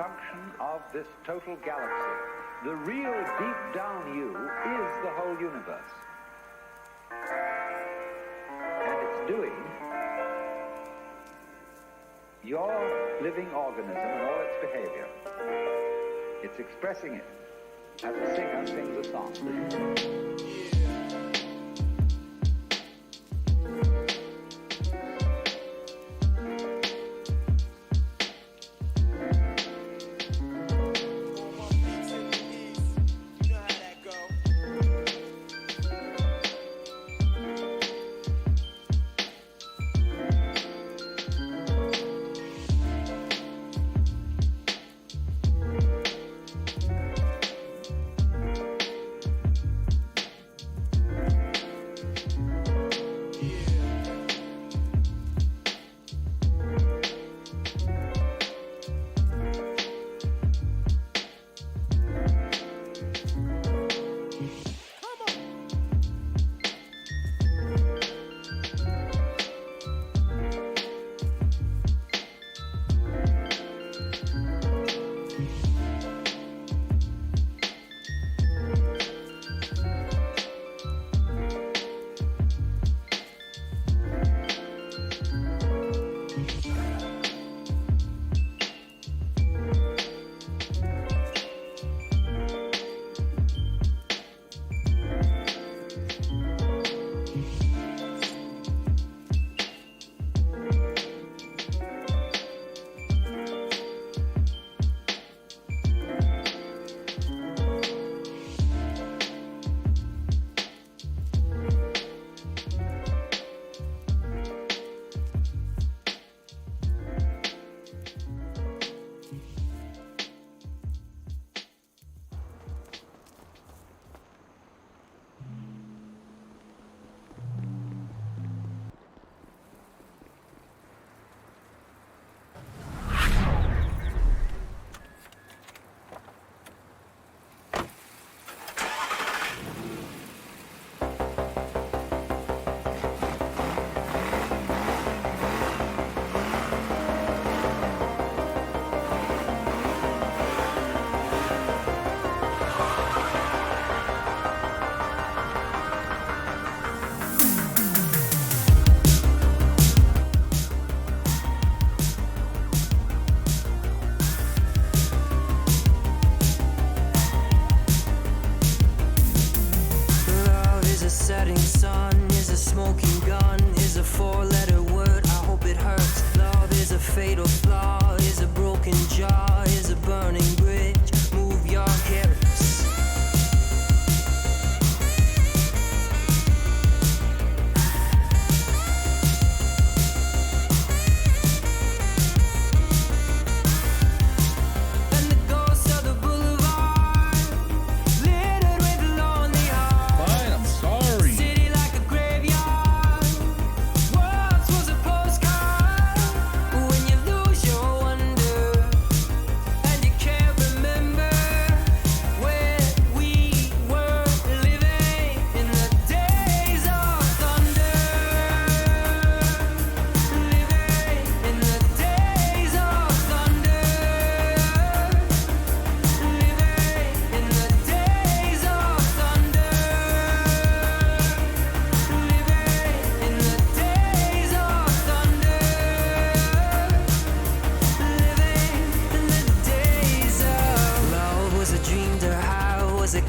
function of this total galaxy. The real deep down you is the whole universe. And it's doing your living organism and all its behavior. It's expressing it as a singer sings a song.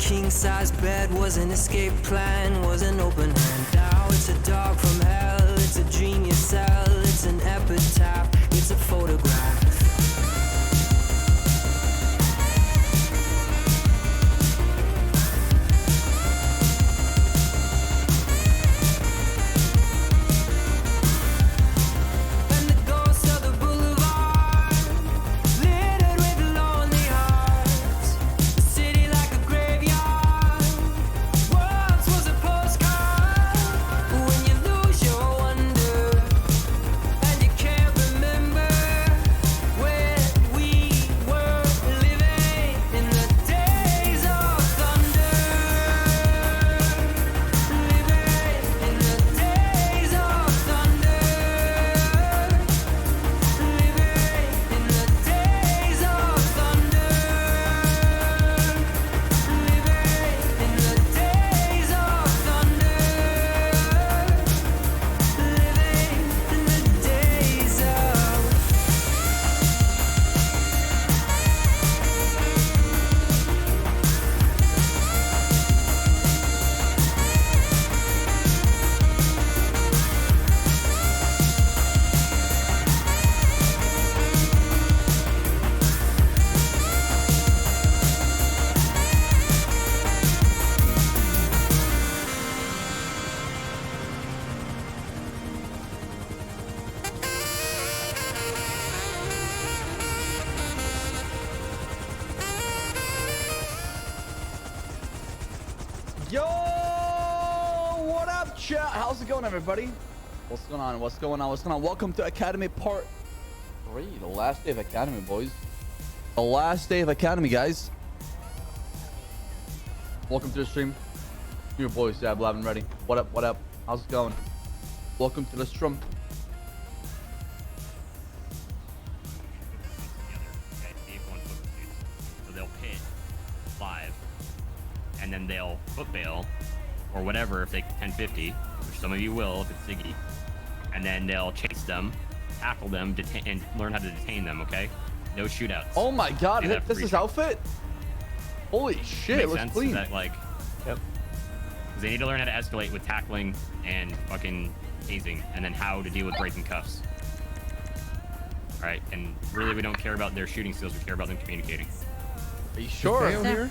king-size bed was an escape plan, was an open hand. Now it's a dog from hell, it's a dream you sell, it's an epitaph, it's a photograph. Lose chat? How's it going, everybody? What's going on? What's going on? What's going on? Welcome to Academy Part 3. The last day of Academy, boys. The last day of Academy, guys. Welcome to the stream. Your boys, Ssaab, live and ready. What up? What up? How's it going? Welcome to the stream. So they'll pit live, and then they'll foot bail or whatever if they 1050, which some of you will if it's Ziggy, and then they'll chase them, tackle them, and learn how to detain them. Okay, no shootouts. Oh my God! Do that This for is free. outfit. Holy shit! It Makes looks sense clean. that, like, yep. 'Cause they need to learn how to escalate with tackling and fucking tasing, and then how to deal with breaking cuffs. All right, and really we don't care about their shooting skills. We care about them communicating. Are you sure? Here?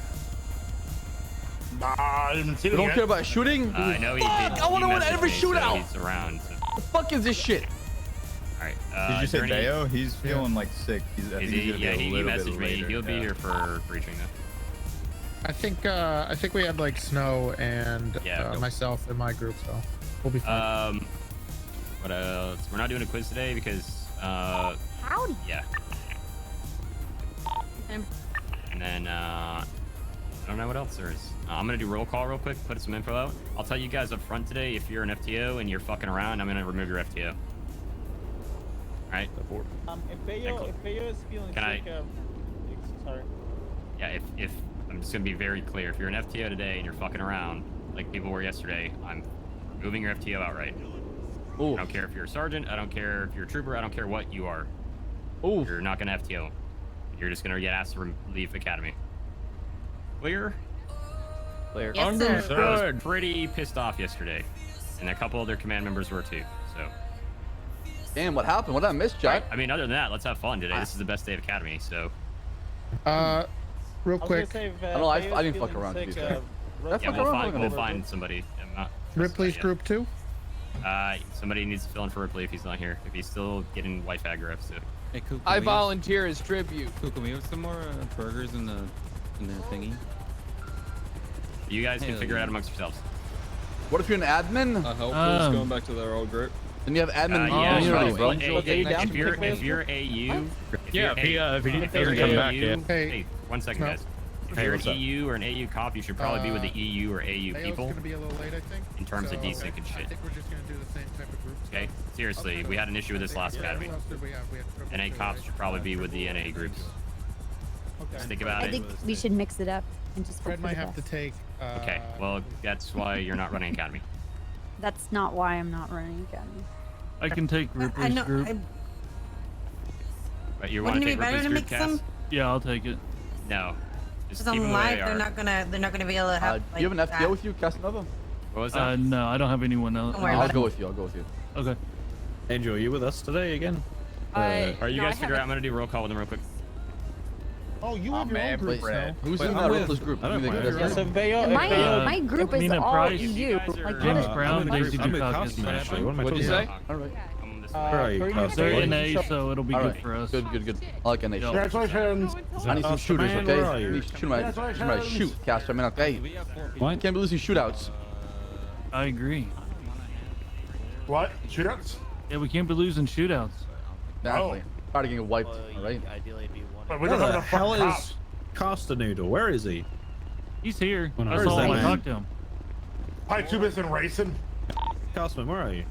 Nah, I didn't see We it don't yet. care about shooting. I know he Fuck! did. I want to he win messaged every me, so shootout. he's around. So. What the fuck is this shit? All right. Did you is say there any- Deo? He's feeling like sick. I Is think he? he's gonna be Yeah, a he little bit messaged me. later. He'll be here for breaching though. I think we had like Snow and Yeah. myself in my group, so we'll be fine. What else? We're not doing a quiz today because Howdy. yeah. And then I don't know what else there is. I'm gonna do roll call real quick, put some info out. I'll tell you guys up front today if you're an FTO and you're fucking around, I'm gonna remove your FTO. All right. If Bayo is feeling Can I- sick, sorry. Yeah. If I'm just gonna be very clear, if you're an FTO today and you're fucking around like people were yesterday, I'm removing your FTO outright. Ooh. I don't care if you're a sergeant. I don't care if you're a trooper. I don't care what you are. Ooh. You're not gonna FTO. You're just gonna get asked to leave academy. Clear? Clear. Yes, sir. I was pretty pissed off yesterday, and a couple other command members were too. So, Damn, what happened? What did I miss, Jack? I mean, other than that, let's have fun today. This is the best day of academy. So, Real I was quick, gonna say, if, I don't know, I Bayo's didn't fuck feeling around, to be sick, fair. rotate yeah, fuck we'll around find with we'll him. find somebody. I'm not Ripley's yet. group 2. Somebody needs to fill in for Ripley if he's not here. If he's still getting white fag refs. So. Hey, Coop, I volunteer as tribute. Coop, can we have some more burgers in the thingy? You guys can Hell figure it yeah. out amongst yourselves. What if you're an admin? Helpers going back to their old group. Then you have admin Yeah, community, sure. bro. Hey, if you're AU, if he if you're doesn't come back AU, yet. hey, 1 second, No. guys. If Hey, you're an what's up? EU or an AU cop, you should probably be with the EU or AU Bayo's people gonna be a little late, I think. in terms of so desync and I shit. think we're just gonna do the same type of groups. Okay? Seriously, we had an issue with this last academy. Who else did we have? We had Triple NA Two, cops right? should probably be with the NA groups. Okay. Think about I it. think we should mix it up and just hope Fred for might the have to best. take. Okay, well, that's why you're not running academy. That's not why I'm not running academy. I can take Ripley's group. But you want to take Ripley's group, Cass? Yeah, I'll take it. No. Just Because keep on them where live, they they're are. not gonna be able to have. Do you have an FTO with you, Casanova? What was that? No, I don't have anyone else. Don't worry I'll about go with you. I'll go with you. Okay. Angel, are you with us today again? All right, you guys figure out. I'm going to do roll call with them real quick. Oh, you have your own group, Snow. Who's Wait, in I'm that with- Ripley's group? I don't Give me mind. the- Yes, if Bayo, My group is Nina all Price. EU. If you guys Like, are- what is Brown, Daisy I'm with Dukakis. Costin, actually. What am I What'd you talking say? about? All right. Come this Where are you, They're Costin? They're What? NA, so it'll be All good right. for us. Good, good. I like NA. Yep. Congratulations. I need some shooters, man, okay? where are I you? need to shoot my shoot, Castro. I mean, okay. What? Can't be losing shootouts. I agree. What? Shootouts? Yeah, we can't be losing shootouts. Exactly. Tired of getting wiped. All right. But we Where don't have the enough hell fucking is cops. Costa Noodle? Where is he? He's here. Where That's is all I that want to man? talk to him. Probably too busy racing. Cosman, where are you?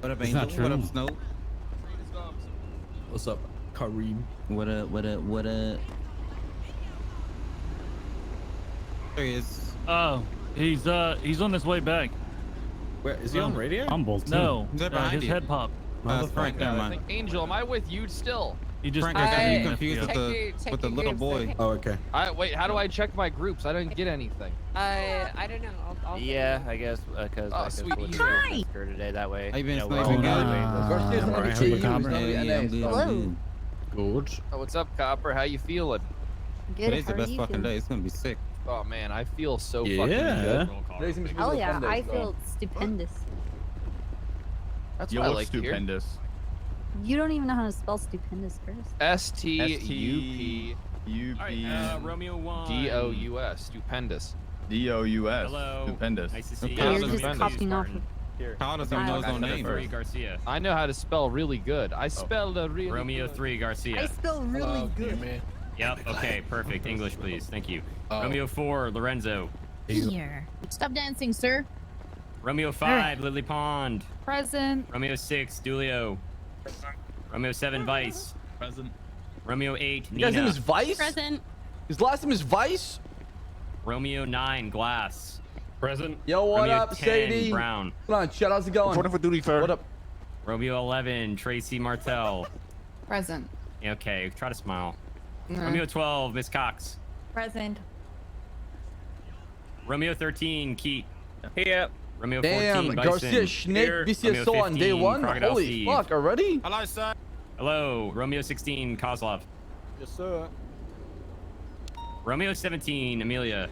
What up, It's Angel? not true. What up, Snow? What's up, Kareem? What up, what up, what up? There he is. Oh, he's on his way back. Where is he on radio? No, He's right behind his you. head popped. That's Frank, never mind. Angel, am I with you still? He just Frank, got I me got confused with the little boy. Oh, okay. Wait, how do I check my groups? I didn't get anything. I don't know. I'll Yeah, I guess because Oh, sweetie. Hi. today that way. How you been, know, Snow? we're You all good? good. Garcia's I'm not alright, the I'm EU, a copper. he's not the Yeah, NA I'm good, stuff. I'm good. Good. Oh, what's up, Copper? How you feeling? Good. Today's How the are best you fucking feeling? day. It's gonna be sick. Oh man, I feel so fucking Yeah. good. Roll call. Today's gonna be Hell one of yeah, the fun I days, feel stupendous. That's You what I look like to hear. stupendous. You don't even know how to spell stupendous first. STUPDOUS. All right, Romeo 1. Stupendous. D-O-U-S. Hello. Stupendous. Nice to see you. Yeah, you're Romeo just 2, copying off. Spartan. How does he Sorry. know his own Got it name? 3 Garcia. I know how to spell really good. I spelled a really Romeo good. 3 I Garcia. spell really good. Yep. Okay. Perfect. English, please. Thank you. Romeo 4 Lorenzo. Here. Stop dancing, sir. Romeo 5 Lily Pond. Present. Romeo 6 Dulio. Romeo 7 Vice. Present. Romeo 8 You guys' name Nina. is Vice? Present. His last name is Vice? Romeo 9 Glass. Present. Yo, what Romeo up, 10 Sadie? Brown. Hold on, chat. How's it going? for duty, sir. What up? Romeo 11 Tracy Martell. Present. Okay, try to smile. Romeo 12 Miss Cox. Present. Romeo 13 Keat. Here. Romeo Damn, 14 Garcia Bison. Schnick, Romeo BCSO on day 15, one? Crocodile Holy Steve. fuck, already? Hello, sir. Hello, Romeo 16 Kozlov. Yes, sir. Romeo 17 Amelia.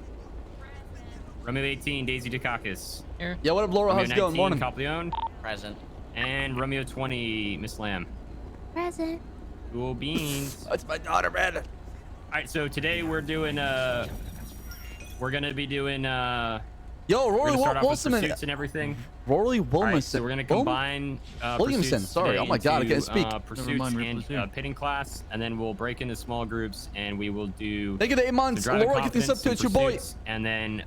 Romeo 18 Daisy Dukakis. Yeah, what up, Laura? Romeo How's it going? 19 Morning. Caplione. Present. And Romeo 20 Miss Lamb. Present. Cool beans. That's my daughter, man. All right, so today we're doing we're gonna be doing Yo, we're Rory gonna start off with Wilson. pursuits and everything. Rory All right, Wilson. so we're gonna combine Williamson, pursuits sorry. today Oh my God, I into, can't speak. Pursuits mind, and Ripley's here. pitting class, and then we'll break into small groups, and we will do Thank you to 8 the months. driving Laura, get this up confidence to and it's your boy. pursuits, and then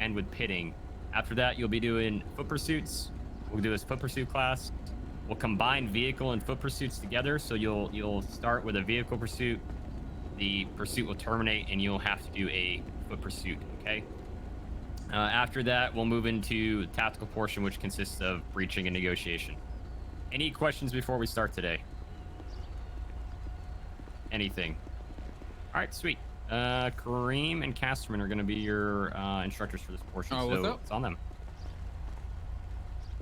end with pitting. After that, you'll be doing foot pursuits. We'll do this foot pursuit class. We'll combine vehicle and foot pursuits together. So you'll start with a vehicle pursuit. The pursuit will terminate, and you'll have to do a foot pursuit. Okay. After that, we'll move into the tactical portion, which consists of breaching and negotiation. Any questions before we start today? Anything? All right, sweet. Kareem and Casterman are going to be your instructors for this portion, Oh, so what's up? it's on them.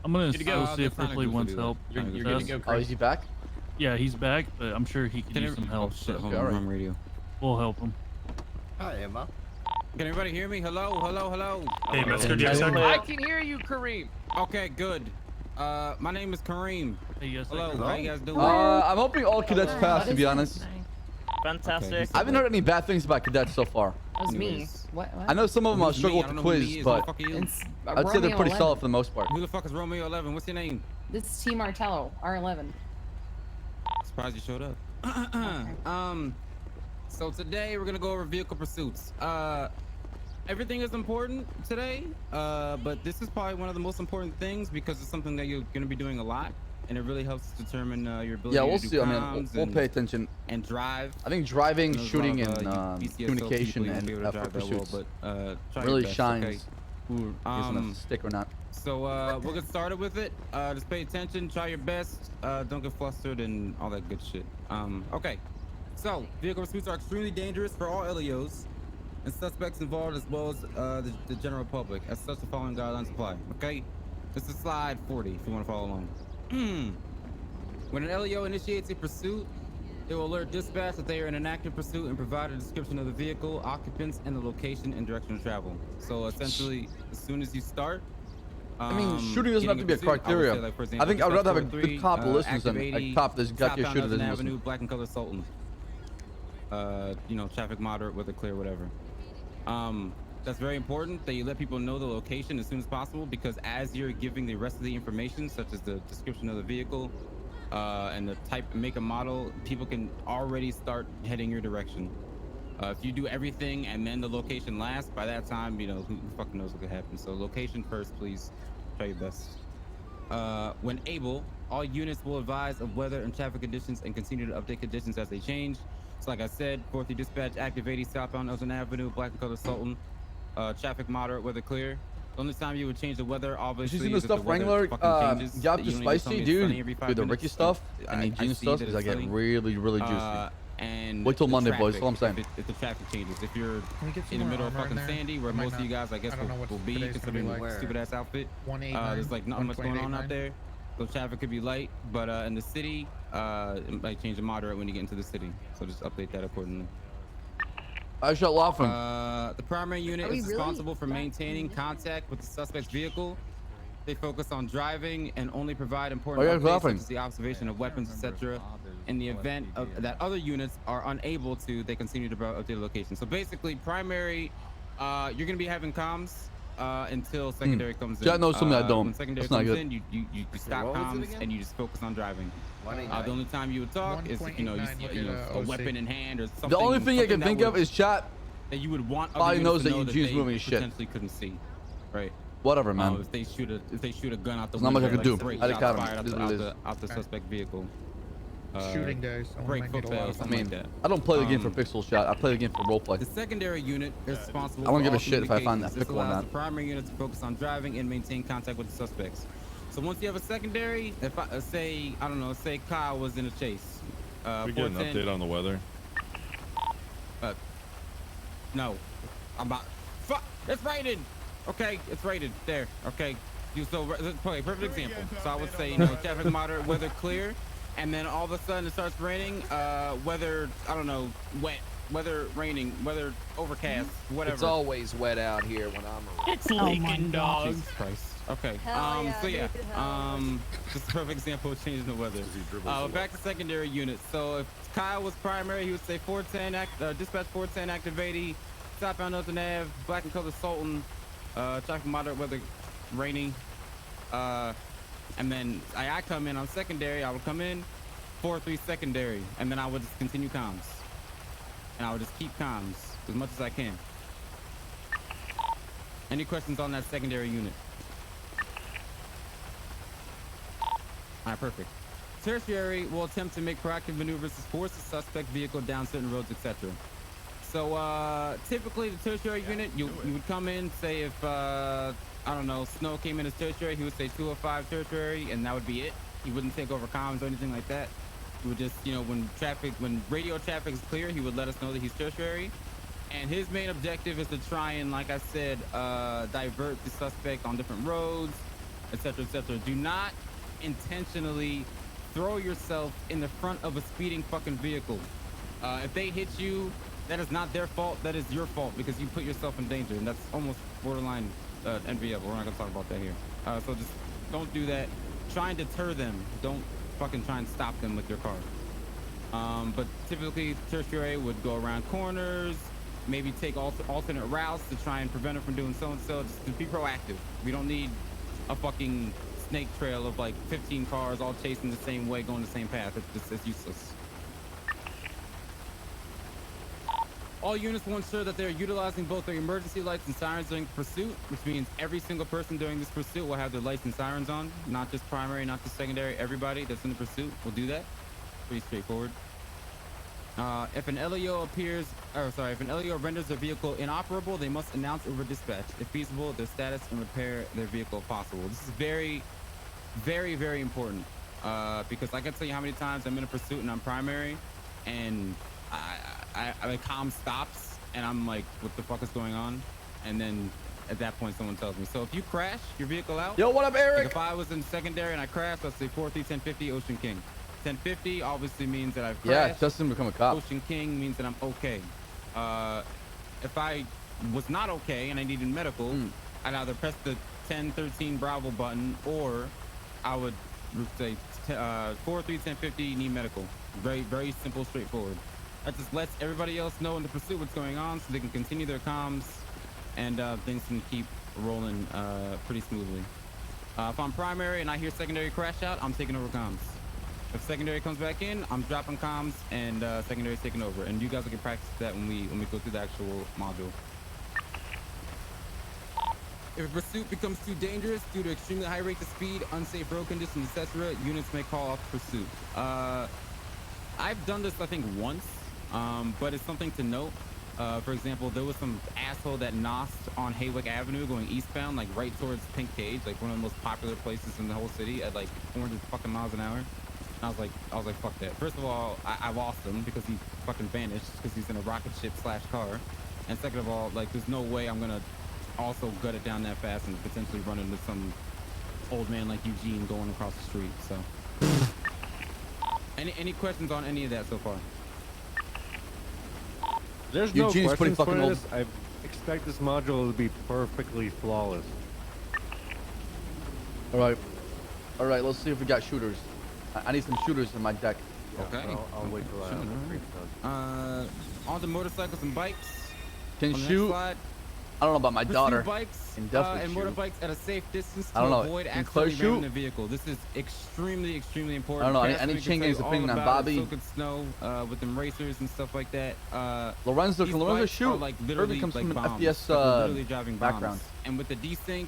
I'm gonna Good to go. see if Ripley wants help. You're good to go, Oh, Kareem. is he back? Yeah, he's back, but I'm sure he can use some help. Shit, hold Okay, on. alright. I'm radio. We'll help him. Hi, Emma. Can everybody hear me? Hello, hello, hello. Hey, Master I can hear you, Kareem. Okay, good. My name is Kareem. Hey, yes, Hello, sir. how you guys doing? I'm hoping all cadets pass, to be honest. Fantastic. I haven't heard any bad things about cadets so far. That was me. Anyways. What? I know some of them Who's struggle me? with I the don't know who me quiz, is. but Who the fuck are you? It's I'd say they're pretty Romeo solid for the most part. Who the fuck is Romeo 11? What's your name? This is T Martello, R11. Surprised you showed up. So today we're gonna go over vehicle pursuits. Everything is important today, but this is probably one of the most important things because it's something that you're gonna be doing a lot, and it really helps determine your ability Yeah, to we'll do see. I mean, comms we'll and, pay attention. and drive. I think driving, There's a shooting, lot of, and you BCSO communication people, you won't be and able to foot drive that well, pursuits but, try your really best, shines okay? who is gonna Um, stick or not. So we'll get started with it. Just pay attention, try your best, don't get flustered and all that good shit. Okay. So vehicle pursuits are extremely dangerous for all LEOs and suspects involved, as well as the general public. As such, the following guidelines apply. Okay. This is slide 40 if you want to follow along. When an LEO initiates a pursuit, it will alert dispatch that they are in an active pursuit and provide a description of the vehicle, occupants, and the location and direction of travel. So essentially, as soon as you start, I mean, shooting doesn't have to be a criteria. I think I'd rather have a good cop who listens than a cop that's got your shooter doesn't Avenue, listen. black and color Sultan. Traffic moderate, weather clear, whatever. That's very important that you let people know the location as soon as possible, because as you're giving the rest of the information, such as the description of the vehicle and the type, make, and model, people can already start heading your direction. If you do everything and then the location last, by that time, who fucking knows what could happen. So location first, please. Try your best. When able, all units will advise of weather and traffic conditions and continue to update conditions as they change. So like I said, 4th dispatch active 80 southbound Elgin Avenue, black and color Sultan. Traffic moderate, weather clear. The only time you would change the weather, obviously, Did you see is the if stuff weather Wrangler fucking changes. got You to don't need to tell spicy, me it's sunny dude? every 5 Dude, the minutes. Ricky stuff and the I Gene see stuff that is it's like sunny. really, really juicy. And Wait till the Monday, boys. traffic, That's all I'm saying. If the traffic changes, if you're Can we get some in the more middle of armor in fucking there? Sandy, where I might most of you not- guys, I guess, I don't know what will be, today's gonna be considering like. your stupid ass outfit. 189, There's like not much going on out 1.89. there. So traffic could be light, but in the city, it might change to moderate when you get into the city. So just update that accordingly. I shot laughing. The primary unit Are we is really responsible for that maintaining contact with the suspect's vehicle. They focus on driving and only provide Oh, important yeah, updates, laughing. such as the observation of weapons, etc. In the event of, that other units are unable to, they continue to update the location. So basically, primary You're gonna be having comms until secondary comes in. Chat knows something I don't. When secondary That's not comes good. in, you stop what was it comms again? and you just focus on driving. The 189. only time you would talk is if, you know, you 1.89, see, you know, look at, a OC. weapon in hand or something. The only thing I something can that think would- of is chat. that you would want Probably other knows units that to know Eugene's they moving his shit. potentially couldn't see, right? Whatever, man. If they shoot a gun out the There's not much I window, can do. straight I shots got him. fired It is what it is. out the suspect vehicle. Shooting days. Someone break might need a foot lot fail, of something I mean, like that. I don't play the game for pixel shot. I play the game for roleplay. The secondary unit is responsible. I don't for give a all shit if I find that communications. This pickle or allows not. the primary unit to focus on driving and maintain contact with the suspects. So once you have a secondary, if I say, I don't know, say Kyle was in a chase. We get an 410 update on the weather. No, I'm about. Fuck! It's raining. Okay, it's rated. There. Okay. Okay, perfect example. So I would say, you know, traffic moderate, weather clear, and then all of a sudden it starts raining. Weather, I don't know, wet. Weather raining. Weather overcast. Whatever. It's always wet out here when I'm around. It's leaking, dog. Jesus Christ. Okay. So yeah. Just a perfect example of changing the weather. Back to secondary units. So if Kyle was primary, he would say 410 dispatch 410 active 80, southbound Northern Ave, black and color Sultan, traffic moderate weather, rainy. And then I come in on secondary. I would come in 4-3 secondary, and then I would just continue comms, and I would just keep comms as much as I can. Any questions on that secondary unit? All right, perfect. Tertiary will attempt to make proactive maneuvers to force the suspect vehicle down certain roads, etc. So typically the tertiary unit, you would come in, say if, I don't know, Snow came in as tertiary, he would say 205 tertiary, and that would be it. He wouldn't take over comms or anything like that. He would just, you know, when radio traffic is clear, he would let us know that he's tertiary. And his main objective is to try and, like I said, divert the suspect on different roads, etc., etc. Do not intentionally throw yourself in the front of a speeding fucking vehicle. If they hit you, that is not their fault. That is your fault because you put yourself in danger, and that's almost borderline NVF. We're not gonna talk about that here. So just don't do that. Try and deter them. Don't fucking try and stop them with your car. But typically, tertiary would go around corners, maybe take alternate routes to try and prevent them from doing so and so. Just to be proactive. We don't need a fucking snake trail of like 15 cars all chasing the same way, going the same path. It's useless. All units will ensure that they're utilizing both their emergency lights and sirens during pursuit, which means every single person during this pursuit will have their lights and sirens on, not just primary, not just secondary. Everybody that's in the pursuit will do that. Pretty straightforward. If an LEO if an LEO renders their vehicle inoperable, they must announce over dispatch, if feasible, their status and repair their vehicle if possible. This is very, very, very important because I can tell you how many times I'm in a pursuit and I'm primary, and I comm stops, and I'm like, what the fuck is going on? And then at that point, someone tells me. So if you crash your vehicle out, Yo, what up, Eric? like if I was in secondary and I crashed, let's say 4-3-1050 Ocean King. 1050 obviously means that I've crashed. Yeah, Justin become a cop. Ocean King means that I'm okay. If I was not okay and I needed medical, I'd either press the 1013 Bravo button, or I would say 4-3-1050 need medical. Very, very simple, straightforward. That just lets everybody else know in the pursuit what's going on, so they can continue their comms, and things can keep rolling pretty smoothly. If I'm primary and I hear secondary crash out, I'm taking over comms. If secondary comes back in, I'm dropping comms, and secondary's taking over. And you guys can practice that when we go through the actual module. If a pursuit becomes too dangerous due to extremely high rates of speed, unsafe road conditions, etc., units may call off pursuit. I've done this, I think, once, but it's something to note. For example, there was some asshole that nosed on Haywick Avenue going eastbound, like right towards Pink Cage, like one of the most popular places in the whole city, at like 400 fucking miles an hour. And I was like, fuck that. First of all, I lost him because he fucking vanished because he's in a rocket ship / car. And second of all, like, there's no way I'm gonna also gut it down that fast and potentially run into some old man like Eugene going across the street. So, any questions on any of that so far? There's Eugene's no pretty questions fucking for old. this. I expect this module to be perfectly flawless. All right, let's see if we got shooters. I need some shooters in my deck. Okay. I'll wait till I have a brief done. On the motorcycles and bikes. Can on the next shoot. slide. I don't know about my daughter. Bikes And definitely and shoot. motorbikes at a safe distance I to don't know. avoid Can Claire accidentally ramming shoot? the vehicle. This is extremely, extremely I important. don't know. Casper Any can chain tell gangs you all opinion on about it. Bobby? So could Snow with them racers and stuff like that. Lorenzo, These can Lorenzo bikes shoot? are like Kirby literally comes like from an bombs. FPS Like, they're literally driving bombs. background. And with the desync,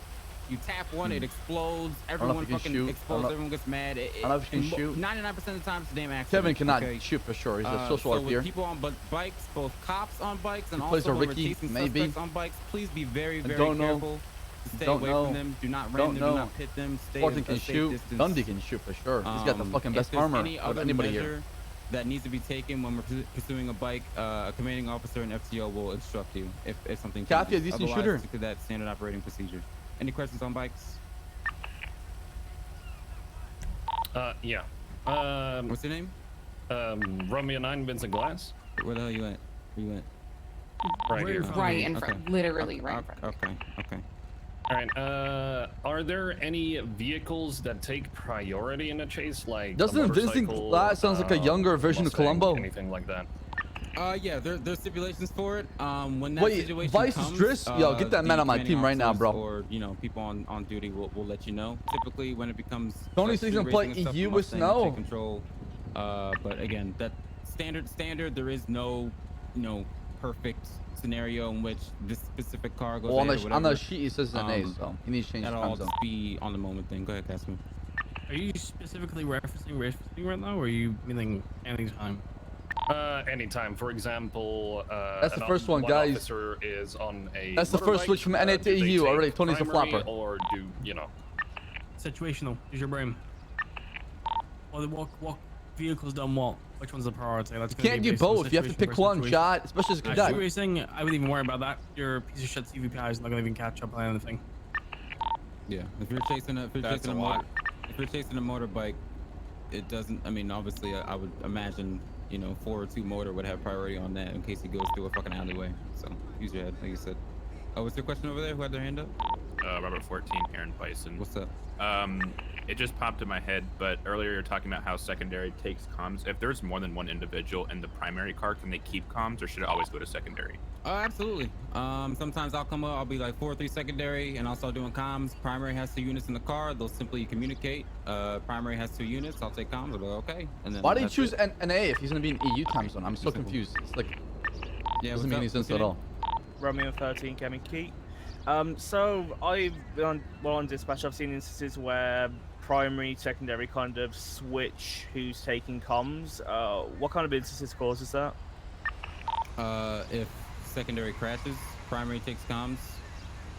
you tap one, it explodes. know if Everyone you can fucking shoot. I explodes. don't know- Everyone gets mad. I don't know if you can shoot. 99% of the time, it's a damn accident. Kevin cannot okay? shoot for sure. He's a social So with RPer. people on bikes, both cops on bikes and He plays also a when Ricky, we're chasing maybe. suspects on bikes, please be very, very don't know. careful. Stay Don't away know. from them. Do not Don't ram them. know. Do not pit them. Stay Thornton at can a safe shoot. distance. Dundee can shoot for sure. He's got the fucking best if there's armor any of other anybody measure here. that needs to be taken when we're pursuing a bike, a commanding officer and FTO will instruct you if something Kathy, a changes. decent Otherwise, shooter. stick to that standard operating procedure. Any questions on bikes? Yeah. What's your name? Romeo 9, Vincent Glass. Where the hell you at? Where you at? Right here. Right in front. Literally right in front. Okay. All right. Are there any vehicles that take priority in a chase, like Doesn't a Vincent motorcycle, Glass sounds like a younger version of Mustang, Columbo? Anything like that? Yeah, there's stipulations for it. When that Wait, situation Vice comes, Driss? Yo, get that the man on my commanding team right now, officers bro. Or people on duty will let you know. Typically, when it becomes Tony like says he's gonna street play racing and stuff, EU the with Mustang will Snow. take control. But again, that standard. There is no perfect scenario in which this specific car goes. Well, on ahead the or on the whatever. sheet it says an A, so he needs to change the That'll time all zone. just be on the moment thing. Go ahead, Casper. Are you specifically referencing racing right now, or are you meaning anytime? Anytime. For example, That's the first one, guys. Officer is on a That's the first motorbike, switch from NA to do they EU. take Already, Tony's a primary, flopper. Or do Situational. Use your brain. What vehicles done what? Which one's the priority? That's You can't do both. You have to pick one shot, especially as a cadet. Street racing, I wouldn't even worry about that. Your piece of shit CVPI is not gonna even catch up on anything. Yeah, if you're chasing a motorbike, it doesn't. I mean, obviously, I would imagine 402 motor would have priority on that in case he goes through a fucking alleyway. So use your head, like you said. Oh, what's your question over there? Who had their hand up? Robert 14, Aaron Bison. What's up? It just popped in my head, but earlier you were talking about how secondary takes comms. If there's more than one individual in the primary car, can they keep comms, or should it always go to secondary? Absolutely. Sometimes I'll come up, I'll be like 4-3 secondary, and I'll start doing comms. Primary has 2 units in the car. They'll simply communicate. Primary has 2 units. I'll take comms. I'll go, okay. And then Why did he choose an A if he's gonna be in EU time zone? I'm so confused. It's like, doesn't make any sense at all. Romeo 13, Kevin Keat. So I've been on dispatch. I've seen instances where primary, secondary kind of switch who's taking comms. What kind of instances causes that? If secondary crashes, primary takes comms.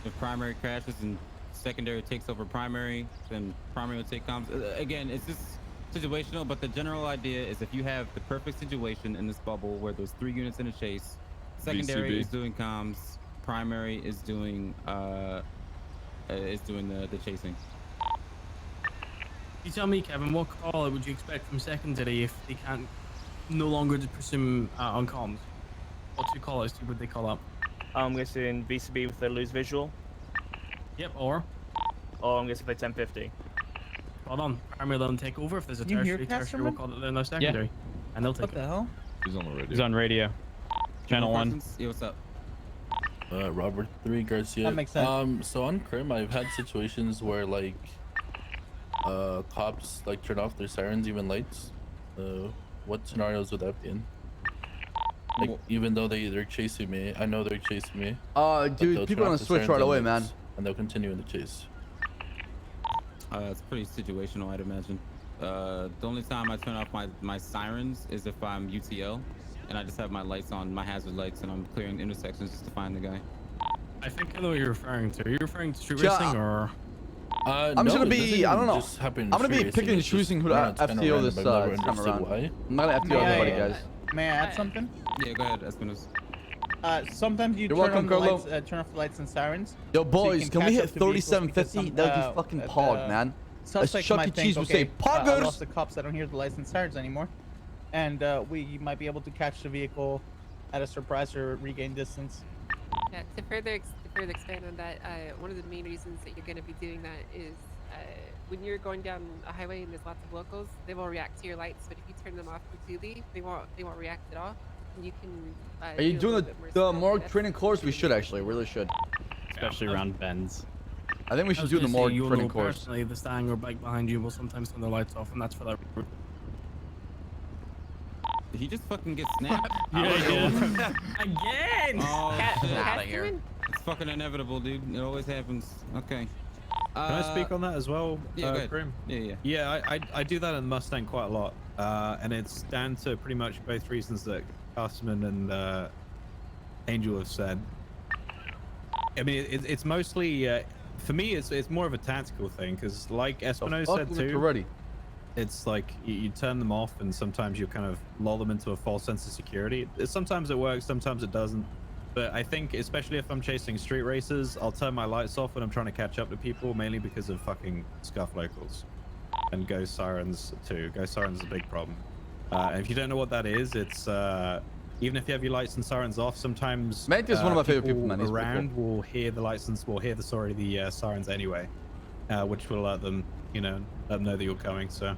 If primary crashes and secondary takes over primary, then primary will take comms. Again, it's just situational, but the general idea is if you have the perfect situation in this bubble where there's 3 units in a chase, secondary is doing comms, primary is doing the chasing. You tell me, Kevin, what call would you expect from secondary if they can't no longer pursue on comms? What 2 callers would they call up? I'm guessing VCB if they lose visual. Yep, or I'm guessing if they 1050. Hold on, primary let them take over. If there's a tertiary will call it then no secondary. And they'll take What the hell? He's on the radio. He's on radio. Channel 1. Yeah, what's up? Robert 3 Garcia. That makes sense. So on Crim, I've had situations where like cops like turn off their sirens, even lights. What scenarios would that be in? Like even though they're chasing me, I know they're chasing me. Dude, people are gonna switch right away, man. And they'll continue in the chase. It's pretty situational, I'd imagine. The only time I turn off my sirens is if I'm UTL, and I just have my lights on, my hazard lights, and I'm clearing intersections just to find the guy. I think I know what you're referring to. Are you referring to street racing or? I'm just gonna be, I don't know. I'm gonna be picking and choosing who to FTO this time around. I'm not gonna FTO everybody, guys. May I add something? Yeah, go ahead, Espinosa. Sometimes you turn off the lights, turn off the lights and sirens. Yo, boys, so can we hit 3750? That would be fucking pog, man. As Chuck E. Cheese would say, I poggers! lost the cops. I don't hear the lights and sirens anymore. And we might be able to catch the vehicle at a surprise or regain distance. Yeah, to further expand on that, one of the main reasons that you're going to be doing that is when you're going down a highway and there's lots of locals, they will react to your lights, but if you turn them off completely, they won't react at all. And you can. Are you doing the more training course? We should actually, really should. especially around bends. I think we should do the more training course. Personally, the stang or bike behind you will sometimes turn the lights off, and that's for that. Did he just fucking get snapped? Again! Oh, shit. Out of here. It's fucking inevitable, dude. It always happens. Okay. Can I speak on that as well, Yeah, go ahead. Grim? Yeah. Yeah, I do that in Mustang quite a lot, and it's down to pretty much both reasons that Castman and Angel have said. I mean, it's mostly for me. It's more of a tactical thing because, like Espino said too, it's like you turn them off, and sometimes you kind of lull them into a false sense of security. Sometimes it works, sometimes it doesn't. But I think, especially if I'm chasing street races, I'll turn my lights off when I'm trying to catch up to people, mainly because of fucking scuff locals and ghost sirens too. Ghost sirens is a big problem. And if you don't know what that is, it's even if you have your lights and sirens off, sometimes Mate is one of my favorite people, man. He's around will hear the sirens anyway, which will let them, let them know that you're coming. So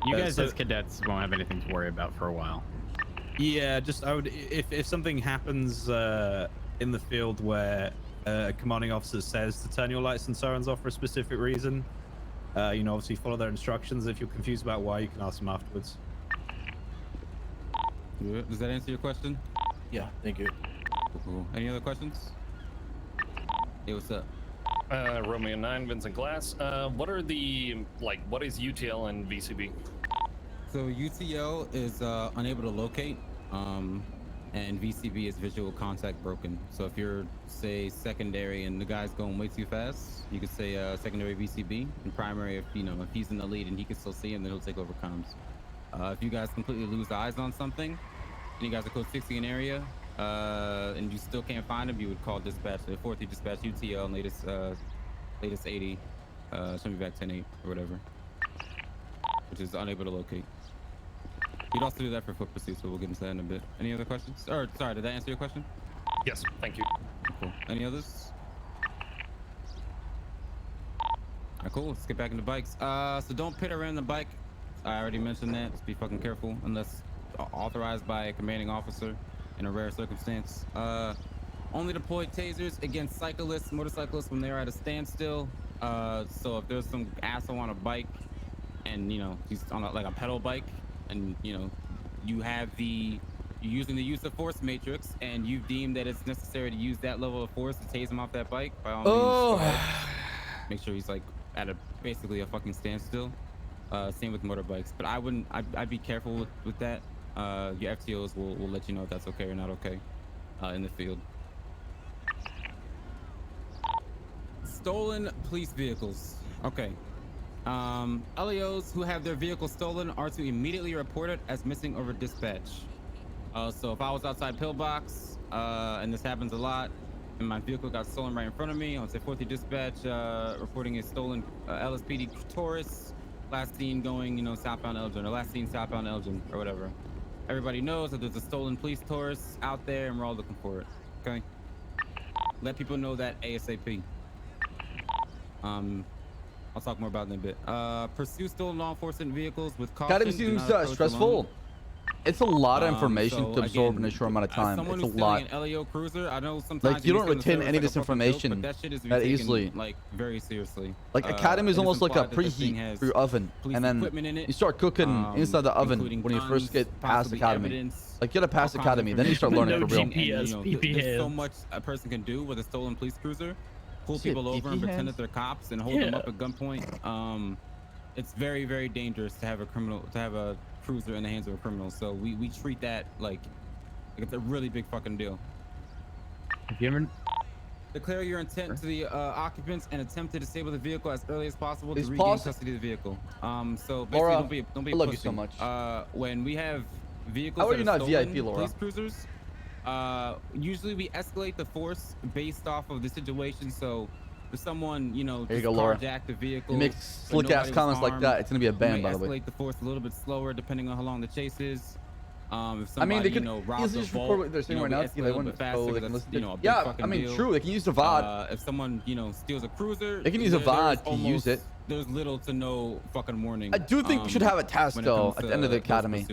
you guys as cadets won't have anything to worry about for a while. Yeah, I would if something happens in the field where a commanding officer says to turn your lights and sirens off for a specific reason, obviously follow their instructions. If you're confused about why, you can ask them afterwards. Does that answer your question? Yeah, thank you. Cool. Any other questions? Hey, what's up? Romeo 9, Vincent Glass. What are what is UTL and VCB? So UTL is unable to locate, and VCB is visual contact broken. So if you're, say, secondary and the guy's going way too fast, you could say secondary VCB, and primary if he's in the lead and he can still see him, then he'll take over comms. If you guys completely lose eyes on something, and you guys are code 60 an area, and you still can't find him, you would call dispatch. The 4th you dispatch UTL and latest 80, show me back 10-8 or whatever, which is unable to locate. You'd also do that for foot pursuits, but we'll get into that in a bit. Any other questions? Or, sorry, did that answer your question? Yes, thank you. Cool. Any others? Alright, cool. Let's get back into bikes. So don't pit around the bike. I already mentioned that. Just be fucking careful unless authorized by a commanding officer in a rare circumstance. Only deploy tasers against cyclists, motorcyclists when they're at a standstill. So if there's some asshole on a bike and, he's on like a pedal bike, and you're using the use of force matrix, and you deem that it's necessary to use that level of force to tase him off that bike, by all means, make sure he's like at basically a fucking standstill. Same with motorbikes, but I'd be careful with that. Your FTOs will let you know if that's okay or not okay in the field. Stolen police vehicles. Okay. LEOs who have their vehicle stolen are to immediately report it as missing over dispatch. So if I was outside Pillbox, and this happens a lot, and my vehicle got stolen right in front of me, I'll say 4th dispatch, reporting a stolen LSPD Taurus, last seen going, southbound Elgin, or last seen southbound Elgin, or whatever. Everybody knows that there's a stolen police Taurus out there, and we're all looking for it. Okay. Let people know that ASAP. I'll talk more about it in a bit. Pursue stolen law enforcement vehicles with caution. Academy seems stressful. It's a lot of information to absorb in a short amount of time. It's a lot. An LEO cruiser, I know sometimes like you don't retain any of this information that easily. Like very seriously. Like Academy is almost like a preheat for your oven, and then you start cooking inside the oven when you first get past Academy. Like get a past Academy, then you start learning for real. There's so much a person can do with a stolen police cruiser. Pull people over and pretend that they're cops and hold them up at gunpoint. It's very, very dangerous to have a cruiser in the hands of a criminal. So we treat that like it's a really big fucking deal. Declare your intent to the occupants and attempt to disable the vehicle as early as possible to regain custody of the vehicle. So basically, Laura, don't be I love pushing. you so much. When we have vehicles how are you not stolen, VIP, Laura? Police cruisers. Usually we escalate the force based off of the situation. So if someone, just carjacked the vehicle, you make slick ass comments like that, it's gonna be a ban, by the way. Escalate the force a little bit slower depending on how long the chase is. If somebody, I mean, they could robs a vault, what they're saying right now. they want faster. Yeah, I mean, true. They can use the VOD. If someone, steals a cruiser, they can use a VOD to use it. There's little to no fucking warning. I do think we should have a task though at the end of the academy.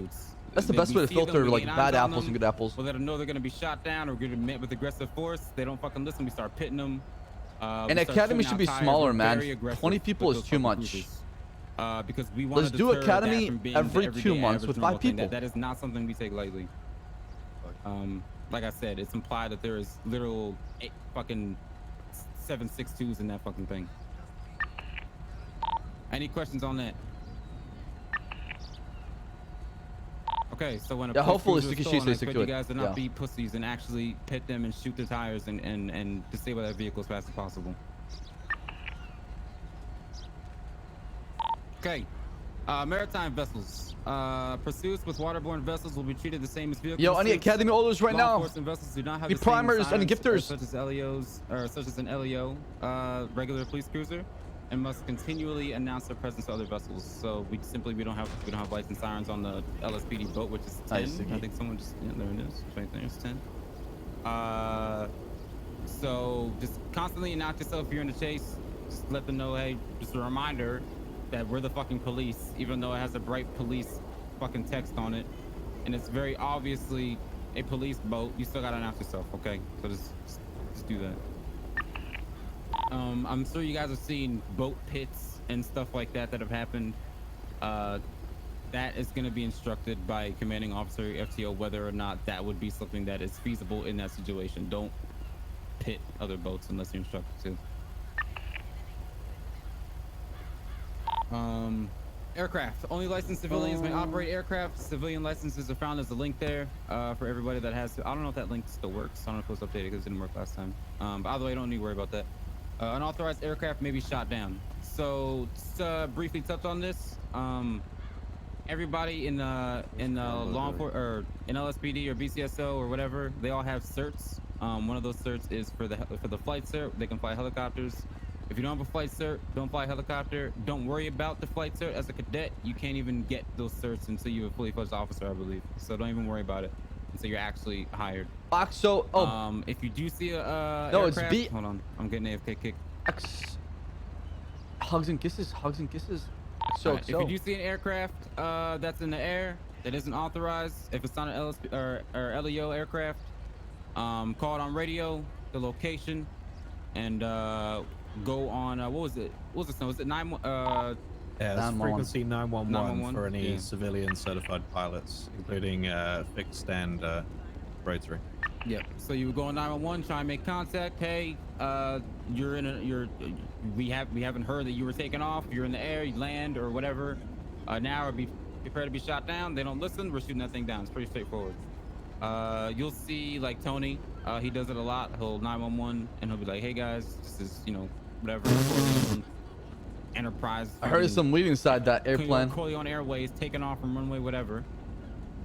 That's the best way to filter like bad apples and good apples. We let them know they're gonna be shot down or gonna be met with aggressive force. They don't fucking listen. We start pitting them. An academy should be smaller, man. 20 people is too much. Because we want Let's do academy every 2 months with 5 people. That is not something we take lightly. Like I said, it's implied that there is literal 7.62s in that fucking thing. Any questions on that? Okay, so when a hopefully cruiser is Sukishi stolen, stays I stick expect to you it. guys to not be pussies and actually pit them and shoot their tires and disable that vehicle as fast as possible. Okay. Maritime vessels. Pursuits with waterborne vessels will be treated the same as vehicles. Yo, I need academy orders right now. Vessels do not have Need the same primers and signs gifters. such as LEOs or such as an LEO, regular police cruiser, and must continually announce their presence to other vessels. So we don't have lights and sirens on the LSPD boat, which is 10. Nice, I think someone just there it is. Right there, it's 10. So just constantly announce yourself if you're in the chase. Just let them know, hey, just a reminder that we're the fucking police, even though it has a bright police fucking text on it, and it's very obviously a police boat. You still gotta announce yourself, okay? So just do that. I'm sure you guys have seen boat pits and stuff like that have happened. That is going to be instructed by commanding officer FTO whether or not that would be something that is feasible in that situation. Don't pit other boats unless you're instructed to. Aircraft. Only licensed civilians may operate aircraft. Civilian licenses are found as a link there for everybody that has. I don't know if that link still works. I don't know if it was updated because it didn't work last time. But either way, don't need to worry about that. Unauthorized aircraft may be shot down. So briefly touch on this. Everybody in law enforcement or in LSPD or BCSO or whatever, they all have certs. One of those certs is for the flight cert. They can fly helicopters. If you don't have a flight cert, don't fly a helicopter. Don't worry about the flight cert. As a cadet, you can't even get those certs until you're a fully fledged officer, I believe. So don't even worry about it until you're actually hired. So, if you do see a no, aircraft, it's B. Hold on, I'm getting AFK kick. Hugs and kisses. Hugs and kisses. If you do see an aircraft that's in the air that isn't authorized, if it's not an LSP or LEO aircraft, call it on radio, the location, and go on. What was it? What was it? Was it 9? Yeah, it's frequency 911 for any yeah. civilian certified pilots, including fixed and rotary. Yep. So you would go on 911, try and make contact. Hey, we haven't heard that you were taken off. You're in the air. You land or whatever. Now or be prepared to be shot down. They don't listen. We're shooting that thing down. It's pretty straightforward. You'll see like Tony. He does it a lot. He'll 911 and he'll be like, "Hey guys, this is whatever." Enterprise. I heard some lead inside that airplane. Corleone Airways taking off from runway whatever.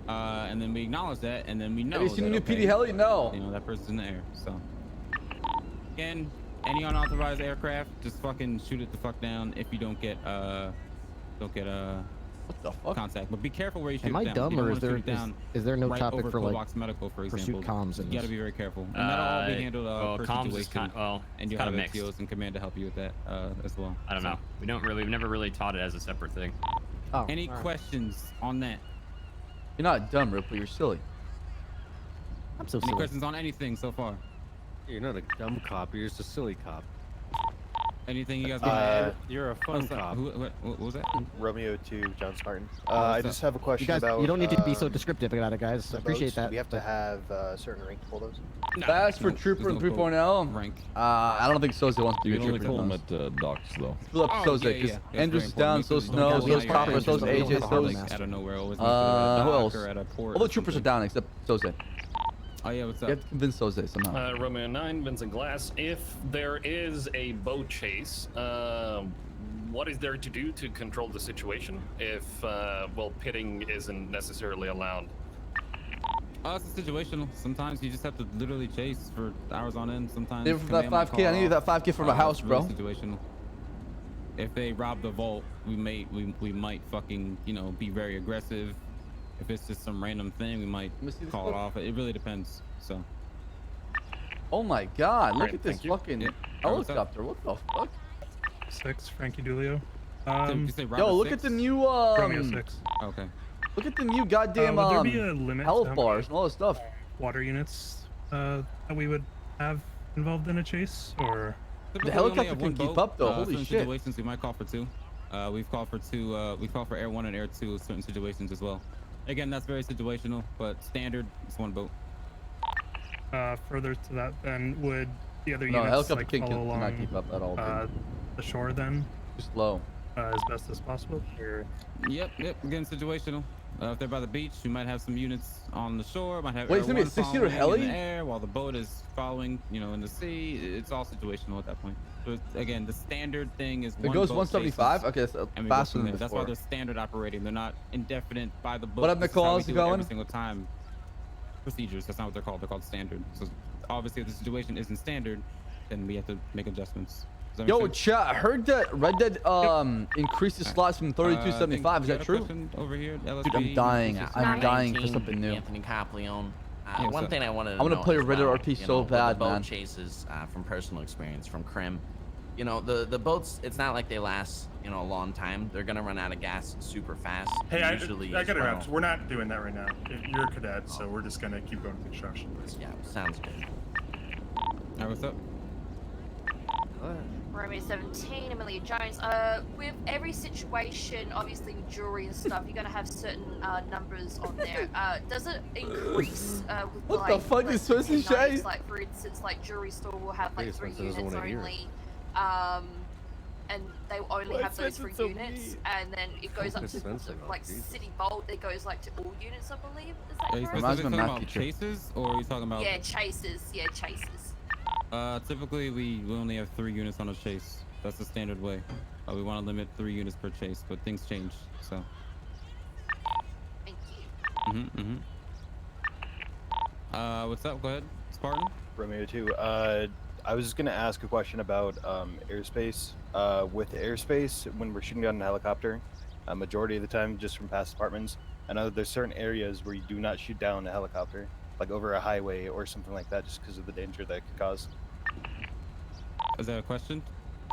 And then we acknowledge that, and then we know. Have you seen that, the new PD heli? No. That person's in the air. So again, any unauthorized aircraft, just fucking shoot it the fuck down if you don't get what the fuck? Contact. But be careful where you shoot Am I down. dumb, You don't or wanna is there shoot it down is there no right topic over for like Cobox Medical, for example? pursuit comms? You gotta be very careful. And that'll all be handled per comms is situation. And you kind have of mixed. FTOs and command to help you with that as well. I don't know. We've never really taught it as a separate thing. Oh, any questions on that? You're not dumb, Ripley. You're silly. I'm so Any silly. questions on anything so far? You're not a dumb cop. You're just a silly cop. Anything you guys want to add? You're a fun cop. What was that? Romeo to John Spartan. what's I up? just have a question You guys, about. you don't need to be so descriptive about it, guys. the I appreciate boats. that. We have to have a certain rank to pull those. That's for Trooper and 3.0. Rank. I don't think Soze wants to be You a can only Trooper. pull them at docks, though. Fill up Soze, because Andrew's down, so Snow, so's Copper, so's AJ, so's... Out of nowhere, always who else? at a port All the troopers are down except Soze. Oh yeah, what's You up? have to convince Soze somehow. Romeo 9, Vincent Glass. If there is a boat chase, what is there to do to control the situation if, pitting isn't necessarily allowed? It's situational. Sometimes you just have to literally chase for hours on end. Sometimes. Even for that 5K, I need that 5K for my house, bro. Situational. If they rob the vault, we might fucking be very aggressive. If it's just some random thing, we might call it off. It really depends. So. Oh my God! Look Great, at this thank you. fucking Yeah. helicopter. What the fuck? 6, Frankie Dulio. Did you say Yo, Robert look 6? at the new Romeo 6. Okay. Look at the new goddamn would there be a limit to health how bars many and all this stuff. water units that we would have involved in a chase, or The helicopter can keep up though. Holy certain shit. situations we might call for 2. We've called for 2. We call for Air 1 and Air 2 in certain situations as well. Again, that's very situational, but standard is 1 boat. Further to that, then would the other No, units helicopter like cannot follow along keep up at all. Dude. the shore then? Just low. As best as possible. Or... Yep. Again, situational. If they're by the beach, we might have some units on the shore. Might have Wait, Air it's gonna be a 1 6-seater following in heli? the air while the boat is following, in the sea. It's all situational at that point. So again, the standard thing is It goes 175. Okay, so and we go faster from than there. That's why before. they're standard operating. They're not indefinite by the book. What up, This is how we Nicholas? do it Going? every single time. Procedures. That's not what they're called. They're called standard. So obviously, if the situation isn't standard, then we have to make adjustments. Does that make Yo, sense? chat, I heard that Red Dead increased the slots from 3275. Is that true? Over here, Dude, I'm dying. I'm dying for something new. Anthony Caplione. Yeah, One so- thing I wanted to I'm gonna know play as Red Dead well, RP you so know, with bad, the boat man. chases from personal experience from Crim. The boats, it's not like they last, a long time. They're gonna run out of gas super fast. Hey, I usually got as to interrupt. well. We're not doing that right now. You're a cadet, so we're just gonna keep going to construction. Yeah, sounds good. Alright, what's up? Romeo 17, Amelia Jones. With every situation, obviously with jewelry and stuff, you're gonna have certain numbers on there. Does it increase with What the fuck is supposed to say? Like for instance, like jewelry store will have like 3 Spencer doesn't units wanna hear only, and they will only have those 3 units, and then it goes up to Spencer, like Jesus. City Vault. It goes like to all units, I believe. Is that Are you correct? specifically talking about chases, or are you talking about? Yeah, chases. Yeah, chases. Typically we only have 3 units on a chase. That's the standard way. We want to limit 3 units per chase, but things change, so. Thank you. What's up? Go ahead, Spartan. Romeo 2. I was just gonna ask a question about airspace. With airspace, when we're shooting down a helicopter, a majority of the time, just from past apartments, I know that there's certain areas where you do not shoot down a helicopter, like over a highway or something like that, just because of the danger that it could cause. Is that a question?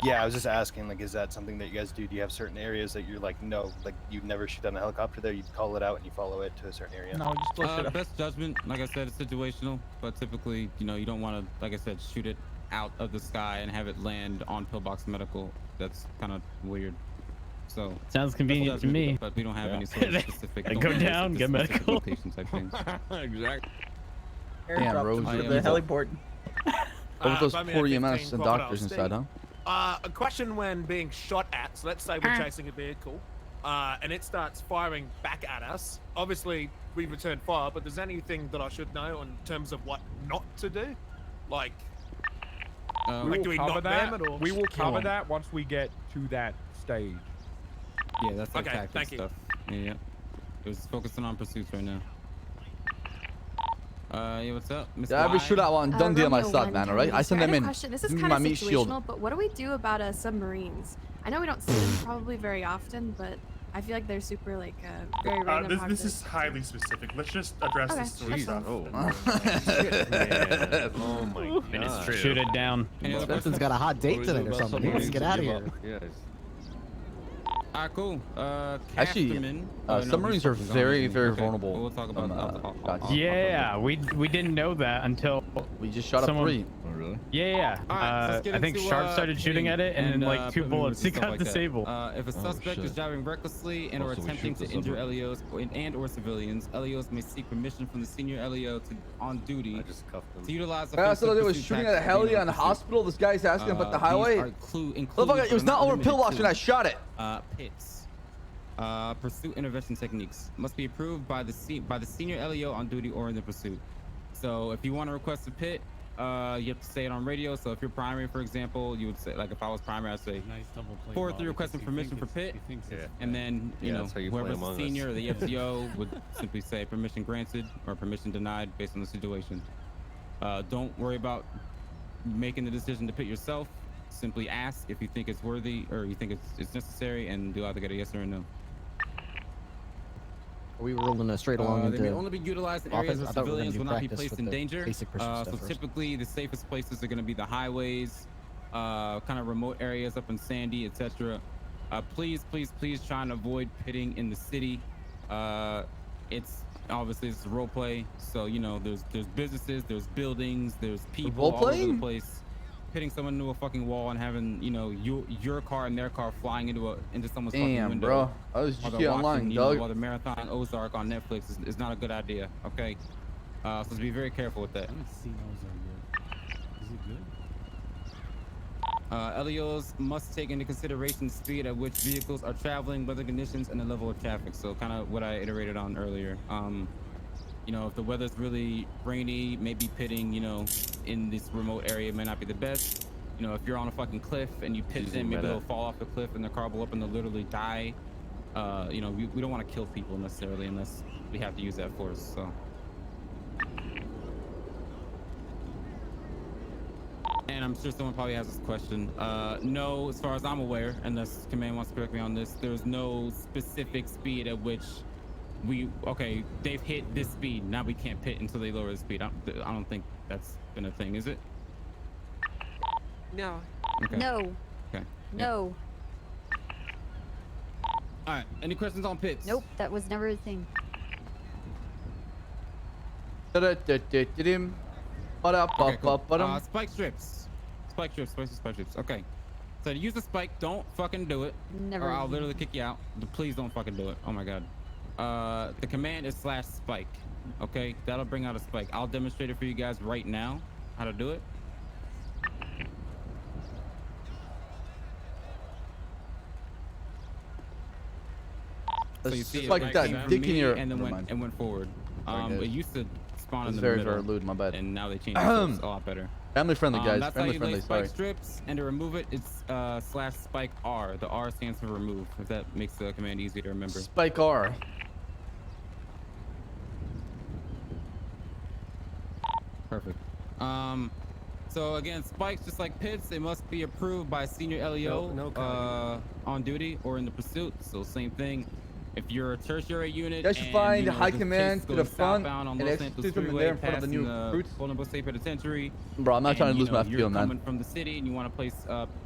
Yeah, I was just asking, like, is that something that you guys do? Do you have certain areas that you're like, no, like, you'd never shoot down a helicopter there, you'd call it out and you follow it to a certain area? No, just push it up. Best judgment, like I said, it's situational, but typically, you don't want to, like I said, shoot it out of the sky and have it land on Pillbox Medical. That's kind of weird. So Sounds convenient to me. But we don't have any sort of specific. Go down, get medical. Location type things. Exactly. Airdrop Rose, them to yeah, the what's up? heliport. With those Bummy poor at EMS 15, and Crocodile doctors Sting. inside, huh? A question when being shot at. So let's say we're chasing a vehicle, and it starts firing back at us. Obviously, we return fire, but there's anything that I should know in terms of what not to do? Like, do we knock them or? We will cover that once we get to that stage. Yeah, that's like Okay, tactic thank you. stuff. Yeah. It was focusing on pursuits right now. Yeah, what's up, Miss Yeah, every Y? shootout one, done deal Romeo myself, 1, man, alright? I send have them a in. question. This is This is kind my of meat shield. situational, but what do we do about submarines? I know we don't see them probably very often, but I feel like they're super like very random. This is highly specific. Let's just address Okay, this sort of that's stuff. Oh my god. And it's true. Shoot it down. Spencer's got a hot date tonight or something. He wants to get out of here. Yes. Alright, cool. Actually, Casterman. submarines are very, very vulnerable. We'll talk about Yeah, we didn't know that until we just shot up someone- 3. Oh really? Yeah. Alright, so let's get I think into, Sharp started shooting at it, and like 2 put bullets, movements he and stuff got like that. disabled. If a suspect is shit. driving recklessly and or Oh, so we attempting shoot to the injure submarine. LEOs and or civilians, LEOs may seek permission from the senior LEO to on duty I just cuffed them. to utilize That's what I did was pursuit shooting at a tactics heli being on the pursuit. hospital. This guy's asking about the These highway. are Motherfucker, included, it was but not over limited pillbox to, when I shot it. Pits. Pursuit intervention techniques must be approved by the senior LEO on duty or in the pursuit. So if you want to request a pit, you have to say it on radio. So if you're primary, for example, you would say, like if I was primary, I'd say 4-3 requesting permission for pit, and then you know that's how you play whoever's Among Us. senior or the FTO would simply say permission granted or permission denied based on the situation. Don't worry about making the decision to pit yourself. Simply ask if you think it's worthy or you think it's necessary, and you'll either get a yes or a no. We were rolling straight along They may into only be utilized in offense. areas where I thought we were gonna civilians do will not be practice placed with in the danger. basic pursuit So stuff first. typically, the safest places are going to be the highways, kind of remote areas up in Sandy, etc. Please try and avoid pitting in the city. It's obviously it's role play, so you know there's businesses, there's buildings, there's people Role all over the playing? place. Pitting someone into a fucking wall and having, you know, your car and their car flying into someone's fucking Damn, window. bro. I was while just they're online, watching, you dog. know, while the Marathon Ozark on Netflix is not a good idea. Okay, so be very careful with that. I haven't seen Ozark yet. Is it good? LEOs must take into consideration the speed at which vehicles are traveling, weather conditions, and the level of traffic. So kind of what I iterated on earlier. You know, if the weather's really rainy, maybe pitting, you know, in this remote area may not be the best. You know, if you're on a fucking cliff and you pit them, maybe they'll fall off the cliff and their car will up and they'll literally die. You know, we don't want to kill people necessarily unless we have to use that force, so. And I'm sure someone probably has this question. No, as far as I'm aware, unless Command wants to correct me on this, there's no specific speed at which okay, they've hit this speed, now we can't pit until they lower the speed. I don't think that's been a thing, is it? No. Okay. No. Okay. No. All right, any questions on pits? Nope, that was never a thing. Okay, cool. Spike strips. Spike strips. Okay. So to use the spike, don't fucking do it. Never. Or I'll literally kick you out. Please don't fucking do it. Oh my god. The command is /spike. Okay, that'll bring out a spike. I'll demonstrate it for you guys right now, how to do it. So you see It's it like right that came from dick in me your. and then Never went mind. forward. It used to spawn in It's the very, middle. very lewd. My bad. And now they changed it, so it's a lot better. Family friendly, guys. That's Family how you friendly. lay spike Sorry. strips, and to remove it, it's /spike R. The R stands for remove. If that makes the command easy to remember. Spike R. Perfect. So again, spikes, just like pits, they must be approved by senior LEO on duty or in the pursuit. So same thing. If you're a tertiary unit, You guys should and, find you know, high the command chase to the goes front southbound on and Los Santos execute them in Freeway, there in front of the passing new recruits. Vulnerable State Penitentiary. Bro, I'm not trying to lose my you're field, man. coming from the city and you want to place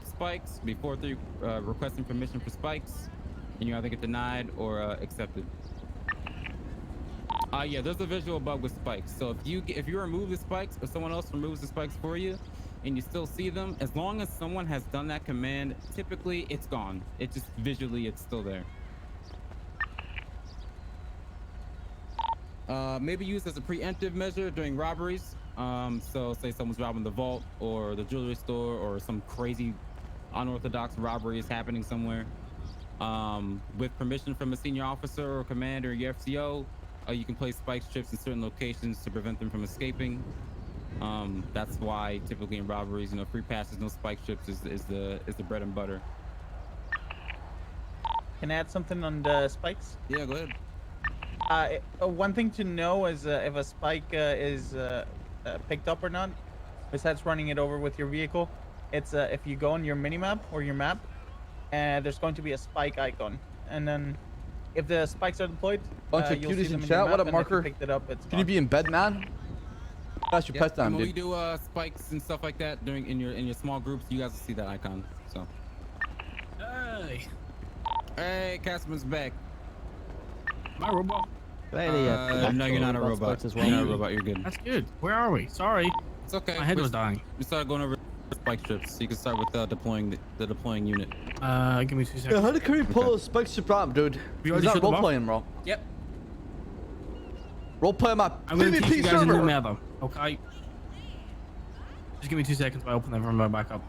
spikes before requesting permission for spikes, and you either get denied or accepted. Yeah, there's a visual bug with spikes. So if you remove the spikes or someone else removes the spikes for you, and you still see them, as long as someone has done that command, typically it's gone. It just visually it's still there. Maybe used as a preemptive measure during robberies. So say someone's robbing the vault or the jewelry store, or some crazy unorthodox robbery is happening somewhere. With permission from a senior officer or commander or your FCO, you can place spike strips in certain locations to prevent them from escaping. That's why typically in robberies, you know, free passes, no spike strips is the bread and butter. Can I add something on the spikes? Yeah, go ahead. One thing to know is if a spike is picked up or not, besides running it over with your vehicle, it's if you go on your minimap or your map, there's going to be a spike icon, and then if the spikes are deployed, Bunch of you'll see cuties them in in chat. your What map, up, and if you Marker? picked it up, it's Can you gone. be in bed, man? That's your pet time, When we dude. do spikes and stuff like that during in your small groups, you guys will see that icon. So. Hey, Casper's back. My robot. No, you're not a robot. As You're well. not a robot. You're good. That's good. Where are we? Sorry. It's okay. My head was dying. We started going over spike strips, so you can start with deploying the deploying unit. Give me 2 seconds. Yeah, how did Curry pull a spike strip out, dude? You He's already not shut them role off? playing, bro. Yep. Role play on my I'm gonna teach you PvP guys a new server. method, okay? Just give me 2 seconds while I open the remote back up.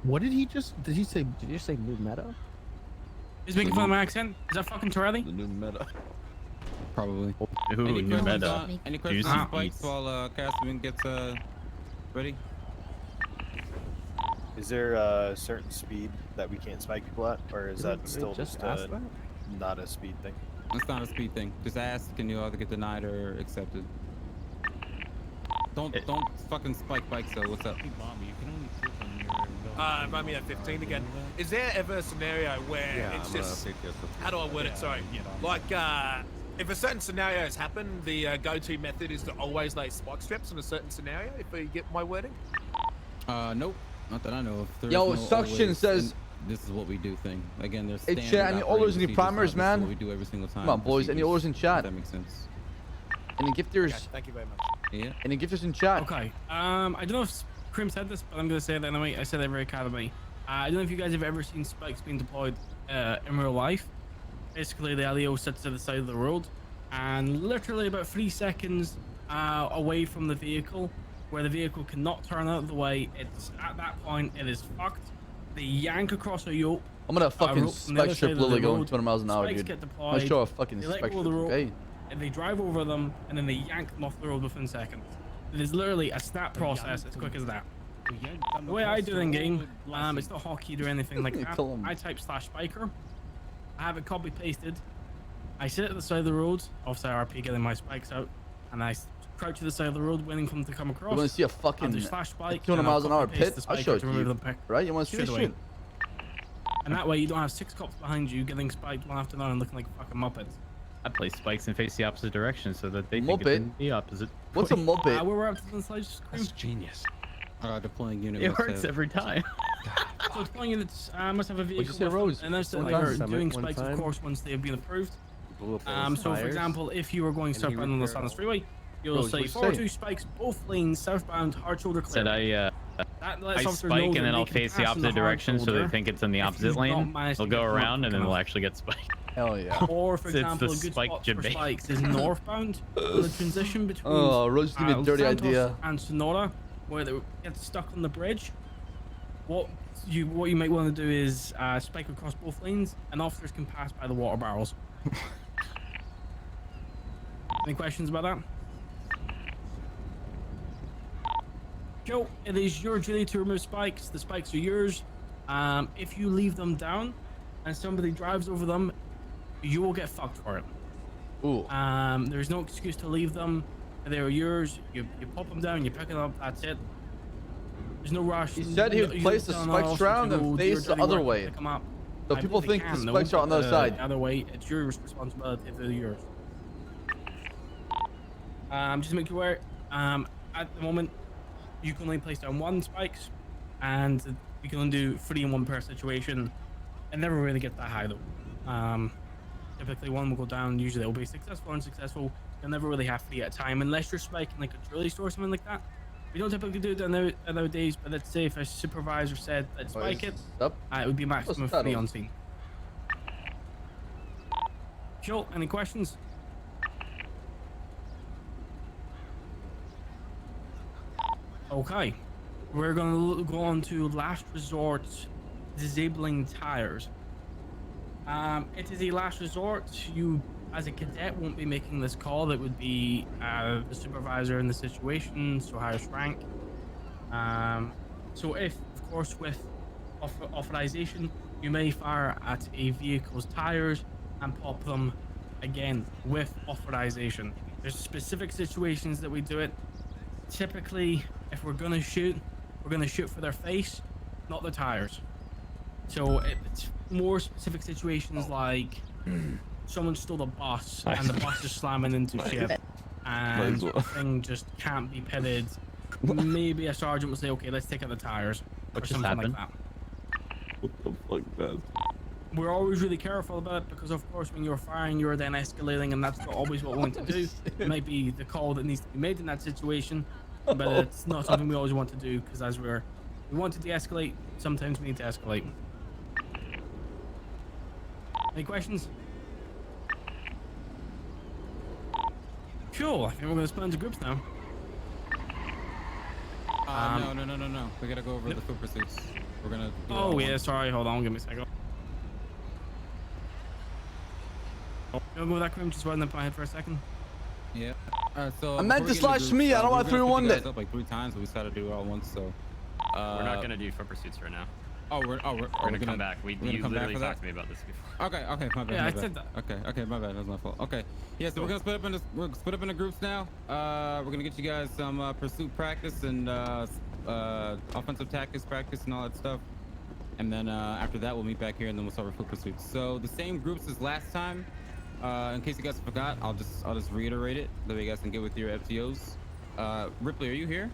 What did he just? Did you say new meta? Is making fun of my accent? Is that fucking Torelli? The new meta. Probably. Ooh, Any new questions, meta. any questions Juicy on spikes beats. while Casperman gets ready? Is there a certain speed that we can't spike people at, or is that still just ask that? not a speed thing? It's not a speed thing. Just ask, and you'll either get denied or accepted. Don't fucking spike bikes though. What's up? Remind me at 15 again. Is there ever a scenario where it's just, how do I word it? Sorry. Like, if a certain scenario has happened, the go-to method is to always lay spike strips in a certain scenario, if you get my wording? Nope. Not that I know of. There Yo, is no Suction always says, this is what we do thing. Again, there's Hey, chat, any orders, any primers, man? What we do every single time. Come on, boys. Any orders in chat? That makes sense. Any gifters? Yes, thank you very much. Yeah. Any gifters in chat? Okay. I don't know if Krim said this, but I'm gonna say it anyway. I said it very academy. I don't know if you guys have ever seen spikes being deployed in real life. Basically, the LEO sits to the side of the road, and literally about 3 seconds away from the vehicle, where the vehicle cannot turn out of the way. It's at that point it is fucked. They yank across a yoke. I'm gonna fucking spike strip Lily going 200 miles an hour, Spikes dude. get I'm deployed. gonna show a fucking They let spike go of strip, the rope, okay? and they drive over them, and then they yank them off the road within seconds. It is literally a snap process as quick as that. The way I do it in game, it's not hotkeyed or anything like that. I type /spiker. I have it copy pasted. I sit at the side of the road, obviously RP getting my spikes out, and I crouch to the side of the road waiting for them to come across. You wanna see a fucking 200 miles an hour pit? I'll show it to you. Right? You wanna see this shit? And that way you don't have 6 cops behind you getting spiked one after another and looking like fucking muppets. I play spikes and face the opposite direction so that they think Muppet? it's in the opposite. What's a muppet? Where we're up to the slide screen. That's genius. Deploying unit. It works every time. So deploying units must have a vehicle. What'd you say, with them, Rose? and that's One they're time. doing One spikes, of time. course, once they have been approved. Blew up So, those for tires. example, if you were going And he southbound on the repaired Los Freeway, you'll Rose, say what'd you forward say? 2 spikes, both lanes, southbound, hard shoulder clear. Said I lets officers know spike that and then they I'll can face the pass in the opposite hard direction so they shoulder think it's in the if opposite you've not lane. managed They'll to go get them up around and then quick they'll enough. actually get spiked. Hell yeah. Or, for It's the example, a good spike spot for debate. spikes is northbound on the transition between Oh, Rose gave me a dirty Santos idea. and Sonora, where they get stuck on the bridge. What you might want to do is spike across both lanes, and officers can pass by the water barrels. Any questions about that? Joe, it is your duty to remove spikes. The spikes are yours. If you leave them down and somebody drives over them, you will get fucked for it. Ooh. There's no excuse to leave them. They're yours. You pop them down, you pick it up, that's it. There's no rush. He said he would You place the don't spikes also around to and go do face your the dirty other work, way. pick 'em up. So I people believe think they the can, spikes though, are on the other but, side. The other way, it's your responsibility if they're yours. Just to make you aware, at the moment, you can only place down 1 spikes, and you can only do 3 in 1 per situation. It never really gets that high though. Typically 1 will go down, usually it'll be successful or unsuccessful. You'll never really have 3 at a time, unless you're spiking like a jewelry store or something like that. We don't typically do that nowadays, but let's say if a supervisor said, let's spike it, it would be maximum 3 on scene. Joel, any questions? Okay, we're gonna go on to last resort, disabling tires. It is a last resort. You, as a cadet, won't be making this call. That would be the supervisor in the situation, so highest rank. So if, of course, with authorization, you may fire at a vehicle's tires and pop them again with authorization. There's specific situations that we do it. Typically, if we're gonna shoot for their face, not the tires. So it's more specific situations like someone stole a bus and the bus is slamming into shit and the thing just can't be pitted. Maybe a sergeant will say, okay, let's take out the tires or What just something happened? like that. What the fuck, man? We're always really careful about it because, of course, when you're firing, you're then escalating, and that's not always what we want to do. It might be the call that needs to be made in that situation, but it's not something we always want to do because as we want to de-escalate, sometimes we need to escalate. Any questions? Cool. I think we're going to split into groups now. No. We gotta go over the food pursuits. We're gonna. Do Oh yeah, sorry. Hold on. Give me a second. You wanna go with that, Krim? Just running up my head for a second. Yeah. So I meant before to we get into slash me. groups, I don't we're want gonna 3-1 pick you guys then. up like 3 times, but we just gotta do it all once. So. We're not gonna do foot pursuits right now. We're gonna come back. You come back literally for that? talked to me about this before. Okay, my bad. Yeah, my I bad. said that. Okay, my bad. That's my fault. Okay, yeah. So we're gonna split up into groups now. We're gonna get you guys some pursuit practice and offensive tactics practice and all that stuff. And then after that, we'll meet back here and then we'll start with foot pursuits. So the same groups as last time. In case you guys forgot, I'll just reiterate it. That way you guys can get with your FTOs. Ripley, are you here?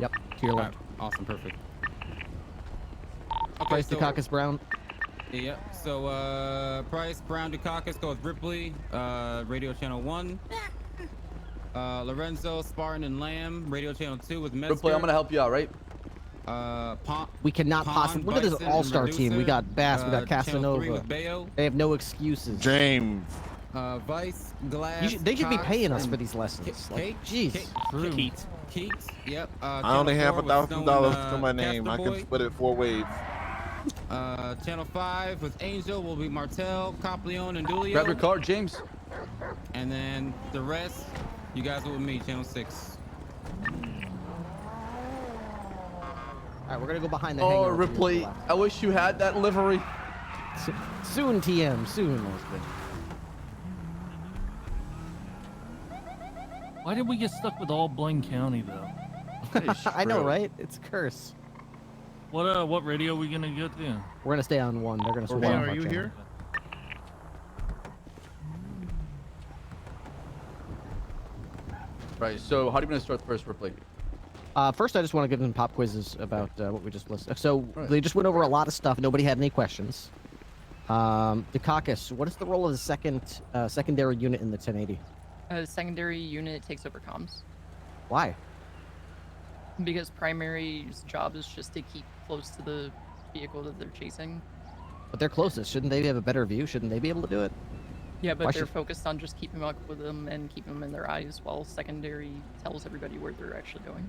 Yep. To your left. Awesome, perfect. Price so- Dukakis Brown. Yep. So Price, Brown, Dukakis go with Ripley, radio channel 1. Lorenzo, Spartan, and Lamb, radio channel 2 with Metzger. Ripley, I'm gonna help you out, right? We cannot possibly look at this Bison, and all-star team. We Reducer, got Bass, we got channel 3 Casanova. with Bayo. They have no excuses. James. Vice, Glass. They should be Cox, paying us and for these lessons. Kate, Jeez. Keats. Yep. I only have $1,000 to my name. I can Boy. split it 4 ways. Channel 5 with Angel will be Martel, Copleone, and Dulio. Grab your card, James. And then the rest, you guys are with me, channel 6. All right, we're gonna go behind the Oh, hangar. Ripley, I wish you had that livery. Soon, TM, soon. Why did we get stuck with all Blaine County though? I know, right? It's a curse. What radio are we gonna get to? We're gonna stay on 1. They're gonna switch. Hey, off are our you channel. here? Right. So how do you want to start first, Ripley? First, I just want to give them pop quizzes about what we just listed. So they just went over a lot of stuff. Nobody had any questions. Dukakis, what is the role of the secondary unit in the 1080? Secondary unit takes over comms. Why? Because primary's job is just to keep close to the vehicle that they're chasing. But they're closest. Shouldn't they have a better view? Shouldn't they be able to do it? Yeah, but Why they're should- focused on just keeping up with them and keeping them in their eyes, while secondary tells everybody where they're actually going.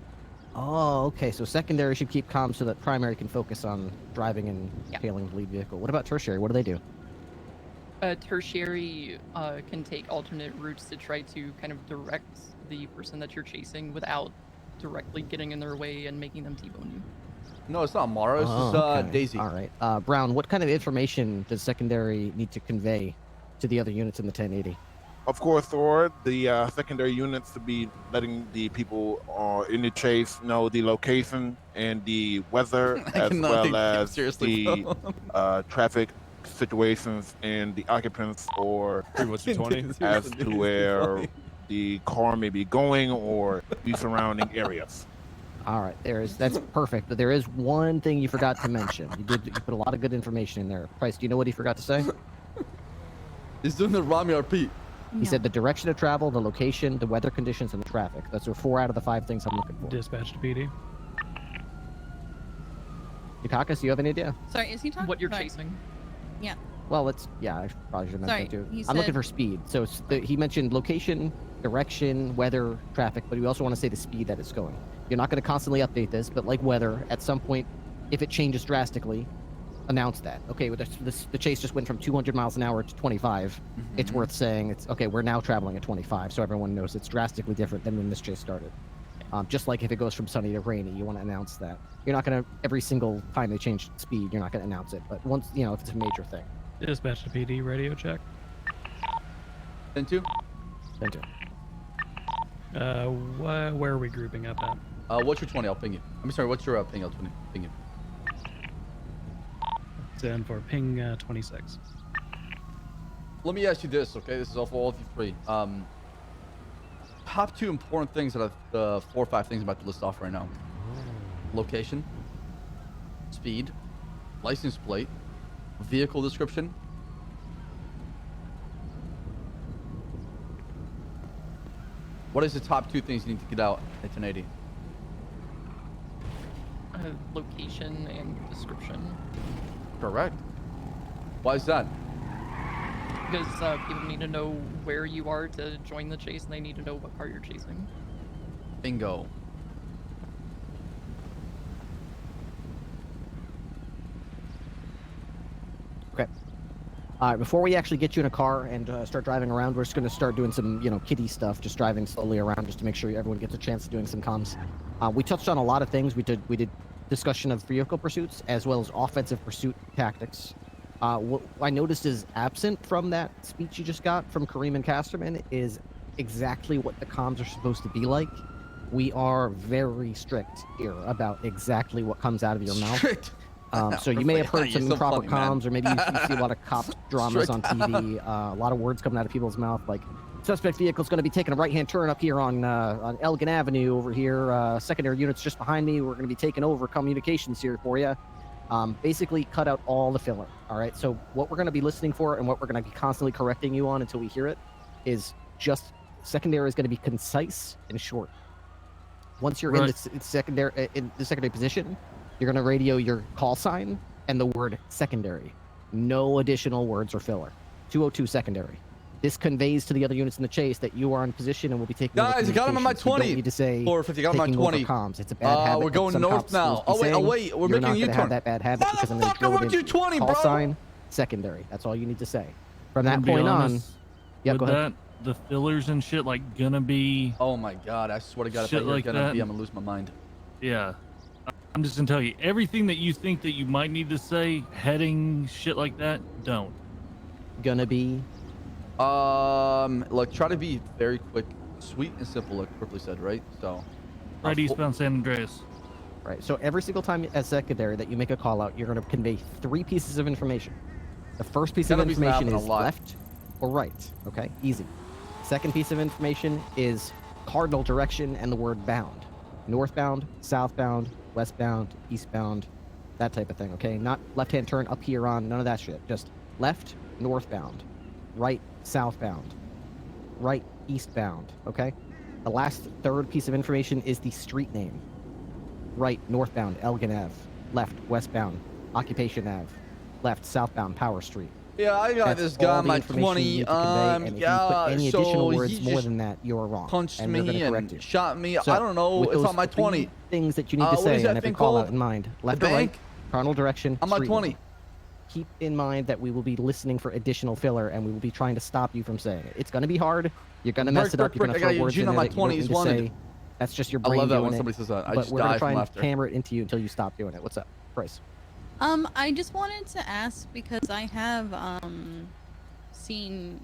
Oh, okay. So secondary should keep comms so that primary can focus on driving and tailing the lead vehicle. What about tertiary? What do they do? Tertiary can take alternate routes to try to kind of direct the person that you're chasing without directly getting in their way and making them T-bone you. No, it's not Mara. It's just okay. Daisy. All right. Brown, what kind of information does secondary need to convey to the other units in the 1080? Of course, Thor, the secondary units to be letting the people in the chase know the location and the weather, as well as the traffic situations and the occupants, or as to where the car may be going or the surrounding areas. All right, that's perfect. But there is one thing you forgot to mention. You put a lot of good information in there. Price, do you know what he forgot to say? He's doing the Rami RP. He said the direction of travel, the location, the weather conditions, and the traffic. Those are 4 out of the 5 things I'm looking for. Dispatch to PD. Dukakis, do you have any idea? Sorry, is he talking what you're Sorry. chasing? Yeah. Well, I probably should have mentioned Sorry, that too. he I'm looking said- for speed. So he mentioned location, direction, weather, traffic, but we also want to say the speed that it's going. You're not going to constantly update this, but like weather, at some point, if it changes drastically, announce that. Okay, well, the chase just went from 200 miles an hour to 25. It's worth saying it's okay. We're now traveling at 25, so everyone knows it's drastically different than when this chase started. Just like if it goes from sunny to rainy, you want to announce that. You're not going to every single time they change speed, you're not going to announce it. But once if it's a major thing. Dispatch to PD, radio check. 10-2. 10-2. Where are we grouping up at? What's your 20? I'll ping you. I'm sorry. What's your ping? I'll ping you. Stand for ping 26. Let me ask you this, okay? This is all for all of you 3. Top 2 important things that the 4 or 5 things I'm about to list off right now: location, speed, license plate, vehicle description. What is the top 2 things you need to get out at 1080? Location and description. Correct. Why is that? Because people need to know where you are to join the chase, and they need to know what car you're chasing. Bingo. Okay. All right, before we actually get you in a car and start driving around, we're just going to start doing some, kiddie stuff, just driving slowly around just to make sure everyone gets a chance of doing some comms. We touched on a lot of things. We did discussion of vehicle pursuits as well as offensive pursuit tactics. What I noticed is absent from that speech you just got from Kareem and Casterman is exactly what the comms are supposed to be like. We are very strict here about exactly what comes out of your mouth. Strict. So you may have heard You're some so improper funny, man. comms, or maybe you see a lot of cop dramas on Strict. TV. A lot of words coming out of people's mouth, like suspect vehicle is going to be taking a right-hand turn up here on Elgin Avenue over here. Secondary units just behind me. We're going to be taking over communications here for you. Basically cut out all the filler. All right. So what we're going to be listening for and what we're going to be constantly correcting you on until we hear it is just secondary is going to be concise and short. Once you're in the secondary position, you're going to radio your call sign and the word secondary. No additional words or filler. 202 secondary. This conveys to the other units in the chase that you are in position and will be taking over Guys, I got him on my communications. You 20. don't need to say 450, got him on my taking over 20. comms. It's a bad habit. We're that going some north cops now. will be saying. Wait, we're You're making not a gonna U-turn. have that bad habit because I'm going to Motherfucker, drill what'd it you in. 20, Call bro? sign, secondary. That's all you need to say. From that To be point honest, on, yeah, with go ahead. that, the fillers and shit like gonna be. Oh my god! I swear to God, if I shit hear like gonna that. be, I'm gonna lose my mind. Yeah, I'm just gonna tell you everything that you think that you might need to say, heading shit like that. Don't. Gonna be. Like try to be very quick, sweet and simple, like Ripley said, right? So. Right eastbound San Andreas. Right. So every single time as secondary that you make a call out, you're going to convey 3 pieces of information. The first piece of information is left or right. Okay. Easy. Second piece of information is cardinal direction and the word bound. Northbound, southbound, westbound, eastbound, that type of thing. Okay. Not left-hand turn up here on, none of that shit. Just left, northbound, right, southbound, right, eastbound. Okay. The last third piece of information is the street name. Right, northbound, Elgin Ave. Left, westbound, Occupation Ave. Left, southbound, Power Street. Yeah, I got this guy on my 20. And if you put any additional words he more just than that, you're wrong. punched and we're me gonna correct and you. shot me. So, I don't know. with It's those on my 20. 3 things that you need to What is say that on every thing call out called? in mind. Left The or right, bank? cardinal direction, On my street 20. name. Keep in mind that we will be listening for additional filler and we will be trying to stop you from saying it. It's going to be hard. You're going to mess it up. You're going to throw words in there that you don't need to say. That's just your brain I love that doing when it. somebody says that. I But just we're going die to try from and laughter. hammer it into you until you stop doing it. What's up, Bryce? I just wanted to ask because I have seen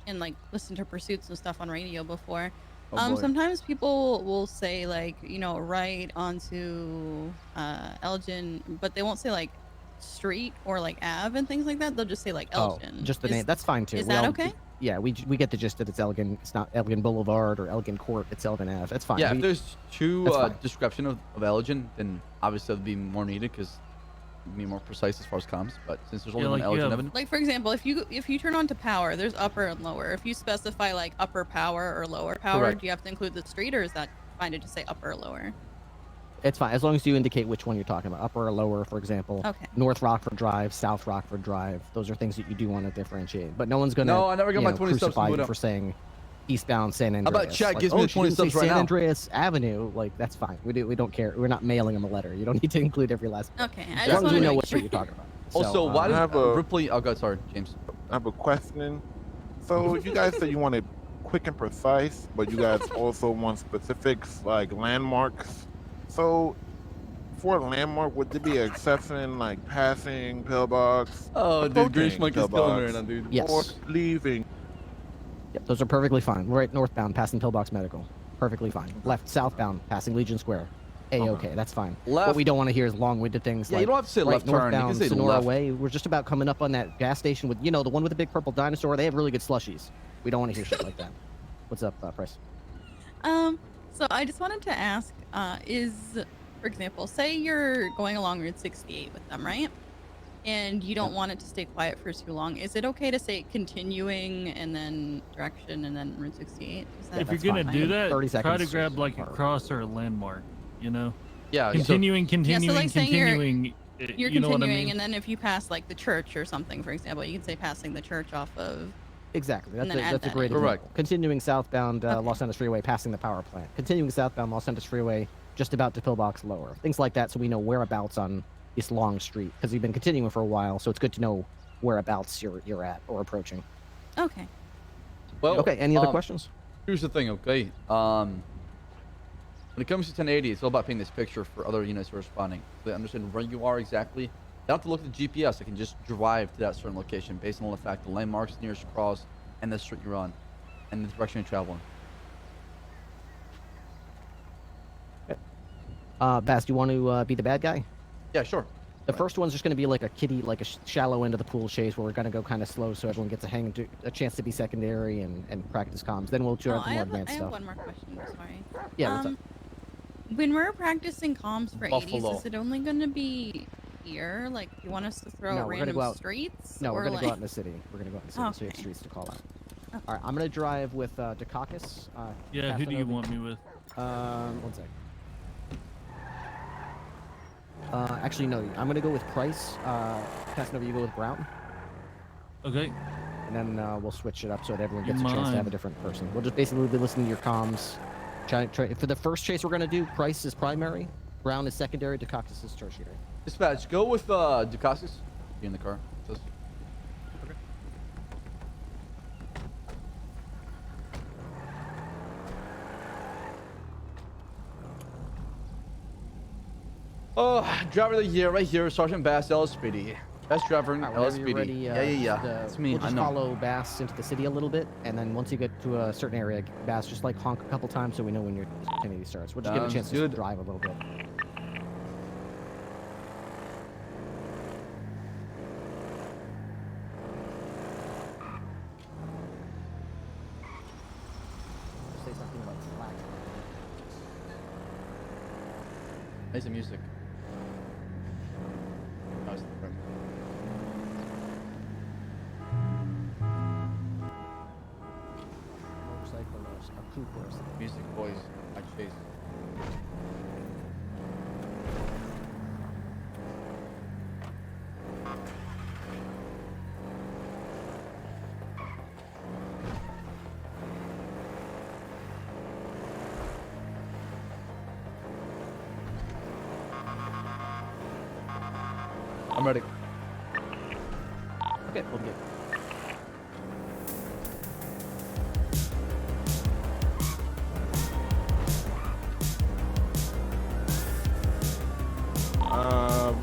and listened to pursuits and stuff on radio before. Oh, boy. Sometimes people will say right onto Elgin, but they won't say street or Ave and things like that. They'll just say Elgin. Oh, just the name. That's fine too. Is that okay? Yeah, we get the gist that it's Elgin. It's not Elgin Boulevard or Elgin Court. It's Elgin Ave. That's fine. Yeah, if there's two that's fine. description of Elgin, then obviously that'd be more needed because be more precise as far as comms. But since there's only one Elgin Avenue, Like for example, if you turn on to power, there's upper and lower. If you specify upper power or lower power, Correct. do you have to include the street, or is that fine to just say upper or lower? It's fine as long as you indicate which one you're talking about, upper or lower, for example. Okay. North Rockford Drive, South Rockford Drive. Those are things that you do want to differentiate. But no one's gonna. No, I never got my 20 subs crucify moved you up. for saying eastbound San Andreas. How about chat gives me oh, the she 20 didn't say subs right San now? Andreas Avenue. That's fine. We don't care. We're not mailing them a letter. You don't need to include every last. Okay. As long as we know what street you're talking about. Also, So, why I have did a- Ripley? Oh, God, sorry, James. I have a question. So you guys said you wanted quick and precise, but you guys also want specifics like landmarks. So for a landmark, would there be an exception like passing pillbox? Oh, dude, approaching Grace Monkey's killing me pillbox, right now, dude. Yes. Or leaving? Yep, those are perfectly fine. Right northbound, passing Pillbox Medical. Perfectly fine. Left southbound, passing Legion Square. A-okay, that's fine. Left- What we don't want to hear is long-winded things Yeah, like you don't have to say right left turn. You can northbound, say Sonora left. Way. We're just about coming up on that gas station with, the one with the big purple dinosaur. They have really good slushies. We don't want to hear shit like that. What's up, Price? So I just wanted to ask, for example, say you're going along Route 68 with them, right? And you don't want it to stay quiet for too long. Is it okay to say continuing and then direction and then Route 68? Is that If you're gonna do that, 30 try to seconds grab a cross or a landmark. Yeah. Continuing, Yeah, so like saying continuing. you're you know continuing, what I mean? and then if you pass the church or something, for example, you can say passing the church off of. Exactly. And That's then add a that great in. example. Continuing southbound Los Angeles Freeway, passing the power plant. Continuing southbound Los Angeles Freeway, just about to pillbox lower. Things like that, so we know whereabouts on this long street, because we've been continuing for a while, so it's good to know whereabouts you're at or approaching. Okay. Well, Okay, any other questions? Here's the thing, okay? When it comes to 1080, it's all about painting this picture for other units who are responding. They understand where you are exactly. They don't have to look at the GPS. They can just drive to that certain location based on the fact the landmarks nearest cross and the street you're on and the direction you're traveling. Bass, do you want to be the bad guy? Yeah, sure. The first one's just going to be like a kiddie, like a shallow end of the pool chase where we're going to go kind of slow so everyone gets a chance to be secondary and practice comms. Then we'll do more I advanced have stuff. one more question. Sorry. Yeah, what's up? When we're practicing comms for 80s, Buffalo. is it only going to be here? Like, you want us to throw No, at we're gonna random go out. streets? No, we're or gonna like... go out in the city. We're gonna go out in the city, so you have Okay. streets to call out. All right, I'm gonna drive with Dukakis. Yeah, who do you want me with? One sec. Actually, no. I'm gonna go with Price. Casanova, you go with Brown. Okay. And then we'll switch it up so that everyone You gets a chance to have a mind? different person. We'll just basically be listening to your comms. Try, for the first chase we're gonna do, Price is primary, Brown is secondary, Dukakis is tertiary. Dispatch, go with Dukakis. Be in the car. Just... Oh, driver of the year right here, Sergeant Bass, LSPD. Best driver in LSPD. Ready, yeah. It's me. We'll I just know. follow Bass into the city a little bit, and then once you get to a certain area, Bass just like honk a couple times so we know when your activity starts. We'll just give a chance to drive a little bit. Say something about slack. Play some music. Oh, it's different. Motorcycle or a coupe or something. Music, boys. I chase. I'm ready. Okay, we'll get.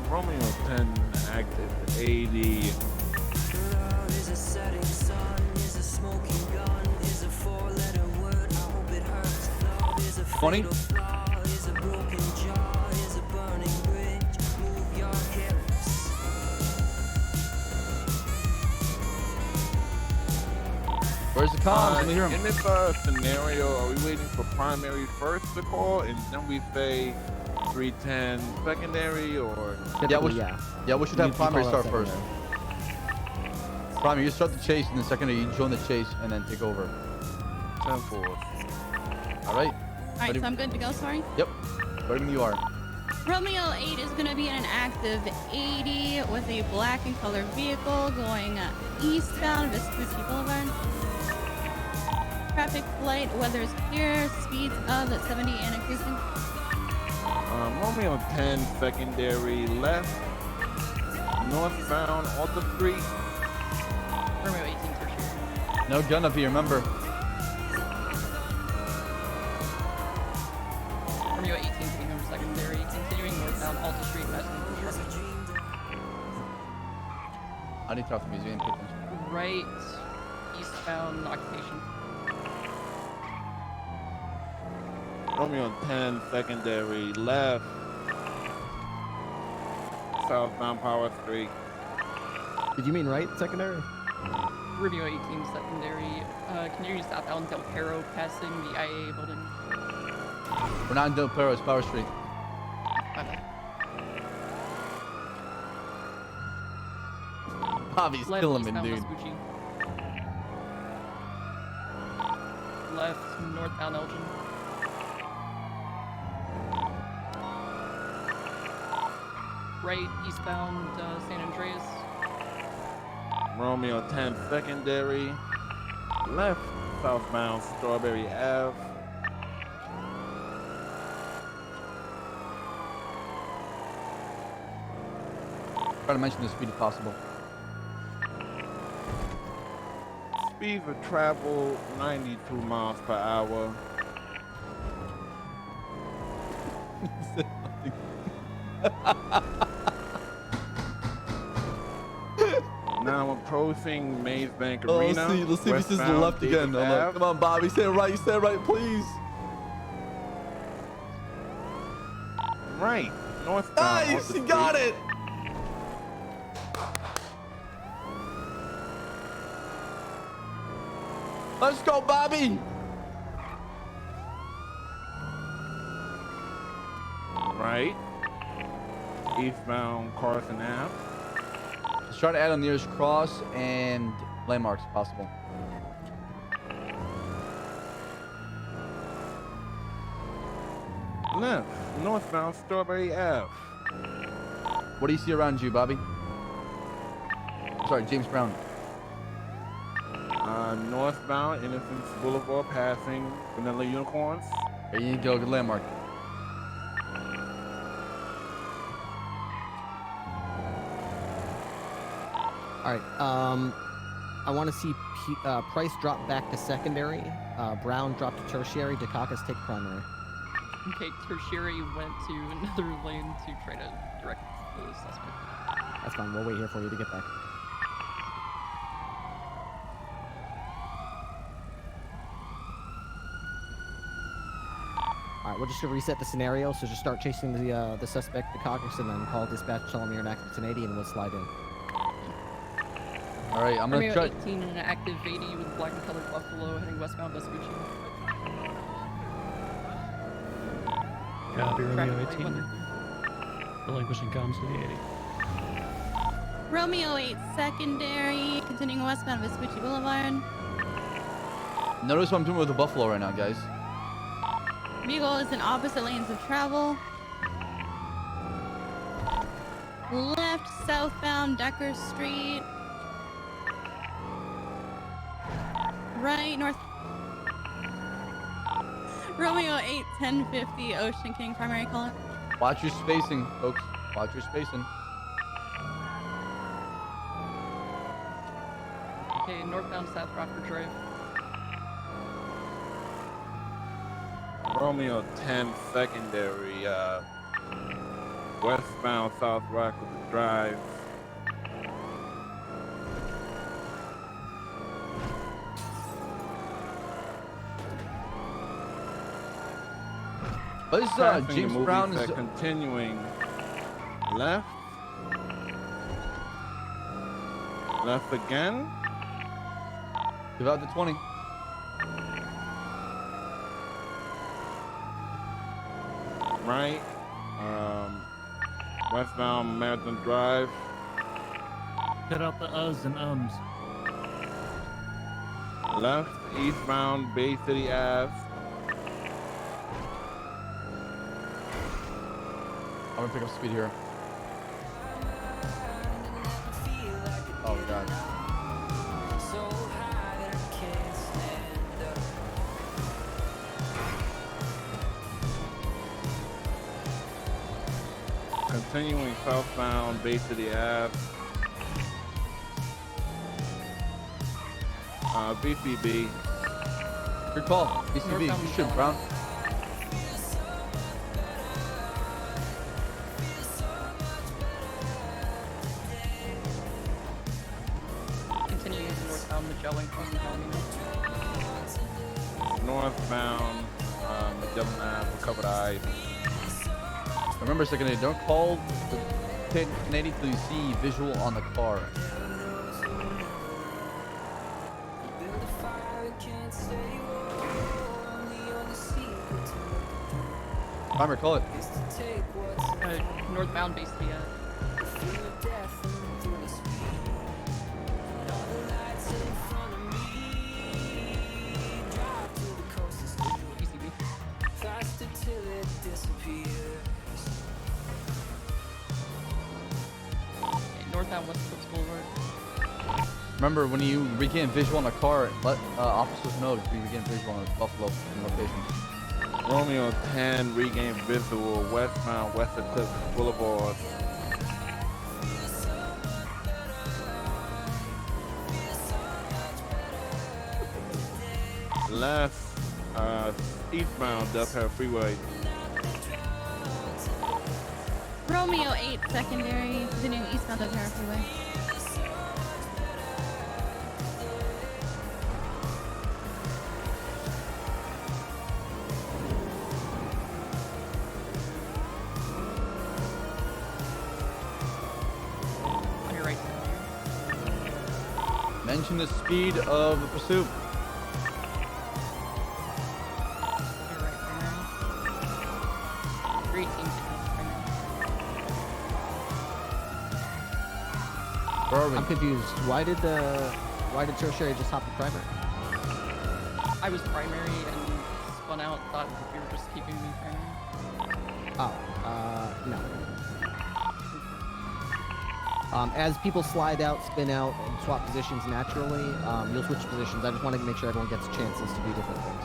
Romeo 10 active 80. 20. Where's the comms? Let me hear 'em. In this scenario, are we waiting for primary first to call, and then we say 310 secondary, or? Yeah, we should have primary start first. Primary, you start the chase, and then secondary, you join the chase, and then take over. 10-4. All right. All right, so I'm good to go, sorry? Yep. Ready when you are. Romeo 8 is going to be in an active 80 with a black and colored vehicle going eastbound Vespucci Boulevard. Traffic light, weather is clear, speeds of 70 and increasing. Romeo 10 secondary left, northbound Alta Street. Romeo 18 tertiary. No gun up here, remember. Romeo 18 taking over secondary, continuing northbound Alta Street, west I need to talk to the museum. Pay attention. right, eastbound occupation. Romeo 10 secondary left, southbound Power Street. Did you mean right, secondary? Romeo 18 secondary, continuing southbound Del Perro, passing the IAA building. We're not in Del Perro, it's Power Street. Bobby's Left killing me, eastbound dude. Vespucci. Left northbound Elgin. Right eastbound San Andreas. Romeo 10 secondary left, southbound Strawberry Ave. Try to mention the speed if possible. Speed of travel 92 miles per hour. Now approaching Maze Bank Oh, Arena. let's see if he says the westbound left again. Davis Ave. Come on, Bobby, say it right, please. Right, northbound. Nice, Alta you got Street. it. Let's go, Bobby. right. Eastbound Carson Ave. Let's try to add on nearest cross and landmarks if possible. Left, northbound Strawberry Ave. What do you see around you, Bobby? Sorry, James Brown. Northbound Innocence Boulevard passing Vanilla Unicorns. There you go, good landmark. All right. I want to see Price drop back to secondary. Brown drop to tertiary. Dukakis take primary. Okay, tertiary went to another lane to try to direct the suspect. That's fine. We'll wait here for you to get back. All right, we're just gonna reset the scenario. So just start chasing the suspect, Dukakis, and then call dispatch, tell them you're an active 1080, and we'll slide in. All right, I'm gonna try. 18 and an active 80 with black and colored buffalo heading westbound Vespucci. Copy, Track Romeo right 18. when Relinquishing comms to the 80. Romeo 8 secondary, continuing westbound Vespucci Boulevard. Notice what I'm doing with the buffalo right now, guys. Vehicle is in opposite lanes of travel. Left southbound Decker Street. Right north. Romeo 8 1050 Ocean King primary caller. Watch your spacing, folks. Watch your spacing. Okay, northbound South Rockford Drive. Romeo 10 secondary, westbound South Rockford Drive. What is Passing James the movie Brown's set, continuing left. Left again. Give out the 20. Right. Westbound Marathon Drive. Cut out the uhs and ums. Left, eastbound Bay City Ave. I'm gonna pick up speed here. Oh god. Continuing southbound Bay City Ave. BCB. Good call. BCB, you should, Brown. Continuing northbound Magellan crossing Palomino. Northbound Magellan Ave, recovered eyes. Remember, second, don't call the 1080 till you see visual on the car. Timer, call it. Northbound base to northbound West Coast Boulevard. Remember, when you regain visual on the car, let officers know if you regain visual on the Buffalo location. Romeo 10, regain visual, westbound West Eclipse Boulevard. Left, eastbound Delta Freeway. Romeo 8 secondary, continuing eastbound Delta Freeway. Mention the speed of the pursuit. Great team. are we? I'm confused. Why did tertiary just hop the primary? I was primary and spun out. Thought we were just keeping me primary. Oh, no. As people slide out, spin out, and swap positions naturally, you'll switch positions. I just want to make sure everyone gets chances to do different things.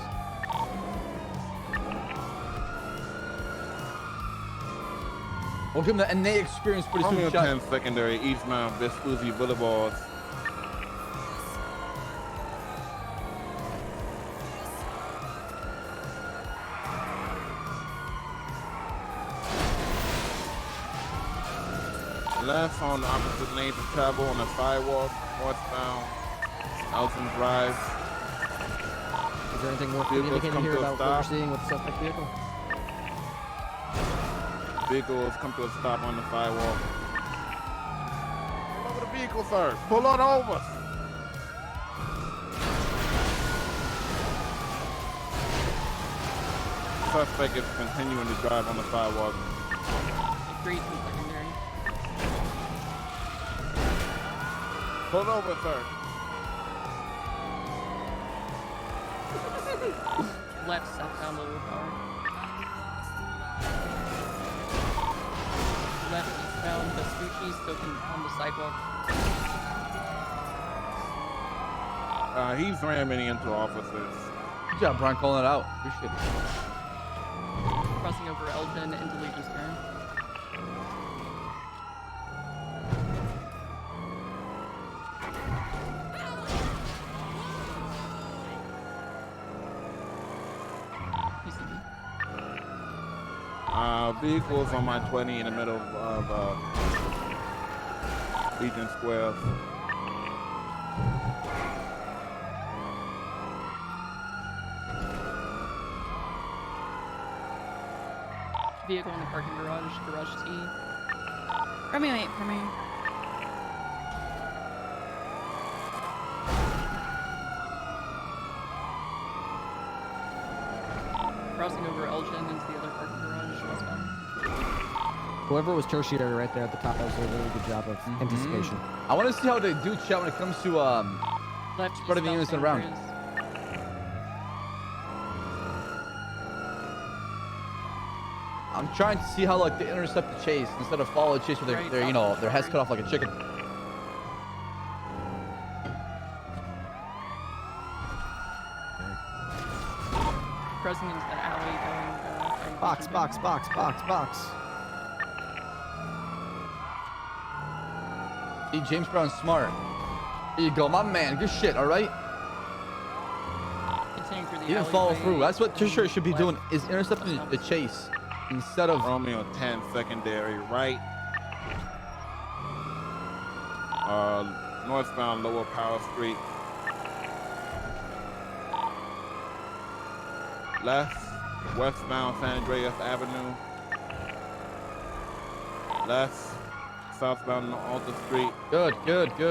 Welcome to NA experience pretty soon. Romeo 10 secondary, eastbound Vespucci Boulevard. Left on the opposite lanes of travel on the sidewalk, northbound, Elton Drive. Is there anything worth communicating here about what we're seeing with the suspect vehicle? Vehicles come to a stop on the sidewalk. Pull over the vehicle, sir. Pull on over. Suspect is continuing to drive on the sidewalk. Agreed from secondary. Pull over, sir. Left southbound lower power. Left eastbound Vespucci still on the sidewalk. He's ramming into officers. Good job, Brian, calling it out. Appreciate it. Crossing over Elgin into Legion's turn. Vehicles on my 20 in the middle of Legion Square. Vehicle in the parking garage, garage T. Romeo 8 for me. Crossing over Elgin into the other parking garage, westbound. Whoever was tertiary right there at the top, that was a really good job of anticipation. I want to see how they do chat when it comes to Left spreading the units around. I'm trying to see how like they intercept the chase instead of follow the chase with their you know, their heads cut off like a chicken. Crossing into the alley going Box. See, James Brown's smart. There you go, my man. Good shit, all right? continuing through the He didn't follow alleyway through. That's what Tertiary and should be left doing, is intercepting the chase instead of... Romeo 10 secondary right. Northbound Lower Power Street. Left, westbound San Andreas Avenue. Left, southbound Alta Street. Good.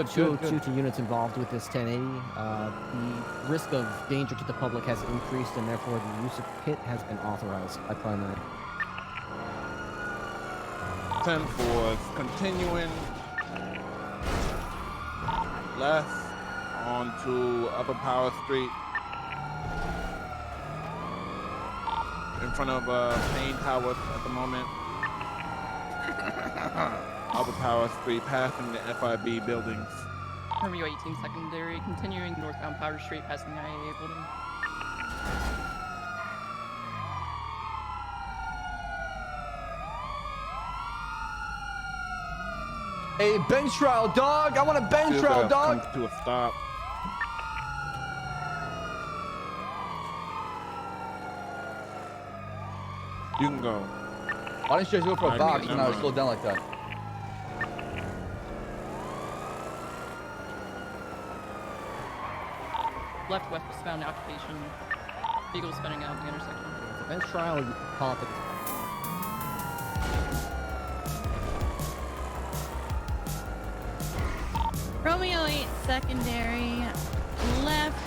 Two units involved with this 1080. The risk of danger to the public has increased, and therefore the use of pit has been authorized by primary. 10-4 is continuing left onto Upper Power Street. In front of Payne Tower at the moment. Upper Power Street, passing the FIB buildings. Romeo 18 secondary, continuing northbound Power Street, passing the IAA building. Hey, bench trial, dog! I want a bench trial, dog! Comes to a stop. You can go. Why didn't you guys go for a box when I was slowed down like that? Left westbound occupation. Vehicle spinning out the intersection. The bench trial, you call it the... Romeo 8 secondary, left,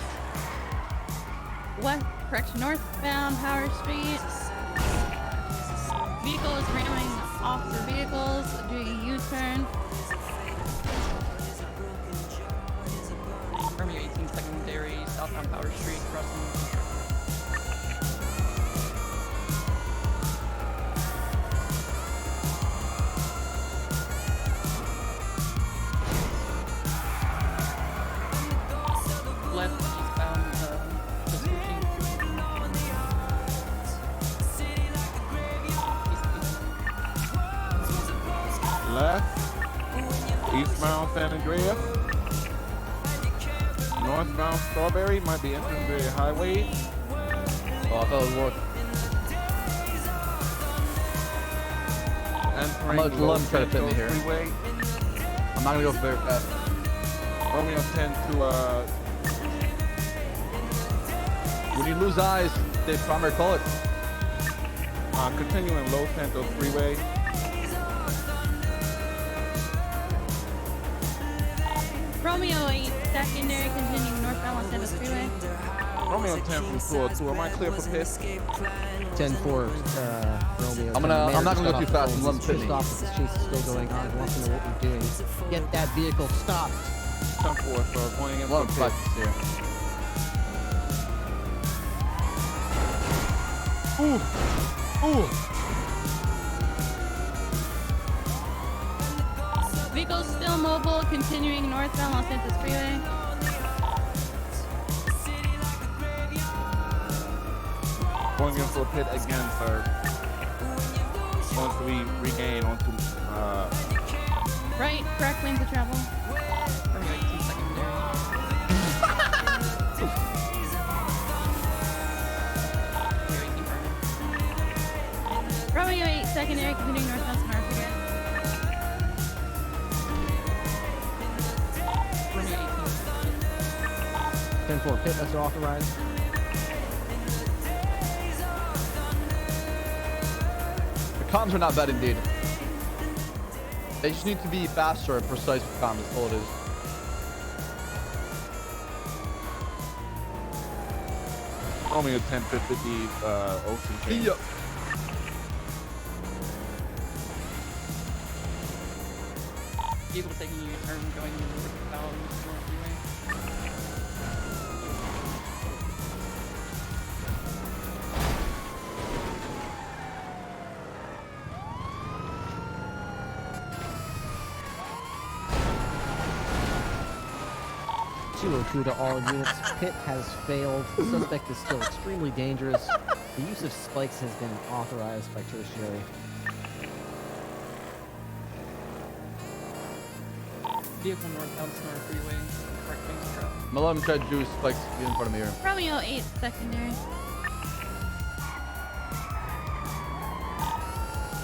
northbound Power Street. Vehicle is ramming officer vehicles, doing a U-turn. 18 secondary, southbound Power Street, crossing. Left eastbound, Left, eastbound San Andreas, northbound Strawberry, might be entering the highway. Oh, I thought it would work. I'm Entering gonna let him try to pit me here. Freeway. I'm not gonna go very fast. Romeo 10 to When you lose eyes, they primary color. continuing Los Santos Freeway. Romeo 8, secondary, continuing northbound Los Santos Freeway. Romeo 10 from 202. Am I clear for pit? 10-4, Romeo. I'm not gonna go too fast and let him pit me. Pissed off that this chase is still going on. He wants to know what we're doing. Get that vehicle stopped. 10-4, so going in Let for him pit. practice here. Ooh. Vehicle still mobile, continuing northbound Los Santos Freeway. Going in for a pit again, sir. Once we regain onto Right, correct lanes of travel. Romeo 8, secondary, continuing northbound Sonora Freeway. Romeo 10-4, pit, that's authorized. The comms are not bad indeed. They just need to be faster and precise with comms, that's all it is. Romeo 10 50 Ocean King. Yep. Vehicle taking a U-turn going northbound Sonora Freeway. To all units, pit has failed. The suspect is still extremely dangerous. The use of spikes has been authorized by tertiary. Vehicle northbound Sonora Freeway, correct lanes of travel. I'm gonna let him try to do spikes get in front of me here. Romeo 8, secondary.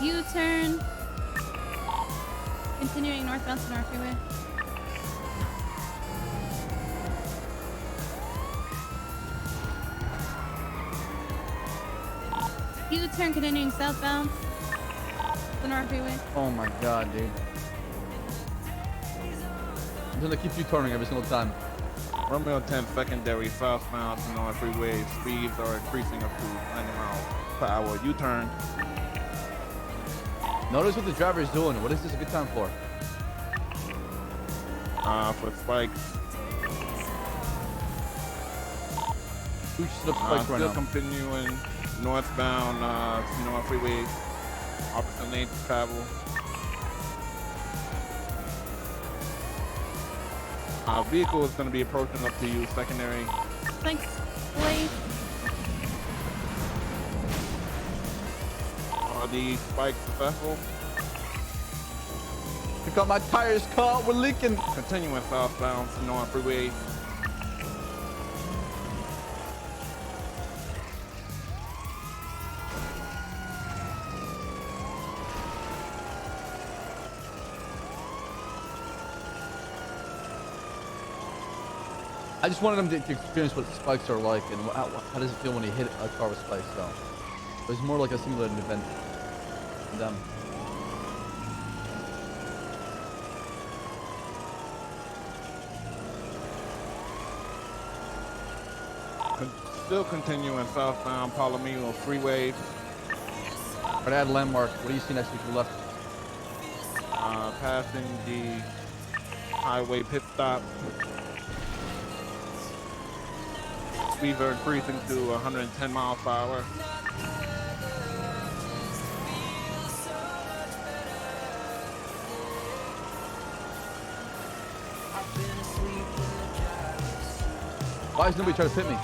U-turn. Continuing northbound Sonora Freeway. U-turn, continuing southbound Sonora Freeway. Oh my god, dude. I'm gonna keep you turning every single time. Romeo 10 secondary southbound Sonora Freeway. Speeds are increasing up to 90 miles per hour. U-turn. Notice what the driver is doing. What is this a good time for? For spikes. Who should have spikes right Still now? continuing northbound Sonora Freeway. Opposite lane to travel. Vehicle is going to be approaching up to you, secondary. Thanks, Blade. Are the spikes successful? Pick up my tires, car, we're leaking. Continuing southbound Sonora Freeway. I just wanted him to experience what spikes are like and how does it feel when you hit a car with spikes. So it was more like a simulated event for them. Still continuing southbound Palomino Freeway. Right at landmark. What do you see next to your left? Passing the highway pit stop. speeds are increasing to 110 miles per hour. Why is nobody trying to pit me?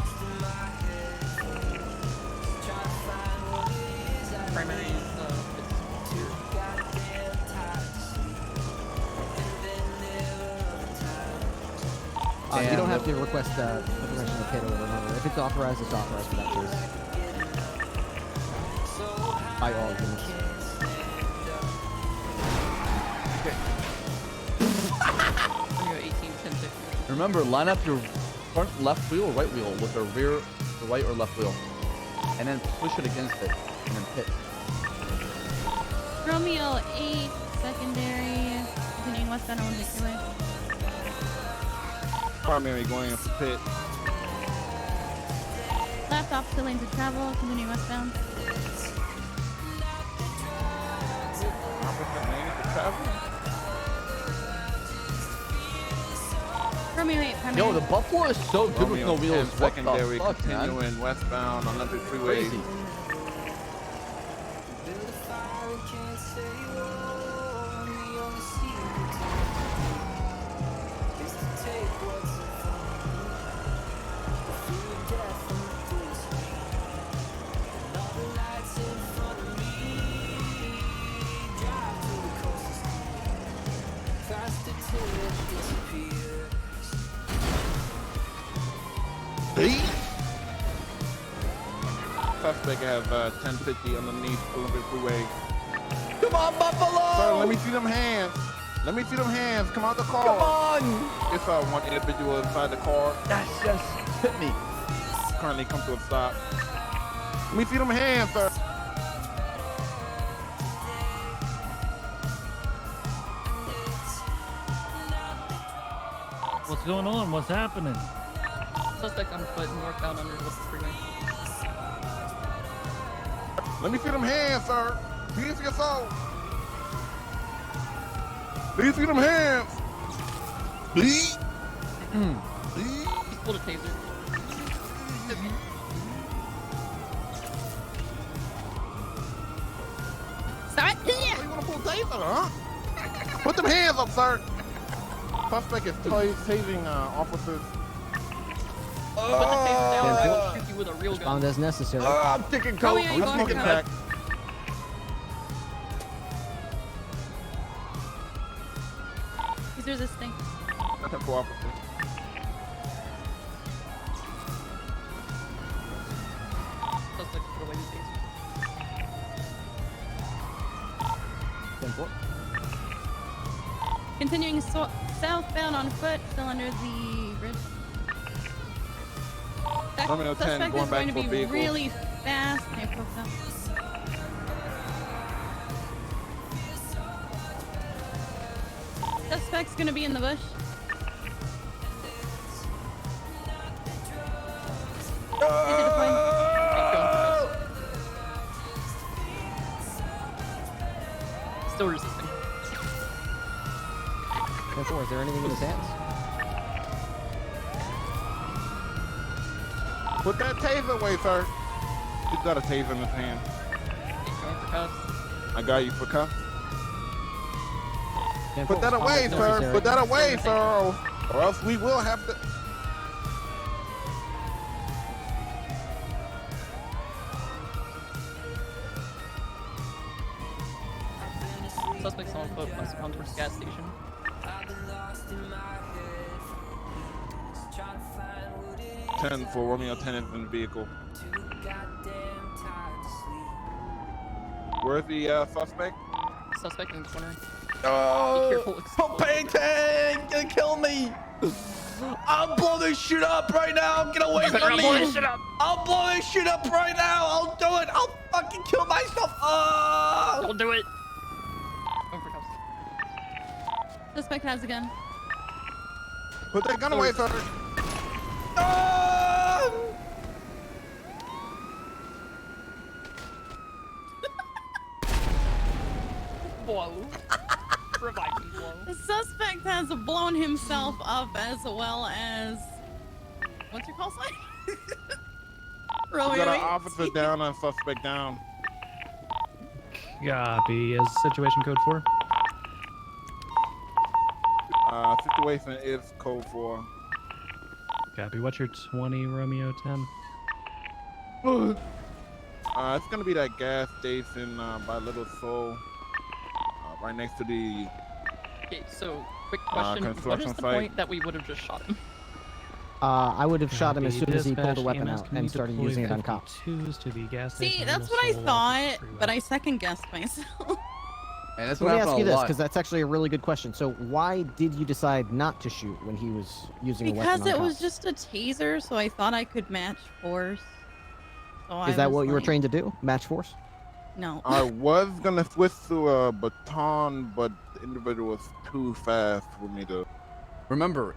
Primary you don't have to request permission to pit or whatever. If it's authorized, it's authorized for that case. By all units. Remember, line up your front left wheel or right wheel with the rear, the right or left wheel, and then push it against it, and then pit. Romeo 8, secondary, continuing westbound on Victory Way. Primary going into pit. Left opposite lanes of travel, continuing westbound. Opposite lanes of travel. Romeo 8, primary. Yo, the Buffalo is so good with no Romeo wheels. 10 What secondary the fuck, man? continuing westbound on Olympic Freeway. Crazy. Suspect have 1050 underneath Olympic Freeway. Come on, Buffalo! Sir, let me see them hands. Let me see them hands. Come out the car. Come on! It's one individual inside the car. Yes, yes. Hit me. Currently come to a stop. Let me see them hands, sir. What's going on? What's happening? Suspect on foot northbound under Olympic Freeway. Let me see them hands, sir. Peace your soul. Let me see them hands. Please. He's pulled a taser. Stop it! You want to pull taser, huh? Put them hands up, sir. Suspect is tasing officers. Put the taser down or I will shoot you with a real gun. Respond as necessary. I'm taking coke. Romeo, you I'm going smoking for crack. He's resisting. That's a officer. Suspect put away the taser. 10-4. Continuing southbound on foot, still under the bridge. Romeo 10 Suspect going is back going to for be vehicle. really fast. Okay, poked up. Suspect's going to be in the bush. Still resisting. 10-4. Is there anything in his hands? Put that taser away, sir. He's got a taser in his hand. Going for cuffs. I got you for cuff. 10-4. Put that away, Respond as sir. necessary. Put that away, sir. Or else we will have to. Suspect's on foot, westbound towards gas station. 10 for Romeo 10 is in the vehicle. Where's the suspect? Suspect in the corner. Oh, Be careful. propane tank! Gonna kill me! I'll blow this shit up right now! Get away from me! I'll blow this shit up right now! I'll do it! I'll fucking kill myself! Oh! Don't do it. Going for cuffs. Suspect has a gun. Put that gun away, sir. Ah! Blow. Revive me, blow. The suspect has blown himself up as well as What's your call sign? We got an officer down and suspect down. Copy. Is situation code 4? Situation is code 4. Copy. What's your 20 Romeo 10? It's gonna be that gas station by Little Soul, right next to the. Okay, so quick question: what construction is the site. point that we would have just shot him? I would have shot him as Copy. soon as he pulled a Dispatch, weapon EMS, out can and you started deploy using it on cops. 52s to the gas See, station that's Little what I Soul off thought, the freeway. but I second guessed myself. And that's Let me ask you this, because because that's actually a really good question. So why did you decide not to shoot when he was using a weapon Because on it was cops? just a taser, so I thought I could match force. So Is that what you were trained to do? Match force? No. I was gonna switch to a baton, but the individual was too fast for me to. remember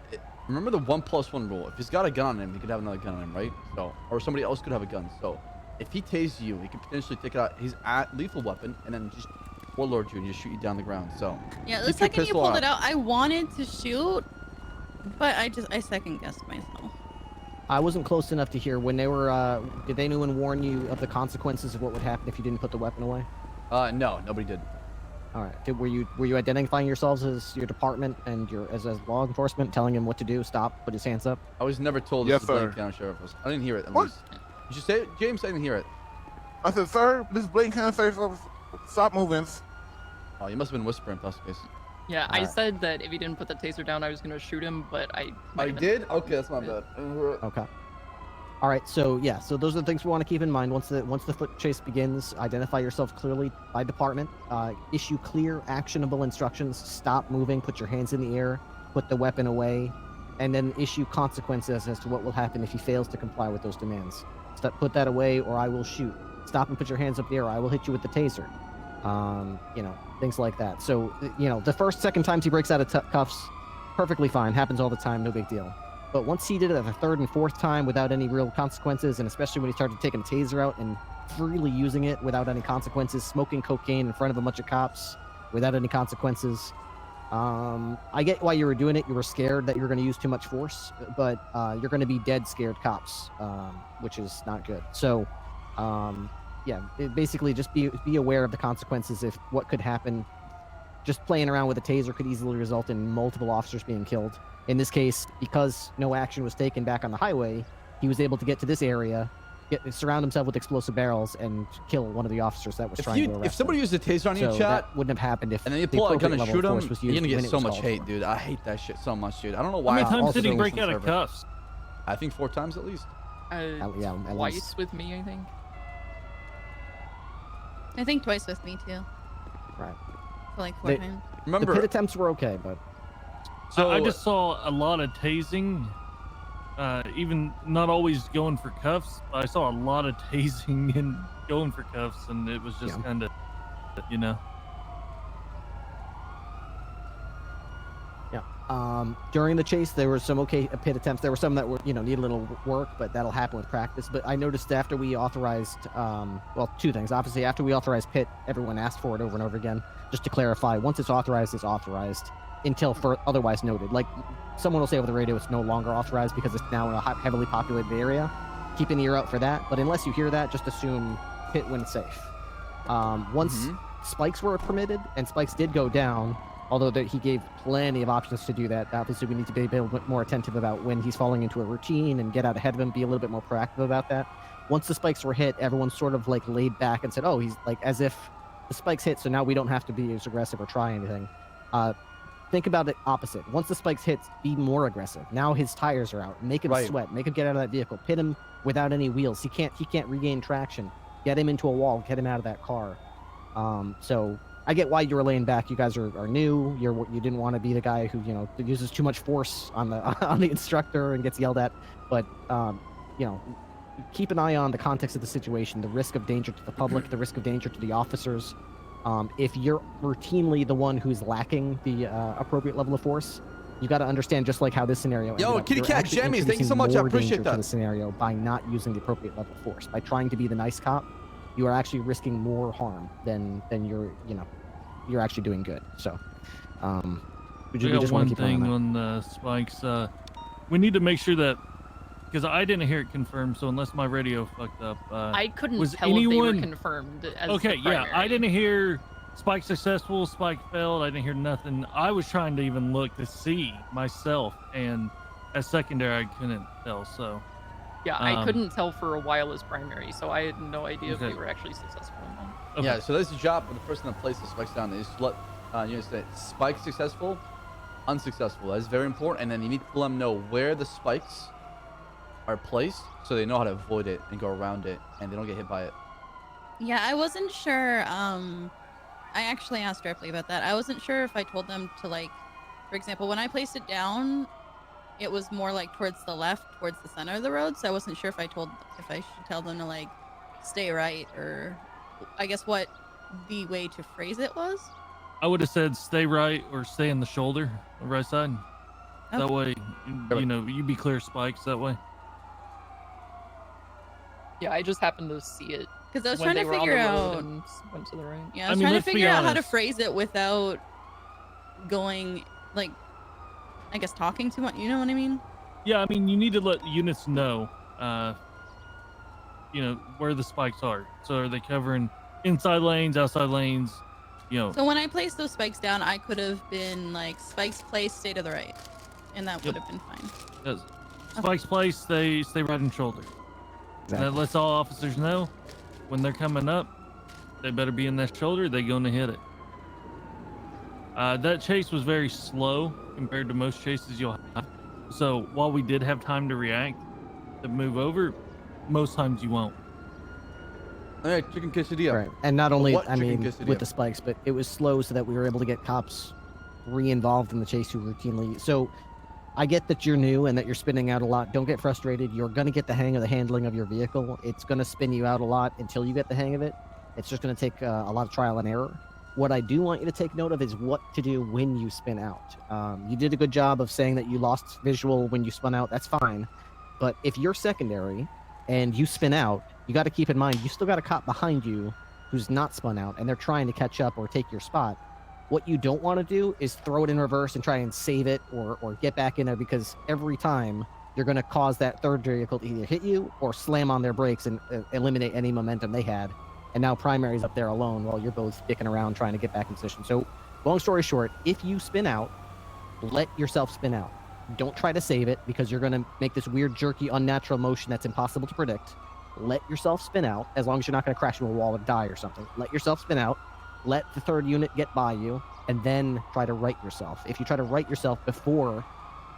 the 1+1 rule. If he's got a gun on him, he could have another gun on him, right? So, or somebody else could have a gun. So, if he tased you, he could potentially take out his lethal weapon and then just warlord you and just shoot you down the ground. So, Yeah, the keep your second you pistol pulled it out, I wanted to shoot, but I second guessed myself. I wasn't close enough to hear when they were. Did anyone warn you of the consequences of what would happen if you didn't put the weapon away? No, nobody did. All right. Were you identifying yourselves as your department and your as law enforcement, telling him what to do? Stop. Put his hands up. I was never told Yes, this is Blaine sir. County Sheriff. I didn't hear it. At What? least. You should say it, James. I didn't hear it. I said, sir, this is Blaine County Sheriff. Stop moving. Oh, you must have been whispering, if that's the case. Yeah, I said that if he didn't put the taser down, I was gonna shoot him, but I. I did? Okay, that's my bad. Okay. All right. So yeah. So those are the things we want to keep in mind. Once the foot chase begins, identify yourself clearly by department. Issue clear, actionable instructions. Stop moving. Put your hands in the air. Put the weapon away, and then issue consequences as to what will happen if he fails to comply with those demands. Put that away, or I will shoot. Stop and put your hands up in the air, or I will hit you with the taser. Things like that. So, the second times he breaks out of cuffs, perfectly fine. Happens all the time. No big deal. But once he did it the third and fourth time without any real consequences, and especially when he started taking a taser out and freely using it without any consequences, smoking cocaine in front of a bunch of cops without any consequences, I get why you were doing it. You were scared that you were going to use too much force, but you're going to be dead scared cops, which is not good. So, basically just be aware of the consequences if what could happen. Just playing around with a taser could easily result in multiple officers being killed. In this case, because no action was taken back on the highway, he was able to get to this area, surround himself with explosive barrels, and kill one of the officers that was trying to arrest If somebody him. used a taser on you, So chat, that wouldn't have happened if and then you the pull out a gun appropriate and level shoot of him, force was you're used gonna when get it so was much called hate, for. dude. I hate that shit so much, dude. I don't know How why. many times did he Also, break out of server. cuffs? I think 4 times at least. Yeah, at Twice least. with me, I think. I think twice with me too. Right. So like 4 times. The pit attempts were okay, but So I just saw a lot of tasing, even not always going for cuffs. But I saw a lot of tasing and going for cuffs, and it was just kind of, during the chase, there were some pit attempts. There were some that were, need a little work, but that'll happen with practice. But I noticed after we authorized, 2 things. Obviously, after we authorized pit, everyone asked for it over and over again. Just to clarify, once it's authorized until otherwise noted. Like someone will say over the radio, it's no longer authorized because it's now in a heavily populated area. Keep an ear out for that. But unless you hear that, just assume pit when it's safe. Once spikes were permitted, and spikes did go down, although he gave plenty of options to do that. Obviously, we need to be a bit more attentive about when he's falling into a routine and get out ahead of him, be a little bit more proactive about that. Once the spikes were hit, everyone sort of like laid back and said, oh, he's like, as if the spikes hit, so now we don't have to be as aggressive or try anything. Think about it opposite. Once the spikes hit, be more aggressive. Now his tires are out. Make him sweat. Make him get out of that vehicle. Pit him without any wheels. He can't regain traction. Get him into a wall. Get him out of that car. So I get why you were laying back. You guys are new. You didn't want to be the guy who uses too much force on the instructor and gets yelled at. But keep an eye on the context of the situation, the risk of danger to the public, the risk of danger to the officers. If you're routinely the one who's lacking the appropriate level of force, you got to understand, just like how this scenario. Yo, Kitty Cat Jammies, thank you so much. I appreciate that. The scenario by not using the appropriate level of force, by trying to be the nice cop, you are actually risking more harm than you're actually doing good. So, we got one thing on the spikes. We need to make sure that because I didn't hear it confirmed. So unless my radio fucked up, I couldn't was tell anyone if they were confirmed as okay? the Yeah, I primary. didn't hear Spike successful, Spike failed. I didn't hear nothing. I was trying to even look to see myself, and as secondary, I couldn't tell. So Yeah, I couldn't tell for a while as primary, so I had no idea if Okay. they were actually successful or not. Okay. Yeah, so that's the job of the person that places the spikes down is to let say spike successful, unsuccessful. That's very important, and then you need to let them know where the spikes are placed, so they know how to avoid it and go around it, and they don't get hit by it. Yeah, I wasn't sure. I actually asked directly about that. I wasn't sure if I told them to, like, for example, when I placed it down, it was more like towards the left, towards the center of the road. So I wasn't sure if I should tell them to, like, stay right, or I guess what the way to phrase it was. I would have said stay right or stay in the shoulder, the right side. That Okay. way, you know, you be clear spikes that way. Yeah, I just happened to see it Because I was when trying they to were on figure the road out. and went to the right. Yeah, I was trying to figure out how to phrase it without going, like, I guess talking too much. You know what I mean? Yeah, I mean, you need to let units know, you know, where the spikes are. So are they covering inside lanes, outside lanes? You know, So when I placed those spikes down, I could have been like, spikes placed, stay to the right, and that would have been fine. yes. Spikes place, stay right in shoulder. Exactly. That lets all officers know when they're coming up, they better be in that shoulder. They're going to hit it. That chase was very slow compared to most chases you'll have. So while we did have time to react, to move over, most times you won't. All right, chicken quesadilla. Right. And not only, What I chicken mean, quesadilla? with the spikes, but it was slow so that we were able to get cops re-involved in the chase who routinely. So I get that you're new and that you're spinning out a lot. Don't get frustrated. You're going to get the hang of the handling of your vehicle. It's going to spin you out a lot until you get the hang of it. It's just going to take a lot of trial and error. What I do want you to take note of is what to do when you spin out. You did a good job of saying that you lost visual when you spun out. That's fine. But if you're secondary and you spin out, you got to keep in mind, you still got a cop behind you who's not spun out, and they're trying to catch up or take your spot. What you don't want to do is throw it in reverse and try and save it or get back in there, because every time you're going to cause that third vehicle to either hit you or slam on their brakes and eliminate any momentum they had. And now primary's up there alone while you're both dicking around trying to get back in position. So long story short, if you spin out, let yourself spin out. Don't try to save it, because you're going to make this weird, jerky, unnatural motion that's impossible to predict. Let yourself spin out, as long as you're not going to crash into a wall and die or something. Let yourself spin out. Let the third unit get by you, and then try to right yourself. If you try to right yourself before,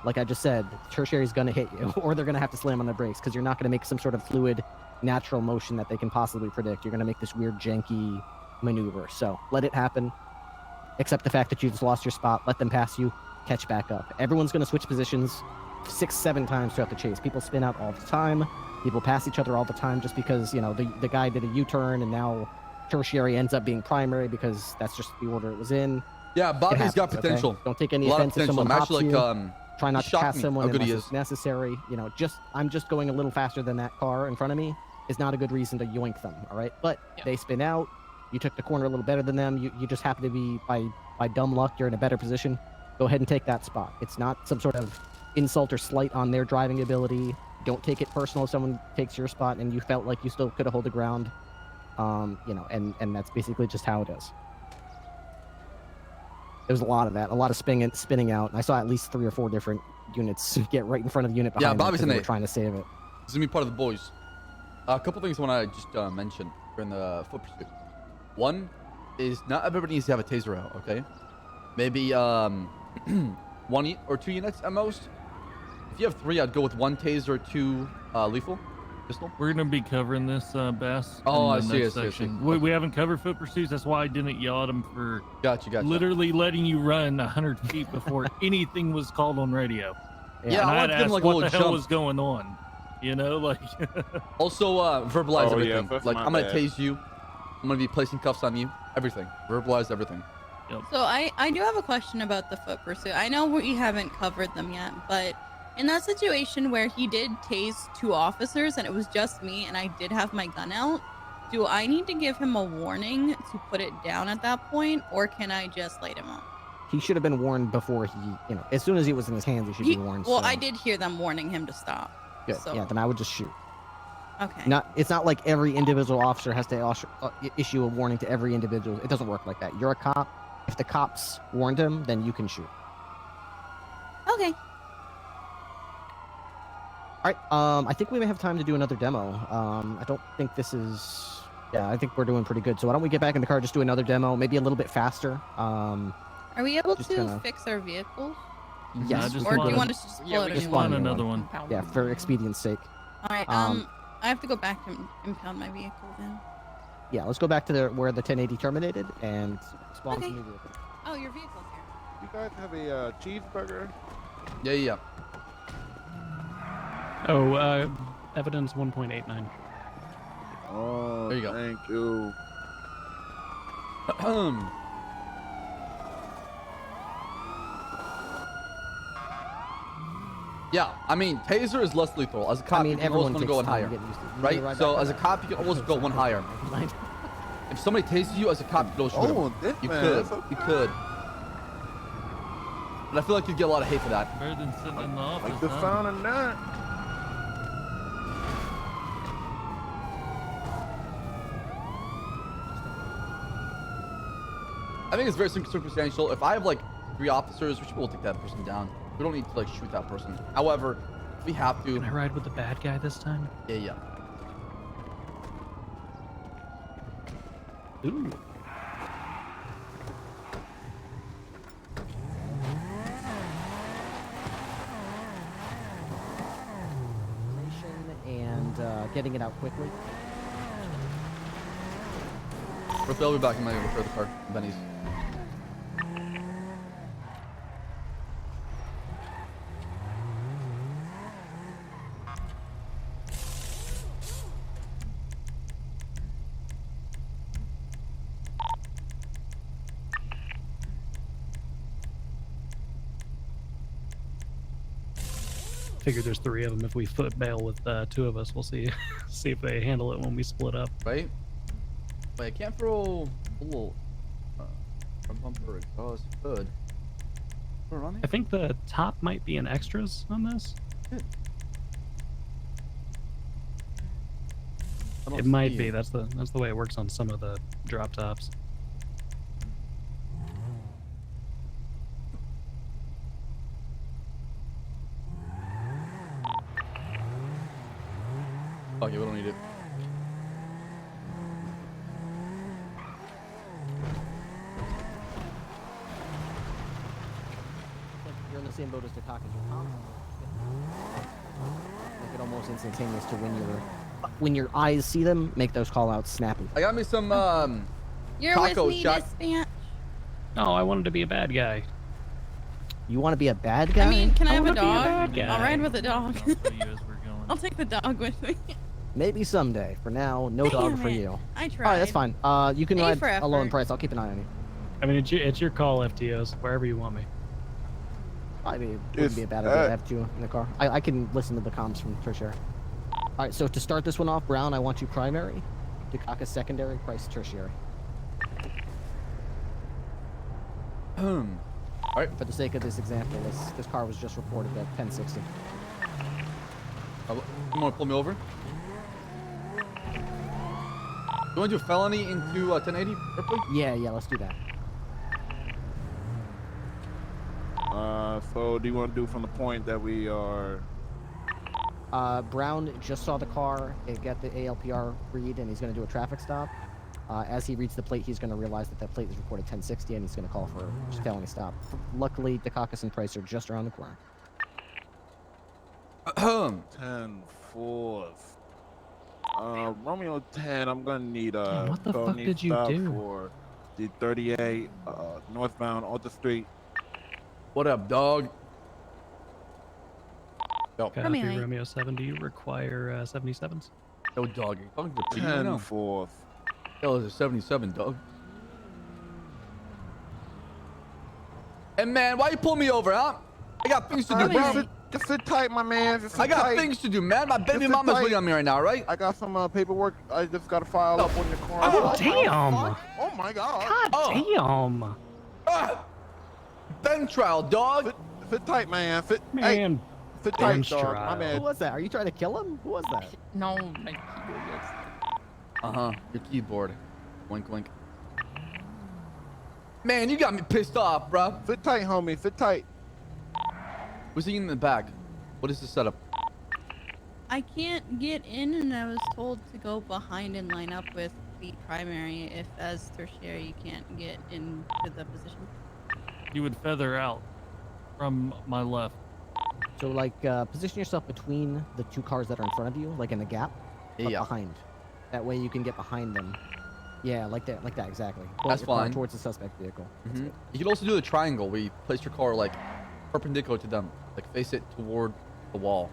like I just said, tertiary is going to hit you, or they're going to have to slam on their brakes, because you're not going to make some sort of fluid, natural motion that they can possibly predict. You're going to make this weird, janky maneuver. So let it happen. Accept the fact that you just lost your spot. Let them pass you. Catch back up. Everyone's going to switch positions 6-7 times throughout the chase. People spin out all the time. People pass each other all the time, just because, you know, the guy did a U-turn and now tertiary ends up being primary because that's just the order it was in. Yeah, Bobby's happens, got okay? potential. Don't take any A lot of offense if potential. someone I'm hops actually, you. like, Try not he to shocked pass me someone how good unless he it's is. necessary. You know, I'm just going a little faster than that car in front of me is not a good reason to yoink them, all right? But they spin out. You took the corner a little better than them. You just happen to be, by dumb luck, you're in a better position. Go ahead and take that spot. It's not some sort of insult or slight on their driving ability. Don't take it personal if someone takes your spot and you felt like you still could have held the ground. You know, and that's basically just how it is. There was a lot of that, a lot of spinning out. I saw at least 3 or 4 different units get right in front of the unit behind them Bobby's because they an were A. trying to save it. This is me part of the boys. A couple things I want to just mention during the foot pursuit. One is not everybody needs to have a taser out, okay? Maybe 1 or 2 units at most. If you have 3, I'd go with 1 taser, 2 lethal pistol. We're going to be covering this, Bass. Oh, in I the see, next I see, I section. see. We haven't covered foot pursuits. That's why I didn't yell at them for Gotcha. literally letting you run 100 feet before anything was called on radio. Yeah, And I I'd want to give them ask like a what little the hell jump. was going on. You know, like... Also, verbalize Oh, yeah, everything. that's Like, my I'm going bad. to tase you. I'm going to be placing cuffs on you. Everything. Verbalize everything. So I do have a question about the foot pursuit. I know we haven't covered them yet, but in that situation where he did tase 2 officers and it was just me and I did have my gun out, do I need to give him a warning to put it down at that point, or can I just light him up? He should have been warned before he, you know, as soon as he was in his hands, he should be warned. Well, so. I did hear them warning him to stop. Good. So, Yeah, then I would just shoot. Okay. It's not like every individual officer has to issue a warning to every individual. It doesn't work like that. You're a cop. If the cops warned him, then you can shoot. Okay. All right. I think we may have time to do another demo. I don't think this is. Yeah, I think we're doing pretty good. So why don't we get back in the car, just do another demo, maybe a little bit faster. Are we able to kinda... fix our vehicles? Yes. Or do you want us to just pull out a new one? Another one. Yeah, for expedience sake. All right. I have to go back and impound my vehicle then. Yeah, let's go back to where the 1080 terminated and spawn some new vehicles. Oh, your vehicle's here. You guys have a cheeseburger? Yeah. Oh, evidence 1.89. Oh, there you go. Thank you. Yeah, I mean, taser is less lethal. As a cop, you can almost want to go one higher, right? So as a cop, you can almost go one higher. If somebody tases you as a cop, you can go shoot him. You could. But I feel like you'd get a lot of hate for that. Better than sitting in the office. Like the sound of that. I think it's very circumstantial. If I have like 3 officers, we should be able to take that person down. We don't need to like shoot that person. However, if we have to. Can I ride with the bad guy this time? Yeah. Ooh. And getting it out quickly. I'll be back in my repair the car. Benny's. Figure there's 3 of them. If we foot bail with 2 of us, we'll see if they handle it when we split up. Right? Wait, I can't throw a little front bumper exhaust. Good. I think the top might be in extras on this. It might be. That's the way it works on some of the drop tops. Okay, we don't need it. You're in the same boat as the cock as your Tom. Make it almost instantaneous to when your eyes see them, make those call outs snappy. I got me some You're taco with me, shot. Dispatch. No, I wanted to be a bad guy. You want to be a bad guy? I mean, can I have a wanna be a dog? bad guy. I'll ride with a dog. I'll take the dog with me. Maybe someday. For now, no dog for it. you. I tried. All right, that's fine. You can A ride for a low in effort. price. I'll keep an eye on you. I mean, it's your call, FTOs. Wherever you want me. I mean, it wouldn't be a bad idea to have 2 in the car. I can listen to the comms from tertiary. All right, so to start this one off, Brown, I want you primary. Dukakis secondary, Price tertiary. All right, for the sake of this example, this car was just reported at 1060. You want to pull me over? You want to do a felony into 1080, Ripley? Yeah, let's do that. So do you want to do from the point that we are... Brown just saw the car, it got the ALPR read, and he's going to do a traffic stop. As he reads the plate, he's going to realize that plate is reported 1060, and he's going to call for a felony stop. Luckily, Dukakis and Price are just around the corner. 10-4. Romeo 10, I'm going to need a what the fuck felony did you stop do? for the 38 northbound Alta Street. What up, dog? Copy, Romeo. Romeo 7. Do you require 77s? Yo, dog. You're talking to Pete right now. 10-4. Hell, is a 77, dog. Hey, man, why you pull me over, huh? I got things to do, bro. Just sit tight, my man. Just sit I got tight. things to do, man. My baby Just sit mama's tight. waiting on me right now, right? I got some paperwork I just got to file up on your car. Oh, damn! Oh, my God. God damn! Ben trial, dog. Sit tight, man. Man, Sit tight, dog. My Who man. was that? Are you trying to kill him? Who was that? No, my keyboard is. Your keyboard. Wink, wink. Man, you got me pissed off, bro. Sit tight, homie. Sit tight. What's he in the back? What is the setup? I can't get in, and I was told to go behind and line up with the primary if, as tertiary, you can't get into the position. You would feather out from my left. So like position yourself between the two cars that are in front of you, like in the gap, but behind. That way you can get behind them. Yeah, like that exactly. Pull That's your car fine. towards the suspect vehicle. You can also do the triangle where you place your car like perpendicular to them, like face it toward the wall.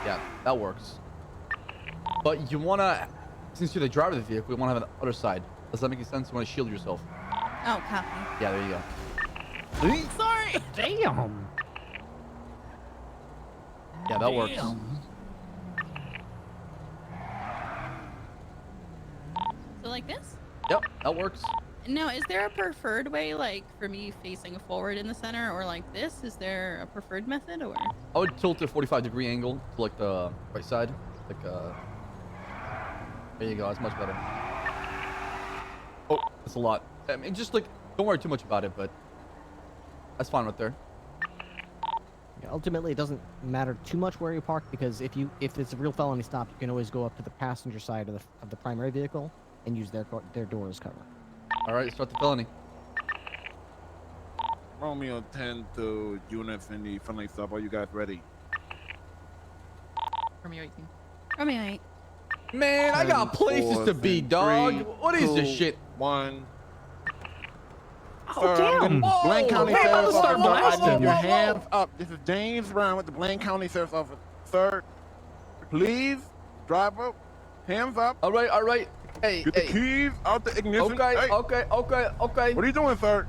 Yeah, that works. But you wanna, since you're the driver of the vehicle, you wanna have the other side. Does that make any sense? You wanna shield yourself. Oh, copy. Yeah, there you go. Sorry. Damn. Yeah, that works. So like this? Yep, that works. Now, is there a preferred way, like, for me facing forward in the center, or like this? Is there a preferred method, or? I would tilt to a 45-degree angle to like the right side. Like, there you go. That's much better. Oh, that's a lot. I mean, just like, don't worry too much about it, but that's fine right there. Yeah, ultimately, it doesn't matter too much where you park because if it's a real felony stop, you can always go up to the passenger side of the primary vehicle and use their door as cover. All right, start the felony. Romeo 10 to units in the friendly sub. Are you guys ready? Romeo 18. Romeo 8. Man, I got places to be, dog. What is this shit? 1. Oh, Sir, damn. Blaine County Hey, Sheriff's let's start Officer, I need blasting. your hands up. This is James Brown with the Blaine County Sheriff's Office. Sir, please, driver, hands up. All right, all right. Hey, Get the keys out the ignition. Okay, Hey. okay. What are you doing, sir?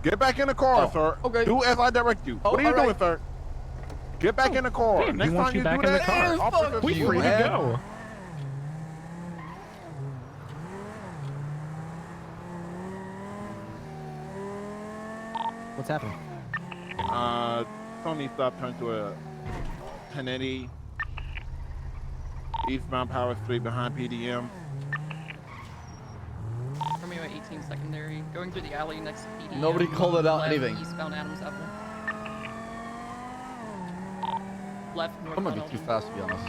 Get back in the car, sir. Okay. Do as I direct you. Oh, What are you all doing, right. sir? Get back in the car. Damn, Next he wants time you you back do in the that, car. officer, We free to go. What's happening? Tony stop, turn to a 1080 eastbound Power Street behind PDM. Romeo 18 secondary. Going through the alley next to PD. Nobody called it out left, anything. Eastbound Adams Apple. Left I'm northbound. gonna be too Elgin. fast to be honest.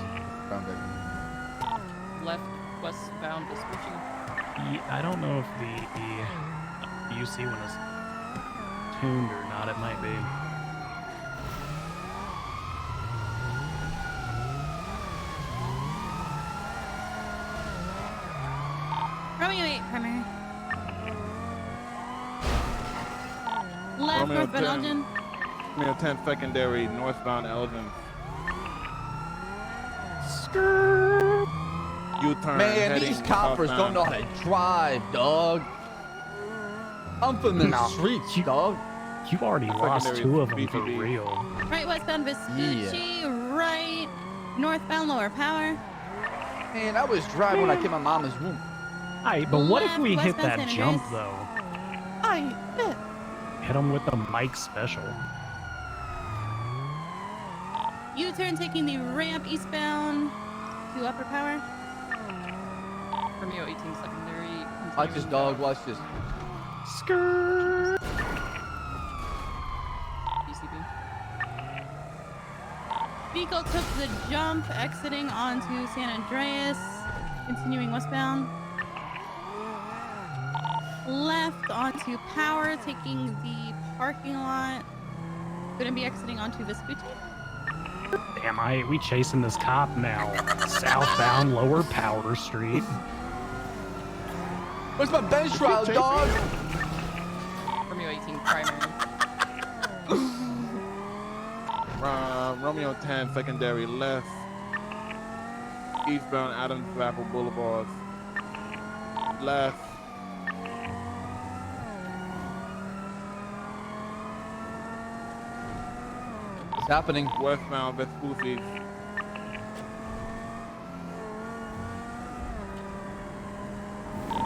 Ground break. Left westbound Vespucci. I don't know if the UC one is tuned or not. It might be. Romeo 8, primary. Left, Romeo northbound 10. Elgin. Romeo 10 secondary, northbound Elgin. U-turn. Man, heading these coppers don't southbound. know how to drive, dog. I'm from the streets, dog. You already lost Secondary two of them for BTB. real. Right, westbound Vespucci. Right, northbound Lower Power. Man, I was driving when I came out of mama's womb. Alright, but what if we Left, hit that westbound San jump Andreas. though? I bet. Hit them with the Mike special. U-turn taking the ramp eastbound to Upper Power. Romeo 18 secondary. Watch this, dog. Watch this. Skirt. DCB. Vehicle took the jump, exiting onto San Andreas, continuing westbound. Left onto Power, taking the parking lot. Gonna be exiting onto Vespucci. Damn, we chasing this cop now. Southbound Lower Power Street. Where's my bench trial, dog? Romeo 18 primary. Romeo 10 secondary left. Eastbound Adams Apple Boulevard. Left. What's happening? Westbound Vespucci.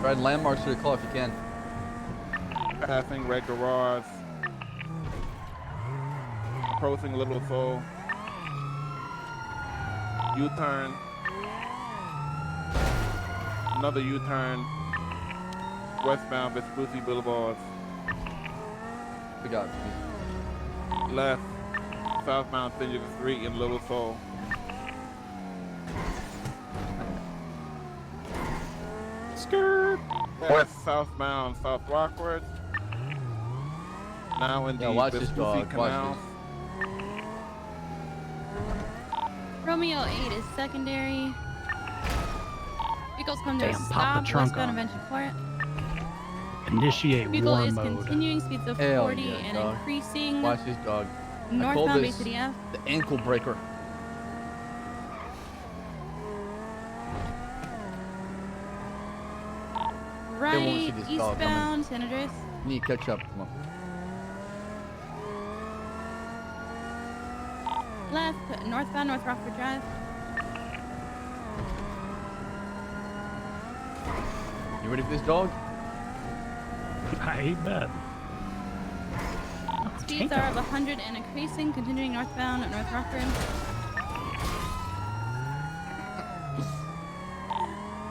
Red landmarks to the call if you can. Passing red garage. Approaching Little Soul. U-turn. Another U-turn. Westbound Vespucci Boulevard. We got it. Left. Southbound Finish Street in Little Soul. Skirt. West southbound South Rockford. Now in the watch this Vespucci dog. Canal. Watch Romeo 8 is secondary. Vehicles come to a Damn, pop the stop. trunk Westbound on. Invention Court. Initiate Vehicle war is mode. continuing speeds of Hell 40 yeah, and dog. increasing. Watch this dog. I call Northbound this BCDF. the ankle breaker. Right, see this dog coming. eastbound San Andreas. Need to catch up. Come on. Left, northbound North Rockford Drive. You ready for this dog? I bet. Speeds are of 100 and increasing, continuing northbound at North Rockford.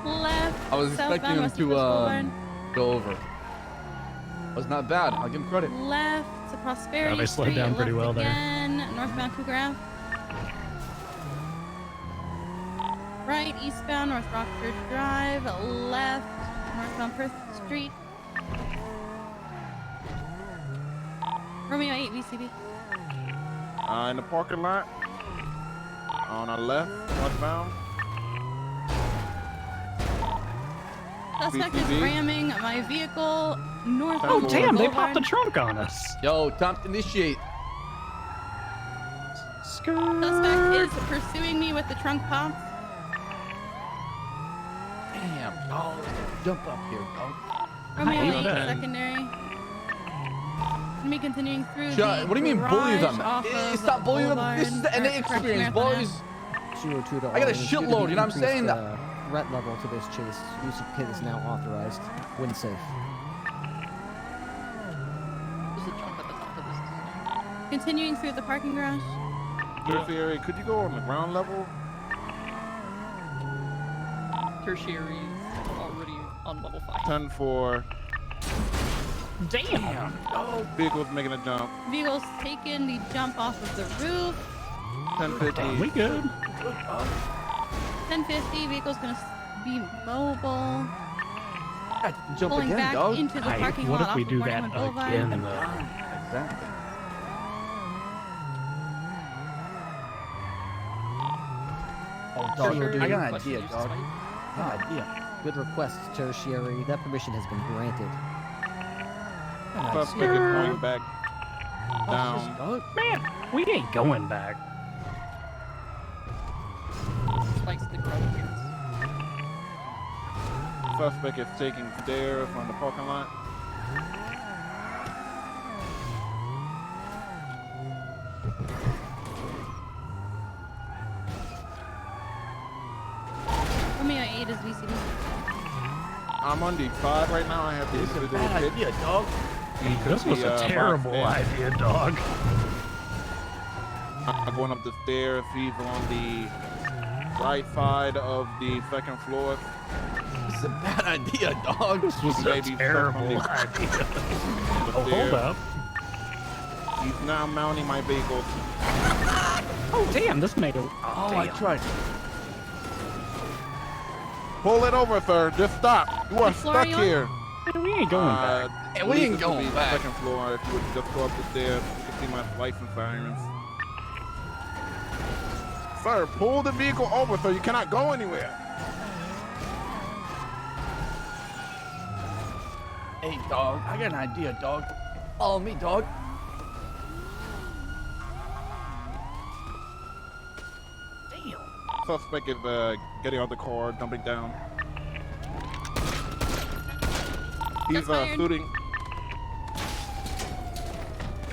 Left, I was expecting southbound him West to Coast Boulevard. go over. Was not bad. I'll give him credit. Left to Prosperity Yeah, they slowed Street, down pretty left well there. again, northbound Cougar Ave. Right, eastbound North Rockford Drive, left, northbound Perth Street. Romeo 8 VCB. In the parking lot. On our left, northbound. Suspect is VCB. ramming my vehicle northbound. Oh damn, they Boulevard. popped the trunk on us. Yo, time to initiate. Suspect is pursuing me with the trunk pops. Damn, dog. Jump up here, dog. Romeo I 8 hate that. secondary. Me continuing through Shut- the what do you mean bully them? garage off of Stop bullying them. Boulevard, This is the NA correct, experience, Marathon boys. 02 to I got a Orange. Due to the shitload, you know what I'm saying? increased, threat level to this chase. Use of kit is now authorized. Win safe. There's a jump at the top of this. Continuing through the parking garage. Tertiary, could you go on the ground level? Tertiary is already on level 5. 10-4. Damn. Oh, vehicle's making a jump. Vehicle's taking the jump off of the roof. 10-50. We good. 1050. Vehicle's gonna be mobile. Jump Pulling again, back dog. into the Hey, parking what lot if we off do of that Morganwood Boulevard. again, though? Exactly. Oh, dog, Sure. I got an Question idea, you dog. spike? I got an idea. Good request, Tertiary. That permission has been granted. Suspect is going back down. Dog. Man, we ain't going back. Spikes the garage. Suspect is taking stairs on the parking lot. Romeo 8 is VCB. I'm on the 5 right now. I have the This is a individual bad kit. idea, dog. This was a terrible idea, dog. I'm going up the stairs. He's on the right side of the second floor. This is a bad idea, dog. This was a Maybe terrible something- idea. the Oh, hold stairs. up. He's now mounting my vehicle. Oh, damn, this made a... Oh, I tried. Pull it over, sir. Just stop. You are What floor are stuck you on? here. Man, we ain't going back. Hey, we ain't going back. Second floor. If you would just go up the stairs, you can see my license sirens. Sir, pull the vehicle over so you cannot go anywhere. Hey, dog. I got an idea, dog. Follow me, dog. Suspect is getting out the car, jumping down. He's fired. shooting.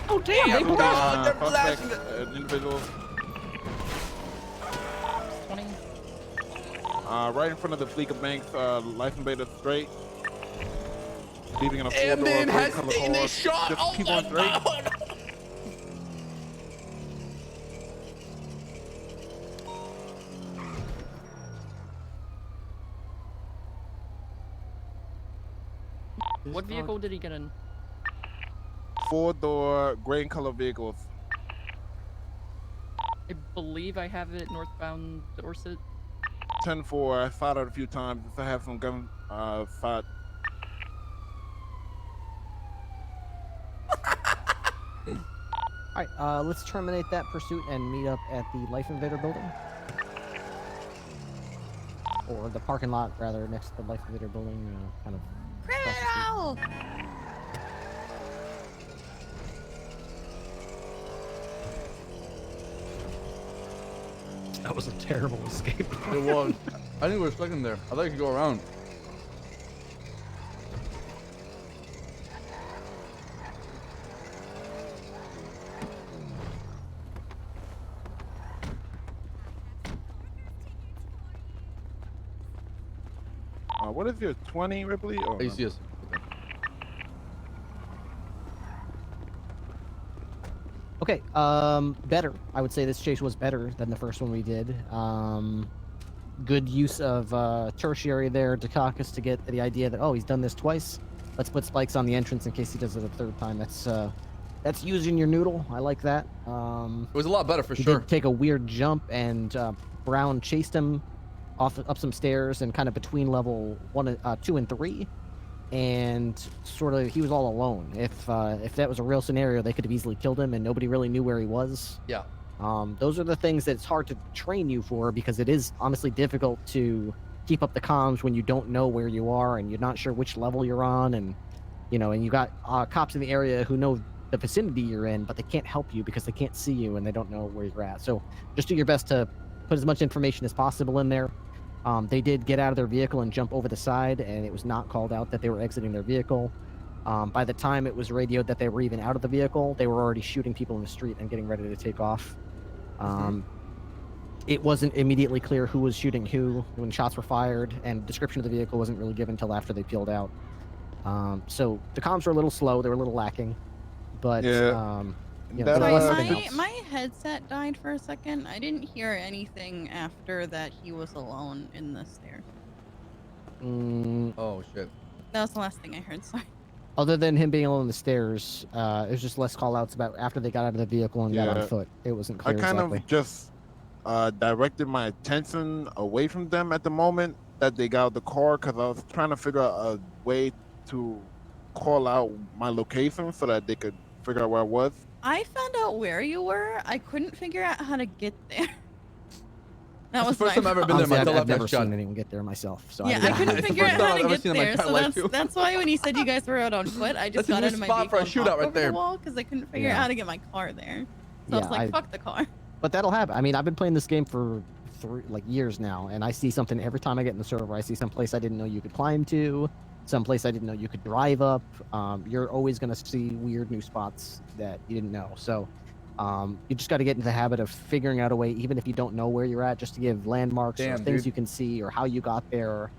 Oh, damn, they Damn, dog. They're Suspect, blasting. individual. 20. Right in front of the Fleeca Banks, license plate is straight. Leaving in a And four-door then gray has color taken car. a shot. Just Oh keep my on straight. God. What vehicle did he get in? 4-door gray and color vehicles. I believe I have it northbound Dorset. 10-4. I fired out a few times. If I have some gun fight. All right, let's terminate that pursuit and meet up at the Life Invader building. Or the parking lot, rather, next to the Life Invader building, kind of. Criminal! That was a terrible escape. It was. I think we were stuck in there. I thought you could go around. What is your 20, Ripley? Oh, no. ACS. Okay, better. I would say this chase was better than the first one we did. Good use of tertiary there, Dukakis, to get the idea that, oh, he's done this twice. Let's put spikes on the entrance in case he does it a third time. That's using your noodle. I like that. It was a lot better for he sure. Did take a weird jump, and Brown chased him up some stairs and kind of between level 2 and 3. And sort of he was all alone. If that was a real scenario, they could have easily killed him and nobody really knew where he was. Yeah. Those are the things that it's hard to train you for, because it is honestly difficult to keep up the comms when you don't know where you are and you're not sure which level you're on, and and you got cops in the area who know the vicinity you're in, but they can't help you because they can't see you and they don't know where you're at. So just do your best to put as much information as possible in there. They did get out of their vehicle and jump over the side, and it was not called out that they were exiting their vehicle. By the time it was radioed that they were even out of the vehicle, they were already shooting people in the street and getting ready to take off. It wasn't immediately clear who was shooting who when shots were fired, and description of the vehicle wasn't really given until after they peeled out. So the comms were a little slow, they were a little lacking, but Yeah. My headset died for a second. I didn't hear anything after that he was alone in the stairs. Oh shit. That was the last thing I heard. Sorry. Other than him being alone in the stairs, it was just less call-outs about after they got out of the vehicle and got on foot. It wasn't clear I kind exactly. of just directed my attention away from them at the moment that they got out of the car, because I was trying to figure out a way to call out my location so that they could figure out where I was. I found out where you were. I couldn't figure out how to get there. That was the first time I've ever been Honestly, there. I've never seen anyone get there myself. So Yeah, I couldn't figure out how to get there. So life, that's why when he said you guys were out on foot, I just got That's a out of new my spot vehicle for a and shootout hopped right over there. the wall because I couldn't figure out how to get my car there. So I was like, fuck the car. But that'll happen. I mean, I've been playing this game for years now, and I see something every time I get in the server. I see some place I didn't know you could climb to, some place I didn't know you could drive up. You're always going to see weird new spots that you didn't know. So you just got to get into the habit of figuring out a way, even if you don't know where you're at, just to give landmarks or things you can see or how you got there.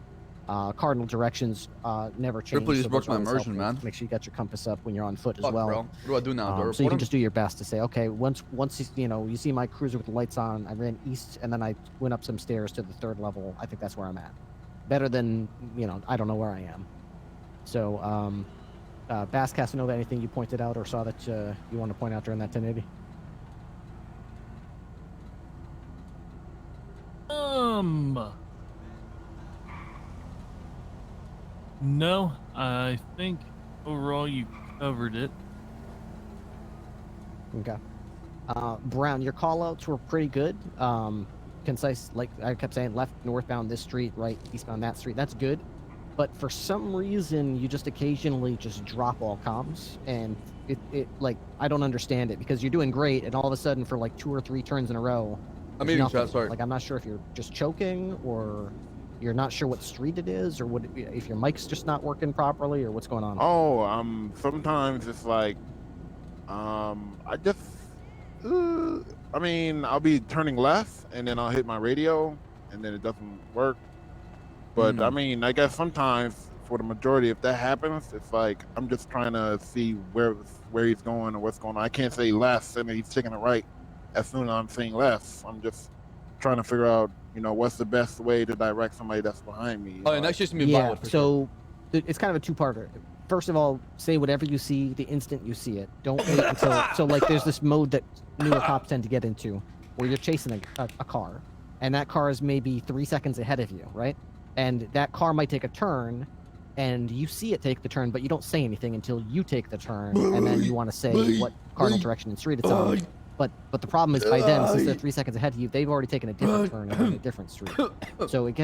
Cardinal directions never change. Ripley just broke my always immersion, helpful. man. Make sure you got your compass up when you're on foot as Fuck, well. bro. What do I do now? Do I So you report can him? just do your best to say, okay, once you see my cruiser with the lights on, I ran east and then I went up some stairs to the 3rd level. I think that's where I'm at. Better than I don't know where I am. So Bass Casanova, anything you pointed out or saw that you want to point out during that 1080? No, I think overall you covered it. Okay. Brown, your callouts were pretty good. Concise, like I kept saying, left, northbound this street, right, eastbound that street. That's good. But for some reason, you just occasionally just drop all comms, and it like I don't understand it, because you're doing great, and all of a sudden for like 2 or 3 turns in a row, I'm there's eating nothing. chat, sorry. Like I'm not sure if you're just choking or you're not sure what street it is, or what if your mic's just not working properly, or what's going on. Oh, sometimes it's like, I just, I mean, I'll be turning left and then I'll hit my radio and then it doesn't work. But I mean, I guess sometimes for the majority, if that happens, it's like I'm just trying to see where he's going or what's going on. I can't say left and then he's taking it right as soon as I'm saying left. I'm just trying to figure out, what's the best way to direct somebody that's behind me. Oh, and that's just me. Yeah. So it's kind of a two-parter. first of all, say whatever you see the instant you see it. Don't wait until. So like, there's this mode that newer cops tend to get into, where you're chasing a car, and that car is maybe 3 seconds ahead of you, right? And that car might take a turn, and you see it take the turn, but you don't say anything until you take the turn, and then you want to say what cardinal direction and street it's on. But the problem is, by then, since they're 3 seconds ahead of you, they've already taken a different turn and on a different street. So it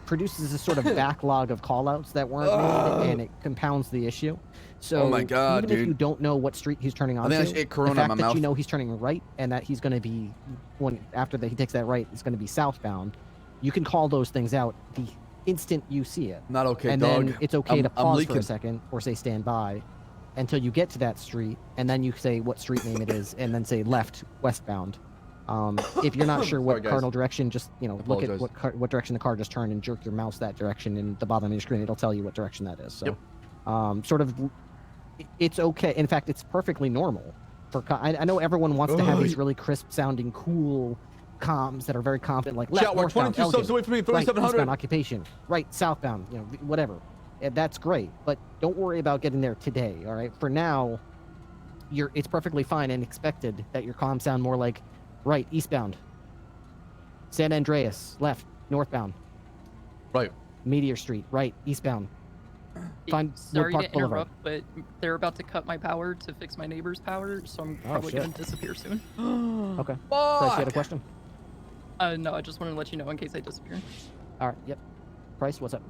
produces a sort of backlog of callouts that weren't made, and it compounds the issue. So Oh my God, even if dude. you don't know what street he's turning I onto, think I should get Corona the in fact my that mouth. you know he's turning right and that he's going to be, after he takes that right, it's going to be southbound, you can call those things out the instant you see it. Not okay, and dog. then it's okay to I'm pause for leaking. a second or say stand by until you get to that street, and then you say what street name it is, and then say left, westbound. If you're not sure what Sorry, guys. cardinal direction, just look at Apologize. what direction the car just turned and jerk your mouse that direction, and the bottom of your screen it'll tell you what direction that is. So, sort of, it's okay. In fact, it's perfectly normal. I know everyone wants to have these really crisp sounding, cool comms that are very confident, like left, Chat, we're northbound, 22 subs Elgin, away from me, right, 3700. eastbound, occupation, right, southbound, whatever. And that's great, but don't worry about getting there today. All right, for now, it's perfectly fine and expected that your comms sound more like right, eastbound, San Andreas, left, northbound, right, Meteor Street, right, eastbound. Find Wood Sorry Park to Boulevard. interrupt, but they're about to cut my power to fix my neighbor's power, so I'm Oh, probably shit. gonna disappear soon. Okay. Price, you had a question? No, I just wanted to let you know in case I disappear. All right. Yep. Price, what's up?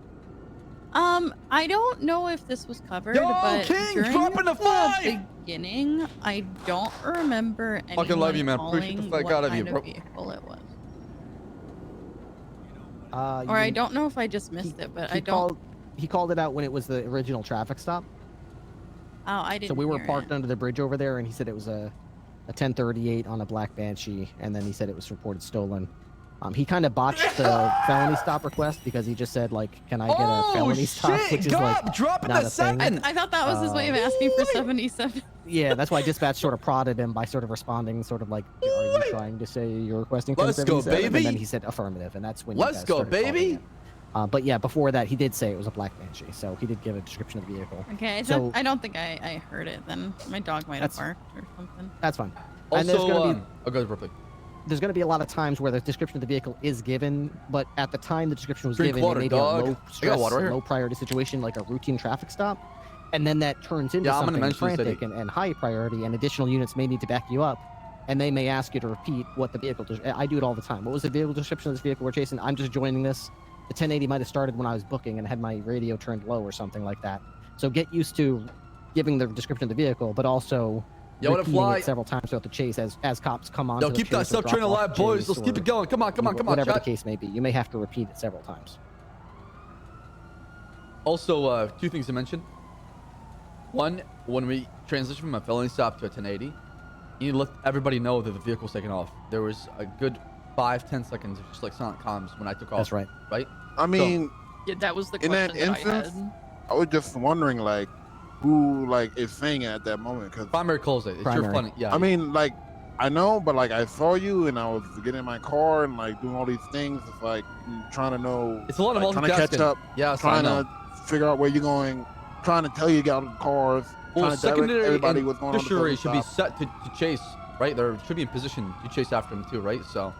I don't know if this was covered, Yo, but King, during dropping the five! beginning, I don't remember anyone Fucking love you, man. Appreciate calling the fuck what out of you, kind bro. vehicle it was. You Or I mean- don't know if I just missed it, but I don't. He called it out when it was the original traffic stop. Oh, I didn't. So we were hear parked it. under the bridge over there, and he said it was a 1038 on a black Banshee, and then he said it was reported stolen. He kind of botched the felony stop request because he just said, like, can I get a felony stop, which is like dropping not the a thing. 7. I thought that was his way of asking for 77. Yeah, that's why dispatch sort of prodded him by sort of responding, sort of like, are you trying to say you're requesting Let's go, 1077? baby. And then he said affirmative, and that's when Let's you guys go, started calling baby. it. But yeah, before that, he did say it was a black Banshee, so he did give a description of the vehicle. Okay, So I don't think I heard it then. My dog might have That's- barked or something. that's fine. And there's Also, gonna be I'll go briefly. there's going to be a lot of times where the description of the vehicle is given, but at the time the description was Drink given, water, it may be dog. a I low got stress, water right here. low priority situation like a routine traffic stop, and then that turns into Yeah, I'm gonna something mention the frantic city. and high priority, and additional units may need to back you up, and they may ask you to repeat what the vehicle. I do it all the time. What was the vehicle description of this vehicle we're chasing? I'm just joining this. The 1080 might have started when I was booking and had my radio turned low or something like that. So get used to giving the description of the vehicle, but also Yo, what a repeating fly. it several times throughout the chase as cops come on. Yo, to the keep that chase or drop sub-train off alive, the boys. chase Let's keep or it going. Come on, come on, come on, whatever the chat. case may be. You may have to repeat it several times. Also, 2 things to mention. One, when we transition from a felony stop to a 1080, you need to let everybody know that the vehicle's taken off. There was a good 5-10 seconds of just like silent comms when I took off. That's right. Right? I mean, Yeah, that was the in question that that I instance, had. I was just wondering, like, who is saying it at that moment? Because primary calls it. It's your funny. Yeah. I mean, like, I know, but like, I saw you, and I was getting in my car and like doing all these things. It's like trying to know. It's a lot of like, trying to catch multitasking. up. Yes, I trying know. to figure out where you're going. Trying to tell you to get out of the cars. Well, trying to direct secondary everybody and what's going on. at the tertiary felony should be stop. set to chase, right? They should be in position to chase after them too, right? So,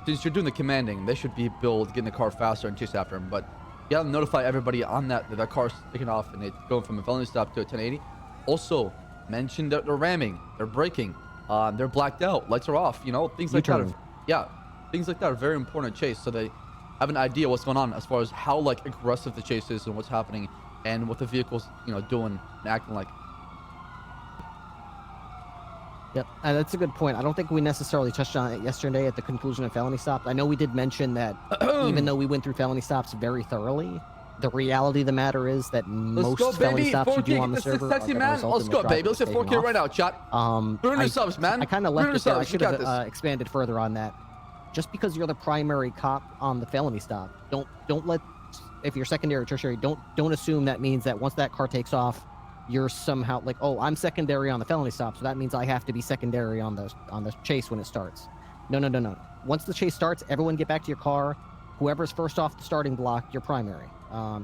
since you're doing the commanding, they should be built, get in the car faster and chase after them. But you gotta notify everybody on that that car's taking off and it's going from a felony stop to a 1080. Also, mention that they're ramming, they're braking, they're blacked out, lights are off. You know, things like that. U-turn. Yeah, things like that are very important to chase, so they have an idea what's going on as far as how like aggressive the chase is and what's happening and what the vehicle's doing and acting like. Yep, that's a good point. I don't think we necessarily touched on it yesterday at the conclusion of felony stops. I know we did mention that even though we went through felony stops very thoroughly, the reality of the matter is that most go, felony baby. stops you 4K, do on the get this server sexy, are going to man. result Let's in go, the baby. driver Let's get taking 4K off. right now, chat. 300 subs, man. I kind of 300 left it there. I subs. should We got have this. expanded further on that. Just because you're the primary cop on the felony stop, don't let, if you're secondary or tertiary, don't assume that means that once that car takes off, you're somehow like, oh, I'm secondary on the felony stop, so that means I have to be secondary on the chase when it starts. No. Once the chase starts, everyone get back to your car. Whoever's first off the starting block, you're primary.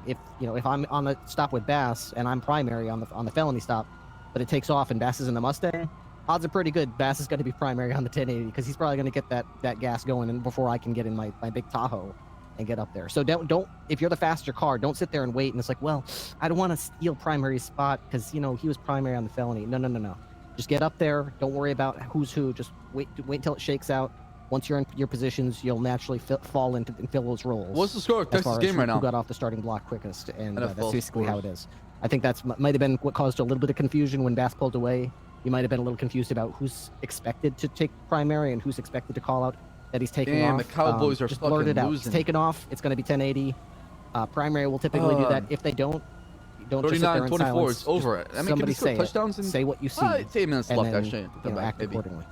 If if I'm on the stop with Bass and I'm primary on the felony stop, but it takes off and Bass is in the Mustang, odds are pretty good Bass is going to be primary on the 1080 because he's probably going to get that gas going and before I can get in my big Tahoe and get up there. So don't if you're the faster car, don't sit there and wait and it's like, well, I don't want to steal primary spot because he was primary on the felony. No. Just get up there. Don't worry about who's who. Just wait until it shakes out. Once you're in your positions, you'll naturally fall into and fill those roles. What's the score of as Texas far game as right now? Who got off the starting block quickest, and that's NFL basically how it scores. is. I think that's might have been what caused a little bit of confusion when Bass pulled away. You might have been a little confused about who's expected to take primary and who's expected to call out that he's taking Damn, off. the Cowboys are just blurt fucking it out. losing. He's taking off. It's going to be 1080. Primary will typically do that. If they don't just sit there in 39-24, silence. it's over. Just I mean, can somebody we score say touchdowns and say what you see. It's 8 minutes and left, then, actually. Put them back, act maybe. accordingly.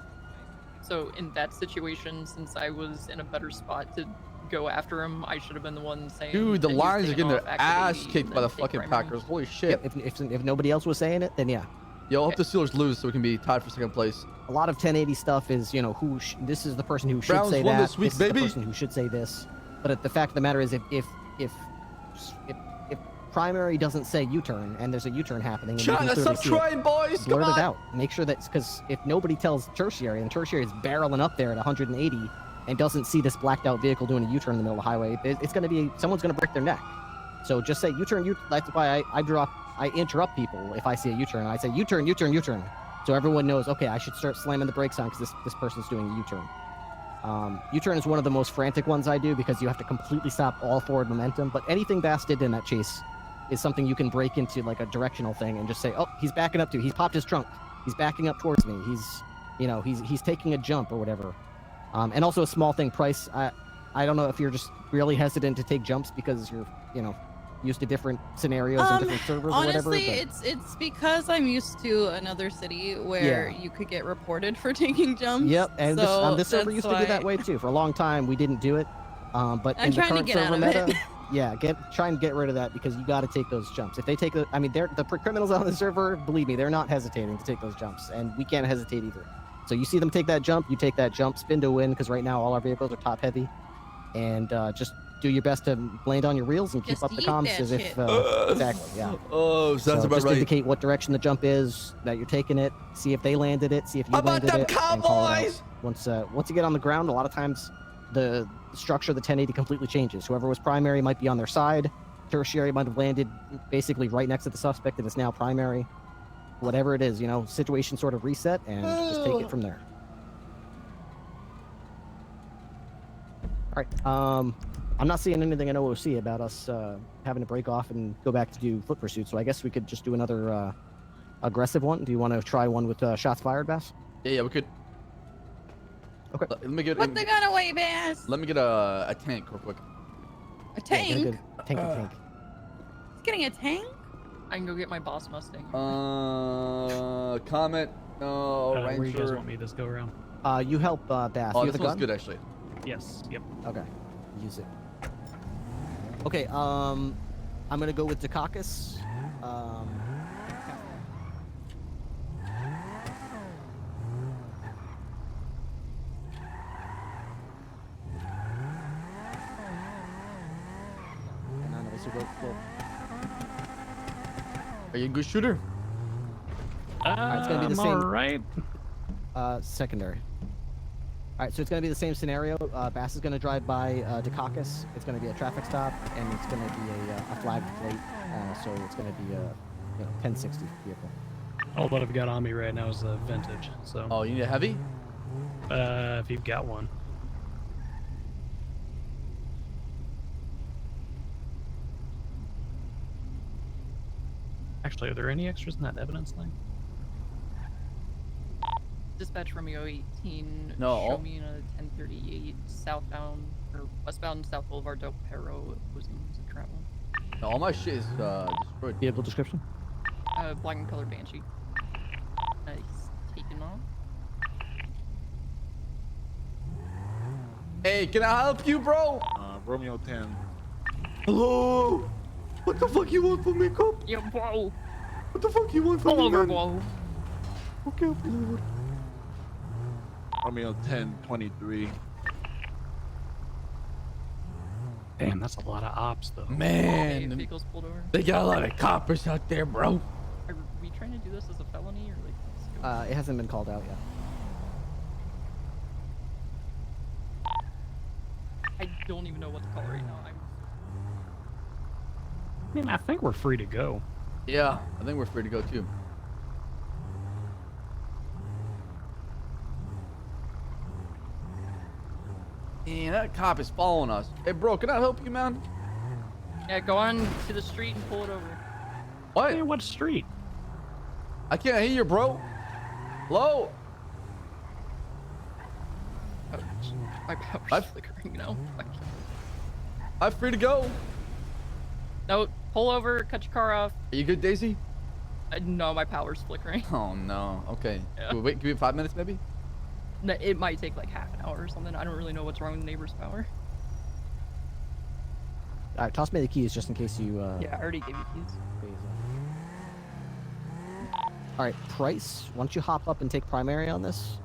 So in that situation, since I was in a better spot to go after him, I should have been the one saying. Dude, the that he was Lions are taking getting their off ass activity kicked and by the then take fucking primary. Packers. Holy shit. If nobody else was saying it, then yeah. Yo, I hope the Steelers lose so we can be tied for second place. A lot of 1080 stuff is, this is the person who should Browns say won that. this week, is baby. the person who should say this. But the fact of the matter is, if primary doesn't say U-turn and there's a U-turn happening, and you can China, clearly stop see it, trying, boys. blurt Come it on. out. Make sure that's because if nobody tells tertiary and tertiary is barreling up there at 180 and doesn't see this blacked out vehicle doing a U-turn in the middle of the highway, it's going to be someone's going to break their neck. So just say U-turn. That's why I interrupt people if I see a U-turn. I say U-turn, U-turn, U-turn. So everyone knows, okay, I should start slamming the brakes on because this person's doing a U-turn. U-turn is one of the most frantic ones I do because you have to completely stop all forward momentum. But anything Bass did in that chase is something you can break into like a directional thing and just say, oh, he's backing up to. He's popped his trunk. He's backing up towards me. He's taking a jump or whatever. And also a small thing, price. I don't know if you're just really hesitant to take jumps because you're used to different scenarios and different servers or whatever. Honestly, it's because I'm used to another city where you could get reported for taking jumps. Yep, and so this server that's used to be that way too. For a long time, we didn't do it. But I'm in the trying to current get out server of it. meta, try and get rid of that because you got to take those jumps. If they take the criminals on the server, believe me, they're not hesitating to take those jumps, and we can't hesitate either. So you see them take that jump, you take that jump, spin to win, because right now all our vehicles are top heavy, and just do your best to land on your reels and keep Just up the eat comms that as if shit. exactly, yeah. Oh, So sounds about just right. indicate what direction the jump is, that you're taking it. See if they landed it. See if you How about landed them it. And call it Cowboys? out. Once you get on the ground, a lot of times the structure of the 1080 completely changes. Whoever was primary might be on their side. Tertiary might have landed basically right next to the suspect and is now primary. Whatever it is, situation sort of reset and just take it from there. All right. I'm not seeing anything in OOC about us having to break off and go back to do foot pursuit, so I guess we could just do another aggressive one. Do you want to try one with shots fired, Bass? Yeah, we could. Okay. Let me get. Put the gun away, Bass. Let me get a tank real quick. A tank? Tank. He's getting a tank? I can go get my boss Mustang. Comment. No, Where you guys Ranger. want me to go around? You help Bass. Oh, you this have a one's gun? good actually. Yes. Yep. Okay. Use it. Okay. I'm gonna go with Dukakis. And then obviously we'll Are you a good shooter? it's gonna be the same. Right. Secondary. All right, so it's gonna be the same scenario. Bass is gonna drive by Dukakis. It's gonna be a traffic stop, and it's gonna be a flagged plate. So it's gonna be a 1060 vehicle. All that I've got on me right now is a vintage. So. Oh, you need a heavy? If you've got one. Actually, are there any extras in that evidence thing? Dispatch Romeo 18. No. Show me in a 1038 southbound or westbound South Boulevard Del Perro opposing to travel. No, all my shit is destroyed. Vehicle description? Black and colored Banshee. He's taken off. Hey, can I help you, bro? Romeo 10. Hello. What the fuck you want from me, cop? Yeah, bro. What the fuck you want from Pull me, over, man? bro. Okay, I'll pull over. Romeo 10, 23. Damn, that's a lot of ops, though. Man, Vehicles pulled over. they got a lot of coppers out there, bro. Are we trying to do this as a felony or like? It hasn't been called out yet. I don't even know what to call right now. I mean, I think we're free to go. Yeah, I think we're free to go too. Man, that cop is following us. Hey, bro, can I help you, man? Yeah, go on to the street and pull it over. What? Hey, what street? I can't hear you, bro. Hello? My power's flickering now. I'm free to go. No, pull over, cut your car off. Are you good, Daisy? No, my power's flickering. Oh, no. Okay. Yeah. Can we wait, give me 5 minutes, maybe? No, it might take like half an hour or something. I don't really know what's wrong with the neighbor's power. All right, toss me the keys just in case you. Yeah, I already gave you keys. All right, Price. Why don't you hop up and take primary on this?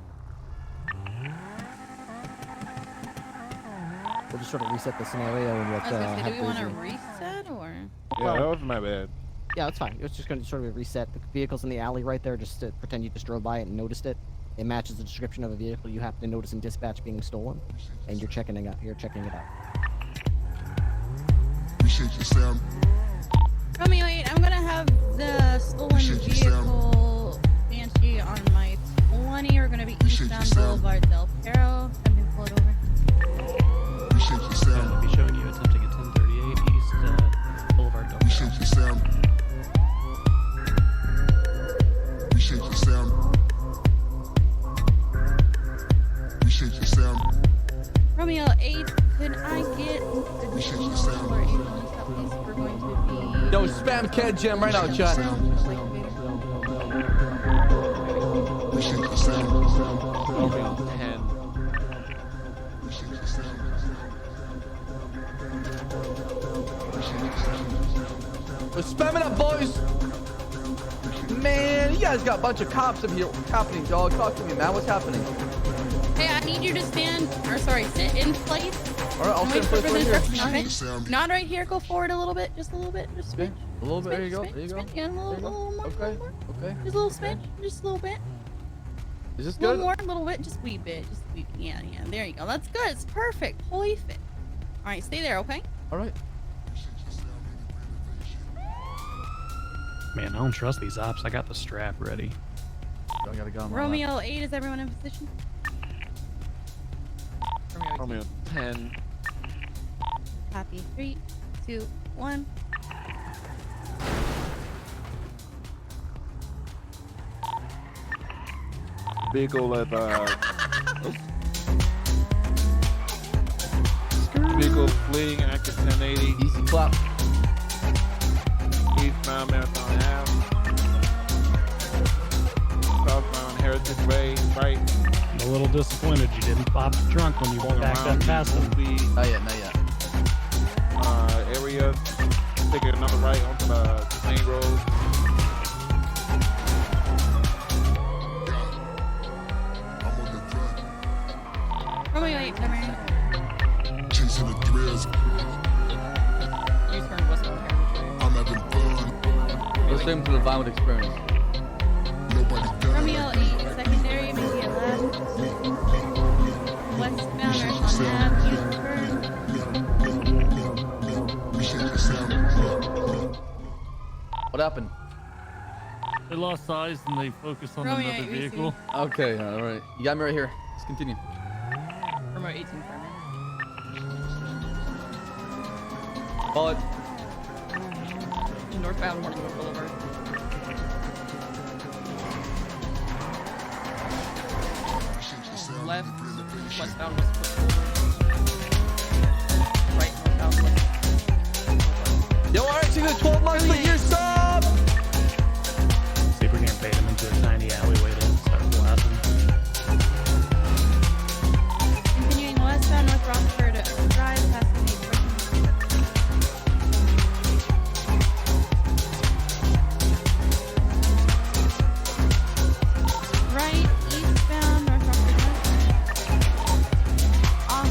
We'll just sort of reset the scenario and we'll. I was gonna say, do we want to reset or? Yeah, that was my bad. Yeah, it's fine. It's just going to sort of reset. The vehicle's in the alley right there. Just to pretend you just drove by it and noticed it. It matches the description of a vehicle you happen to notice in dispatch being stolen, and you're checking it out. Romeo 8, I'm gonna have the stolen vehicle Banshee on my 20. We're gonna be eastbound Boulevard Del Perro. Have been pulled over. I'm gonna be showing you attempting at 1038 East Boulevard Del Perro. Romeo 8, could I get additional for ambulance at least? We're going to be... Yo, spam Cat Jam right now, chat. We're spamming up, boys. Man, you guys got a bunch of cops up here. What's happening, dog? Talk to me, man. What's happening? Hey, I need you to sit in place. All right, I'll sit in place right here. Okay. Not right here. Go forward a little bit. Just a little bit. Just a Okay. A little bit. There you go. There you go. Yeah, a little more. Okay. Okay. Just a little smidge. Just a little bit. Is this A little good? more, a little bit. Just a wee bit. Just a wee bit. Yeah, yeah. There you go. That's good. It's perfect. Perfect. All right, stay there, okay? All right. Man, I don't trust these ops. I got the strap ready. I gotta go. Romeo 8, is everyone in position? Romeo 10. Copy. 3, 2, 1. Vehicle of vehicle fleeing active 1080. Easy clap. Eastbound Marathon Ave. Southbound Heritage Way, right. I'm a little disappointed you didn't pop the trunk when you backed up past them. Not yet, not yet. Area. Taking another right onto the main road. Romeo 8, come here. Chasing the thrills. U-turn westbound Heritage Way. I'm having fun. Listen to the violent experience. Romeo 8, secondary, maybe a left. Westbound Marathon Ave, U-turn. What happened? They lost size and they focused on Romeo another 8, we see. vehicle. Okay, all right. You got me right here. Let's continue. Romeo 18 primary. Call it. Northbound Morningwood Boulevard. Left, westbound Westwood Boulevard. Right, northbound West. Yo, all right, see the 12 months of the year sub. See if we can bait them into a tiny alleyway to start blasting. Continuing westbound North Rockford Drive, passing the right, eastbound North Rockford Drive. Off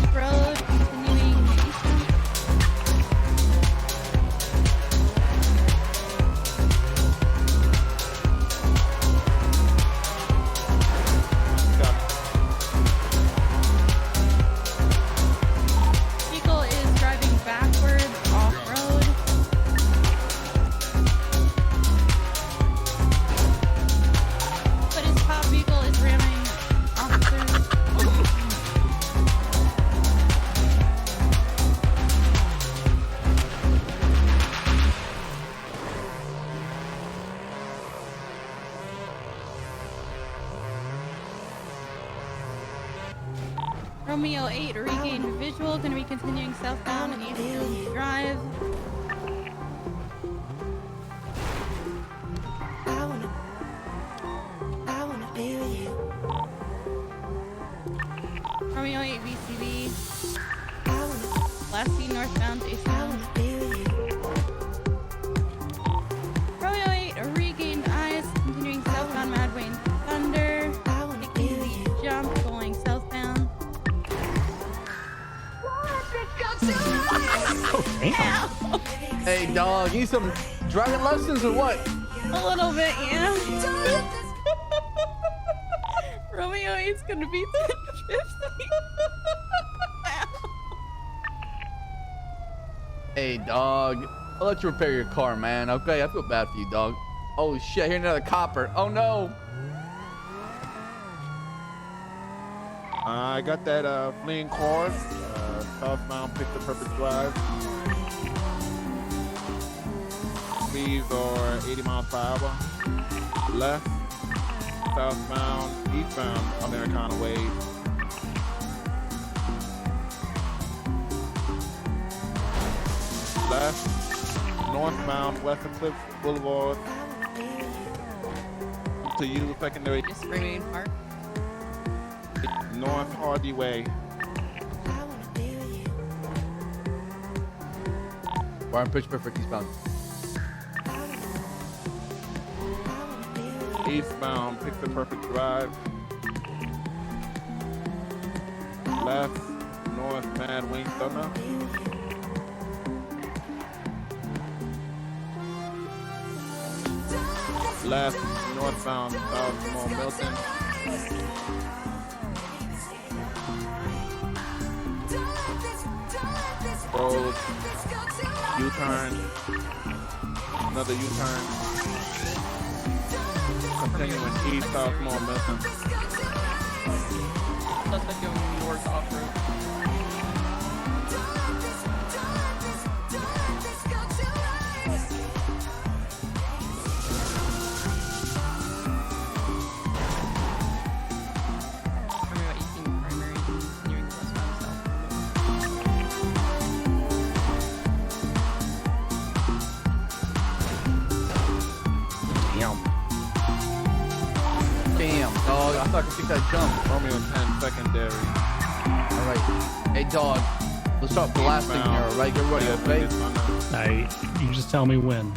Romeo 8, regain visual. Going to be continuing southbound and East Drive. Romeo 8, VCB. Last seen northbound to eastbound. Romeo 8, regained eyes. Continuing southbound, Mad Wayne Thunder. Taking the jump, going southbound. Hey, dog, you need some driving lessons or what? A little bit, yeah. Romeo 8's gonna be 50. Hey, dog, I'll let you repair your car, man. Okay, I feel bad for you, dog. Oh shit, here's another copper. Oh no. I got that fleeing car, southbound Picture Purpose Drive. Speeds are 80 miles per hour. Left, southbound, eastbound, Americana Way. Left, northbound, West Eclipse Boulevard. To you, secondary. Just remain park. North Hardy Way. Warren pitch perfect eastbound. Eastbound, Picture Perfect Drive. Left, north, Mad Wing Thunder. Left, northbound, South Small Milton. Road, U-turn, another U-turn. Continuing east, South Small Milton. Suspect going north off-road. Damn, dog, I thought I could take that jump. Romeo 10, secondary. All right. Hey, dog, let's start blasting here, all right? Get ready, okay? You just tell me when.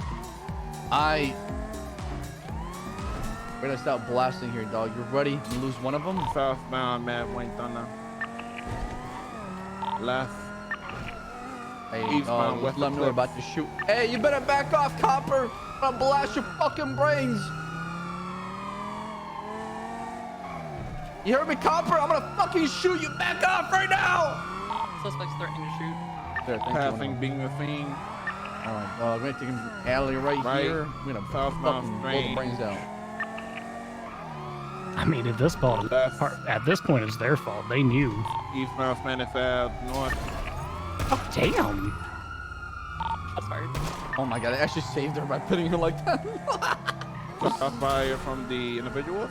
We're gonna start blasting here, dog. You ready? You lose one of them? Southbound, Mad Wing Thunder. Left. Hey, dog, let them know we're about to shoot. Hey, you better back off, copper. I'm gonna blast your fucking brains. You heard me, copper? I'm gonna fucking shoot you. Back off right now. Suspect's threatening to shoot. There, thank Passing you. Being the Fiend. All right, dog. We're gonna take him alley right here. We're gonna fucking blow the brains out. I mean, at this point, it's their fault. They knew. Eastbound Spanish Ave, north. Oh, damn. That's fired. Oh my god, I actually saved her by putting her like that. Fire from the individuals.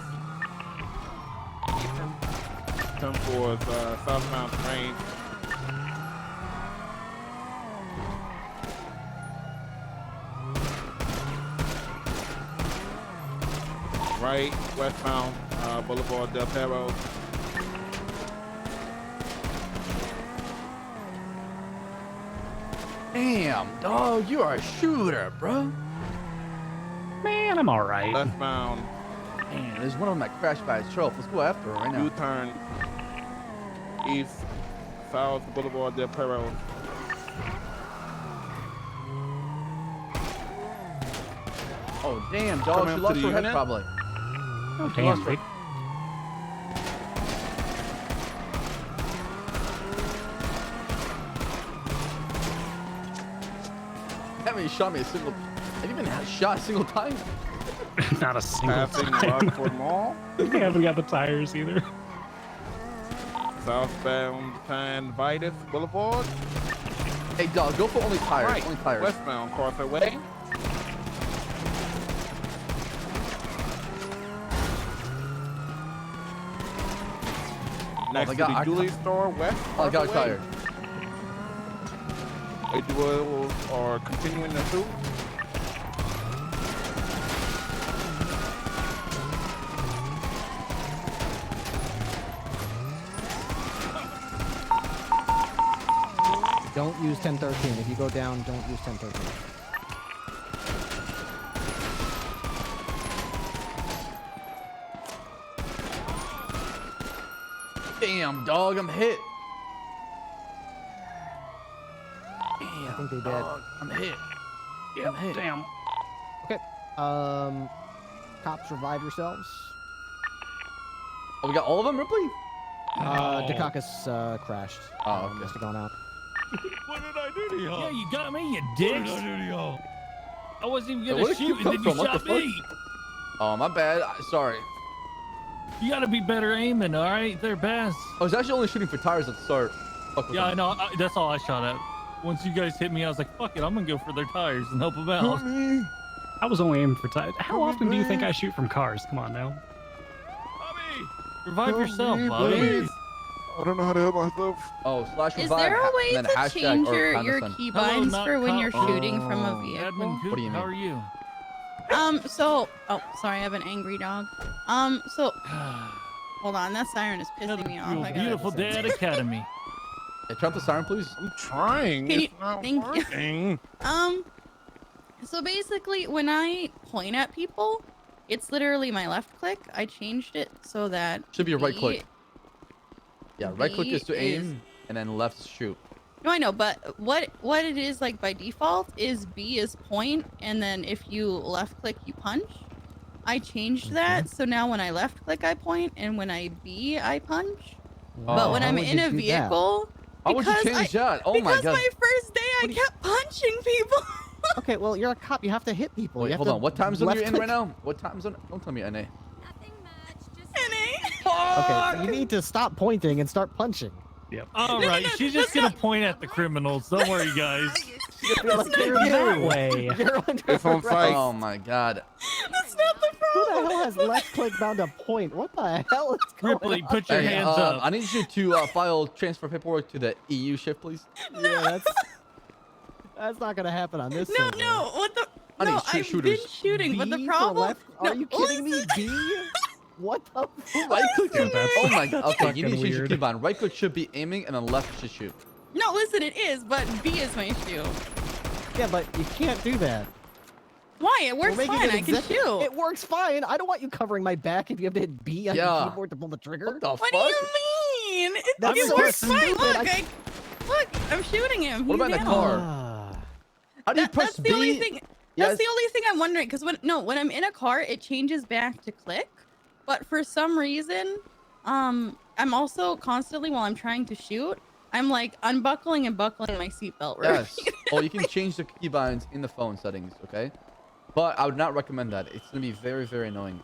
Come towards southbound train. Right, westbound Boulevard Del Perro. Damn, dog, you are a shooter, bro. Man, I'm all right. Lestbound. Man, there's one of them that crashed by itself. Let's go after her right now. U-turn. East, South Boulevard Del Perro. Oh, damn, dog, she lost her head probably. Oh, damn, big. Haven't even shot me a single. I didn't even shot a single time. Not a single Passing time. Rockford Mall. They haven't got the tires either. Southbound Pan Vitus Boulevard. Hey, dog, go for only tires. Right. Only tires. Westbound Causeway Way. Next my to God, the I jewelry got- store, west. I got Parkway. tired. Individuals are continuing the suit. Don't use 1013. If you go down, don't use 1013. Damn, dog, I'm hit. I think they did. Dog, I'm hit. Yeah, I'm hit. damn. Okay. Cops, revive yourselves. Oh, we got all of them, Ripley? Dukakis crashed. Oh, okay. Must have gone out. What did I do to y'all? Yeah, you got me, you What dicks. did I do to y'all? I wasn't even Hey, gonna where did you shoot, and come then you from? What shot the fuck? me. Oh, my bad. Sorry. You gotta be better aiming, all right? They're Bass. I was actually only shooting for tires at the start. Fuck with Yeah, I them. know. That's all I shot at. Once you guys hit me, I was like, fuck it, I'm gonna go for their tires and help them out. I was only aiming for tires. How often do you think I shoot from cars? Come on now. Revive yourself, me, Bobby. please. I don't know how to help myself. Oh, slash Is revive. there a way and then to hashtag change or your pound key Hello, binds not for when you're cop. shooting from a Admin vehicle? Coop, What do you how mean? are you? So, oh, sorry, I have an angry dog. So, hold on, that siren is pissing me off. Your I gotta- beautiful Dad Academy. Hey, turn off the siren, please. I'm trying. Can It's you- not thank you. working. So basically, when I point at people, it's literally my left click. I changed it so that Should be a right B- click. Yeah, right click B is to aim, and then left is shoot. No, I know, but what it is like by default is B is point, and then if you left click, you punch. I changed that, so now when I left click, I point, and when I B, I punch. But when How I'm would in you a do that? vehicle, How would you because change that? Oh my because god. my first day, I kept punching people. Okay, well, you're a cop. You have to hit people. Wait, You have hold to on. What time zone are you in left right now? What time zone? Don't tell me NA. Okay, you need to stop pointing and start punching. Yep. All right, she's just gonna point at the criminals. Don't worry, guys. That way. You're under It's on arrest. site. Oh my god. That's not the Who problem. the hell has left click bound to point? What the hell is going Ripley, on? put your Hey, hands up. I need you to file transfer paperwork to the EU shift, please. Yeah, that's not gonna happen on this. No, server. no, what the? I need No, shoot I've shooters. been shooting, but the B for problem. left? Are No, you kidding me? listen. B? What the? Right click. Yeah, that's- Oh my god. Okay, you fucking need to change your weird. keybind. Right click should be aiming, and then left should shoot. No, listen, it is, but B is my shoe. Yeah, but you can't do that. Why? It We're works making fine. it I can exact- shoot. It works fine. I don't want you covering my back if you have to hit B on Yeah. your keyboard to pull the trigger. What the What fuck? do you mean? That's It so works fine. stupid. Look, look, I'm shooting him. What He's about in the down. car? How do you press That's B? the only thing. Yes. That's the only thing I'm wondering. Because when I'm in a car, it changes back to click, but for some reason, I'm also constantly while I'm trying to shoot, I'm like unbuckling and buckling my seatbelt. Right? Yes. Oh, you can change the keybinds in the phone settings, okay? But I would not recommend that. It's gonna be very, very annoying.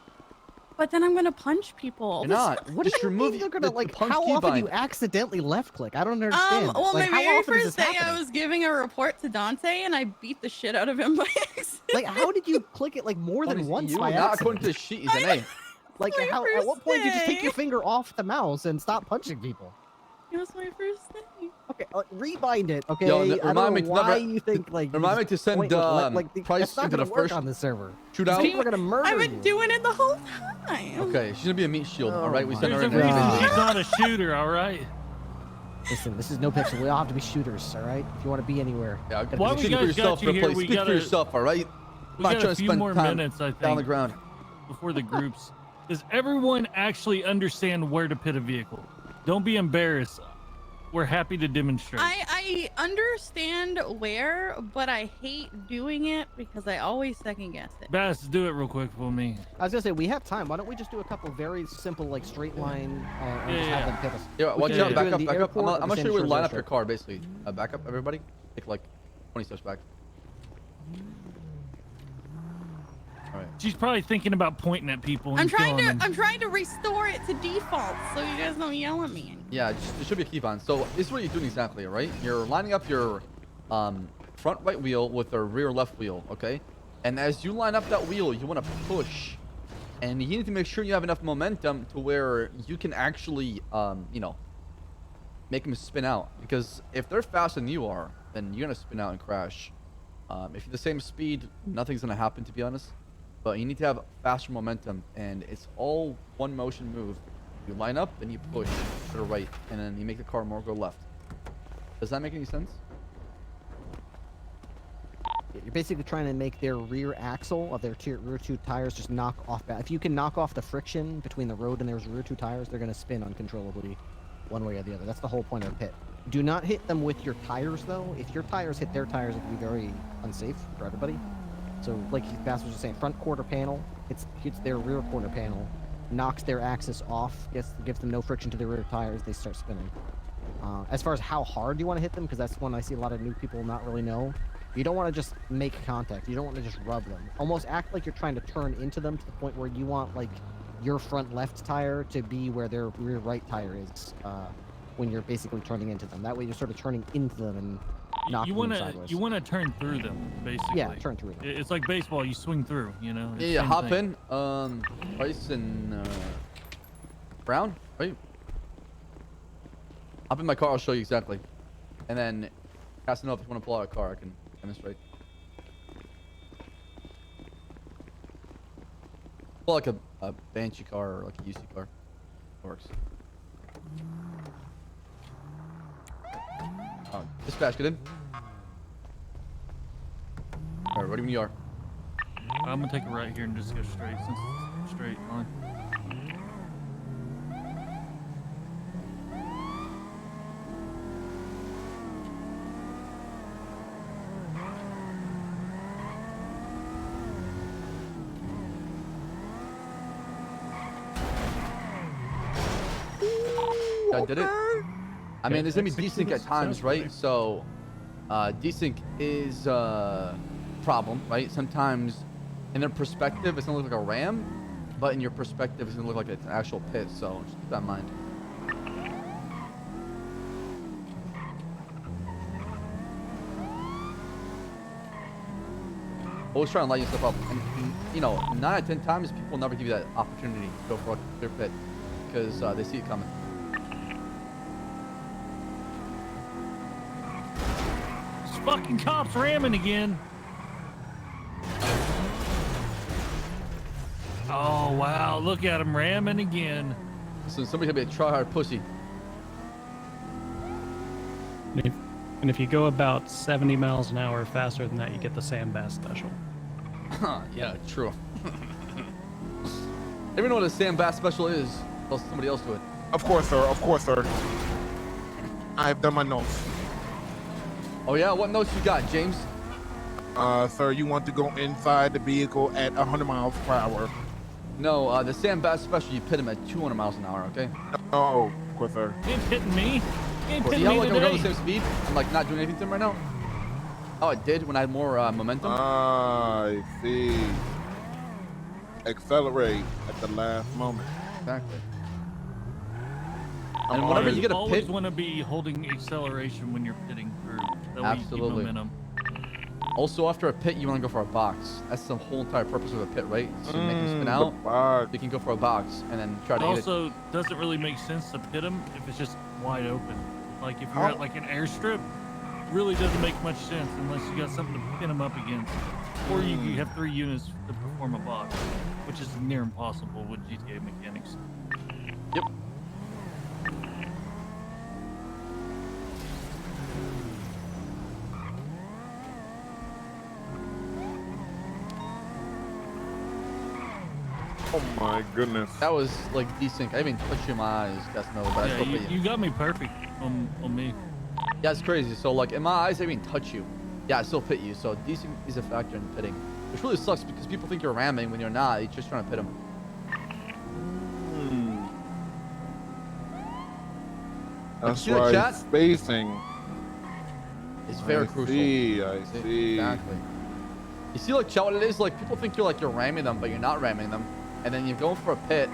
But then I'm gonna punch people. You're not. What Just do you remove mean you're gonna the like? punch How often do you keybind. accidentally left click? I don't understand. Well, like, my how very often is first this day, I happening? was giving a report to Dante, and I beat the shit out of him by accident. Like, how did you click it like more than Tony's once EU, by not accident? according to the sheet. He's an A. Like, my how? At what first point did you take day. your finger off the mouse and stop punching people? It was my first day. Okay, rebind it. Okay, Yo, I remind don't me know to why never- you think like. you Remind me just to send point with like Price that's not into gonna the work first on this server. shootout. People are gonna murder I've been you. doing it the whole time. Okay, she's gonna be a meat shield. Oh all right, we my send her There's in a there. reason God. she's not a shooter, all right? Listen, this is no pixel. We all have to be shooters, all right? If you want to be anywhere. Yeah, Why we speak for guys yourself, got you here, Ripley. we Speak gotta- for yourself, all right? We I'm not got trying a to few spend more time minutes, I think, down on the ground. before the groups. Does everyone actually understand where to pit a vehicle? Don't be embarrassed. We're happy to demonstrate. I understand where, but I hate doing it because I always second guess it. Bass, do it real quick for me. I was gonna say we have time. Why don't we just do a couple very simple like straight line and just have them pit us? Yeah, We watch can out, do it back in up, the back up. airport or I'm the gonna show you San where to line Francisco up your show. car, basically. Back up, everybody. Take like 20 steps back. All right. She's probably thinking about pointing at people. And I'm trying killing them. to restore it to default so you guys don't yell at me. Yeah, it should be a keybind. So this is what you're doing exactly, right? You're lining up your front right wheel with the rear left wheel, okay? And as you line up that wheel, you want to push And you need to make sure you have enough momentum to where you can actually, you know, make them spin out. Because if they're faster than you are, then you're gonna spin out and crash. If you're the same speed, nothing's gonna happen, to be honest. But you need to have faster momentum, and it's all one motion move. You line up, then you push to the right, and then you make the car more go left. Does that make any sense? You're basically trying to make their rear axle of their rear two tires just knock off. If you can knock off the friction between the road and their rear two tires, they're going to spin uncontrollably one way or the other. That's the whole point of a pit. Do not hit them with your tires, though. If your tires hit their tires, it can be very unsafe for everybody. So, like Bass was just saying, front quarter panel hits their rear quarter panel, knocks their axis off, gives them no friction to their rear tires, they start spinning. As far as how hard you want to hit them, because that's one I see a lot of new people not really know. You don't want to just make contact. You don't want to just rub them. Almost act like you're trying to turn into them to the point where you want, like, your front left tire to be where their rear right tire is when you're basically turning into them. That way you're sort of turning into them and knocking them sideways. You want to turn through them, basically. Yeah, turn through them. It's like baseball. You swing through, you know? Yeah, hop in. Price and Brown, right? Hop in my car. I'll show you exactly. And then Casanova, if you want to pull out a car, I can demonstrate. Pull like a Banshee car or like a UC car. It works. Dispatch, get in. Alright, ready when you are. I'm gonna take a right here and just go straight since it's straight line. I did it. I mean, there's gonna be desync at times, right? So, desync is a problem, right? Sometimes, in their perspective, it's gonna look like a ram, but in your perspective, it's gonna look like it's an actual pit. So, just keep that in mind. Always try and light yourself up, and you know, 9 out of 10 times, people never give you that opportunity to go for their pit because they see it coming. Fucking cops ramming again. Oh wow, look at him ramming again. So somebody can be a try-hard pussy. And if you go about 70 miles an hour faster than that, you get the Ssaab Baas special. Yeah, true. Everyone know what a Ssaab Baas special is? Tell somebody else to it. Of course, sir. Of course, sir. I've done my notes. Oh yeah, what notes you got, James? Sir, you want to go inside the vehicle at 100 miles per hour. No, the Ssaab Baas special, you pit him at 200 miles an hour, okay? No, of course, sir. You ain't hitting me. You ain't hitting See how me like I'm today. going the same speed? I'm like not doing anything to him right now? Oh, it did when I had more momentum? I see. Accelerate at the last moment. Exactly. And whenever you get a always pit, want to be holding acceleration when you're pitting through. That way you keep absolutely. momentum. Also, after a pit, you want to go for a box. That's the whole entire purpose of a pit, right? So you make him spin out, you can go for a box and then try to hit it. Also, doesn't really make sense to pit him if it's just wide open. Like if you're at like an airstrip, really doesn't make much sense unless you got something to pin him up against. Or you have 3 units to perform a box, which is near impossible with GTA mechanics. Yep. Oh my goodness. That was like desync. I didn't even touch you in my eyes, Casanova, but I Yeah, still pit you. you got me perfect on me. Yeah, it's crazy. So like in my eyes, I didn't even touch you. Yeah, I still pit you. So desync is a factor in pitting, which really sucks because people think you're ramming when you're not. You're just trying to pit them. That's You see the why chat? spacing. It's very crucial. I see. Exactly. You see, like, chat, what it is? Like, people think you're ramming them, but you're not ramming them. And then you're going for a pit.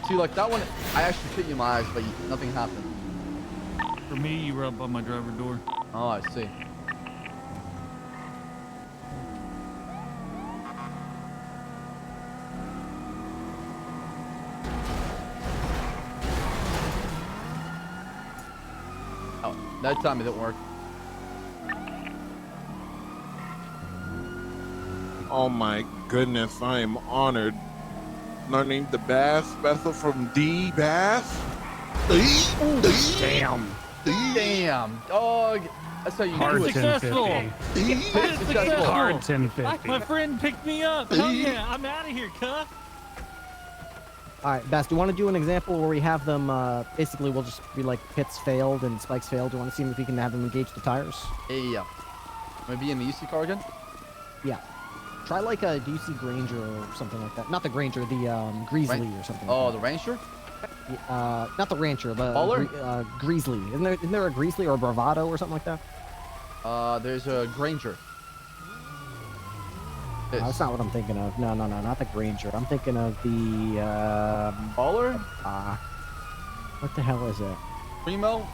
See, like, that one, I actually hit you in my eyes, but nothing happened. For me, you were up by my driver door. Oh, I see. That time it didn't work. Oh my goodness, I am honored. Learning the Bass vessel from D Bass. Damn. Damn, dog. That's how you Hard do it. 1050. Successful. Hard 1050. My friend picked me up. Hell yeah, I'm out of here, cuff. All right, Bass, do you want to do an example where we have them, basically we'll just be like pits failed and spikes failed. Do you want to see if we can have them engage the tires? Yeah. Maybe in the UC car again? Yeah. Try like a UC Granger or something like that. Not the Granger, the Grizzly or something. Oh, like the Rancher? not the Rancher, but Baller? Grizzly. Isn't there a Grizzly or a Bravado or something like that? There's a Granger. That's not what I'm thinking of. No, not the Granger. I'm thinking of the Baller? What the hell is it? Primo?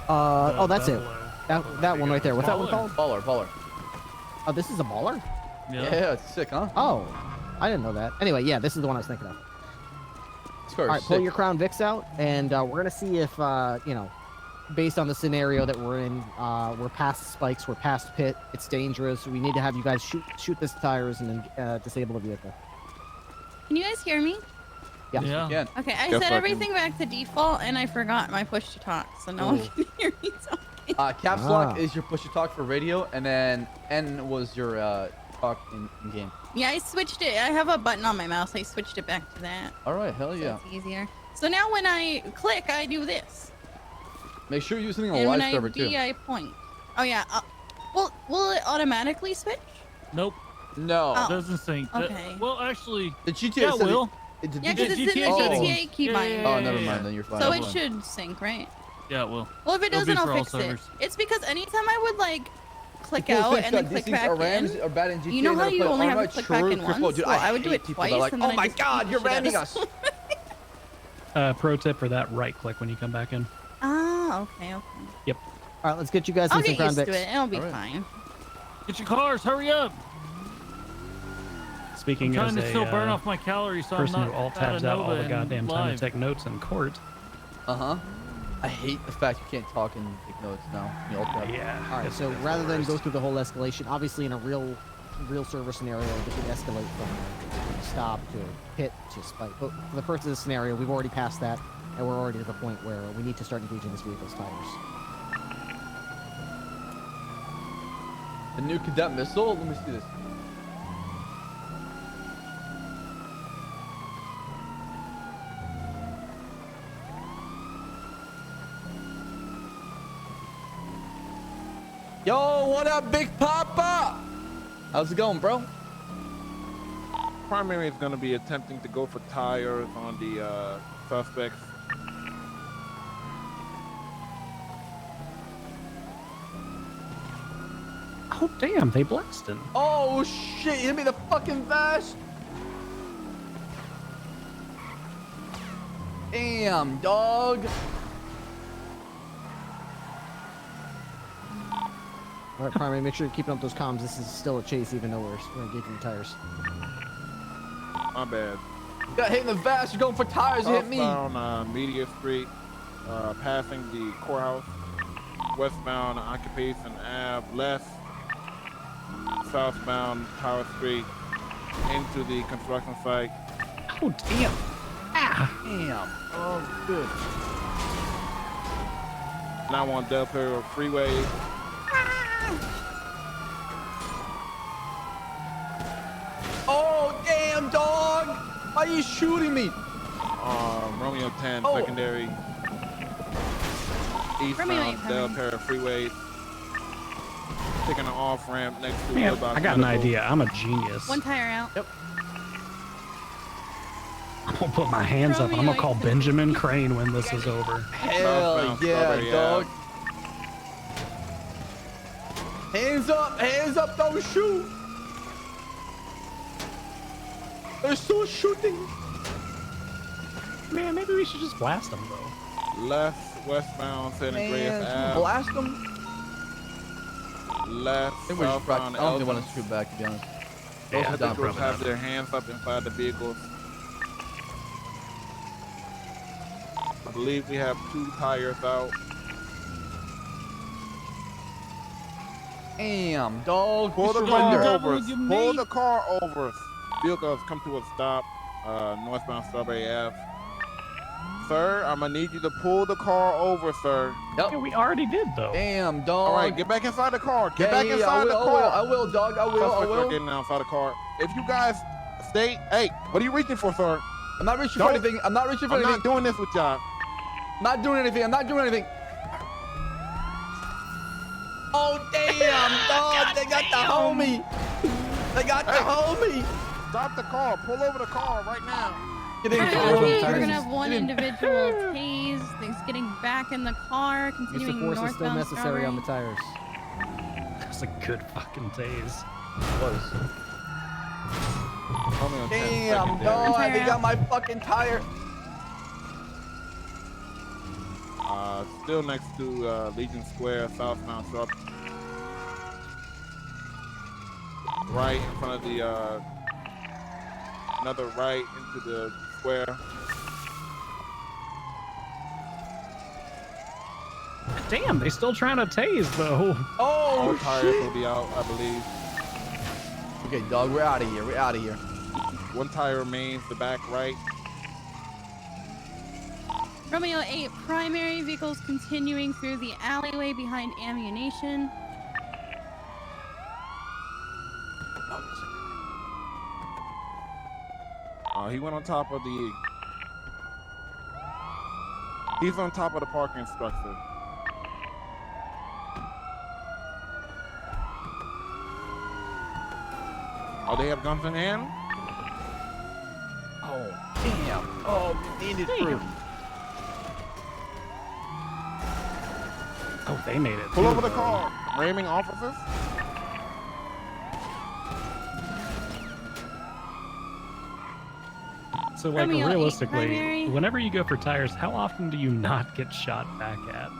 Oh, that's it. That one right there. What's that one called? Baller. Oh, this is a Baller? Yeah, it's sick, huh? Oh, I didn't know that. Anyway, yeah, this is the one I was thinking of. All right, pull your Crown Vics out, and we're gonna see if based on the scenario that we're in, we're past spikes, we're past pit, it's dangerous. We need to have you guys shoot this tires and then disable the vehicle. Can you guys hear me? Yeah. Yeah. Okay, I set everything back to default, and I forgot my push to talk, so no one can hear me talking. Caps lock is your push to talk for radio, and then N was your talk in game. Yeah, I switched it. I have a button on my mouse. I switched it back to that. All right, hell yeah. So it's easier. So now when I click, I do this. Make sure you're using a And live when server I too. D, I point. Oh yeah. Will it automatically switch? Nope. No. Oh. It doesn't sync. Okay. Well, actually, the GTA yeah, said will. Yeah, because it's in the GTA keybind. Oh, never mind. Then you're fine. So it should sync, right? Yeah, it will. Well, if it It'll be doesn't, I'll for all fix it. servers. It's because anytime I would like click People out think and then that click these things back are rams in. or bad in GTA, You know how and you they're only have like, to click "Alright, back in true, once? dude, Well, I would hate do it people twice, that are like, and then oh I my just god, beat you're the shit out ramming of us. Pro tip for that, right click when you come back in. Ah, okay. Yep. All right, let's get you guys I'll in some get Crown used to Vics. it. It'll be fine. Get your cars. Hurry up. Speaking I'm as trying to a still burn off my calories, so I'm person not who alt tabs out all Octonova the and goddamn time live. to take notes in court. I hate the fact you can't talk and take notes now. You know, Yeah. All right, so rather than go through the whole escalation, obviously in a real server scenario, we can escalate from stop to pit to spike. But for the purpose of this scenario, we've already passed that, and we're already to the point where we need to start engaging this vehicle's tires. The new cadet missile. Let me see this. Yo, what up, Big Papa? How's it going, bro? Primary is going to be attempting to go for tires on the suspects. Oh damn, they blasted. Oh shit, you hit me the fucking vest. Damn, dog. All right, Primary, make sure you're keeping up those comms. This is still a chase, even though we're engaging the tires. My bad. You got hit in the vest. You're going for tires. You hit me. Southbound Media Street, passing the courthouse. Westbound Occupation Ave, left. Southbound Tower Street, into the construction site. Oh damn. Damn. Oh, good. Now on Del Perro Freeway. Oh, damn, dog. Why are you shooting me? Romeo 10, Oh. secondary. Eastbound Del Perro Freeway. Taking an off ramp next to Man, Woodbox I got an Medical. idea. I'm a genius. One tire out. Yep. I'm gonna put my hands up and I'm gonna call Benjamin Crane when this is over. Hell Southbound yeah, Strawberry dog. Ave. Hands up, don't shoot. They're still shooting. Man, maybe we should just blast them though. Left, westbound San Andreas Man, Ave. blast them. Left, I think we should southbound practice. I don't think we want Elton. to shoot back, to be honest. Yeah, Both I are down Individuals for have their hands up inside the vehicles. I believe we have 2 tires out. Damn, dog. Pull the Surrender. car over. Pull the car over. Vehicles come to a stop. Northbound Strawberry Ave. Sir, I'm gonna need you to pull the car over, sir. Yep. Yeah, we already did though. Damn, dog. All right, get back inside the car. Get back inside the car. I will, dog. I will. Suspects are getting outside the car. If you guys stay, hey, what are you reaching for, sir? I'm not reaching for anything. I'm not reaching for anything. I'm not doing this with y'all. Not doing anything. I'm not doing anything. Oh, damn, dog. They got the homie. They got the homie. Stop the car. Pull over the car right now. Get in. We're gonna have one individual tased. Things getting back in the car, Use continuing the force is still northbound necessary on the Strawberry. tires. That's a good fucking tase. Was. Damn, Damn, dog. They got my fucking tire. Still next to Legion Square, southbound shop. Right in front of the, another right into the square. Damn, they still trying to tase though. Oh, all tires will be out, I believe. Okay, dog, we're out of here. We're out of here. One tire remains, the back right. Romeo 8, primary vehicles continuing through the alleyway behind ammunition. He went on top of the... He's on top of the parking structure. Oh, they have guns in hand? Oh, damn. Oh, we made it through. Oh, they made it. Pull over the car. Ramming officers? So, like, Romeo 8 realistically, primary. whenever you go for tires, how often do you not get shot back at?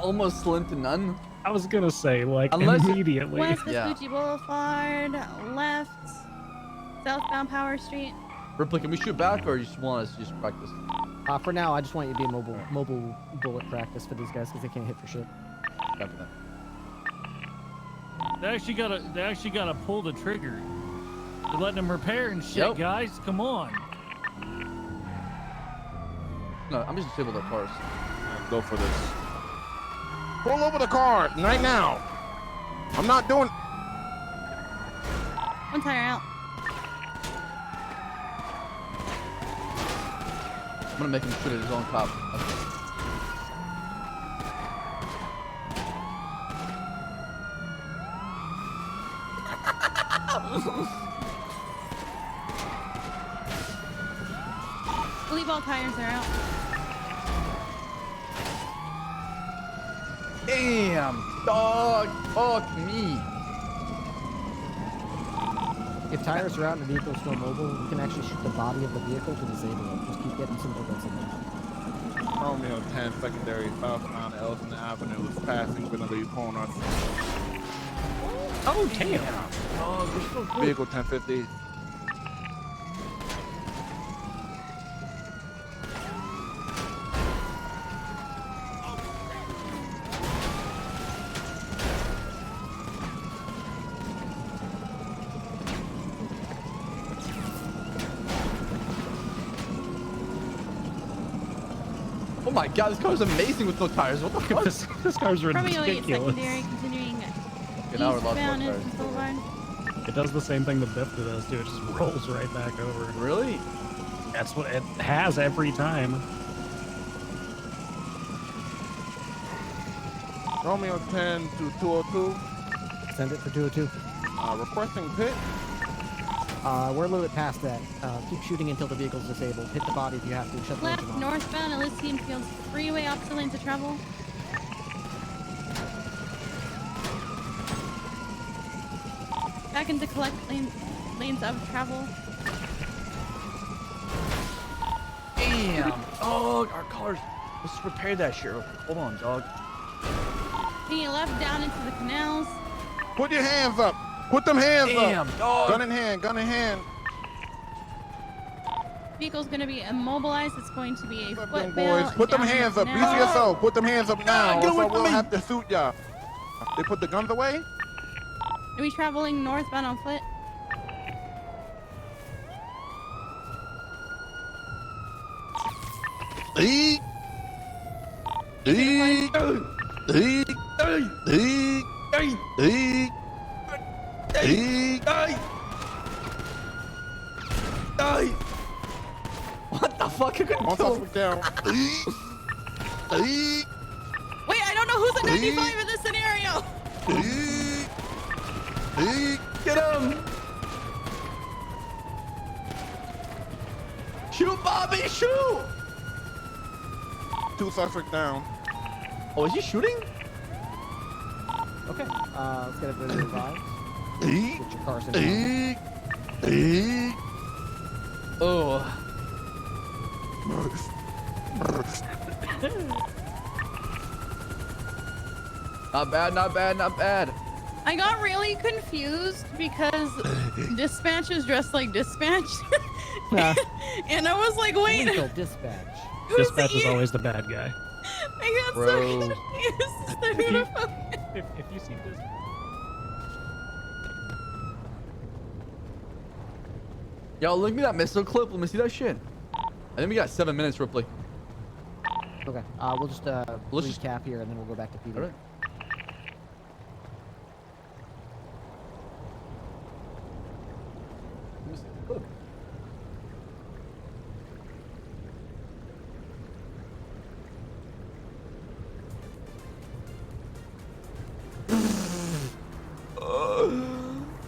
Almost slim to none. I was gonna say, like, Unless immediately. West Vespucci Boulevard, left, southbound Power Street. Ripley, can we shoot back or you just want us to just practice? For now, I just want you to be mobile bullet practice for these guys because they can't hit for shit. Copy that. They actually gotta pull the trigger. They're letting them repair and shit, Yep. guys. Come on. No, I'm just disable their cars. Go for this. Pull over the car right now. I'm not doing... One tire out. I'm gonna make him shoot at his own cop. I believe all tires are out. Damn, dog. Fuck me. If tires are out and the vehicle's still mobile, you can actually shoot the body of the vehicle to disable it. Just keep getting some bullets in there. Romeo 10, secondary, southbound Elton Avenue is passing, gonna leave corner. Oh, damn. Oh, they're so good. Vehicle 1050. Oh my god, this car is amazing with no tires. What the fuck? This car's Romeo 8, ridiculous. secondary, continuing Okay, now we're lost eastbound more Innocence Boulevard. It does the same thing the Biff does too. It just rolls right back over. Really? That's what it has every time. Romeo 10 to 202. Send it for 202. Requesting pit. We're a little bit past that. Keep shooting until the vehicle's disabled. Hit the body if you have to. Shut the Left, engine off. northbound Elysian Fields Freeway, opposite lanes of travel. Back into collect lanes of travel. Damn, dog. Our cars. Let's repair that shit. Hold on, dog. Taking left down into the canals. Put your hands up. Put them hands Damn, up. dog. Gun in hand, gun in hand. Vehicle's going to be immobilized. It's going to be a foot Boys, bail put them down in the hands up. canal. BCSO, put them hands up now. get away Or from we'll me. have to shoot y'all. They put the guns away? Are we traveling northbound on foot? Eek! Eek! Eek! Eek! Eek! Eek! What the fuck? I couldn't kill him. Down. Wait, I don't know who's a 95 in this scenario. Get him! Shoot, Bobby, shoot! 2 suspects down. Oh, is he shooting? Okay, let's get everybody revived. Eek! Get your cars in. Eek! Eek! Oh. Not bad, not bad, not bad. I got really confused because dispatch is dressed like dispatch. And I was like, wait. Lethal dispatch. Dispatch is always the bad guy. I got so confused. They're beautiful. If you see this. Yo, look at me that missile clip. Let me see that shit. I think we got 7 minutes, Ripley. Okay, we'll just recap here and then we'll go back to PD. All right. Let me see the clip.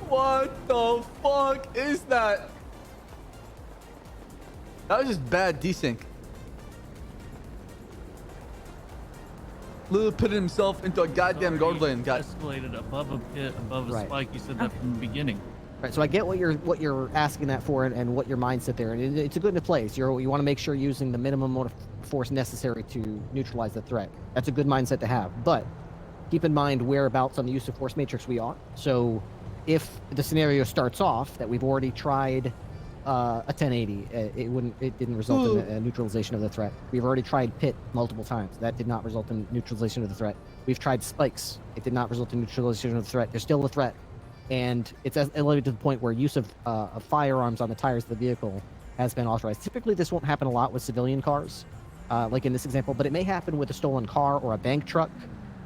What the fuck is that? That was just bad desync. Literally put himself into a goddamn guard lane. Got escalated above a pit, above a Right. spike. You said that from the beginning. Right, so I get what you're asking that for and what your mindset there, and it's a good place. You want to make sure you're using the minimum amount of force necessary to neutralize the threat. That's a good mindset to have, but keep in mind whereabouts on the use of force matrix we are. So if the scenario starts off that we've already tried a 1080, it didn't result in a neutralization of the threat. We've already tried pit multiple times. That did not result in neutralization of the threat. We've tried spikes. It did not result in neutralization of the threat. There's still a threat. And it's elevated to the point where use of firearms on the tires of the vehicle has been authorized. Typically, this won't happen a lot with civilian cars, like in this example, but it may happen with a stolen car or a bank truck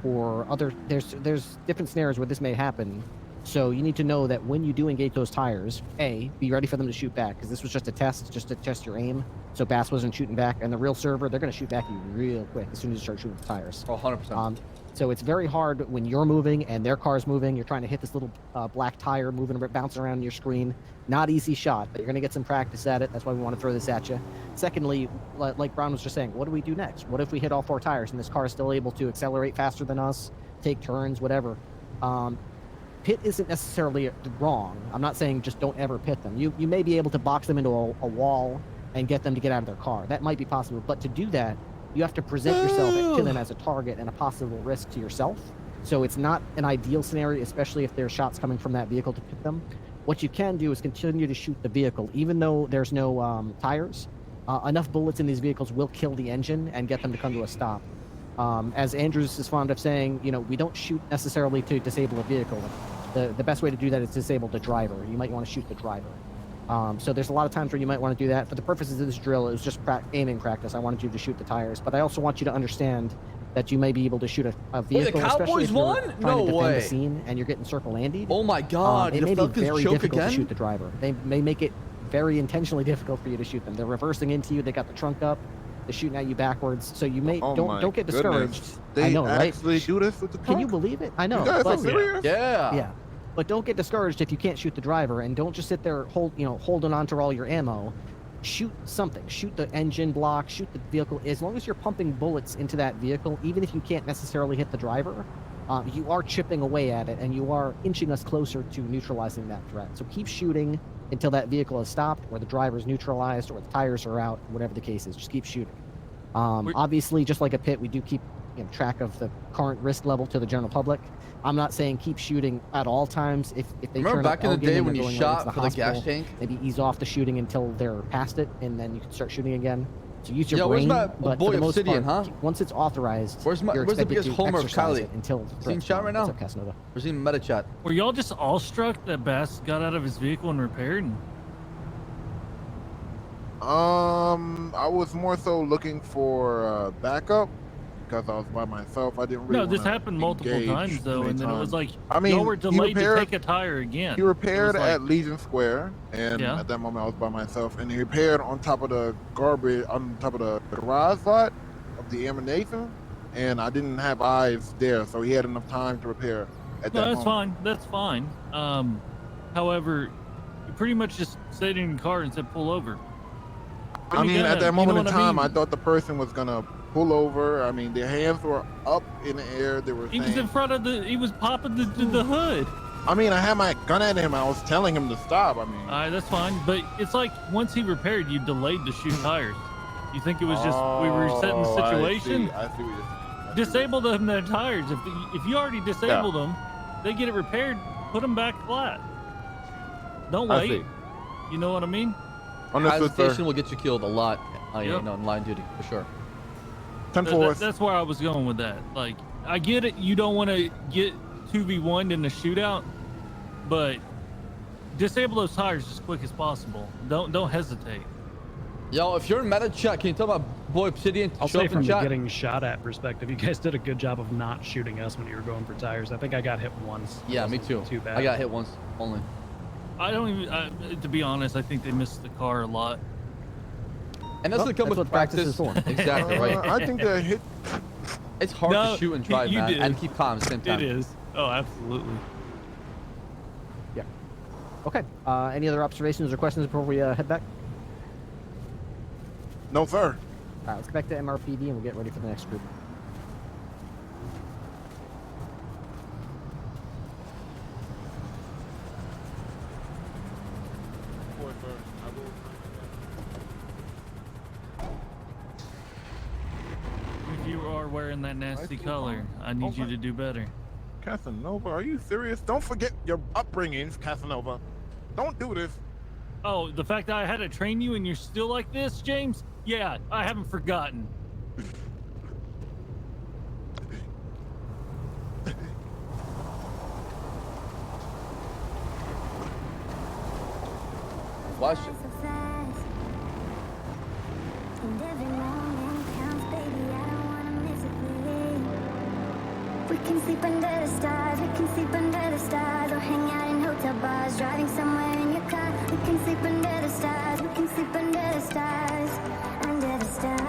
or other. There's different scenarios where this may happen. So you need to know that when you do engage those tires, A, be ready for them to shoot back, because this was just a test, just to test your aim. So Bass wasn't shooting back, and the real server, they're going to shoot back at you real quick as soon as you start shooting the tires. Oh, 100%. So it's very hard when you're moving and their car's moving. You're trying to hit this little black tire moving, bouncing around your screen. Not easy shot, but you're going to get some practice at it. That's why we want to throw this at you. Secondly, like Brown was just saying, what do we do next? What if we hit all 4 tires and this car is still able to accelerate faster than us, take turns, whatever? Pit isn't necessarily wrong. I'm not saying just don't ever pit them. You may be able to box them into a wall and get them to get out of their car. That might be possible, but to do that, you have to present yourself to them as a target and a possible risk to yourself. So it's not an ideal scenario, especially if there's shots coming from that vehicle to pit them. What you can do is continue to shoot the vehicle, even though there's no tires. Enough bullets in these vehicles will kill the engine and get them to come to a stop. As Andrews is fond of saying, we don't shoot necessarily to disable a vehicle. The best way to do that is disable the driver. You might want to shoot the driver. So there's a lot of times where you might want to do that. For the purposes of this drill, it was just aiming practice. I wanted you to shoot the tires, but I also want you to understand that you may be able to shoot a vehicle, Wait, the especially Cowboys if you're won? trying No to defend way. the scene and you're getting circle landied. Oh my God! It the may be Falcons very choke difficult again? to shoot the driver. They may make it very intentionally difficult for you to shoot them. They're reversing into you. They got the trunk up. They're shooting at you backwards. So you may don't get discouraged. They I know, right? actually do this with the Can you believe it? I know. You guys but- are serious? Yeah. Yeah. But don't get discouraged if you can't shoot the driver, and don't just sit there holding on to all your ammo. Shoot something. Shoot the engine block. Shoot the vehicle. As long as you're pumping bullets into that vehicle, even if you can't necessarily hit the driver, you are chipping away at it, and you are inching us closer to neutralizing that threat. So keep shooting until that vehicle is stopped, or the driver is neutralized, or the tires are out, whatever the case is. Just keep shooting. Obviously, just like a pit, we do keep track of the current risk level to the general public. I'm not saying keep shooting at all times. If they Remember turn back up in the Elgin day and when they're you going shot right into for the gas hospital, tank? maybe ease off the shooting until they're past it, and then you can start shooting again. So use your Yo, where's brain, my but boy for the most Obsidian, part, huh? once it's authorized, Where's the you're expected biggest to homer of exercise Kylie? it until Is he in threats chat come. right now? What's up, Casanova? Or is he in meta chat? Were y'all just all struck that Bass got out of his vehicle and repaired? I was more so looking for backup because I was by myself. I didn't really. No, this wanna happened multiple engage times too though, many and then it was times. like I mean, y'all were he delayed to repaired- take a tire again. He It repaired was like- at Legion Square, and Yeah. at that moment I was by myself. And he repaired on top of the garbage, on top of the garage lot of the ammunition, and I didn't have eyes there, so he had enough time to repair at No, that that's moment. fine. That's fine. However, you pretty much just stayed in your car and said pull over. I You mean, gotta- at that you moment know in what time, I mean? thought the person was gonna pull over. I mean, their hands were up in the air. They were He was saying, in front of the. He was popping the hood. I mean, I had my gun at him. I was telling him to stop. I mean, All right, that's fine. But it's like once he repaired, you delayed to shoot tires. You think it was just we were setting the situation? I see what you're saying. Disable them their tires. If you already disabled them, they get it repaired. Put them back flat. Don't I wait. see. You know what I mean? Hesitation will get you killed a lot. Yep. You know, in line duty for sure. That's where I was going with that. Like, I get it. You don't want to get 2v1'd in the shootout, but disable those tires as quick as possible. Don't hesitate. Yo, if you're in meta chat, can you tell my boy Obsidian to I'll show say up from in the chat? getting shot at perspective, you guys did a good job of not shooting us when you were going for tires. I think I got hit once. It Yeah, me wasn't too. Too bad. I got hit once only. I don't even. To be honest, I think they missed the car a lot. And that's what comes with what practice is for. Exactly right. I think they hit. It's hard to shoot and drive, you man, did. and keep calm at the same time. It is. Oh, absolutely. Yeah. Okay. Any other observations or questions before we head back? No, sir. All right, let's get back to MRPD and we'll get ready for the next group. If you are wearing that nasty color, I need you to do better. Casanova, are you serious? Don't forget your upbringings, Casanova. Don't do this. Oh, the fact that I had to train you and you're still like this, James? Yeah, I haven't forgotten. Flash it. We can sleep under the stars, we can sleep under the stars, or hang out in hotel bars, driving somewhere in your car. We can sleep under the stars, we can sleep under the stars, under the stars.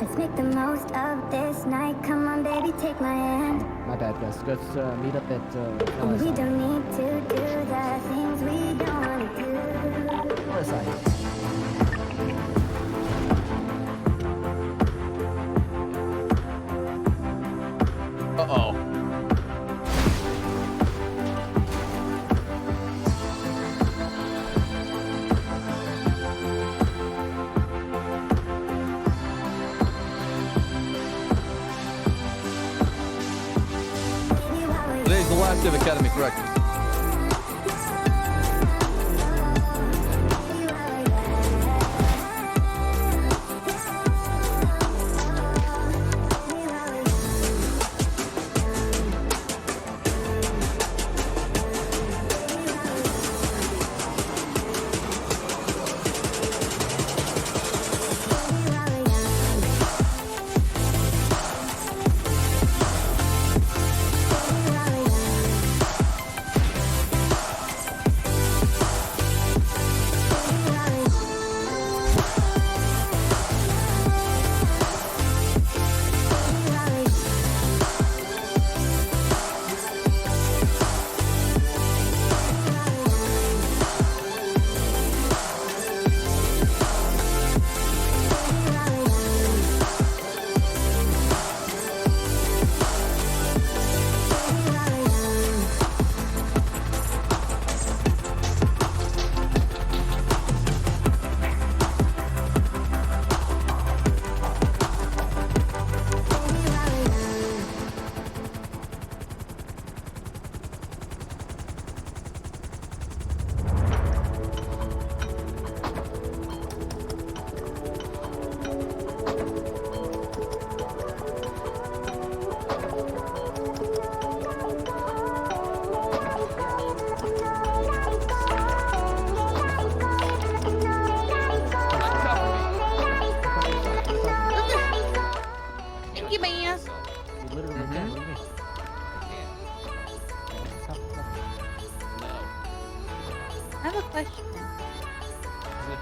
Let's make the most of this night. Come on, baby, take my hand. My bad, guys. Let's meet up at. And we don't need to do the things we don't want to do. Uh-oh. Today's the last day of Academy, correct?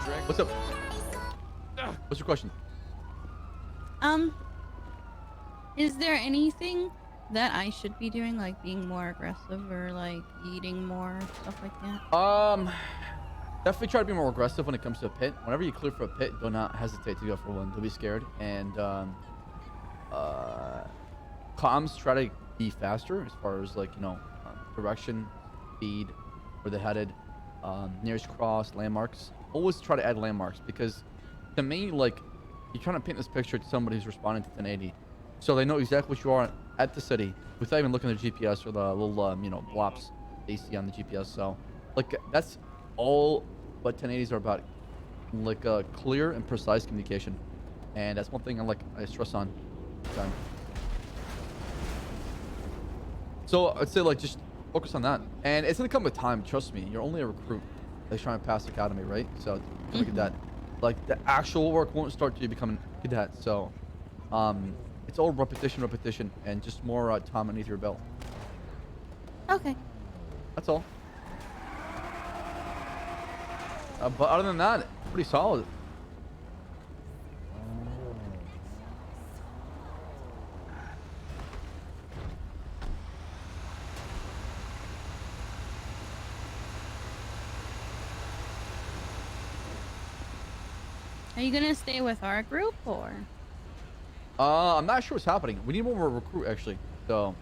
What's up? What's your question? Is there anything that I should be doing, like being more aggressive or like eating more, stuff like that? Definitely try to be more aggressive when it comes to a pit. Whenever you clear for a pit, do not hesitate to go for one. Don't be scared. And comms, try to be faster as far as like, you know, direction, speed, where they're headed, nearest cross, landmarks. Always try to add landmarks, because to me, like, you're trying to paint this picture to somebody who's responding to 1080, so they know exactly what you are at the city without even looking at the GPS or the little you know, blops they see on the GPS. So like, that's all what 1080s are about, like clear and precise communication, and that's one thing I stress on time. So I'd say, like, just focus on that, and it's gonna come with time. Trust me, you're only a recruit that's trying to pass academy, right? So become a cadet. Like, the actual work won't start till you become a cadet. So it's all repetition, and just more time underneath your belt. Okay. That's all. But other than that, pretty solid. Are you gonna stay with our group or? I'm not sure what's happening. We need one more recruit, actually. So.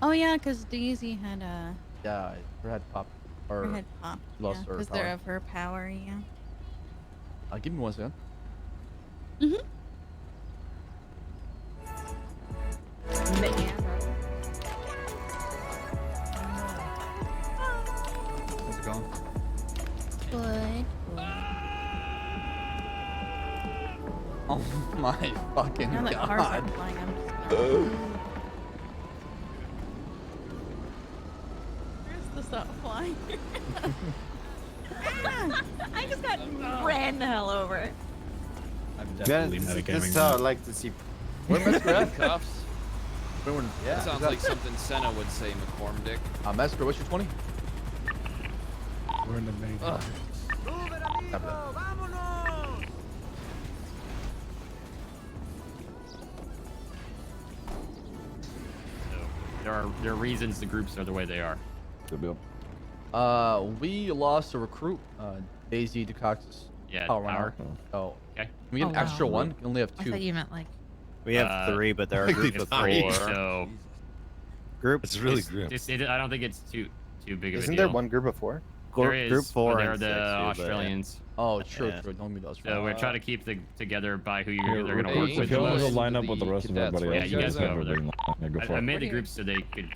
Oh yeah, because Daisy had a. Yeah, her head popped. Or her head popped. Lost Yeah, her because power. they're of her power. Yeah. Give me 1 second. Mhm. How's it going? Good. Oh my fucking Now that god. cars are flying, I'm just gonna... Where's the stop flying? I just got ran the hell over. I'm definitely metagaming. That's how I like to see. Where Mesper Cuffs. Yeah. That sounds like something Senna would say, McCormick. Mesper, what's your 20? We're in the main. There are reasons the groups are the way they are. We lost a recruit, Daisy DeCoxis. Yeah, Power. Oh, okay. Can we get an extra one? We only have 2. I thought you meant like. We have 3, but there are groups of 4. So groups. It's really group. I don't think it's too big of a deal. Isn't there one group of 4? There is, Group 4 but they're and the 6 too, but- Australians. Oh, true. Don't mean those. So we're trying to keep together by who they're going to work Recruits, with. if you the want to most. go line up with the rest of everybody Yeah, else, you guys go over there. Yeah, go for I it. made the groups so they could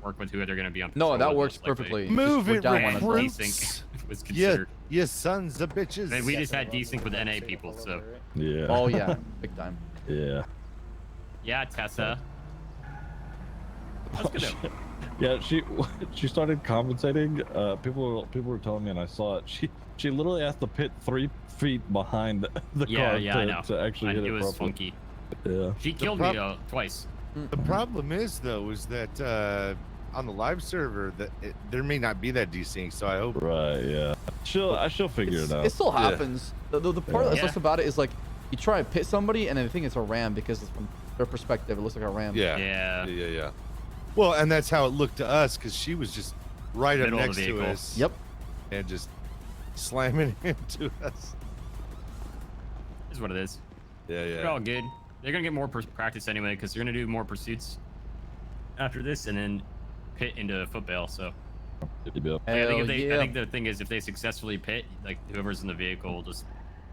work with who they're going to be on. No, patrol that with, works most likely. perfectly. Move Just it, put down one of them. recruits. Was Yeah, considered. you sons of bitches. And we just had desync with NA people, so. Yeah. Oh yeah, big time. Yeah. Yeah, Tessa. Oh, shit. Yeah, she started compensating. People were telling me, and I saw it. She literally has to pit 3 feet behind the car I know. to actually hit it was properly. funky. Yeah. She killed me twice. The problem is though, is that on the live server that there may not be that desync. So I hope. Right. Yeah. She'll figure it out. It still happens. The part that Yeah. sucks about it is, like, you try to pit somebody and they think it's a ram because it's from their perspective it looks like a ram. Yeah. Well, and that's how it looked to us, because she was just right up Middle of next the to vehicle. us. Yep. And just slamming into us. Is what it is. Yeah. They're all good. They're gonna get more practice anyway, because they're gonna do more pursuits after this, and then pit into football. So. I think the thing is, if they successfully pit, like whoever's in the vehicle will just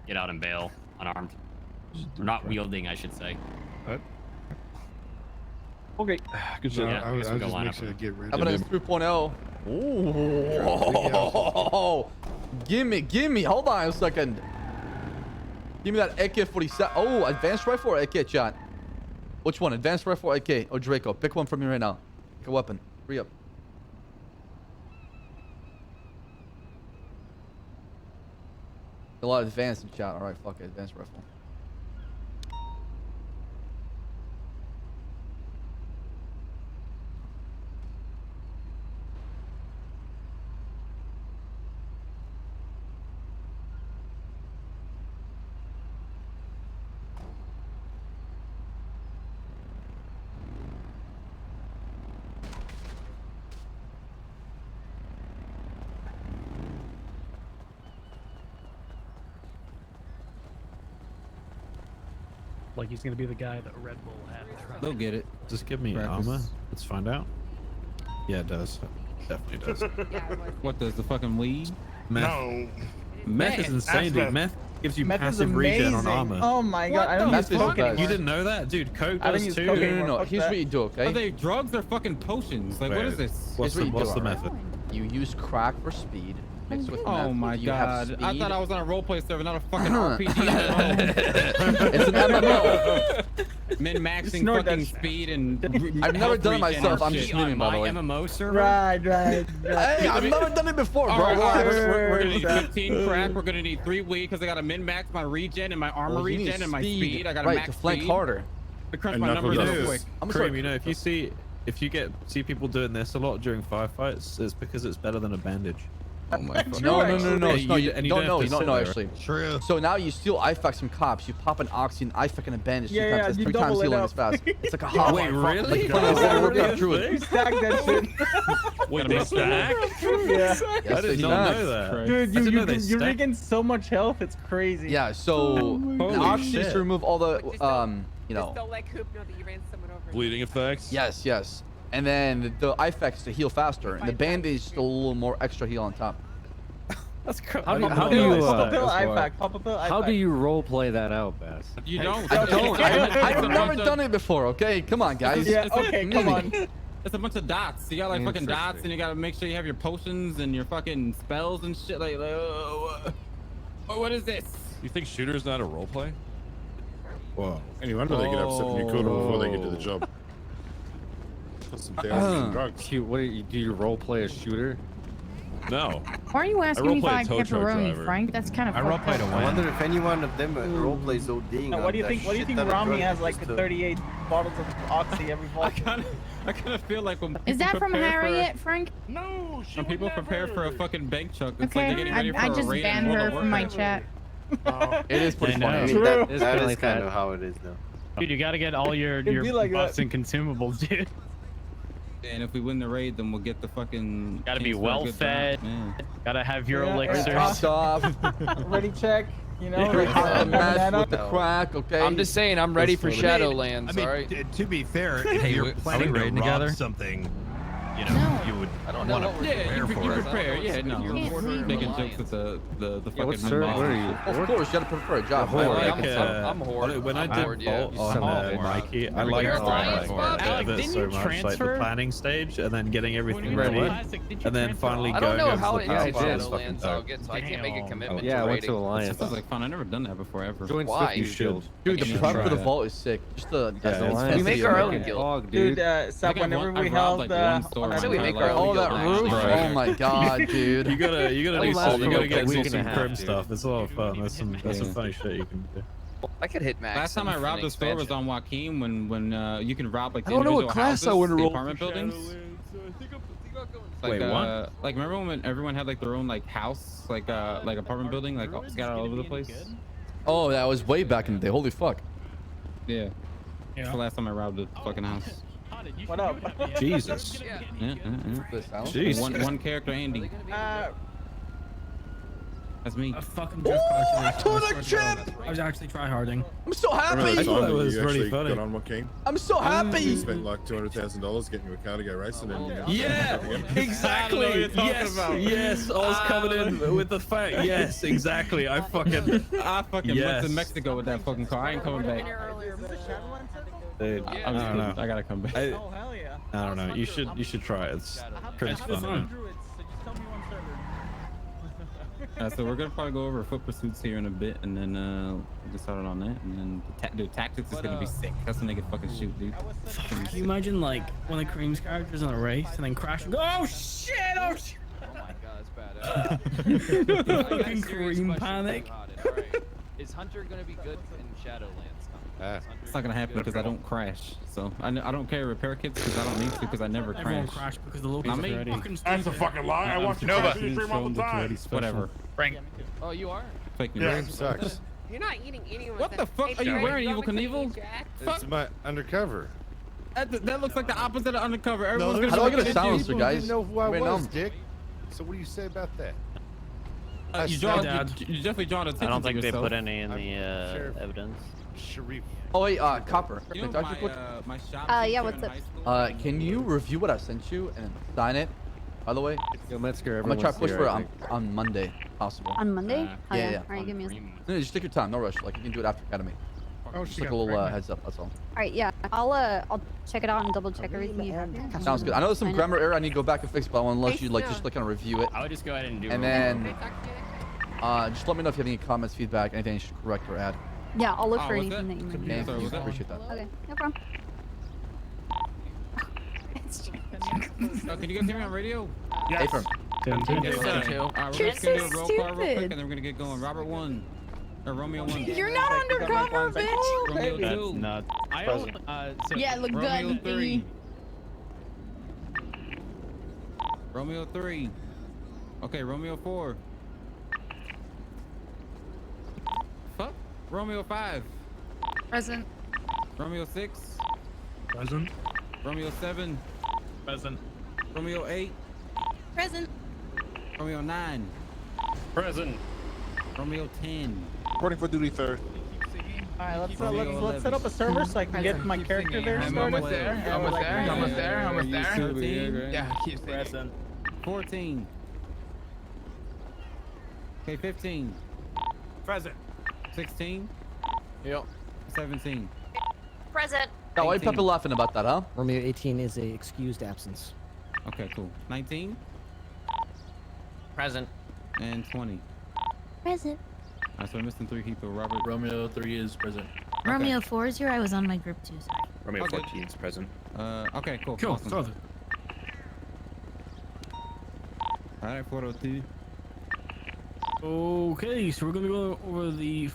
get out and bail unarmed, or not wielding, I should say. What? Okay. Good shit. I was go just line make up sure to with get rid How of about it. it's 3.0? Ooh. Gimme. Hold on a second. Give me that AK-47. Oh, advanced rifle or AK, chat? Which one? Advanced rifle or AK? Or Draco? Pick one from me right now. Pick a weapon. Hurry up. A lot of advanced in chat. Alright, fuck it. Advanced rifle. Like he's gonna be the guy that Red Bull had. They'll get it. Just give me Practice. armor. Let's find out. Yeah, it does. Definitely does. What does the fucking weed? Meth. Meth is insane, dude. Meth gives you Meth is passive regen on amazing. armor. Oh my god, I don't use coke anymore. You didn't know that, dude? Coke I don't does use too. coke No, anymore. Fuck here's that. what you do, okay? Are they drugs or fucking potions? Like, what is this? What's Here's the, what you what's do, the alright? method? You use crack for speed. Mixed with Oh meth. my You have god. I speed. thought I was on a roleplay server, not a fucking RPG. It's an MMO. Min-maxing Snort that fucking shit. speed and I've never done it myself. I'm just memeing, by the way. MMO server. Right. Hey, I've never done it before, bro. We're gonna need 15 crack. We're gonna need 3 weed because I gotta min-max my regen and my armor Well, you need regen and my speed. I gotta right, max to flank speed. harder. To crunch And my knuckle numbers down. real quick. I'm Cream, sorry. you know, if you see people doing this a lot during firefights, it's because it's better than a bandage. Oh my god. No. Hey, It's not, you and you don't don't know. have You to don't sit know, there. actually. True. So now you steal IFAC from cops. You pop an oxy and IFAC in a bandage 3 Yeah, times. yeah, That's you 3 times double it healing up. as fast. It's like a hot. Wait, really? Like you put a little workout through it. You stack that shit. Wait, they stack? Yeah. Yes, I did they not stack. know that. Dude, I didn't know they you stack. regain so much health, it's crazy. Yeah. So the Holy oxy is shit. to remove all the you know. Don't let Coop know that you ran someone over. Bleeding effects? Yes. And then the IFAC is to heal faster. And the bandage is just a little more extra heal on top. That's crazy. How do you Pop a pill, IFAC. how do you role play that out, Bass? You don't. I don't. I've never done it before. Okay, come on, guys. Yeah, okay, come on. It's a bunch of dots. You got like fucking dots, and you gotta make sure you have your potions and your fucking spells and shit. Like what is this? You think shooter's not a role play? Well, any wonder they get upset when you kill them before they get to the job. Put some down some drugs. Cute. What do you role play a shooter? No. Why are you asking me if I roleplay a tow truck pepperoni, driver. Frank? That's kind of I wonder if any one of them roleplays ODing. Now, what do you think? What do you think Rami has like 38 bottles of oxy every vault? I kind of feel like when Is that from Harriet, Frank? No, when people prepare for a fucking bank chuck, it's Okay, like they're getting ready for I a just raid banned in World her of from my Warcraft. chat. It is pretty funny. I mean, that is kind of how it is, though. Dude, you gotta get all your be like buffs that. and consumables, dude. And if we win the raid, then we'll get the fucking. Gotta be chance for a well good fed. drop, man. Gotta have your Yeah, elixirs. Topped off. Ready check. You know. Very ready hot check, the match banana. with the crack. Okay. I'm just saying, I'm ready for Shadowlands. I mean, all right. to be fair, if you're planning to rob something, you know, you would want to prepare you for it. prepare. Yeah, no. Can't Making jokes with the fucking sir, what are you? Of course, you gotta prepare a job. I like, I'm Horde. when I I'm did Horde, yeah. Vault on Horde. Mikey, I You're liked Alliance, Bob? Alec, it didn't so you much, like the transfer? planning stage, and then getting everything When you were ready, Classic, did you and then transfer? finally I going don't know over how the it power is plant is Shadowlands fucking I'll dope. get, so I can't make a commitment Yeah, I to went to raiding. Alliance. Sounds like fun. I've never done that before ever. Join Why? Swift, you should. Dude, the should prep try for the it. vault is sick. Just the We make our own guild. Dog, Dude, dude. Sab, whenever we I've robbed, held like, one store I say in we my make life. our own all guild, that roof. actually. Oh my god, dude. You gotta do It'll last some, for you gotta like a get week some and a half, prim dude. stuff. It's a lot of fun. There's some Yeah. funny shit you can do. I could hit max. Last time I in robbed an a store was expansion. on Joaquin when you can rob like the I don't know what individual class I houses, wanna the roll apartment for buildings. Like, Wait, what? Like remember when everyone had like their own like house, like apartment building, like scattered all over the place. Oh, that was way back in the day. Holy fuck. Yeah. That's the last time I robbed a fucking house. What up? Jesus. Yeah. Jeez. One character, Andy. That's me. A fucking drift car. I was actually tryharding. I'm so happy. I thought that was you really actually funny. got on Joaquin. I'm so happy. You spent like $200,000 getting you a car to go racing, and Yeah, exactly. Yes, I was coming in with the fact. Yes, exactly. I fucking went to Mexico with that fucking car. I ain't coming back. Dude, I'm I just don't kidding. know. I gotta come back. Oh hell yeah. I don't know. You should try it. It's pretty fun. So we're gonna probably go over foot pursuits here in a bit, and then we'll get started on that, and then dude, tactics is gonna be sick. That's when they get fucking shoot, dude. Can you imagine like one of Cream's characters in a race and then crash and go, oh shit, oh shit. Oh my god, it's badass. Fucking Cream panic. Is Hunter gonna be good in Shadowlands? It's not gonna happen because I don't crash. So I don't carry repair kits because I don't need to because I never Everyone crash. crashed because the local Not me. fucking That's a fucking lie. I watch you Nova. crash in your stream all the time. Whatever. Frank. Oh, you are? Fake news. Yeah, it sucks. You're not eating anyone. What the fuck are you wearing, Evil Knievel? It's my undercover. That looks like the opposite of undercover. Everyone's there's gonna How do I get a people silencer, who guys? didn't know who I Wait, was, no. Dick. So what do you say about that? you definitely drawn attention I don't think to they yourself. put any in the evidence. Sharif. Oh wait, Copper. You Can know I talk to you quick? my shop. Yeah, what's up? Can you review what I sent you and sign it? By the way, Yo, Metzger, I'm gonna try to push everyone's for it here, on Monday, if possible. On Monday? Yeah. Alright, give me a second. No, just take your time, no rush. Like you can do it after academy. Oh, Just like a little heads up. That's all. Alright, yeah. I'll check it out and double check everything you have here. Sounds good. I know there's some Sign it. grammar error I need to go back and fix, but I want to let you like just like kind of review it. I would just go ahead and do. And then just let me know if you have any comments, feedback, anything you should correct or add. Yeah, I'll look for what's anything that? that you might Thank need. you. Appreciate that. Okay, no problem. Can you guys hear me on radio? Yes. Hey, from. Yes, sir. We're You're just gonna so do a roll call real quick, stupid. and then we're gonna get going. Robert 1. Or Romeo 1. You're not undercover, bitch. Romeo 2. Not I don't. So Yeah, look Romeo good. 3. Romeo 3. Okay, Romeo 4. Fuck. Romeo 5. Present. Romeo 6. Present. Romeo 7. Present. Romeo 8. Present. Romeo 9. present. Romeo 10. Reporting for duty, sir. Alright, let's Romeo set up a server so I can get my character there I'm started. almost there. Almost there. 13. Yeah, keep present. 14. Okay, 15. Present. 16. Yep. 17. Present. Now, why are 18. people laughing about that, huh? Romeo 18 is a excused absence. Okay, cool. 19. Present. And 20. Present. Alright, so we're missing 3 people. Robert. Romeo 3 is present. Romeo 4 is here. I was on my group too. Sorry. Romeo Okay. 14 is present. Okay, cool. Cool. Awesome. So, Alright, 402. okay, so we're gonna go over the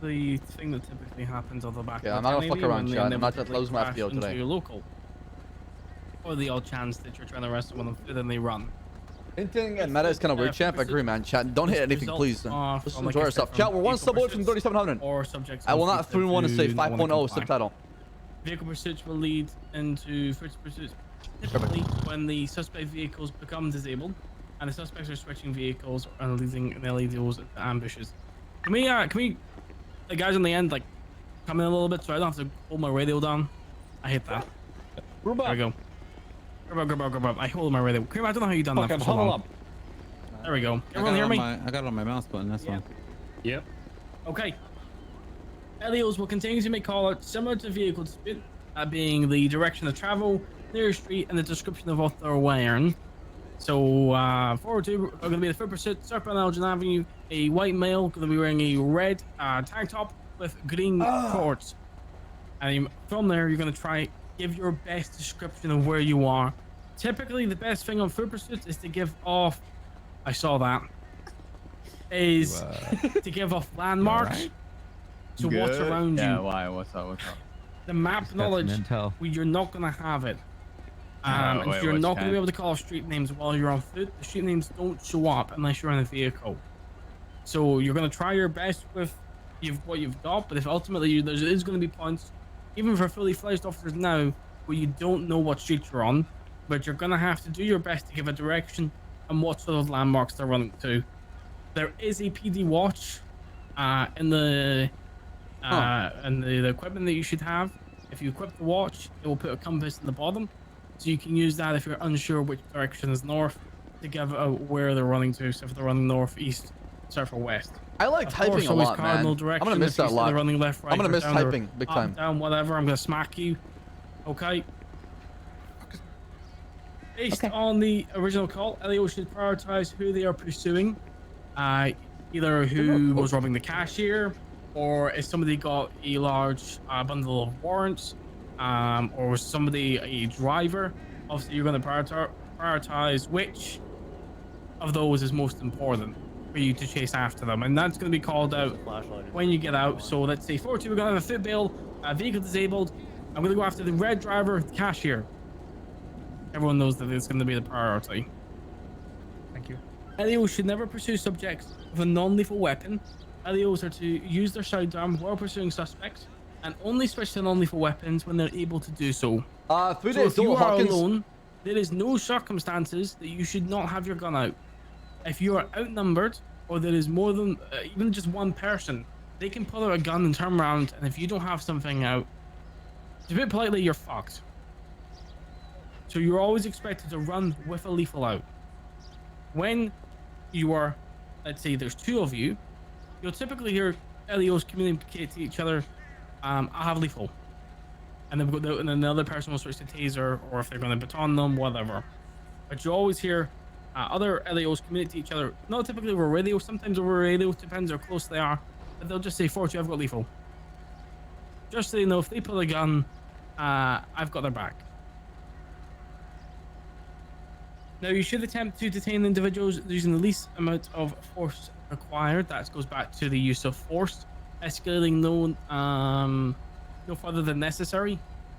the thing that typically happens on the back. Yeah, of I'm not the gonna fuck Canadian around, when they Chad. I'm not inevitably losing my crash FPO into today. your local. Or the odd chance that you're trying to arrest someone on foot and they run. Anything and meta is kind of weird, champ. I agree, man. Chat, don't hit anything, please. Let's enjoy ourselves. Chat, we're one sub away from 3700. Or subjects. I will not 3-1 and say to not wanna 5.0 comply. subtitle. Vehicle pursuits will lead into first pursuits typically when the suspect vehicles become disabled and the suspects are switching vehicles and leading those into ambushes. Can we the guys on the end like come in a little bit so I don't have to hold my radio down? I hate that. There we go. Grab up. I hold my radio. I don't know how you done that for so long. There we go. Everyone hear me? I got it on my mouse button, that's fine. Yep. Okay. LEOs will continue to make call-outs similar to vehicle dispute, being the direction of travel, nearest street, and the description of what they're wearing. So, 402 are going to be the foot pursuit, southbound Elgin Avenue, a white male going to be wearing a red tank top with green shorts. And from there, you're going to try give your best description of where you are. Typically, the best thing on foot pursuits is to give off, I saw that, is to give off landmarks. So what's around you? Yeah, why? What's up? The map knowledge, you're not going to have it. And you're not going to be able to call street names while you're on foot. The street names don't show up unless you're in a vehicle. So you're going to try your best with what you've got, but if ultimately there is going to be points, even for fully fledged officers now, where you don't know what street you're on, but you're going to have to do your best to give a direction and what sort of landmarks they're running to. There is a PD watch in the equipment that you should have. If you equip the watch, it will put a compass in the bottom, so you can use that if you're unsure which direction is north to give where they're running to. So if they're running north, east, south, or west. I like typing a lot, man. I'm gonna miss that a lot. Running left, right, I'm gonna miss down, typing big time. Down, whatever. I'm gonna smack you. Okay. Based on the original call, LEO should prioritize who they are pursuing. Either who was robbing the cashier, or if somebody got a large bundle of warrants, or was somebody a driver. Obviously, you're going to prioritize which of those is most important for you to chase after them, and that's going to be called out when you get out. So let's say 42, we're going to have a foot bail, vehicle disabled. I'm going to go after the red driver, the cashier. Everyone knows that it's going to be the priority. Thank you. LEOs should never pursue subjects with a non-lethal weapon. LEOs are to use their sidearm while pursuing suspects, and only switch to non-lethal weapons when they're able to do so. 3 So days, if you are Hawkins. alone, there is no circumstances that you should not have your gun out. If you are outnumbered, or there is more than even just one person, they can pull out a gun and turn around, and if you don't have something out, to put it politely, you're fucked. So you're always expected to run with a lethal out. When you are, let's say there's 2 of you, you'll typically hear LEOs communicate to each other, I have lethal. And then the other person will switch to taser, or if they're going to baton them, whatever. But you always hear other LEOs communicate to each other, not typically over radio, sometimes over radio, depends how close they are, but they'll just say, 40, I've got lethal. Just so you know, if they pull a gun, I've got their back. Now, you should attempt to detain individuals using the least amount of force required. That goes back to the use of force, escalating no further than necessary.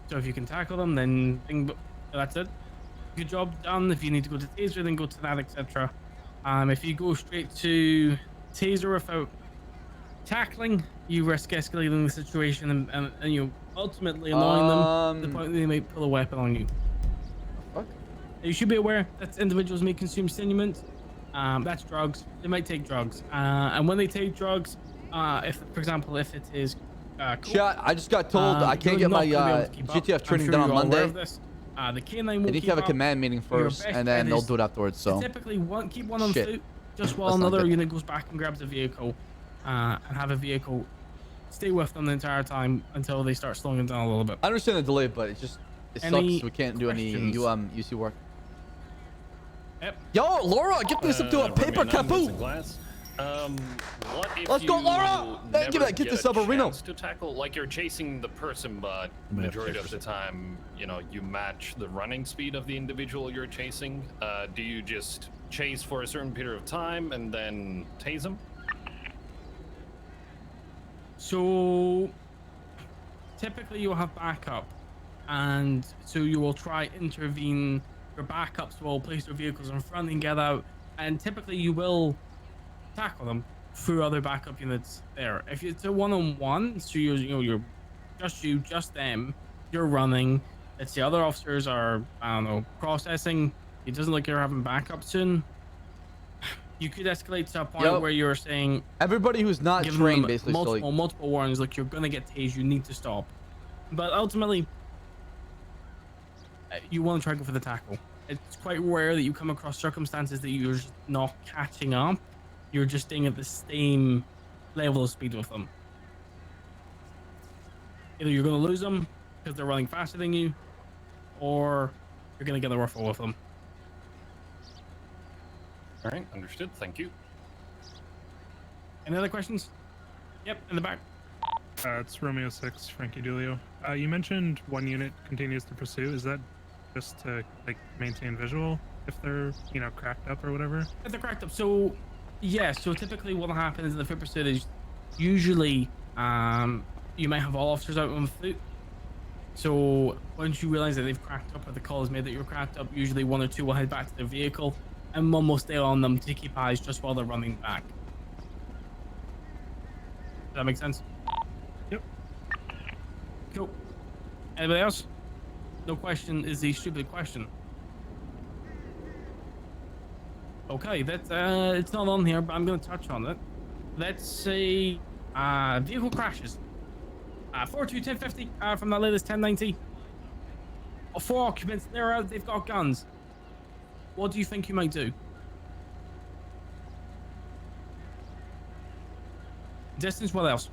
So if you can tackle them, then that's it. Good job done. If you need to go to taser, then go to that, etc. If you go straight to taser without tackling, you risk escalating the situation and you ultimately annoying them to the point that they might pull a weapon on you. Fuck? You should be aware that individuals may consume stimulants. That's drugs. They might take drugs. And when they take drugs, if, for example, if it is Chat, I just got told I can't get my GTF training done on Monday. The K9 They will need to keep have a up. command meeting first, and then they'll do it afterwards. So typically keep one on Shit. foot, just while That's not another good. unit goes back and grabs a vehicle, and have a vehicle stay with them the entire time until they start slowing them down a little bit. I understand the delay, but it sucks. We can't do any UC work. Yep. Yo, Laura, get this up to a paper kapoo. What if Let's go, you Laura! never Get this up a Reno. chance to tackle, like you're chasing the person, but majority of the time, you know, you match the running speed of the individual you're chasing. Do you just chase for a certain period of time and then tase them? So typically you'll have backup, and so you will try intervene. Your backups will place their vehicles in front and get out, and typically you will tackle them through other backup units there. If it's a one-on-one, so you're just them, you're running. It's the other officers are, I don't know, processing. It doesn't look like you're having backup soon. You could escalate to a point where you're saying everybody who's not giving trained them basically multiple warnings, like you're gonna get tased, you need to stop. But ultimately, you want to try to go for the tackle. It's quite rare that you come across circumstances that you're just not catching up. You're just staying at the same level of speed with them. Either you're going to lose them because they're running faster than you, or you're going to get a ruffle with them. All right, understood. Thank you. Any other questions? Yep, in the back. It's Romeo 6, Frankie Dulio. You mentioned one unit continues to pursue. Is that just to like maintain visual if they're, you know, cracked up or whatever? If they're cracked up, so yeah, so typically what happens in the foot pursuit is usually you might have all officers out on foot. So once you realize that they've cracked up or the call is made that you're cracked up, usually 1 or 2 will head back to their vehicle and 1 will stay on them to keep eyes just while they're running back. Does that make sense? Yep. Cool. Anybody else? No question is the stupid question. Okay, that's it's not on here, but I'm gonna touch on it. Let's say vehicle crashes. 421050 from that latest 1090. 4 occupants, they're out, they've got guns. What do you think you might do? Distance, what else?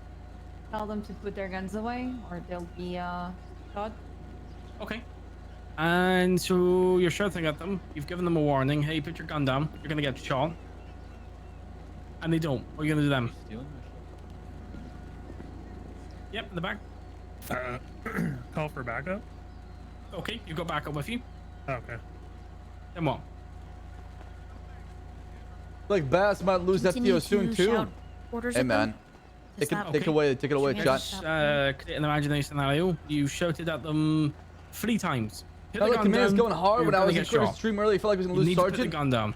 Tell them to put their guns away, or they'll be shot. Okay. And so you're shouting at them. You've given them a warning. Hey, put your gun down. You're gonna get shot. And they don't. What are you gonna do then? Yep, in the back. Call for backup. Okay, you've got backup with you. Okay. Then what? Like Bass might lose FTO soon too. Hey man, take it away, chat. Create an imaginary scenario. You shouted at them 3 times. Put Now the the gun commander's down, going hard. you're When I gonna was in get Critter shot. stream earlier, I felt like I was You gonna lose need to put the Sergeant. gun down.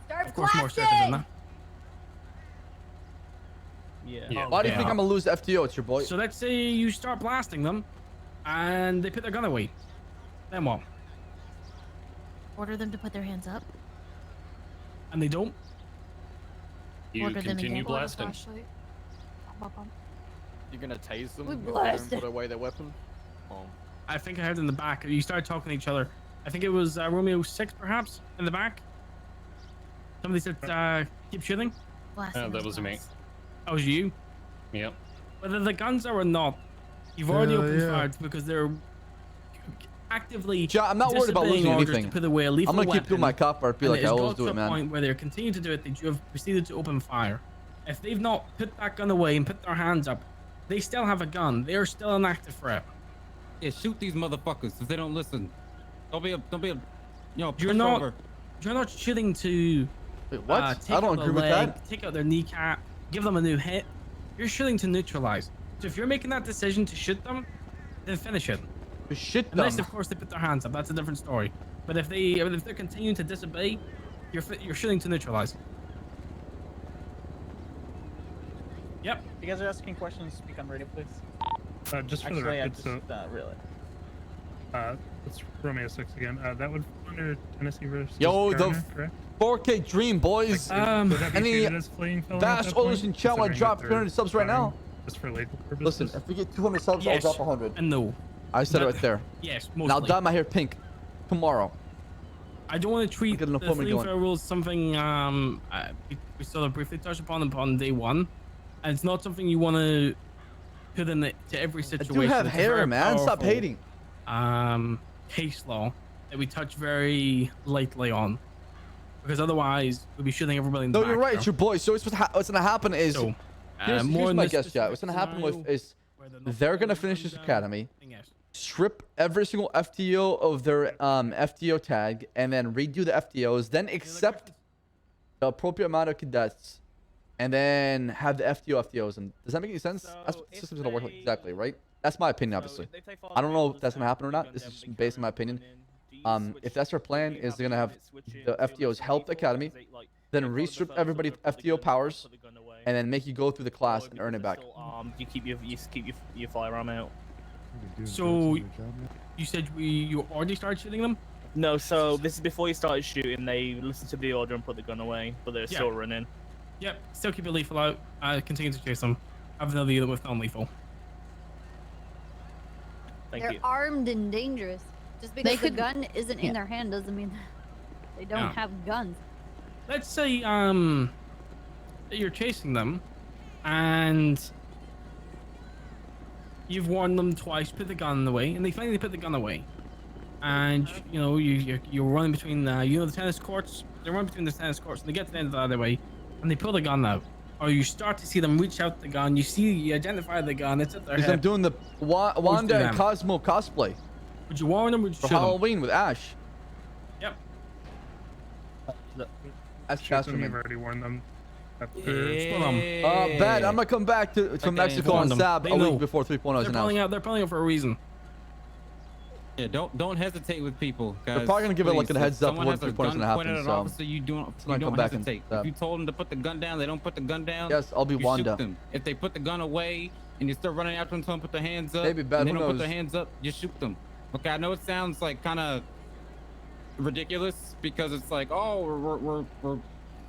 Start Of course, more strippers than that. Yeah. Why do you think I'm gonna lose FTO? It's your boy. So let's say you start blasting them, and they put their gun away. Then what? Order them to put their hands up. And they don't. You Order them continue again. blasting. You're gonna tase them We if they don't blasted. put away their weapon? Oh. I think I heard in the back. You started talking to each other. I think it was Romeo 6, perhaps, in the back. Somebody said, keep shooting. That was me. That was you? Yep. Whether the guns are or not, you've already opened fire because they're actively I'm not worried about losing disobeying orders anything. to put away a lethal I'm gonna keep weapon, doing my cop part. Be and like I has always got do to it, a man. point where they're continuing to do it, that you have proceeded to open fire. If they've not put that gun away and put their hands up, they still have a gun. They are still an active threat. Yeah, shoot these motherfuckers if they don't listen. Don't be a You're not shooting to what? take I don't out agree the with leg, that. take out their kneecap, give them a new hit. You're shooting to neutralize. So if you're making that decision to shoot them, then finish it. To shoot them. Unless of course they put their hands up, that's a different story. But if they're continuing to disobey, you're shooting to neutralize. Yep. If you guys are asking questions, speak on radio, please. Just for Actually, the record, I just, really. It's Romeo 6 again. That would fall under Tennessee versus Yo, Garner, the correct? 4K dream, boys. Would that be Any treated as fleeing felony at Bash that owners point, in chat want to considering drop that 300 they're subs right now? Just for legal purposes. Listen, if we get 200 subs, Yes. I'll drop 100. And no. I said it right there. Yes, And I'll mostly. dye my hair pink tomorrow. I don't want to treat Get an the appointment fleeing going. fire rules something we sort of briefly touched upon day one, and it's not something you want to put in to every I situation. do have It's a hair, very man. Stop powerful, hating. Case law that we touch very lightly on, because otherwise we'll be shooting everybody in the No, back. you're right. you It's know? your boy. So what's gonna happen is, So, here's more in my this guess, chat. What's gonna happen with is they're gonna finish this academy, strip every single FTO of their FTO tag, and then redo the FTOs, then accept the appropriate amount of cadets, and then have the FTOs. And does that make any sense? That's what the system's gonna work like exactly, right? That's my opinion, obviously. I don't know if that's gonna happen or not. This is based on my opinion. If that's their plan, is they're gonna have the FTOs help the academy, then restrip everybody FTO powers, and then make you go through the class and earn it back. You keep your firearm out. So you said you already started shooting them? No, so this is before you started shooting. They listened to the order and put the gun away, but they're still running. Yep. Still keep it lethal out. Continue to chase them. Have another unit with non-lethal. They're armed and dangerous. Just because the gun isn't in their hand doesn't mean they don't Yeah. have guns. Let's say that you're chasing them, and you've warned them twice, put the gun away, and they finally put the gun away. And you know you're running between the tennis courts. They're running between the tennis courts, and they get to the end of the other way, and they pull the gun out. Or you start to see them reach out the gun. You identify the gun. It's at their Because head. I'm doing the Wanda and them. Cosmo cosplay Would you warn them? Would you for shoot them? Halloween with Ash. Yep. That's You've Casterman. already warned them. Ben, I'm gonna come back from Mexico on Ssaab a week before 3.0 is They're pulling announced. out. They're pulling out for a reason. Yeah, don't hesitate with people. They're Guys, probably gonna give it like please, a if heads up someone when has a 3.0 is gun gonna pointed happen. at an So officer, you don't gonna come back and hesitate. stab. If you told them to put the gun down, they don't put the gun down. Yes, I'll be you Wanda. shoot them. If they put the gun away and you start running after them, tell them to put their hands up. Maybe, Ben, and they who don't put knows? their hands up, you shoot them. Okay, I know it sounds like kind of ridiculous because it's like, oh, we're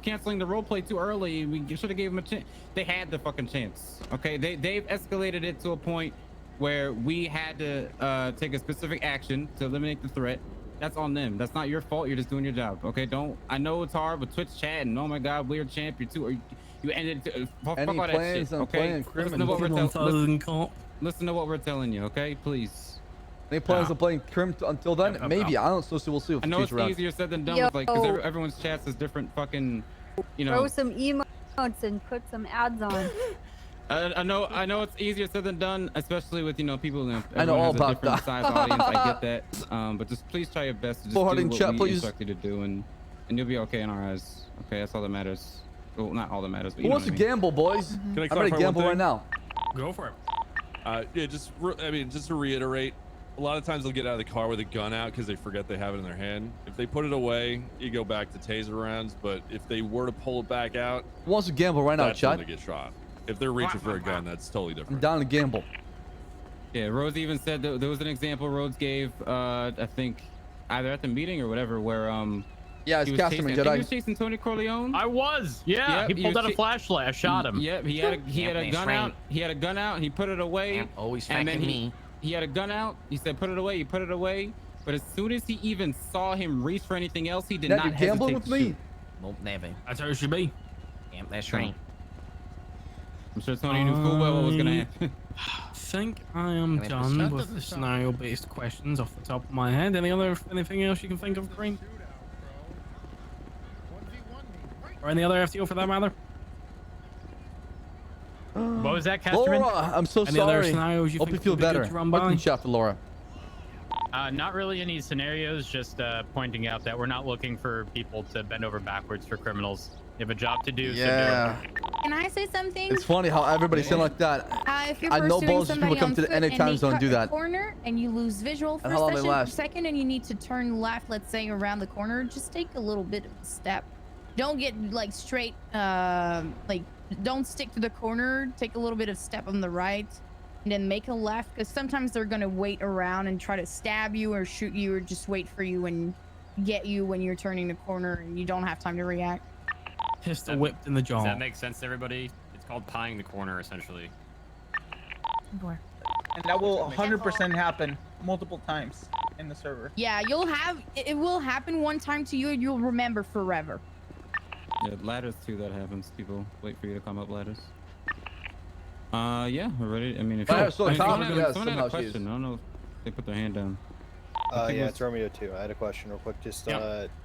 canceling the roleplay too early. We should have gave them a chance. They had the fucking chance. Okay, they've escalated it to a point where we had to take a specific action to eliminate the threat. That's on them. That's not your fault. You're just doing your job. Okay, I know it's hard with Twitch chat and oh my god, weird champ, you're too. You ended it. Fuck Any all that plans shit. on Okay, playing Crim listen to what we're telling. Listen to what we're telling you. Okay, please. Any plans on playing Crim until then? Maybe. I don't know. So we'll see. I know it's rounds. easier said than done Yo. with like because everyone's chats is different. Fucking, you know. Throw some emotes and put some ads on. I know it's easier said than done, especially with people. I know all has a about different that. size audience. I get that. But just please try your best to just do Full what heart in chat, we please. instruct you to do, and you'll be okay in our eyes. Okay, that's all that matters. Well, not all that matters. But Who you know wants to what I mean. gamble, boys? Can I I'm ready clarify to one gamble thing? right now. Go for it. Yeah, just to reiterate, a lot of times they'll get out of the car with a gun out because they forget they have it in their hand. If they put it away, you go back to taser rounds. But if they were to pull it back out, Who wants to gamble right now, that's when chat? they get shot. If they're reaching for a gun, that's totally I'm different. down to gamble. Yeah, Rhodes even said that there was an example Rhodes gave, I think, either at the meeting or whatever, where Yeah, it's He was Casimir chasing- I think Jedi. He was chasing Tony Corleone. I was. Yeah. Yep, he pulled was out a flashlight. I shot him. Yep. He had a gun out. He had a gun out. He put it away. Always and then fucking me. he had a gun out. He said, "Put it away." He put it away. But as soon as he even saw him reach for anything else, he did Now not you're gambling with hesitate to me. shoot. Nope, never. That's how it should be. Yep, that's right. I'm sure Tony knew full well what was gonna happen. I think I am Can I done start with the scenario-based questions off the top of my head. Anything else you can think of, Green? Or any other FTO for that matter? What was that, Casterman? Laura, I'm so Any other sorry. scenarios you Hope think you feel would be good better. to run Fucking by? shot for Laura. Not really any scenarios, just pointing out that we're not looking for people to bend over backwards for criminals. You have a job to do, Yeah. so do Can I say something? It's funny how everybody's saying like that. If you're I know pursuing bullshit somebody people come on to the foot NA and time they zone cut do a that. corner and you lose visual for And how long they a last. second and you need to turn left, let's say around the corner, just take a little bit of a step. Don't get like straight, like don't stick to the corner. Take a little bit of step on the right and then make a left, because sometimes they're going to wait around and try to stab you or shoot you or just wait for you and get you when you're turning the corner and you don't have time to react. Pistol whipped in the jaw. Does that make sense to everybody? It's called pieing the corner, essentially. And that will 100% happen multiple times in the server. Yeah, it will happen one time to you and you'll remember forever. Yeah, ladders too. That happens. People wait for you to come up ladders. Yeah, we're ready. I mean, if Fire, so someone Tom, had, yeah, someone had somehow a she is. question, I don't know if they put their hand down. Yeah, it's Romeo too. I had a question real quick. Just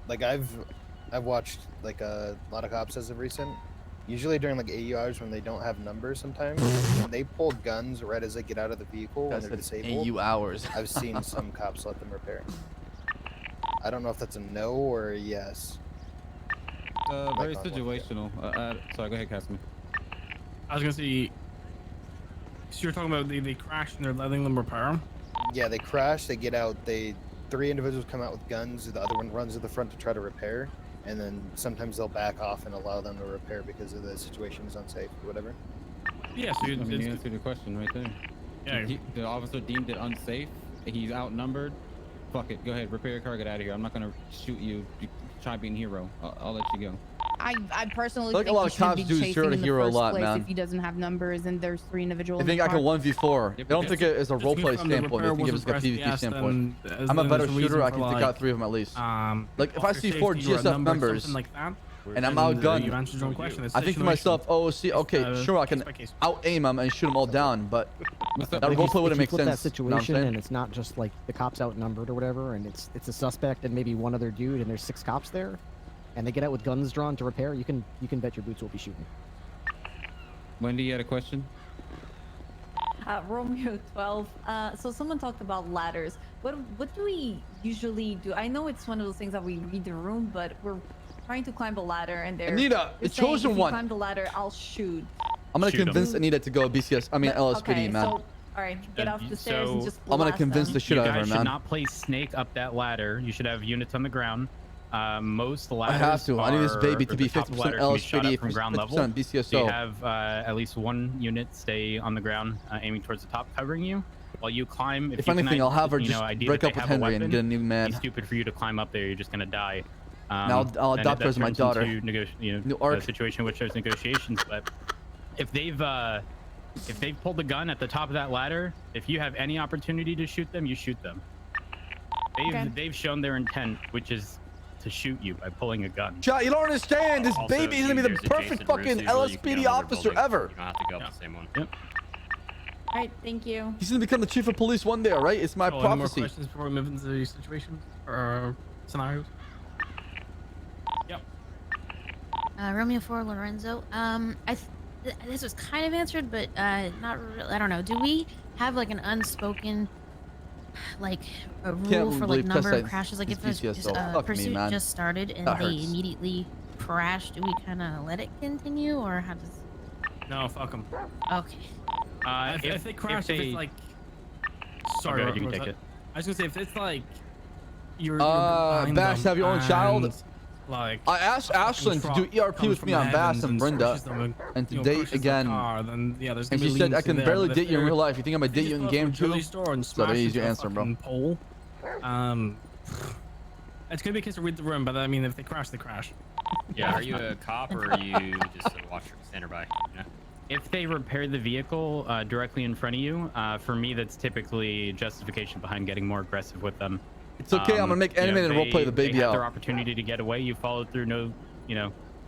like I've watched like a lot of cops as of recent. Usually during like AU hours when they don't have numbers, sometimes when they pull guns right as they get out of the vehicle when they're disabled. AU hours. I've seen some cops let them repair. I don't know if that's a no or a yes. Very situational. Sorry, go ahead, Casimir. I was gonna say, so you're talking about they crash and they're letting them repair them? Yeah, they crash, they get out, three individuals come out with guns, the other one runs to the front to try to repair, and then sometimes they'll back off and allow them to repair because of the situation is unsafe or whatever. Yeah, so I mean, you answered the question right there. Yeah. The officer deemed it unsafe. He's outnumbered. Fuck it. Go ahead. Repair your car. Get out of here. I'm not gonna shoot you. Try being a hero. I'll let you go. I personally Like a think lot he of shouldn't cops be do chasing shoot a in the hero a first lot, place man. if he doesn't have numbers and there's three individuals. I think in I the can car. 1v4. I don't think it is a role play standpoint. I think it is like a PvP standpoint. I'm a better shooter. I can take out 3 of them at least. Like if I see 4 GSF members like that, and I'm you've outgunned, answered your own question. It's I think to situational. myself, oh, see, okay, It's, sure, I can case by case. out aim them and shoot them all down, but that role play wouldn't make flip sense. that You know what I'm situation saying? and it's not just like the cops outnumbered or whatever, and it's a suspect and maybe one other dude, and there's 6 cops there, and they get out with guns drawn to repair. You can bet your boots will be shooting. Wendy, you had a question? Romeo 12. So someone talked about ladders. What do we usually do? I know it's one of those things that we read the room, but we're trying to climb a ladder and they're Anita, they're the saying, chosen if you one. climb the ladder, I'll shoot. I'm gonna Shoot 'em. convince Anita to go BCS. I mean LSPD, Okay, man. so all right, get off the stairs and just I'm gonna blast convince them. the shit you out of her, guys should man. not place snake up that ladder. You should have units on the ground. Most ladders have to. I need this baby to or be the top of the 50% ladder can be shot LSPD, up from ground 50% level. BCSO. So you have at least 1 unit stay on the ground, aiming towards the top, covering you. While you climb, If you anything, can, I'll have her you know, just idea break that up they with have a Henry and weapon, get a new man. It's stupid for you to climb up there. You're just gonna die. Now I'll then adopt her that as my turns daughter. into New arc. a situation in which there's negotiations. But if they've pulled the gun at the top of that ladder, if you have any opportunity to shoot them, you shoot them. They've shown their intent, which is to shoot you by pulling a gun. Chat, you don't understand. This Also, baby is gonna be the there's perfect adjacent roofs, fucking usually you can LSPD get on other officer buildings. ever. You don't have to go up the same one. Yep. All right, thank you. He's gonna become the chief of police one day, all right? It's my Any more prophecy. questions before we move into the situations or scenarios? Yep. Romeo 4 Lorenzo. This was kind of answered, but not really. I don't know. Do we have like an unspoken, like a rule for like believe number Tessa of crashes? Like is if a BCSO. Fuck me, pursuit man. just started and That they hurts. immediately crash, do we kind of let it continue, or how does? No, fuck them. Okay. If they crash, if it's like, sorry, go ahead, you can what was take that? it. I was gonna say if it's like you're Bass, behind have your own them child? and, Like I asked Ashlyn to do ERP with me on Bass and Brenda, and to date again. Then, yeah, there's And gonna she be said, I leniency can there, barely but if date you in they're- real life. You think I'm gonna if you date you just in go game to a jewelry too? store and So smash there's your into a answer, bro. fucking pole, It's gonna be a case of read the room, but I mean, if they crash, they crash. Yeah, are you a cop or are you just a watcher, standing by? Yeah. If they repair the vehicle directly in front of you, for me, that's typically justification behind getting more aggressive with them. It's okay. I'm gonna make animated and roleplay the baby they had out. their opportunity to get away. You followed through, no,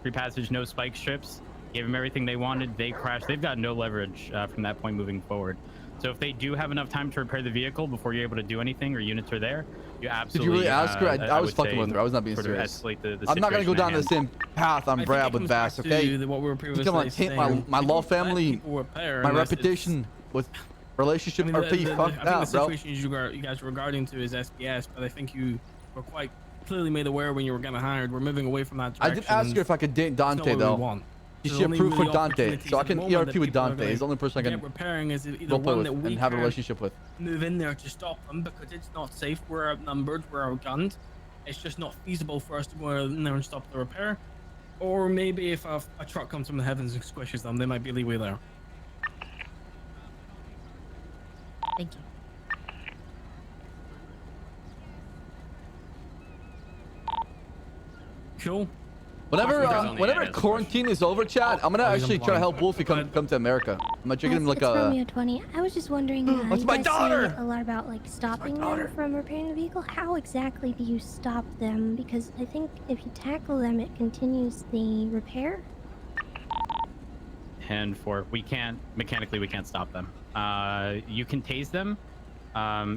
free passage, no spike strips. Gave them everything they wanted. They crashed. They've got no leverage from that point moving forward. So if they do have enough time to repair the vehicle before you're able to do anything or units are there, you absolutely. Did you really ask her? I was would fucking say with her. I was not being sort of serious. escalate the I'm not gonna go situation down at the same path on Brad with Bass, okay? What we were You previously come on, taint my law family, my reputation with relationship RP. Fuck I think the that, bro. situation you guys were regarding to is SBS, but I think you were quite clearly made aware when you were getting hired. We're moving away from that I direction. did ask her if I could date Dante though. She approved for Dante, so I can ERP with Dante. He's the only person I can repairing is either roleplay one with that we and have a can't relationship with. move in there to stop them because it's not safe. We're outnumbered. We're outgunned. It's just not feasible for us to go in there and stop the repair. Or maybe if a truck comes from the heavens and squishes them, there might be leeway there. Thank you. Cool. Whenever quarantine is over, Chad, I'm gonna actually try to help Wolfie come to America. I'm gonna give him like it's a. Romeo 20. I was just wondering. That's you my guys daughter! say a lot about like stopping them from repairing the vehicle. How exactly do you stop them? Because I think if you tackle them, it continues the repair. And we can't stop them. You can tase them.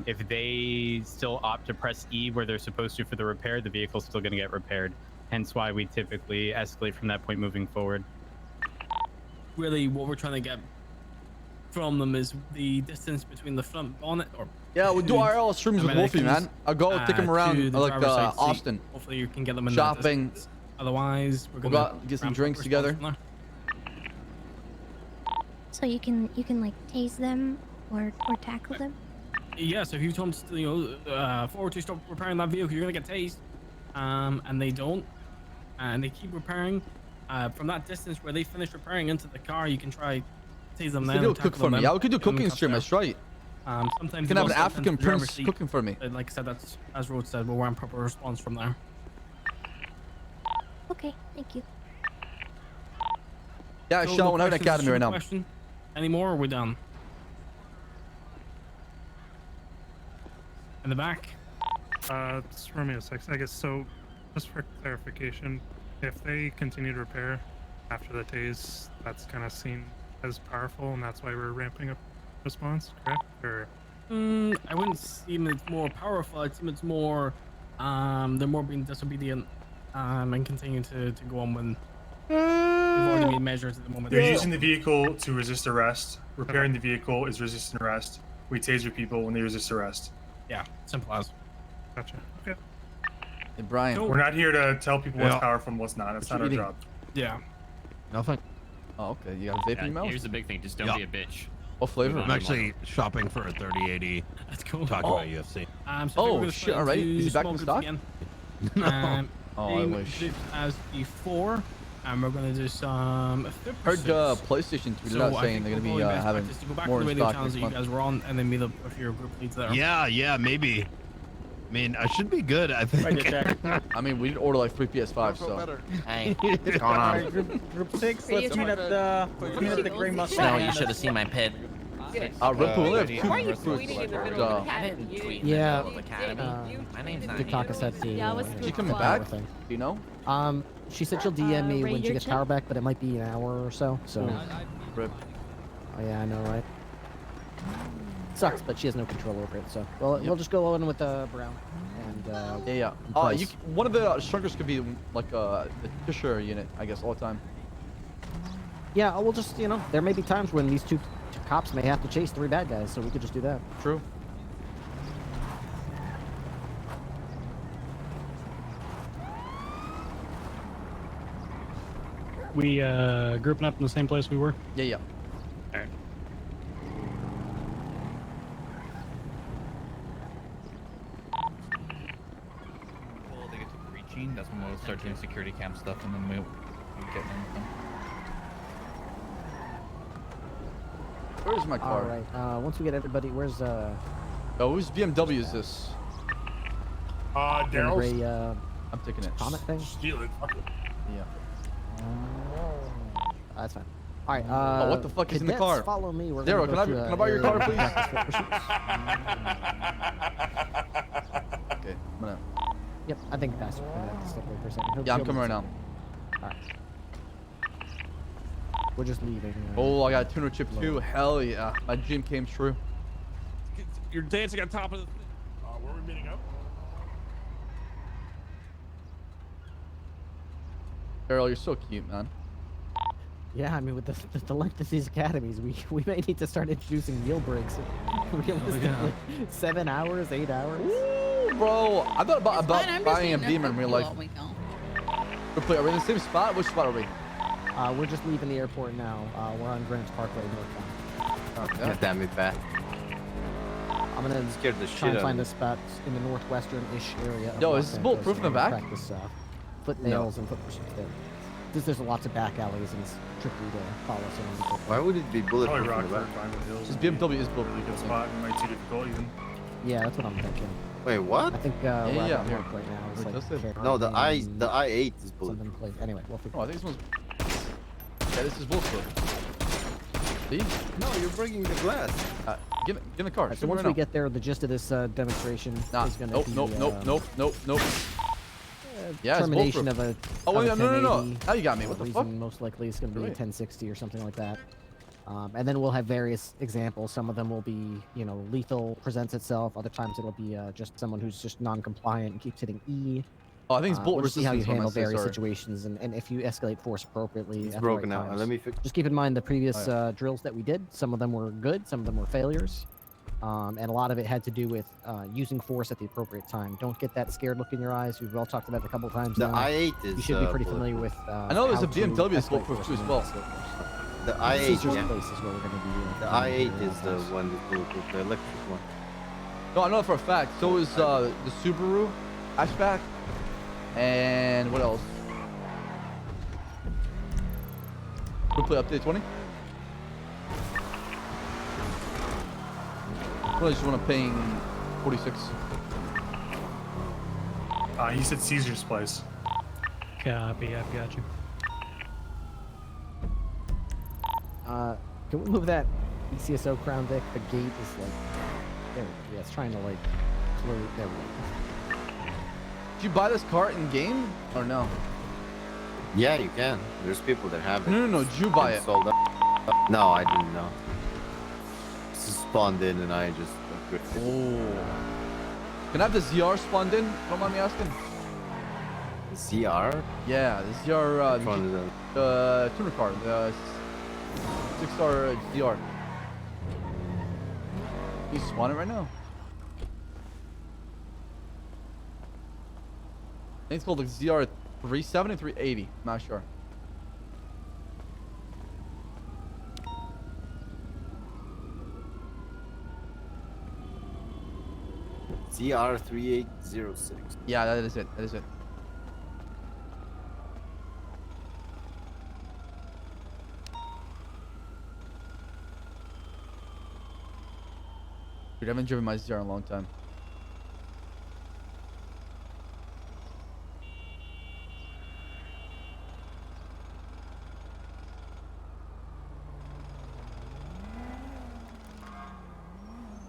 If they still opt to press E where they're supposed to for the repair, the vehicle's still going to get repaired. Hence why we typically escalate from that point moving forward. Really, what we're trying to get from them is the distance between the front bonnet or. Yeah, we'll do IRL streams with Wolfie, man. I'll go take him around like Austin. Hopefully, you can get them in shopping. Otherwise, we're We'll gonna go out, get some drinks together. So you can like tase them or tackle them. Yeah, so if you told them to, forward to stop repairing that vehicle, you're gonna get tased. And they don't, and they keep repairing. From that distance where they finish repairing into the car, you can try tase them You then. do a cook for me. Yeah, we could do cooking stream. That's right. Sometimes you can have an African prince cooking for me. Like I said, that's as Rhodes said. We'll want proper response from there. Okay, thank you. Yeah, So Sean, we're having an questions, academy right now. Question? Any more? Or are we done? In the back. It's Romeo 6, I guess. So, just for clarification, if they continue to repair after the tase, that's kind of seen as powerful, and that's why we're ramping up response, correct? Or I wouldn't seem it's more powerful. I'd seem it's more, they're more being disobedient, and continue to go on when we've already made measures at the moment. They're using the vehicle to resist arrest. Repairing the vehicle is resisting arrest. We taser people when they resist arrest. Yeah, simple as. Gotcha. Okay. Hey, Brian. We're not here to tell people what's powerful and what's not. That's not our job. Yeah. Nothing. Oh, okay. You got a vape in your mouth? Here's the big thing. Just don't be a bitch. What flavor? I'm actually shopping for a 3080. That's cool. Talk about UFC. Oh, shit. All right. Is he back in stock? No. Oh, I wish. As before, and we're gonna do some. Heard PlayStation tweeted out saying they're gonna be having more in stock channels that you guys were on, and then meet up with your group leads there. Yeah, maybe. I mean, I should be good, I think. I mean, we did order like 3 PS5, so. Hey, what's going on? Alright, group 6, let's meet at the Grey Mustang. No, you should have seen my pit. Red Bull Live, Why are you tweeting in the middle of the academy? Yeah. My name's not Dukaka said to. Yeah, what's Is she coming back? Do you know? She said she'll DM me when she Ranger gets check? power back, but it might be an hour or so. So. Rip. Oh yeah, I know, right? Sucks, but she has no control over it. So, well, we'll just go on with Brown. And Yeah. One of the struggles could be like the Fisher unit, I guess, all the time. Yeah, we'll just, there may be times when these two cops may have to chase 3 bad guys, so we could just do that. True. We grouping up in the same place we were? Yeah. Alright. Well, they get to breaching, that's when we'll start doing security cam stuff, and then we'll get in. Where's my car? Alright, once we get everybody, where's Oh, whose BMW is this? And the Daryl's. gray, I'm taking it. comet thing. Steal it. Fuck it. Yeah. That's fine. All right. Oh, what the fuck is in the cadets, car? Follow me. We're Daryl, gonna can go I to borrow your car, area please? practice fit pursuits. Okay, I'm gonna. Yep, I think faster. I'm gonna have to step away for a second. Yeah, I'm coming right now. All right. We're just leaving. Oh, I got a tuner chip too. Hell yeah, my dream came true. You're dancing on top of the. Where are we meeting up? Daryl, you're so cute, man. Yeah, I mean, with the length of these academies, we may need to start introducing meal breaks. Realistically, 7 hours, 8 hours. Ooh, bro, I thought about buying a Beamer in real life. Are we in the same spot? Which spot are we? We're just leaving the airport now. We're on Grants Parkway, northbound. Okay. God damn it, Bat. I'm gonna Scared the try shit and out find of a spot in the northwestern-ish area. Of Yo, Los is this Santos bulletproof in the and back? Practice foot nails and foot pursuits there. There's lots of back alleys and it's tricky to follow someone. Why would it be bulletproof Probably in the Rockford, back? Diamond Hills. Just BMW is Really bulletproof. good spot. It might be difficult even. Yeah, that's what I'm thinking. Wait, what? I think yeah. where I'm at right now is Wait, like does it? No, the Carrollton, I8 is bulletproof. something place. Anyway, we'll figure. Oh, I think this one's. Yeah, this is bulletproof. See? No, you're breaking the glass. Get in the car. Right, so once we get there, the gist of this demonstration is going to be Nope. Yeah, termination of a. Oh, of wait, a no. 1080. Now you got me. What the fuck? Reason most likely is going to be a Right. 1060 or something like that. And then we'll have various examples. Some of them will be, lethal presents itself. Other times it'll be just someone who's just non-compliant and keeps hitting E. Oh, I think it's bolt We'll just see how you resistance, handle what am I saying? various Sorry. situations and if you escalate force appropriately. It's at the right broken out. times. Let me fix. Just keep in mind the previous Alright. drills that we did. Some of them were good, some of them were failures. And a lot of it had to do with using force at the appropriate time. Don't get that scared look in your eyes. We've all talked about it a couple of times The now. I8 is. You should be pretty familiar with. I know there's how a BMW to that's escalate bulletproof force too as and well. escalate force. The I8. Caesar's Yeah. place is where we're going to be. The I8 is the one that's bulletproof. The electric one. No, I know for a fact. So is the Subaru hatchback, and what else? We'll play update 20. Really just want to ping 46. He said Caesar's place. Copy, I've got you. Can we move that ECSO Crown Vic? The gate is like, there. Yeah, it's trying to like close. There we go. Did you buy this car in game or no? Yeah, you can. There's people that have it. No. Did you buy it? Sold up. No, I didn't know. Just spawned in and I just. Oh. Can I have the ZR spawned in? Don't mind me asking. ZR? Yeah, the ZR. Which one is the tuner car. The 6-star ZR. You spawn it right now. I think it's called the ZR 370, 380. Not sure. ZR3806. Yeah, that is it. That is it. Dude, I haven't driven my ZR in a long time.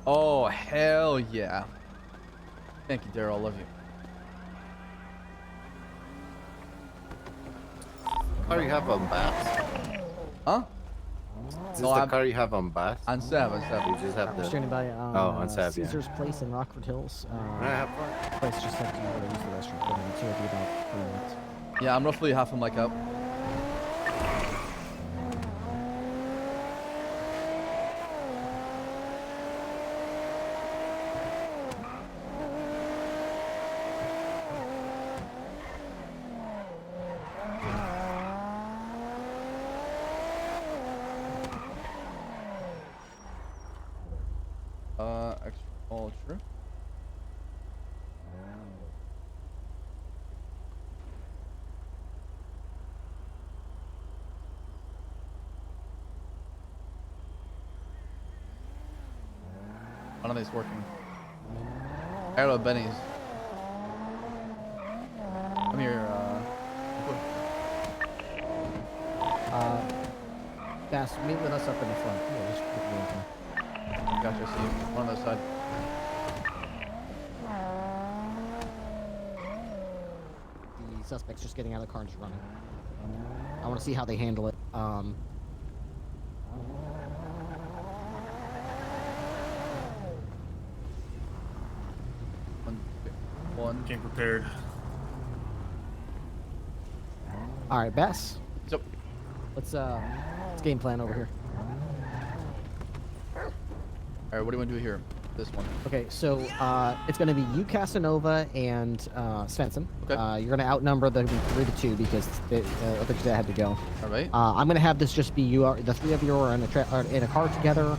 Oh, hell yeah. Thank you, Daryl. I love you. Car you have on Bass? Huh? Is this the car you have on Bass? On Ssaab, You just have We're the. standing by on Ssaab, yeah. Caesar's place in Rockford Hills. I have fun. Place just have to use the restroom for a minute, so it'll be about 3 minutes. Yeah, I'm roughly half a mic up. Extra ultra. I don't think it's working. Hello, Benny's. I'm here. Bass, meet with us up in the front. Yeah, just keep moving. Gotcha. I see you. One on the side. The suspect's just getting out of the car and just running. I want to see how they handle it. One. Came prepared. All right, Bass. So, let's game plan over here. All right, what do you want to do here? This one. Okay, so it's going to be you, Casanova, and Svensson. Okay. You're going to outnumber the 3-2 because the other two had to go. All right. I'm going to have this just be the three of you are in a car together.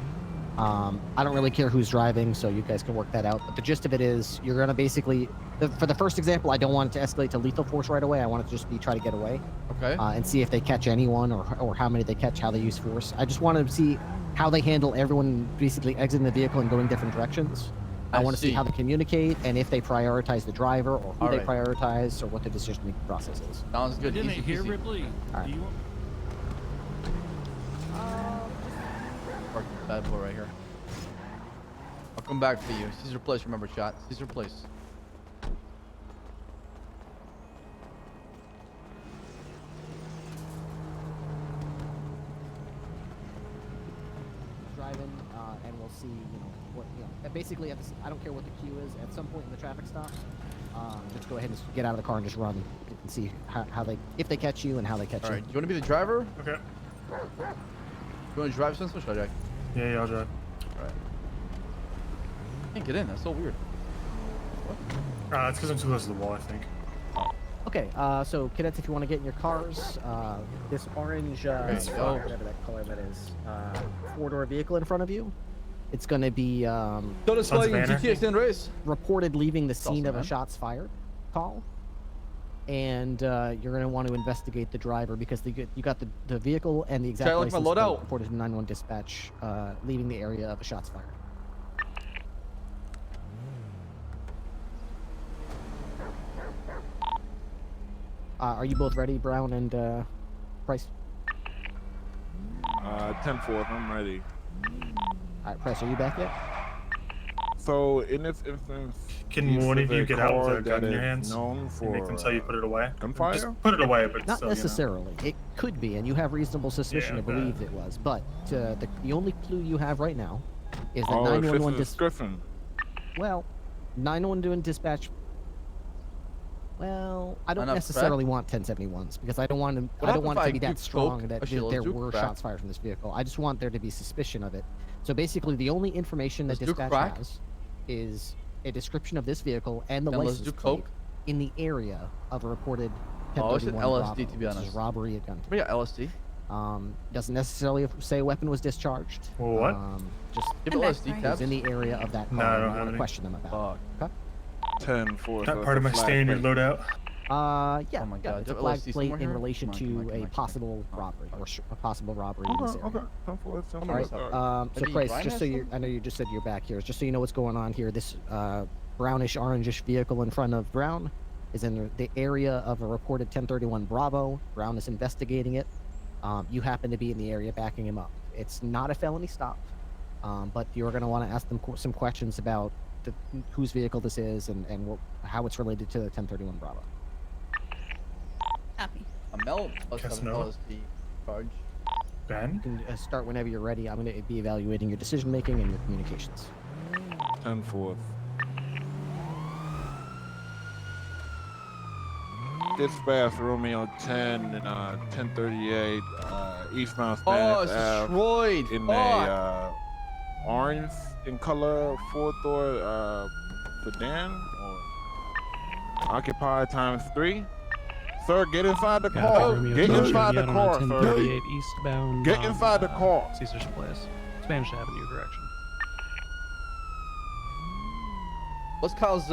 I don't really care who's driving, so you guys can work that out. But the gist of it is, you're going to basically, for the first example, I don't want it to escalate to lethal force right away. I want it to just be try to get away. Okay. And see if they catch anyone or how many they catch, how they use force. I just want to see how they handle everyone basically exiting the vehicle and going different directions. I want to see how they communicate and if they prioritize the driver or who they prioritize or what the decision-making process is. Sounds good. Didn't Easy hear peasy. Ripley. All right. Do you want... Park this bad boy right here. I'll come back for you. Caesar Place, remember, chat. Caesar Place. Driving, and we'll see, what, basically, I don't care what the queue is. At some point in the traffic stop, just go ahead and get out of the car and just run and see if they catch you and how they catch you. All right. Do you want to be the driver? Okay. You want to drive, Spencer? Should I drive? Yeah, I'll drive. All right. Can't get in. That's so weird. It's because I'm too close to the wall, I think. Okay, so cadets, if you want to get in your cars, this orange, whatever that color that is, four-door vehicle in front of you, it's going to be reported leaving the scene of a shots fired call, and you're going to want to investigate the driver because you got the vehicle and the exact license plate reported to 911 dispatch, leaving the area of a shots fired. Are you both ready, Brown and Price? 10-4, I'm ready. All right, Price, are you back yet? So, in this instance, Can one of you get out with a gun in your that is hands known and for make them tell you put it away? gunfire? Just put it away, but Not still, necessarily. It could be, and you have reasonable suspicion to believe it was. But the only clue you have right now is that 911 Griffin. Well, 911 dispatch. Well, I don't Enough necessarily want 1071s because I don't want them. I don't want it to be that strong that there were shots fired from this vehicle. I just want there to be suspicion of it. So basically, the only information that dispatch has is a description of this vehicle and the license plate in the area of a reported 1031 it's an LSD, to be honest. Which is robbery at gunpoint. We got LSD. Doesn't necessarily say a weapon was discharged. What? Just Give LSD was tabs. in the area of that car. No, I don't and you have want to any. question them about. Okay. 10-4. That part of my standard loadout. Yeah. Oh my yeah, God. it's Do a you have flag LSD plate somewhere in here? relation to a possible robbery or a possible robbery in this area. Okay. 10-4. All right. So Price, just so I know you just said you're back here. Just so you know what's going on here, this brownish orangish vehicle in front of Brown is in the area of a reported 1031 Bravo. Brown is investigating it. You happen to be in the area backing him up. It's not a felony stop, but you're going to want to ask them some questions about whose vehicle this is and how it's related to the 1031 Bravo. Copy. A Mel plus LSD charge. Ben? You can start whenever you're ready. I'm going to be evaluating your decision making and your communications. 10-4. Dispatch Romeo 10 and 1038 eastbound Spanish Ave destroyed. in a orange in color 4-door sedan or occupied ×3. Sir, get inside the car. Get inside the car, sir. Eastbound. Get inside the car. Caesar's Place, Spanish Avenue direction. What's Kyle's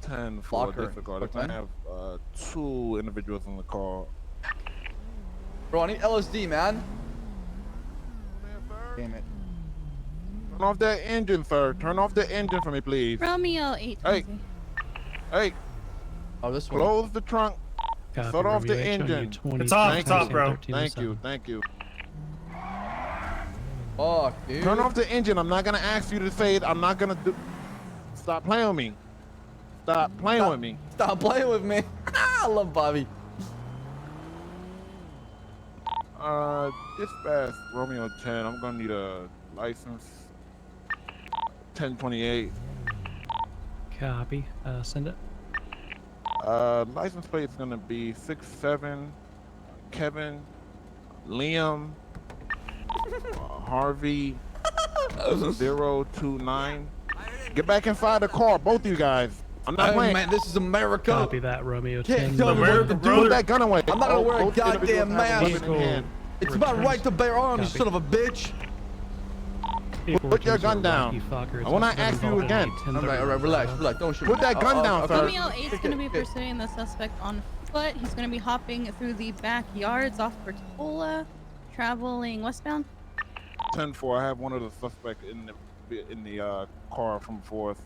10 for blocker? difficult. I have 2 individuals in the car. Bro, I need LSD, man. Damn it. Turn off that engine, sir. Turn off the engine for me, please. Romeo 8. Hey. Hey. Oh, this one. Close the trunk. Copy, Shut off the Romeo H on you, engine. 20, It's off, Thank it's off, you. bro. 13 Thank to you. 7. Thank you. Fuck, dude. Turn off the engine. I'm not gonna ask you to say it. I'm not gonna do. Stop playing with me. Stop playing with me. Stop playing with me. I love Bobby. Dispatch Romeo 10. I'm gonna need a license. 1028. Copy. Send it. License plate is gonna be 67 Kevin Liam Harvey 029. Get back inside the car, both of you guys. I'm not playing. Man, this is America. Copy that, Romeo 10. Can't tell me what to do. Put that gun away. I'm not gonna wear a Both individuals goddamn have a mask. weapon in hand. It's my right to bear arms, you son of a bitch. Put your gun down. I will not ask you again. All right, relax. Don't shoot. Put that gun down, sir. Romeo 8 is going to be pursuing the suspect on foot. He's going to be hopping through the backyards off Bertola, traveling westbound. 10-4. I have one of the suspects in the car from 4th.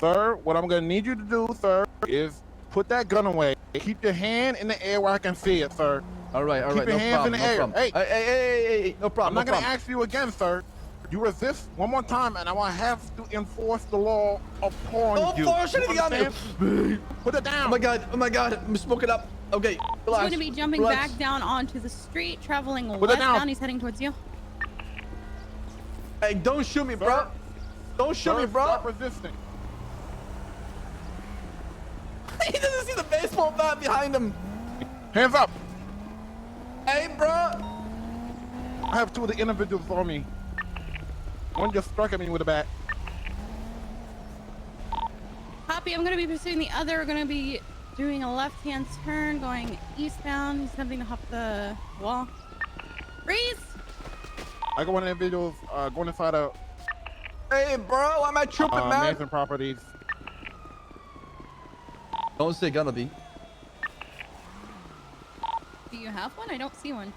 Sir, what I'm gonna need you to do, sir, is put that gun away. Keep your hand in the air where I can see it, sir. All right. Keep your hands in the air. Hey, no problem. I'm not gonna ask you again, sir. You resist one more time, and I will have to enforce the law upon you. Don't force anything on me. Put it down. Oh my God. I'm smoking up. Okay, relax. He's going to be jumping relax. back down onto the street, traveling Put it down. westbound. He's heading towards you. Hey, don't shoot me, bro. Don't shoot me, bro. Stop resisting. He doesn't see the baseball bat behind him. Hands up. Hey, bro. I have two of the individuals on me. One just struck at me with a bat. Copy. I'm going to be pursuing the other. We're going to be doing a left-hand turn, going eastbound. He's attempting to hop the wall. Freeze! I got one of the individuals going inside a. Hey, bro. I'm at trooping, man. Mansion Properties. Don't say gonna be. Do you have one? I don't see one.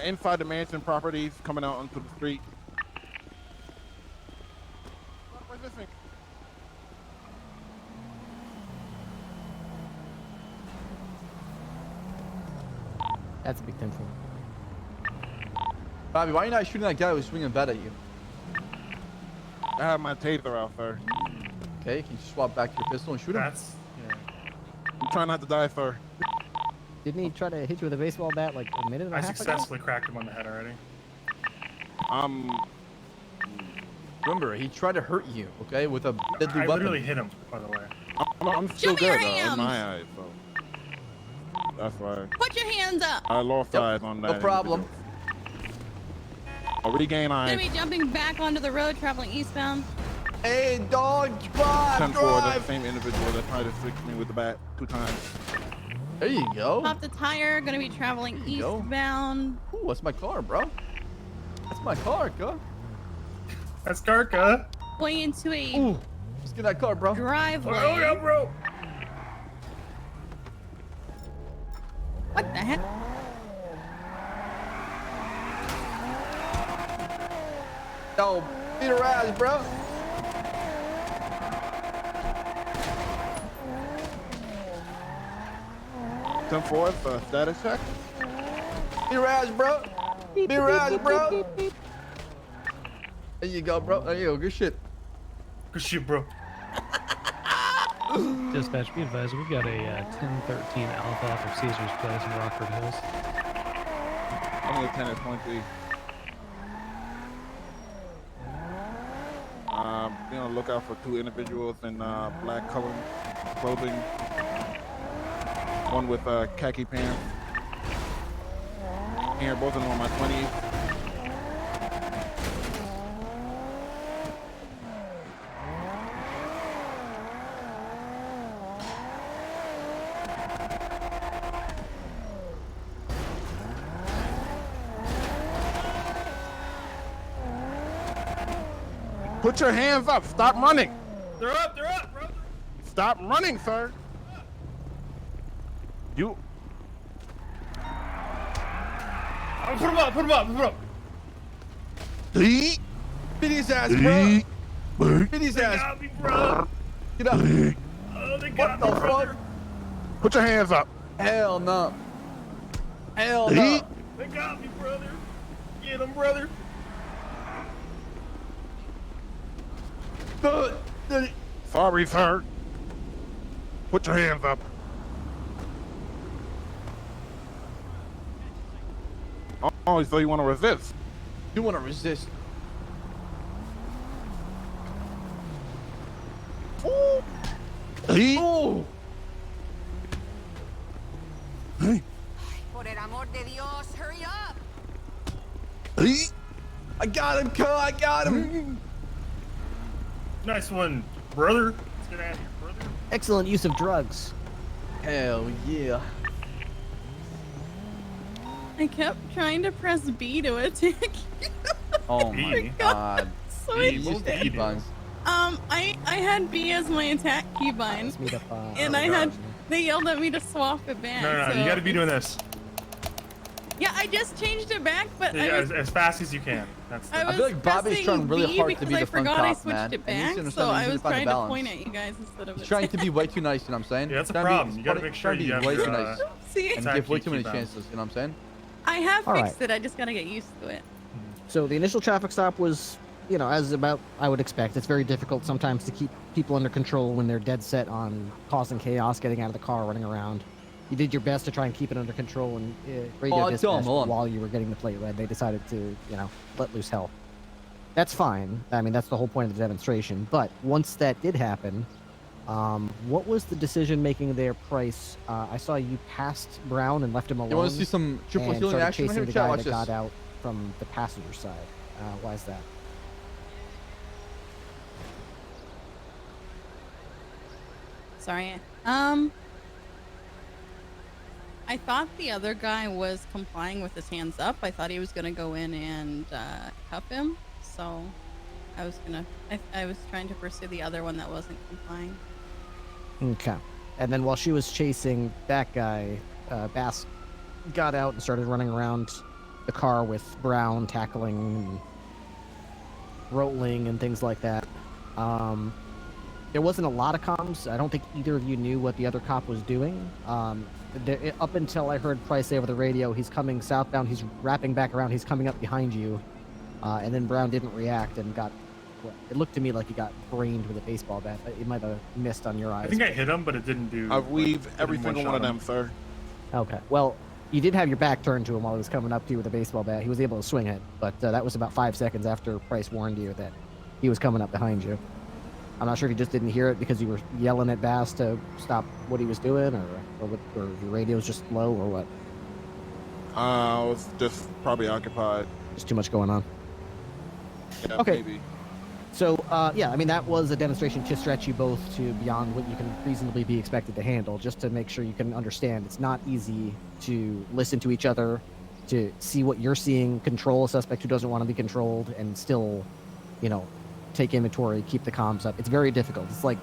Inside the Mansion Properties, coming out onto the street. Stop resisting. That's a big 10-4. Bobby, why are you not shooting that guy who's swinging a bat at you? I have my taser out, sir. Okay, can you swap back your pistol and shoot him? I'm trying not to die, sir. Didn't he try to hit you with a baseball bat like a minute and a I half ago? successfully cracked him on the head already. Remember, he tried to hurt you, okay, with a deadly I weapon. literally hit him, by the way. I'm still Show me your good in hands. my eyes, so that's why Put your hands up. I lost eyes on that. No problem. I'll regain Gonna eyes. be jumping back onto the road, traveling eastbound. Hey, dog, drive, 10-4, drive. that's the same individual that tried to fix me with the bat 2 times. There you go. Pop the tire. Gonna be traveling There you go. eastbound. Ooh, that's my car, bro. That's my car, go. That's Karka. Going into a Ooh, let's get that car, bro. driveway. Oh, yeah, bro. What the heck? Yo, beat her ass, bro. Ten four for status check. Beat her ass, bro. Beat her ass, bro. There you go, bro. There you go. Good shit. Good shit, bro. Dispatch, be advised, we've got a 1013 Alpha off of Caesar's Place in Rockford Hills. I'm Lieutenant Pointy. Be on the lookout for 2 individuals in black colored clothing. One with khaki pants. Here, both of them on my 20s. Put your hands up. Stop running. They're up, bro. Stop running, sir. You. Put him up. Beat his ass, bro. Beat his They ass. got me, bro. Get up. Oh, they What the fuck? Put your hands up. Hell no. Hell He- no. They got me, brother. Get him, brother. Sorry, sir. Put your hands up. Oh, so you want to resist? You want to resist? He. Oh. Por el amor de Dios, hurry up! He. I got him, cuz. I got him. Nice one, brother. Let's get out of here, brother. Excellent use of drugs. Hell yeah. I kept trying to press B to attack you. Oh my god. So You I used the did. keybinds. I had B as my attack keybind, and I had they yelled at me to swap it back. No, so you got to be doing this. Yeah, I just changed it back, but Yeah, I was, as fast as you can. That's I the, was feel like Bobby's pressing trying really B hard to because be I the fun forgot I cop, switched man. it And he needs back, to so understand I he needs was to find a trying to balance. point at you guys instead of He's trying to be way too nice, you know what I'm saying? Yeah, that's a Trying to be- problem. You gotta make sure trying to you be have way your, too nice. See? And give way too many chances, you know what I'm saying? I have All fixed it. I just gotta get used to it. So the initial traffic stop was, you know, as about I would expect. It's very difficult sometimes to keep people under control when they're dead set on causing chaos, getting out of the car, running around. You did your best to try and keep it under control and radio Oh, dispatch, hold on. while you were getting the plate read. They decided to, you know, let loose hell. That's fine. I mean, that's the whole point of the demonstration. But once that did happen, what was the decision making there, Price? I saw you passed Brown and left him alone. You want to see some triple and healing started action right chasing here? the Chat, guy watch that this. got out from the passenger side. Why is that? Sorry. I thought the other guy was complying with his hands up. I thought he was gonna go in and cuff him. So I was trying to pursue the other one that wasn't complying. Okay. And then while she was chasing that guy, Bass got out and started running around the car with Brown, tackling and rolling and things like that. There wasn't a lot of comms. I don't think either of you knew what the other cop was doing. Up until I heard Price say over the radio, he's coming southbound, he's wrapping back around, he's coming up behind you. And then Brown didn't react and got, it looked to me like he got brained with a baseball bat. It might have missed on your eyes. I think I hit him, but it didn't do. I've weaved like, every didn't single one of one-shot them, him. sir. Okay. Well, you did have your back turned to him while he was coming up to you with a baseball bat. He was able to swing it, but that was about 5 seconds after Price warned you that he was coming up behind you. I'm not sure if you just didn't hear it because you were yelling at Bass to stop what he was doing, or your radio's just low, or what? I was just probably occupied. Just too much going on. Yeah, Okay. Maybe. So, yeah, I mean, that was a demonstration to stretch you both to beyond what you can reasonably be expected to handle, just to make sure you can understand it's not easy to listen to each other, to see what you're seeing, control a suspect who doesn't want to be controlled, and still, you know, take inventory, keep the comms up. It's very difficult. It's like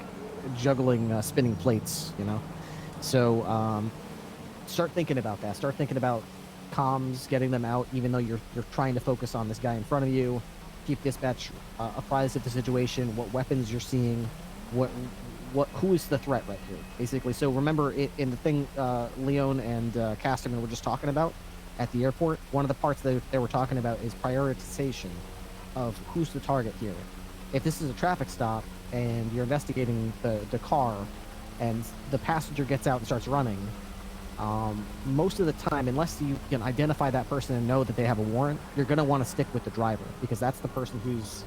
juggling spinning plates, you know? So, start thinking about that. Start thinking about comms, getting them out, even though you're trying to focus on this guy in front of you. Keep dispatch apprised of the situation, what weapons you're seeing, who is the threat right here, basically. So remember, in the thing Leon and Casterman were just talking about at the airport, one of the parts that they were talking about is prioritization of who's the target here. If this is a traffic stop and you're investigating the car and the passenger gets out and starts running, most of the time, unless you can identify that person and know that they have a warrant, you're going to want to stick with the driver, because that's the person who's,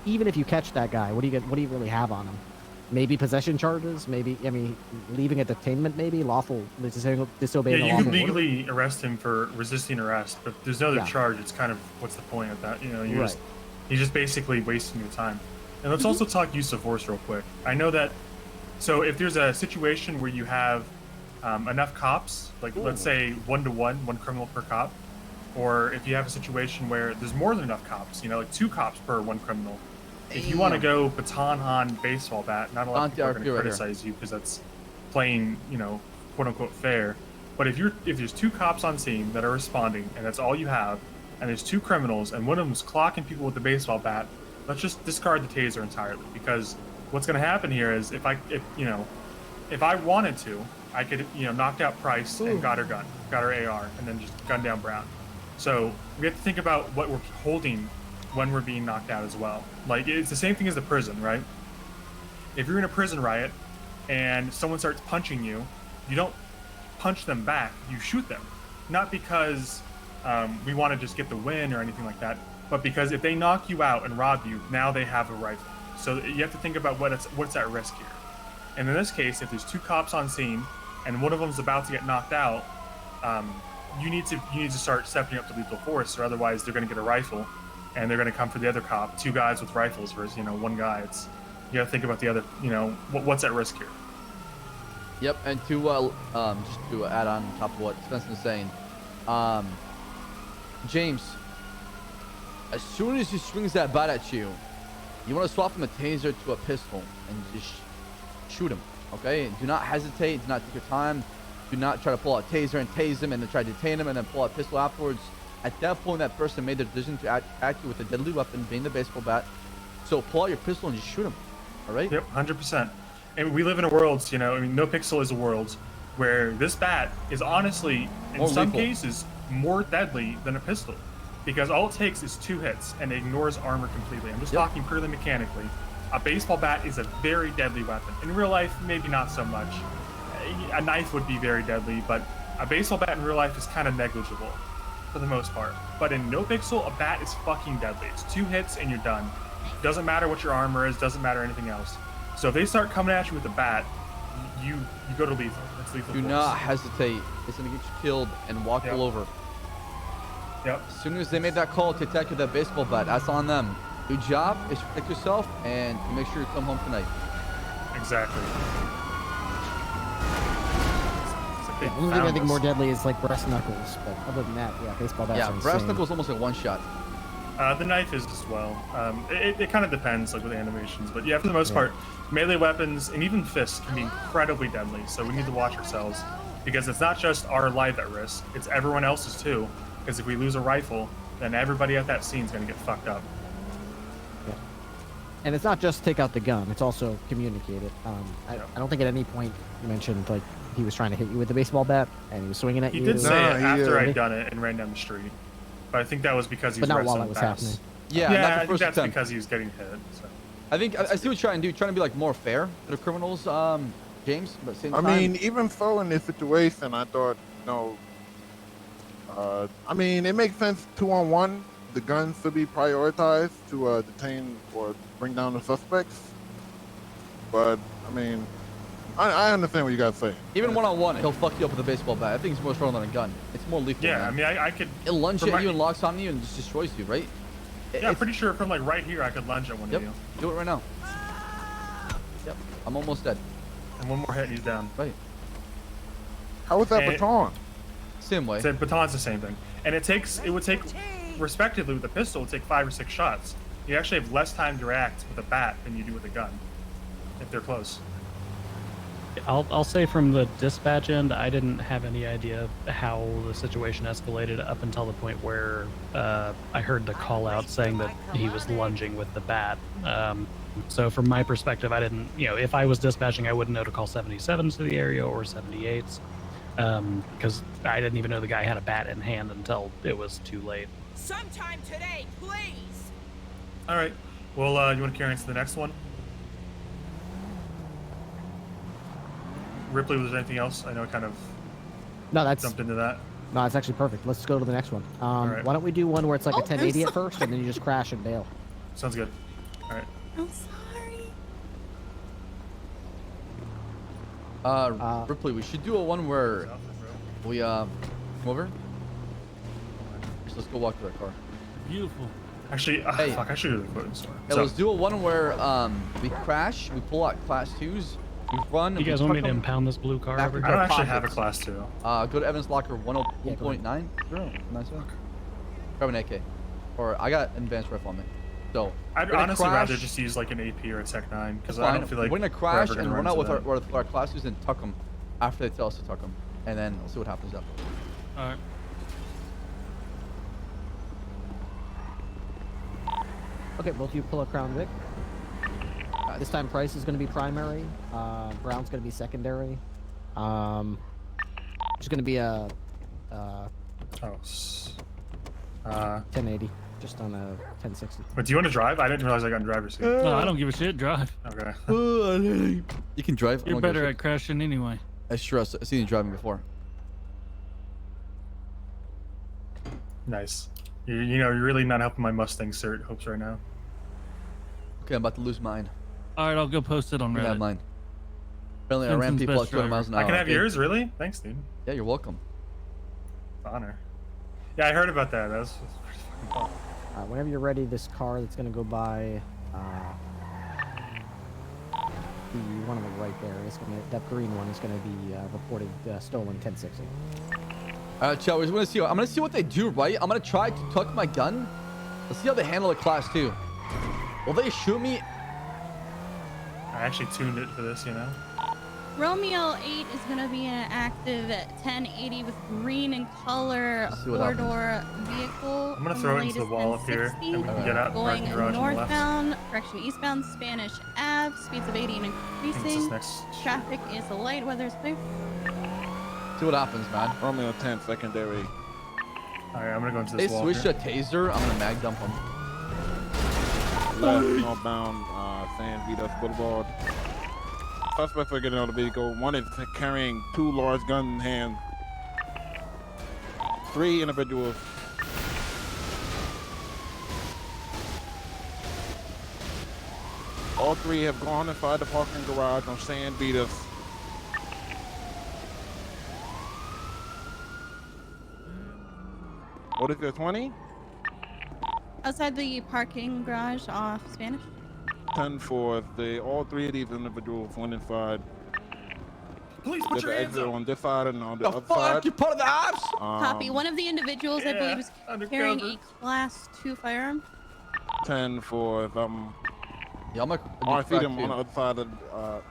even if you catch that guy, what do you really have on him? Maybe possession charges, maybe, I mean, leaving a detainment, maybe lawful disobeying Yeah, a you lawful can order. legally arrest him for resisting arrest, but there's no other Yeah. charge. It's kind of, what's the point of that? You know, you're Right. just basically wasting your time. And let's also talk use of force real quick. I know that, so if there's a situation where you have enough cops, like let's say 1-to-1, one criminal per cop, or if you have a situation where there's more than enough cops, you know, like 2 cops per 1 criminal. If you want to go baton on baseball bat, not a lot of people are going to criticize you because that's playing, you know, quote unquote fair. But if there's 2 cops on scene that are responding and that's all you have, and there's 2 criminals and one of them's clocking people with the baseball bat, let's just discard the taser entirely, because what's going to happen here is if if I wanted to, I could, knocked out Price and got her gun, got her AR, and then just gunned down Brown. So we have to think about what we're holding when we're being knocked out as well. Like, it's the same thing as the prison, right? If you're in a prison riot and someone starts punching you, you don't punch them back, you shoot them. Not because we want to just get the win or anything like that, but because if they knock you out and rob you, now they have a rifle. So you have to think about what's at risk here. And in this case, if there's 2 cops on scene and one of them's about to get knocked out, you need to start stepping up to lethal force, or otherwise they're going to get a rifle and they're going to come for the other cop. 2 guys with rifles versus 1 guy. You got to think about the other, what's at risk here. Yep, and to just to add on top of what Spencer was saying, James, as soon as he swings that bat at you, you want to swap from a taser to a pistol and just shoot him, okay? Do not hesitate, do not take your time, do not try to pull out a taser and tase him and then try to detain him and then pull out a pistol afterwards. At that point, that person made the decision to act you with a deadly weapon, being the baseball bat. So pull out your pistol and just shoot him, all right? Yep, 100%. And we live in a world, No Pixel is a world where this bat is honestly, in some cases, more deadly than a pistol. Because all it takes is 2 hits and it ignores armor completely. I'm just talking purely mechanically. A baseball bat is a very deadly weapon. In real life, maybe not so much. A knife would be very deadly, but a baseball bat in real life is kind of negligible for the most part. But in No Pixel, a bat is fucking deadly. It's 2 hits and you're done. Doesn't matter what your armor is, doesn't matter anything else. So if they start coming at you with a bat, you go to lethal. It's lethal Do force. not hesitate. It's going to get you killed and walk all over. Yep. As soon as they made that call to attack with that baseball bat, that's on them. Your job is to protect yourself and to make sure you come home tonight. Exactly. The only thing I think more deadly is like brass knuckles, but other than that, yeah, baseball bats. Yeah, are brass insane. knuckles almost like 1 shot. The knife is as well. It kind of depends, like with animations, but yeah, for the most part, melee weapons and even fists can be incredibly deadly. So we need to watch ourselves because it's not just our life at risk; it's everyone else's too. Because if we lose a rifle, then everybody at that scene is going to get fucked up. Yeah. And it's not just take out the gun; it's also communicate it. I don't think at any point you mentioned like he was trying to hit you with the baseball bat and he was swinging at you. He did say it after I'd done it and ran down the street. But I think that was because he was But not wrestling while it was Bass. happening. Yeah, not the I think first that's attempt. because he was getting hit. So. I think I see what you're trying to do, trying to be like more fair to the criminals, James. But at the same I time, mean, even so in this situation, I thought, I mean, it makes sense 2-on-1. The guns should be prioritized to detain or bring down the suspects. But I mean, I understand what you guys say. even 1-on-1, he'll fuck you up with a baseball bat. I think it's more stronger than a gun. It's more lethal. Yeah, man. I mean, I could. It'll lunge from at you and locks on you and just destroys you, right? Yeah, I'm pretty sure from like right here, I could lunge at one Yep. of you. Do it right now. Yep. I'm almost dead. And one more hit, he's down. Right. How was that And- baton? Same way. So baton's the same thing, and it would take, respectively, with a pistol, it would take 5 or 6 shots. You actually have less time to react with a bat than you do with a gun, if they're close. I'll say from the dispatch end, I didn't have any idea how the situation escalated up until the point where I heard the call out saying that he was lunging with the bat. So from my perspective, I didn't, if I was dispatching, I wouldn't know to call 77s to the area or 78s because I didn't even know the guy had a bat in hand until it was too late. Sometime today, please. All right. Well, you want to carry on to the next one? Ripley, was there anything else? I know I kind of jumped into that. No, that's actually perfect. Let's go to the next one. right. Why don't we do one where it's like a Oh, 1080 I'm at first, and then you just crash and bail. Sounds good. All right. I'm sorry. Ripley, we should do a one where we come over. So let's go walk to our car. Beautiful. Actually, Hey. fuck, I should do the quotes. Yeah, let's do a one where we crash, we pull out class 2s, we run. You and guys we want me tuck to 'em impound this blue car back over into I don't our actually have a pockets. class 2. Go to Evans Locker 101.9. Nice one. Grab an AK. Or I got an advanced rifle on me. So I'd we're gonna honestly crash. rather just use like an AP or a Tech 9 because That's I fine. don't feel like we're gonna we're crash ever and gonna run run out into with our classes and tuck them after they tell us to tuck them, and then we'll see what happens after. All right. Okay, both of you pull a Crown Vic. This time Price is going to be primary. Brown's going to be secondary. There's going to be a 1080 just on a 1060. But do you want to drive? I didn't realize I got in driver's seat. No, I don't give a shit. Drive. Okay. You can drive. You're better at crashing anyway. I've seen you driving before. Nice. You know, you're really not helping my Mustang cert hopes right now. Okay, I'm about to lose mine. All right, I'll go post it on You can have Reddit. mine. Apparently, I ran Simpson's people best at 200 miles an hour. I can have okay? yours, really? Thanks, dude. Yeah, you're welcome. It's an honor. Yeah, I heard about that. That was pretty fucking fun. Whenever you're ready, this car that's going to go by the one on the right there is going to, that green one is going to be reported stolen 1060. All right, chat. I'm gonna see what they do. Right. I'm gonna try to tuck my gun. Let's see how they handle the class 2. Will they shoot me? I actually tuned it for this, you know. Romeo 8 is going to be an active at 1080 with green in color, see what four-door vehicle. I'm gonna throw it into the wall up here, and we can get out Going parking garage on the left. northbound, correction, eastbound Spanish Ave, speeds of 80 and increasing. next. Traffic is light, weather is clear. See what happens, man. Romeo 10 secondary. Alright, I'm gonna go into They this wall. switch to a taser. I'm gonna mag dump them. Left northbound San Vitas Boulevard. Suspects are getting out of the vehicle. One is carrying 2 large guns in hand. 3 individuals. All 3 have gone inside the parking garage on San Vitas. What is it, 20? Outside the parking garage off Spanish. 10-4. All 3 of these individuals went inside. Please There's an exit on this side and on the other fuck? side. You part of the ops? Copy. One of the individuals, I believe, is carrying a Class 2 firearm. 10-4. Yeah, I'm I see them on the other side of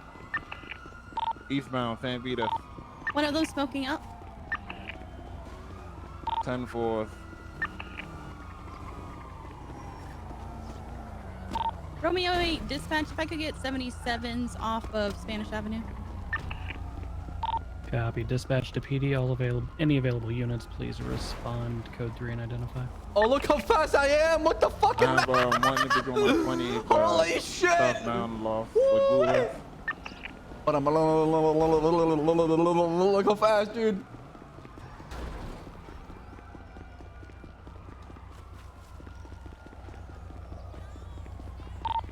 eastbound San Vita. One of them smoking out. 10-4. Romeo 8, dispatch, if I could get 77s off of Spanish Avenue. Copy. Dispatch to PD. Any available units, please respond. Code 3 and identify. Oh, look how fast I am! What the fuck? I have one individual on 20. Holy shit! Southbound loft with Gula. But I'm look how fast, dude.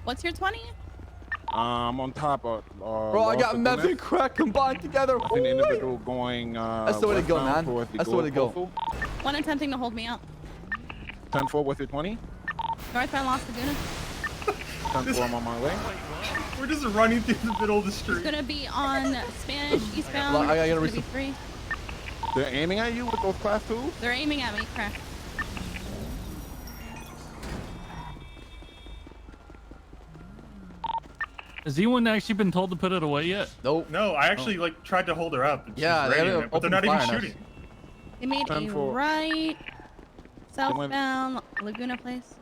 What's your 20? I'm on top of. Bro, I got meth and crack combined together. I think the individual going. That's the way to go, man. That's the way to go. One attempting to hold me out. 10-4 with your 20. Northbound Las Lagunas. 10-4, I'm on my way. We're just running through the middle of the street. It's gonna be on Spanish eastbound. I gotta It's gonna be 3. They're aiming at you with those class 2s? They're aiming at me, correct. Has anyone actually been told to put it away yet? Nope. No, I actually like tried to hold her up. And Yeah, she's they raiding haven't it, but they're not opened even fire on us. shooting. They made a 10-4. right. Southbound Laguna Place.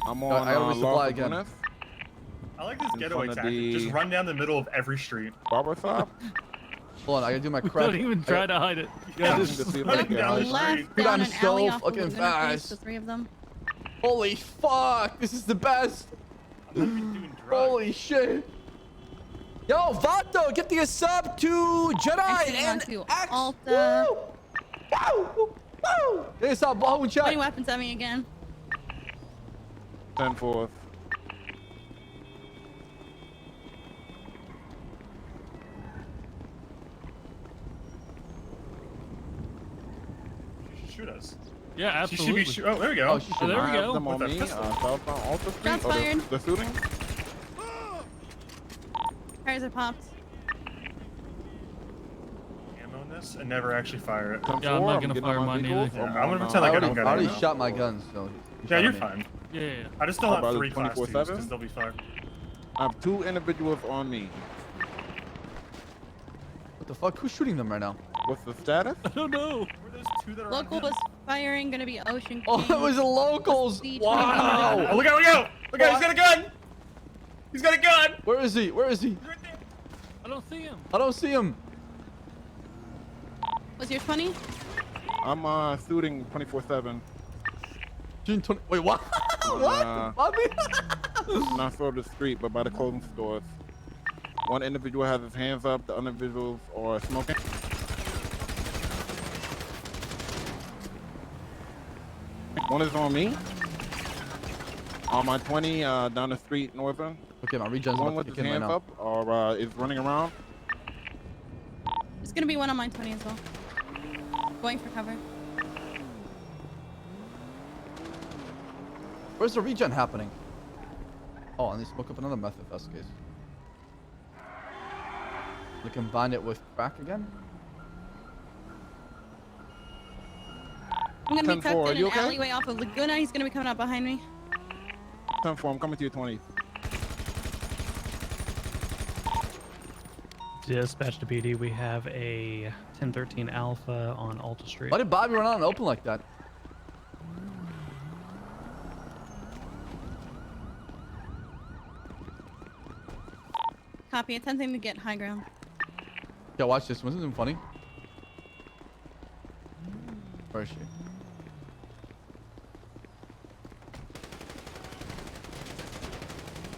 I'm I on gotta resupply Las again. Lagunas. I like this In getaway front of tactic. the- Just run down the middle of every street. Barber shop. Hold on, I gotta do my crack. Don't even try to hide it. You Yeah, gotta just just running down the street. Left Dude, down I'm an so alley off of fucking Laguna Place, fast. the 3 of them. Holy fuck, this is the best. I'm not even doing drugs. Holy shit. Yo, Vato, get the sub to Jedi Exiting and onto X. Alta. Woo! Woo! Woo! Hey, Ssaab, blow and check. Pointing weapons at me again. 10-4. She should shoot us. Yeah, She absolutely. should be oh, there we go. Oh, she should there we I have go. them on With me. that pistol. Southbound Alta Street. Shots Oh, fired. the shooting. Tires are popped. Ammo in this and never actually fire it. Yeah, I'm not gonna fire mine either. Yeah, I'm gonna pretend like I don't got I already ammo. shot my guns, so. Yeah, you're fine. Yeah. I just don't How have about 3 class 2s 24/7? because they'll be fine. I have 2 individuals on me. What the fuck? Who's shooting them right now? What's the status? I don't know. Were those 2 that are Local was Firing gonna be Ocean King. Oh, it was the locals. Wow. Oh, look out, look out! Look out, he's got a gun! He's got a gun! Where is he? Where is he? I don't see him. I don't see him. Was your 20? I'm shooting 24/7. June 20. Wait, what? What? Bobby? Not sort of the street, but by the clothing stores. One individual has his hands up. The other individuals are smoking. One is on me. On my 20, down the street, northern. Okay, my regen's One about with to his kick in right hands now. up or is running around. There's gonna be one on my 20 as well. Going for cover. Where's the regen happening? Oh, and they smoke up another meth if that's the case. They combine it with crack again? I'm gonna be 10-4, tucked in you an okay? alleyway off of Laguna. He's gonna be coming up behind me. 10-4, I'm coming to you 20. Dispatch to PD, we have a 1013 Alpha on Alta Street. Why did Bobby run out and open like that? Copy. Attempting to get high ground. Yeah, watch this. Wasn't it funny? Where is she?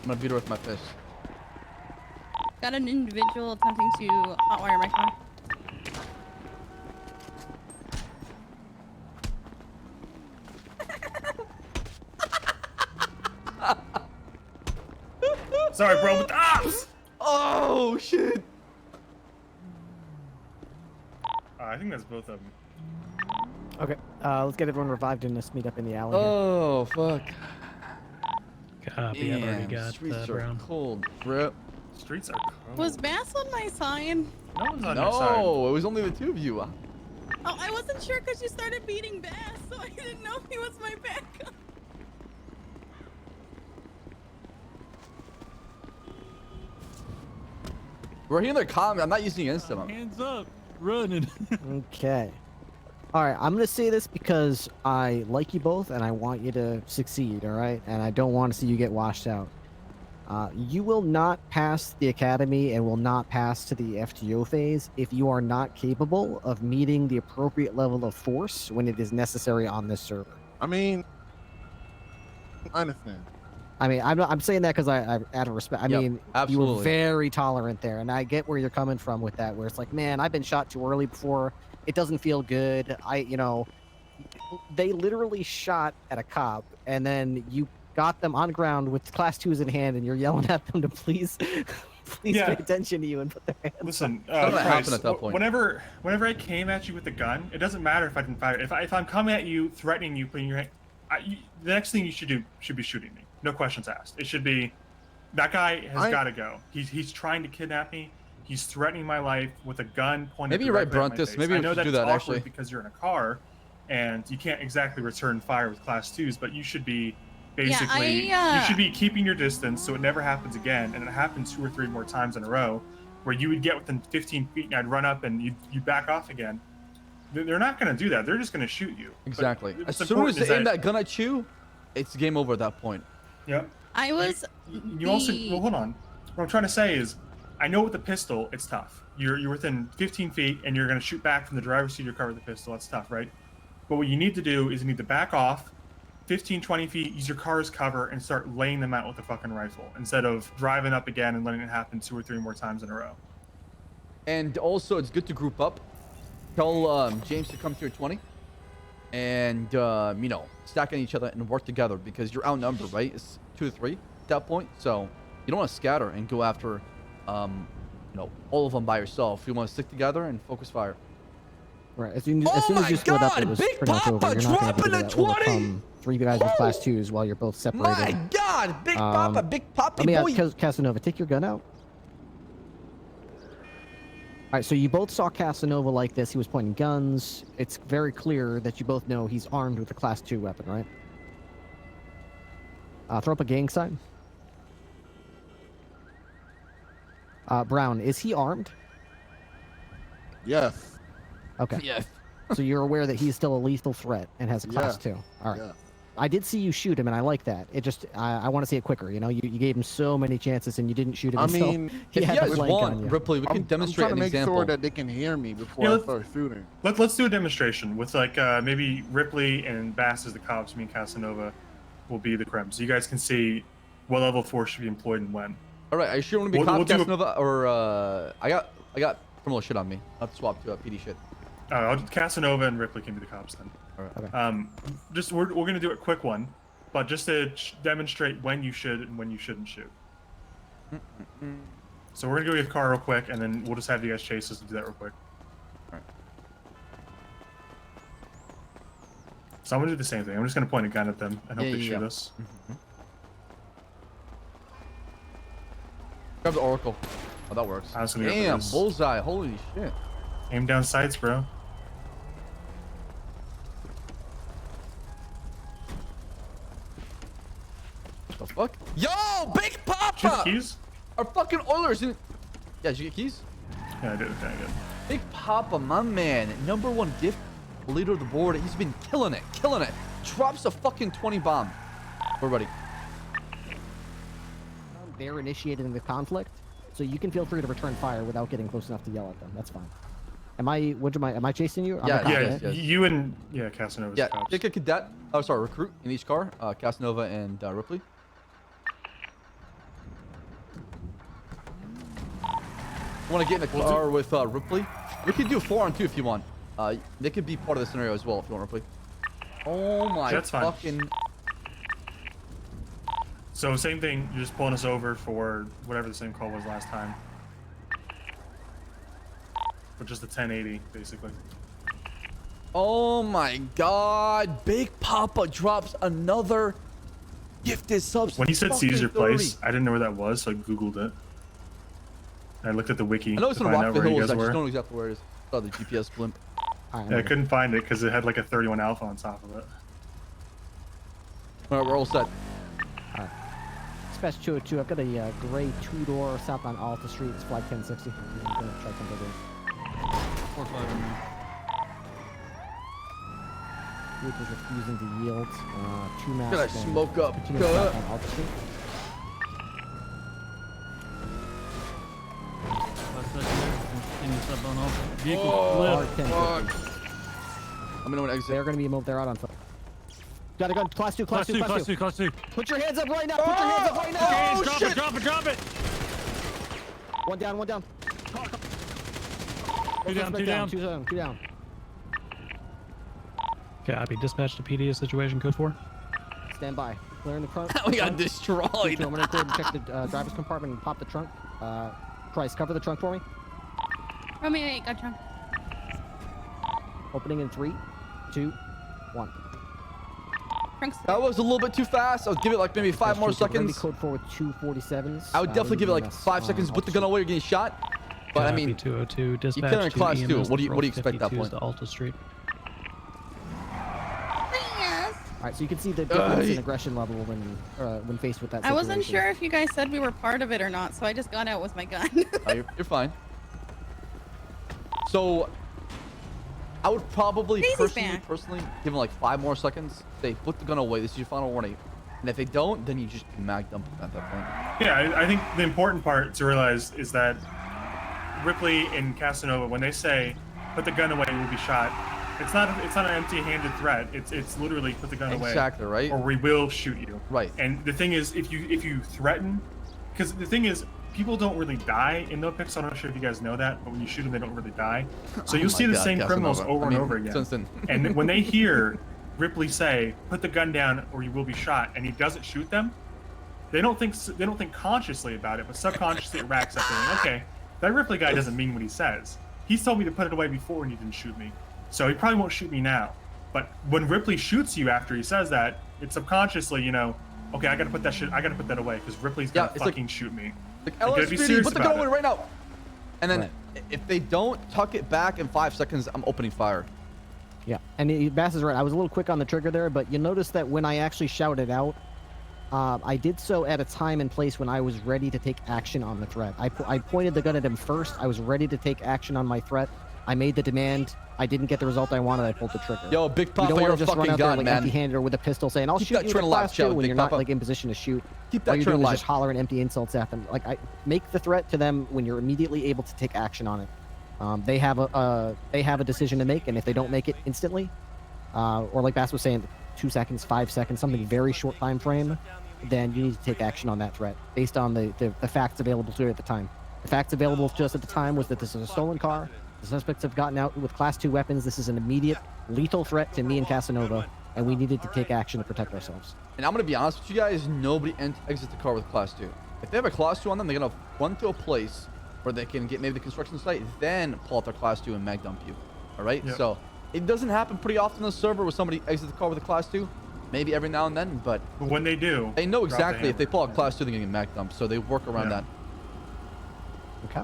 I'm gonna beat her with my fist. Got an individual attempting to hotwire my car. Sorry, bro, with the ops! Oh, shit! I think that's both of them. Okay, let's get everyone revived and let's meet up in the alley. Oh, fuck. Copy. I've already got streets are Brown. cold, bro. Streets are cold. Was Bass on my side? No one's on your side. No, it was only the two of you. Oh, I wasn't sure because you started beating Bass, so I didn't know if he was my backup. We're here in the comment. I'm not using instant. Hands up, running. Okay. All right, I'm gonna say this because I like you both and I want you to succeed. All right, and I don't want to see you get washed out. You will not pass the academy and will not pass to the FTO phase if you are not capable of meeting the appropriate level of force when it is necessary on this server. I mean, I understand. I'm saying that because I out of respect. I Yep, mean, you absolutely. were very tolerant there, and I get where you're coming from with that. Where it's like, man, I've been shot too early before. It doesn't feel good. They literally shot at a cop, and then you got them on ground with class 2s in hand, and you're yelling at them to please pay attention to you and put their hands. Listen, Something Price, happened at that point. whenever I came at you with the gun, it doesn't matter if I can fire. If I'm coming at you, threatening you, putting your hand, the next thing you should do should be shooting me. No questions asked. It should be, that guy has got to go. He's trying to kidnap me. He's threatening my life with a gun pointed Maybe you're right, directly at my Bruntus. face. Maybe I we know should that do it's that, awkward actually. because you're in a car, and you can't exactly return fire with class 2s, but you should be basically you should be keeping your distance so it never happens again, and it happens 2 or 3 more times in a row where you would get within 15 feet and I'd run up and you back off again. They're not going to do that. They're just going to shoot you. But Exactly. what's As soon as important is they aim that gun at you, it's game over at that point. Yep. I was. You also hold on. What I'm trying to say is, I know with the pistol it's tough. You're within 15 feet and you're going to shoot back from the driver's seat of your car with the pistol. That's tough, right? But what you need to do is you need to back off 15, 20 feet, use your car's cover, and start laying them out with a fucking rifle instead of driving up again and letting it happen 2 or 3 more times in a row. And also, it's good to group up. Tell James to come to your 20. And, stack on each other and work together because you're outnumbered, right? It's 2 to 3 at that point. So you don't want to scatter and go after, all of them by yourself. You want to stick together and focus fire. Right. As soon as you split up, it was pretty much over. You're not going to be able to overcome 3 guys with class 2s while you're both separated. My God, Big Papa, Big Papi Let boy. me ask Casanova, take your gun out. All right, so you both saw Casanova like this. He was pointing guns. It's very clear that you both know he's armed with a class 2 weapon, right? Throw up a gang sign. Brown, is he armed? Yes. Okay. Yes. So you're aware that he's still a lethal threat and has a class 2. All right. Yeah. I did see you shoot him, and I like that. It just, I want to see it quicker. You know, you gave him so many chances, and you didn't shoot him. I until mean, he if had you the guys flank on want, you. Ripley, we can demonstrate I'm an trying to make example. sure that they can hear me before Yeah, I start shooting. Let's do a demonstration with like maybe Ripley and Bass as the cops. Me and Casanova will be the crims. So you guys can see what level of force should be employed and when. All right, are you sure you want to be We'll cop do a- Casanova or I got criminal shit on me. I'll have to swap to PD shit. Casanova and Ripley can be the cops then. All right. Okay. Just we're gonna do a quick one, but just to demonstrate when you should and when you shouldn't shoot. So we're gonna go with car real quick, and then we'll just have you guys chase us and do that real quick. All right. So I'm gonna do the same thing. I'm just gonna point a gun at them and hope Yeah, they yeah, shoot yeah. us. Grab the Oracle. Oh, that works. I was gonna go for Damn, this. bullseye. Holy shit. Aim down sights, bro. The fuck? Yo, Big Papa! Shoot the keys? Our fucking Oilers in. Yeah, did you get keys? Yeah, I did. Okay, I did. Big Papa, my man. #1 gift leader of the board. He's been killing it. Killing it. Drops a fucking 20 bomb. We're ready. They're initiating the conflict, so you can feel free to return fire without getting close enough to yell at them. That's fine. Am I chasing you? I'm a cop, right? You and Casanova's Yeah, cops. take a cadet. Oh, sorry, recruit in each car. Casanova and Ripley. Want to get in a car with Ripley? We could do 4-on-2 if you want. They could be part of the scenario as well if you want, Ripley. Oh my That's fine. fucking. So same thing. You're just pulling us over for whatever the same call was last time. But just the 1080, basically. Oh my god. Big Papa drops another gifted subs. When he said fucking Caesar 30. Place, I didn't know where that was, so I googled it. And I looked at the wiki I know to it's in find out Rockville where you Hills. guys I just were. don't know exactly where it is. Saw the GPS blimp. Yeah, I couldn't find it because it had like a 31 alpha on top of it. All right, we're all set. Dispatch 202. I've got a gray 2-door southbound Alta Street. It's flag 1060. I'm gonna try something there. 4-5 in there. Vehicles refusing to yield. 2 mass. Gonna smoke up. Continue southbound Alta Street. Vehicle Oh, flip. I'm gonna exit. They're gonna be moved. They're out on foot. Got a gun. Class 2. Class 2, class 2, class 2. Put your hands up right now. Put your hands up right now. Okay, Oh, drop shit. it, drop it, drop it. One down. One down. Two down, two down. Two down. Two down. Copy. Dispatch to PD, a situation code 4. Stand by. Clearing the trunk. We got destroyed. I'm gonna go and check the driver's compartment and pop the trunk. Price, cover the trunk for me. Romeo 8, got trunk. Opening in 3, 2, 1. Trunk's That was a little bit too fast. I'll give it like maybe 5 more seconds. Code 4 with 247s. I would definitely give it like 5 seconds. Put the gun away. You're getting shot. But I Copy, mean, 202. Dispatch you kill her in to class too. EMS What do you expect at that 52s point? to Alta Street. Alright, so you can see the difference in aggression level when faced with that I situation. wasn't sure if you guys said we were part of it or not, so I just got out with my gun. You're fine. So, I would probably personally give him like 5 more seconds. Say, put the gun away. This is your final warning. And if they don't, then you just mag them at that point. Yeah, I think the important part to realize is that Ripley and Casanova, when they say "put the gun away, you will be shot," it's not an empty-handed threat. It's literally put the gun away. Exactly right. Or we will shoot you. Right. And the thing is, if you threaten, because the thing is, people don't really die in no picks. I'm not sure if you guys know that, but when you shoot them, they don't really die. So you'll see the same criminals over and over again. And when they hear Ripley say, "Put the gun down, or you will be shot," and he doesn't shoot them, they don't think consciously about it, but subconsciously it racks up. Thinking, okay, that Ripley guy doesn't mean what he says. He's told me to put it away before, and he didn't shoot me, so he probably won't shoot me now. But when Ripley shoots you after he says that, it's subconsciously, okay, I gotta put that away because Ripley's gonna fucking shoot me. Like, You gotta be LSPD, serious put the gun about away it. right now. And then if they don't tuck it back in 5 seconds, I'm opening fire. Yeah, and Bass is right. I was a little quick on the trigger there, but you notice that when I actually shouted out, I did so at a time and place when I was ready to take action on the threat. I pointed the gun at him first. I was ready to take action on my threat, I made the demand. I didn't get the result I wanted. I pulled the trigger. Yo, Big Papa, you don't you're want a to just run fucking out there gun, like man. empty-handed or with a pistol saying, "I'll Keep shoot that you with trend a alive, class Joe, 2" when Big you're not Papa. like in position to shoot. Keep All that you're trend doing is alive. just hollering empty insults at them. Like, I make the threat to them when you're immediately able to take action on it. They have a decision to make, and if they don't make it instantly, or like Bass was saying, 2 seconds, 5 seconds, something very short time frame, then you need to take action on that threat based on the facts available to you at the time. The facts available to us at the time was that this is a stolen car. The suspects have gotten out with Class 2 weapons. This is an immediate lethal threat to me and Casanova, and we needed to take action to protect ourselves. And I'm going to be honest with you guys, nobody exits the car with Class 2. If they have a Class 2 on them, they're going to run to a place where they can get maybe the construction site, then pull out their Class 2 and mag dump you. All right? Yep. So it doesn't happen pretty often on the server where somebody exits the car with a Class 2. Maybe every now and then, but when they do, they know drop the exactly if they hammer. pull out Class 2, they're going to get mag dumped. So they work around that. Okay.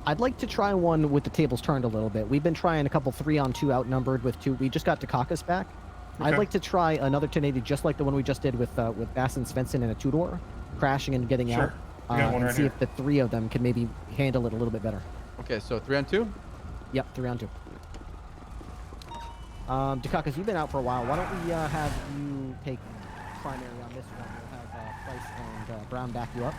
I'd like to try one with the tables turned a little bit. We've been trying a couple 3-on-2 outnumbered with 2. We just got Dukakis back. Okay. I'd like to try another 1080 just like the one we just did with Bass and Svensson in a 2-door, crashing and getting Sure. out. We got one and right see here. if the 3 of them can maybe handle it a little bit better. Okay, so 3-on-2? Yep, 3-on-2. Dukakis, you've been out for a while. Why don't we have you take primary on this one? We'll have Price and Brown back you up.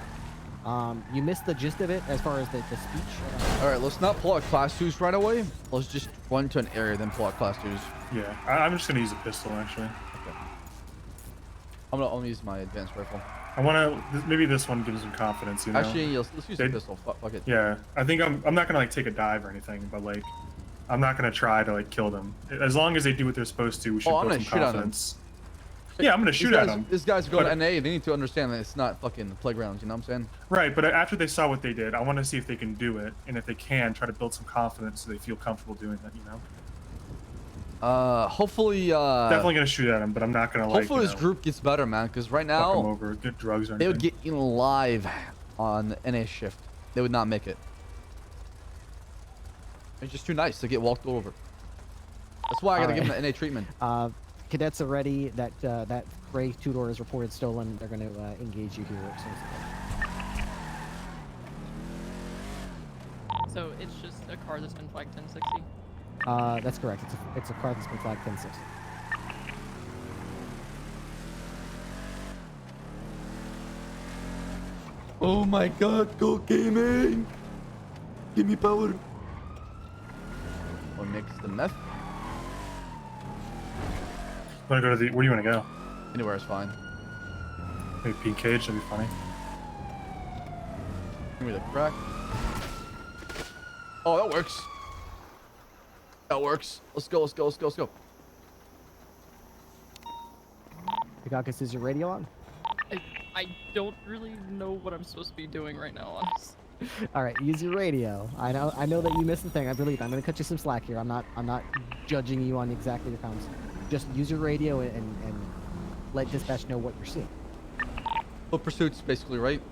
You missed the gist of it as far as the speech. All right, let's not pull out Class 2s right away. Let's just run to an area, then pull out Class 2s. Yeah, I'm just gonna use a pistol actually. Okay. I'm gonna only use my advanced rifle. I wanna maybe this one gives them confidence. You know. Actually, let's use a pistol. Fuck it. Yeah, I think I'm not gonna like take a dive or anything, but like I'm not gonna try to like kill them. As long as they do what they're supposed to, we should I'm build gonna some shoot at them. confidence. Yeah, I'm gonna shoot at them. These guys are going But- to NA. They need to understand that it's not fucking playgrounds. You know what I'm saying? Right, but after they saw what they did, I want to see if they can do it, and if they can, try to build some confidence so they feel comfortable doing that. You know. Hopefully. Definitely gonna shoot at them, but I'm not gonna like. Hopefully this group gets better, man. Because right fuck 'em now over, get drugs or they would anything. get eaten alive on NA shift. They would not make it. It's just too nice to get walked over. That's why I gotta give them the NA treatment. Cadets are ready. That gray 2-door is reported stolen. They're going to engage you here. So it's just a car that's been flagged 1060? That's correct. It's a car that's been flagged 1060. Oh my God, go gaming! Give me power. Or mix the meth. Wanna go to the? Where do you want to go? Anywhere is fine. Maybe Pete Cage. That'd be funny. Give me the crack. Oh, that works. That works. Let's go. Let's go. Let's go. Let's go. Dukakis, is your radio on? I don't really know what I'm supposed to be doing right now, honestly. All right, use your radio. I know that you missed the thing. I believe I'm going to cut you some slack here. I'm not judging you on exactly your comments. Just use your radio and let dispatch know what you're seeing. Foot pursuits, basically, right?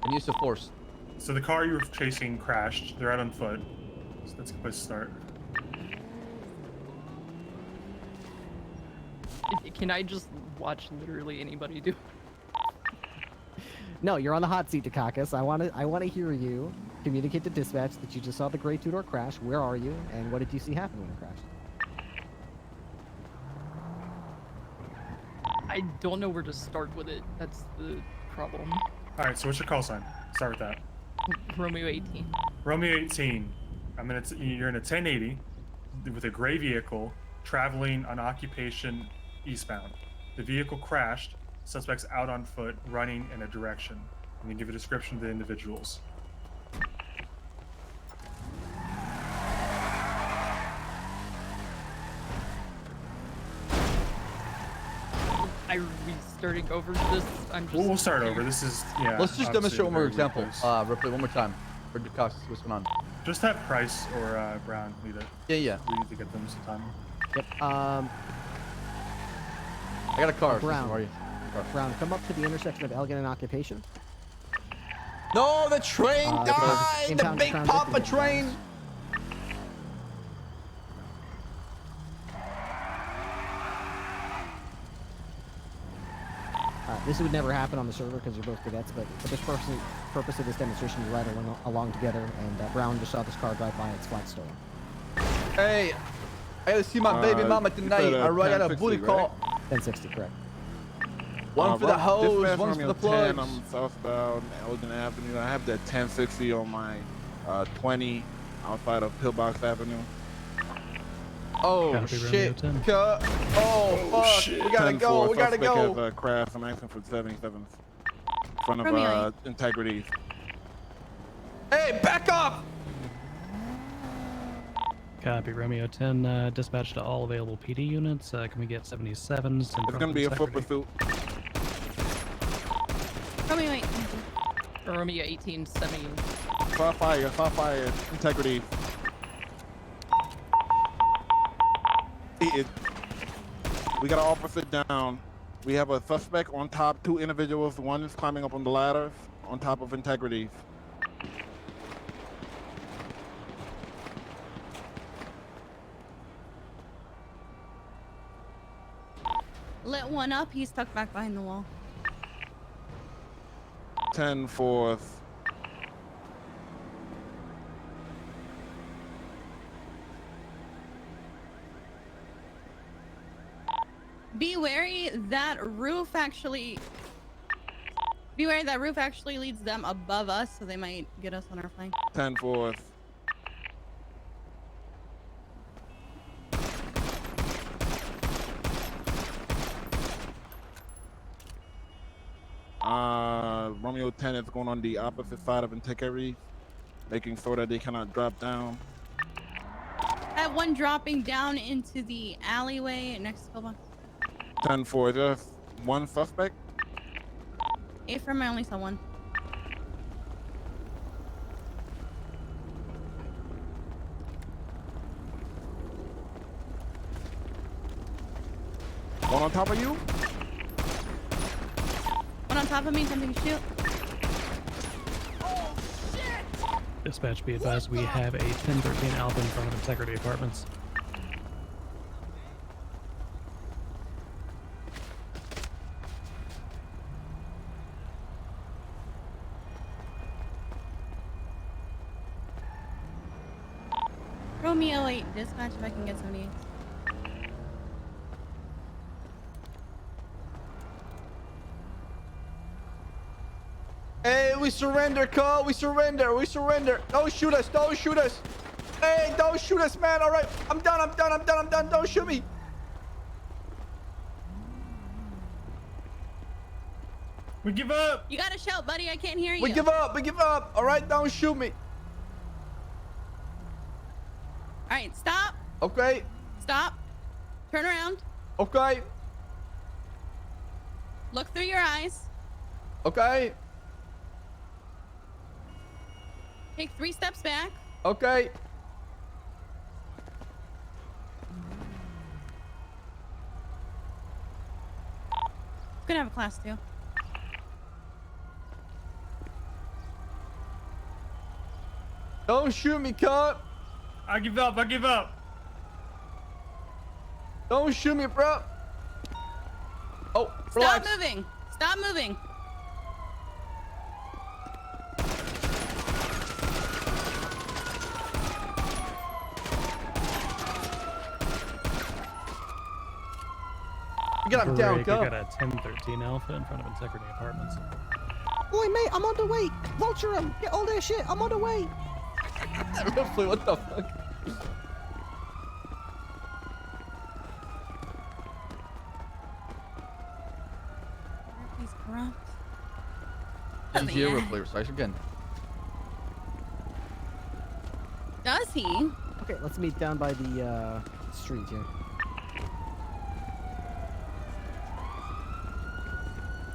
And use of force. So the car you were chasing crashed. They're out on foot. So that's a good place to start. Can I just watch literally anybody do? No, you're on the hot seat, Dukakis. I want to hear you communicate to dispatch that you just saw the gray 2-door crash. Where are you, and what did you see happen when it crashed? I don't know where to start with it. That's the problem. All right. So what's your call sign? Start with that. Romeo 18. Romeo 18. You're in a 1080 with a gray vehicle traveling on occupation eastbound. The vehicle crashed. Suspects out on foot, running in a direction. And you give a description to the individuals. Are we starting over this? I'm just. We'll start over. This is yeah. Let's just obviously demonstrate one more very weird example. place. Replay one more time. For Dukakis, what's going on? Just have Price or Brown lead it. Yeah. We need to get them some time. Yep. I got a car. Brown. Where are you? Brown, come up to the intersection of Elgin and Occupation. No, the train there's died! The impound Big transit Papa and- train! This would never happen on the server because you're both cadets, but for this purpose of this demonstration, you ride along together, and Brown just saw this car drive by. It's flat stolen. Hey, I gotta see my baby mama tonight. I got a booty call. 1060, correct. One for the hose, one for the plugs. I'm southbound Elgin Avenue. I have that 1060 on my 20 outside of Pillbox Avenue. Oh shit! Oh fuck! Shit. We gotta go. We gotta go. Has, crash. I'm asking for 77th. In front of Romeo. Integrity. Hey, back off! Copy, Romeo 10, dispatch to all available PD units. Can we get 77s? It's gonna be a foot pursuit. Romeo 8. Romeo 18, 70. Fire, Integrity. We got an officer down. We have a suspect on top, 2 individuals. One is climbing up on the ladders on top of Integrity. Lit one up. He's stuck back behind the wall. 10-4. Be wary that roof actually. Be wary that roof actually leads them above us, so they might get us on our flank. 10-4. Romeo 10 is going on the opposite side of Integrity, making sure that they cannot drop down. I have one dropping down into the alleyway next to Pillbox. 10-4. Just one suspect. From I only saw one. One on top of you. One on top of me, something to shoot. Dispatch, be advised, we have a 1013 Alpha in front of Integrity Apartments. Romeo 8, dispatch if I can get 78. Hey, we surrender, call. We surrender. We surrender. Don't shoot us. Don't shoot us. Hey, don't shoot us, man. All right. I'm done. I'm done. I'm done. I'm done. Don't shoot me. We give up. You gotta shout, buddy. I can't hear you. We give up. We give up. All right. Don't shoot me. All right, stop. Okay. Stop. Turn around. Okay. Look through your eyes. Okay. Take 3 steps back. Okay. Gonna have a class 2. Don't shoot me, cut. I give up. I give up. Don't shoot me, bro. Oh, Stop relax. moving. Stop moving. Get him down, Break, go. I got a 1013 Alpha in front of Integrity Apartments. Boy, mate, I'm on the way. Vulture him. Get all that shit. I'm on the way. Roughly, what the fuck? He's corrupt. MGA Ripley, recite again. Does he? Okay, let's meet down by the street here.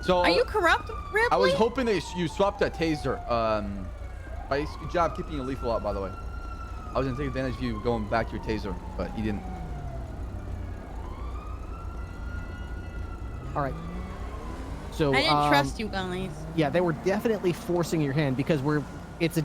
So Are you corrupt, Ripley? I was hoping that you swapped that taser. Nice, good job keeping your lethal out, by the way. I was gonna take advantage of you going back to your taser, but you didn't. All right. So I didn't trust you guys. Yeah, they were definitely forcing your hand because it's a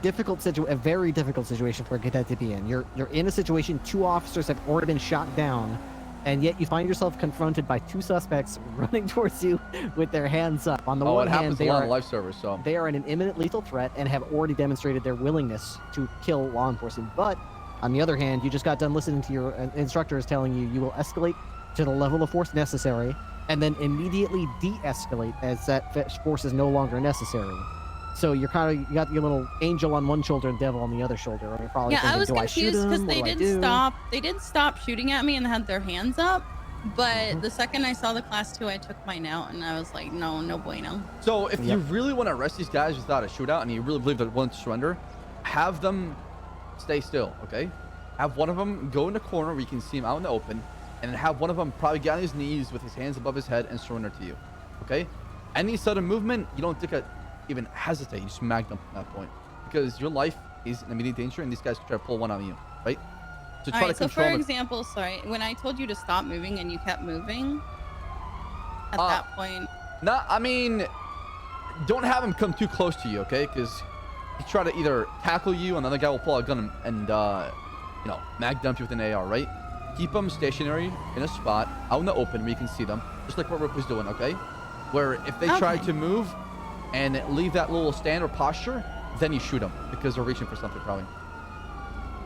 very difficult situation for a cadet to be in. You're in a situation 2 officers have already been shot down, and yet you find yourself confronted by 2 suspects running towards you with their hands up. On the Oh, one it hand, happens a they lot are on life servers, so. they are an imminent lethal threat and have already demonstrated their willingness to kill law enforcement. But on the other hand, you just got done listening to your instructors telling you will escalate to the level of force necessary and then immediately de-escalate as that force is no longer necessary. So you got your little angel on one shoulder and devil on the other shoulder. And you're probably Yeah, thinking, I was do I shoot confused because him? they What do I did do? stop. They did stop shooting at me and had their hands up. But the second I saw the class 2, I took mine out and I was like, no, no bueno. So if you really want to arrest these guys without a shootout and you really believe they're willing to surrender, have them stay still, okay? Have one of them go in the corner where you can see him out in the open, and then have one of them probably get on his knees with his hands above his head and surrender to you, okay? Any sudden movement, you don't think even hesitate. You just mag them at that point because your life is in immediate danger, and these guys could try to pull one on you, right? So All right, so for example, sorry, when I told you to stop moving and you kept moving, at that point... No, I mean, don't have him come too close to you, okay? Because he try to either tackle you, and the other guy will pull out a gun and you know, mag dump you with an AR, right? Keep them stationary in a spot out in the open where you can see them, just like what Ripley's doing, okay? Where if they try to move and leave that little stand or posture, then you shoot them because they're reaching for something probably.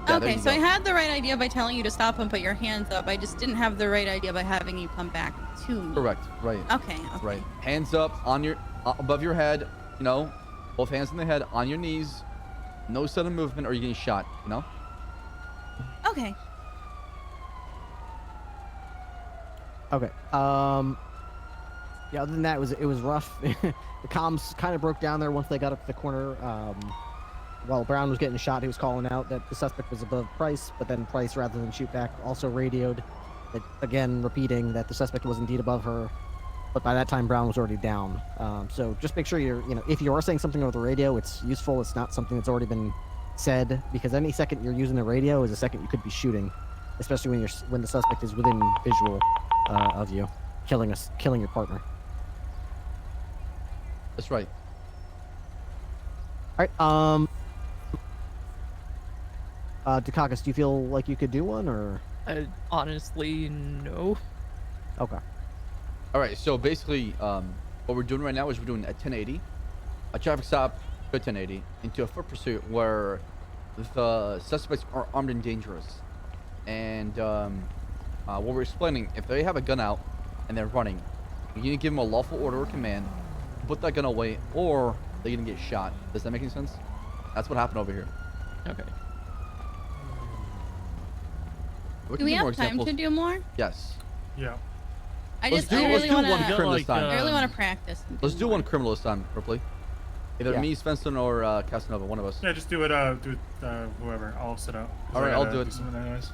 Yeah, okay, so I had the right idea by telling you to stop and put your hands up. I just didn't have the right idea by having you come back to me. Correct, right. Okay. Right. Hands up on your above your head, you know, both hands on the head, on your knees. No sudden movement or you're getting shot, you know? Okay. Okay. Yeah, other than that, it was rough. The comms kind of broke down there once they got up to the corner. While Brown was getting shot, he was calling out that the suspect was above Price, but then Price, rather than shoot back, also radioed, that, again, repeating that the suspect was indeed above her. But by that time, Brown was already down. So just make sure if you are saying something over the radio, it's useful. It's not something that's already been said, because any second you're using the radio is a second you could be shooting, especially when the suspect is within visual of you, killing your partner. That's right. All right. Dukakis, do you feel like you could do one, or? Honestly, no. Okay. All right. So basically, what we're doing right now is we're doing a 1080, a traffic stop, a 1080, into a foot pursuit where the suspects are armed and dangerous. And what we're explaining, if they have a gun out and they're running, you need to give them a lawful order or command, put that gun away, or they're gonna get shot. Does that make any sense? That's what happened over here. Okay. Do we have time to do more? Yes. Yeah. I Let's really do want one criminal this to. time. I really want to practice. Let's do one criminal this time, Ripley. Either me, Svensson, or Casanova, one of us. Yeah, just do it. Whoever. I'll sit out. All right, I'll do it. Something anyways.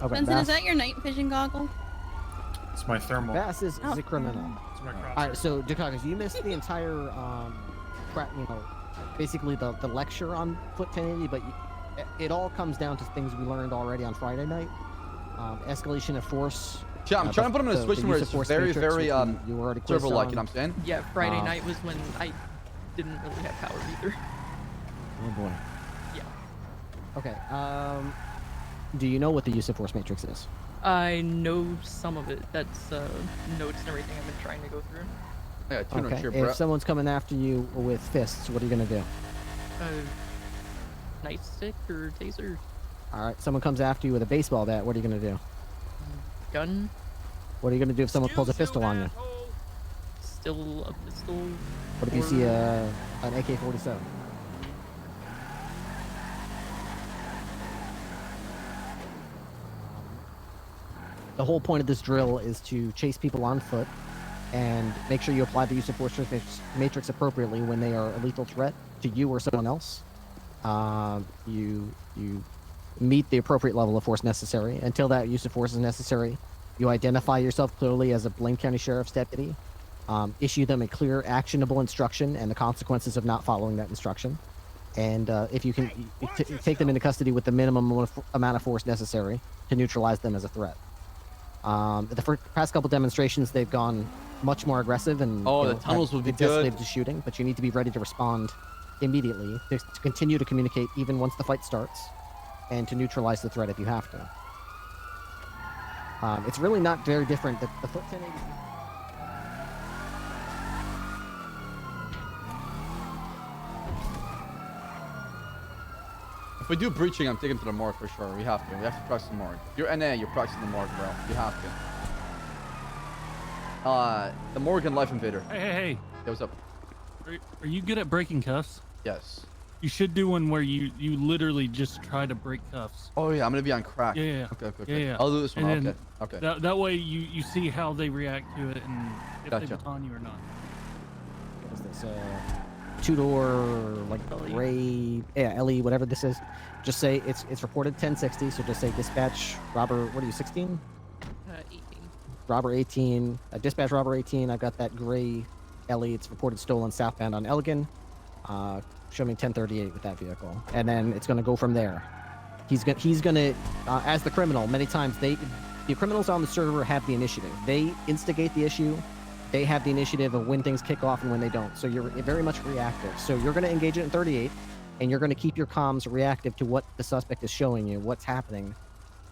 Okay, Benson, is that your night vision goggle? It's my thermal. Bass is a criminal. It's my crosshair. All right, so Dukakis, you missed the entire, basically the lecture on Foot 1080, but it all comes down to things we learned already on Friday night. Escalation of force. Yeah, I'm trying to put them in a situation where it's very, very server-like, you know what I'm saying? Yeah, Friday night was when I didn't really have power either. Oh boy. Yeah. Okay. Do you know what the use of force matrix is? I know some of it. That's notes and everything I've been trying to go through. Yeah, okay. If someone's coming after you with fists, what are you gonna do? Nightstick or taser. All right. Someone comes after you with a baseball bat. What are you gonna do? Gun. What are you gonna do if someone pulls a pistol on you? Still a pistol. What if you see an AK-47? The whole point of this drill is to chase people on foot and make sure you apply the use of force matrix appropriately when they are a lethal threat to you or someone else. You meet the appropriate level of force necessary. Until that use of force is necessary, you identify yourself clearly as a Blaine County Sheriff's deputy, issue them a clear, actionable instruction and the consequences of not following that instruction. And if you can, take them into custody with the minimum amount of force necessary to neutralize them as a threat. The past couple demonstrations, they've gone much more aggressive and the tunnels will be good. To shooting, but you need to be ready to respond immediately to continue to communicate even once the fight starts, and to neutralize the threat if you have to. It's really not very different. The foot 1080. If we do breaching, I'm taking to the morgue for sure. We have to. We have to practice the morgue. You're NA, you're practicing the morgue, bro. You have to. The morgue and Life Invader. Hey. Hey, what's up? Are you good at breaking cuffs? Yes. You should do one where you literally just try to break cuffs. Oh yeah, I'm gonna be on crack. Yeah. Okay. Yeah. I'll do this one. And then Okay. That way you see how they react to it and if they Gotcha. baton you or not. What is this? Two-door, like gray, LE, whatever this is. Just say it's reported 1060. So just say dispatch robber. What are you, 16? 18. Robber 18. Dispatch robber 18. I've got that gray LE. It's reported stolen southbound on Elgin. Show me 1038 with that vehicle, and then it's gonna go from there. He's gonna as the criminal. Many times the criminals on the server have the initiative. They instigate the issue. They have the initiative of when things kick off and when they don't. So you're very much reactive. So you're gonna engage it in 38, and you're gonna keep your comms reactive to what the suspect is showing you, what's happening,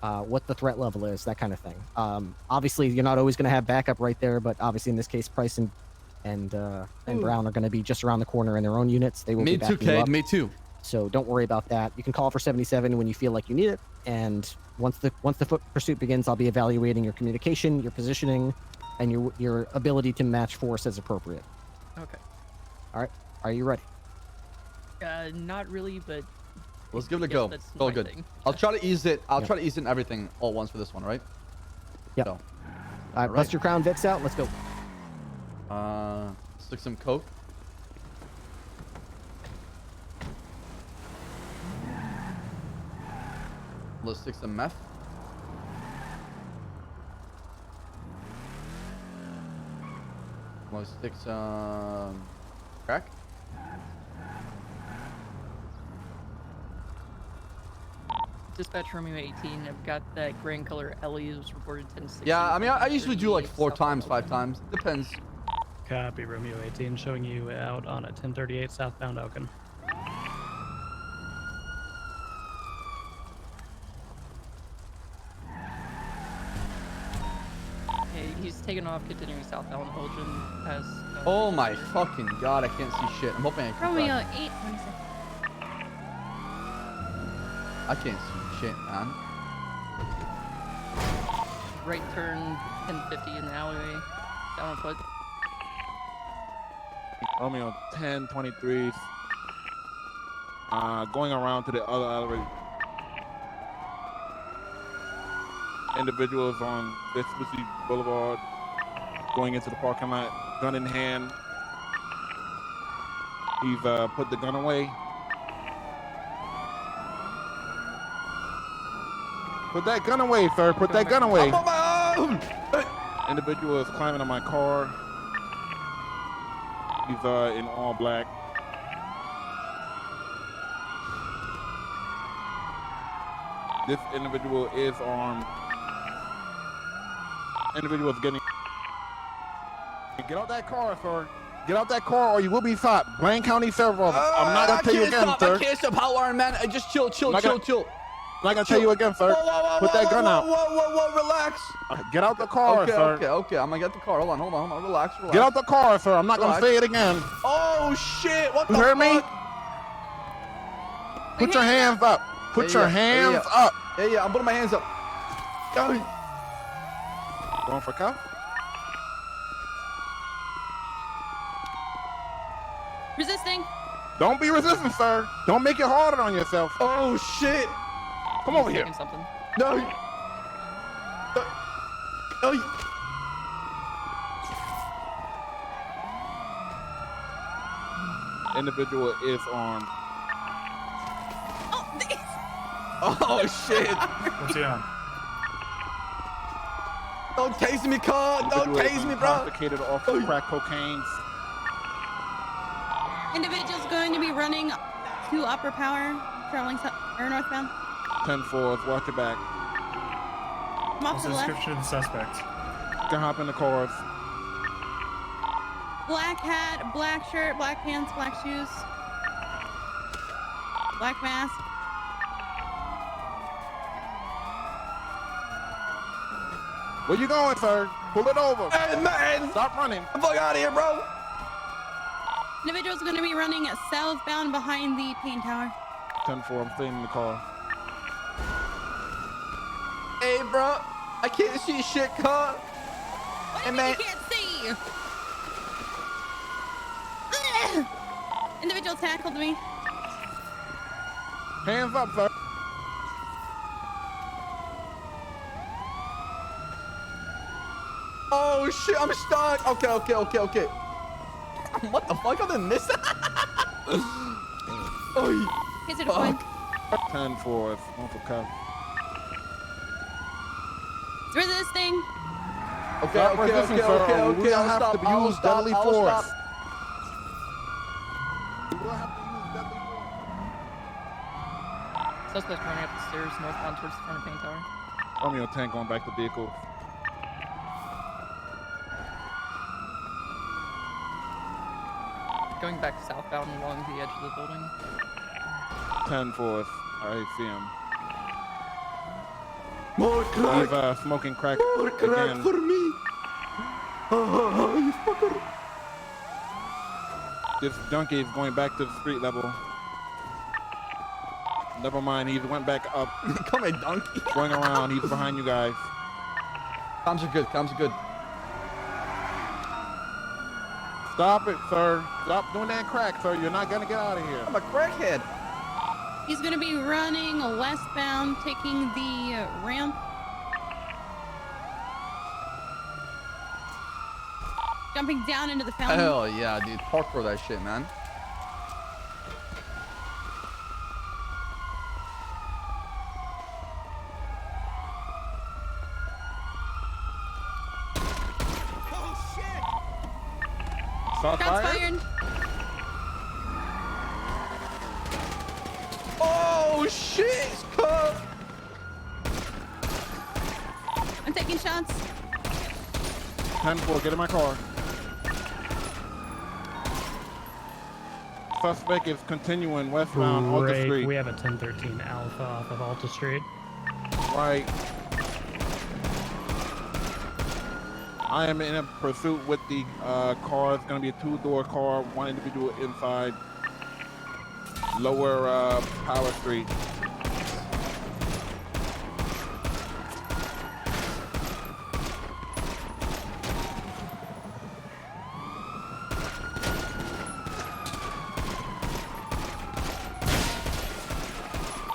what the threat level is, that kind of thing. Obviously, you're not always gonna have backup right there, but obviously in this case, Price and Brown are going to be just around the corner in their own units. They will be backing you up. Me too. So don't worry about that. You can call for 77 when you feel like you need it. And once the foot pursuit begins, I'll be evaluating your communication, your positioning, and your ability to match force as appropriate. Okay. All right. Are you ready? Not really, but Let's give it a yes, go. that's It's all my good. thing. I'll try to ease it. I'll Yeah. try to ease in everything all once for this one, right? Yeah. So, All right. Bust your Crown Vics out. Let's go. stick some coke. Let's stick some meth. Let's stick some crack. Dispatch Romeo 18. I've got that gray color LE was reported 1060. Yeah, I mean, I usually do like 4 times, 5 times. Depends. Copy, Romeo 18, showing you out on a 1038 southbound Oaken. Hey, he's taking off, continuing southbound Elgin as. Oh my fucking god, I can't see shit. I'm hoping I can. Romeo crack. 8, what is it? I can't see shit, man. Right turn 1050 in the alleyway. Down on foot. Romeo 1023. Going around to the other alleyway. Individuals on Vespucci Boulevard going into the parking lot, gun in hand. He's put the gun away. Put that gun away, sir. Put that gun away. I'm on my own. Individual is climbing on my car. He's in all black. This individual is armed. Individual is getting. Get out that car, sir. Get out that car, or you will be shot. Blaine County Sheriff Office. I'm not gonna tell you again, sir. I can't stop. Hotwire, man. Just chill. I'm not gonna tell you again, sir. Put that gun out. Whoa, relax. Get out the car, sir. Okay. I'm gonna get the car. Hold on. Relax. Get out the car, sir. I'm not gonna say it again. Oh shit! What the You heard me? fuck? Put your hands up. Put your hands up. Yeah. I'm putting my hands up. Going for cuff? Resisting. Don't be resistant, sir. Don't make it harder on yourself. Oh shit! Come over here. Something. No. Individual is armed. Oh shit! What's he on? Don't tase me, car. Don't Individual is tase me, bro. intoxicated off of crack cocaine. Individual's going to be running to Upper Power, traveling northbound. 10-4, watch your back. Come off What's to the the left. description of the suspect? You can hop in the cars. Black hat, black shirt, black pants, black shoes. Black mask. Where you going, sir? Pull it over. Hey, man! Stop running. Get the fuck out of here, bro! Individual's going to be running southbound behind the paint tower. 10-4, I'm staying in the car. Hey, bro. I can't see shit, car. What do you mean you can't see? Ugh. Individual tackled me. Hands up, sir. Oh, shit. I'm stuck. Okay. What the fuck? I didn't miss that. Oh, He's at a point. 10-4, one for cuff. Resisting. Okay. We I'll have stop. to use deadly I'll force. stop. We will have to use deadly force. Suspect running up the stairs northbound towards the front of paint tower. Romeo tank going back to vehicle. Going back southbound along the edge of the building. 10-4, I see him. More crack. He's smoking crack More crack again. for me. You fucker. This junkie is going back to the street level. Never mind, he went back up. Come here, donkey. Going around, he's behind you guys. Comms are good. Stop it, sir. Stop doing that crack, sir. You're not gonna get out of here. I'm a crackhead. He's going to be running westbound, taking the ramp. Jumping down into the fountain. Hell yeah, dude. Parkour that shit, man. Shots fired. Oh shit, cuff. I'm taking shots. 10-4, get in my car. Suspect is continuing westbound Alta Break. Street. We have a 1013 Alpha off of Alta Street. Right. I am in a pursuit with the car. It's going to be a two-door car. One individual inside. Lower Power Street.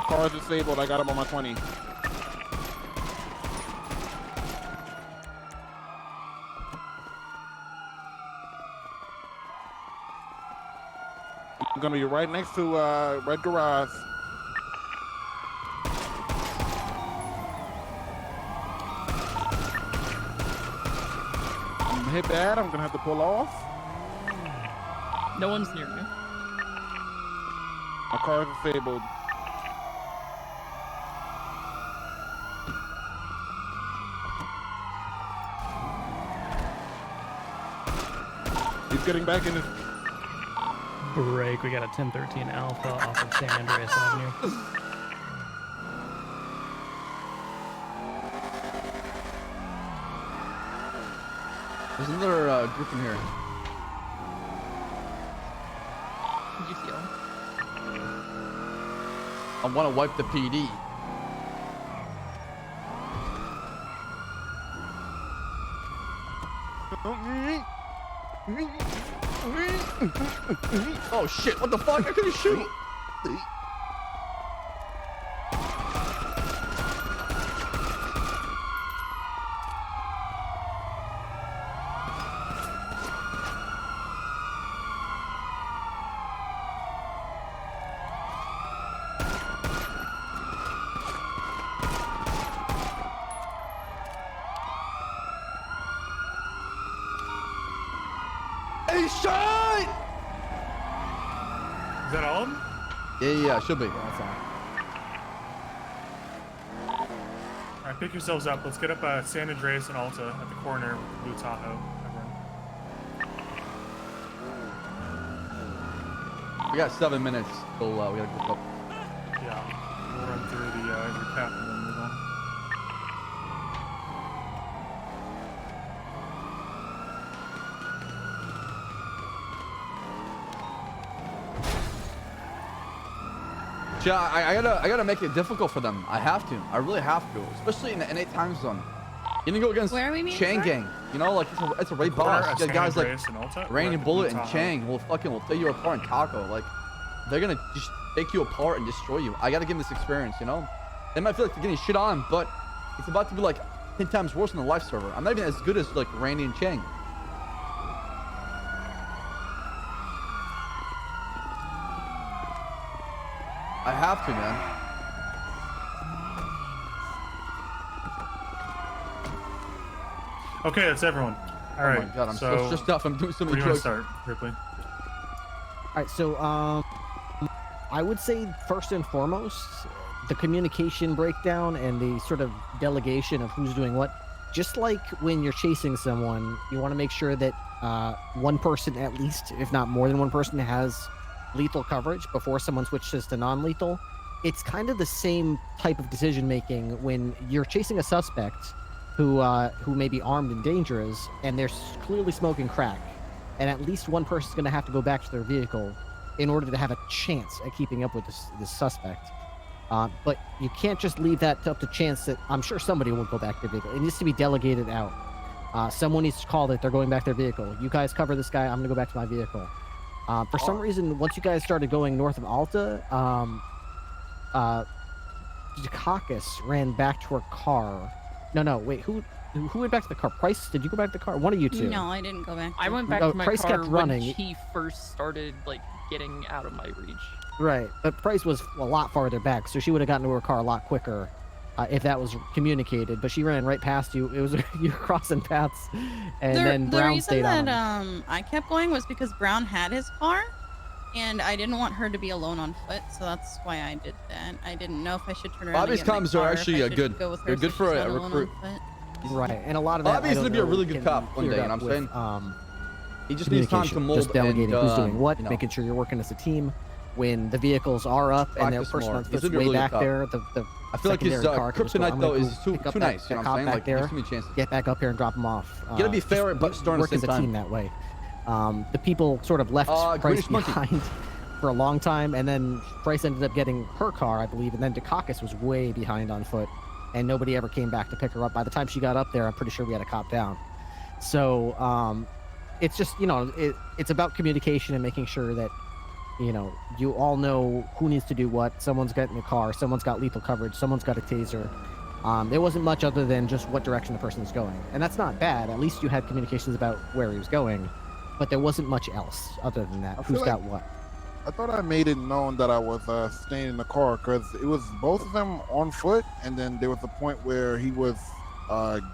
Car is disabled. I got him on my 20. I'm gonna be right next to Red Garage. I'm hit bad. I'm gonna have to pull off. No one's near me. My car is disabled. He's getting back in his... Break. We got a 1013 Alpha off of San Andreas Avenue. There's another group in here. Did you feel? I want to wipe the PD. Oh shit, what the fuck? I couldn't shoot. Hey, shine! Is that all of them? Yeah, should be. All right, pick yourselves up. Let's get up San Andreas and Alta at the corner of Blue Tahoe. We got 7 minutes till we gotta group up. Yeah, we'll run through the recap and then move on. Yeah, I gotta make it difficult for them. I have to. I really have to, especially in the N8 time zone. You can go against Where are we meeting, Chain sir? Gang. You know, like it's a raid boss. You got guys like Rain and Bullet and Chang will take you apart and Taco. Like they're gonna just take you apart and destroy you. I gotta give them this experience. You know, they might feel like they're getting shit on, but it's about to be like 10 times worse than the live server. I'm not even as good as like Randy and Chang. I have to, man. Okay, that's everyone. All right. Oh my god, I'm so stressed out. I'm doing so many Where do you drugs. want to start, Ripley? All right, so I would say first and foremost, the communication breakdown and the sort of delegation of who's doing what. Just like when you're chasing someone, you want to make sure that one person at least, if not more than one person, has lethal coverage before someone switches to non-lethal. It's kind of the same type of decision making when you're chasing a suspect who may be armed and dangerous, and they're clearly smoking crack, and at least one person's going to have to go back to their vehicle in order to have a chance at keeping up with this suspect. But you can't just leave that up to chance that I'm sure somebody will go back to their vehicle. It needs to be delegated out. Someone needs to call that they're going back to their vehicle. You guys cover this guy. I'm going to go back to my vehicle. For some reason, once you guys started going north of Alta, Dukakis ran back to her car. No, wait, who went back to the car? Price, did you go back to the car? One of you two. No, I didn't go back. I went back to my Price car kept running. when he first started like getting out of my reach. Right, but Price was a lot farther back, so she would have gotten to her car a lot quicker if that was communicated. But she ran right past you. It was you were crossing paths, and then Brown stayed on. The reason that I kept going was because Brown had his car, and I didn't want her to be alone on foot, so that's why I did that. I didn't know if I should turn around. Bobby's and get my comms car, are if actually I should good. go with her They're so good for she's a not alone on recruit. foot. Right, and a lot of that. Bobby's gonna be a really good can cop one clear day, up you know what I'm with, saying? He just needs time to communication, mold just delegating and, who's doing what, you know. making sure you're working as a team. When the vehicles are up and their Practice person more. on He's foot's gonna be way really back good there, cop. the I feel like his secondary car can just go, kryptonite I'm though gonna is go too pick up nice. You know what I'm saying? back Like there, there's too many chances. get back up here and drop them off. You gotta be fair, but just stern at work the as same a time. team that way. The people sort of left Price Greenish monkey. behind for a long time, and then Price ended up getting her car, I believe, and then Dukakis was way behind on foot, and nobody ever came back to pick her up. By the time she got up there, I'm pretty sure we had a cop down. So it's just, you know, it's about communication and making sure that, you know, you all know who needs to do what. Someone's got in the car, someone's got lethal coverage, someone's got a taser. There wasn't much other than just what direction the person is going, and that's not bad. At least you had communications about where he was going, but there wasn't much else other than that. Who's got what? I thought I made it known that I was staying in the car because it was both of them on foot, and then there was a point where he was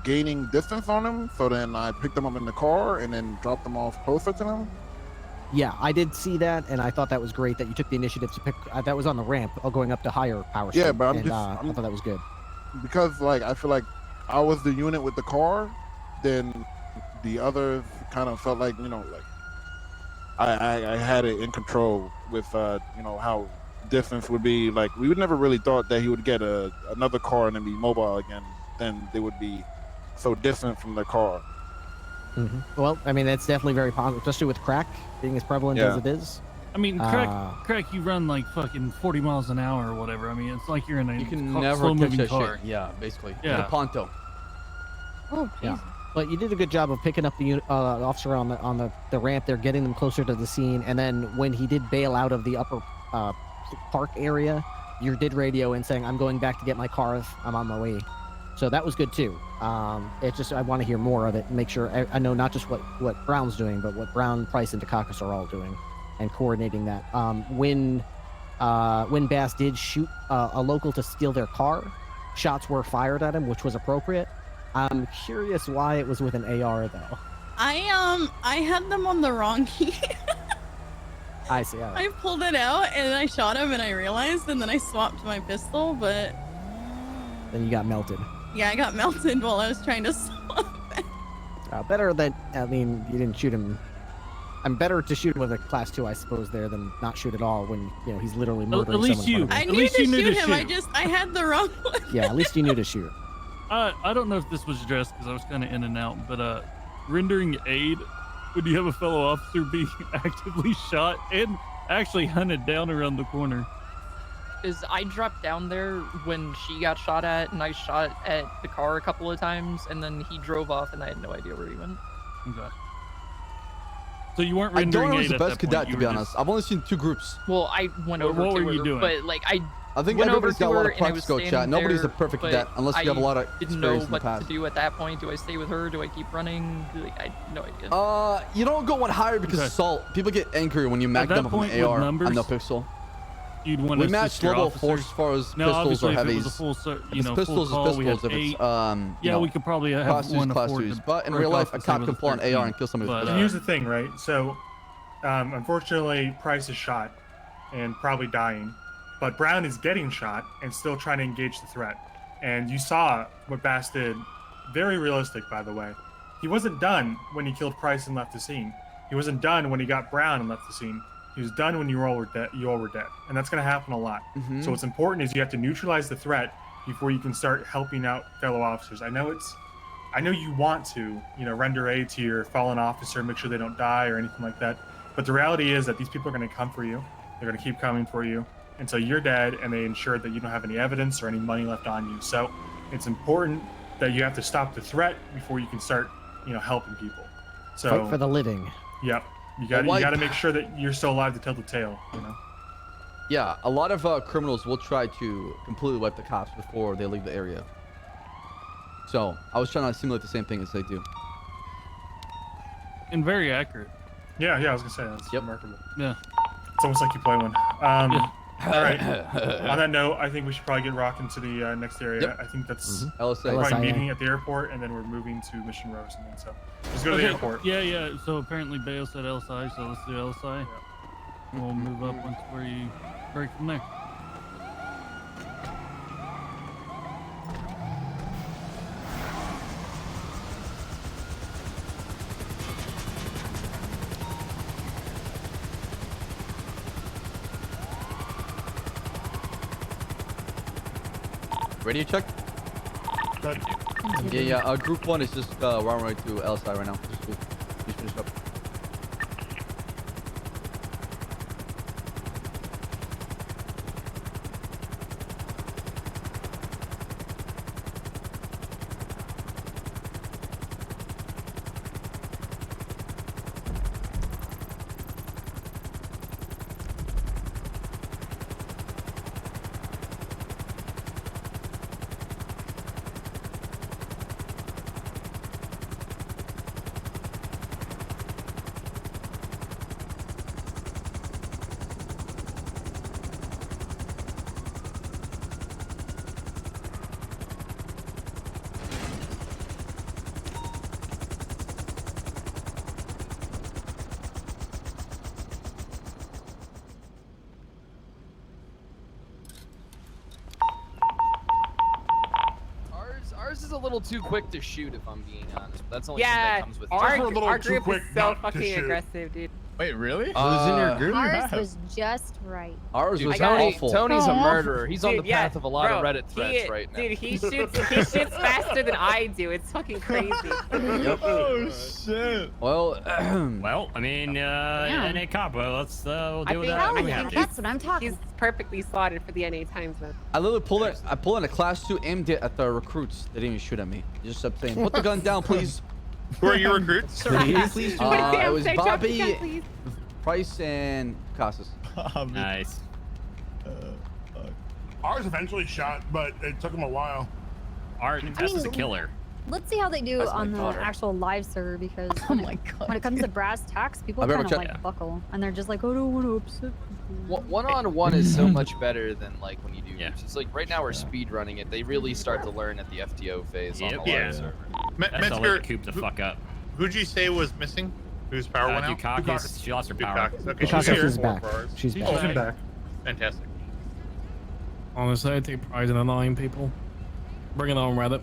gaining distance on him. So then I picked them up in the car and then dropped them off closer to them. Yeah, I did see that, and I thought that was great that you took the initiative to pick. That was on the ramp, going up to higher power. Yeah, Street, but I thought that was good. Because like I feel like I was the unit with the car, then the others kind of felt like, you know, like I had it in control with you know, how distance would be. Like we would never really thought that he would get another car and then be mobile again. Then they would be so distant from the car. Well, I mean, that's definitely very positive, especially with crack being as prevalent as it is. I mean, crack, you run like fucking 40 miles an hour or whatever. I mean, it's like you're in a You can never catch slow-moving that car. shit. Yeah, basically. Yeah. In a Ponto. Oh, yeah. But you did a good job of picking up the officer on the ramp there, getting them closer to the scene, and then when he did bail out of the upper park area, you did radio in saying, "I'm going back to get my car. I'm on my way." So that was good too. It's just I want to hear more of it and make sure I know not just what Brown's doing, but what Brown, Price, and Dukakis are all doing, and coordinating that. When Bass did shoot a local to steal their car, shots were fired at him, which was appropriate. I'm curious why it was with an AR though. I had them on the wrong key. I see. Yeah. I pulled it out and I shot him and I realized, and then I swapped my pistol, but Then you got melted. yeah, I got melted while I was trying to swap it. Better that, I mean, you didn't shoot him. I'm better to shoot him with a class 2, I suppose, there than not shoot at all when, you know, he's literally murdering At least someone. you. in front I of knew to shoot him. I had the wrong one. Yeah, at least you knew to shoot. I don't know if this was addressed because I was kind of in and out, but rendering aid when you have a fellow officer being actively shot and actually hunted down around the corner. is I dropped down there when she got shot at, and I shot at the car a couple of times, and then he drove off, and I had no idea where he went. Okay. So you weren't I don't rendering know who's aid the at best that cadet, point. to be honest. I've only seen 2 groups. Well, I went Well, over what to were you her, doing? but like I think went over everybody's to got a lot her of and I was practical standing chat. Nobody's the there, perfect but cadet unless you have a lot of didn't know experience in the what past. to do at that point. Do I stay with her? Do I keep running? Like, I had no idea. You don't go one higher because assault. People get angry when you mag that them up point an with AR numbers, on no pixel. You'd want We to matched assist your level officers. 4 as far as Now, pistols or obviously, if it heavies. was a full, If you it's know, pistols, full it's call, we had pistols. If it's 8. yeah, Yeah, we could probably have class 2s, one class afford 2s. to But in break real life, off a and say cop with can a pull an 13. AR and kill somebody with But, a And here's the thing, right? So, unfortunately, Price is shot and probably dying, but Brown is getting shot and still trying to engage the threat. And you saw what Bass did. Very realistic, by the way. He wasn't done when he killed Price and left the scene. He wasn't done when he got Brown and left the scene. He was done when you all were dead. And that's going to happen a lot. So what's important is you have to neutralize the threat before you can start helping out fellow officers. I know you want to, render aid to your fallen officer, make sure they don't die or anything like that. But the reality is that these people are going to come for you. They're going to keep coming for you until you're dead and they ensure that you don't have any evidence or any money left on you. So it's important that you have to stop the threat before you can start, helping people. So Fight for the living. Yep. You got to make sure that you're still alive to tell the tale, Yeah, a lot of criminals will try to completely wipe the cops before they leave the area. So I was trying to simulate the same thing as they do. And very accurate. Yeah, I was gonna say that's remarkable. Yeah. It's almost like you play one. All right. On that note, I think we should probably get rocking to the next area. Yep. I think that's LSA. probably meeting at the airport, and then we're moving to Mission Row or something. So let's go to the airport. Yeah. So apparently Bayo said LSI, so let's do LSI. We'll move up once we break from there. Radio check? Good. Yeah. Group 1 is just we're on our way to LSI right now. Just finished up. Ours is a little too quick to shoot, if I'm being honest. But that's only Yeah, something that comes with our group is so fucking aggressive, dude. Wait, really? Who's in your group? Ours was just right. Ours was Tony, awful. Tony's a murderer. He's on Dude, the path of a lot of Reddit threads he, right now. Dude, he shoots faster than I do. It's fucking crazy. Oh shit. Well, well, I mean, NA cop. Well, let's we'll deal with that. We have to. That's what I'm talking. He's perfectly slotted for the NA times, man. I literally pulled in a class 2, aimed it at the recruits. They didn't even shoot at me. They just kept saying, "Put the gun down, please." Who are your recruits? Please. It was Say, drop the gun, Bobby, please. Price, and Casas. Nice. Ours eventually shot, but it took him a while. Art, Tess is a killer. Let's see how they do That's on my the daughter. actual live server because when it comes to brass tacks, people I'll be kind of able to like buckle and they're just like, "I don't want to upset." One-on-one is so much better than like when you do groups. It's like right now we're speed running it. They really start to learn at the FTO phase on the live server. That's all let Coop the fuck up. Who'd you say was missing? Whose power went out? Dukakis, she lost her power. Okay, Dukakis is back. She's She's back. back. Fantastic. Honestly, I take pride in annoying people. Bring it on, Reddit.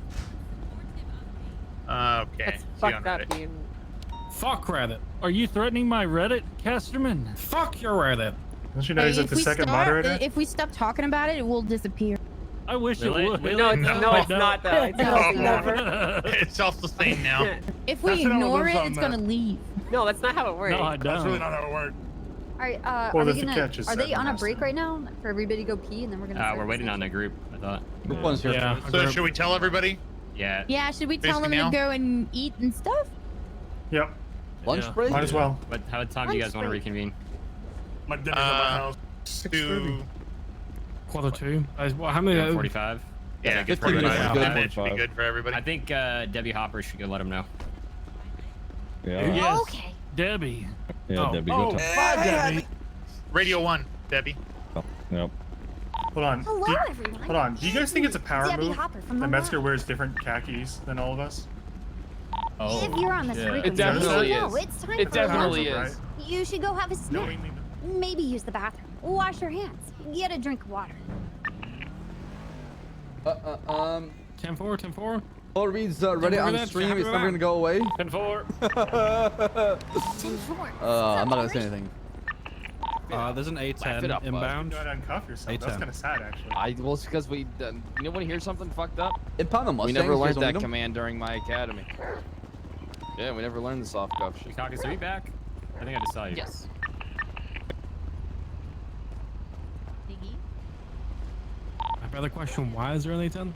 Okay. That's see you fucked on up, Reddit. dude. Fuck Reddit. Are you threatening my Reddit, Casterman? Fuck your Reddit. Don't you know he's like the second moderator? If we stop talking about it, it will disappear. I wish Really? it would. Really? No, it's not though. It's never. It's self-sustained now. If we That's what ignore it it, was it's on gonna leave. No, that's not how it works. No, I That's really don't. not how it worked. Alright, Well, are there's we the gonna? catch is Are they seven on a last break right now for everybody to go pee, and then we're gonna? Start We're the waiting on section? a group, I thought. Group one's here. Yeah. So should we tell everybody? Yeah. Yeah, should we tell them Basically to now? go and eat and stuff? Yep. Lunch break? Might as well. What time do you guys want to reconvene? My dinner's at my house. 6:30. Quarter two. How many? 45. Yeah, good 45 for you. minutes should be good for everybody. I think Debbie Hopper should go let him know. Yeah. Okay. Debbie. Yeah, Oh. Debbie, Oh, go bye, Debbie. Radio 1, Debbie. Yep. Hold on. Hello, everyone. Hold on. Do you guys think it's a power Debbie move Hopper from that the Metzger lab. wears different khakis than all of us? Oh, If you're on this shit. frequency, It definitely you know, is. it's time It for a definitely lunch. is. You should go have a snack. we need Maybe use the bathroom. Wash your hands. Get a drink of water. 10-4, 10-4. Paul Reed's ready on that, stream. happy It's never that. gonna go away. 10-4. I'm not gonna say anything. There's an Laugh it A10 up, bud. inbound. You gotta uncuff yourself. That's A10. kind of sad, actually. Well, it's because we. You want to hear something fucked up? Impound the We Mustangs. never You guys learned don't that need 'em? command during my academy. Yeah, we never learned the soft cuff shit. Caucus, are you back? I think I just saw you. Yes. My brother question: why is there an A10?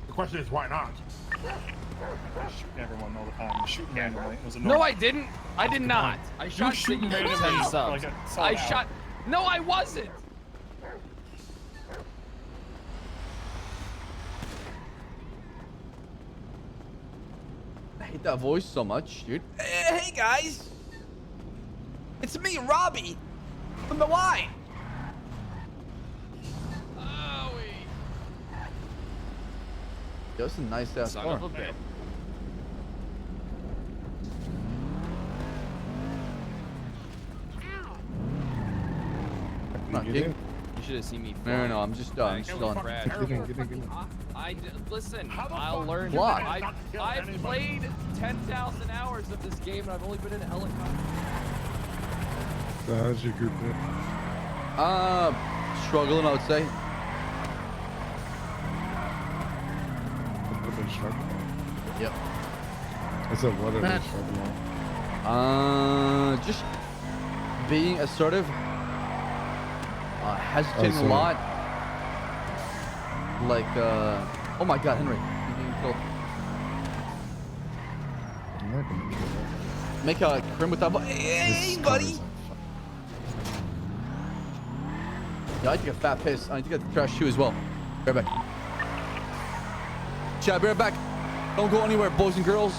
The question is, why not? I shoot everyone all the time. I shoot randomly. It was No, I didn't. I did not. I shot shooting Ziggy for randomly 10 subs. like a solid I hour. shot. No, I wasn't. I hate that voice so much, dude. Hey guys, it's me, Robbie, from the Y. Yo, this is a nice ass Son car. of a bitch. Come on, kid. You should have seen me. No, I'm just done. I'm just done. Listen, I'll learn. Why? I've played 10,000 hours of this game and I've only been in a helicopter. So how's your group doing? Struggling, I would say. What are they struggling? Yep. I said, what are they struggling? Just being assertive, hesitating Oh, a lot. Like, oh my God, Henry, you're being killed. I'm not gonna kill that. Make a crim with that. Hey, buddy. Yeah, I take a fat piss. I need to get the trash too as well. Be right back. Chad, be right back. Don't go anywhere, boys and girls.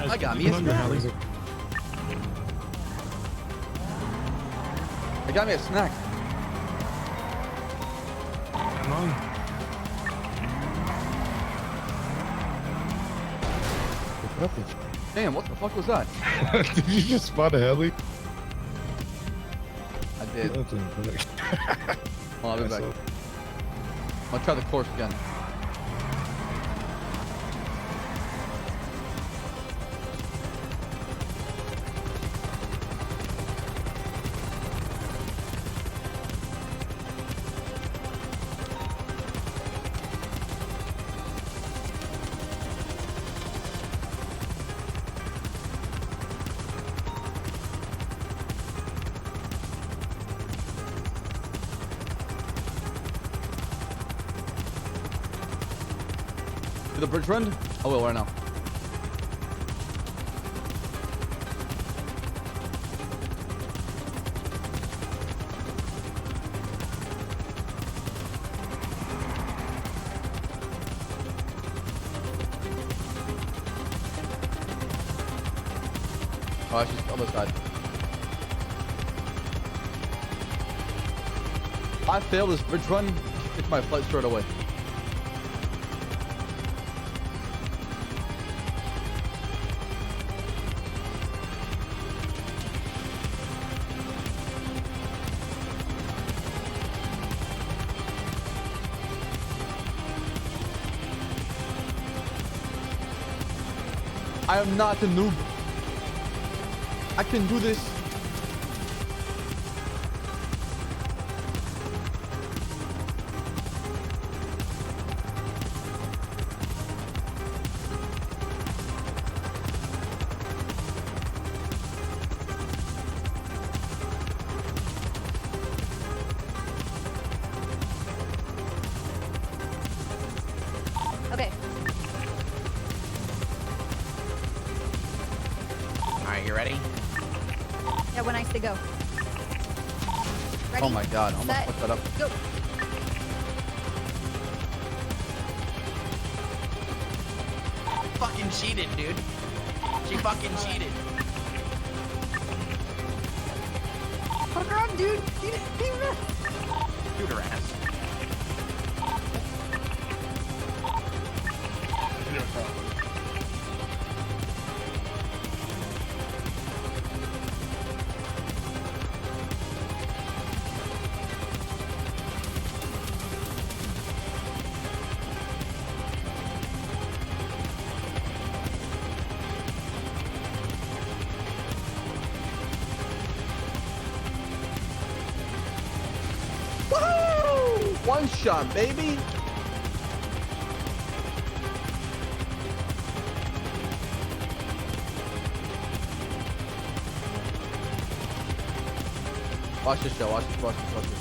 I got me a snack. I got me a snack. Come on. Damn, what the fuck was that? Did you just spot a heli? I did. That's incorrect. I'll be back. I'll try the course again. the bridge run? I will right now. Oh, that's just the other side. I fail this bridge run, it's my flight straight away. I am not a noob. I can do this. Okay. Alright, you ready? Yeah, when I say go. Ready? Oh my god, I'm gonna Set, fuck that up. Go. Fucking cheated, dude. She fucking cheated. Fuck her up, dude. Shoot her ass. Woohoo! One shot, baby. Watch this show, watch this, watch this, watch this.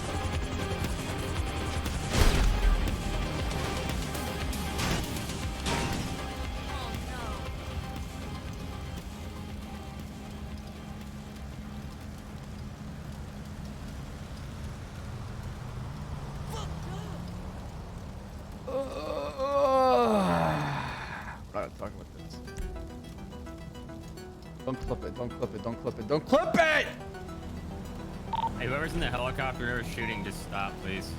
We're not talking about this. Don't clip it, don't clip it, don't clip it, don't clip it! Hey, whoever's in the helicopter, whoever's shooting, just stop, please.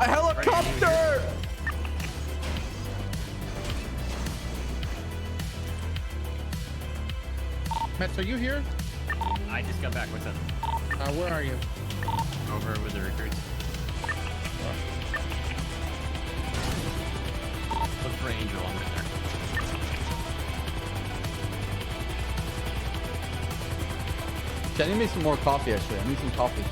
A helicopter! Mets, are you here? I just got back. What's up? Where are you? Over with the recruits. Look for Angel. I'm right there. Okay, I need to make some more coffee, actually. I need some coffee.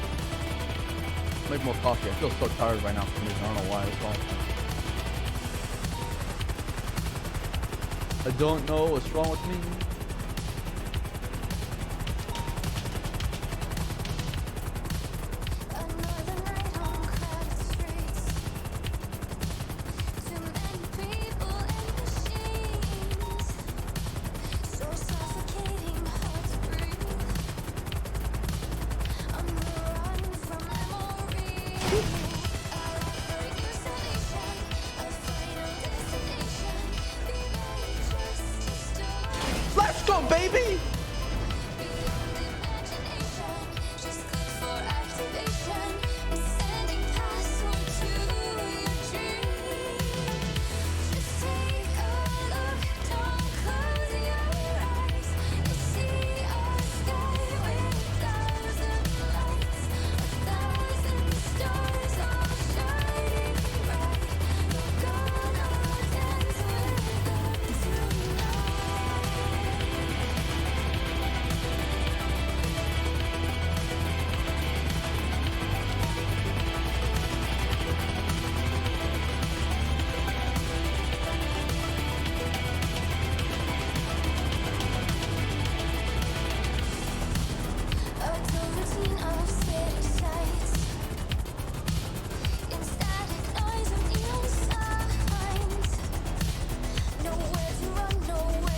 Make more coffee. I feel so tired right now for some reason. I don't know why as well. I don't know what's wrong with me. Let's go, baby!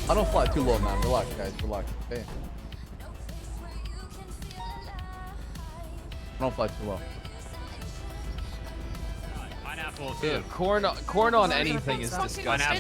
I don't fly too low, man. Relax, guys. Relax. Okay. I don't fly too low. Pineapple too. Dude, corn on anything is disgusting. Yeah,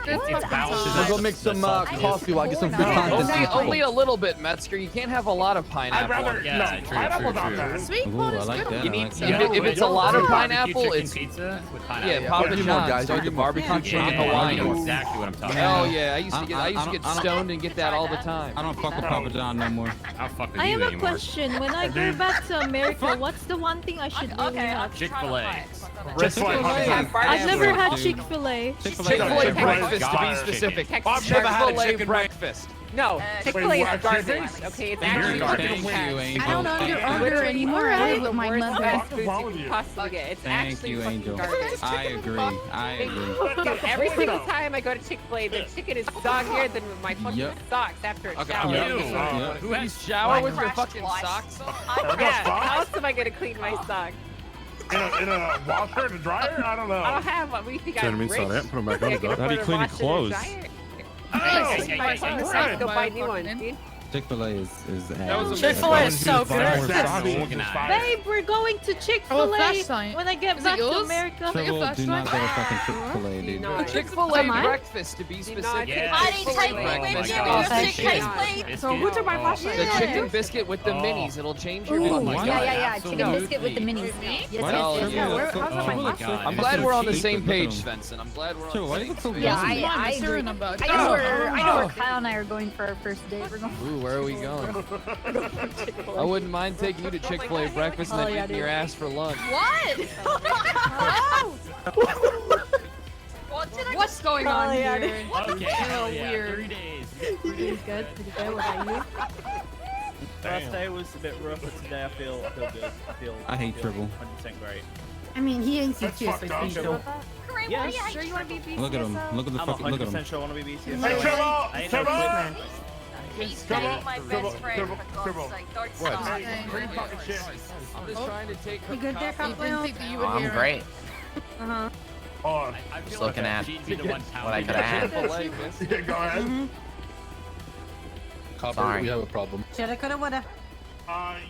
It's balanced. We'll go make some coffee while I get some free content. Only a little bit, Metzger. You can't have a lot of pineapple. Yeah, true. Sweet Ooh, corn I is like good. that. You I need like some. that. If it's a lot of pineapple, Chicken it's pizza with pineapple. yeah, Papa Give me more, John's, guys. like the Give me more. barbecue chicken Yeah, I know Hawaiian. exactly what I'm talking Hell about. yeah, I used to get stoned and get that all the time. I don't fuck with Papa John no more. I don't fuck with I you have a anymore. question. When I go back to America, what's the one thing I should really have? Chick-fil-A. I've never had Chick-fil-A. Chick-fil-A breakfast, to be God. specific. I've never had a Chick-fil-A chicken breakfast. No, Chick-fil-A what? is garbage. Okay, it's actually garbage. garbage. I don't order anymore. I live with my mother. Best food wrong you with could you? possibly get. It's Thank actually you, fucking Angel. garbage. I agree. Dude, every single time I go to Chick-fil-A, the chicken is soggier than my fucking Yep. socks after a Okay, shower. yep. Who has shower with your fucking socks on? Yeah, how else am I gonna clean my socks? In a washer and a dryer? I don't know. I don't have what we think I'm Cinnamon rich. saw that. Put them back on the Yeah, dog. How do you clean your clothes? I go buy new ones, dude. Chick-fil-A is Chick-fil-A is so good. Babe, we're going to Oh, Chick-fil-A flashlight. when I get Is it back to yours? America. Triple, do not go to fucking Chick-fil-A, dude. No. Chick-fil-A Am I? breakfast, to be specific. Yeah. I Chick-fil-A take breakfast. my Oh my biscuit, God. taste plate. So who took my flashlight? The chicken biscuit with the minis, it'll change your Oh mood. my God. Yeah. Chicken biscuit with the minis. Yes, Why Hell does yeah. Trevor look so- how's my oh my flashlight? God. I'm glad we're on the same page, Svensson. I'm glad we're Trevor, on why the do you same look so Yeah, yummy? I agree. I know where Kyle and I are going for our first date. We're going. Ooh, where are we going? I wouldn't mind taking you to Chick-fil-A breakfast and then eating your ass for lunch. What? What's going on here? Okay, hell yeah. Weird. 3 days. Pretty good. What about you? Last day was a bit rough, but today I feel good. I hate Tribble. 100% great. I mean, he ain't That's CTS, fucked so up. you know. Kareem, Yeah, sure you want to be BCS? Look at him. Look at the I'm fucking. Look at 100% him. sure I want to be BCS. Hey, Trevor! I ain't no Trevor! quick. Trevor! my Trevor! best friend Trevor! for Trevor! God's sake. Don't What? stop. Hey, you talking shit. I'm just trying to take her You good there, coffee. Copley? Oh, I'm great. Uh-huh. On. I feel Just looking like at she'd be the one what I could have had. Chick-fil-A biscuit. Yeah, go ahead. Sorry. have a problem. Shoulda, coulda, woulda.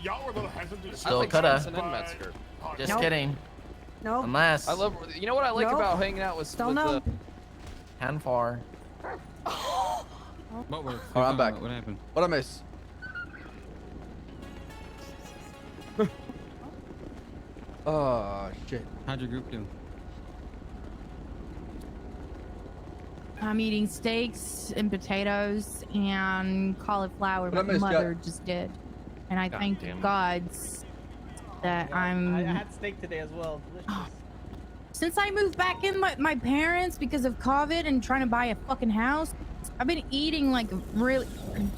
Y'all were a little hesitant. Still I like coulda. Svensson and Metzger. Just Nope. kidding. No. Unless I love. You know what I like Nope. about hanging out with Still with no. 10-4. What was? All right, I'm back. What happened? What I miss? Oh shit. How'd your group do? I'm eating steaks and potatoes and cauliflower. What I My missed, mother just did, and I God thank damn it. gods that I'm. I had steak today as well. Delicious. Since I moved back in with my parents because of COVID and trying to buy a fucking house, I've been eating like really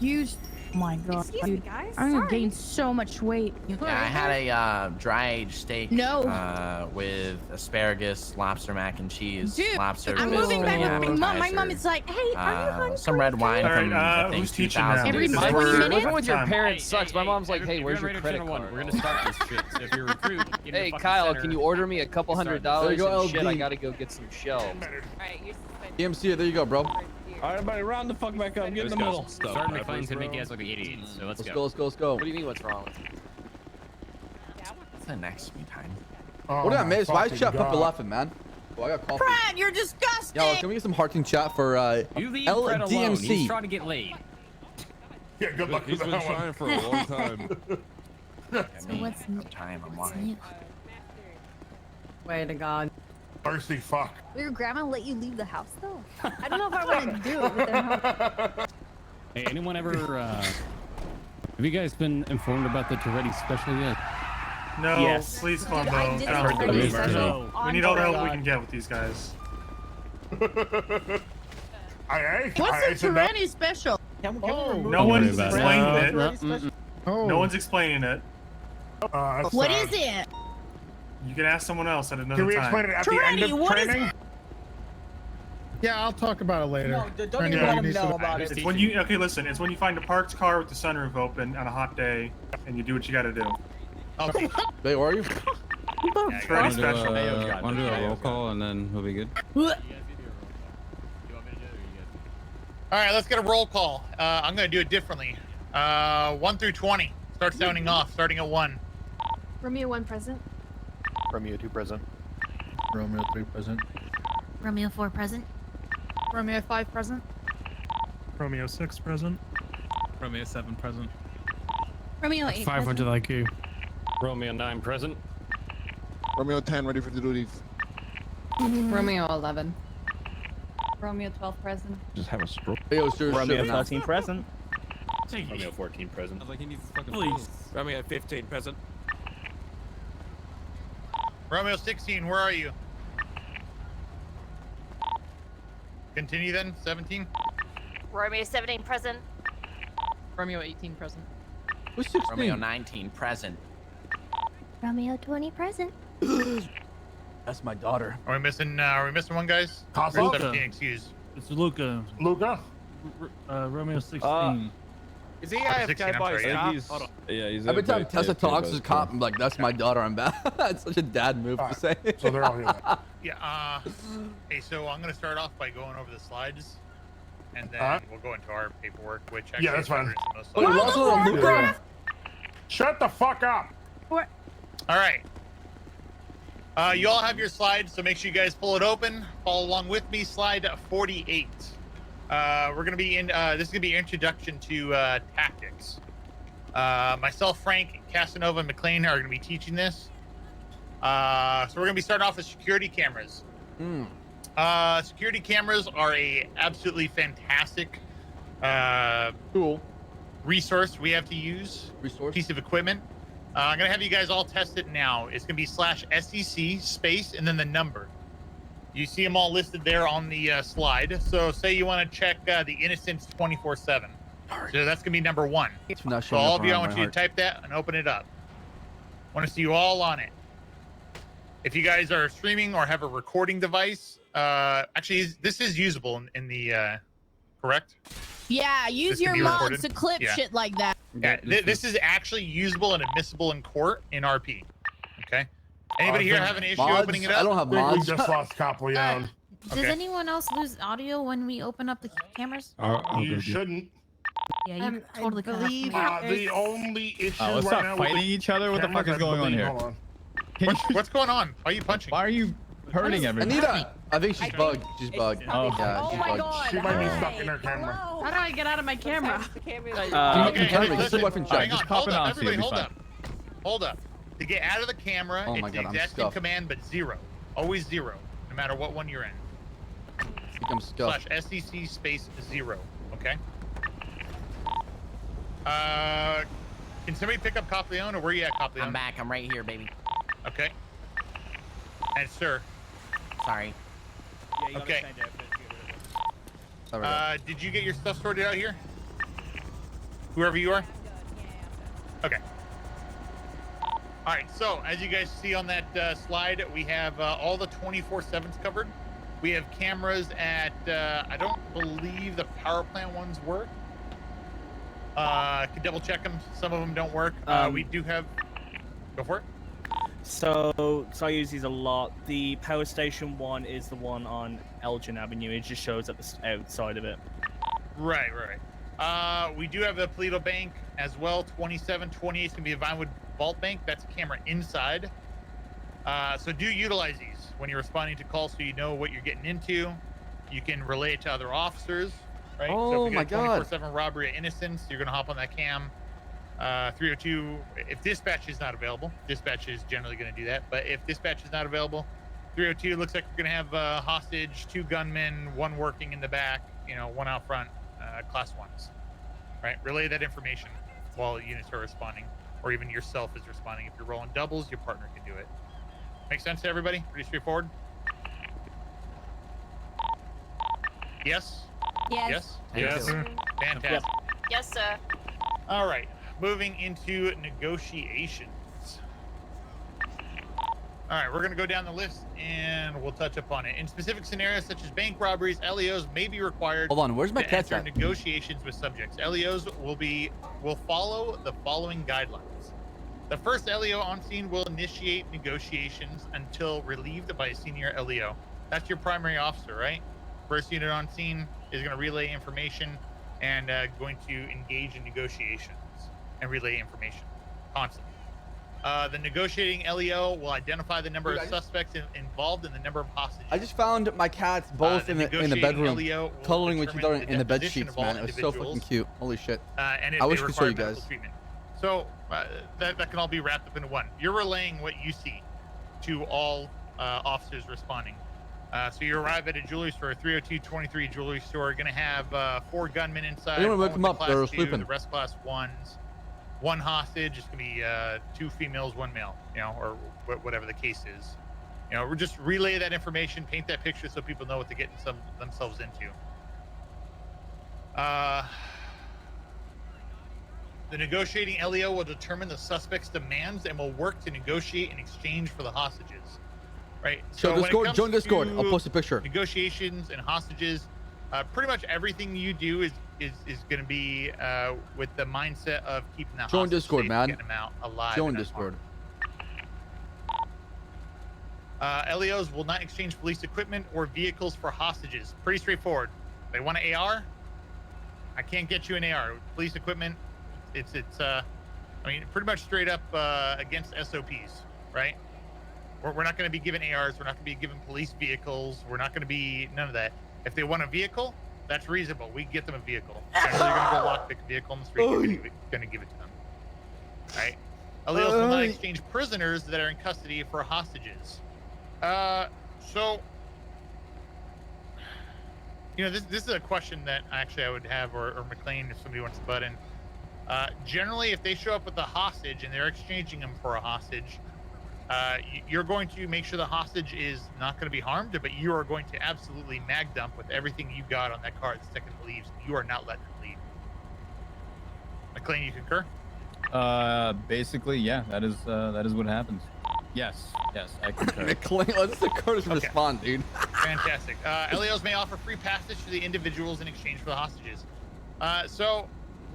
used. Oh my god, Excuse me, dude. guys. I'm gonna Sorry. gain so much weight. Yeah, I had a dry-aged steak. No. With asparagus, lobster mac and cheese, Dude, lobster I'm biscuit moving back with my mom. My appetizer, mom is like, hey, are you hungry? some red wine All right, from I think who's teaching 2000. now? Every This is 20 where- minutes? Living with your Time. parents sucks. My mom's like, hey, where's your If credit you're card? We're gonna start this shit. So if you're a recruit, get in the Hey, fucking Kyle, center. can you order me a couple $100 There you go, and shit? LD. I gotta go get some shells. Alright, you're suspended. DMC, there you go, bro. Alright, everybody, round the fuck back up. Get in the middle. Sergeant McClane's gonna make you guys look like idiots. So let's Let's go. go, let's go, let's go. What do you mean, what's wrong with you? What's the next me time? What did I miss? Why is fucking chat puppy God. laughing, man? Oh, I got coffee. Brad, you're disgusting. Yo, can we get some hearting chat for You leave Fred alone. He's LDMC? trying to get laid. Yeah, good luck He's with been that one. trying for a long time. what's Time, I'm lying. Way to God. Thirsty fuck. Will your grandma let you leave the house though? I don't know if I want to do it with their help. Hey, anyone ever, have you guys been informed about the Toretto special yet? No, Yes. please, Dude, I Columbo. did No. it for you, No. on We need all the help Toretto. we can get with these guys. What's the Tyranny special? No Don't one's worry about explaining it. Oh. No one's explaining it. What is it? You can ask someone else at another Can we time. explain it at the Tyranny, end of what is training? Yeah, I'll talk about it later. Don't Randy even let him needs know to- about it. It's when you listen. It's when you find a parked car with the sunroof open on a hot day, and you do what you got to do. Okay. Wait, where are you? Very special. Want to do a roll call and then we'll be good? All right, let's get a roll call. I'm gonna do it differently. 1 through 20. Start sounding off, starting at 1. Romeo 1 present. Romeo 2 present. Romeo 3 present. Romeo 4 present. Romeo 5 present. Romeo 6 present. Romeo 7 present. Romeo 8 500 IQ. Romeo 9 present. Romeo 10 ready for the duties. Romeo 11. Romeo 12 present. Just have a stroke. Romeo 13 present. Romeo 14 present. I was like, he needs his fucking Please. Romeo 15 present. Romeo 16, where are you? Continue then, 17. Romeo 17 present. Romeo 18 present. Who's 16? Romeo 19 present. Romeo 20 present. That's my daughter. Are we missing one, guys? Casa? Or 17 excused. It's Luca. Luca? Romeo 16. Is he 16, I'm sorry, yeah. Yeah, he's Every time Tessa talks to a cop, I'm like, that's my daughter, I'm back. It's such a dad move to say. So they're all here. Yeah, okay, so I'm gonna start off by going over the slides, and then we'll go into our paperwork, which actually Yeah, that's fine. is the most Oh, you slides. lost Luca? Shut the fuck up. All right. You all have your slides, so make sure you guys pull it open. Follow along with me. Slide 48. We're gonna be in. This is gonna be introduction to tactics. Myself, Frank, Casanova, and McLean are gonna be teaching this. So we're gonna be starting off with security cameras. Security cameras are a absolutely fantastic cool resource we have to use. Piece of equipment. I'm gonna have you guys all test it now. It's gonna be /SEC space and then the number. You see them all listed there on the slide. So say you want to check the innocence 24/7. So that's gonna be number 1. So all of you, I want you to type that and open it up. I want to see you all on it. If you guys are streaming or have a recording device, actually this is usable in the correct? Yeah, use This can your be mods recorded? to clip Yeah. shit like that. Yeah, this is actually usable and admissible in court in RP. Okay. Anybody here have an issue opening it up? I don't have We mods. just lost Capoleone. Does Okay. anyone else lose audio when we open up the cameras? You shouldn't. Yeah, you totally cut off. The only issue let's right stop now fighting with each other. What the fuck cameras, is going on here? Hold on. What's going on? Why are you punching? Why are you hurting everybody? Anita, I think she's bugged. She's bugged. Oh. Yeah, Oh she's my bugged. god. She might be stuck in her camera. How do I get out of my camera? Okay, Just listen, weapon check. hang on, Just pop hold it up, on, so you'll everybody, be hold fine. up. Hold up. To get out of the camera, Oh my it's God, the I'm exact same scuffed. command, but 0. Always 0, no matter what one you're in. I think I'm scuffed. /SEC space 0. Okay. Can somebody pick up Capoleone, or where you at, Capoleone? I'm back. I'm right here, baby. Okay. And sir. Sorry. Okay. There we go. Did you get your stuff sorted out here? Whoever you are? Okay. All right, so as you guys see on that slide, we have all the 24/7s covered. We have cameras at, I don't believe the power plant ones work. Could double check them. Some of them don't work. We do have, go for it. So I use these a lot. The power station one is the one on Elgin Avenue. It just shows at the outside of it. Right. We do have the Polito Bank as well. 2728 is going to be a Vinewood Vault Bank. That's a camera inside. So do utilize these when you're responding to calls so you know what you're getting into. You can relay it to other officers, right? So Oh if you my get a God. 24/7 robbery at Innocence, you're going to hop on that cam. 302, if dispatch is not available, dispatch is generally going to do that. But if dispatch is not available, 302 looks like we're going to have a hostage, 2 gunmen, 1 working in the back, 1 out front, class 1s. Right? Relay that information while units are responding, or even yourself is responding. If you're rolling doubles, your partner can do it. Make sense to everybody? Pretty straightforward? Yes? Yes. Yes? Fantastic. Yes, sir. All right. Moving into negotiations. All right, we're going to go down the list and we'll touch upon it. In specific scenarios such as bank robberies, LEOs may be required. Hold on, where's my to cat's enter at? negotiations with subjects. LEOs will follow the following guidelines. The first LEO on scene will initiate negotiations until relieved by a senior LEO. That's your primary officer, right? First unit on scene, is going to relay information and going to engage in negotiations and relay information constantly. The negotiating LEO will identify the number of suspects involved and the number of hostages. I just found my cats both in the bedroom, cuddling with each other in the bed sheets, man. It was so fucking cute. Holy shit. And if I wish they I could show you require guys. medical treatment. So that can all be wrapped up into one. You're relaying what you see to all officers responding. So you arrive at a jewelry store, 30223 jewelry store. Going to have 4 gunmen inside. Anyone wake one them with up? the They're class 2, sleeping. The rest class 1s. 1 hostage. It's going to be 2 females, 1 male. You know, or whatever the case is. You know, we're just relay that information, paint that picture so people know what they're getting themselves into. The negotiating LEO will determine the suspect's demands and will work to negotiate in exchange for the hostages. Right. So when it Discord, comes join Discord. to I'll post a picture. Negotiations and hostages. Pretty much everything you do is going to be with the mindset of keeping that Join hostage Discord, safe, man. getting them out alive. Join and Discord. unharmed. LEOs will not exchange police equipment or vehicles for hostages. Pretty straightforward. They want an AR. I can't get you an AR. Police equipment. It's I mean, pretty much straight up against SOPs, right? We're not going to be given ARs. We're not going to be given police vehicles. We're not going to be none of that. If they want a vehicle, that's reasonable. We get them a vehicle. If they're going to go lockpick a vehicle on the street, you're going to give it to them. All right? LEOs will not exchange prisoners that are in custody for hostages. So, you know, this is a question that actually I would have, or McLean, if somebody wants to butt in. Generally, if they show up with a hostage and they're exchanging them for a hostage, you're going to make sure the hostage is not going to be harmed, but you are going to absolutely mag dump with everything you got on that car the second it leaves. You are not letting it leave. McLean, you concur? Basically, yeah, that is what happens. Yes, I concur. McLean, let's the Curtis respond, dude. Fantastic. LEOs may offer free passage to the individuals in exchange for the hostages. So,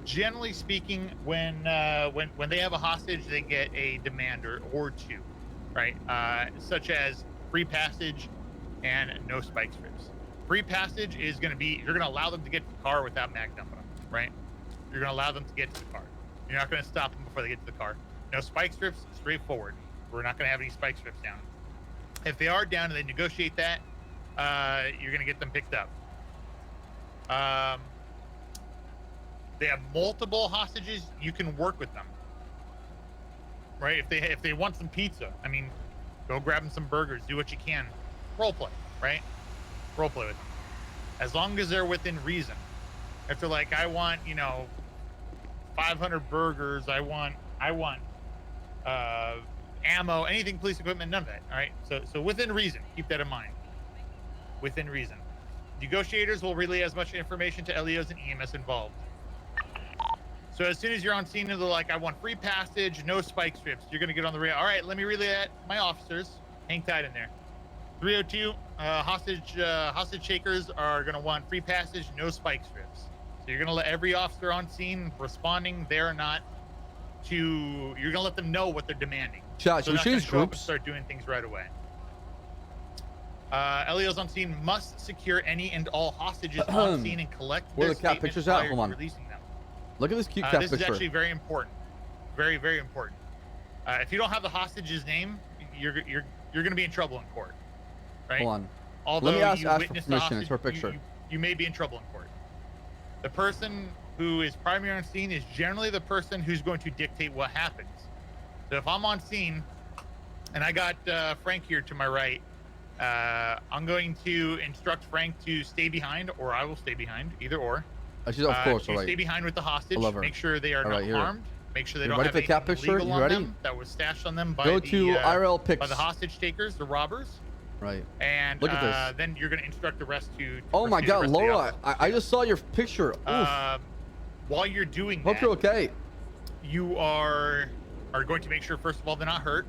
generally speaking, when they have a hostage, they get a demand or 2, right? Such as free passage and no spike strips. Free passage is going to be, you're going to allow them to get to the car without mag dumping them, right? You're going to allow them to get to the car. You're not going to stop them before they get to the car. No spike strips, straightforward. We're not going to have any spike strips down. If they are down and they negotiate that, you're going to get them picked up. They have multiple hostages, you can work with them, right? If they want some pizza, I mean, go grab them some burgers, do what you can. Role play, right? Role play with them. As long as they're within reason. If they're like, I want, 500 burgers, I want ammo, anything, police equipment, none of that, all right? So within reason, keep that in mind. Within reason. Negotiators will relay as much information to LEOs and EMS involved. So as soon as you're on scene and they're like, I want free passage, no spike strips, you're going to get on the rail. All right, let me relay that to my officers. Hang tight in there. 302, hostage shakers are going to want free passage, no spike strips. So you're going to let every officer on scene responding there or not you're going to let them know what they're demanding. Chat, should we change groups? Start doing things right away. LEOs on scene must secure any and all hostages on scene and collect Where their the cat statements pictures at? prior Hold to on. releasing them. Look at this cute cat This picture. is actually very important. Very, very important. If you don't have the hostage's name, you're going to be in trouble in court, right? Hold on. Although Let me ask you for witnessed permission. the It's her hostage, picture. you may be in trouble in court. The person who is primary on scene is generally the person who's going to dictate what happens. So if I'm on scene and I got Frank here to my right, I'm going to instruct Frank to stay behind, or I will stay behind, either or. She's of course, to all right. stay behind with the hostage. I love her. Make sure they are All not right, here. harmed. Make sure they You don't ready have for the cat anything picture? illegal You on ready? them that was stashed on them by Go the to IRL pics. by the hostage takers, the robbers. Right. And Look at this. then you're going to instruct the rest to Oh my pursue the God, rest of the Laura! officers. I just saw your picture. Oof. While you're doing Hope that, you're okay. you are going to make sure, first of all, they're not hurt.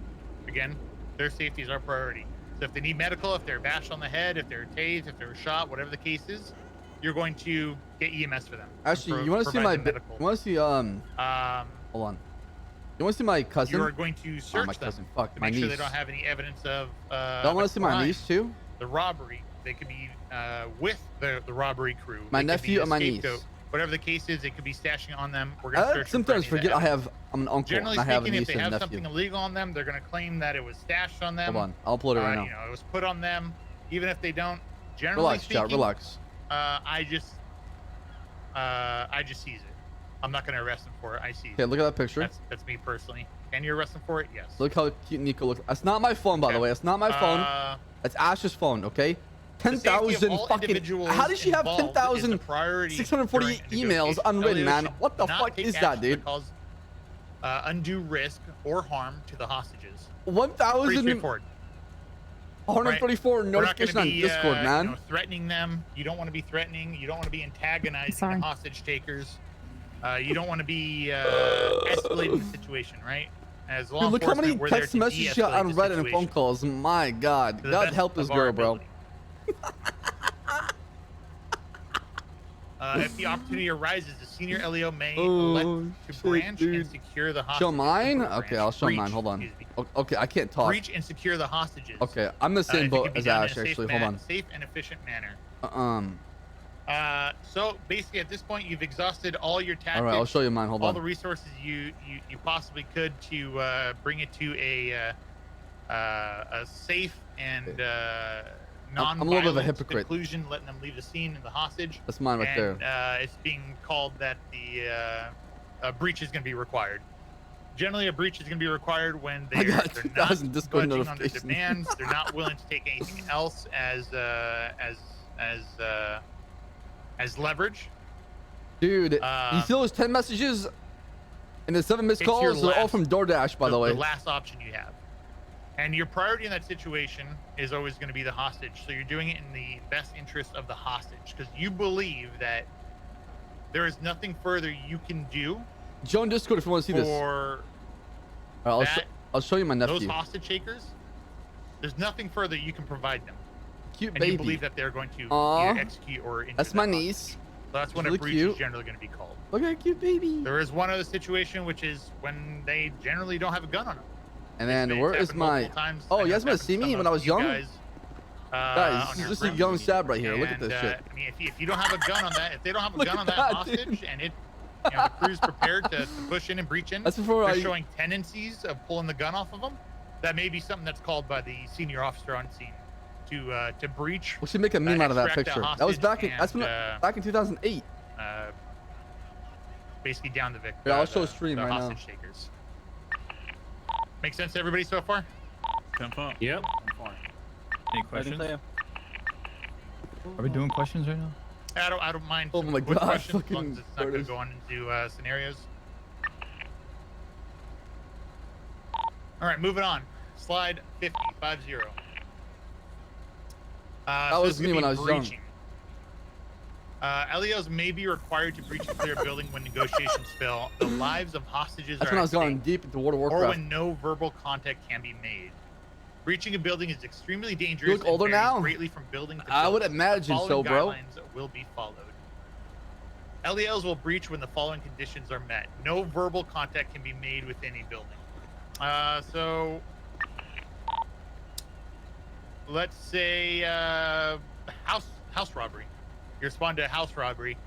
Again, their safety is our priority. So if they need medical, if they're bashed on the head, if they're tased, if they're shot, whatever the case is, you're going to get EMS for them. Actually, you want to see my? You want to see hold on. You want to see my cousin? You are going to search my them cousin. Fuck, to my make sure niece. they don't have any evidence of. Don't want the to see my crime, niece too? The robbery They could be with the robbery crew. My They could be nephew a and my niece. scapegoat. Whatever the case is, they could be stashing on them. We're gonna search them for Sometimes any of the forget evidence. I'm an uncle Generally and I have a speaking, niece if they and have a nephew. something illegal on them, they're gonna claim that it was stashed on them. Hold on, I'll upload it right now. You know, it was put on them. Even if they don't, generally Relax, speaking, chat, relax. I just seize it. I'm not gonna arrest them for it. I seize it. Okay, look at that picture. That's me personally. Can you arrest them for it? Yes. Look how cute Nico looks. That's not my phone, by the way. That's not my phone. That's Ash's phone, okay? 10,000 fucking. How does she have 10,648 emails unwritten, man? What the fuck is that, dude? Cause undue risk or harm to the hostages. 1,134 notification on Discord, man. You know, threatening them. You don't want to be threatening. You don't want to be antagonizing the hostage takers. You don't want to be escalating the situation, right? As law Dude, look how many enforcement, we're there text to messages she got de-escalate the unread and situation phone calls. My God, to the God best help this of our girl, bro. ability. If the opportunity arises, the senior LEO may elect to branch and secure the hostages. Show mine? Okay, I'll show mine. Hold on. Okay, I can't talk. Breach and secure the hostages. Okay, I'm the same if it boat can be as done in Ash, a safe actually. Hold on. Safe and efficient manner. Uh, So basically, at this point, you've exhausted all your tactics. All right, I'll show you mine. Hold all on. the resources you possibly could to bring it to a safe and I'm a little bit of a non-violent hypocrite. conclusion, letting them leave the scene and the hostage. That's mine right there. It's being called that a breach is going to be required. Generally, a breach is going to be required when they're not Discord budging on their notifications. demands. They're not willing to take anything else as leverage. Dude, you see those 10 messages and the 7 missed It's your calls? They're all last- from DoorDash, by the way. The last option you have. And your priority in that situation is always going to be the hostage. So you're doing it in the best interest of the hostage because you believe that there is nothing further you can do. Join Discord if you want to see this. For All right, I'll show you my nephew. those hostage takers, there's nothing further you can provide them. Cute and baby. you believe that they're going to Aw. either execute or injure That's that my hostage. niece. So that's when She's a really breach cute. is generally going to be called. Look at that cute baby. There is one other situation, which is when they generally don't have a gun on them. And then where is my? Times. Oh, I you know guys want it's to see happened me to when some I of was you young? Guys, Guys, on this your is a group. young Ssaab right here. Look at And, this shit. I mean, if you don't have a gun on that, if they don't have a Look gun at on that that, hostage, dude. and the crew's prepared to push in and breach in, That's before they're I- showing tendencies of pulling the gun off of them. That may be something that's called by the senior officer on scene to breach. We should make a meme out of that extract picture. That was back in hostage back in 2008. Basically down the victim. Yeah, I'll show stream the right now. hostage takers. Make sense to everybody so far? Confirm. Yep. Any questions? Are we doing questions right now? I don't mind. Oh some my quick God, questions, as long fucking as it's not going to Curtis. go on into scenarios. All right, moving on. Slide 50. That was me when I was young. LEOs may be required to breach and clear a building when negotiations fail. The lives of hostages That's are when I at was going stake, deep into World of or Warcraft. when no verbal contact can be made. Breaching a building is extremely dangerous. You look and older varies now? Greatly from building to I would building. imagine The so, following bro. guidelines will be followed. LEOs will breach when the following conditions are met. No verbal contact can be made within a building. So let's say house robbery. You respond to a house robbery.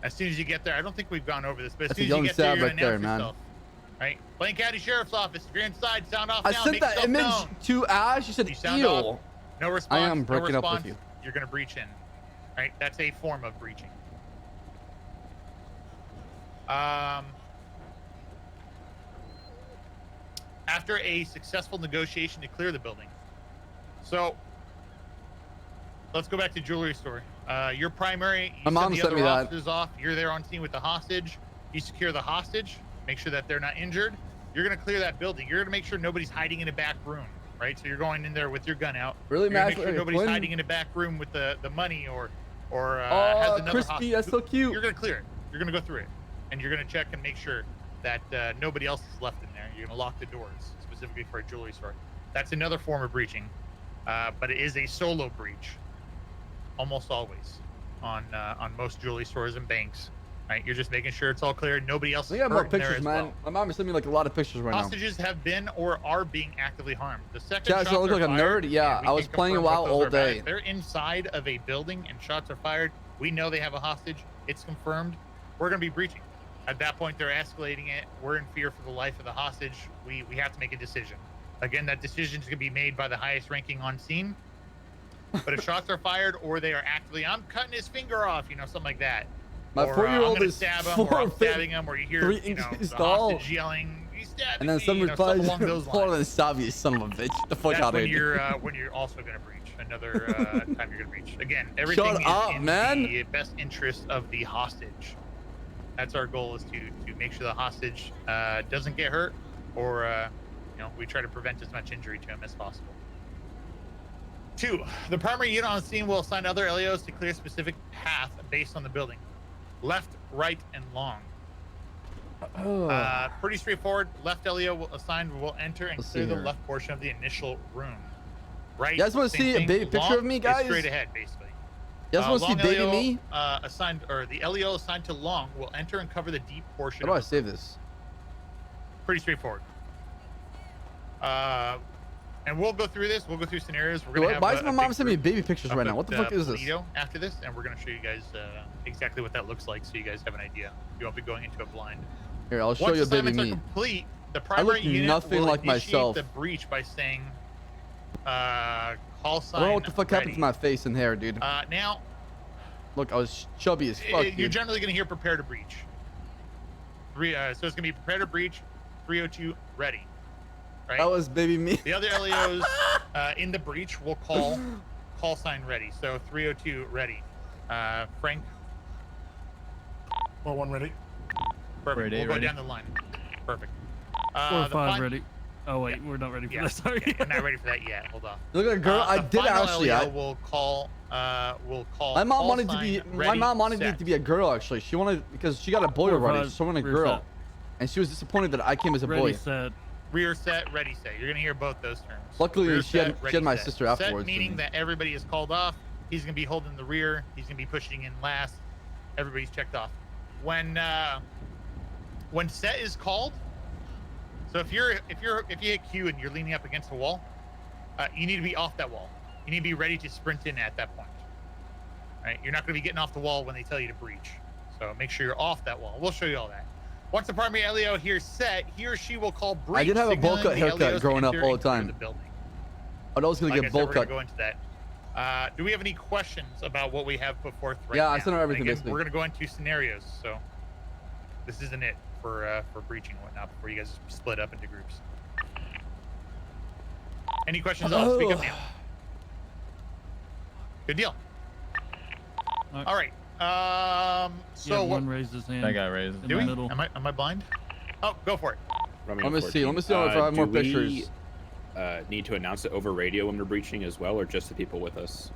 As soon as you get there, I don't think we've gone over this, but as That's soon a as you young get there, Ssaab you're right there, announce man. yourself. Right? Blaine County Sheriff's Office. If you're inside, sound off I now. sent Make that yourself image known. to Ash. She said, You sound "Ew." off. No response. I am no breaking up with response, you. You're gonna breach in. Right? That's a form of breaching. After a successful negotiation to clear the building. So let's go back to jewelry store. Your primary, My you mom send the sent other me that. officers off. You're there on scene with the hostage. You secure the hostage, make sure that they're not injured. You're gonna clear that building. You're gonna make sure nobody's hiding in a back room, right? So you're going in there with your gun out. Really, You're gonna Max? make sure nobody's Quinn? hiding in a back room with the money or has Oh, another crispy, hostage. that's so cute. You're gonna clear it. You're gonna go through it, and you're gonna check and make sure that nobody else is left in there. You're gonna lock the doors specifically for a jewelry store. That's another form of breaching, but it is a solo breach, almost always on most jewelry stores and banks. Right, you're just making sure it's all clear. Nobody else We is got more hurt in there pictures, as man. well. My mom is sending me like a lot of pictures right now. Hostages have been or are being actively harmed. The second Chaz, shots I look are like a fired, nerd. Yeah, we I was can playing a confirm while what those all are about. day. If they're inside of a building and shots are fired, we know they have a hostage. It's confirmed. We're going to be breaching. At that point, they're escalating it. We're in fear for the life of the hostage. We have to make a decision. Again, that decision is going to be made by the highest ranking on scene. But if shots are fired or they are actively, I'm cutting his finger off, you know, something like that. My Or, 4-year-old I'm gonna is stab him, or I'm stabbing him, or you hear, 3 you know, inches the tall. hostage yelling, "He's stabbing And then me," some you know, something replies, along those taller lines. than Ssaab, you son of a bitch. Get the fuck That's out of when here. you're also going to breach. Another time you're going to breach. Again, everything Shut is up, in man. the best interest of the hostage. That's our goal, is to make sure the hostage doesn't get hurt, or you know, we try to prevent as much injury to him as possible. 2, the primary unit on the scene will assign other LEOs to clear a specific path based on the building. Left, right, and long. Pretty straightforward. Left LEO will enter and Let's clear see the here. left portion of the initial room. Right. You guys want to same see a thing. baby picture Long of me, is guys? straight ahead, basically. You guys want to see Long baby LEO, me? assigned, or the LEO assigned to long will enter and cover the deep portion. How do I of the save this? Pretty straightforward. And we'll go through this. We'll go through scenarios. We're gonna have Why is my mom big sending me group baby pictures up right now? at, What the fuck is this? Polito after this, and we're gonna show you guys exactly what that looks like, so you guys have an idea. You won't be going into a blind. Here, I'll show Once you a baby assignments are me. complete, the I primary look unit nothing will like initiate myself. the breach by saying, call I sign don't know what the fuck happened ready. to my face and hair, dude. Now, Look, I was chubby as fuck, you're dude. generally going to hear prepare to breach. So it's going to be prepare to breach, 302 ready. Right? That was baby me. The other LEOs in the breach will call sign ready. So 302 ready. Frank. 4-1 ready. Perfect. Ready, We'll go ready. down the line. Perfect. 4-5 ready. Oh wait, we're not ready for Yeah, that. Sorry. yeah, we're not ready for that yet. Hold on. Look at a girl. I The did final actually. LEO will call. My mom call wanted to be. sign My ready, mom wanted me set. to be a girl. Actually, she wanted because she got a boy 4-5, already. So she wanted a rear girl, set. and she was disappointed that I came as a Ready, boy. set. Rear set, ready set. You're gonna hear both those terms. Luckily, Rear she had set, ready my set. sister Set afterwards. meaning that everybody is called off. He's gonna be holding the rear. He's gonna be pushing in last. Everybody's checked off. When set is called, so if you hit Q and you're leaning up against the wall, you need to be off that wall. You need to be ready to sprint in at that point. Right? You're not gonna be getting off the wall when they tell you to breach. So make sure you're off that wall. We'll show you all that. Once the primary LEO hears set, he or she will call breach. I did have a bowl cut signaling the haircut LEOs to growing up enter all and the clear time. the building. I was gonna Like get I said, bowl we're gonna cut. go into that. Do we have any questions about what we have put forth right Yeah, now? I sent her everything, Again, basically. we're gonna go into scenarios, so this isn't it for breaching and whatnot before you guys split up into groups. Any questions? I'll speak up now. Good deal. All right. So Yeah, what? one raised his hand. That guy raised. in Do the we? middle. Am I blind? Oh, go for it. Let me see. Let me see if I have more pictures. Need to announce it over radio when we're breaching as well, or just the people with us?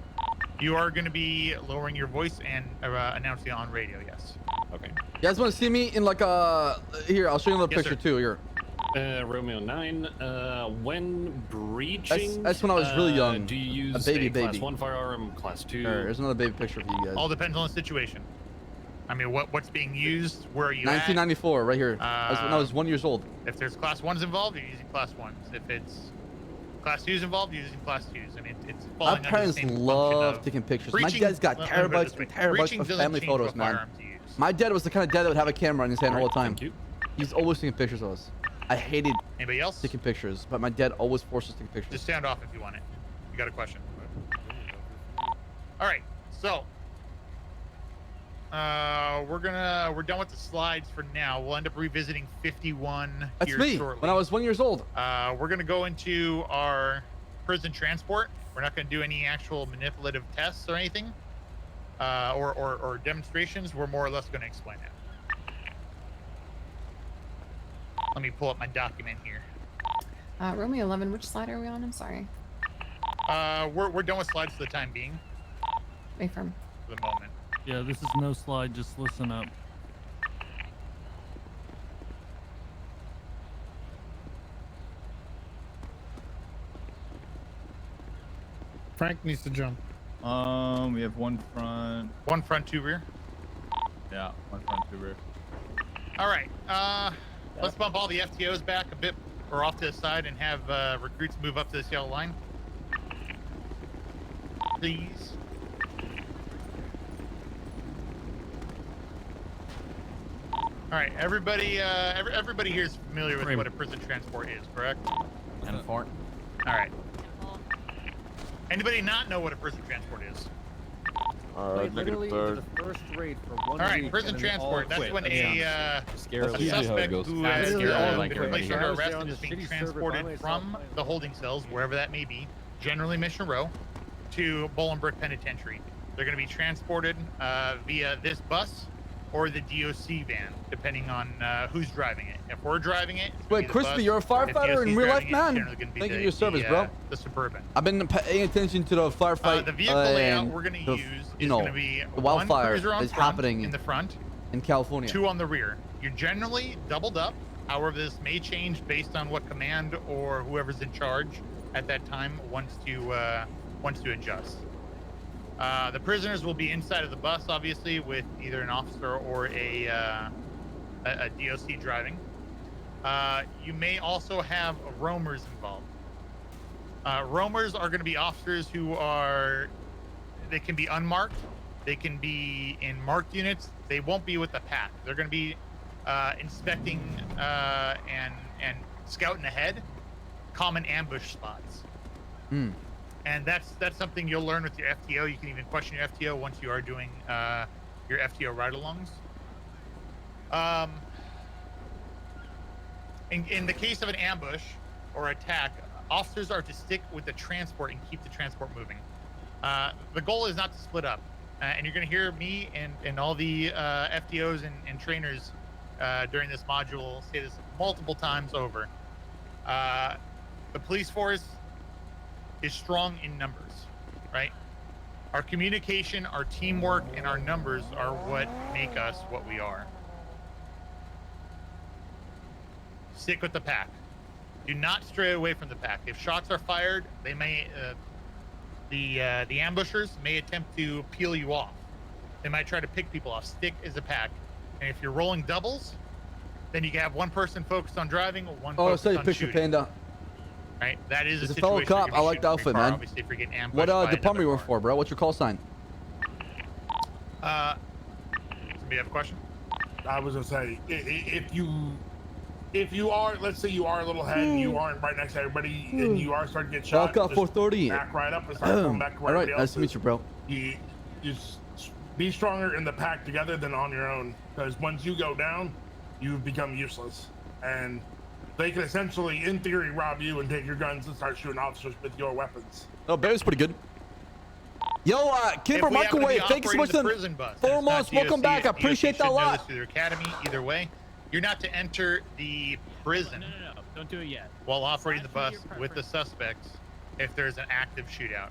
You are going to be lowering your voice and announcing it on radio. Yes. Okay. You guys want to see me in like a? Here, I'll show you another Yes, picture sir. too. Here. Romeo 9. When breaching, That's when I was really young. Do you use A baby, Class baby. 1 firearm, Class 2? Here, here's another baby picture for you guys. All depends on the situation. I mean, what's being used? Where are you 1994, right here. I was when I was 1 year old. at? If there's Class 1s involved, you're using Class 1s. If it's Class 2s involved, you're using Class 2s. I mean, it's My falling under the parents same function love of taking pictures. My breaching- dad's got let me put it terabytes this way. and terabytes Breaching of doesn't family change photos, what man. firearm to use. My dad was the kind of dad that would have a camera in his hand all the time. Thank you. He's always taking pictures of us. I hated Anybody else? taking pictures, but my dad always forced us to take pictures. Just stand off if you want it. You got a question? All right. So we're done with the slides for now. We'll end up revisiting 51 That's here me shortly. when I was 1 year old. We're gonna go into our prison transport. We're not gonna do any actual manipulative tests or anything, or demonstrations. We're more or less gonna explain it. Let me pull up my document here. Romeo 11, which slide are we on? I'm sorry. We're done with slides for the time being. Wait for him. For the moment. Yeah, this is no slide. Just listen up. Frank needs to jump. We have one front. One front, two rear. Yeah, one front, two rear. All right. Let's bump all the FTOs back a bit or off to the side and have recruits move up to this yellow line. Please. All right, everybody. Everybody here is familiar with what a prison transport is, correct? And Fort. All right. Anybody not know what a prison transport is? Literally the first raid for 1 week. All right, prison and then they all transport. That's quit. when a Scarily. suspect who has like been everybody placed under here. arrest and is being transported from the holding cells, wherever that may be, generally Mission Row, to Bolingbrook Penitentiary. They're going to be transported via this bus or the DOC van, depending on who's driving it. If we're driving it, Wait, Crispy, you're a firefighter in real life, man. Thank you for your service, bro. The Suburban. I've been paying attention to the firefight. The vehicle layout we're going to use is going to be the one wildfire cruiser on is front, happening in the front, in California. 2 on the rear. You're generally doubled up. However, this may change based on what command or whoever's in charge at that time wants to adjust. The prisoners will be inside of the bus, obviously, with either an officer or a DOC driving. You may also have roamers involved. Roamers are going to be officers who they can be unmarked. They can be in marked units. They won't be with the pack. They're going to be inspecting and scouting ahead common ambush spots. And that's something you'll learn with your FTO. You can even question your FTO once you are doing your FTO ride-alongs. In the case of an ambush or attack, officers are to stick with the transport and keep the transport moving. The goal is not to split up. And you're going to hear me and all the FTOs and trainers during this module say this multiple times over. The police force is strong in numbers, right? Our communication, our teamwork, and our numbers are what make us what we are. Stick with the pack. Do not stray away from the pack. If shots are fired, they may the ambushers may attempt to peel you off. They might try to pick people off. Stick as a pack. And if you're rolling doubles, then you can have one person focused on driving, one focused on picture, shooting. Panda. Right, that is As a a fellow situation. cop, I like the outfit, man. Obviously, if you're getting ambushed What by department you another work for, bro? What's your call sign? car. Do you have a question? I was gonna say, if you are, let's say you are a little ahead and you aren't right next to everybody and you are starting to get shot, Walk up 430. back right up and start going back to where All right, everybody else nice to meet you, bro. You just be stronger in the pack together than on your own, because once you go down, you become useless, and they can essentially, in theory, rob you and take your guns and start shooting officers with your weapons. Oh, Barry's pretty good. Yo, Kimber Microwave, thank you so much for the 4 months. Welcome back. I appreciate that a lot. Through their academy, either way, you're not to enter the prison. No. Don't do it yet. While operating the bus with the suspects if there's an active shootout.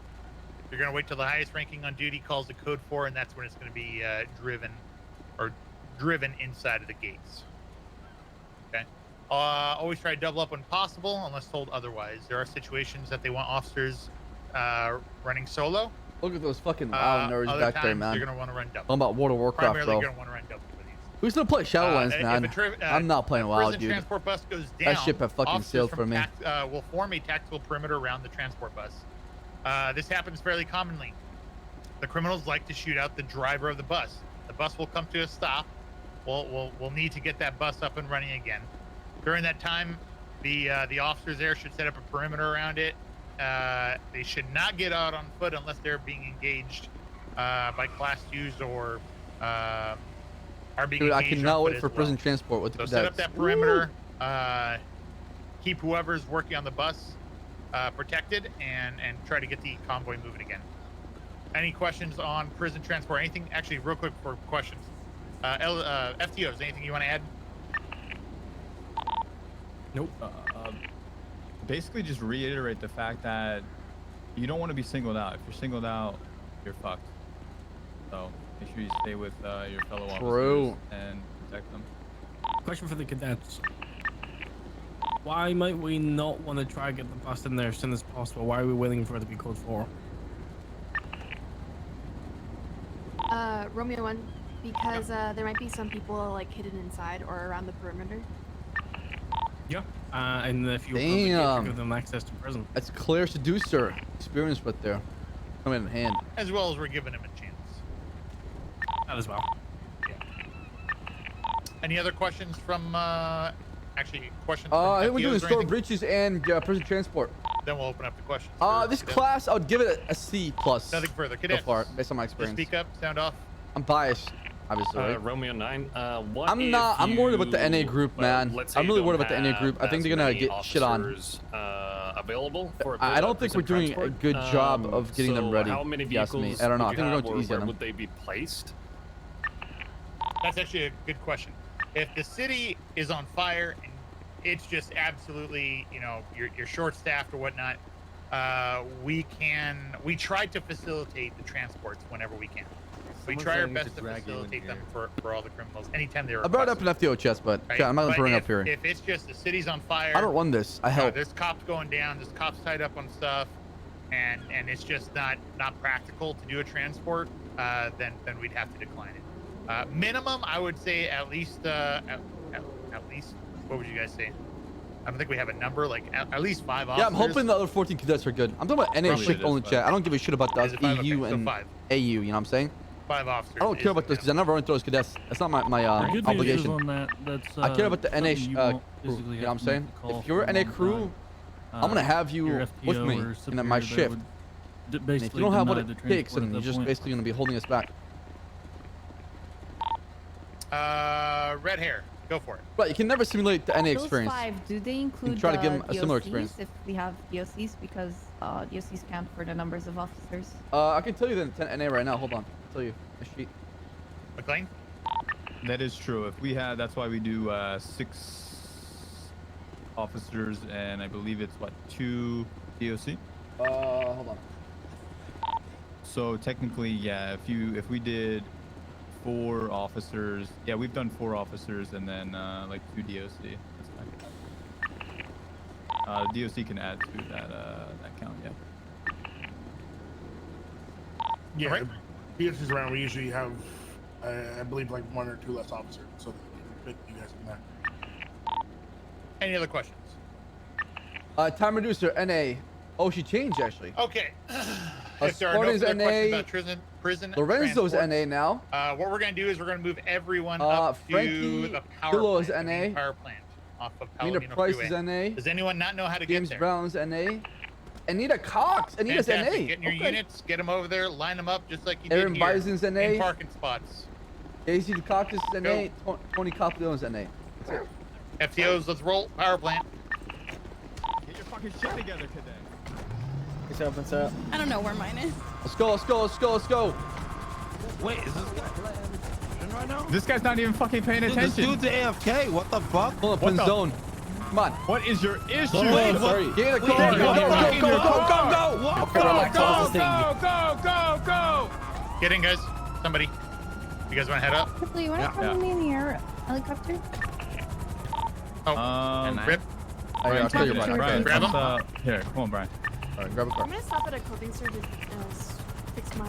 You're going to wait till the highest ranking on duty calls the code 4, and that's when it's going to be driven inside of the gates. Okay. Always try to double up when possible, unless told otherwise. There are situations that they want officers running solo. Look at those fucking wild nerds other back there, times, man. You're going to want to run double. I'm about World of Warcraft, Primarily, bro. you're going to want to run double for these. Who's gonna play Shadowlands, man? I'm not playing WoW, Prison dude. transport bus goes down, That ship have fucking officers sailed from for me. will form a tactical perimeter around the transport bus. This happens fairly commonly. The criminals like to shoot out the driver of the bus. The bus will come to a stop. We'll need to get that bus up and running again. During that time, the officers there should set up a perimeter around it. They should not get out on foot unless they're being engaged by Class 2s or are being Dude, I engaged cannot on foot wait as for well. prison transport with the So set up cadets. that perimeter. Keep whoever's working on the bus protected, and try to get the convoy moving again. Any questions on prison transport? Anything? Actually, real quick for questions. FTOs, anything you want to add? Nope. Basically, just reiterate the fact that you don't want to be singled out. If you're singled out, you're fucked. So make sure you stay with your fellow officers and protect them. Question for the cadets. Why might we not want to try and get the bus in there as soon as possible? Why are we waiting for it to be code 4? Romeo 1, Because there might be some people like hidden inside or around the perimeter. Yeah. And if you give them access to prison. That's Claire Seducer. Experience right there. Coming in hand. As well as we're giving him a chance. That as well. Yeah. Any other questions from, actually, questions I think from we're doing FTOs or store anything? breaches and prison transport. Then we'll open up the questions. This class, I would give it a C plus. Nothing further. So Cadets, far, based on my just experience. speak up, sound off. I'm biased, obviously. right? Romeo 9. I'm worried about the NA group, man. I'm really worried about the NA group. I think they're gonna get shit on. Available for I don't think we're doing a good job of getting them ready. How many if you ask vehicles me. I don't know. I would think you we're have, going too or easy where on them. would they be placed? That's actually a good question. If the city is on fire and it's just absolutely, you know, you're short-staffed or whatnot, we try to facilitate the transports whenever we can. We try our best to facilitate them for all the criminals anytime they're. I brought it up in FTO chest, but Right? I'm not gonna But bring it if, up here. If it's just the city's on fire, I don't run this. I help. There's cops going down. There's cops tied up on stuff, and it's just not practical to do a transport. Then we'd have to decline it. Minimum, I would say at least at least. What would you guys say? I don't think we have a number. Like at least 5 officers. Yeah, I'm hoping the other 14 cadets are good. I'm talking about NA Probably ship it is only 5. chat. I don't give a shit about Is the it 5? EU Okay, so and 5. AU. You know what I'm saying? 5 officers. I don't care about this because I never run through those cadets. That's not my The good news is obligation. on that, that's, I care about the NA something you crew. won't You know physically what I'm have to saying? make a call If you're for NA a long crew, time. I'm gonna have you Your with FTO me or in my superior that shift. would And if basically you don't have what deny it the takes, transport then at you're that just point. basically gonna be holding us back. Red hair. Go for it. But you can never simulate the NA Those experience. 5, do they include try to give them a similar DOCs experience. if we have DOCs? Because DOCs count for the numbers of officers. I can tell you the intent NA right now. Hold on. I'll tell you. A sheet. McLean? That is true. If we have, that's why we do 6 officers, and I believe it's what, 2 DOC. Hold on. So technically, yeah. If we did 4 officers, yeah, we've done 4 officers, and then like 2 DOC. That's fine. DOC can add to that count, yeah. Yeah, right. DOC's around. We usually have, I believe, like 1 or 2 less officers, so that we can fit you guys in there. Any other questions? Time reducer NA. Oh, she changed actually. Okay. If there are no Spartan's further questions NA. about prison Lorenzo's transports, NA now. what we're going to do is we're going to move everyone up Frankie to the power Pillow is plant, the main NA. power plant off of Anita Palomino Price Freeway. is NA. Does anyone not know how to James get there? Brown's NA. Anita Cox. Anita's Fantastic. NA. Get in your Okay. units, get them over there, line them up just like you Aaron did here. Bison's NA. In parking spots. AC Dukakis is NA. Tony Capillo's NA. That's it. FTOs, let's roll. Power plant. Get your fucking shit together today. What's up? I don't know where mine is. Let's go. Let's go. Let's go. Let's go. Wait, is this guy right now? This guy's not even fucking paying Dude, attention. this dude's AFK. What the fuck? Hold up, What in the- zone. Come on. What is your issue? Wait, sorry. Get in the car. Wait, Go, get go, back go, in go, your go, car. go, go. Go. Get in, guys. Somebody. You guys want to head up? Quickly, you want to come in your helicopter? Oh, Brian, Rip. I'll tell you about it. Brian, Grab him. here, come on, Brian. All right, grab a car. I'm gonna stop at a clothing store to fix my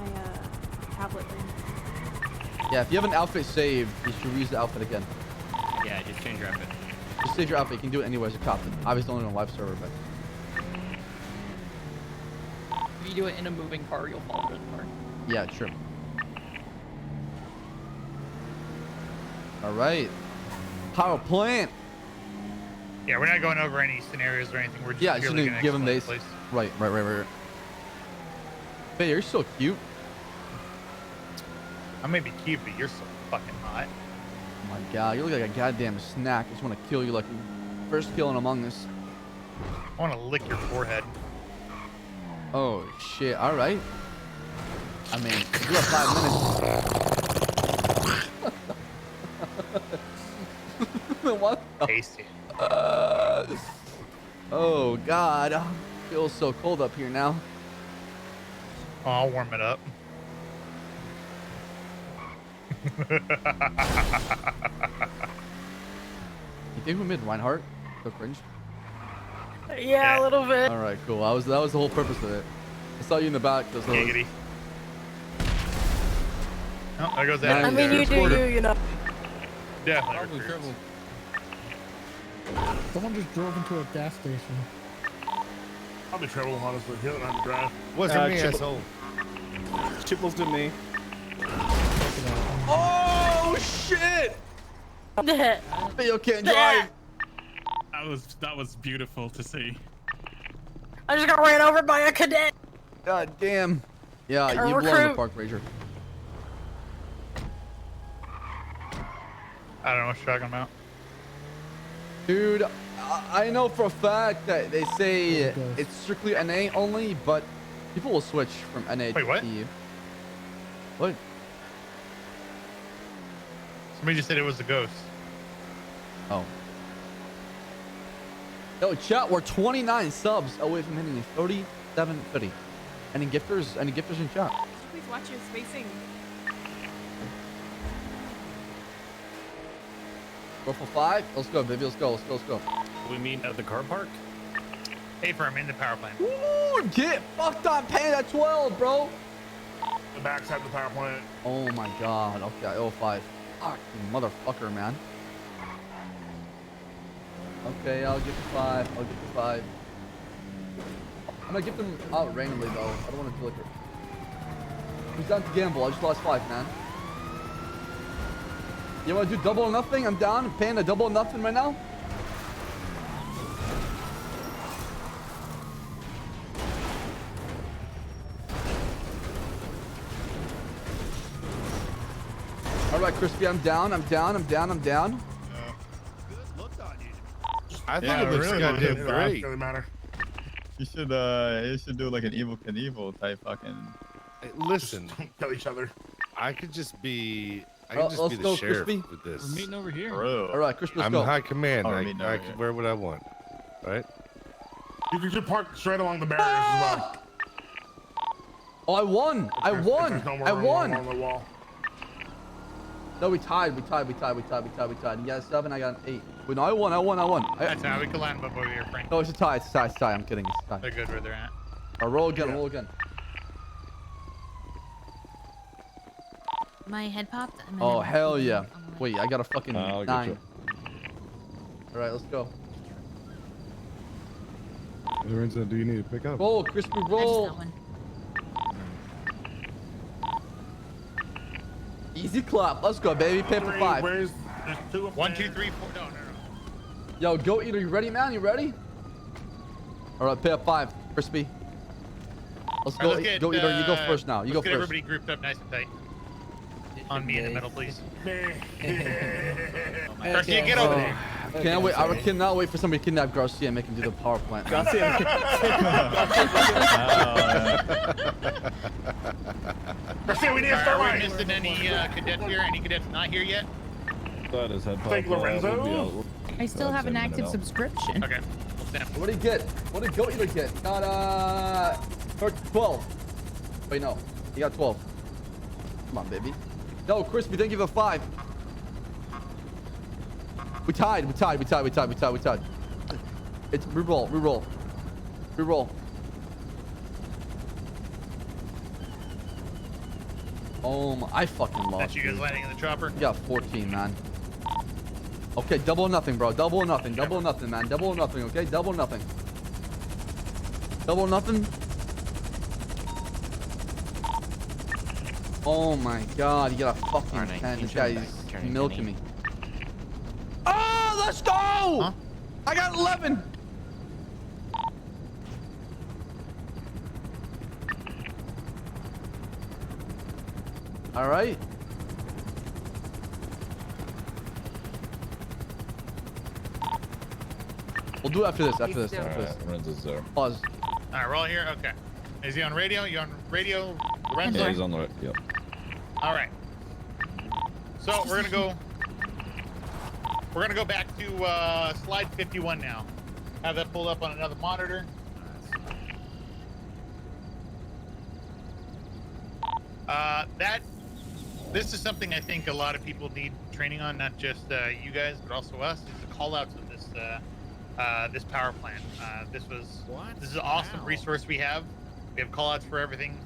tablet thing. Yeah, if you have an outfit saved, you should reuse the outfit again. Yeah, just change your outfit. Just save your outfit. You can do it anywhere as a captain. Obviously only on a live server, but If you do it in a moving car, you'll fall into the car. yeah, true. All right. Power plant. Yeah, we're not going over any scenarios or anything. We're just Yeah, just purely gonna gonna give them explain this. the place. Right. Hey, you're so cute. I may be cute, but you're so fucking hot. Oh my god, you look like a goddamn snack. I just want to kill you like the first kill in Among Us. I want to lick your forehead. Oh shit! All right. I mean, you have 5 minutes. What? Taste it. Oh god, it feels so cold up here now. Oh, I'll warm it up. You think we made Reinhardt? So cringe. Yeah, a little bit. All right, cool. That was the whole purpose of it. I saw you in the back. Those Giggity. Oh, there goes that. I mean, you do you know. Definitely. Probably Someone just drove into a gas station. Probably Treble, honestly. He doesn't have to drive. Wasn't me, asshole. Chibbles to me. Oh shit! Theo can't drive. That was beautiful to see. I just got ran over by a cadet. God damn. Yeah, Or you blow the recruit. park ranger. I don't know what you're talking about. Dude, I know for a fact that they say it's strictly NA only, but people will switch from NA to what? EU. What? Somebody just said it was a ghost. Oh. Yo, chat, we're 29 subs away from hitting 3750. Any gifters in chat? Please watch your spacing. Go for 5? Let's go, baby. Let's go. We mean at the car park? Hey, firm in the power plant. Ooh, get fucked up paying at 12, bro. The backside of the power plant. Oh my god. Okay, 05. Fuck, you motherfucker, man. Okay, I'll get the 5. I'm gonna give them out randomly, though. I don't want to flicker. Who's down to gamble? I just lost 5, man. You want to do double or nothing? I'm down. I'm paying a double or nothing right now. All right, Crispy, I'm down. I think it looks goddamn great. Doesn't matter. You should do like an Evil Knievel type fucking. Hey, listen, kill each other. I could just be. I Well, can just let's be go, the sheriff Crispy. with this. We're meeting over here. All right, Crispy, let's I'm go. high command. Oh, we're I meeting over can here. wear what I want. Right? You can just park straight along the barriers as well. Oh, I won. There's no more room along the wall. No, we tied. You got a 7, I got an 8. Wait, no, I won. That's how we can line them up over here, Frank. No, it's a tie. I'm kidding. It's a tie. They're good where they're at. I'll roll again. My head popped. I'm Oh, gonna- hell yeah. Wait, I got a fucking I'll get 9. you. All right, let's go. Lorenzo, do you need to pick up? Roll, Crispy, I just roll. got one. Easy clap. Let's go, baby. Pay for 5. There's 2 of 1, 2, 3, 4. No. Yo, Goat Eater, you ready, man? You ready? All right, pay up 5. Crispy. Let's go. All right, let's get, Goat Eater, you go first now. You go let's get first. everybody grouped up nice and tight. On me in the middle, please. Garcia, get over there. Can't wait. I cannot wait for somebody to kidnap Garcia and make him do the power plant. Garcia, we need to Are start we right. missing any cadets here? Any cadets not here yet? Thank Lorenzo. I still have an active subscription. Okay. What did he get? What did Goat Eater get? Got 12. Wait, no. He got 12. Come on, baby. No, Crispy, didn't give a 5. We tied. It's reroll. Oh my, I fucking lost. That's you guys dude. landing in the chopper? You got 14, man. Okay, double or nothing, bro. Double or nothing, man. Double or nothing, okay? Double or nothing. Oh my god, you got a fucking 10. This guy is milking me. Oh, let's go! Huh? I got 11. All right. We'll do it after this. After this. Lorenzo's there. Pause. All right, we're all here? Okay. Is he on radio? You on radio? Lorenzo? Yeah, he's on the right. Yep. All right. So we're gonna go back to slide 51 now. Have that pulled up on another monitor. This is something I think a lot of people need training on, not just you guys, but also us. Is the call outs of this power plant. This is an awesome resource we have. We have call outs for everything.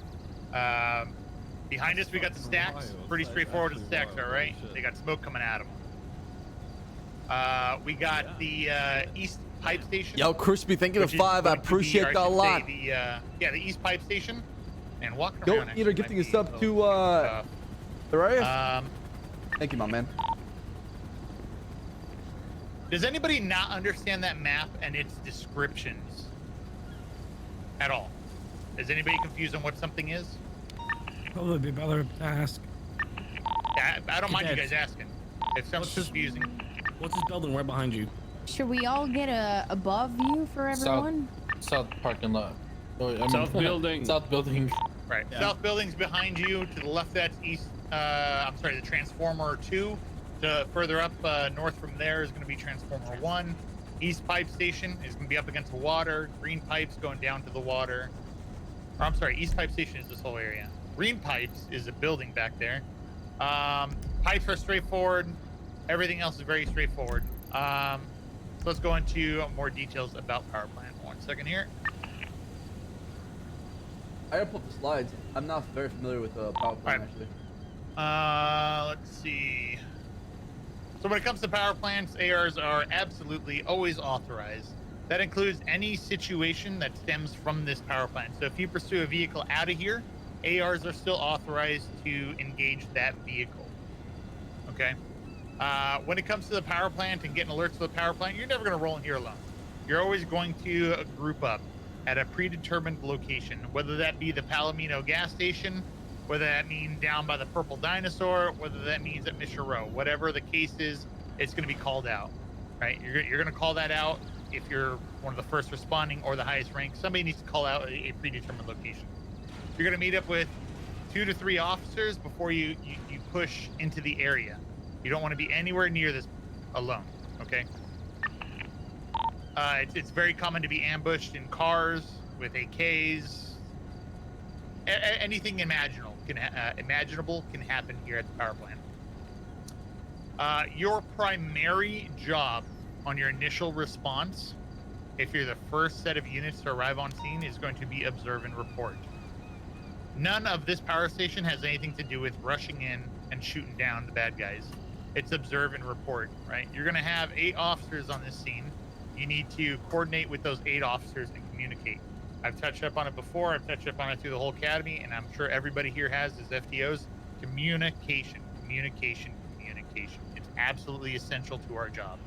Behind us, we got the stacks. Pretty straightforward with the stacks, all right? They got smoke coming at them. We got the East Pipe Station. Yo, Crispy, thank you which to is 5. I going to be, appreciate or I that a should say, lot. The East Pipe Station. And walking Yo, around. Eater gifting a sub to Darius. Thank you, my man. Does anybody not understand that map and its descriptions at all? Is anybody confused on what something is? Probably be better to ask. I don't mind you Cadets. guys asking. It sounds confusing. What's this building right behind you? Should we all get a above view for everyone? South parking lot. South building. South building. Right. Yeah. South building's behind you. To the left, that's East. I'm sorry, the Transformer 2. To further up north from there is going to be Transformer 1. East Pipe Station is going to be up against the water. Green pipes going down to the water. Or, I'm sorry, East Pipe Station is this whole area. Green pipes is a building back there. Pipes are straightforward. Everything else is very straightforward. So let's go into more details about power plant. 1 second here. I gotta pull up the slides. I'm not very familiar with the power plant, actually. Let's see. So when it comes to power plants, ARs are absolutely always authorized. That includes any situation that stems from this power plant. So if you pursue a vehicle out of here, ARs are still authorized to engage that vehicle. Okay? When it comes to the power plant and getting alerts to the power plant, you're never going to roll in here alone. You're always going to group up at a predetermined location, whether that be the Palomino gas station, whether that means down by the Purple Dinosaur, whether that means at Mission Row. Whatever the case is, it's going to be called out, right? You're going to call that out if you're one of the first responding or the highest rank. Somebody needs to call out a predetermined location. You're going to meet up with 2 to 3 officers before you push into the area. You don't want to be anywhere near this alone, okay? It's very common to be ambushed in cars with AKs. Anything imaginable can happen here at the power plant. Your primary job on your initial response, if you're the first set of units to arrive on scene, is going to be observe and report. None of this power station has anything to do with rushing in and shooting down the bad guys. It's observe and report, right? You're going to have 8 officers on this scene. You need to coordinate with those 8 officers and communicate. I've touched up on it before. I've touched up on it through the whole academy, and I'm sure everybody here has as FTOs. Communication, communication, communication. It's absolutely essential to our job.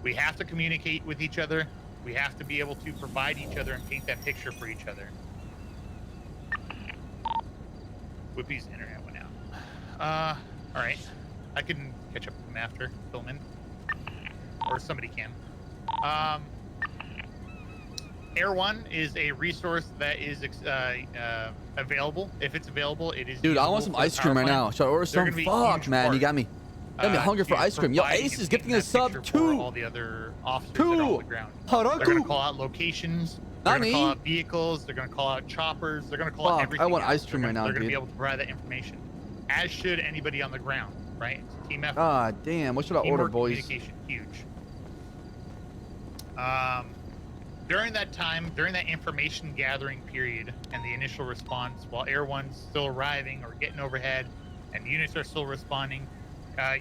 We have to communicate with each other. We have to be able to provide each other and paint that picture for each other. Whippy's internet went out. All right. I can catch up with him after, fill him in. Or somebody can. Air 1 is a resource that is available. If it's available, it is. Dude, I want some ice cream right now. Should I order some? Fuck, man, you got me. Got me hungry for ice cream. Yo, Ace is gifting a sub too. All the other officers that are on the ground. They're going to call out locations. They're going to call out vehicles. They're going to call out choppers. They're going to call out everything. I want ice cream right now, They're going to dude. be able to provide that information, as should anybody on the ground, right? It's a team effort. Ah, damn. What should I order, boys? Communication, huge. During that time, during that information gathering period and the initial response, while Air 1's still arriving or getting overhead and units are still responding,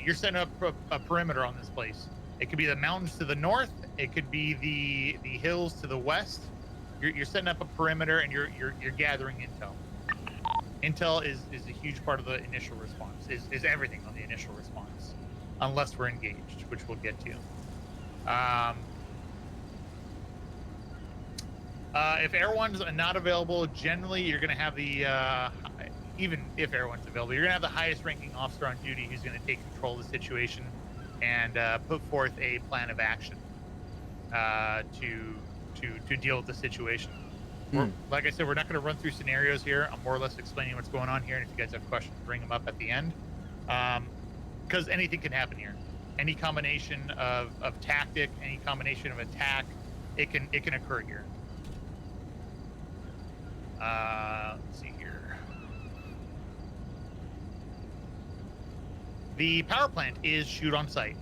you're setting up a perimeter on this place. It could be the mountains to the north. It could be the hills to the west. You're setting up a perimeter and you're gathering intel. Intel is a huge part of the initial response, is everything on the initial response, unless we're engaged, which we'll get to. If Air 1's not available, generally you're going to have the, even if Air 1's available, you're going to have the highest ranking officer on duty who's going to take control of the situation and put forth a plan of action to deal with the situation. Like I said, we're not going to run through scenarios here. I'm more or less explaining what's going on here, and if you guys have questions, bring them up at the end. Because anything can happen here. Any combination of tactic, any combination of attack, it can occur here. Let's see here. The power plant is shoot on sight.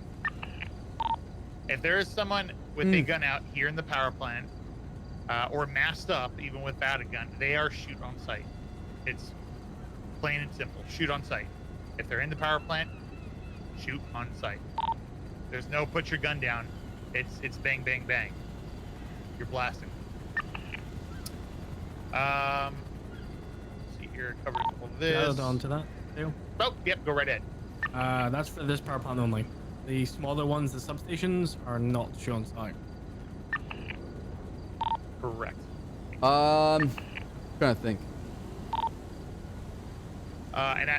If there is someone with a gun out here in the power plant, or masked up, even without a gun, they are shoot on sight. It's Plain and simple. Shoot on sight. If they're in the power plant, shoot on sight. There's no put your gun down. It's bang, bang, bang. You're blasting. Let's see here, covered all of this. Add on to that too. Oh, yep, go right ahead. That's for this power plant only. The smaller ones, the substations, are not shown sight. Correct. Trying to think. And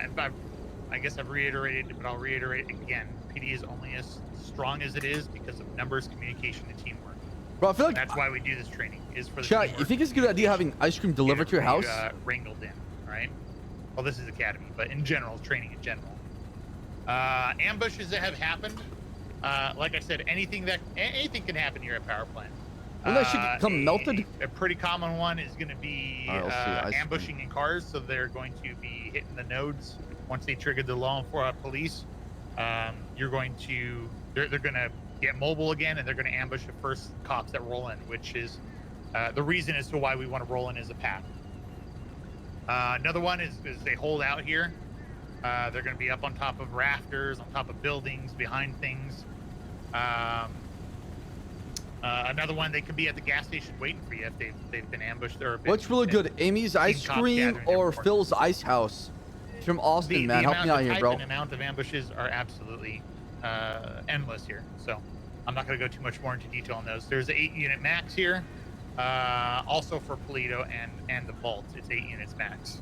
I guess I've reiterated, but I'll reiterate again. PD is only as strong as it is because of numbers, communication, and teamwork. Bro, I feel like that's why we do this training. Is for the Chat, teamwork. you think it's a good idea having ice cream delivered to your house? Wrangled in, right? Well, this is academy, but in general, training in general. Ambushes that have happened. Like I said, anything can happen here at power plant. Wouldn't that shit come melted? A pretty common one is going to be ambushing in cars, so they're going to be hitting the nodes once they trigger the law enforcement police. They're going to get mobile again, and they're going to ambush the first cops that roll in, which is the reason as to why we want to roll in as a pack. Another one is they hold out here. They're going to be up on top of rafters, on top of buildings, behind things. Another one, they could be at the gas station waiting for you if they've been ambushed or. What's really good, Amy's Ice Cream or Phil's Ice House? From Austin, man, help me out here, bro. The amount of ambushes are absolutely endless here, so I'm not going to go too much more into detail on those. There's an 8-unit max here, also for Polito and the Vault. It's 8 units max.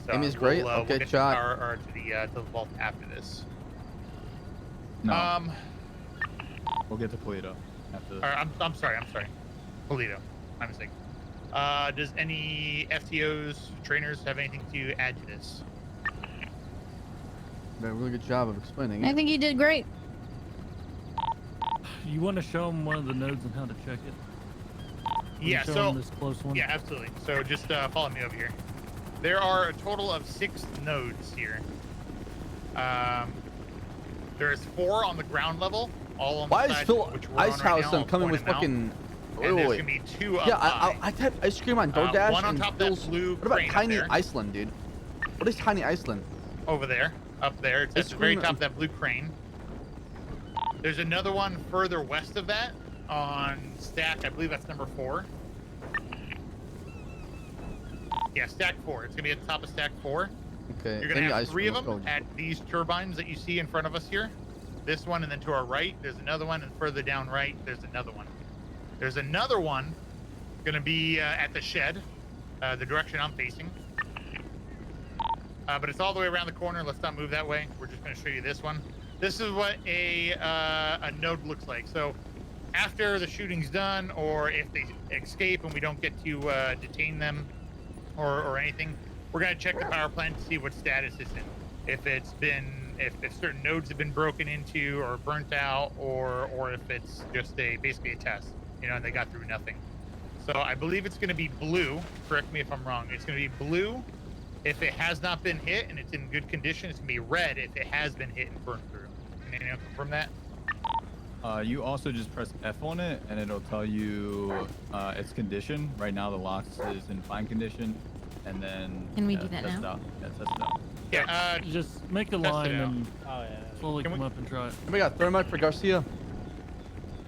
So Amy's great. We'll Okay, get shot. Or to the Vault after this. No. We'll get to Polito after this. I'm sorry. Polito. My mistake. Does any FTOs, trainers, have anything to add to this? Did a really good job of explaining I it. think you did great. You want to show them one of the nodes and how to check it? Yeah, show so them this close one? yeah, absolutely. So just follow me over here. There are a total of 6 nodes here. There's 4 on the ground level, all on Why the is side Phil which we're Ice on right House now. then I'll coming point with them out. fucking? And there's gonna be 2 up Yeah, high. I type ice cream on DoorDash one on and top of that Phil's. blue What about crane up Tiny there. Iceland, dude? What is Tiny Iceland? Over there, up there. It's at the very top of that blue crane. There's another one further west of that on stack. I believe that's number 4. Yeah, stack 4. It's gonna be at the top of stack 4. Okay. You're gonna Tiny have Ice 3 of Cream, them let's go. at these turbines that you see in front of us here. This one, and then to our right, there's another one, and further down right, there's another one. There's another one gonna be at the shed, the direction I'm facing. But it's all the way around the corner. Let's not move that way. We're just gonna show you this one. This is what a node looks like. So after the shooting's done, or if they escape and we don't get to detain them or anything, we're gonna check the power plant to see what status it's in. If certain nodes have been broken into or burnt out, or if it's just basically a test, and they got through nothing. So I believe it's gonna be blue. Correct me if I'm wrong. It's gonna be blue if it has not been hit and it's in good condition. It's gonna be red if it has been hit and burned through. Can anyone confirm that? You also just press F on it, and it'll tell you its condition. Right now, the LOX is in fine condition, and then Can we do that test it now? out. Yeah, test it out. Yeah. Just make a test it line out. and slowly come up and try it. We got thermite for Garcia.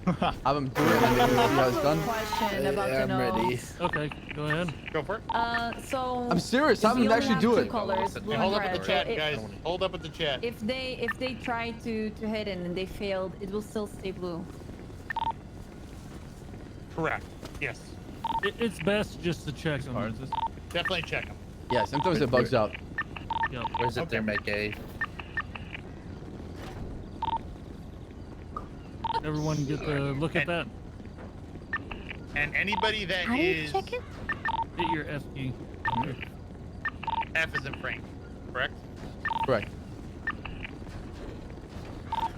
Have him do it and then see how it's done. Question about to know. Okay, go ahead. Go for it. So I'm serious. Have we him only actually have do 2 it. colors, blue Hold and up at the red. chat, So guys. Hold up at the chat. if they try to hit it and they failed, it will still stay blue. Correct. Yes. It's best just to check them. Definitely check them. Yeah, sometimes it bugs out. Yep. Where's it there, make a? Everyone get the look at that. And anybody that How do you is check it? Hit your F key. F is in Frank, correct? Correct.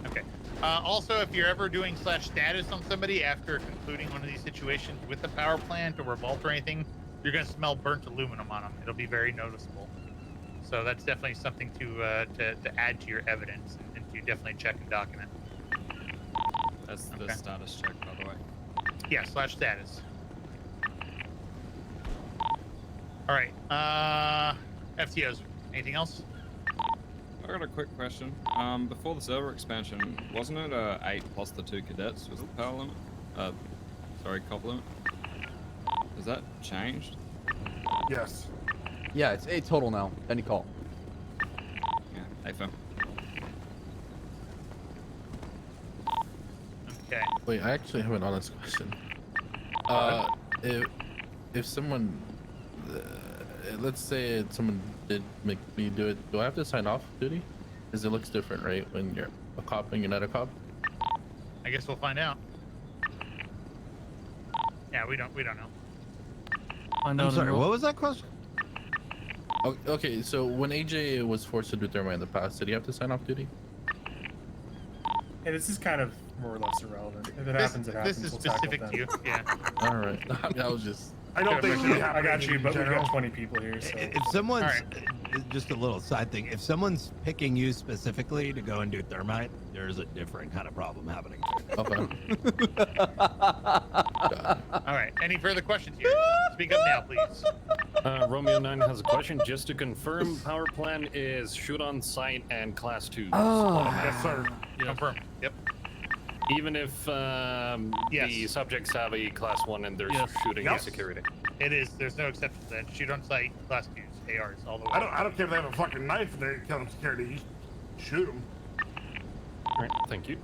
Okay. Also, if you're ever doing /status on somebody after concluding one of these situations with the power plant or vault or anything, you're gonna smell burnt aluminum on them. It'll be very noticeable. So that's definitely something to add to your evidence and to definitely check and document. That's the status check, by the way. Yeah, /status. All right. FTOs. Anything else? I got a quick question. Before the server expansion, wasn't it 8 plus the 2 cadets was the power limit? Sorry, cop limit. Has that changed? Yes. Yeah, it's 8 total now. Any call. Yeah, AFM. Okay. Wait, I actually have an honest question. If someone, let's say someone did make me do it, do I have to sign off duty? Because it looks different, right? When you're a cop and you're not a cop. I guess we'll find out. Yeah, we don't know. I'm sorry, what was that question? Okay, so when AJ was forced to do thermite in the past, did he have to sign off duty? Hey, this is kind of more or less irrelevant. If it happens, it happens. This is We'll tackle specific them. to you. Yeah. All right. I was just. I don't think I got you, but we've got 20 people here. So. If someone's just a little side thing, if someone's picking you specifically to go and do thermite, there's a different kind of problem happening. Okay. All right. Any further questions here? Speak up now, please. Romeo 9 has a question. Just to confirm, power plan is shoot on site and class 2. Yes, sir. Confirmed. Yep. Even if the subjects have a class 1 and they're shooting Yep. security. It is. There's no exception to that. Shoot on site, class 2s, ARs, all the way. I don't care if they have a fucking knife and they're killing security. You shoot them. All right. Thank you.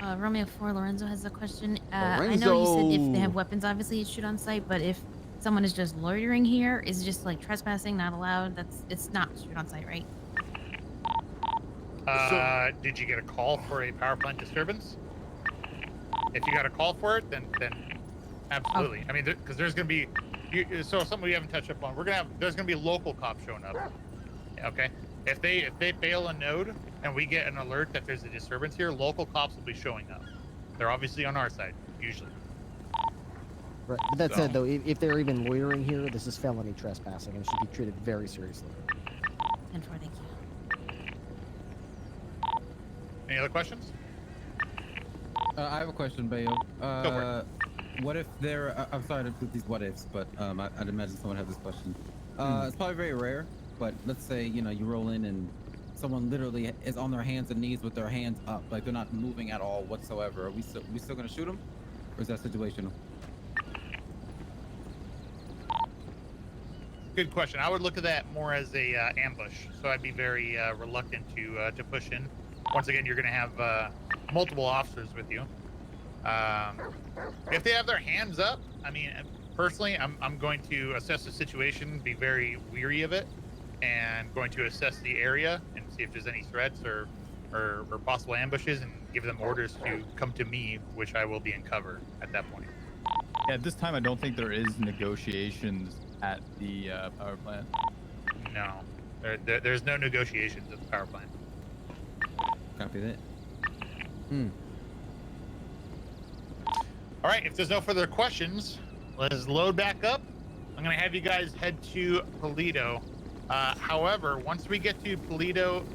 Romeo 4 Lorenzo has a question. I know you said if they have weapons, obviously it's shoot on site, but if someone is just loitering here, is it just like trespassing, not allowed? It's not shoot on site, right? Did you get a call for a power plant disturbance? If you got a call for it, then absolutely. I mean, because there's gonna be, so something we haven't touched up on. There's gonna be local cops showing up. Okay. If they fail a node and we get an alert that there's a disturbance here, local cops will be showing up. They're obviously on our side usually. Right. But that said, though, if they're even loitering here, this is felony trespassing and it should be treated very seriously. 10-4, thank you. Any other questions? I have a question, Bayo. What if there? I'm sorry to put these what ifs, but I'd imagine someone has this question. It's probably very rare, but let's say you roll in and someone literally is on their hands and knees with their hands up, like they're not moving at all whatsoever. Are we still gonna shoot them, or is that situational? Good question. I would look at that more as a ambush, so I'd be very reluctant to push in. Once again, you're going to have multiple officers with you. If they have their hands up, I mean, personally, I'm going to assess the situation, be very weary of it, and going to assess the area and see if there's any threats or possible ambushes, and give them orders to come to me, which I will be in cover at that point. Yeah, at this time, I don't think there is negotiations at the power plant. No, there's no negotiations at the power plant. Copy that. All right, if there's no further questions, let's load back up. I'm gonna have you guys head to Polito. However, once we get to Polito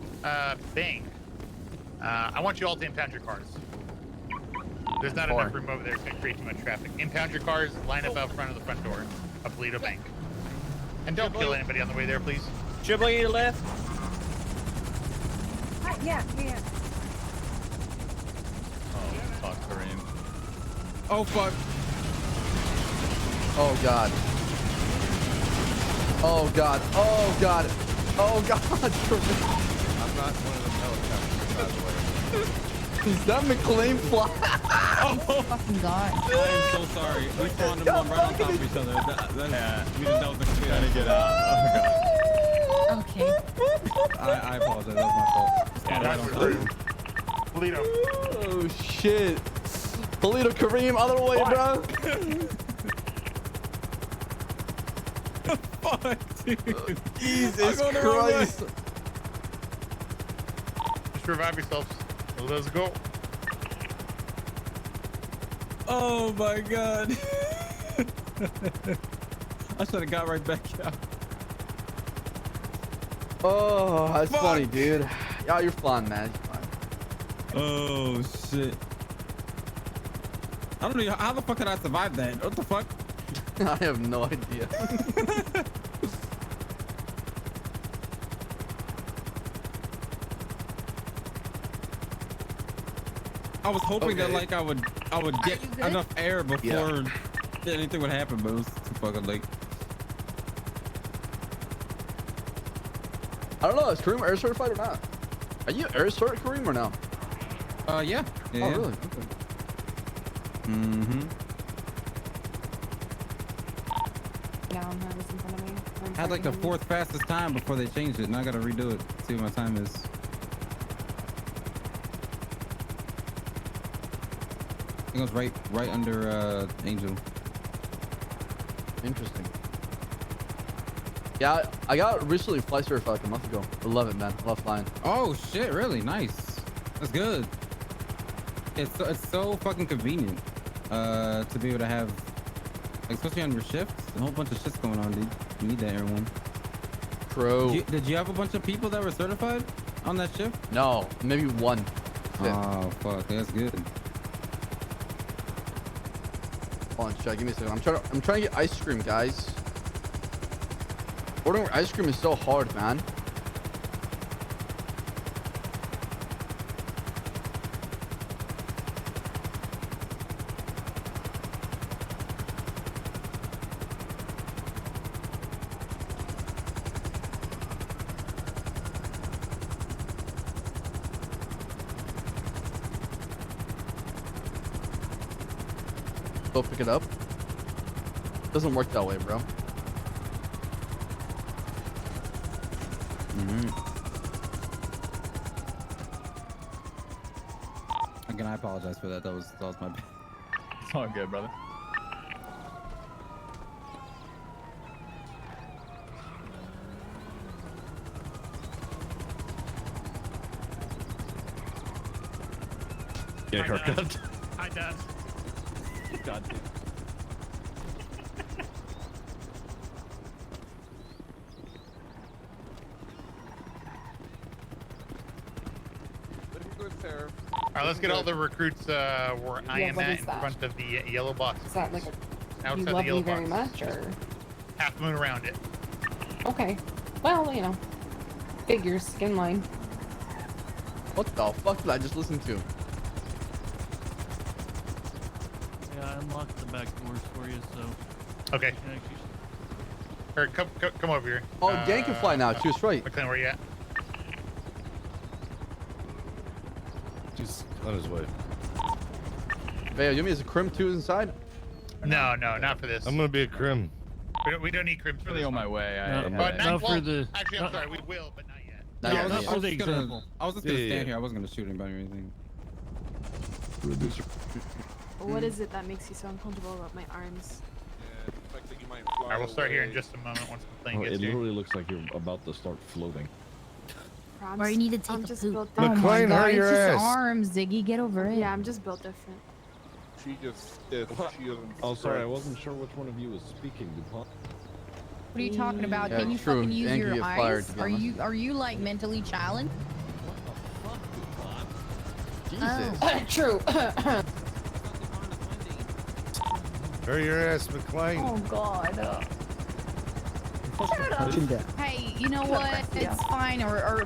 Bank, I want you all to impound your cars. There's not enough room over there. It's gonna create too much traffic. Impound your cars, line up out front of the front door of Polito Bank. And don't kill anybody on the way there, please. Dribbling to your left. Yeah. Oh, fuck, Kareem. Oh fuck. Oh god. Oh god. Oh god. Oh god. I'm not one of the helicopters, by the way. Is that McLean fly? Oh fucking god. I am so sorry. We spawned them right on top of each other. That was a Trying to get out. Oh god. Okay. I apologize. That was my fault. Yeah, that's rude. Polito. Oh shit. Polito Kareem, other way, bro. Fuck, dude. Jesus Christ. Just revive yourselves. Let's go. Oh my god. I should have got right back out. Oh, that's funny, dude. Yeah, you're fun, man. You're fun. Oh shit. I don't know how the fuck did I survive that? What the fuck? I have no idea. I was hoping that like I would get enough air before anything would happen, but it was too fucking late. I don't know. Is Kareem air certified or not? Are you air cert, Kareem, or no? Yeah. Oh, really? Okay. Mm-hmm. Down, I was in front of me. I had like the 4th fastest time before they changed it, and I gotta redo it. See what my time is. It goes right under Angel. Interesting. Yeah, I got recently flight certified like a month ago. I love it, man. I love flying. Oh shit! Really nice. That's good. It's so fucking convenient to be able to have, like, especially on your shift, a whole bunch of shit's going on, dude. You need that everyone. True. Did you have a bunch of people that were certified on that shift? No, maybe one. Oh fuck, that's good. Hold on, Chad, give me a second. I'm trying to get ice cream, guys. Ordering ice cream is so hard, man. Go pick it up. Doesn't work that way, bro. Again, I apologize for that. That was my bad. It's all good, brother. Get a haircut. Hi, Dad. God damn. All right, let's get all the recruits where I am what at is in that? front of the yellow box. Is that like a, Outside you the love yellow me very box. much, or? Half moon around it. Okay. Well, you know, figures, skin line. What the fuck did I just listen to? Yeah, I unlocked the back doors for you, so. Okay. Or come over here. Oh, Gang can fly now. She was right. McLean, where you at? He's on his way. Veo, you mean is a crim 2 inside? No, not for this. I'm gonna be a crim. We don't need crims for Really this on my one. way. Actually, I'm sorry, we will, but not yet. Not yet, not yet. I was just gonna stand here. I wasn't gonna shoot anybody or anything. What is it that makes you so uncomfortable about my arms? All right, we'll start here in just a moment once the plane gets It here. literally looks like you're about to start floating. Or you need to take a just poop. built Oh my McLean, god, hurry it's your just ass. arms, Ziggy. Get over it. Yeah, I'm just built different. She just Oh, sorry, I wasn't sure which one of you was speaking, DuPont. What are you talking about? Yeah, Can you true. fucking use Angry your at fire, eyes? to be Are honest. you like mentally challenged? Jesus. True. Hurry your ass, McLean. Oh god. Hey, you know what? It's fine. Or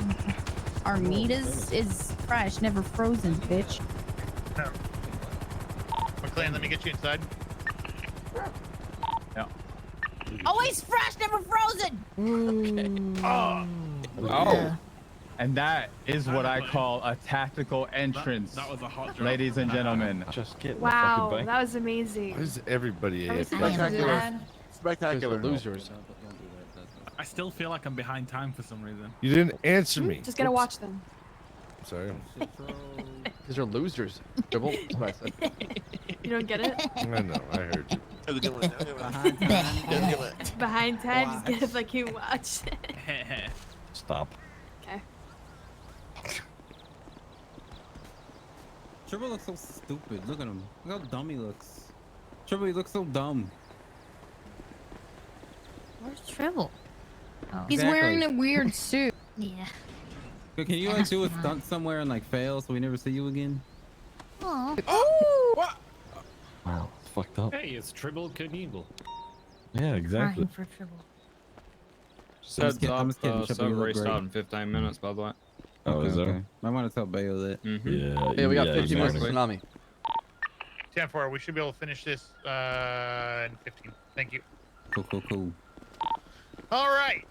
our meat is fresh, never frozen, bitch. McLean, let me get you inside. Yeah. Always fresh, never frozen. Oh. And that is what I call a tactical entrance, That was a hot drop. ladies and gentlemen. Just get Wow, the fucking that was amazing. Why is everybody That was AFK? spectacular. Spectacular. Losers. I still feel like I'm behind time for some reason. You didn't answer me. Just gonna watch them. Sorry. These are losers. Dribble. That's what I said. You don't get it? I know. I heard you. Behind time, just get it like you watch. Stop. Okay. Triple looks so stupid. Look at him. Look how dumb he looks. Triple, he looks so dumb. Where's Tribble? Oh. He's wearing a weird suit. Yeah. Can you like do a stunt somewhere and like fail so we never see you again? Oh. Wow, it's fucked up. Hey, it's Tribble Knievel. Yeah, exactly. For Tribble. Heads I'm up, just kidding, Triple, you server look restart great. in 15 minutes, by the way. Oh, is there? I want to tell Bayo that. Yeah. Hey, we got yeah, 15 minutes of exactly. tsunami. 10-4. We should be able to finish this in 15. Thank you. Cool. All right.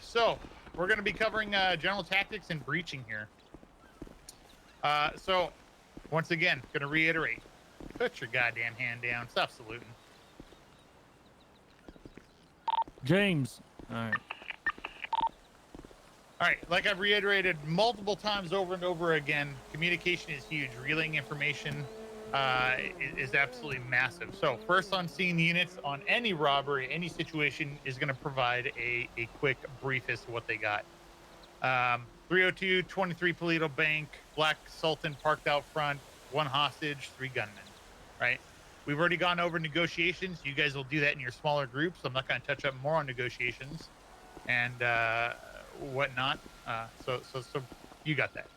So we're going to be covering general tactics and breaching here. So once again, going to reiterate. Put your goddamn hand down. Stop saluting. James. All right. All right, like I've reiterated multiple times over and over again, communication is huge. Relaying information is absolutely massive. So first on scene units on any robbery, any situation is going to provide a quick brief as to what they got. 302, 23 Polito Bank, Black Sultan parked out front, 1 hostage, 3 gunmen, right? We've already gone over negotiations. You guys will do that in your smaller groups. I'm not going to touch up more on negotiations and whatnot. So you got that.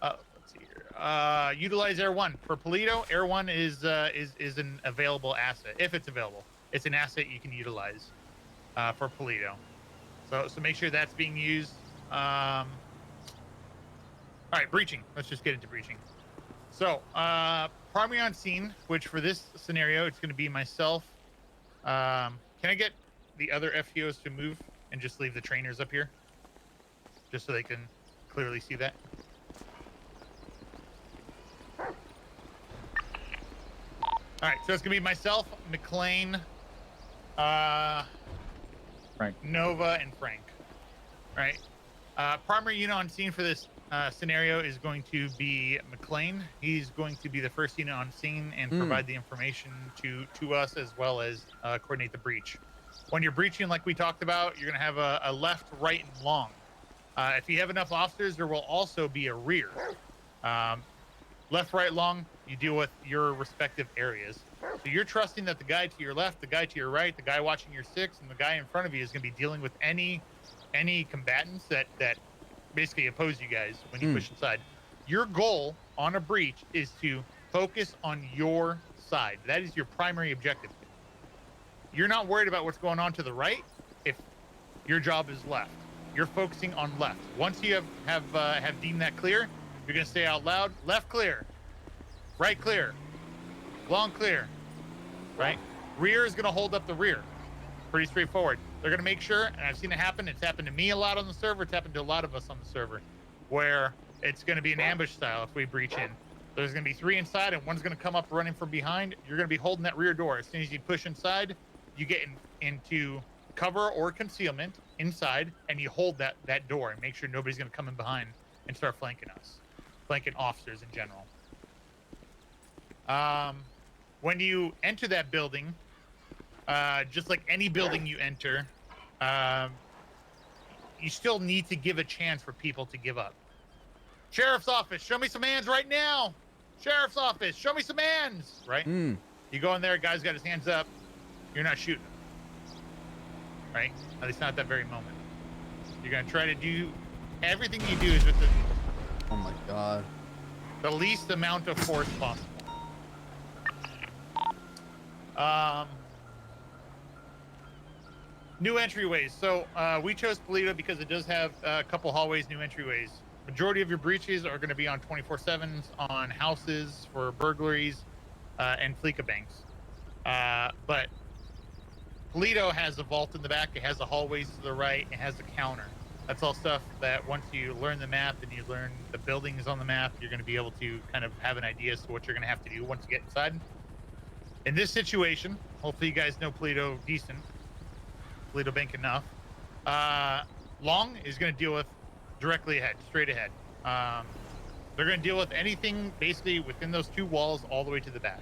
Let's see here. Utilize Air 1 for Polito. Air 1 is an available asset if it's available. It's an asset you can utilize for Polito. So make sure that's being used. All right, breaching. Let's just get into breaching. So primary on scene, which for this scenario it's going to be myself. Can I get the other FTOs to move and just leave the trainers up here, just so they can clearly see that? All right, so it's gonna be myself, McLean, Frank, Nova, and Frank. All right. Primary unit on scene for this scenario is going to be McLean. He's going to be the first unit on scene and provide the information to us, as well as coordinate the breach. When you're breaching, like we talked about, you're going to have a left, right, and long. If you have enough officers, there will also be a rear. Left, right, long, you deal with your respective areas. So you're trusting that the guy to your left, the guy to your right, the guy watching your 6, and the guy in front of you is going to be dealing with any combatants that basically oppose you guys when you push inside. Your goal on a breach is to focus on your side. That is your primary objective. You're not worried about what's going on to the right if your job is left. You're focusing on left. Once you have deemed that clear, you're going to say out loud, left clear, right clear, long clear, right? Rear is going to hold up the rear. Pretty straightforward. They're going to make sure, and I've seen it happen. It's happened to me a lot on the server. It's happened to a lot of us on the server, where it's going to be an ambush style if we breach in. There's going to be 3 inside, and one's going to come up running from behind. You're going to be holding that rear door. As soon as you push inside, you get into cover or concealment inside, and you hold that door and make sure nobody's going to come in behind and start flanking us, flanking officers in general. When you enter that building, just like any building you enter, you still need to give a chance for people to give up. Sheriff's office, show me some hands right now. Sheriff's office, show me some hands. Right? You go in there, guy's got his hands up. You're not shooting. Right? At least not at that very moment. You're going to try to do everything you do is with the... Oh my God. The least amount of force possible. New entryways. So we chose Polito because it does have a couple hallways, new entryways. Majority of your breaches are going to be on 24/7s, on houses for burglaries, and Fleeca banks. But Polito has a vault in the back. It has the hallways to the right. It has a counter. That's all stuff that once you learn the map and you learn the buildings on the map, you're going to be able to kind of have an idea as to what you're going to have to do once you get inside. In this situation, hopefully you guys know Polito decent. Polito Bank enough. Long is going to deal with directly ahead, straight ahead. They're going to deal with anything basically within those 2 walls all the way to the back.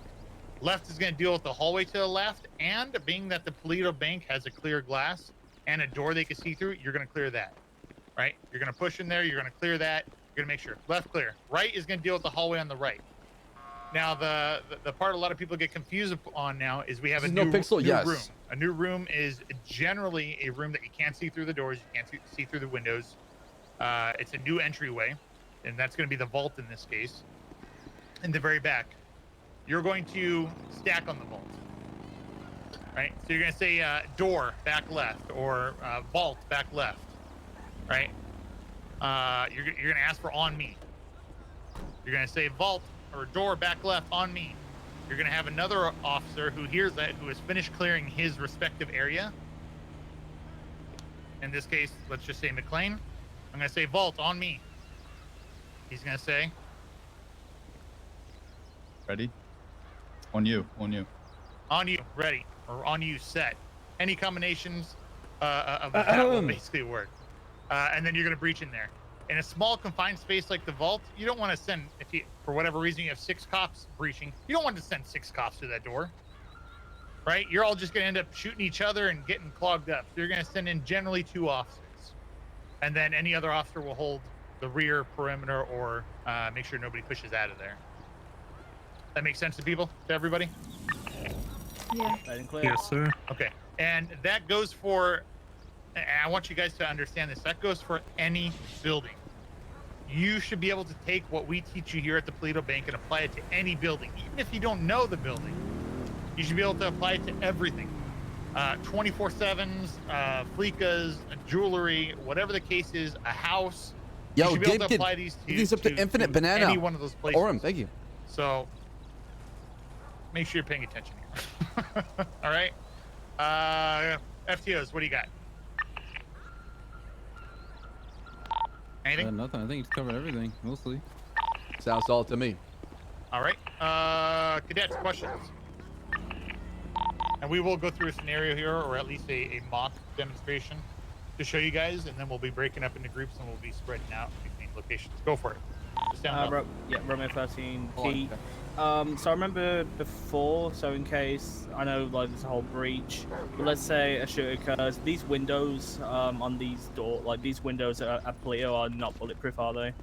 Left is going to deal with the hallway to the left, and being that the Polito Bank has a clear glass and a door they can see through, you're going to clear that, right? You're going to push in there, you're going to clear that, you're going to make sure. Left clear. Right is going to deal with the hallway on the right. Now, the part a lot of people get confused on now is we have a new room. A new room is generally a room that you can't see through the doors, you can't see through the windows. It's a new entryway, and that's going to be the vault in this case. In the very back, you're going to stack on the vault, right? So you're going to say door back left or vault back left, right? you're gonna ask for on me. You're gonna say vault or door back left on me. You're gonna have another officer who hears that, who has finished clearing his respective area. In this case, let's just say McLean. I'm gonna say vault on me. He's gonna say. Ready? On you. On you. On you, ready, or on you, set. Any combinations of that will basically work. And then you're gonna breach in there. In a small confined space like the vault, you don't want to send, if you, for whatever reason, you have 6 cops breaching, you don't want to send 6 cops through that door, right? You're all just gonna end up shooting each other and getting clogged up. So you're gonna send in generally 2 officers. And then any other officer will hold the rear perimeter or make sure nobody pushes out of there. That makes sense to people, to everybody? Yeah. Yes, sir. Okay, and that goes for, and I want you guys to understand this, that goes for any building. You should be able to take what we teach you here at the Polito Bank and apply it to any building. Even if you don't know the building, you should be able to apply it to everything. 24/7s, fleekas, jewelry, whatever the case is, a house. Yo, you should be able to Gabe, apply these these up to Infinite Banana. any one of those places. Orem, thank you. So make sure you're paying attention here. All right. FTOs, what do you got? Anything? Nothing. I think it's covered everything, mostly. Sounds solid to me. All right. Cadets, questions? And we will go through a scenario here, or at least a mock demonstration to show you guys, and then we'll be breaking up into groups and we'll be spreading out between locations. Go for it. Romeo 13 key. So I remember before, so in case, I know like there's a whole breach, but let's say a shoot occurs, these windows on these these windows at Polito are not bulletproof, are they?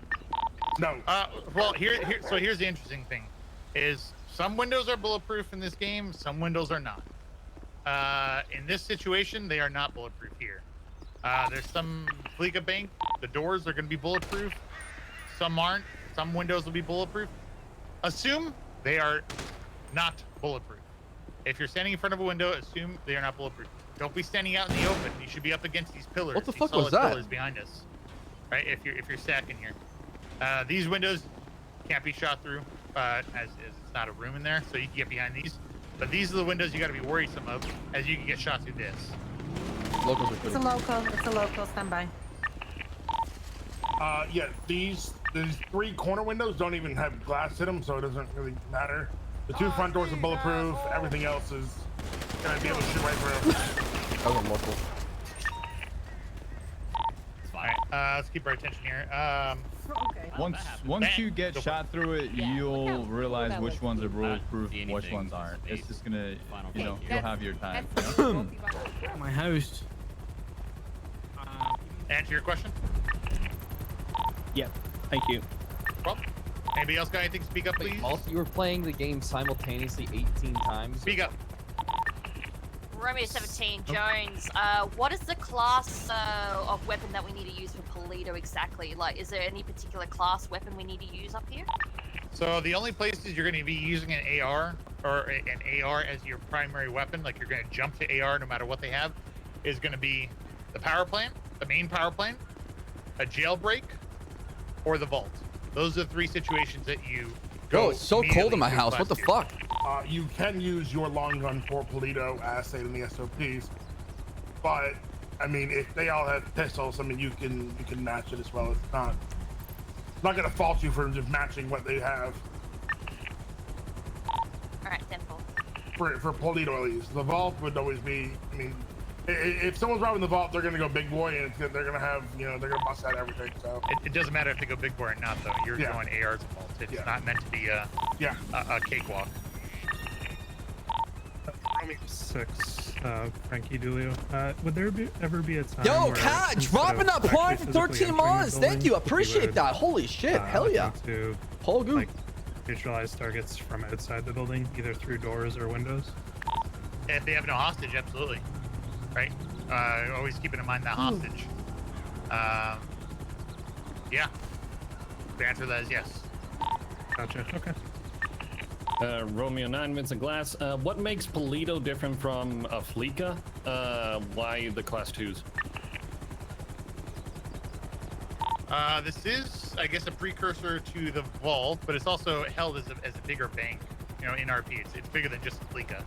No. Well, so here's the interesting thing, is some windows are bulletproof in this game, some windows are not. In this situation, they are not bulletproof here. There's some Fleeka Bank, the doors are going to be bulletproof, some aren't, some windows will be bulletproof. Assume they are not bulletproof. If you're standing in front of a window, assume they are not bulletproof. Don't be standing out in the open. You should be up against these pillars. What the these fuck was solid that? Pillars behind us, right? If you're stacking here, these windows can't be shot through, as it's not a room in there, so you can get behind these. But these are the windows you got to be worried some of, as you can get shot through this. Locals are It's a local. It's a local. Stand by. Yeah, these 3 corner windows don't even have glass in them, so it doesn't really matter. The 2 front doors are bulletproof. Everything else is gonna be able to shoot right through. That was local. All right, let's keep our attention here. Once you get shot through it, you'll realize which ones are bulletproof, which ones aren't. It's just gonna, you'll have your time. My house. Answer your question. Yeah, thank you. Well, anybody else got anything to speak up, please? Also, you were playing the game simultaneously 18 times. Speak up. Romeo 17, Jones, what is the class of weapon that we need to use for Polito exactly? Like, is there any particular class weapon we need to use up here? So the only places you're going to be using an AR, or an AR as your primary weapon, like you're going to jump to AR no matter what they have, is going to be the power plant, the main power plant, a jailbreak, or the vault. Those are the 3 situations that you go. Bro, it's so cold in my house. What the fuck? You can use your long gun for Polito as stated in the SOPs, but I mean, if they all have pistols, I mean, you can match it as well. It's not gonna fault you for just matching what they have. All right, simple. For Polito at least, the vault would always be. I mean, if someone's robbing the vault, they're gonna go big boy, and they're gonna have, they're gonna bust out everything. So it doesn't matter if they go big boy or not, though. You're going ARs and vault. It's not meant to be a cakewalk. 6, Frankie Dulio. Would there ever be a time? Yo, where Kat, instead dropping of that actually prime for physically 13 entering a months. Thank building, you. Appreciate would, that. Holy shit. Hell yeah. To, Whole group. like, neutralize targets from outside the building, either through doors or windows? If they have no hostage, absolutely. Right? Always keeping in mind that hostage. Yeah. The answer to that is yes. Gotcha. Okay. Romeo 9, Vincent Glass. What makes Polito different from a Fleeka? Why the class 2s? This is, I guess, a precursor to the vault, but it's also held as a bigger bank. You know, in RP, it's bigger than just Fleeka.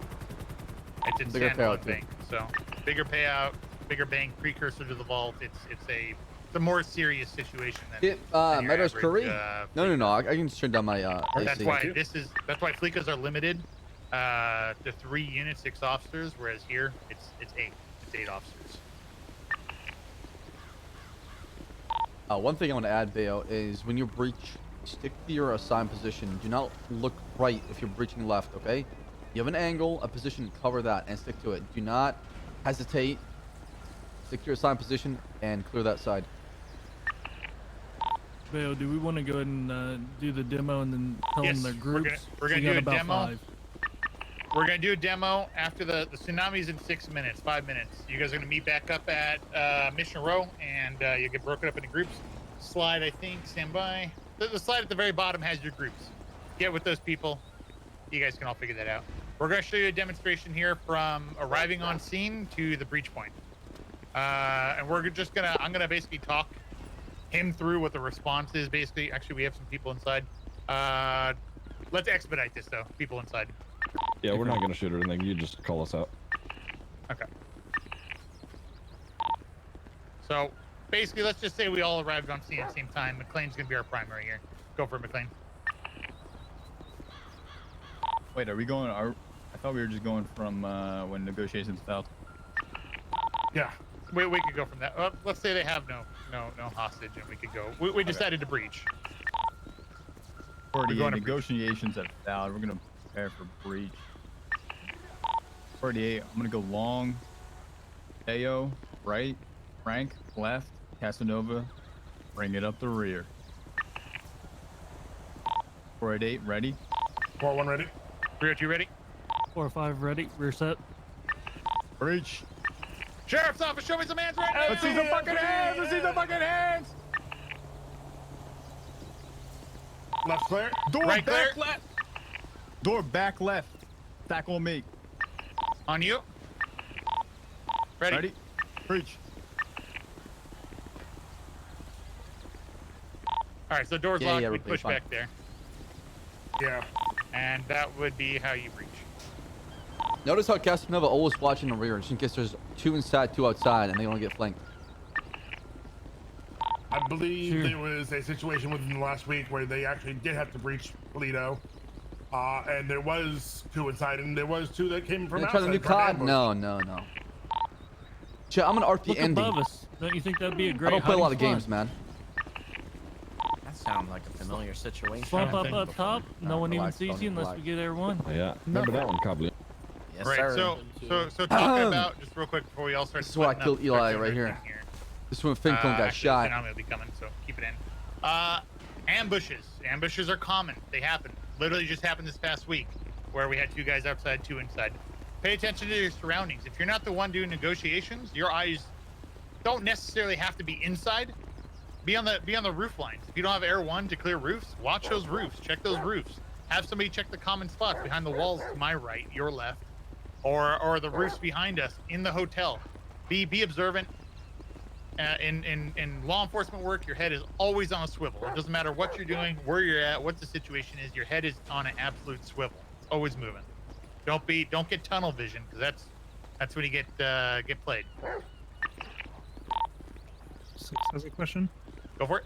It's a Bigger payout, standalone too. bank. So bigger payout, bigger bank, precursor to the vault. It's a more serious situation than. Hit than your Meadows average, Curry? No. I can just turn down my That's AC. why Fleekas are limited to 3 units, 6 officers, whereas here it's 8. It's 8 officers. One thing I want to add, Bayo, is when you breach, stick to your assigned position. Do not look right if you're breaching left, okay? You have an angle, a position, cover that, and stick to it. Do not hesitate. Stick to your assigned position and clear that side. Bayo, do we want to go ahead and do the demo and then tell them their groups? We're gonna We got do a about demo. 5. We're gonna do a demo after the tsunami's in 6 minutes, 5 minutes. You guys are gonna meet back up at Mission Row, and you get broken up into groups. Slide, I think, stand by. The slide at the very bottom has your groups. Get with those people. You guys can all figure that out. We're gonna show you a demonstration here from arriving on scene to the breach point. And I'm gonna basically talk him through what the response is. Basically, actually, we have some people inside. Let's expedite this though. People inside. Yeah, we're not gonna shoot or anything. You just call us out. Okay. So basically, let's just say we all arrived on scene at the same time. McLean's gonna be our primary here. Go for it, McLean. Wait, are we going? I thought we were just going from when negotiations failed. Yeah. We could go from that. Let's say they have no hostage, and we could go. We decided to breach. 48 negotiations have failed. We're gonna prepare for breach. 48. I'm gonna go long. Ayo, right. Frank, left. Casanova, bring it up the rear. 488, ready? 4-1 ready. 302 ready. 4-5 ready. Rear set. Breach. Sheriff's office, show me some hands right now. Let's see some fucking hands. Let's see some fucking hands. Left clear. Door Right back clear. left. Door back left. Back on me. On you. Ready. Ready. Breach. All right, so door's Yeah, locked. yeah, We everything's push fine. back there. Yeah. And that would be how you breach. Notice how Casanova always watching the rear, just in case there's 2 inside, 2 outside, and they only get flanked. I believe there was a situation within the last week where they actually did have to breach Toledo. And there was 2 inside, and there was 2 that came from They're outside. trying to new from COD? ambush. No. Chat, I'm an RP Look ending. above us. Don't you think that'd be a great I don't play a lot of hiding games, man. That sounds like a familiar situation. Bump up top. No one even sees you unless we get Air 1. Yeah, remember that one, Cobbly. Yes, Right. sir. So talking about just real quick before we all start. This is where I splitting killed up, Eli start right doing here. everything This is when Fincone got Actually, shot. tsunami will be coming, so keep it in. Ambushes. Ambushes are common. They happen. Literally just happened this past week, where we had 2 guys outside, 2 inside. Pay attention to your surroundings. If you're not the one doing negotiations, your eyes don't necessarily have to be inside. Be on the roof lines. If you don't have Air 1 to clear roofs, watch those roofs. Check those roofs. Have somebody check the common spots behind the walls to my right, your left, or the roofs behind us in the hotel. Be observant. In law enforcement work, your head is always on a swivel. It doesn't matter what you're doing, where you're at, what the situation is. Your head is on an absolute swivel. It's always moving. Don't get tunnel vision, because that's when you get played. 6 has a question. Go for it.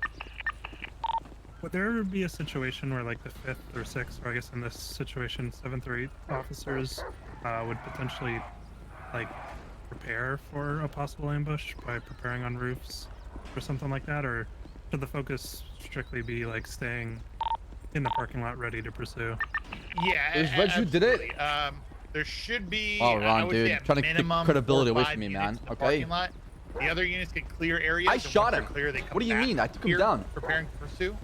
Would there ever be a situation where, like, the 5th or 6th, or I guess in this situation, 7th or 8th officers would potentially, like, prepare for a possible ambush by preparing on roofs or something like that? Or should the focus strictly be, like, staying in the parking lot ready to pursue? Yeah, There's Reg who did it. There should be. Oh, I Ron, would dude, say at trying to keep minimum credibility 4 or away 5 from me, units man. in the Okay. parking lot. The other units can clear areas. I and shot once they're him. Clear, they come What do you back mean? I took him here, down. Preparing to pursue.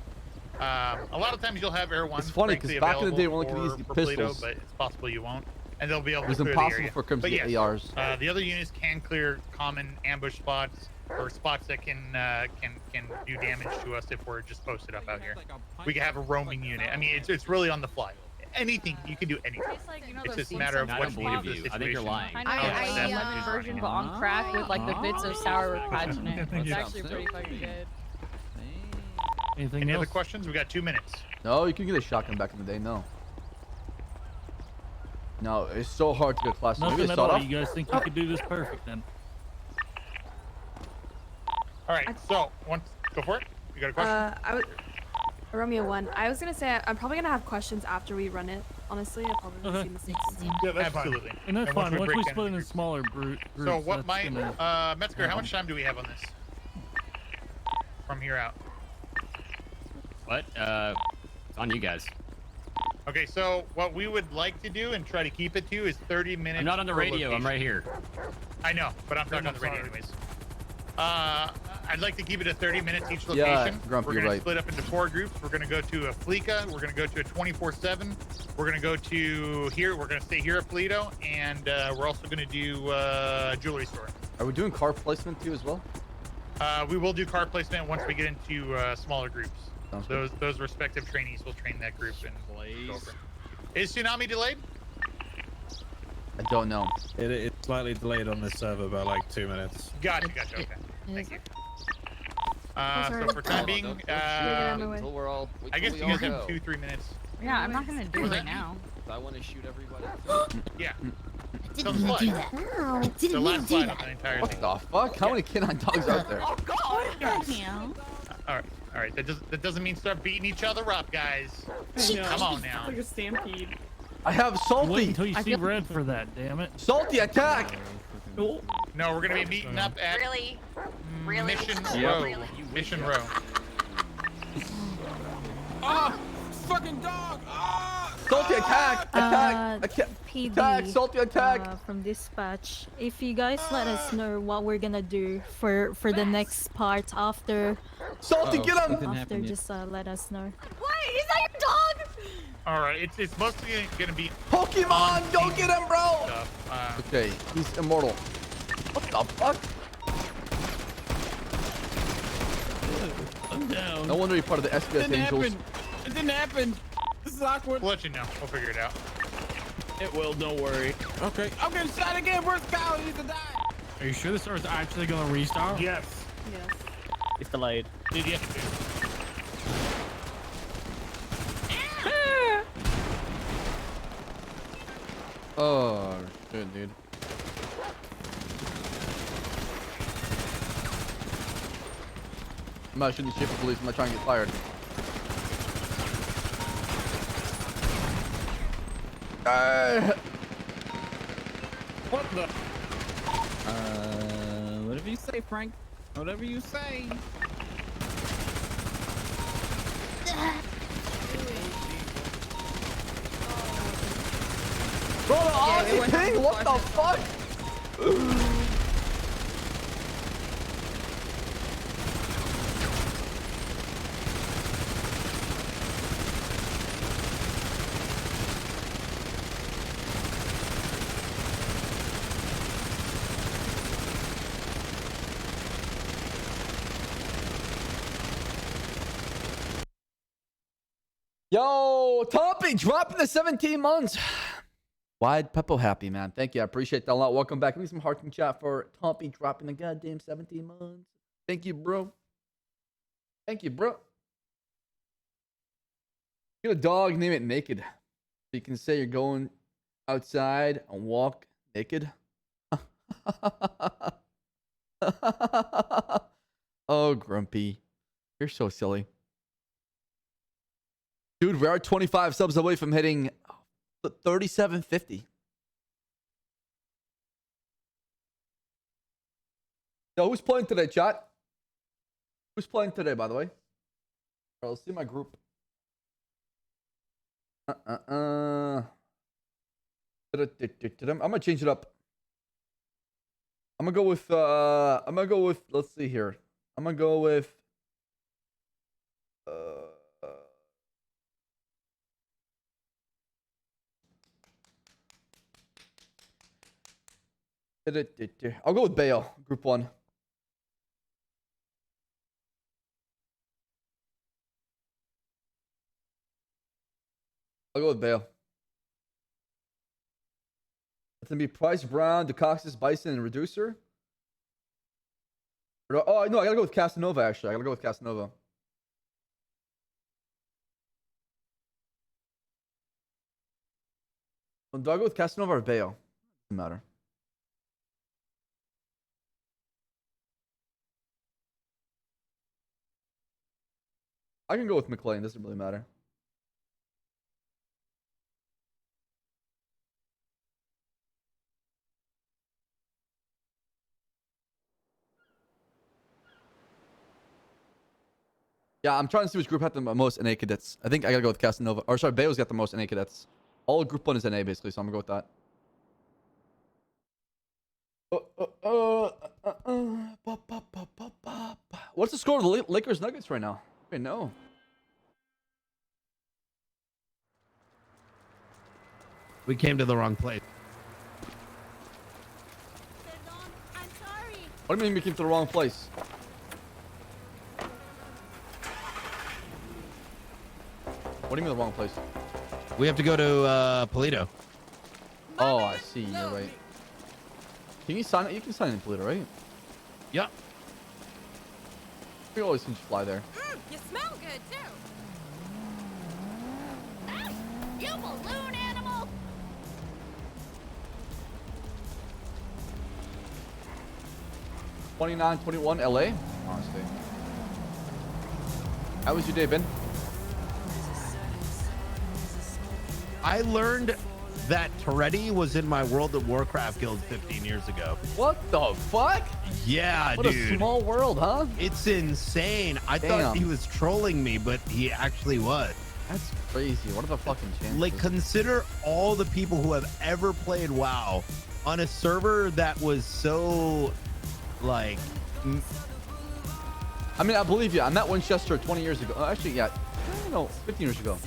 A lot of times you'll have Air 1. It's funny, 'cause back in the day, we only could use the for Polito, pistols. but it's possible you won't, and they'll be able It was to clear impossible the area. for Crims to But get yes, ARs. the other units can clear common ambush spots or spots that can do damage to us if we're just posted up out here. We can have a roaming unit. I mean, it's really on the fly. Anything you can do anything. It's just a matter of what you want the situation. I think you're lying. I know, it's a lemon version, but on crack with like the bits of sour patch in it. Thank It's you. actually pretty fucking good. Anything Any else? other questions? We got 2 minutes. No, you can get a shotgun back in the day. No. No, it's so hard to get class. Nothing at all. You guys think you could do this perfect then? All right. So, go for it. You got a question? I was Romeo 1. I was gonna say I'm probably gonna have questions after we run it. Honestly, I've probably seen mistakes. Yeah, that's absolutely. And that's fine. Once we break down split into into smaller groups. So what that's might gonna- Metzger, how much time do we have on this? From here out. What? It's on you guys. Okay, so what we would like to do and try to keep it to is 30 minutes. I'm not on the per radio. I'm location. right here. I know, but I'm talking on the radio anyways. I'd like to keep it at 30 minutes each Yeah, location. Grumpy, We're you're gonna right. split up into 4 groups. We're gonna go to a Fleeca. We're gonna go to a 24/7. We're gonna go to here. We're gonna stay here at Polito, and we're also gonna do a jewelry store. Are we doing car placement too as well? We will do car placement once we get into smaller groups. Sounds Those respective trainees will train that group and go over. Is Tsunami delayed? I don't know. It's slightly delayed on this server by like 2 minutes. Gotcha. Okay. Thank you. So for time being, I guess you guys have 2-3 minutes. Yeah, I'm not gonna do it right now. I want to shoot everybody. Yeah. Didn't even do that. The last slide on the entire What thing. the fuck? How many canine dogs are there? Oh God! All right. That doesn't mean start beating each other up, guys. Yeah. Come on now. Like a stampede. I have salty. Wait until you see red for that. Damn it. Salty attack. No, we're gonna be meeting up at Really? Mission Yep. Row. Really? Mission Row. Oh, fucking dog! Salty attack! PD, Attack! Salty attack! From dispatch. If you guys let us know what we're gonna do for the next part after. Salty, get him! After, just let us know. Wait, is that your dog? All right, it's mostly gonna be Pokemon, go get him, bro! stuff. Okay, he's immortal. What the fuck? I'm down. No wonder you're part of the SBS Angels. It didn't happen. This is awkward. We'll let you know. We'll figure it out. It will. Don't worry. Okay. I'm getting shot again. Where's Kyle? He needs to die. Are you sure the server's actually gonna restart? Yes. Yes. It's delayed. Dude, yes. Oh, shit, dude. I'm not shooting the ship police. I'm not trying to get fired. What the? Whatever you say, Frank. Whatever you say. Bro, the Aussie ping? What the fuck? Yo, Toppy dropping the 17 months. Wide Peppo happy, man. Thank you. I appreciate that a lot. Welcome back. Give me some hearts in chat for Toppy dropping the goddamn 17 months. Thank you, bro. Thank you, bro. Get a dog, name it Naked. So you can say you're going outside and walk naked. Oh, Grumpy. You're so silly. Dude, we are 25 subs away from hitting 3750. Yo, who's playing today, chat? Who's playing today, by the way? All right, let's see my group. I'm gonna change it up. I'm gonna go with let's see here. I'm gonna go with I'll go with Bayo, group 1. I'll go with Bayo. It's gonna be Price, Brown, Decoxis, Bison, and Reducer. Oh no, I gotta go with Casanova actually. I gotta go with Casanova. Do I go with Casanova or Bayo? Doesn't matter. I can go with McLean. Doesn't really matter. Yeah, I'm trying to see which group had the most NA cadets. I think I gotta go with Casanova. Or sorry, Bayo's got the most NA cadets. All group 1 is NA basically, so I'm gonna go with that. What's the score of the Lakers Nuggets right now? I don't know. We came to the wrong place. What do you mean we came to the wrong place? What do you mean the wrong place? We have to go to Polito. Oh, I see. You're right. Can you sign it? You can sign in Polito, right? Yep. We always can just fly there. You smell good too. Hey, you balloon animal! 29-21 LA. Honestly. How was your day, Ben? I learned that Toretti was in my World of Warcraft guild 15 years ago. What the fuck? Yeah, what dude. What a small world, huh? It's insane. I thought he was trolling me, but he actually was. That's crazy. What are the fucking chances? Like, consider all the people who have ever played WoW on a server that was so, like... I mean, I believe you. I met Winchester 20 years ago. Actually, yeah. No, 15 years ago.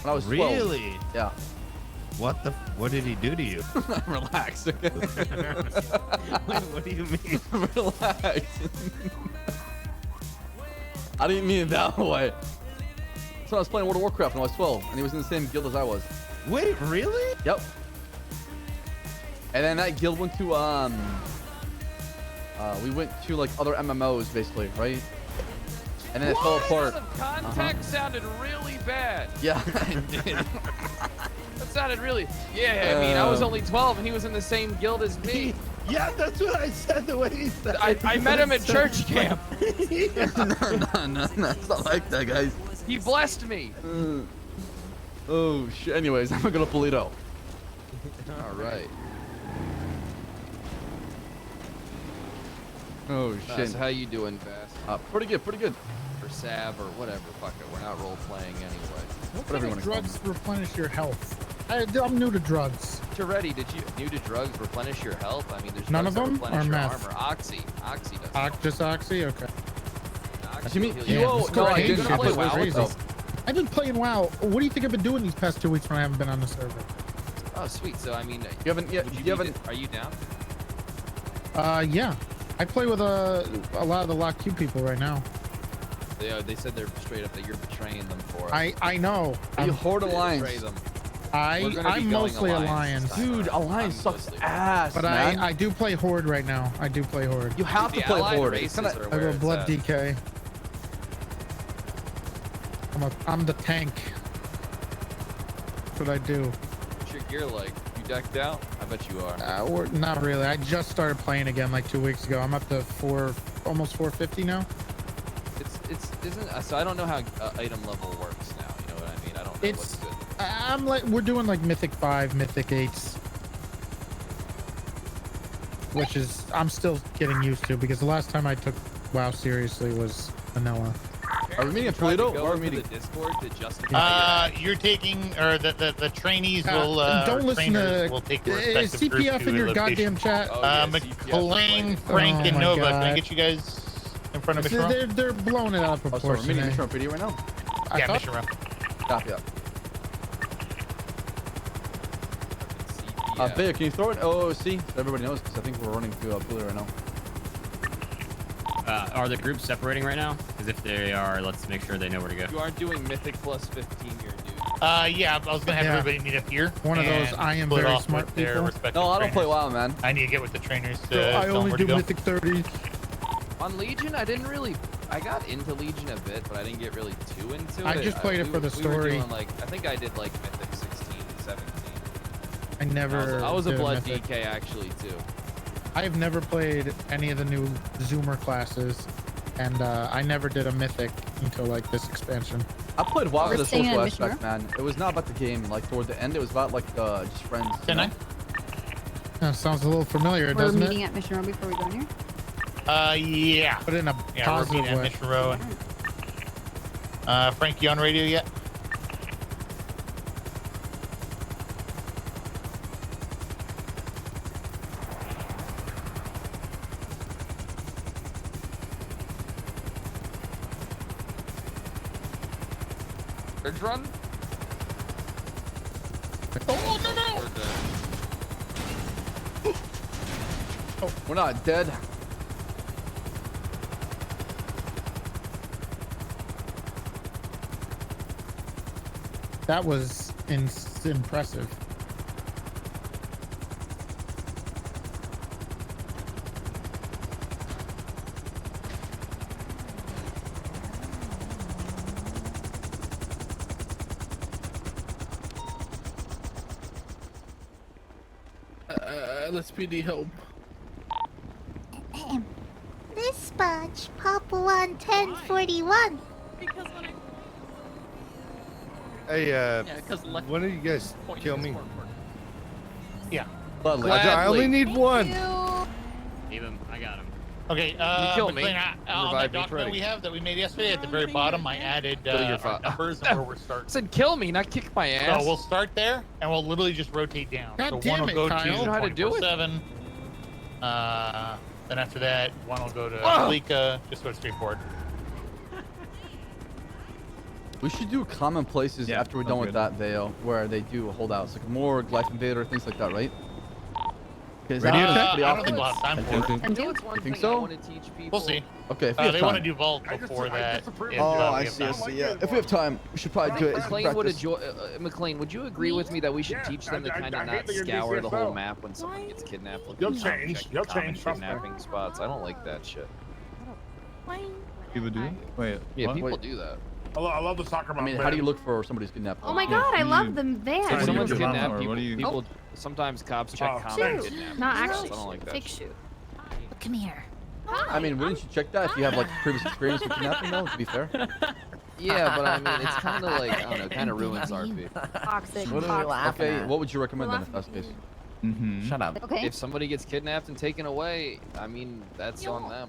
When I was 12. Really? Yeah. What did he do to you? Relax. What do you mean? Relax. I didn't mean it that way. So I was playing World of Warcraft when I was 12, and he was in the same guild as I was. Wait, really? Yep. And then that guild went to we went to like other MMOs basically, right? And then it fell apart. Contact sounded really bad. Yeah, it did. That sounded really. Yeah, I mean, I was only 12 and he was in the same guild as me. Yeah, that's what I said. The way he said. I met him at church camp. No, it's not like that, guys. He blessed me. Oh shit. Anyways, I'm gonna go to Polito. All right. Oh shit. So how you doing, Bass? Pretty good, pretty good. Or Ssaab or whatever. Fuck it, we're not role playing anyway. What kind of drugs replenish your health? I'm new to drugs. Toretti, did you new to drugs replenish your health? I mean, there's none drugs of them that replenish or your meth. armor. Oxy does. Just Oxy, okay. You mean no, I didn't play WoW with them. I've been playing WoW. What do you think I've been doing these past 2 weeks when I haven't been on the server? Oh, sweet. So I mean, you haven't yet. Are you down? Yeah. I play with a lot of the Lock Q people right now. They said they're straight up that you're betraying them for it. I know. You Horde Alliance. Betray them. I'm mostly Alliance. Dude, Alliance sucks ass, but man. I do play Horde right now. I do play Horde. You have to play Horde. I go Blood DK. I'm the tank. That's what I do. What's your gear like? You decked out? I bet you are. Not really. I just started playing again like 2 weeks ago. I'm up to almost 450 now. So I don't know how item level works now. You know what I mean? I don't know what's good. We're doing like Mythic 5, Mythic 8s. Which is, I'm still getting used to because the last time I took WoW seriously was vanilla. Are we meeting at Polito or are we meeting? The Discord to justify you're taking, or the trainees will, don't listen to, will take the respective group CPF to in your a goddamn chat. McLean, Frank, and Nova. Can I get you guys in front of Mission They're blowing it out of proportion. Oh, sorry, we're meeting Mission PD right now? Yeah, Mission Room. Copy up. Bayo, can you throw an OOC so everybody knows? Because I think we're running through Polito right now. Are the groups separating right now? Because if they are, let's make sure they know where to go. You aren't doing Mythic plus 15 here, dude. Yeah, I was gonna have everybody meet up here. One of those I am very smart people. No, I don't play WoW, man. I need to get with the trainers to I tell them only where do to go. Mythic 30. On Legion, I got into Legion a bit, but I didn't get really too into it. I just played it for the We were story. doing, I think I did like Mythic 16, 17. I never. I was a did blood mythic. DK actually too. I've never played any of the new Zoomer classes, and I never did a mythic until like this expansion. I played WoW for We're the staying social at aspect, Mishra? man. It was not about the game. Like toward the end, it was about like just friends. Can I? Sounds a little familiar, We're doesn't meeting it? at Mission Row before we go in here. Yeah. But in a Yeah, we're positive meeting at way. Mission Row. Frank, you on radio yet? Bridge run? Oh no! We're not dead. That was impressive. LSPD help. Dispatch, Papa 1 1041. Hey, when did you guys kill me? Yeah. I only need one. Leave him. I got him. Okay, You kill me. McLean, on Revive that me. document we have that we made yesterday, at the very bottom, I added our numbers and where we're starting. Said kill me, not kick my ass. So we'll start there, and we'll literally just rotate down. God so damn one it, will go Kyle. You know how to to do it? 7. Then after that, one will go to Oh. Alika, just so it's straightforward. We should do common places Yeah, after we're done sounds with that, Vale, where they do holdouts, like morgue, life invader, things like that, right? Because Radio that check? pretty I don't often. think we'll have time for it. You think so? We'll see. Okay, if we have They time. want to do Vault before that. if, Oh, we I have see, I time. see. Yeah, if we have time, we should probably do it. as McLean would practice. McLean, would you agree with me that we should teach them to kind of not scour the whole map when someone gets kidnapped? Like, You'll check change. You'll common change, trust me. kidnapping spots. I don't like that shit. People do? Wait. Yeah, what? people do that. I love the soccer I mom. mean, how do you look for somebody who's kidnapped? Oh my god, I love them there. If someone's do? kidnapped, Or people, what do you- people sometimes cops check Oh, common shoot. kidnapping. Not spots. actually. I don't like that. Fake shit. shoot. Come here. I mean, wouldn't you check that if you have like previous experience with kidnapping, though? To be fair. Yeah, but I mean, it's kind of like, I don't know, kind of ruins RP. Toxic. What are we laughing at? What would you recommend then if that's the case? Mm-hmm. Shut up. Okay. If somebody gets kidnapped and taken away, I mean, that's on them.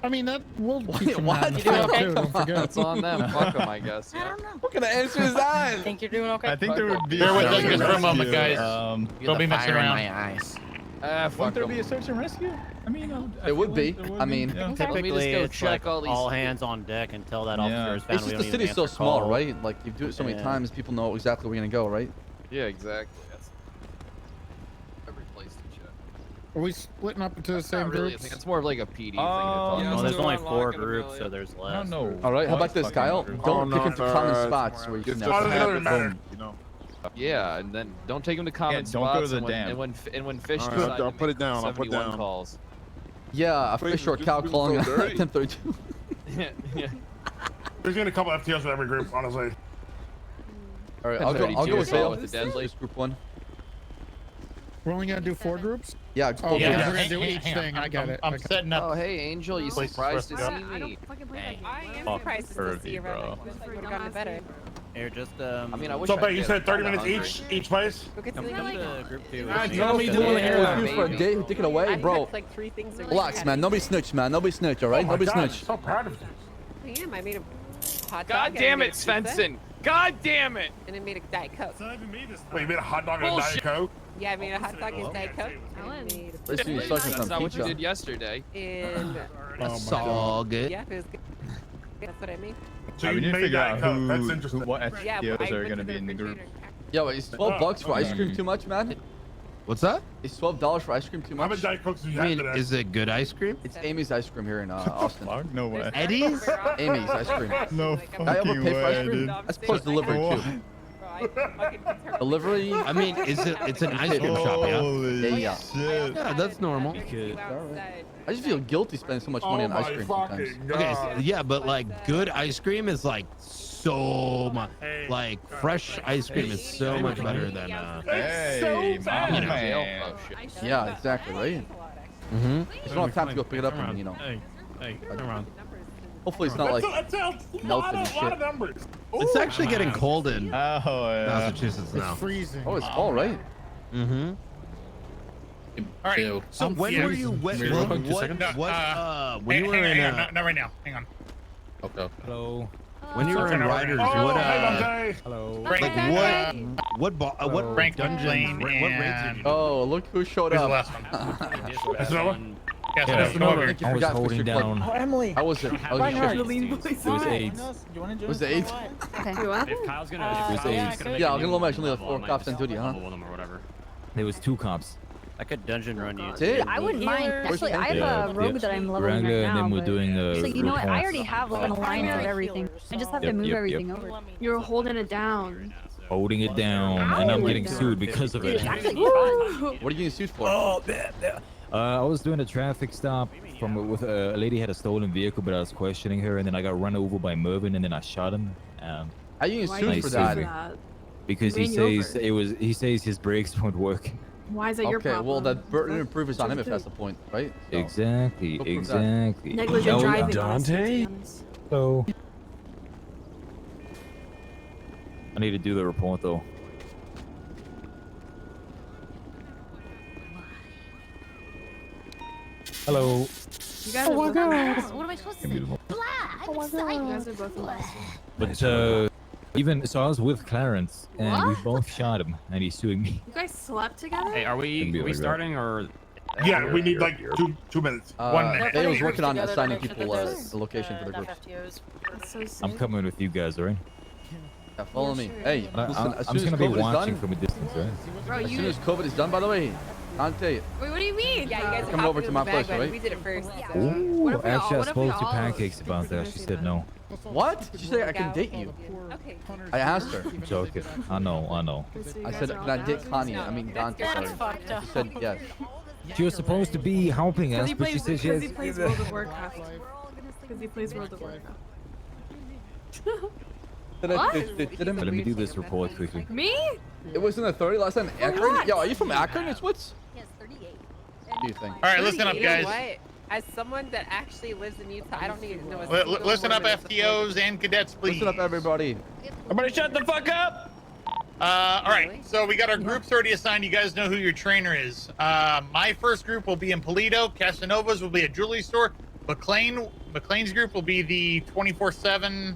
I mean, that will teach them What? that in the field, too, don't forget. That's on them. Fuck them, I guess. Yeah. What kind of answer is that? I think you're doing okay. I think there would be. Bear with a us search just and for a moment, rescue. guys. Don't be messing fire in around. my eyes. Fuck Wouldn't there them. be a search and rescue? I mean, I It would feel be. like there would I mean, yeah. Let me Typically, just go it's check like all these. all hands on deck until that Yeah. officer is found. It's We just don't the even city's so answer small, calls. right? Like you do it so many Yeah. times, people know exactly where you're gonna go, right? Yeah, exactly. That's every place to check. Are we splitting up into the same Not really. I groups? think it's more of like a PD thing to talk Well, about. there's only 4 groups, so there's less. I don't know. All right. How about this, Fucking Kyle? group. Don't pick into common spots where you Just can. doesn't matter. You know. Yeah, and then don't take them to common Yeah, don't go to spots. the and when, dam. and when fish All right, decide I'll to put make it down, I'll put 71 down. calls. Yeah, a fish or a cow Just calling so at dirty. 10:32. Yeah. There's been a couple FTOs with every group, honestly. All right, I'll go 32 with is all Vale. with the deadly. This group one. We're only gonna do 4 groups? Yeah. Oh, Yeah, because we're gonna hang- do hang- each hang on. thing. I get it. I'm Okay. setting up. Oh, hey, Angel, you Places surprised for to us see to go. me? I am Fuck surprised to pervy, see you, bro. Would have gotten better. Here, just I mean, I wish So, I Pat, you did. said 30 I'm minutes hungry. each place? Go get come some to group 2. Alright, It's tell me just- you doing Yeah, Yeah, excuse for a maybe. day, take it away, I bro. had like 3 things. that Relax, I man. Nobody snitch, man. Nobody snitch, all right? Oh my Nobody God, snitch. I'm so proud of you. I am. I made a hot dog. God and I damn made it, a pizza, Svensson! God damn it! And I made a Diet Coke. It's not even me this time. Wait, you made a hot dog and a Bullshit. Diet Coke? Yeah, I made a hot dog and Diet Coke. And I made a Let's see you sucking That's some not what you pizza. did yesterday. And That's all good. yeah, it was good. That's what I made. So we you need to made figure Diet out Coke. That's who, interesting. what Yeah, FTOs I are went gonna to be the in the group. refrigerator and cracked Yeah, wait, is $12 for ice cream too much, man? What's that? Is $12 for ice cream too How many much? Diet Cokes do you I have mean, today? is it good ice cream? It's Amy's ice cream here in Austin. Fuck, no way. Eddie's? Amy's ice cream. No I fucking overpay for ice way, cream. dude. That's plus delivery too. Delivery. I mean, it's an ice cream shop, yeah? Holy Yeah. shit. Yeah, that's normal. I just feel guilty spending so much money on ice cream sometimes. Okay, yeah, but like good ice cream is like so much. Like fresh ice cream is so much better than. Hey, man. Yeah, exactly, right? Mm-hmm. You don't have time to go pick it up and, you know. Hey, come on. Hopefully it's not like That's a melted and lot of shit. numbers. It's actually getting cold in Massachusetts now. Freezing. Oh, it's fall, right? Mm-hmm. All right. So when were you? When you were in? Not right now. Hang on. Okay. Hello. When you were in Riders, what? Hello. What Frank dungeon? What raids did you do? Oh, look who showed Who's the up. last one? Casanova? Casanova. I was holding down. Oh, Emily. How was it? How was your shift? It was AIDS. Was it AIDS? Okay. If Kyle's gonna, It was AIDS. Yeah, I'm gonna low match only like 4 cops on duty, huh? Or whatever. There was 2 cops. I could dungeon run you. Dude, I wouldn't mind. Actually, I have a rogue that I'm leveling Wrangler, right now. and then we're but- doing So you know what? I reports. already have like an alliance of everything. I just have to Yep, move yep, everything over. You're holding it down. Holding it down, and I'm getting sued because of it. What are you getting sued for? I was doing a traffic stop with a lady had a stolen vehicle, but I was questioning her, and then I got run over by Mervin, and then I shot him. How you Why getting you sued for sued that? Because he Ran you says over. he says his brakes won't work. Why is that your Okay, problem? well, that burden of proof is on him if that's the point, right? So, Exactly, go prove that. exactly. Negligent driving. Dante? So I need to do the report though. Hello. You guys are both what am I supposed to say? Blah! I'm excited. You guys are both alive. But even so, I was with Clarence, and we both shot him, and he's suing me. You guys slept together? Hey, are we starting or? Yeah, we need like two minutes. 1 minute. They was working on assigning people the location for the groups. That's so sick. I'm coming with you guys, alright? Yeah, follow me. Hey, listen, I'm as just soon as gonna be COVID is watching done, from a distance, right? Bro, as you. soon as COVID is done, by the way, Dante, Wait, what do you mean? Yeah, you guys Come over to my place, right? right? We did it first. So. Ooh, if we all- actually, I what if we spoke to all Pancakes about that. She said no. what? She said I can date you. Okay. I asked her. I'm joking. I know. I said, can I date Connie? I mean, Dante. Sorry. She said yes. She was supposed to be helping us, but she said Because he yes. plays World of Warcraft. Because he plays World of Warcraft. Let me do this report quickly. Me? It was in the 30 last time. Akron? what? Yo, are you from Akron? It's what's? Yes, 38. What do you think? All right, listen up, You know guys. what? As someone that actually lives in Utah, I don't need to know. Listen up, FTOs and cadets, please. Listen up, everybody. Everybody, shut the fuck up! All right, so we got our groups already assigned. You guys know who your trainer is. My first group will be in Polito. Casanova's will be a jewelry store. McLean's group will be the 24/7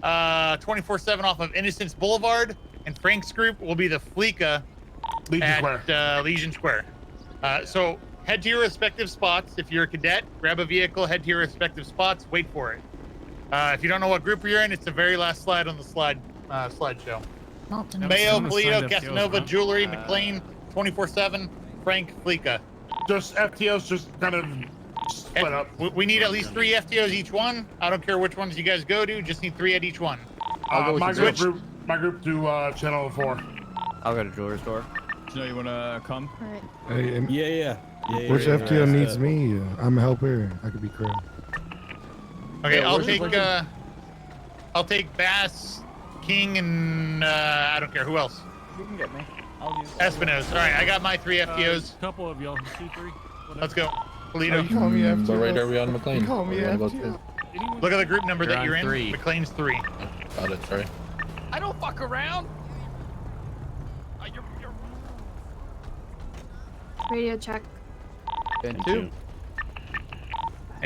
off of Innocence Boulevard. And Frank's group will be the Fleeca at Legion Square. So head to your respective spots. If you're a cadet, grab a vehicle, head to your respective spots, wait for it. If you don't know what group you're in, it's the very last slide on the slideshow. Mayo, Polito, Casanova, Jewelry, McLean, 24/7, Frank, Fleeca. Just FTOs, just kind of split up. We need at least 3 FTOs each one. I don't care which ones you guys go to, just need 3 at each one. My group to channel 4. I'll go to jewelry store. You know you wanna come? Hey, Yeah. which FTO needs me? I'm a helper. I could be Craig. Okay, I'll take Bass, King, and I don't care who else. You can get me. Espinosa. All right, I got my 3 FTOs. Couple of y'all, 2-3. Let's go. Oh, Polito. you call me FTO. But right, are we on McLean? You call me FTO. Look at the group number that You're you're on in. 3. McLean's 3. Got it, sorry. I don't fuck around. Radio check. And 2.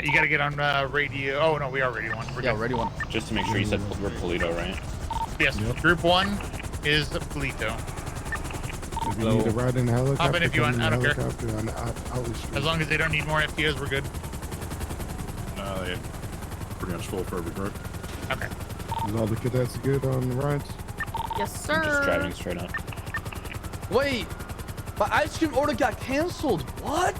You gotta get on radio. Oh no, we are radio 1. We're Yeah, good. ready 1. Just to make sure you said we're Polito, right? Yes, group 1 is Polito. If you need to ride in a helicopter, Hop in if you come want, in I a don't care. helicopter on the outlet street. As long as they don't need more FTOs, we're good. Yeah. Pretty much full for every group. Okay. Is all the cadets good on the rides? Yes, sir. Straight up. Wait, my ice cream order got canceled. What?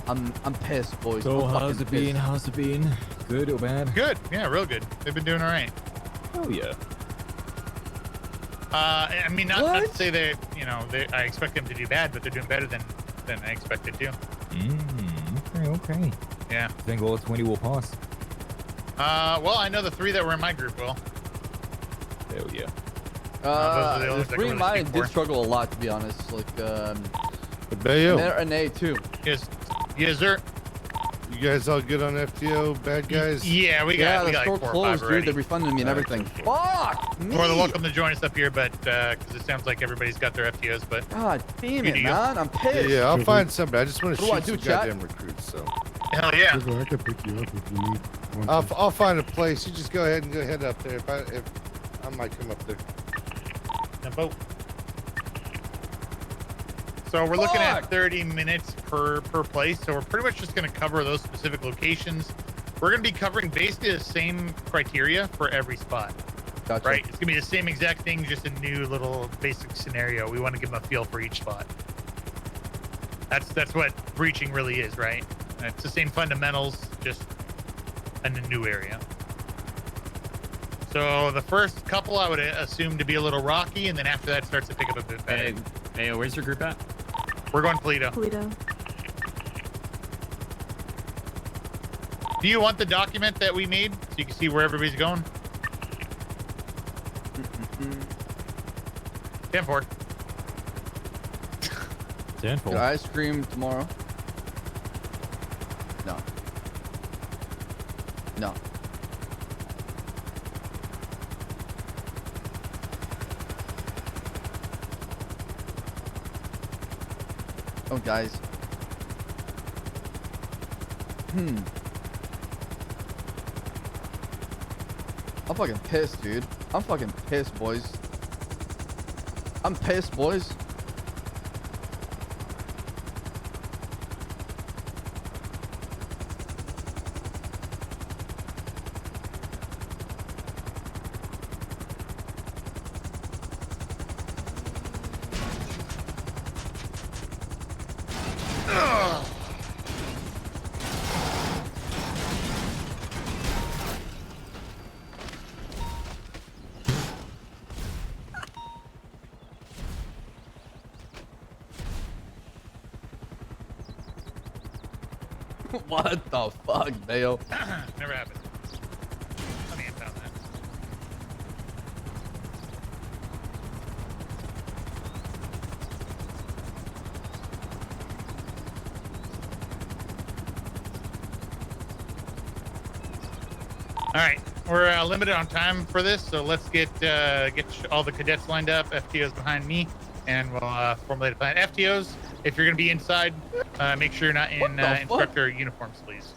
I'm pissed, boys. So I'm how's fucking it been? pissed. How's it been? Good or bad? Good. Yeah, real good. They've been doing all right. Oh yeah. I mean, not to say that I expect them to do bad, but they're doing better than I expected to. Okay. Yeah. I think all 20 will pass. Well, I know the 3 that were in my group will. Hell yeah. those are the only The ones I can 3 really mine speak did for. struggle a lot, to be honest. Like, Bayo. and A too. Yes, sir. You guys all good on FTO, bad guys? Yeah, we got the store like 4 or 5 closed, dude. already. They refunded me and everything. Fuck me. More than welcome to join us up here, but because it sounds like everybody's got their FTOs, but God damn it, you man. I'm pissed. Yeah, I'll find somebody. I just want to What do I shoot do, some chat? goddamn recruits. So hell yeah. I can pick you up if you need one. I'll find a place. You just go ahead and go head up there. If I might come up there. A boat. So we're looking at 30 minutes per place. So we're pretty much just going to cover those specific locations. We're going to be covering basically the same criteria for every spot. Gotcha. Right? It's going to be the same exact thing, just a new little basic scenario. We want to give them a feel for each spot. That's what breaching really is, right? It's the same fundamentals, just in a new area. So the first couple I would assume to be a little rocky, and then after that starts to pick up a bit better. Hey, where's your group at? We're going Polito. Polito. Do you want the document that we made so you can see where everybody's going? 10-4. 10-4. Get ice cream tomorrow. No. No. Oh, guys. I'm fucking pissed, dude. I'm fucking pissed, boys. I'm pissed, boys. What the fuck, Dale? Never happened. Let me impound that. All right, we're limited on time for this, so let's get all the cadets lined up. FTOs behind me, and we'll formulate a plan. FTOs, if you're going to be inside, make sure you're not in instructor uniforms, please.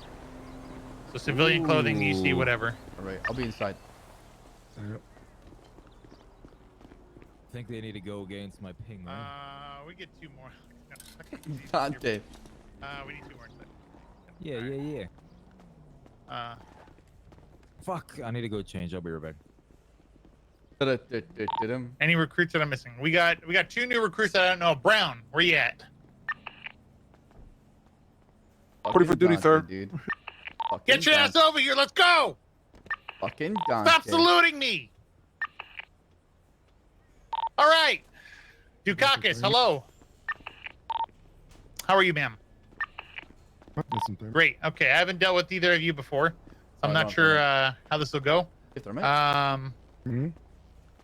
So civilian clothing, you see whatever. All right, I'll be inside. I think they need to go against my ping, man. We get 2 more. Dante. We need 2 more inside. Yeah. Fuck, I need to go change. I'll be right back. Any recruits that I'm missing? We got 2 new recruits that I don't know. Brown, where you at? Ready for duty, sir. Dude. Get your ass over here. Let's go. Fucking Dante. Stop saluting me. All right. Dukakis, hello. How are you, ma'am? Great. Okay, I haven't dealt with either of you before. I'm not sure how this will go. If there might.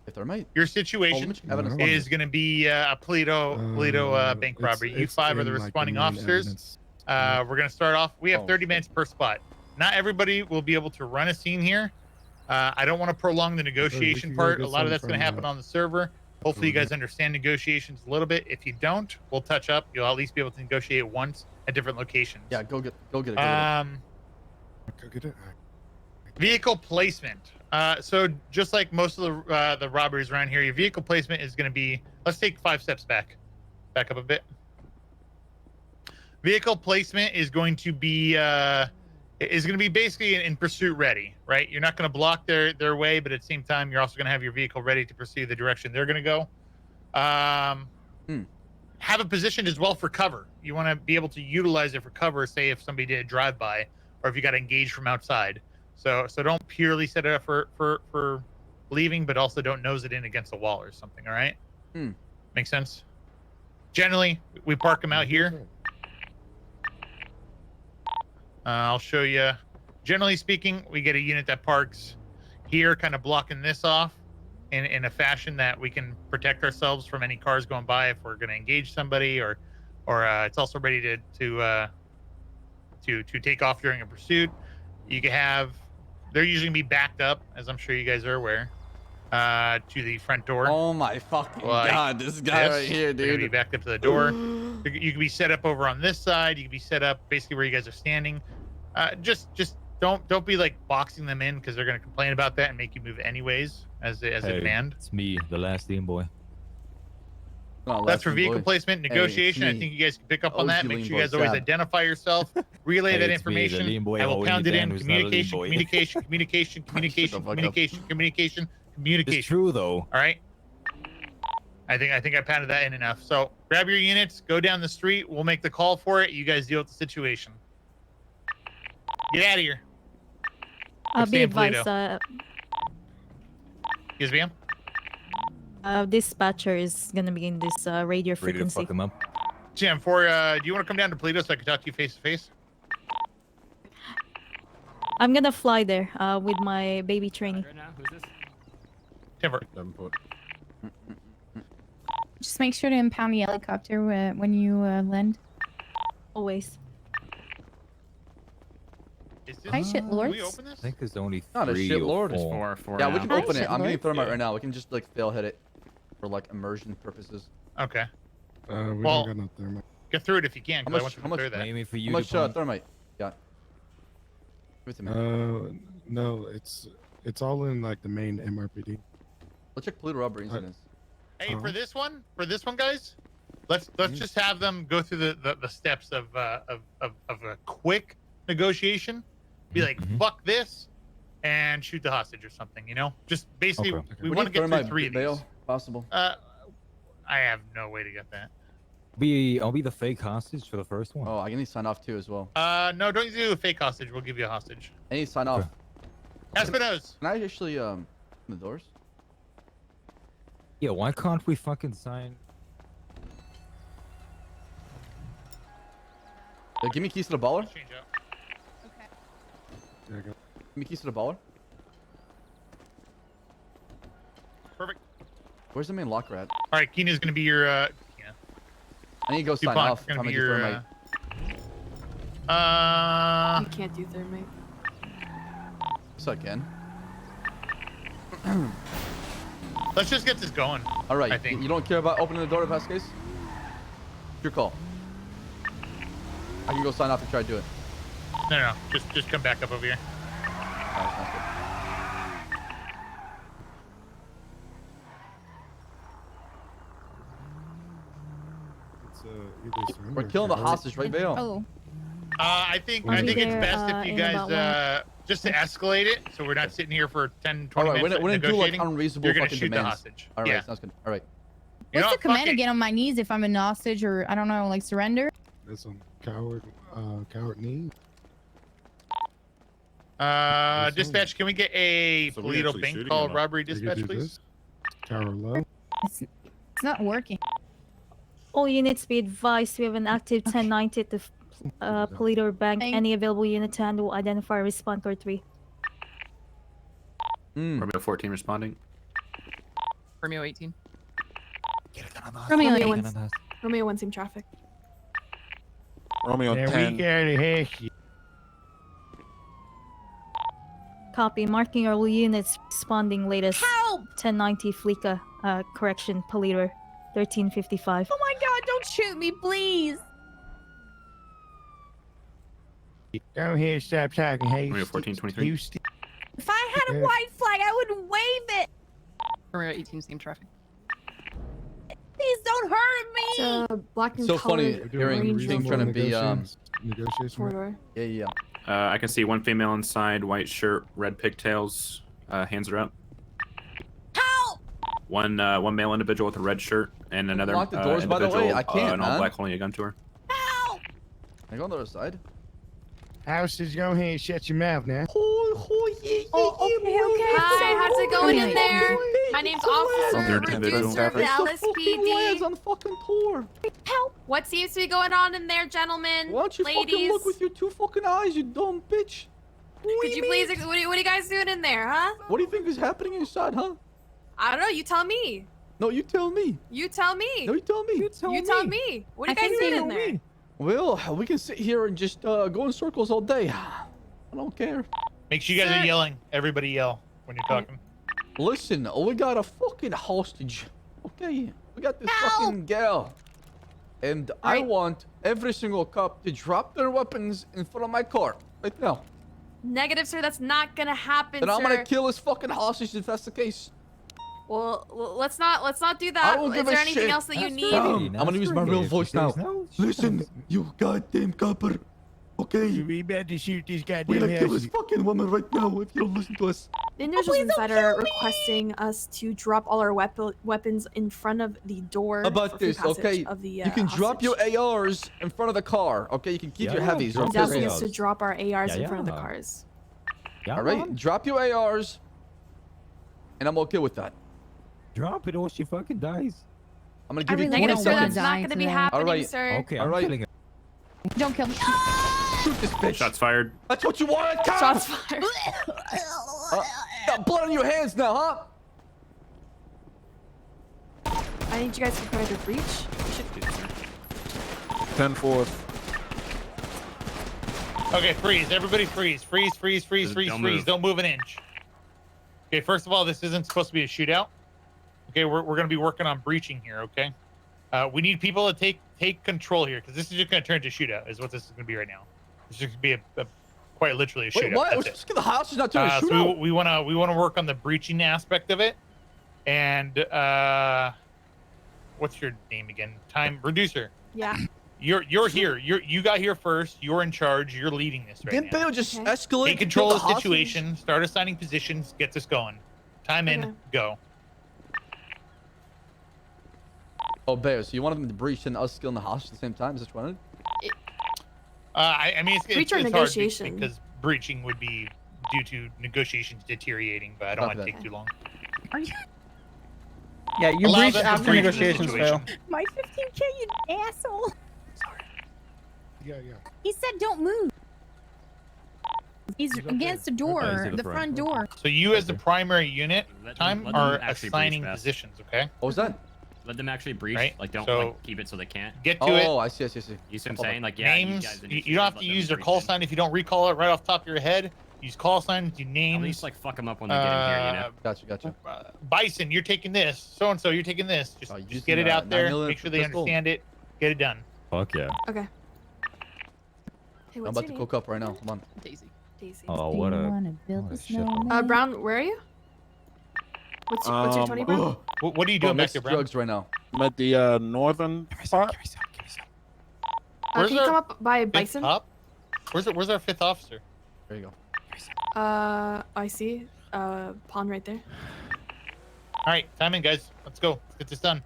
If there might. Your situation is going to be a Polito bank robbery. You 5 are the responding officers. We're going to start off. We have 30 minutes per spot. Not everybody will be able to run a scene here. I don't want to prolong the negotiation part. A lot of that's going to happen on the server. Hopefully you guys understand negotiations a little bit. If you don't, we'll touch up. You'll at least be able to negotiate once at different locations. Yeah, go get it. Go get it. Vehicle placement. So just like most of the robberies around here, your vehicle placement is going to be, let's take 5 steps back. Back up a bit. Vehicle placement is going to be basically in pursuit ready, right? You're not going to block their way, but at the same time, you're also going to have your vehicle ready to pursue the direction they're going to go. Have it positioned as well for cover. You want to be able to utilize it for cover, say if somebody did a drive-by or if you got engaged from outside. So don't purely set it up for leaving, but also don't nose it in against a wall or something, all right? Make sense? Generally, we park them out here. I'll show you. Generally speaking, we get a unit that parks here, kind of blocking this off, in a fashion that we can protect ourselves from any cars going by if we're going to engage somebody, or it's also ready to take off during a pursuit. You can have, they're usually gonna be backed up, as I'm sure you guys are aware, to the front door. Oh my fucking god, this guy right here, They're gonna be dude. backed up to the door. You can be set up over on this side. You can be set up basically where you guys are standing. Just don't be like boxing them in, because they're gonna complain about that and make you move anyways as a demand. It's me, the last Dean boy. That's for vehicle placement, negotiation. I think you guys can pick up on that. Make sure you guys always identify yourself, relay that information. I will pound it in. Communication. It's true though. All right. I think I pounded that in enough. So grab your units, go down the street. We'll make the call for it. You guys deal with the situation. Get out of here. Be advised. Yes, ma'am. Dispatcher is gonna be in this radio frequency. Fuck him up. Jim, do you want to come down to Toledo so I can talk to you face to face? I'm gonna fly there with my baby trainee. Right now, who's this? Timber. Just make sure to impound the helicopter when you land. Always. Hi, shit lords. I think there's only Not a 3 shit or lord. 4. Yeah, we can Hi, open it. shit I'm getting lords. thermite right now. We can just like fail hit it for like immersion purposes. Okay. We Well, don't got no thermite. get through it if you can. How 'Cause I much? want you How to much? clear that. Aiming for How you. much DuPont. thermite? Got. Give it to me. No, it's all in like the main MRPD. Let's check Pluto rubber incidents. Hey, for this one, guys, let's just have them go through the steps of a quick negotiation. Be like, fuck this, and shoot the hostage or something. You know, just basically we want to get through 3 of these. Possible. I have no way to get that. I'll be the fake hostage for the first one. Oh, I need to sign off too as well. No, don't do a fake hostage. We'll give you a hostage. I need to sign off. Espinosa. Can I actually open the doors? Yeah, why can't we fucking sign? Give me keys to the baller. Change out. Give me keys to the baller. Perfect. Where's the main locker at? All right, Keena's gonna be your. I need to go sign DuPont off. gonna Time be to do your. thermite. You can't do thermite. Yes, I can. Let's just get this going. All right. I think. You don't care about opening the door to pass case? Your call. I can go sign off and try to do it. No. Just come back up over here. Alright, sounds good. We're killing the hostage, right, Vale? Oh. I think I'll be it's there, best if you in guys about just to escalate it, so we're not sitting here for 10, 20 Alright, minutes we're gonna do like negotiating. unreasonable You're gonna fucking shoot demands. the hostage. Alright, Yeah. sounds good. Alright. You know What's the what? command Fuck to it. get on my knees if I'm a hostage or I don't know, like surrender? That's on coward knee. Dispatch, can we get a So we Toledo actually bank shooting call or not? robbery We could dispatch, do please? this. Coward low. It's not working. All units be advised we have an active 1090 at the Polito Bank. Any available unit to handle identify respond code 3. Romeo 14 responding. Romeo 18. Romeo 1. 1. Romeo 1 same traffic. Romeo There 10. we go. Here. Copy. Marking all units responding latest. Help! 1090 Fleeka. Correction. Polito. 1355. Oh my god, don't shoot me, please! Go ahead, stop talking. Hey, Romeo 1423. Houston. If I had a white flag, I would wave it! Romeo 18 same traffic. Please don't hurt me! Black and So funny colored hearing Range King trying to be Negotiation. four-door. Yeah. I can see one female inside, white shirt, red pigtails. Hands are up. Help! One male individual with a red shirt and another Lock the doors, by the individual way? I can't, in all man. black holding a gun to her. Help! Can I go on the other side? Houses, go ahead and shut your mouth now. Oh, okay. Hi, how's it going in there? My name's Officer Other Reducer individual. of the LSPD. on the fucking tour. Help! What seems to be going on in there, gentlemen? Why don't you ladies? fucking look with your 2 fucking eyes, you dumb bitch? Could you please? What are you guys doing in there, huh? What do you think is happening inside, huh? I don't know. You tell me. No, you tell me. You tell me. No, you tell me. You tell me. What are you guys doing in there? Well, we can sit here and just go in circles all day. I don't care. Make sure you guys are yelling. Everybody yell when you're talking. Listen, we got a fucking hostage. Okay, we got this fucking gal. And I want every single cop to drop their weapons in front of my car right now. Negative, sir. That's not gonna happen, Then sir. I'm gonna kill this fucking hostage if that's the case. Well, let's not do that. I don't give Is there a anything shit. else that you need? I'm gonna use my real voice now. Listen, you goddamn copper. Okay. We better shoot this We're goddamn gonna kill house. this fucking woman right now if you don't listen to us. The individuals inside are requesting us to drop all our weapons in front of the door. How about for free this, passage okay? Of the, You can drop your ARs in front of the car, okay? You can keep your heavies. He's or asking pistols. us to drop our ARs in front of the cars. All right, drop your ARs, and I'm okay with that. Drop it or she fucking dies. I'm gonna give you 20 Negative, sir. seconds. That's not gonna be happening, All right. sir. Okay, All I'm right. killing her. Don't kill me. Shoot this bitch. Shots fired. That's what you wanted, cop. Shots fired. Got blood on your hands now, huh? I need you guys to prepare to breach. 10-4. Okay, freeze. Everybody freeze. Freeze, freeze, freeze, freeze, Don't freeze. move. Don't move an inch. Okay, first of all, this isn't supposed to be a shootout. Okay, we're going to be working on breaching here, okay? We need people to take control here, because this is just going to turn into a shootout, is what this is going to be right now. This is going to be a quite literally a shootout. Wait, what? That's Let's it. just get the hostage, not turn a So shootout. we want to work on the breaching aspect of it. And what's your name again? Time reducer. Yeah. You're here. You got here first. You're in charge. You're leading this right Didn't now. Bale just escalate? Take control kill of the hostage? situation. Start assigning positions. Get this going. Time in. Go. Oh, Bear, so you wanted them to breach and us killing the hostage at the same time? Is that what you wanted? I mean, it's Breach or hard negotiation? because breaching would be due to negotiations deteriorating, but I don't want to Copy take too long. Are you? Yeah, you Allow breach them to after breach the negotiations situation. fail. My 15K, you asshole. Yeah. He said don't move. He's against the door, the front door. So you, as the primary unit, Let time them are actually assigning breach fast. positions. Okay. What was that? Let them actually breach. Right, Like, don't so like keep it so they can't. Get to it. Oh, I see. You see what I'm Hold saying? on. Like, yeah, Names. guys You don't have to use their call sign if you don't recall it right off the top of your head. Use call signs. You names. At least like fuck them up when they get in here, you know. Gotcha. Bison, you're taking this. So and so, you're taking this. Just using get it out there. 9mm Make sure they pistol? understand it. Get it done. Fuck yeah. Okay. Hey, I'm what's about your to name? cook up right now. Come on. Daisy. Oh, what a. Brown, where are you? What's your Tony Brown? What are you doing back there, Brown? drugs right now. I'm at the northern part. Where's Can you our come up by fifth Bison? op? Where's our fifth officer? There you go. I see. Pawn right there. All right, time in, guys. Let's go. Let's get this done.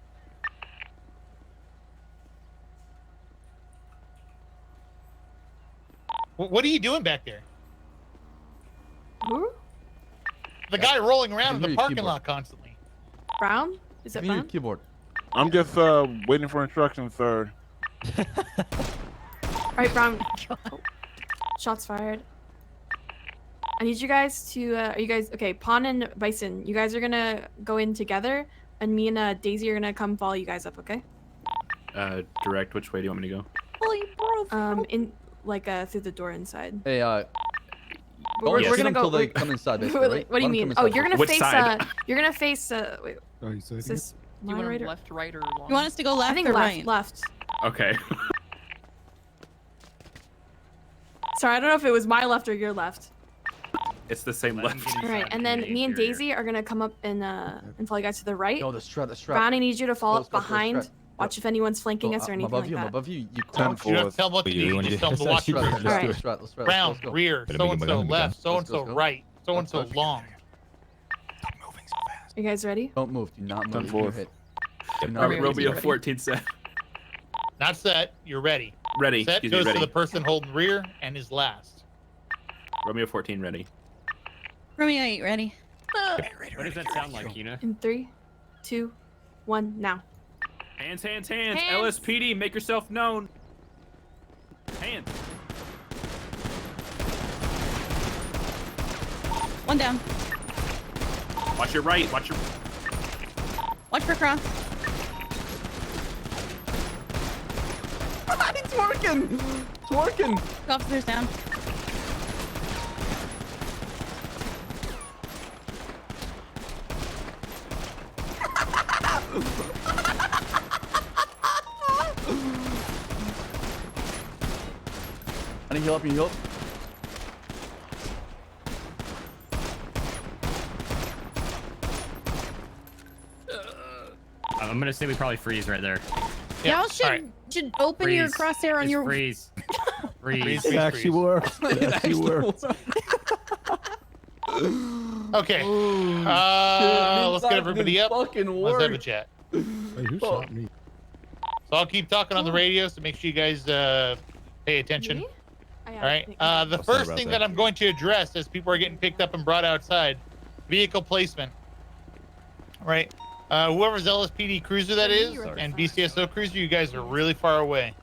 What are you doing back there? Who? The guy rolling around in hear the your parking keyboard. lot constantly. Brown? Is it Give me your Brown? keyboard. I'm just waiting for instructions, sir. All right, Brown. Shots fired. I need you guys to. Are you guys okay? Pawn and Bison, you guys are gonna go in together, and me and Daisy are gonna come follow you guys up. Okay? Direct. Which way do you want me to go? In like through the door inside. Hey, We're don't gonna shoot them go. till they wait, come inside. wait, Basically, wait, right? what do you Let them mean? come Oh, inside you're gonna first. Which face. side? You're gonna face. Wait. Oh, you said Is this Do you mine want right or? left, right, or long? You want us to go left I think or left. right? Left. Okay. Sorry, I don't know if it was my left or your left. It's the same Let them left. get All right, inside and the then me and interior. Daisy are gonna come up and follow you guys to the right. No, the strap. Brown, I need you to follow Let's go, behind. strap. Watch if anyone's flanking us or anything above like you, that. above you. You Ten crouch. You don't have fours. to tell them what to You do. want You to just tell them to watch your Strap, position. let's Alright. go, strap, let's go. Brown, Let's go. rear, Better so make and him so a gun, left, so and Let's so go. right, so and so Let's go. long. You guys ready? Don't move. Do not move. 10-4. You're hit. Do not Alright, move. Romeo 14 set. Not set. You're ready. Ready. Set Excuse me, goes ready. to the person holding rear and is last. Romeo 14 ready. Romeo 8, ready? What does that sound like, Kina? In 3, 2, 1, now. Hands. Hands. LSPD, make yourself known. Hands. One down. Watch your right. Watch your. Watch for cross. It's working. It's working. Officers down. I need heal up. You heal up. I'm gonna say we probably freeze right there. Y'all should open your crosshair on Just your. freeze. Freeze. It actually works. It actually works. Okay. Let's get everybody up. Let's have a chat. Hey, who shot me? So I'll keep talking on the radio, so make sure you guys pay attention. All right. The first thing that I'm going to address as people are getting picked up and brought outside, vehicle placement. All right. Whoever's LSPD cruiser that is and BCSO cruiser, you guys are really far away.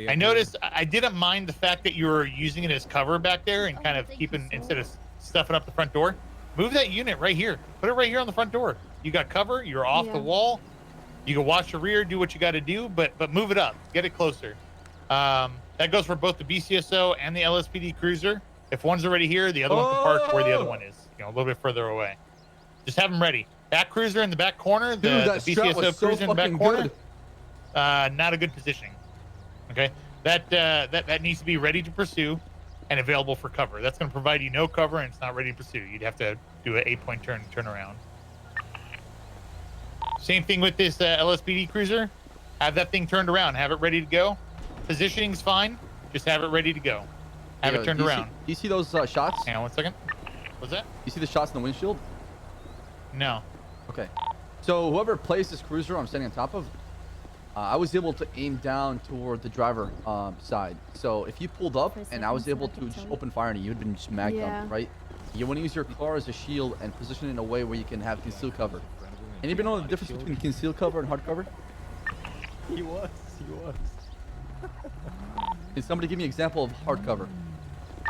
I noticed I didn't mind the fact that you were using it as cover back there and kind of keeping instead of stuffing up the front door. Move that unit right here. Put it right here on the front door. You got cover. You're off the wall. You can watch the rear, do what you got to do, but move it up. Get it closer. That goes for both the BCSO and the LSPD cruiser. If one's already here, the other one can park where the other one is. You know, a little bit further away. Just have them ready. Back cruiser in the back corner. The BCSO cruiser in the back corner. Not a good positioning. Okay. That needs to be ready to pursue and available for cover. That's going to provide you no cover and it's not ready to pursue. You'd have to do an 8-point turn around. Same thing with this LSPD cruiser. Have that thing turned around. Have it ready to go. Positioning's fine. Just have it ready to go. Have it turned around. Do you see those shots? Hang on 1 second. What's that? You see the shots in the windshield? No. Okay. So whoever placed this cruiser I'm standing on top of, I was able to aim down toward the driver side. So if you pulled up and I was able to just open fire on you, you'd been smacked up, right? You want to use your car as a shield and position it in a way where you can have concealed cover. Anybody know the difference between concealed cover and hard cover? He was. Can somebody give me an example of hard cover?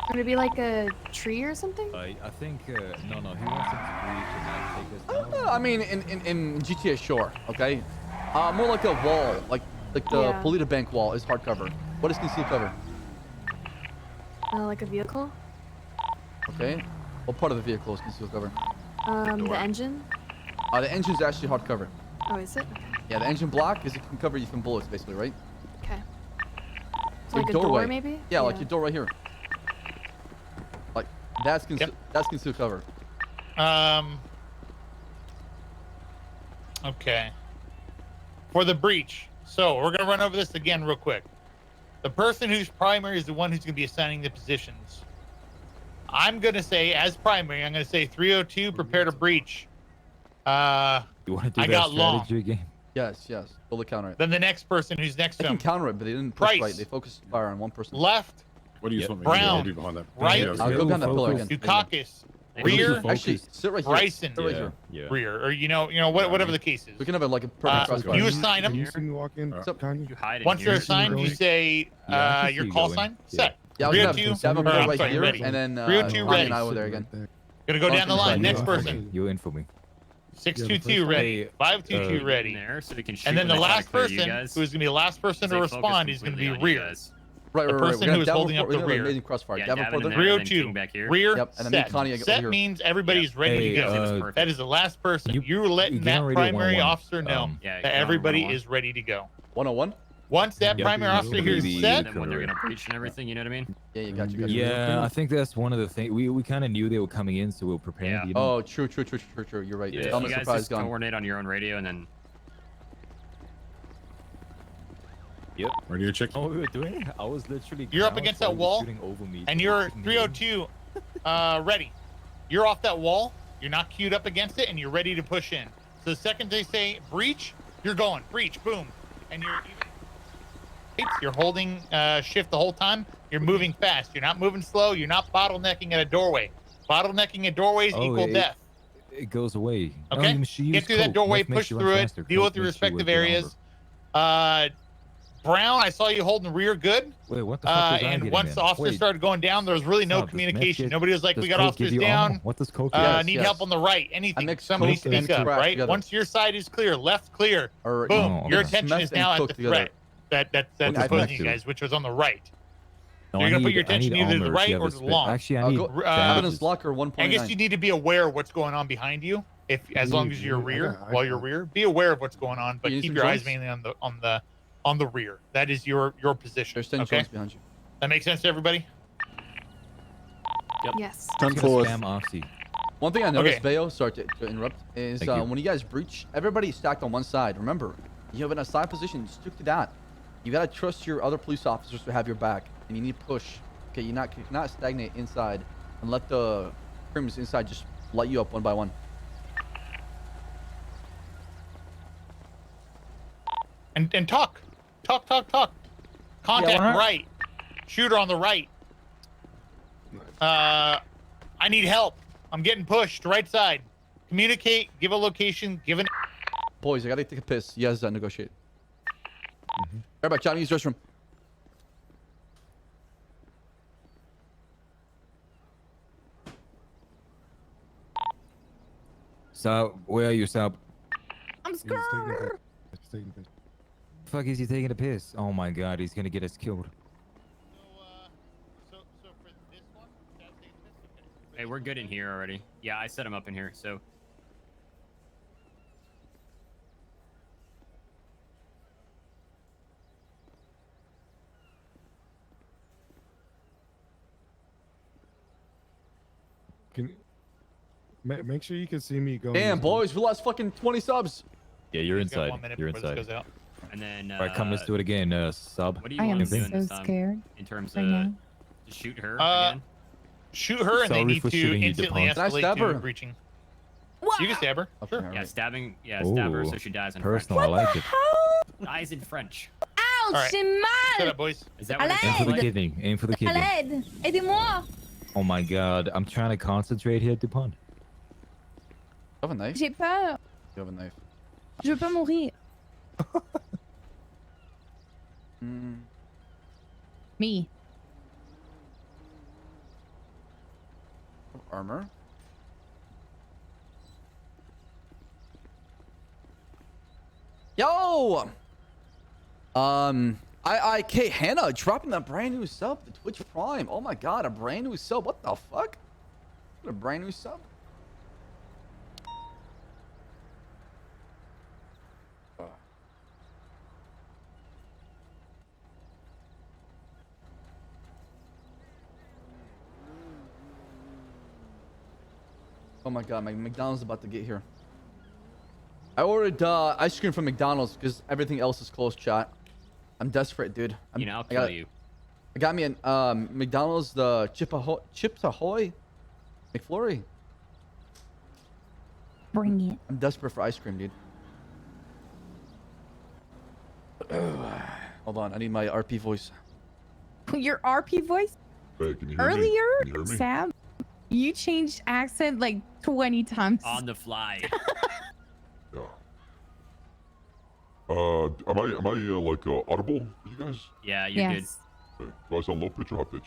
Would it be like a tree or something? I think no. He wants him to breach and not take us down. I mean, in GTA Shore, okay? More like a wall, like the Polita Bank wall is hard cover. What is concealed cover? Like a vehicle? Okay. What part of the vehicle is concealed cover? The engine? The engine's actually hard cover. Oh, is it? Okay. Yeah, the engine block is it can cover you from bullets, basically, right? Okay. So like a door, maybe? Yeah, like your door right here. Like that's concealed cover. Okay. For the breach. So we're gonna run over this again real quick. The person who's primary is the one who's gonna be assigning the positions. I'm gonna say as primary, I'm gonna say 302, prepare to breach. You want to do I that got strategy long. again? Yes. Build a counter it. Then the next person who's next to They him. can counter it, but they didn't push Price. right. They focused fire on one person. Left. What do you want me to do? I'll be Brown. behind that. Right. I'll go behind that pillar again. Dukakis. Rear. Actually, sit right here. Bryson. Sit right here. Rear. Or you know, whatever the case is. We can have like a perfect crossfire. You assign them. Can you see me walk in? Once they're assigned, you say your call sign. Set. Yeah, I was gonna have them right here, ready. and then 302 Ronnie ready. and I were there again. Gonna go down the line. Next person. You in for me. 622 ready. 522 ready. There, so we can shoot And then the when they last clear you person, guys. who is gonna be the last person to Stay focused respond, is gonna be completely on you rear. guys. Right. The person who is holding up the rear. Amazing crossfire. Yeah, Davenport Davin in there. there, and then 302. King back here. Rear. Yep, and then me and Set. Connie over Set here. means everybody's ready to go. That is the last person. You're letting that radio primary 101. officer know that everybody is ready to go. 101. Once that primary officer here is set, Then when they're gonna breach and everything, you know what I mean? Yeah, you got you. Yeah, I think that's one of the things. We kind of knew they were coming in, so we were prepared. Yeah. You know? Oh, true. You're right. Yeah. Element You guys surprise just gone. coordinate on your own radio and then. Yep. Ready to check? Oh, we were doing it? I was literally. you're up ground against while that he was wall, shooting over me, and so you're I couldn't hear him. 302 ready. You're off that wall. You're not queued up against it, and you're ready to push in. So the second they say breach, you're going breach, boom, and you're holding shift the whole time. You're moving fast. You're not moving slow. You're not bottlenecking at a doorway. Bottlenecking at doorways equal death. It goes away. Okay. Get through that doorway, push through it, deal with your respective areas. Brown, I saw you holding the rear good. Wait, what the fuck was I And getting once in? the officers Wait. started going down, there was really no Ssaab, does communication. meth Nobody was like, does we got coke give officers you down. ammo? What does coke Need help on the right. Anything. Somebody coke and speak up, crack right? together. Once your side is clear, left clear, Or, boom, your mix attention meth is and now at coke the together. threat that's Okay, opposing you guys, which was on the right. No, You're I gonna put need- your I attention need either to the armor if right you have or a to the spare. long. Actually, I need evidence locker 1.9. I guess you need to be aware of what's going on behind you. If as long as you're rear, while you're rear, be aware of what's going on, but You need keep some your eyes joints? mainly on the rear. That is your position. There's 10 okay? joints behind you. That makes sense to everybody? Yep. Yes. I'm gonna spam Oxy. One thing I noticed, Okay. Veo, sorry to interrupt, is Thank you. when you guys breach, everybody's stacked on one side. Remember, you have an assigned position, stick to that. You gotta trust your other police officers to have your back, and you need to push. Okay, you not stagnate inside, and let the criminals inside just light you up one by one. And talk. Contact Yeah, right. Shooter on the right. I need help. I'm getting pushed. Right side. Communicate. Give a location. Give an. Boys, I gotta take a piss. You guys negotiate. Everybody, chat me, use restroom. Ssaab, where are you, Ssaab? I'm scared. Fuck is he taking a piss? Oh my god, he's gonna get us killed. Hey, we're good in here already. Yeah, I set him up in here, so. Can make sure you can see me go. Damn, boys, we lost fucking 20 subs. Yeah, you're Got 1 inside. minute You're before this inside. goes out. And then. All right, come. Let's do it again, Ssaab. What do you I want am to do so this time? scared In terms right of now. to shoot her again? Shoot her, and they Sorry need for to shooting you, instantly DuPont. Can I escalate stab to her? breaching. You can stab her. Okay, Sure. all Yeah, right. stabbing. Yeah, stab her so Ooh, she dies in personal. I like it. French. Dies in French. Ouch, All right. j'ai Shut mal. up, boys. Is that what it Aim for sounds the like? kidney. Aim for the À kidney. l'aide. Aidez-moi. Oh my god, I'm trying to concentrate here, DuPont. You have a knife? J'ai peur. You have a knife. Je veux pas mourir. Me. Armor. Yo! IIK Hannah dropping that brand new sub, the Twitch Prime. Oh my god, a brand new sub. What the fuck? What a brand new sub. Oh my god, my McDonald's is about to get here. I ordered ice cream from McDonald's because everything else is closed, chat. I'm desperate, dude. I'll kill you. I got me an McDonald's, the Chips Ahoy McFlurry. Bring it. I'm desperate for ice cream, dude. Hold on, I need my RP voice. Your RP voice? Hey, can you hear me? Earlier, Can you hear me? Sam, you changed accent like 20 times. On the fly. Yeah. Am I like audible? You guys? Yeah, you're Yes. Okay. Do I sound low pitch or high pitch?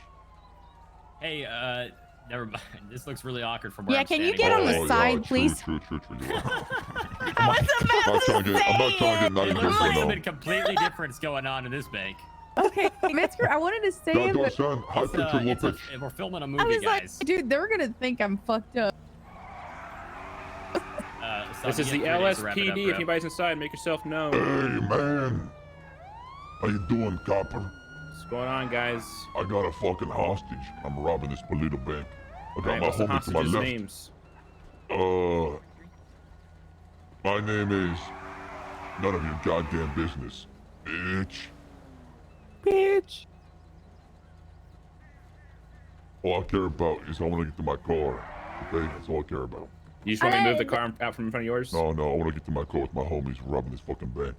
good. Hey, never mind. This looks really awkward from where Yeah, I'm can you standing. get on the Oh, side, yeah, please? True. You are. I was about I'm not trying to get It naughty looks right like now. something completely different's going on in this bank. Okay, Metzger, I wanted to say Do I it, but sound high pitch or low pitch? We're filming a I movie, was like, guys. dude, they're gonna think I'm fucked up. So This is you the get 3 days to wrap it up, LSPD. bro. If anybody's inside, make yourself known. Hey man, how you doing, copper? What's going on, guys? I got a fucking hostage. I'm robbing this Polito bank. I got Alright, my what's the homie to my hostages' left. names? My name is none of your goddamn business, bitch. Bitch. All I care about is I want to get to my car. Okay, that's all I care about. You just want me to move the car out from in front of yours? No, I want to get to my car with my homies robbing this fucking bank.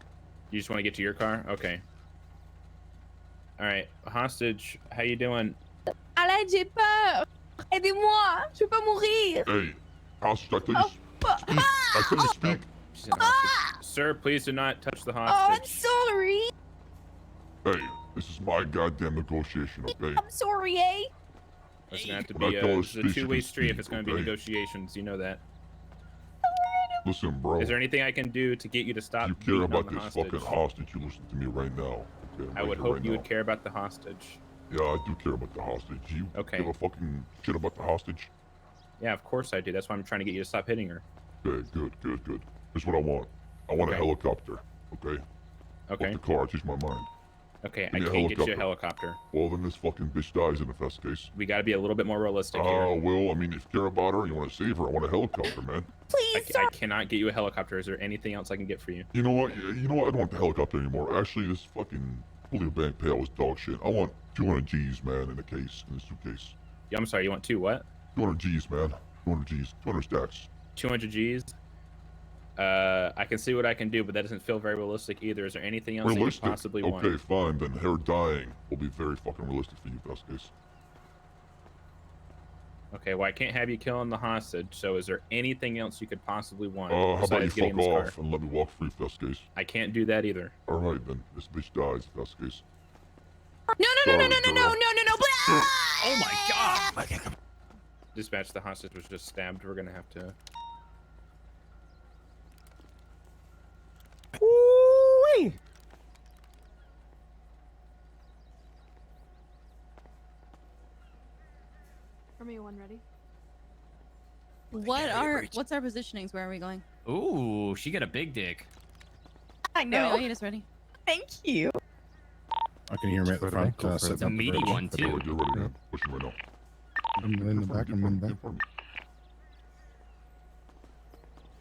You just want to get to your car? Okay. Alright, hostage, how you doing? À l'aide, j'ai peur. Aidez-moi. Je veux pas mourir. Hey, hostage, I tell you, speak. I tell you, speak. She's an hostage. Sir, please do not touch the Oh, I'm hostage. sorry. Hey, this is my goddamn negotiation, okay? I'm sorry, eh? It's gonna have to When I be call a a speech, you two-way can street if speak, it's gonna be okay? negotiations. You know that. Listen, bro. Is there anything I can do to get you to stop You care beating about on the this hostage? fucking hostage. You listen to me right now. Okay, I'm I right would here hope right you now. would care about the hostage. Yeah, I do care about the hostage. You Okay. give a fucking shit about the hostage? Yeah, of course I do. That's why I'm trying to get you to stop hitting her. Okay, good. Here's what I want. I want a Okay. helicopter, okay? Okay. Fuck the car, I changed my mind. Okay, Give I me can't get you a helicopter. Well, then this fucking bitch dies in the first case. We gotta be a little bit more realistic here. Oh, well, I mean, if you care about her, you want to save her, I want a helicopter, man. I cannot get you a helicopter. Is there anything else I can get for you? You know what? I don't want the helicopter anymore. Actually, this fucking fully bank payout was dog shit. I want 200 G's, man, in the case, in the suitcase. Yeah, I'm sorry, you want two what? 200 G's, man. 200 G's. 200 stacks. 200 G's? I can see what I can do, but that doesn't feel very realistic either. Is there anything else Realistic? you possibly want? Okay, fine. Then her dying will be very fucking realistic for you, best case. Okay, well, I can't have you killing the hostage, so is there anything else you could possibly want? How about you besides getting fuck in this off car? and let me walk free, best case? I can't do that either. Alright, then. This bitch dies, best case. No, Sorry, blah! Oh my god! Dispatch, the hostage was just stabbed. We're gonna have to... Ooh-wee. Romeo 1 ready? What's our positionings? Where are we going? Ooh, she got a big dick. I know. Romeo, is ready. Thank you. I can hear him at the front. It's a meaty one too. Get ready, man. Pushing right now. I'm in the back. I'm in the back.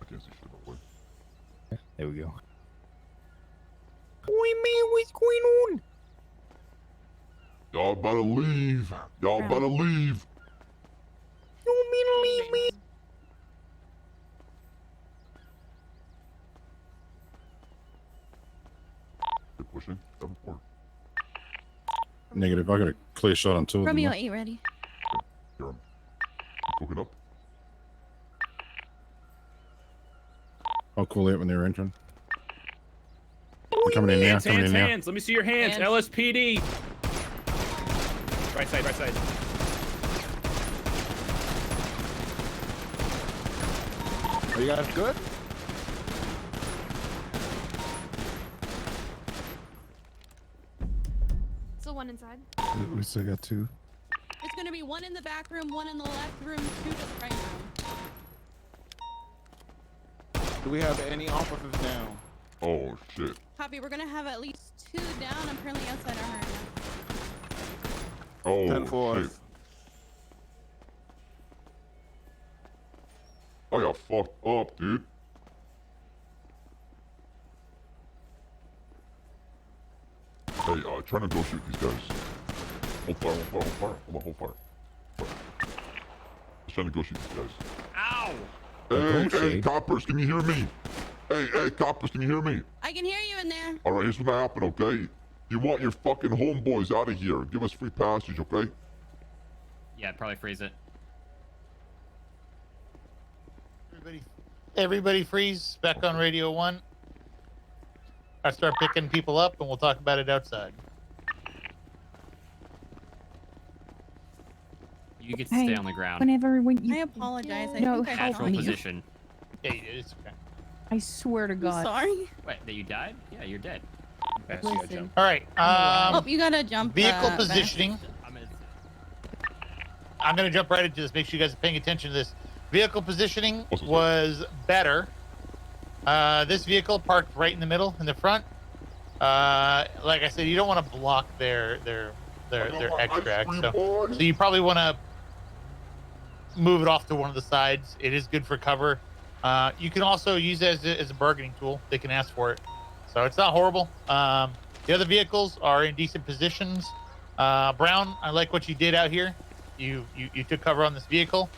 I can't see shit, by the way. There we go. What's going on? Y'all better leave. Y'all better leave. You mean to leave me? Keep pushing. Seven forward. Negative. I got a clear shot on two of them. Romeo 8 ready. Hear him. Cooking up. I'll call it when they're entering. They're coming in now. Coming in now. Hands! Let me see your hands! LSPD! Right side, right side. Are you guys good? Still one inside. We still got two. It's gonna be one in the back room, one in the left room, two to the right room. Do we have any officers down? Oh, shit. Copy. We're gonna have at least 2 down. I'm currently outside our home. Oh, 10-4. shit. I got fucked up, dude. Hey, try to negotiate these guys. Hold fire, hold fire, hold fire. Hold on, hold fire. Let's try to negotiate these guys. Ow! Hey, coppers, can you hear me? Hey, coppers, can you hear me? I can hear you in there. Alright, here's what's gonna happen, okay? You want your fucking homeboys out of here. Give us free passage, okay? Yeah, I'd probably freeze it. Everybody freeze. Back on Radio 1. I start picking people up, and we'll talk about it outside. You get to stay on the ground. I apologize. I think I Natural helped you. position. Yeah, you did. It's okay. I swear to God. Sorry. Wait, that you died? Yeah, you're dead. Listen. All right. Oh, you gotta jump. Vehicle back. positioning. I'm going to jump right into this. Make sure you guys are paying attention to this. Vehicle positioning was better. This vehicle parked right in the middle, in the front. Like I said, you don't want to block their extract. So you probably want to move it off to one of the sides. It is good for cover. You can also use it as a bargaining tool. They can ask for it. So it's not horrible. The other vehicles are in decent positions. Brown, I like what you did out here. You took cover on this vehicle.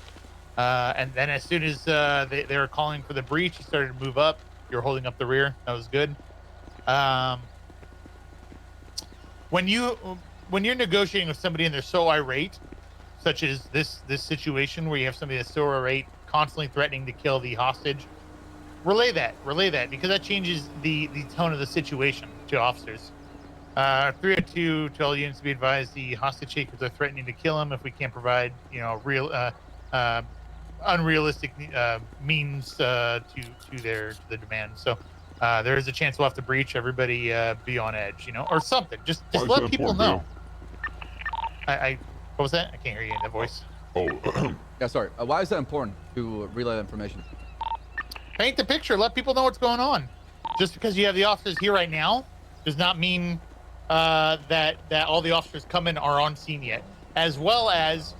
And then as soon as they were calling for the breach, you started to move up. You're holding up the rear. That was good. When you're negotiating with somebody and they're so irate, such as this situation where you have somebody that's so irate, constantly threatening to kill the hostage, relay that because that changes the tone of the situation to officers. 302 to all units to be advised, the hostage takers are threatening to kill him if we can't provide, real, unrealistic means to the demands. So there is a chance we'll have to breach. Everybody be on edge, or something. Just let people know. What was that? I can't hear you in the voice. Oh, yeah, sorry. Why is that important to relay that information? Paint the picture. Let people know what's going on. Just because you have the officers here right now does not mean that all the officers coming are on scene yet. As well as,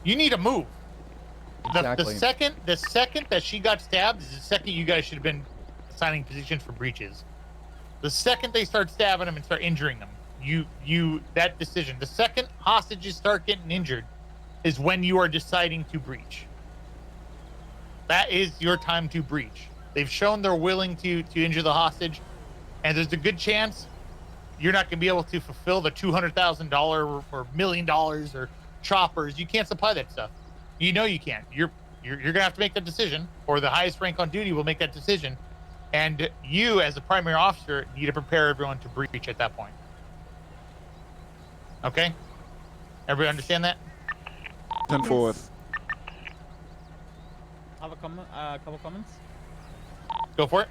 you need to move. Exactly. The second that she got stabbed is the second you guys should have been assigning positions for breaches. The second they start stabbing them and start injuring them, that decision. The second hostages start getting injured is when you are deciding to breach. That is your time to breach. They've shown they're willing to injure the hostage, and there's a good chance you're not going to be able to fulfill the $200,000 or $1 million or choppers. You can't supply that stuff. You know you can't. You're gonna have to make that decision, or the highest rank on duty will make that decision, and you, as a primary officer, need to prepare everyone to breach at that point. Okay? Everybody understand that? 10-4. I have a couple comments. Go for it.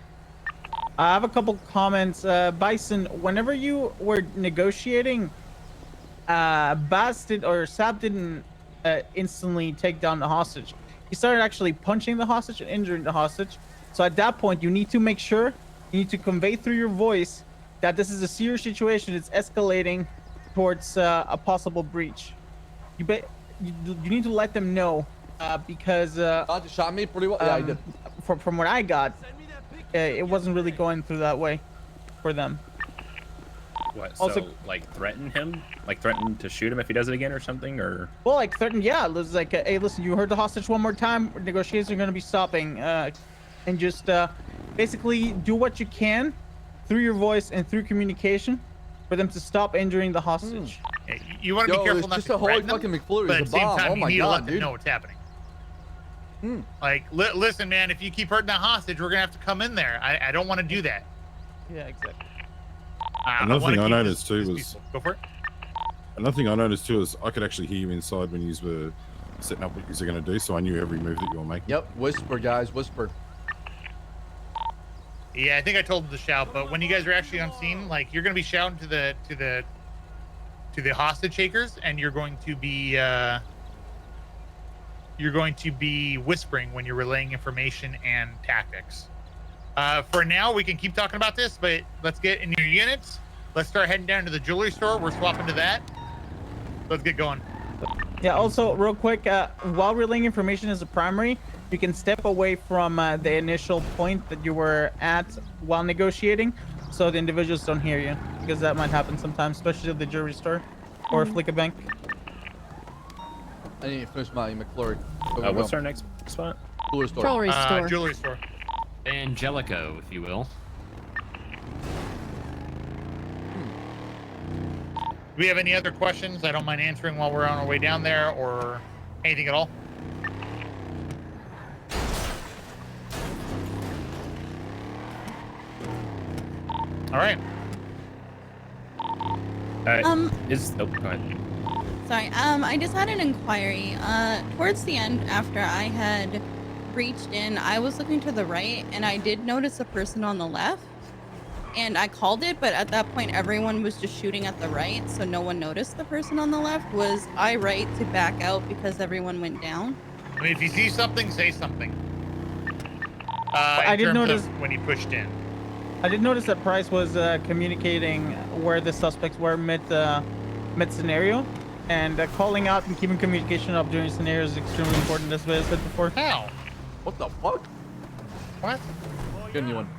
I have a couple comments. Bison, whenever you were negotiating, Ssaab didn't instantly take down the hostage. He started actually punching the hostage and injuring the hostage. So at that point, you need to make sure, you need to convey through your voice that this is a serious situation. It's escalating towards a possible breach. You need to let them know because shot me pretty well. Yeah, I did. From what I got, it wasn't really going through that way for them. What? Also, so, like, threaten him? Like, threaten to shoot him if he does it again or something? Or well, like, threaten, yeah. It was like, hey, listen, you heard the hostage one more time. Negotiations are going to be stopping. And just basically do what you can through your voice and through communication for them to stop injuring the hostage. You want to be careful not to threaten them, but at the same time, you need to let them know what's happening. Like, listen, man, if you keep hurting that hostage, we're going to have to come in there. I don't want to do that. Yeah, exactly. Another thing I noticed too was, go for it. Another thing I noticed too is I could actually hear you inside when you were setting up what you were going to do, so I knew every move that you were making. Yep, whisper, guys, whisper. Yeah, I think I told them to shout, but when you guys are actually on scene, like, you're going to be shouting to the hostage takers, and you're going to be whispering when you're relaying information and tactics. For now, we can keep talking about this, but let's get in your units. Let's start heading down to the jewelry store. We're swapping to that. Let's get going. Yeah, also, real quick, while relaying information as a primary, you can step away from the initial point that you were at while negotiating, so the individuals don't hear you, because that might happen sometimes, especially at the jewelry store or Flicker Bank. I need to finish my McFlurry. What's our next spot? Jewelry store. Jewelry store. Jewelry store. Angelico, if you will. Do we have any other questions? I don't mind answering while we're on our way down there, or anything at all. All right. Go ahead. Sorry, I just had an inquiry. Towards the end, after I had reached in, I was looking to the right, and I did notice a person on the left. And I called it, but at that point, everyone was just shooting at the right, so no one noticed the person on the left. Was I right to back out because everyone went down? I mean, if you see something, say something. I did notice when he pushed in. I did notice that Price was communicating where the suspects were mid scenario, and calling out and keeping communication up during scenarios is extremely important, as I said before. How? What the fuck? What? Get a new one.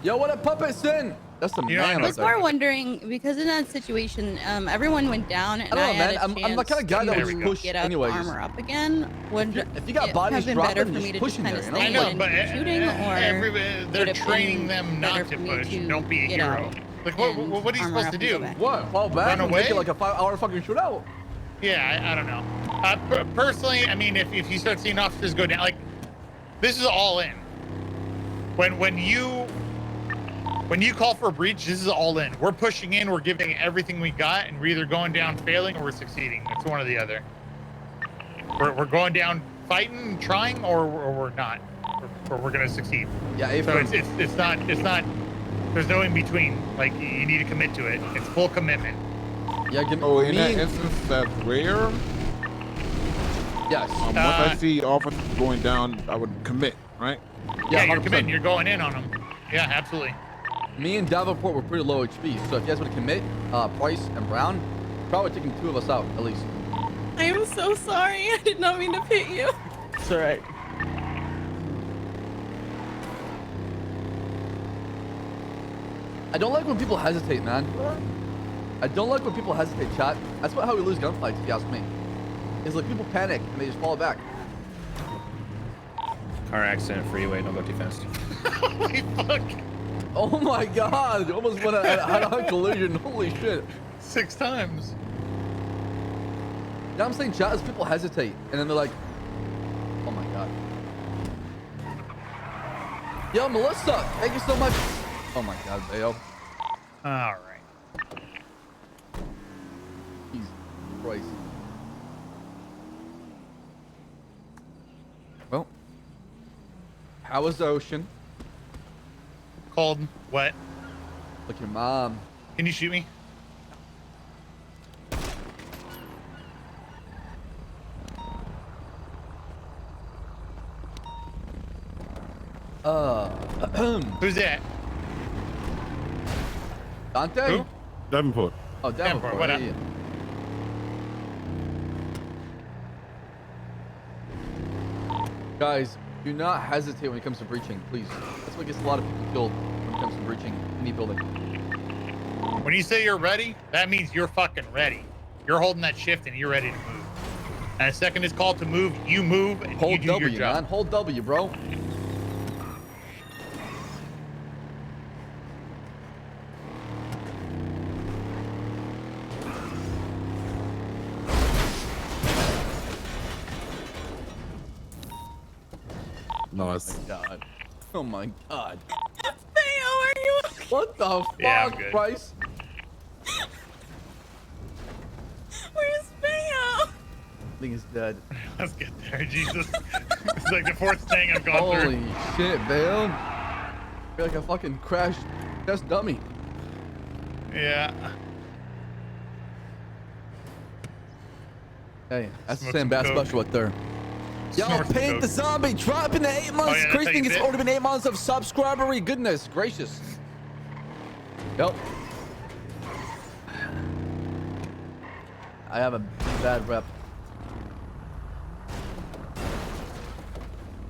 Yo, what a puppet sin! That's the man. I was more wondering, because in that situation, everyone went down, and I had a chance I'm the kind of guy that would push get armor up again. Would if you got it bodies have been better dropping, for me to just kind of I stay know, and but keep shooting, or they're training them not to push. Don't be a hero. Like, what are you supposed to do? What? Fall back? Run away? Make it like a 5-hour fucking shootout? Yeah, I don't know. Personally, I mean, if you start seeing officers go down, like, this is all in. When you When you call for a breach, this is all in. We're pushing in. We're giving everything we got, and we're either going down failing or we're succeeding. It's one or the other. We're going down fighting, trying, or we're not. Or we're gonna succeed. Yeah. So it's not. There's no in between. Like you need to commit to it. It's full commitment. Yeah. Give me. Oh, in that instance, that's rare. Yes. Once I see officers going down, I would commit, right? Yeah, you're committing. You're going in on them. Yeah, absolutely. Me and Davenport were pretty low HP, so if you guys want to commit, Price and Brown, probably taking 2 of us out at least. I am so sorry. I did not mean to pit you. It's all right. I don't like when people hesitate, man. I don't like when people hesitate, chat. That's how we lose gunfights, if you ask me. It's like people panic and they just fall back. Car accident, freeway, don't go too fast. Holy fuck. Oh my god, almost went a head-on collision. Holy shit. 6 times. You know what I'm saying, chat? Is people hesitate and then they're like, oh my god. Yo, Melissa, thank you so much. Oh my god, Bayo. All right. Jesus Christ. Well, how was the ocean? Cold, wet. Like your mom. Can you shoot me? Who's that? Dante? Who? Davenport. Oh, Davenport. What up? Yeah. Guys, do not hesitate when it comes to breaching, please. That's what gets a lot of people killed when it comes to breaching any building. When you say you're ready, that means you're fucking ready. You're holding that shift and you're ready to move. And a second is called to move, you move and Hold you do W, your job. man. Hold W, bro. Nice. Oh my god. Oh my god. Theo, are you okay? What the fuck, Yeah, I'm good. Bryce? Where's Theo? Thing is dead. Let's get there, Jesus. It's like the 4th thing I've gone Holy through. shit, Bale. You're like a fucking crash test dummy. Yeah. Hey, that's the Smoke same some Bass coke. special right there. Yo, Snort some Paint the coke. Zombie dropping the 8 months. Oh, yeah, that's Crazy how thing you it's fit? already been 8 months of subscribery. Goodness gracious. Yep. I have a bad rep.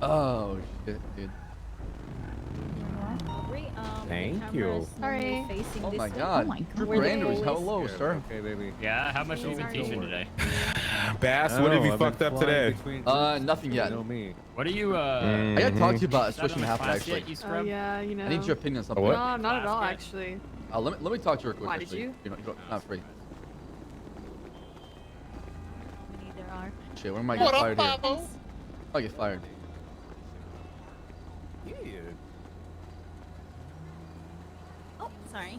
Oh shit, dude. Thank you. Sorry. Oh my god. Your Branders, hello, sir. Okay, baby. Yeah, how much have you been teaching today? Bass, what have you fucked up today? Nothing yet. What are you, I gotta talk to you about is that switching on to half class actually. yet, you Oh scrub? yeah, you know. I need your opinion on something. What? No, not at all, actually. Let me talk to you real quick. Why did actually. you? You're not free. Neither are. Shit, when am I What getting up, fired here? Pablo? I'll get fired. Oh, sorry.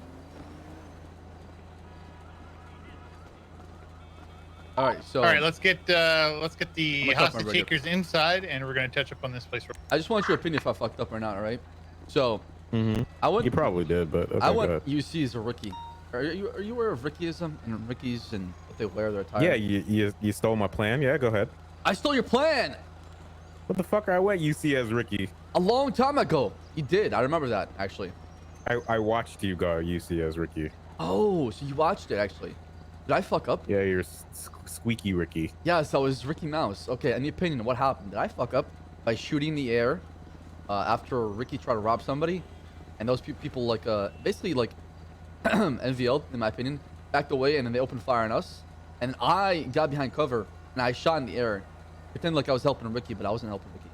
All right, so. All right, let's get the I'm gonna talk my hostage radio. takers inside, and we're gonna touch up on this place. I just want your opinion if I fucked up or not. All right. So. I went. You probably did, but okay, I go went ahead. UC as a rookie. Are you aware of Rickyism and Rickies and what they wear their attire? Yeah, you stole my plan. Yeah, go ahead. I stole your plan What the fuck? I went UC as Ricky. a long time ago. You did. I remember that actually. I watched you go UC as Ricky. Oh, so you watched it actually. Did I fuck up? Yeah, you're squeaky Ricky. Yes, I was Ricky Mouse. Okay, any opinion? What happened? Did I fuck up by shooting in the air after Ricky tried to rob somebody? And those people like basically like NVL'd, in my opinion, backed away and then they opened fire on us. And I got behind cover and I shot in the air, pretending like I was helping Ricky, but I wasn't helping Ricky.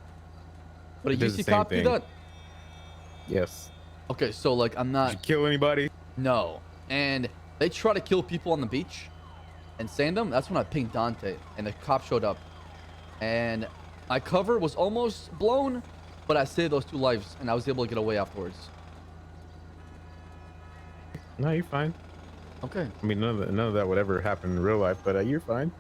But a Did the UC same cop do thing. that? Yes. Okay, so like I'm not. Did you kill anybody? No. And they try to kill people on the beach and sand them. That's when I pinged Dante and the cop showed up. And my cover was almost blown, but I saved those 2 lives and I was able to get away afterwards. No, you're fine. Okay. I mean, none of that would ever happen in real life, but you're fine.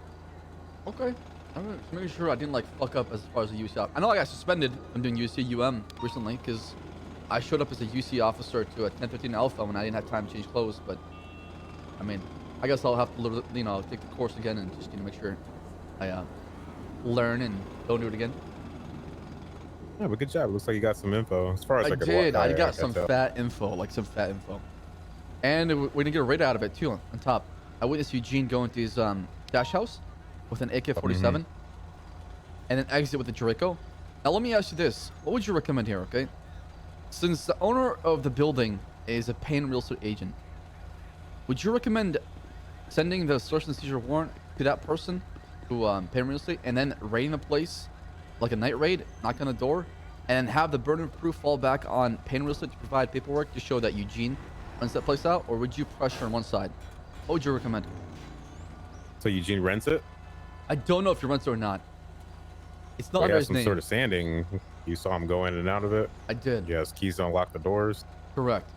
Okay. I'm just making sure I didn't like fuck up as far as the UC. I know I got suspended from doing UC recently because I showed up as a UC officer to a 1015 Alpha when I didn't have time to change clothes. But I mean, I guess I'll have to, take the course again and just make sure I learn and don't do it again. Yeah, but good job. Looks like you got some info. As far as I I could did. walk, I got some tell. fat info, and we didn't get a raid out of it too. On top, I witnessed Eugene go into his dash house with an AK-47, and then exit with the Draco. Now let me ask you this: what would you recommend here? Okay, since the owner of the building is a paying real estate agent, would you recommend sending the search and seizure warrant to that person who paying real estate, and then raiding the place like a night raid, knock on the door, and have the burden of proof fall back on paying real estate to provide paperwork to show that Eugene rents that place out, or would you pressure on one side? What would you recommend? So Eugene rents it? I don't know if he rents it or not. It's not He under has his some name. sort of standing. You saw him go in and out of it? I did. He has keys to unlock the doors. Correct.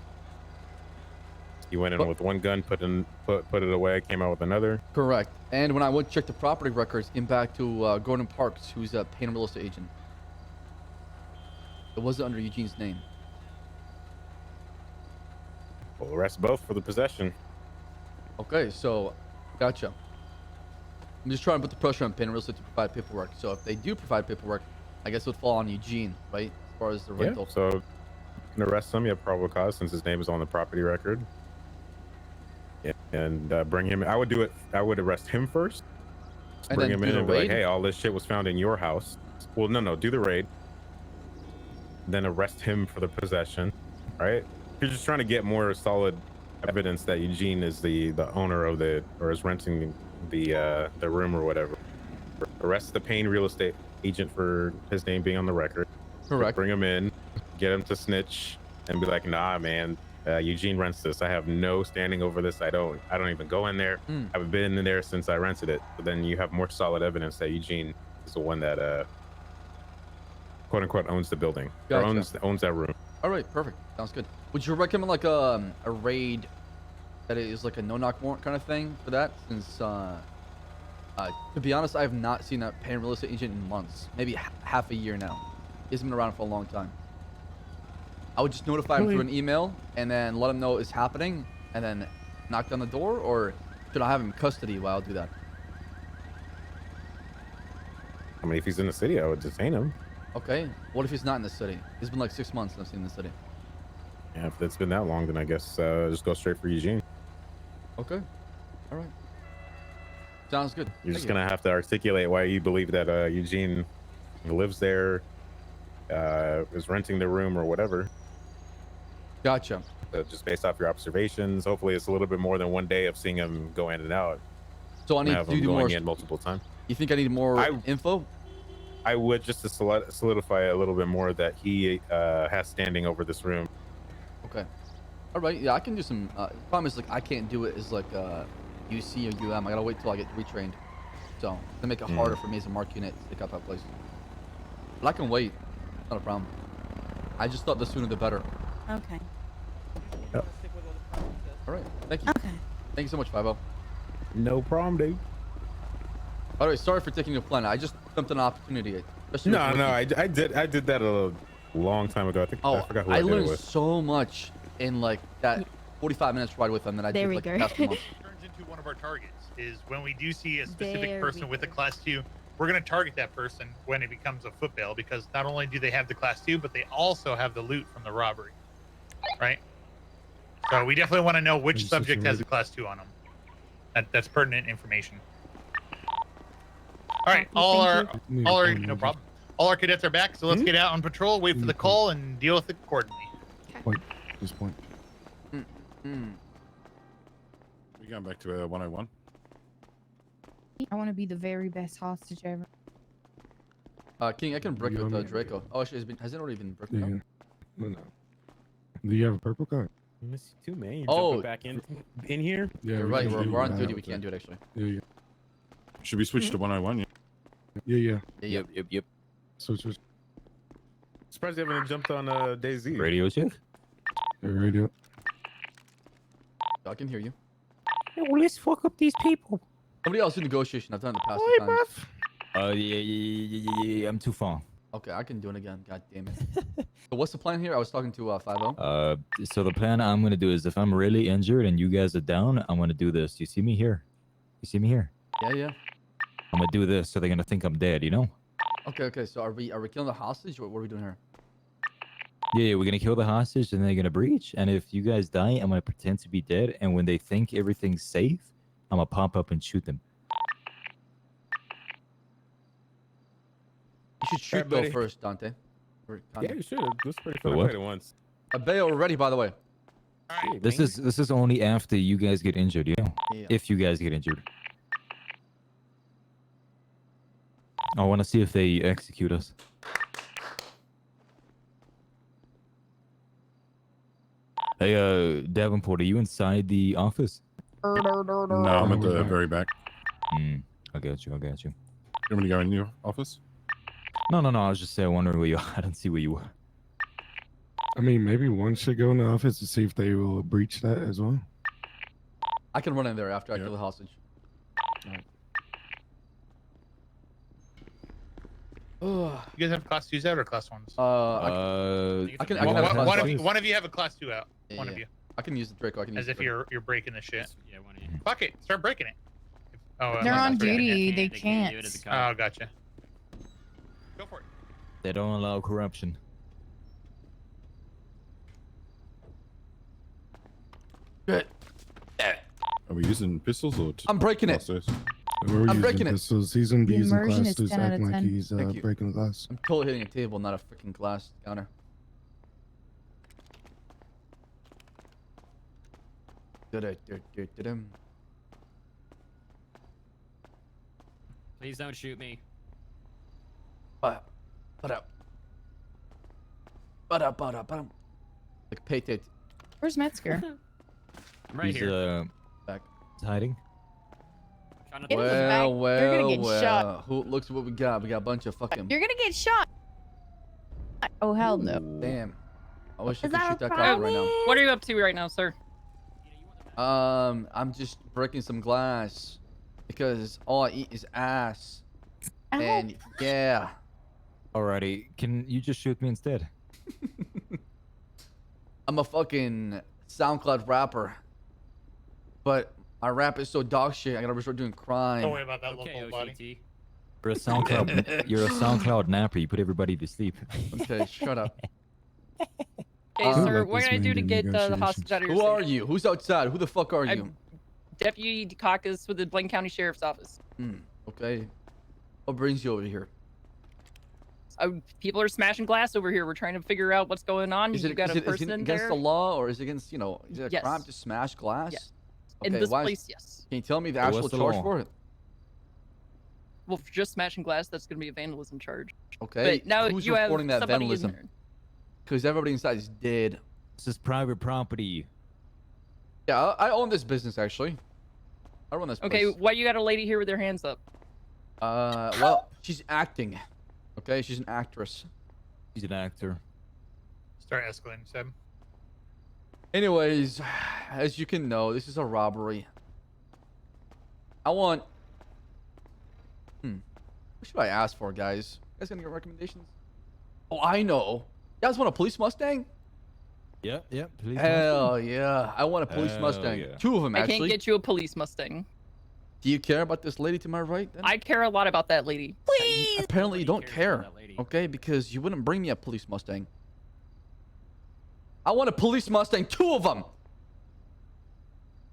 He went in with one gun, put it away, came out with another. Correct. And when I went to check the property records, came back to Gordon Parks, who's a paying real estate agent. It wasn't under Eugene's name. We'll arrest both for the possession. Okay, so gotcha. I'm just trying to put the pressure on paying real estate to provide paperwork. So if they do provide paperwork, I guess it would fall on Eugene, right? As far as the rental. Yeah, so you can arrest him. You have probable cause since his name is on the property record. Yeah, and bring him. I would do it. I would arrest him first. And Bring then him do in the and be like, raid? hey, all this shit was found in your house. Well, no, do the raid. Then arrest him for the possession, right? You're just trying to get more solid evidence that Eugene is the owner of or is renting the room or whatever. Arrest the paying real estate agent for his name being on the record. Correct. Bring him in, get him to snitch, and be like, nah, man, Eugene rents this. I have no standing over this. I don't even go in there. I haven't been in there since I rented it. But then you have more solid evidence that Eugene is the one that quote unquote owns the building. Or Gotcha. owns that room. All right, perfect. Sounds good. Would you recommend like a raid that is like a no-knock warrant kind of thing for that? Since to be honest, I have not seen a paying real estate agent in months, maybe half a year now. He's been around for a long time. I would just notify him through an email and then let him know it's happening, and then knock on the door, or should I have him in custody while I do that? I mean, if he's in the city, I would detain him. Okay. What if he's not in the city? It's been like 6 months since I've seen him in the city. Yeah, if it's been that long, then I guess just go straight for Eugene. Okay. All right. Sounds good. You're just gonna have to articulate why you believe that Eugene lives there, is renting the room or whatever. Gotcha. Just based off your observations, hopefully it's a little bit more than one day of seeing him go in and out. So I need have to him do going more. in multiple times. You think I need more info? I would, just to solidify a little bit more that he has standing over this room. Okay. All right. Yeah, I can do some. Problem is, like, I can't do it as like UC or UM. I gotta wait till I get retrained. So to make it harder for me as a mark unit to pick up that place. But I can wait. Not a problem. I just thought the sooner the better. Okay. All right. Thank you. Okay. Thank you so much, 5-0. No problem, dude. All right. Sorry for taking your plan. I just jumped an opportunity. No, I did that a long time ago. I forgot who I did it learned with. so much in like that 45 minutes ride with him that I There did we like go. the past month. Turns into one of our targets is when we do see a specific There person we with a go. class 2, we're going to target that person when it becomes a foot bail, because not only do they have the class 2, but they also have the loot from the robbery, right? So we definitely want to know which subject has a class 2 on them. That's pertinent information. All right, all our no problem. All our cadets are back, so let's get out on patrol, wait for the call, and deal with it accordingly. Point. This point. We're going back to 101. I want to be the very best hostage ever. King, I can brick with Draco. Oh, actually, has it already been bricked out? No. Do you have a purple card? I miss you too, man. You're Oh. jumping back in here. Yeah, You're we right. can We're on do duty. that. We can't do it, actually. Yeah. Should we switch to 101? Yeah. Yep. Switch. Surprised you haven't jumped on DayZ. Radio check. Radio. I can hear you. Yo, let's fuck up these people. Somebody else in negotiation. I've done it the past few times. Yeah, I'm too far. Okay, I can do it again. God damn it. So what's the plan here? I was talking to 5-0. So the plan I'm gonna do is if I'm really injured and you guys are down, I'm gonna do this. You see me here? You see me here? Yeah. I'm gonna do this so they're gonna think I'm dead, you know? Okay. So are we killing the hostage or what are we doing here? Yeah, we're gonna kill the hostage and they're gonna breach. And if you guys die, I'm gonna pretend to be dead. And when they think everything's safe, I'm gonna pop up and shoot them. You should shoot Bill first, Dante. Yeah, you should. This is pretty fun. I played it once. Bail ready, by the way. This is only after you guys get injured, you know? Yeah. If you guys get injured. I want to see if they execute us. Hey, Davenport, are you inside the office? No, I'm at the very back. I got you. You want me to go in your office? No. I was just wondering where you are. I didn't see where you were. I mean, maybe one should go in the office to see if they will breach that as well. I can run in there after I kill the hostage. You guys have class 2s out or class 1s? I can one of you have a class 2 out. One of you. I can use the Draco. I can use As if Draco. you're breaking the shit. Yeah, one of you. Fuck it. Start breaking it. Oh, They're on duty. They can't. Oh, gotcha. Go for it. They don't allow corruption. Good. Are we using pistols or? I'm breaking it. I'm breaking pistols. He's gonna be The using immersion class is 2s 10 out of acting like 10. he's Thank you. breaking the glass. I'm totally hitting a table, not a freaking glass counter. Please don't shoot me. But up. Like pay it. Where's Metzger? I'm right He's, here. Back. He's hiding. Get in the back. You're gonna get shot. Who looks what we got? We got a bunch of fucking. You're gonna get shot. Oh hell no. Damn. I wish I Is could that shoot a that guy right now. What are you up to right now, sir? I'm just breaking some glass because all I eat is ass. And yeah. Alrighty, can you just shoot me instead? I'm a fucking SoundCloud rapper. But my rap is so dog shit, I gotta resort doing crime. Don't worry about that local body. You're a SoundCloud napper. You put everybody to sleep. Okay, shut up. Okay, sir, what can I do to get the hostage out of your Who safe? are you? Who's outside? Who the fuck are you? I'm Deputy Dukakis with the Blaine County Sheriff's Office. Okay. What brings you over here? People are smashing glass over here. We're trying to figure out what's going on. Is You it, got is a it person against there? the law or is it against, is it a Yes. crime to smash glass? Yes. Okay, In this why is- place, yes. Can you tell me the So actual what's the charge law? for it? Well, for just smashing glass, that's going to be a vandalism charge. Okay. But now who's you have reporting that somebody vandalism? in there. Because everybody inside is dead. This is private property. Yeah, I own this business actually. I run this place. Okay, why you got a lady here with her hands up? Well, she's acting. Okay, she's an actress. He's an actor. Start escalating, Seb. Anyways, as you can know, this is a robbery. I want... What should I ask for, guys? You guys gonna get recommendations? Oh, I know. You guys want a police Mustang? Yep. Police Hell Mustang. yeah. I want a police Hell Mustang. yeah. 2 of them, I actually. can't get you a police Mustang. Do you care about this lady to my right? Then? I care a lot about that lady. Please! Apparently you don't care. Okay, because you wouldn't bring me a police Mustang. I want a police Mustang. 2 of them!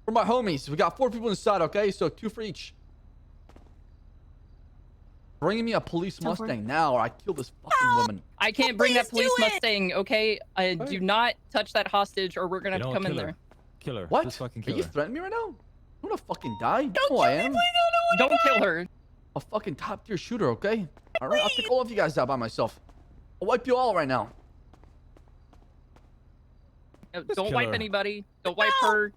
For my homies. We got 4 people inside, okay? So 2 for each. Bring me a police Mustang now or I kill this fucking woman. I can't bring that police Mustang, okay? Do not touch that hostage or we're going to have to come in there. Kill her. What? Just fucking Are kill you her. threatening me right now? I'm gonna fucking die. You know who I am. Don't kill her. A fucking top tier shooter, okay? Alright, I'll take all of you guys out by myself. I'll wipe you all right now. Don't kill wipe her. anybody. Don't wipe her.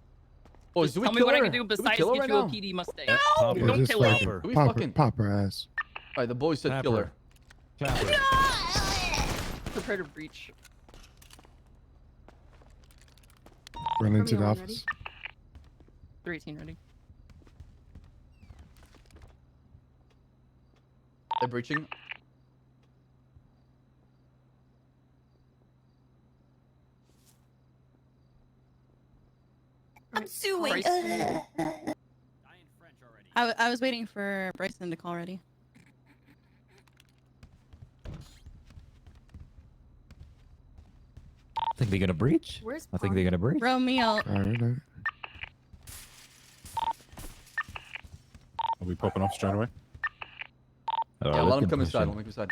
Boys, Just do we tell me kill what I her? can do Do we besides kill her get right you a now? PD Mustang. Yeah, Don't just kill her. fucking Do we pop fucking... pop her ass. Alright, the boys said Clap kill her. her. Prepare to breach. Run into the Romeo, office. 318 ready. They're breaching. I'm suing. I was waiting for Bryson to call ready. I think they're gonna breach. Where's I think they're gonna breach. Romeo. Are we popping off straight away? Yeah, let them come inside. Let them come inside.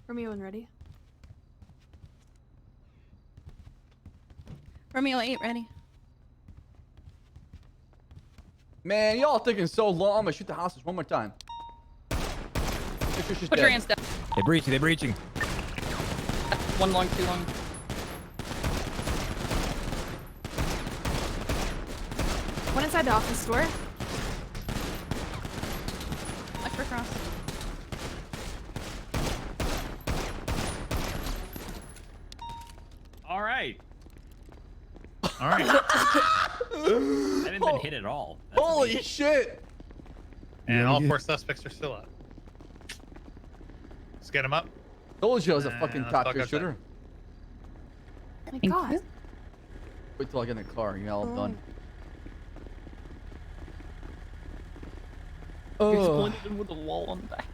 Romeo and ready. Romeo 8 ready. Man, y'all taking so long. I'm gonna shoot the hostage one more time. Make sure she's Put your dead. hands down. They're breaching. They're breaching. One long, two long. One inside the office door. Electric cross. All right. All right. I haven't been hit at all. That's Holy amazing. shit! And all 4 suspects are still up. Let's get them up. Told you I was a fucking let's top talk tier outside. shooter. Oh my god. Wait till I get in the car. You're all done. You're Oh. just pointed with a wall on the back.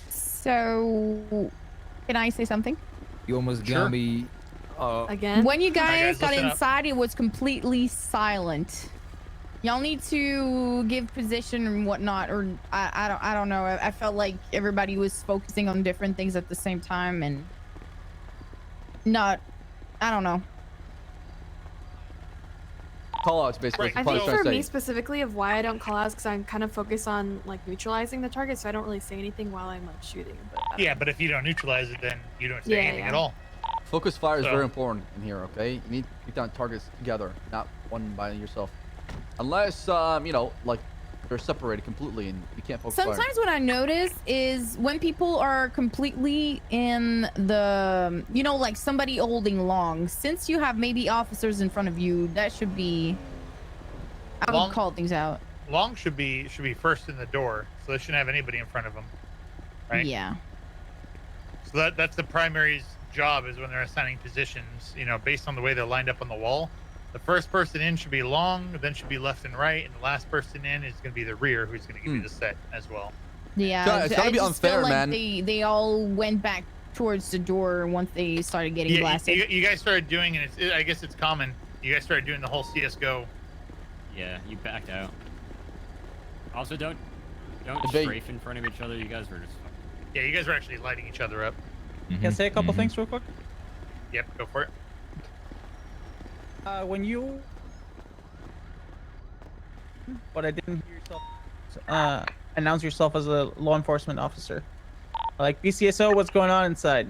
So, can I say something? You almost got me. Again? When you guys got listen up. inside, it was completely silent. Y'all need to give position and whatnot, or I don't know. I felt like everybody was focusing on different things at the same time and not. I don't know. Call outs basically. I Probably think trying for to me say. specifically of why I don't call outs because I'm kind of focused on like neutralizing the target, so I don't really say anything while I'm like shooting. But I don't Yeah, but if you don't neutralize it, then you don't say Yeah, anything yeah. at all. Focus fire is So- very important in here. Okay, you need to take down targets together, not one by yourself. Unless you know, like they're separated completely and you can't focus fire. Sometimes what I notice is when people are completely in the, you know, like somebody holding long, since you have maybe officers in front of you, that should be, I would Long- call things out. Long should be first in the door, so they shouldn't have anybody in front of them, right? Yeah. So that's the primary's job is when they're assigning positions. You know, based on the way they're lined up on the wall. The first person in should be long, then should be left and right, and the last person in is going to be the rear, who's going to give you the set as well. Yeah. It's gotta be just feel unfair, like man. They all went back towards the door once they started getting Yeah, blasted. you guys started doing, and I guess it's common. You guys started doing the whole CS:GO. Yeah, you backed out. Also, don't Debate. strafe in front of each other. You guys were just. Yeah, you guys were actually lighting each other up. Can I say a couple things real quick? Yep, go for it. When you, but I didn't hear yourself announce yourself as a law enforcement officer. Like BCSO, what's going on inside?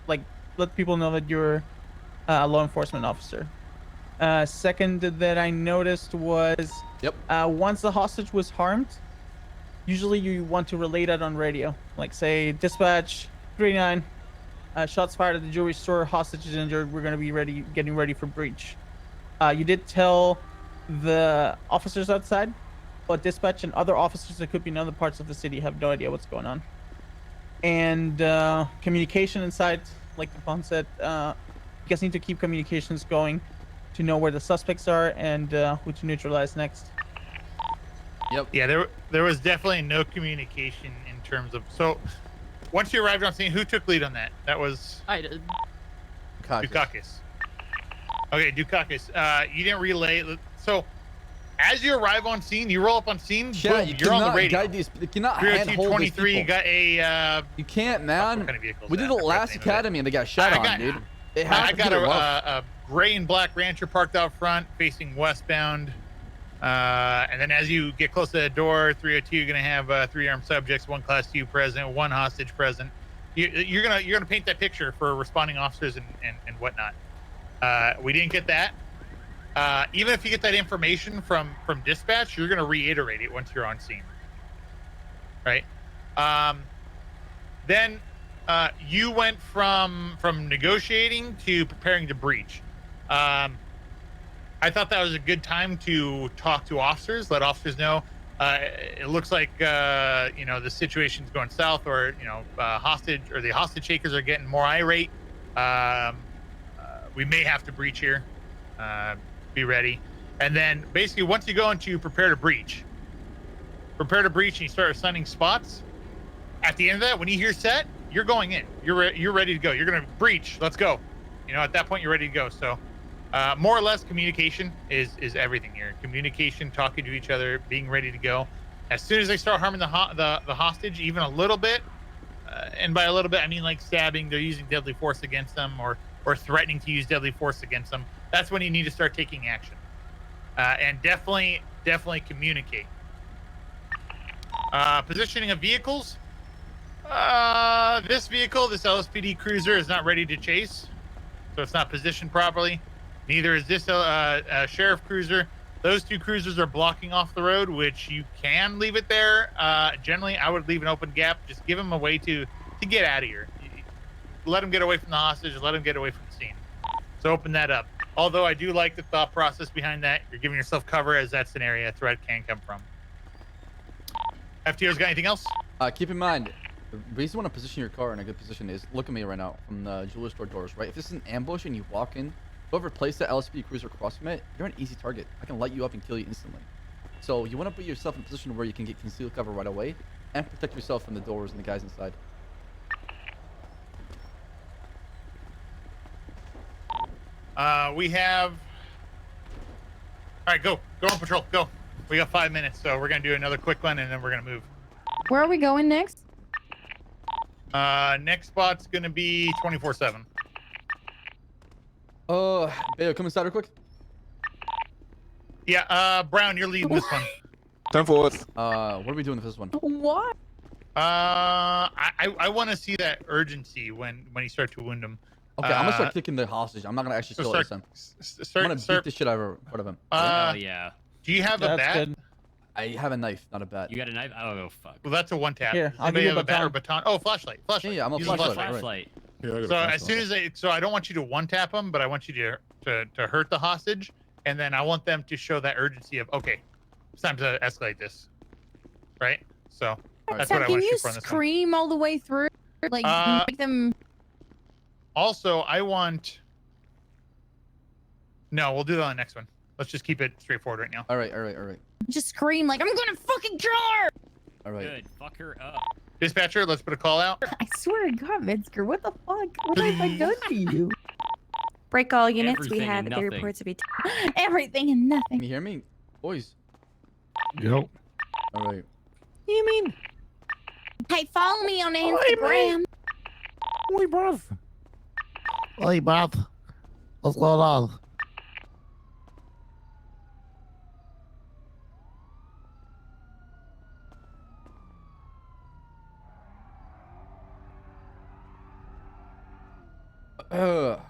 Like, let people know that you're a law enforcement officer. Second that I noticed was, once the hostage was harmed, usually you want to relay that on radio. Like say, dispatch 39, shots fired at the jewelry store, hostage is injured, we're gonna be getting ready for breach. You did tell the officers outside, but dispatch and other officers that could be in other parts of the city have no idea what's going on. And communication inside, like the Pon said, you guys need to keep communications going to know where the suspects are and who to neutralize next. Yep. Yeah, there was definitely no communication in terms of. So, once you arrived on scene, who took lead on that? That was I did. Dukakis. Okay, Dukakis. You didn't relay. So, as you arrive on scene, you roll up on scene. Yeah, boom, you're on the radio. Guide these, you cannot handhold these 30223, you people. got a. You can't, man. What kind of vehicle is We that? did the I forgot last the name of it. academy and they got shot on, dude. It has I to got be rough. a gray and black Rancher parked out front, facing westbound. And then as you get close to the door, 302, you're gonna have 3 armed subjects, 1 class 2 present, 1 hostage present. You're gonna paint that picture for responding officers and whatnot. We didn't get that. Even if you get that information from dispatch, you're gonna reiterate it once you're on scene. Right? Then You went from negotiating to preparing to breach. I thought that was a good time to talk to officers, let officers know. It looks like the situation's going south, or the hostage takers are getting more irate. We may have to breach here. Be ready. And then basically once you go into prepare to breach and you start assigning spots, at the end of that, when you hear set, you're going in. You're ready to go. You're gonna breach. Let's go. At that point you're ready to go. So more or less communication is everything here. Communication, talking to each other, being ready to go. As soon as they start harming the hostage even a little bit, and by a little bit I mean like stabbing, they're using deadly force against them, or threatening to use deadly force against them, that's when you need to start taking action. And definitely communicate. Positioning of vehicles. This vehicle, this LSPD cruiser, is not ready to chase, so it's not positioned properly. Neither is this sheriff cruiser. Those two cruisers are blocking off the road, which you can leave it there. Generally, I would leave an open gap. Just give them a way to get out of here. Let them get away from the hostage. Let them get away from the scene. So open that up. Although I do like the thought process behind that. You're giving yourself cover, as that's an area a threat can come from. FTO's got anything else? Keep in mind, the reason you want to position your car in a good position is, look at me right now from the jewelry store doors, right? If this is an ambush and you walk in, whoever placed that LSPD cruiser across from it, you're an easy target. I can light you up and kill you instantly. So you want to put yourself in a position where you can get concealed cover right away and protect yourself from the doors and the guys inside. We have... All right, go on patrol, go. We got 5 minutes, so we're gonna do another quick one and then we're gonna move. Where are we going next? Next spot's gonna be 24/7. Bayo, come inside real quick. Yeah, Brown, you're leading this one. 10-4. What are we doing with this one? What? I want to see that urgency when you start to wound him. Okay, I'm gonna start kicking the hostage. I'm not gonna actually kill this time. I'm gonna beat the shit out of him. Yeah. Do you have a bat? Good. I have a knife, not a bat. You got a knife? Oh, fuck. Well, that's a one tap. Here, I'll Anybody give you have a a bat or baton. baton? Oh, flashlight. Yeah, I'm a Use a flashlight. Yeah, I got a So as flashlight. soon as I don't want you to one tap them, but I want you to hurt the hostage, and then I want them to show that urgency of, okay, it's time to escalate this, right? So that's So what I can want to you shoot for on this one. scream all the way through? Like, make them... Also, I want... No, we'll do that on the next one. Let's just keep it straightforward right now. All right. Just scream like, I'm gonna fucking kill her! All right. Good. Fuck her up. Dispatcher, let's put a call out. I swear to God, Metzger, what the fuck? What have I done to you? Break all units. Everything We have and the nothing. reports to be. Everything and nothing. Can you hear me, boys? Yep. All right. You mean? Hey, follow me on Instagram. Oi, bruv. Hey, bruv. What's going on? Oh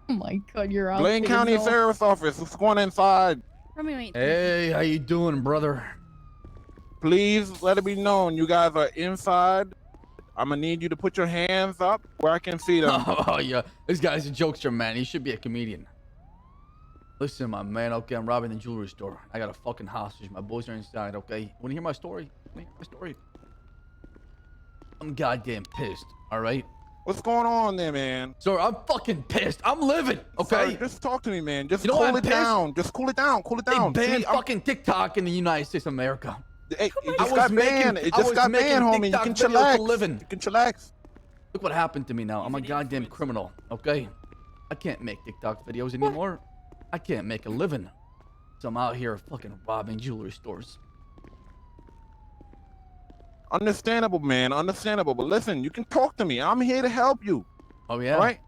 my God, you're out. Blaine County Sheriff's Office. What's going inside? Hey, how you doing, brother? Please let it be known you guys are inside. I'm gonna need you to put your hands up where I can see them. Oh yeah, this guy's a jokester, man. He should be a comedian. Listen, my man. Okay, I'm robbing the jewelry store. I got a fucking hostage. My boys are inside. Okay, wanna hear my story? I'm goddamn pissed. All right. What's going on there, man? Sir, I'm fucking pissed. I'm living. Okay. Sir, just talk to me, man. Just You know cool why I'm it down. Just cool it down. Cool it down. They banned See, I'm- fucking TikTok in the United States of America. Hey, it just got banned. It just got banned, homie. You can chillax. You can chillax. Look what happened to me now. I'm a goddamn criminal, okay? I can't make TikTok videos anymore. I can't make a living. So I'm out here fucking robbing jewelry stores. Understandable, man. Understandable. But listen, you can talk to me. I'm here to help you. Oh yeah. All right.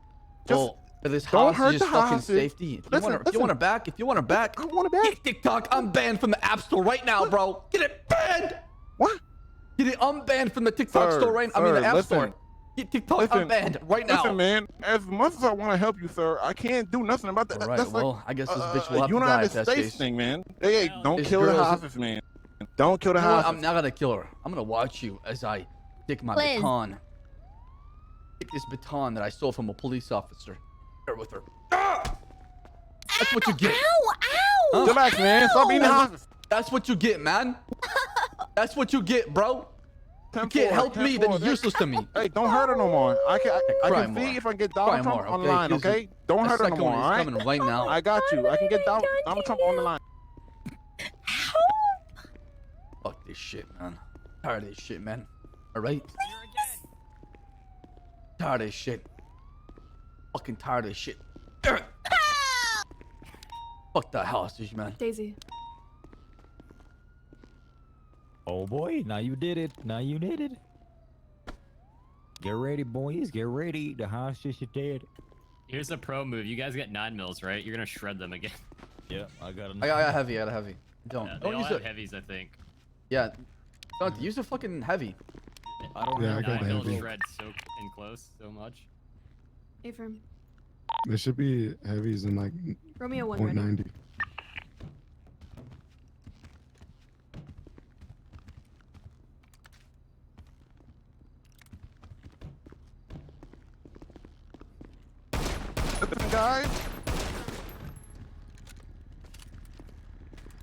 Well, for this don't hurt hostage's the fucking hostage. safety. If you want her back, I want her back. Get TikTok. I'm banned from the App Store right now, bro. Get it banned. What? Get it unbanned from the TikTok store right now. I mean the App Store. Get TikTok unbanned right now. Listen, man. As much as I want to help you, sir, I can't do nothing about that. All right. That's well, like I guess this bitch will have to die United if that's States case. thing, man. Hey, don't This kill the girl's- hostage, man. Don't kill the You know what? hostage. I'm not gonna kill her. I'm gonna watch you as I take my Please. baton. Take this baton that I stole from a police officer. Here with her. That's what you get. Ow! Ow! Relax, man. Stop being the hostage. That's what you get, man. That's what you get, bro. You 10-4, can't help me, then 10-4. you're useless to me. Hey, don't hurt her no more. I can Cry see more. if I can get Cry Donald Trump more, online, okay? okay? Don't hurt her no second more, one is all right? coming right now. I got you. I can get Donald Trump on the line. Fuck this shit, man. Tired of this shit, man. All right? Tired of this shit. Fucking tired of this shit. Fuck that hostage, man. Daisy. Oh boy, now you did it. Now you did it. Get ready, boys. Get ready. The hostage is dead. Here's a pro move. You guys get 9 mils, right? You're gonna shred them again. Yeah, I got I got heavy. I got a heavy. Don't. Yeah, they Don't all use have it. heavies, I think. Yeah. Don't use a fucking heavy. I don't Yeah, I have got 9 mils heavy. shred so in close so much. Affirm. There should be heavies in like Romeo 1 ready. 190. Listen, guys.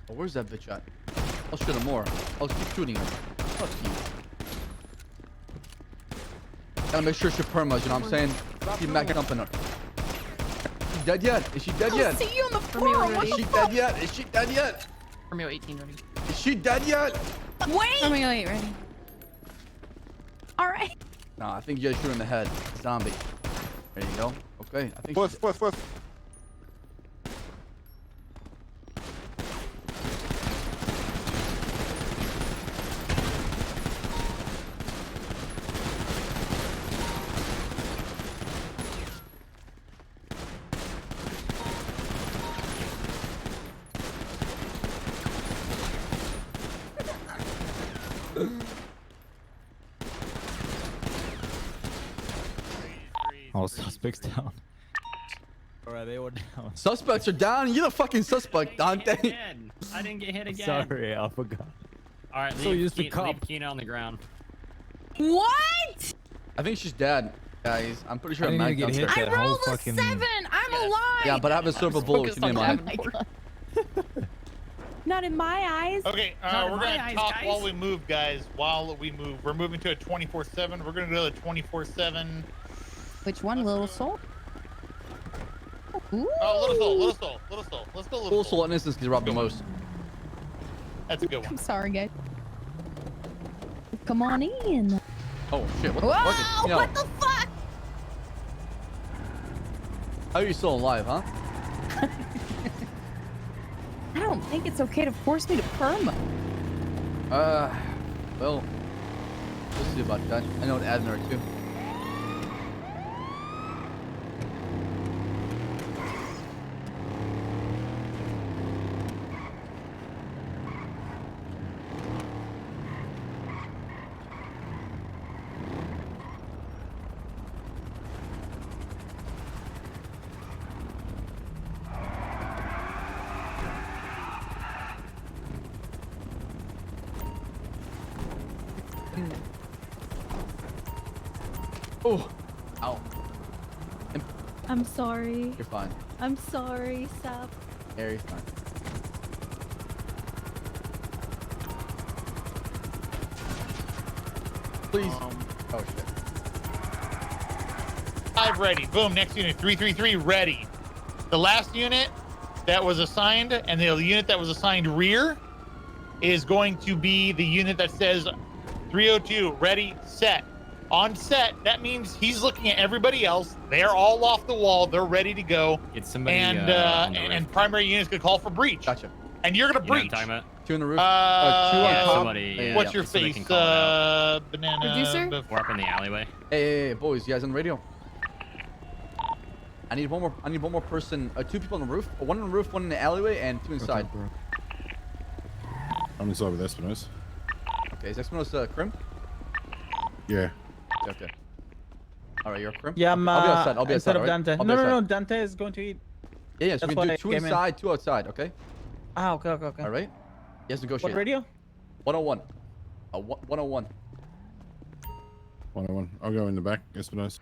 Oh, where's that bitch at? I'll shoot her more. I'll keep shooting her. Fuck you. Gotta make sure she permas, you know what I'm saying? Keep back dumping her. Is she dead yet? Is she dead yet? See you on the Romeo floor. ready. Is she dead yet? Is she dead yet? Romeo 18 ready. Is she dead yet? Wait. Romeo 8 ready. All right. No, I think you gotta shoot her in the head. Zombie. There you go. Okay, I think she's Push. All suspects down. Alright, they were down. Suspects are down. You're the fucking suspect, Dante. Again. I didn't get hit again. Sorry, I forgot. All right, So used to cop. leave Keenan on the ground. What? I think she's dead, guys. I'm pretty sure I I'm didn't even get hit I that whole rolled a fucking... 7. I'm alive. Yeah, but I have a silver bullet with your name on it. Not in my eyes. Okay, Not in we're my gonna eyes, talk guys. while we move, guys. While we move, we're moving to a 24/7. We're gonna go to 24/7. Which one, Little Soul? Ooh. Oh, Little Soul. Let's go, Little Full Soul. soul innocence gets robbed the most. That's a good one. I'm sorry, guys. Come on in. Oh shit! What the Whoa! fuck? Yo, What the fuck? how are you still alive, huh? I don't think it's okay to force me to perma. Well, we'll see about that. I know an admin or two. Oh, ow. I'm sorry. You're fine. I'm sorry, Ssaab. Yeah, you're fine. Please. Oh shit. 5 ready. Boom. Next unit. 333 ready. The last unit that was assigned and the unit that was assigned rear is going to be the unit that says 302 ready, set. On set, that means he's looking at everybody else. They're all off the wall. They're ready to go. Get somebody. And and primary unit's gonna call for breach. Gotcha. And you're gonna You know what I'm breach. talking about? Two on the roof. Two on Yeah, top. somebody. Yeah, What's yeah, your somebody face? can call it out. Banana. Producer? We're up in the alleyway. Hey, boys, you guys on the radio? I need one more person. 2 people on the roof. 1 on the roof, 1 in the alleyway, and 2 inside. bro. I'm inside with Espinosa. Okay, is Espinosa Crim? Yeah. Okay. All right, you're a Crim. Yeah, I'm. I'll be outside. I'll be instead outside. of alright? Dante. I'll be No, no, outside. no. Dante is going to eat. Yeah, so That's we why do I 2 came in. inside, 2 outside. Okay. Ah, okay. All right. Yes, negotiate. What radio? 101. 101. 101. I'll go in the back, Espinosa.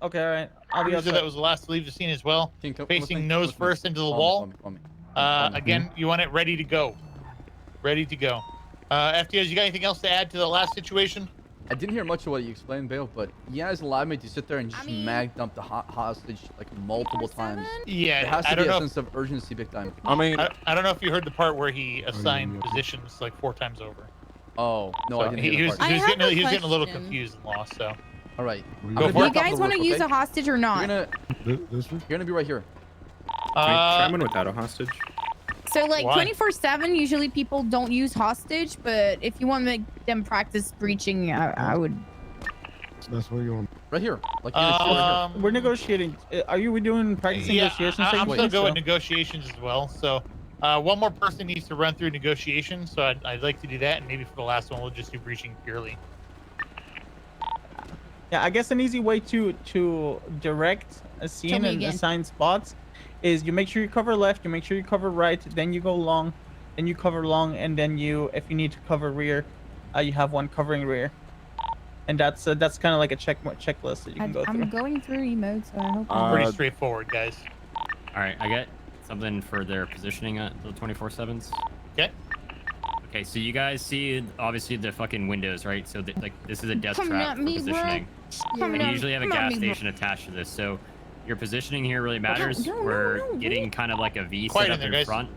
Okay, all right. I'll be Cruiser outside. that was the last to leave the scene as well. King, come with Facing me, nose come with me. first into the Follow me, wall. follow me, follow me. Again, you want it ready to go. Ready to go. FTS, you got anything else to add to the last situation? I didn't hear much of what you explained, Bale, but you guys allowed me to sit there and just mag dump the hostage like multiple times. Yeah, there has I to don't be a know. sense of urgency, big time. I mean, I don't know if you heard the part where he assigned positions like 4 times over. Oh no, So I didn't hear he that was, part. he was I have getting a he was getting a little question. confused and lost. So All right. Go Do for you it. guys want to use a hostage or not? You're This one? gonna be right here. Try one without a hostage. So like Why? 24/7, usually people don't use hostage, but if you want to make them practice breaching, I would. That's where you want. Right here. Like you're right here. We're negotiating. Are you doing practice yeah, negotiations? I'm taking still place, going or- negotiations as well. So one more person needs to run through negotiations. So I'd like to do that, and maybe for the last one we'll just do breaching purely. Yeah, I guess an easy way to direct a scene me and again. assign spots is you make sure you cover left, you make sure you cover right, then you go long, then you cover long, and then you, if you need to cover rear, you have one covering rear, and that's kind of like a checklist that you can go through. I'm going through emote, so I hope. Pretty straightforward, guys. All right, I got something for their positioning at the 24/7s. Okay. Okay, so you guys see obviously the fucking windows, right? So like this is a death Coming trap at for me, bro. positioning. Coming And you at- usually have a come at gas me, bro. station attached to this, so your positioning here really matters. no, We're no, getting kind of like a V Quiet set in up there, in guys. front.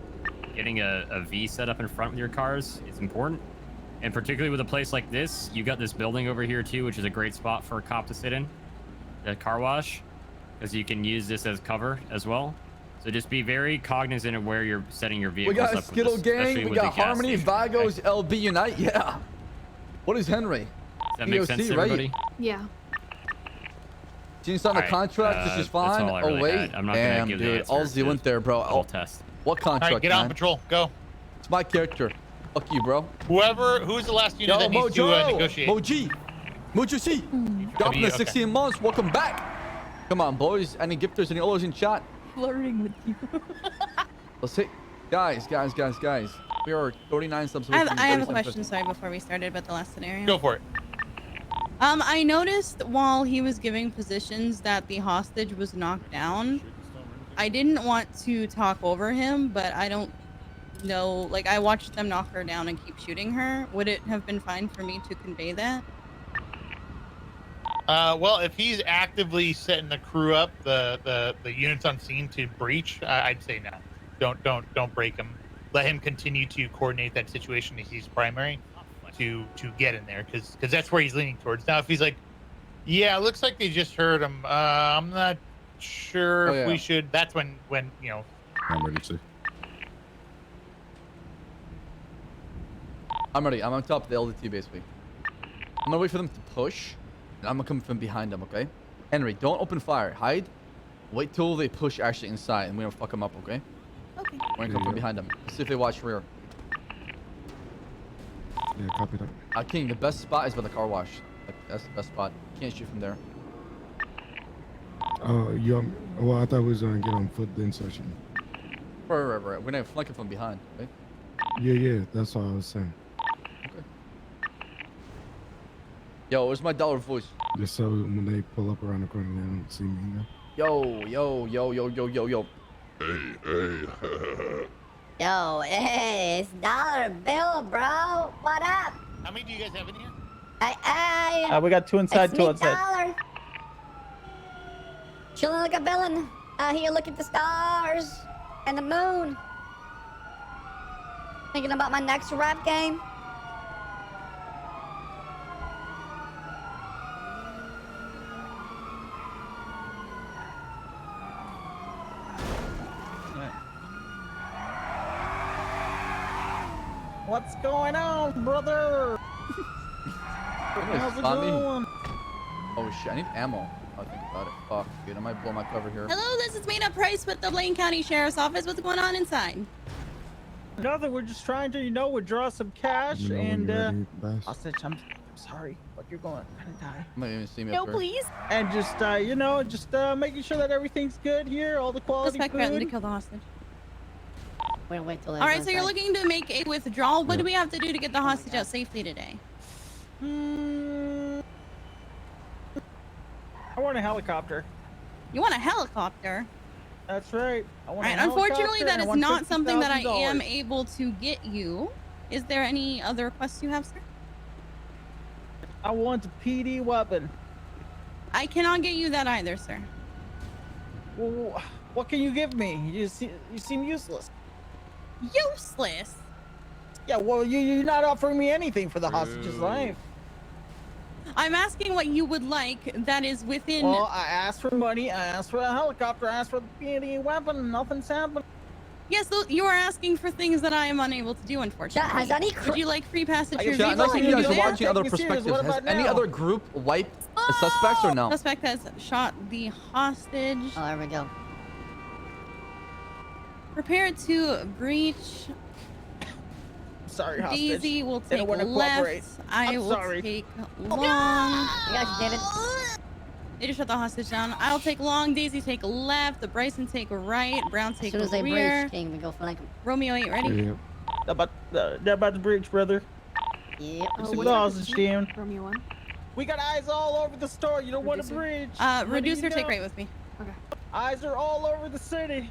Getting a V set up in front with your cars is important. And particularly with a place like this, you got this building over here too, which is a great spot for a cop to sit in. The car wash, because you can use this as cover as well. So just be very cognizant of where you're setting your We vehicles got up. with Skittle this, Gang. especially We with the got gas Harmony, station, okay? Vagos, LB Unite. Yeah. What is Henry? Does that make sense to right? everybody? Yeah. She's on the Alright, contract. This is that's fine. all I oh really wait, had. I'm not gonna damn, give the dude. answer Ozzy to went there, bro. the whole Oh, test. what All contract, right, get on man? patrol. Go. It's my character. Fuck you, bro. Who's the last unit Yo, that needs to Mojo, negotiate? Moji, Mojo C. Dropping the Okay. 16 months. Welcome back. Come on, boys. Any gifters? Any others in chat? Flirting with you. Let's hit, guys. We are 39 subs. away from I have a 37 question, sorry, before we started about the last scenario. Go for it. I noticed while he was giving positions that the hostage was knocked down. I didn't want to talk over him, but I don't know. Like, I watched them knock her down and keep shooting her. Would it have been fine for me to convey that? Well, if he's actively setting the crew up, the units on scene to breach, I'd say no. Don't break him. Let him continue to coordinate that situation if he's primary to get in there, because that's where he's leaning towards. Now, if he's like, yeah, it looks like they just heard him. I'm not sure Oh, if yeah. we should. That's when you know. I'm ready to. I'm ready. I'm on top of the LDT basically. I'm gonna wait for them to push, and I'm gonna come from behind them. Okay? Henry, don't open fire. Hide. Wait till they push actually inside, and we're gonna fuck them up. Okay? Okay. We're gonna come from behind them. Let's see if they watch rear. Yeah, copy that. King, the best spot is by the car wash. Like, that's the best spot. Can't shoot from there. Well, I thought we was gonna get on foot then session. Right. We're gonna flank it from behind. Okay? Yeah, that's what I was saying. Yo, where's my dollar voice? Just so when they pull up around the corner, they don't see me. You know? Yo. Hey. Yo, hey, it's dollar bill, bro. What up? How many do you guys have in here? Hey, We got 2 inside, it's 2 me, outside. dollar. Chilling like a villain. Out here looking at the stars and the moon. Thinking about my next rap game. What's going on, brother? How's it Spot me. going? Oh shit, I need ammo. I think about it. Fuck, dude, I might blow my cover here. Hello, this is Mina Price with the Blaine County Sheriff's Office. What's going on inside? Nothing. We're just trying to, withdraw some cash Let me know when and you're ready, Bass. hostage. I'm sorry, but you're gonna die. You might even see me No, up there. please. And just making sure that everything's good here, all the quality Suspect threatened to food. kill the hostage. We'll wait till All right, so you're looking to make a withdrawal. What do we have to do to get the hostage out safely today? I want a helicopter. You want a helicopter? That's right. I All want right, a unfortunately, helicopter that and I is want not something that I $50,000. am able to get you. Is there any other requests you have, sir? I want a PD weapon. I cannot get you that either, sir. Well, what can you give me? You seem useless. Useless? Yeah, well, you're not offering me anything for the hostage's life. I'm asking what you would like that is within... Well, I asked for money, I asked for a helicopter, I asked for the PD weapon, nothing's happened. Yes, so you are asking for things that I am unable to do, unfortunately. Has any Would you like free passage to your Yeah, vehicle? I see Can you you guys do are that? watching other perspectives. Has any other group wiped the suspects or no? Suspect has shot the hostage. Oh, there we go. Prepare to breach. Sorry, hostage. Daisy will They take don't wanna cooperate. left. I I'm will sorry. take long. You got you, David. They just shut the hostage down. I'll take long. Daisy take left. The Bryson take right. Brown take As soon as they rear. breach, King, we go flank them. Romeo, you ready? Yeah. They're about to breach, brother. Yep. It's a hostage team. Romeo 1. We got eyes all over the store. You don't want to breach. Reducer, take right with me. Okay. Eyes are all over the city.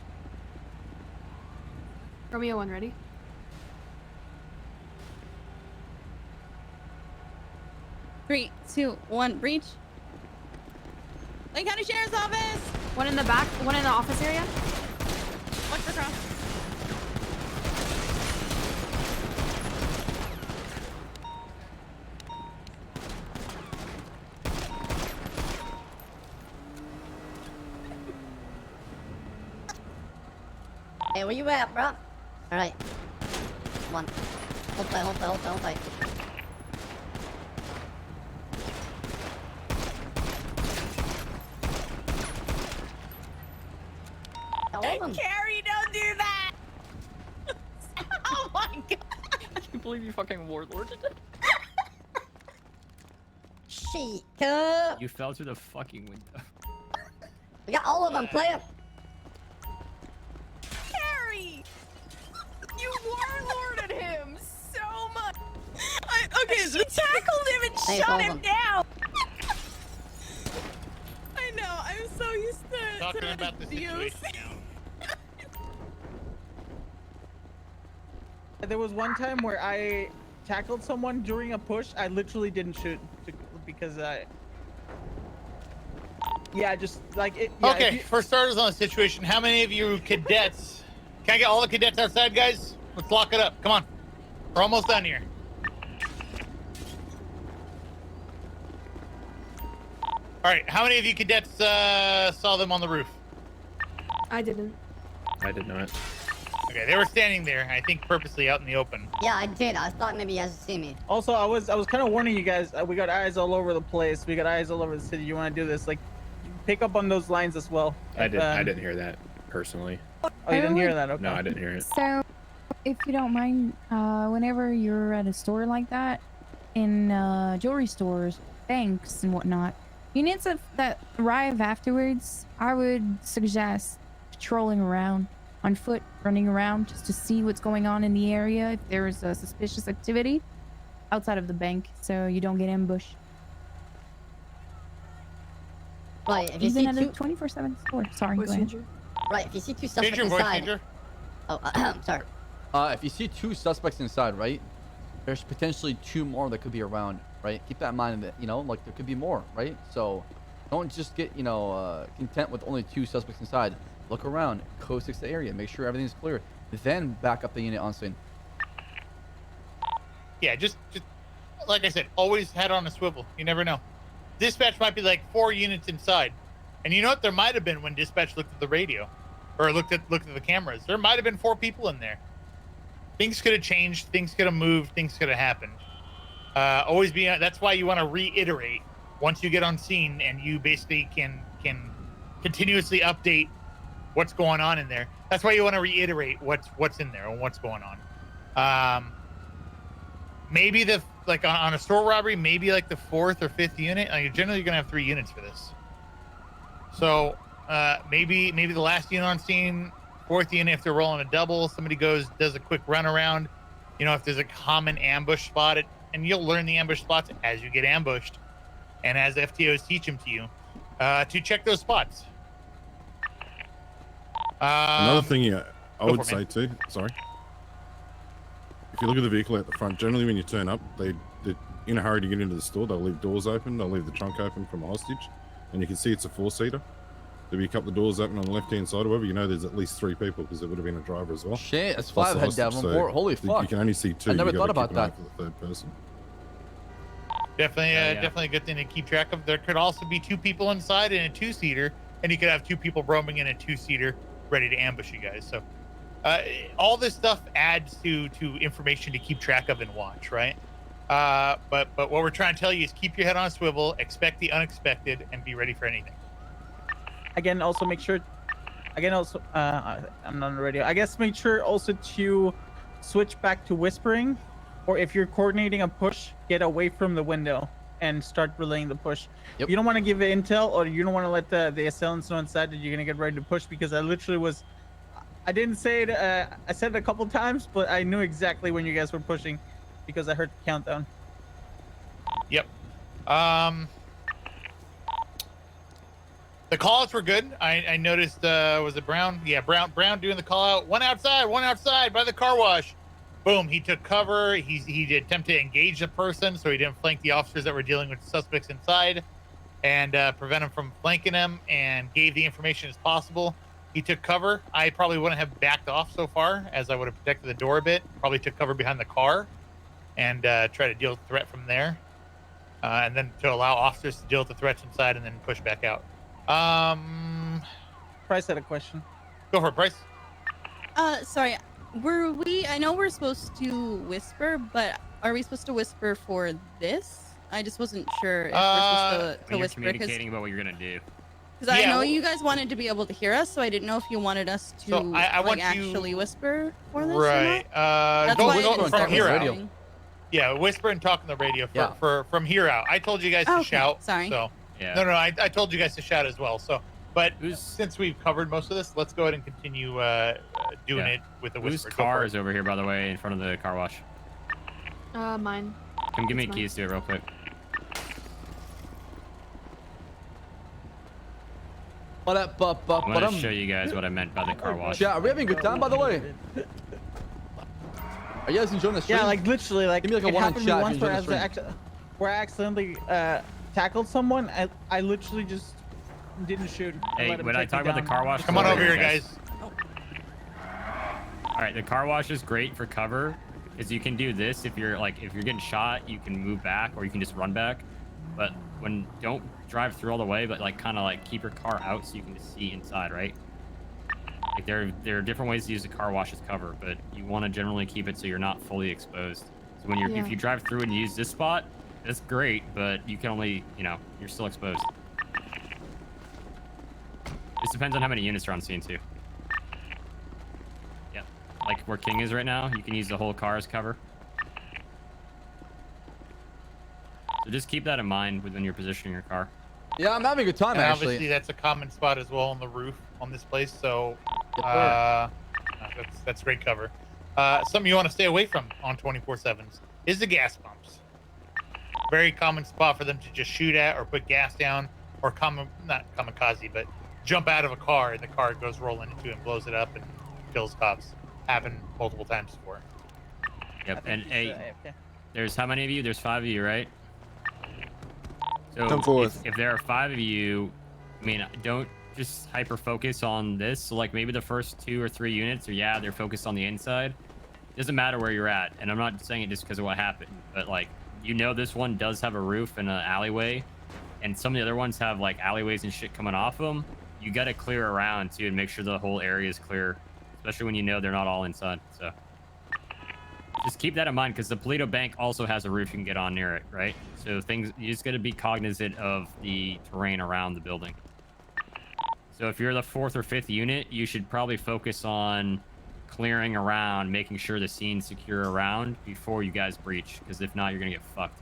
Romeo 1, ready? Three, two, one, breach. Lake County Sheriff's Office. One in the back, one in the office area. Watch the cross. Hey, where you at, bro? All right. Come on. Hold tight, hold tight, hold tight, hold tight. Carrie, don't do that! Oh my god! I can't believe you fucking warlorded it. Shit. You fell through the fucking window. We got all of them, player. Carrie! You warlorded him so much! Okay, so tackled him and Hey, shot hold him on. down! I know, I'm so used to Talking to about the abuse. situation now. There was one time where I tackled someone during a push. I literally didn't shoot because yeah, just like it. Yeah, Okay, for starters on the situation, how many of you cadets? Can I get all the cadets outside, guys? Let's lock it up. Come on. We're almost done here. All right, how many of you cadets saw them on the roof? I didn't. I did not. Okay, they were standing there, I think purposely out in the open. Yeah, I did. I thought maybe you guys would see me. Also, I was kind of warning you guys. We got eyes all over the place. We got eyes all over the city. You want to do this? Like, pick up on those lines as well. I didn't hear that personally. Oh, you didn't hear that? Okay. No, I didn't hear it. So, if you don't mind, whenever you're at a store like that, in jewelry stores, banks and whatnot, units that arrive afterwards, I would suggest patrolling around on foot, running around just to see what's going on in the area, if there is a suspicious activity outside of the bank, so you don't get ambushed. Right, if you Even see at two... a 24/7 store. Sorry, go ahead. Right, if you see two Change suspects your voice, inside... Ginger. Oh, sorry. If you see two suspects inside, right? There's potentially two more that could be around, right? Keep that in mind that, you know, like there could be more, right? So don't just get, you know, content with only two suspects inside. Look around, code 6 the area, make sure everything's clear. Then back up the unit on scene. Yeah, just like I said, always head on a swivel. You never know. Dispatch might be like 4 units inside. And you know what? There might have been when dispatch looked at the radio or looked at the cameras. There might have been 4 people in there. Things could have changed, things could have moved, things could have happened. Always be that's why you want to reiterate once you get on scene and you basically can continuously update what's going on in there. That's why you want to reiterate what's in there and what's going on. Maybe like on a store robbery, maybe like the 4th or 5th unit. Like generally, you're gonna have 3 units for this. So maybe the last unit on scene Fourth unit, if they're rolling a double, somebody does a quick run around. You know, if there's a common ambush spot, and you'll learn the ambush spots as you get ambushed, and as FTOs teach them to you, to check those spots. Another thing, I would say man. too. Sorry. If you look at the vehicle at the front, generally when you turn up, they're in a hurry to get into the store. They'll leave doors open. They'll leave the trunk open from a hostage, and you can see it's a 4-seater. There'll be a couple of doors open on the left-hand side. However, you know there's at least 3 people because there would have been a driver as well. Shit, that's Plus 5 the head hostage, Davenport. Holy fuck. You can only see 2. I never You thought gotta about keep an eye that. for the third person. Definitely, yeah. definitely a good thing to keep track of. There could also be 2 people inside in a 2-seater, and you could have 2 people roaming in a 2-seater, ready to ambush you guys. So, all this stuff adds to information to keep track of and watch, right? But what we're trying to tell you is keep your head on a swivel, expect the unexpected, and be ready for anything. Again, also make sure. Again, also, I'm on the radio. I guess make sure also to switch back to whispering, or if you're coordinating a push, get away from the window and start relaying the push. Yep. You don't want to give intel, or you don't want to let the assailants know inside that you're gonna get ready to push, because I literally was. I didn't say it. I said it a couple times, but I knew exactly when you guys were pushing, because I heard the countdown. Yep. The call-outs were good. I noticed, was it Brown? Yeah, Brown doing the call-out. One outside by the car wash. Boom, he took cover. He did attempt to engage the person, so he didn't flank the officers that were dealing with suspects inside and prevent them from flanking them, and gave the information as possible. He took cover. I probably wouldn't have backed off so far, as I would have protected the door a bit. Probably took cover behind the car and try to deal with the threat from there. And then to allow officers to deal with the threats inside and then push back out. Bryce had a question. Go for it, Bryce. Sorry. I know we're supposed to whisper, but are we supposed to whisper for this? I just wasn't sure if we're supposed to When you're whisper, communicating about what you're gonna do. because I know you guys wanted to be able to hear us, so I didn't know if you wanted us to So I want you- actually whisper for this. Right. That's Go why I didn't from start here out. whispering. Yeah, whisper and talk on the radio Yeah. for from here out. I told you guys to Okay, shout. sorry. So Yeah. no, I told you guys to shout as well. So, but since we've covered most of this, let's go ahead and continue doing it with the Whose whisper. Go car for is over here, by the way, in front of the car wash? Mine. Come give me It's keys to it real quick. I'm gonna show you guys what I meant by the car wash. Yeah, are we having a good time, by the way? Are you guys enjoying the stream? Yeah, like literally, like Give me like a it one in happened chat to me if once you're enjoying the where I accidentally tackled someone. I literally just didn't shoot. Hey, when I talk about the car wash, Come on over here, guys. All right, the car wash is great for cover, because you can do this if you're getting shot, you can move back or you can just run back. But don't drive through all the way, but kind of keep your car out so you can just see inside, right? Like there are different ways to use the car wash as cover, but you want to generally keep it so you're not fully exposed. So when if you drive through and you use this spot, that's great, but you can only, you're still exposed. This depends on how many units are on scene too. Yeah, like where King is right now, you can use the whole car as cover. So just keep that in mind when you're positioning your car. Yeah, I'm having a good time, And actually. obviously, that's a common spot as well on the roof on this place. So that's great cover. Something you want to stay away from on 24/7s is the gas pumps. Very common spot for them to just shoot at or put gas down, or not kamikaze, but jump out of a car and the car goes rolling into it and blows it up and kills cops. Happened multiple times before. Yep, and there's how many of you? There's 5 of you, right? Come So forth. if there are 5 of you, I mean, don't just hyper focus on this. So maybe the first 2 or 3 units, or they're focused on the inside. Doesn't matter where you're at, and I'm not saying it just because of what happened, but this one does have a roof and an alleyway, and some of the other ones have alleyways and shit coming off them. You got to clear around too and make sure the whole area is clear, especially when they're not all inside. So just keep that in mind, because the Polito Bank also has a roof you can get on near it, right? So you just got to be cognizant of the terrain around the building. So if you're the 4th or 5th unit, you should probably focus on clearing around, making sure the scene's secure around before you guys breach, because if not, you're gonna get fucked.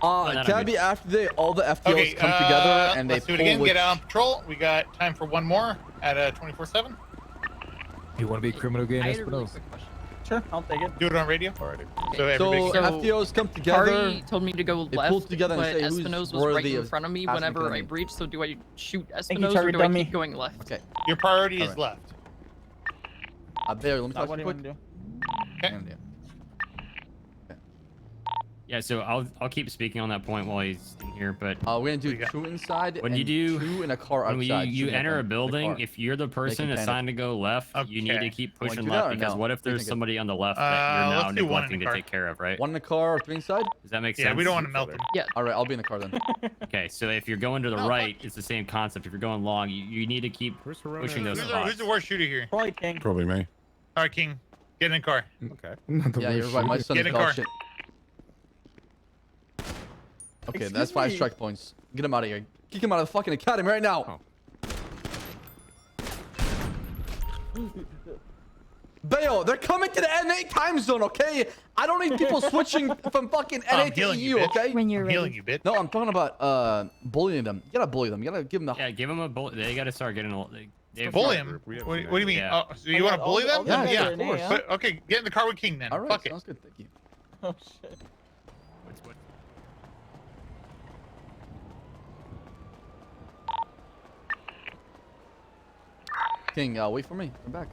Can I be after all the FTOs come together and they let's do it pull again. which... Get out on patrol. We got time for one more at 24/7. You want to be a criminal game, I had a really Espinosa? quick question. Sure, I'll take it. Do it on radio. Alrighty. So everybody can... FTOs come together. Kari told me to go they left, pull together and but say who's Espinosa was right worthy in of front of me passing whenever I academy. breached. So do I shoot you, Espinosa or Charlie do I Dummy. keep going left? Okay. Your priority is Alright. left. Barry, let me Now, talk what to do you you quick. want to do? Okay. Yeah, so I'll keep speaking on that point while he's in here, but We're gonna do two inside when and you do two in a car when outside. you shooting at enter them a in the building, car. if you're the person panic. assigned to go left, you need to Okay. keep Want to pushing do that left or because no? what if What do you there's think? somebody on the left that you're now let's do one in neglecting the to car. take care of, right? One in the car, three inside. Does that make sense? Yeah, we don't want to melt them. Yeah. All right, I'll be in the car then. Okay, so if you're going to the right, it's the same concept. If you're going long, you need to keep pushing those Who's spots. the worst shooter here? Probably King. Probably me. All right, King. Get in the car. Okay. Yeah, you're right. My son Get is in the car. dog shit. Okay, Excuse that's 5 me. strike points. Get him out of here. Kick him out of the fucking academy right now. Bayo, they're coming to the NA time zone, okay? I don't need people switching from fucking NA to healing EU, you, bitch. okay? When you're I'm ready. healing you, bitch. No, I'm talking about bullying them. You gotta bully them. You gotta give them the. Yeah, give them a bullet. They got to start getting a. They Bully him? What do you mean? Yeah. Oh, so you want to bully them? Yeah, Yeah, of course. But, okay, get in the car with King then. All right, Fuck it. sounds good. Thank you. Oh shit. What? King, wait for me. Come back.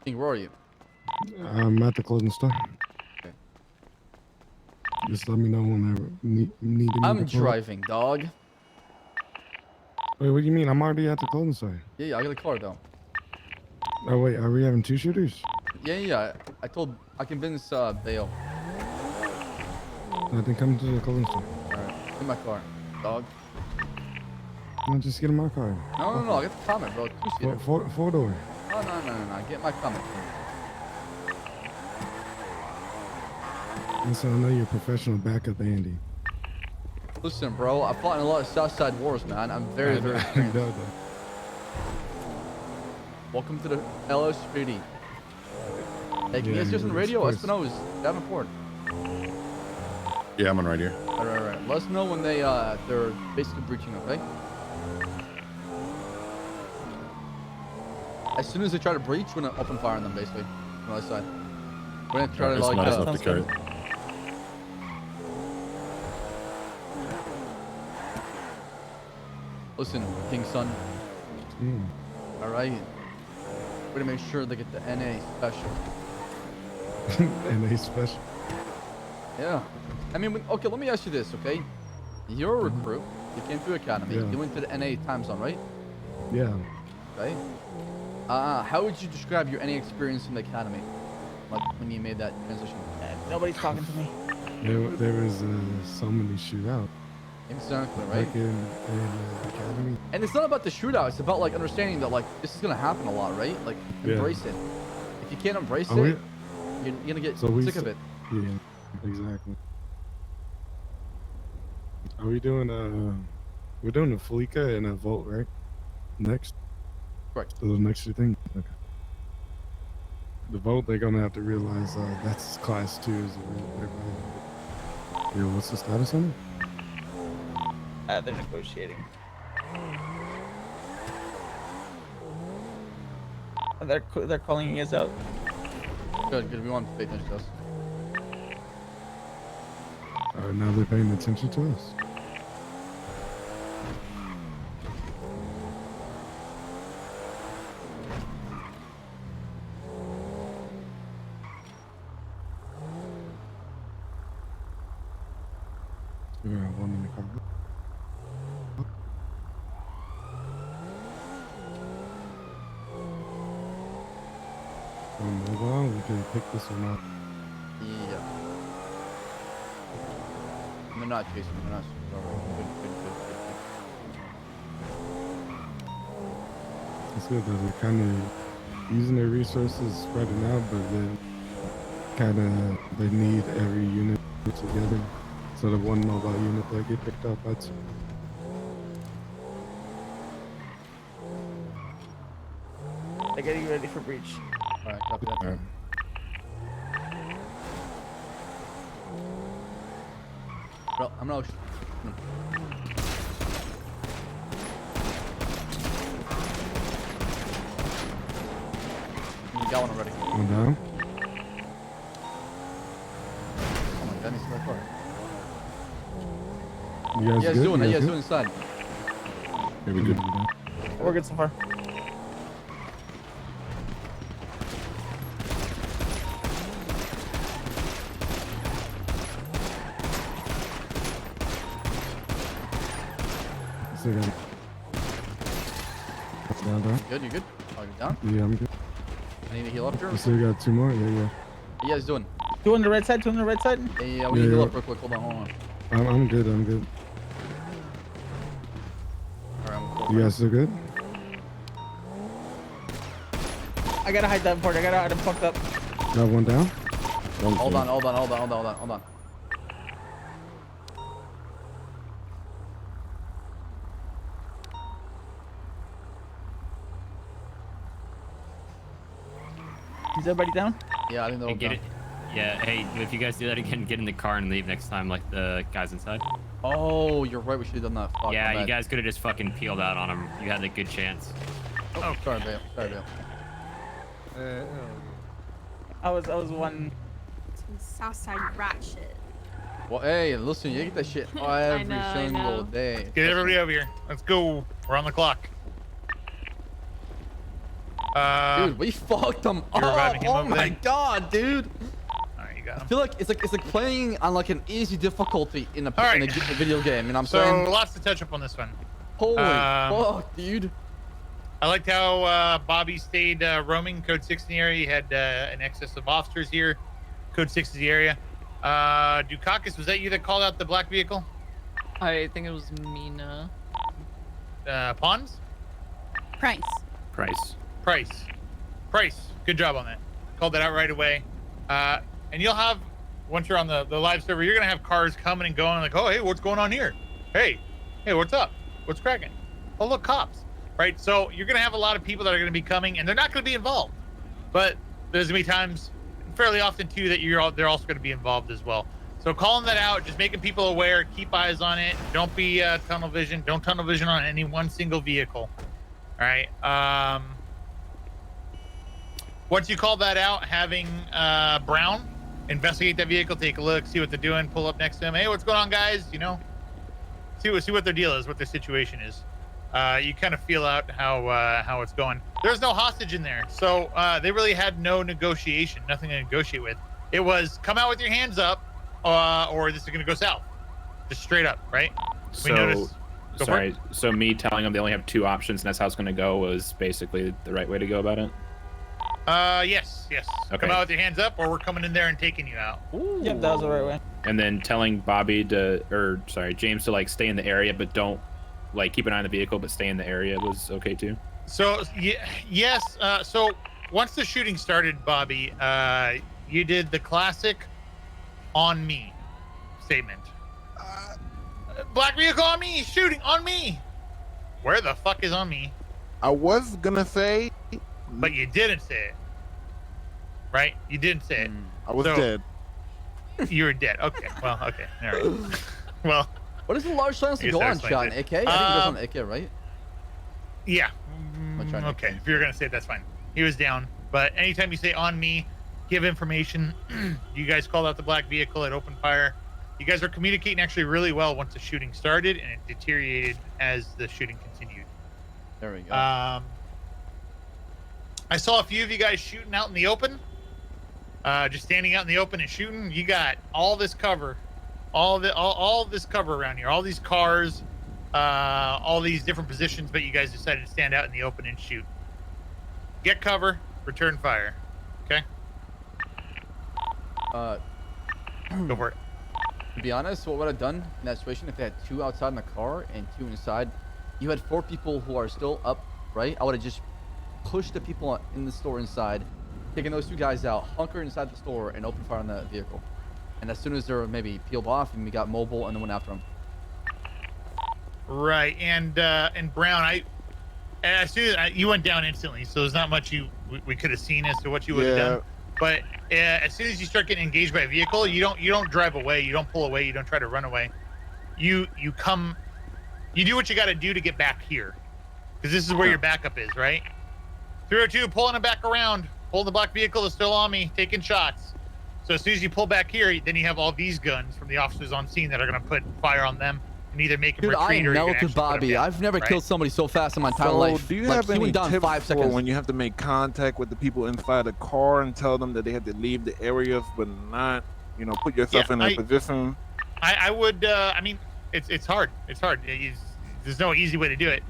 King, where are you? I'm at the clothing store. Okay. Just let me know whenever need me I'm to pull up. driving, dog. Wait, what do you mean? I'm already at the clothing store. Yeah, I got a car though. Oh wait, are we having 2 shooters? Yeah. I convinced Bayo. I think come to the clothing store. Alright, in my car, dog. No, just get in my car. No, I got the comment, bro. Two-seater. Four door. No. Get my comment. Listen, I know you're a professional backup, Andy. Listen, bro, I fought in a lot of Southside wars, man. I'm very I experienced. know that. Welcome to the LSPD. Hey, can you guys just on the radio? of Espinosa, Davenport. Yeah, I'm on right here. Alright. Let us know when they're basically breaching, okay? As soon as they try to breach, we're gonna open fire on them, basically. On the other side. We're gonna try to It's like. nice enough to carry. Listen, King's son. Mm. Alright. We're gonna make sure they get the NA special. NA special. Yeah. I mean, okay, let me ask you this, okay? You're a recruit. You came through academy. Yeah. You went to the NA time zone, right? Yeah. Okay. How would you describe your NA experience in the academy? Like when you made that transition? Nobody's talking to me. There was so many shootouts. Exactly, right? Like in academy. And it's not about the shootout. It's about like understanding that like this is gonna happen a lot, right? Like Yeah. embrace it. If you can't embrace Are it, you're gonna get sick of it. Yeah, exactly. Are we doing we're doing a Felica and a Volt, right? Next. Correct. So the next 2 things. Okay. The Volt, they're gonna have to realize that's class 2 is Yo, what's the status on it? They're negotiating. They're calling you guys out. Good. We want to pay attention to us. Now they're paying attention to us. Yeah, one in the car. On mobile, we can pick this one up. Yeah. They're not chasing. They're not. Good. It's good that they're kind of using their resources, spreading out, but then they need every unit together. So the one mobile unit that get picked up, that's They're getting ready for breach. All right, copy that. All right. Bro, I'm not. You got one already. One down. Oh my god, he's in the car. You guys good? doing it. You guys good? doing inside. Yeah, we good. We're good so far. Still got down. Good, you good? Oh, you down? Yeah, I'm good. I need to heal up here. We still got 2 more. Yeah. What you guys doing? 2 on the red side. 2 on the red side. Yeah, we need to heal up real quick. Hold on. I'm good. Alright, You guys still good? I gotta hide that part. I gotta hide him fucked up. Got one down. Hold on. Is everybody down? Yeah, I think they're all Get down. it. Yeah, hey, if you guys do that again, get in the car and leave next time like the guys inside. Oh, you're right. We should have done that. Fuck, Yeah, my you bad. guys could have just fucking peeled out on him. You had a good chance. Oh, sorry, Bale. I was one. Some Southside rat shit. Well, hey, listen, you get that shit every single day. Get everybody over here. Let's go. We're on the clock. Dude, we fucked them you're up. reviving him Oh over my there? god, dude. Alright, you got I him. feel like it's like playing on like an easy difficulty in a, All in right. a video game. You know what I'm So saying? lots to touch up on this one. Holy fuck, dude. I liked how Bobby stayed roaming Code 6 in the area. He had an excess of officers here. Code 6 is the area. Dukakis, was that you that called out the black vehicle? I think it was Mina. Pawns? Price. Good job on that. Called that out right away. And you'll have, once you're on the live server, you're going to have cars coming and going like, oh, hey, what's going on here? Hey, what's up? What's cracking? Oh, look, cops. Right? So you're going to have a lot of people that are going to be coming, and they're not going to be involved. But there's going to be times, fairly often too, that they're also going to be involved as well. So calling that out, just making people aware, keep eyes on it. Don't be tunnel vision. Don't tunnel vision on any one single vehicle. All right. Once you call that out, having Brown investigate that vehicle, take a look, see what they're doing, pull up next to them. Hey, what's going on, guys? You know, see what their deal is, what their situation is. You kind of feel out how it's going. There's no hostage in there, so they really had no negotiation, nothing to negotiate with. It was come out with your hands up, or this is going to go south, just straight up, right? So me telling them they only have 2 options and that's how it's going to go was basically the right way to go about it. Yes. Okay. Come out with your hands up, or we're coming in there and taking you out. Yep, that was the right way. And then telling James to like stay in the area, but don't like keep an eye on the vehicle, but stay in the area was okay too. So yes. So once the shooting started, Bobby, you did the classic "on me" statement. Black vehicle on me, shooting on me. Where the fuck is on me? I was gonna say, but you didn't say it. Right? You didn't say it. I was dead. You were dead. Okay. Well, okay. All right. Well. What is the large silence to go on, shot? AK? I think it goes on AK, right? Yeah. Okay. If you're gonna say it, that's fine. He was down. But anytime you say on me, give information. You guys called out the black vehicle at open fire. You guys are communicating actually really well once the shooting started, and it deteriorated as the shooting continued. There we go. I saw a few of you guys shooting out in the open. Just standing out in the open and shooting. You got all this cover, all this cover around here, all these cars, all these different positions, but you guys decided to stand out in the open and shoot. Get cover, return fire. Okay? Go for it. To be honest, what would I have done in that situation if they had 2 outside in the car and 2 inside? You had 4 people who are still up, right? I would have just pushed the people in the store inside, taking those 2 guys out, hunkered inside the store, and open fire on the vehicle. And as soon as they're maybe peeled off, and we got mobile and then went after them. Right, and Brown, as soon as you went down instantly, so there's not much we could have seen as to what you would have done. But as soon as you start getting engaged by a vehicle, you don't drive away, you don't pull away, you don't try to run away. You do what you got to do to get back here, because this is where your backup is, right? 302 pulling it back around, pulling the black vehicle is still on me, taking shots. So as soon as you pull back here, then you have all these guns from the officers on scene that are going to put fire on them and either make them Dude, retreat or you can melted actually put them Bobby. down, I've never right? killed somebody so fast in my entire So, life. do you Like, have he any went down tips 5 for seconds. when you have to make contact with the people inside the car and tell them that they have to leave the area, but not, put yourself in a position? I would. I mean, it's hard. It's hard. There's no easy way to do it.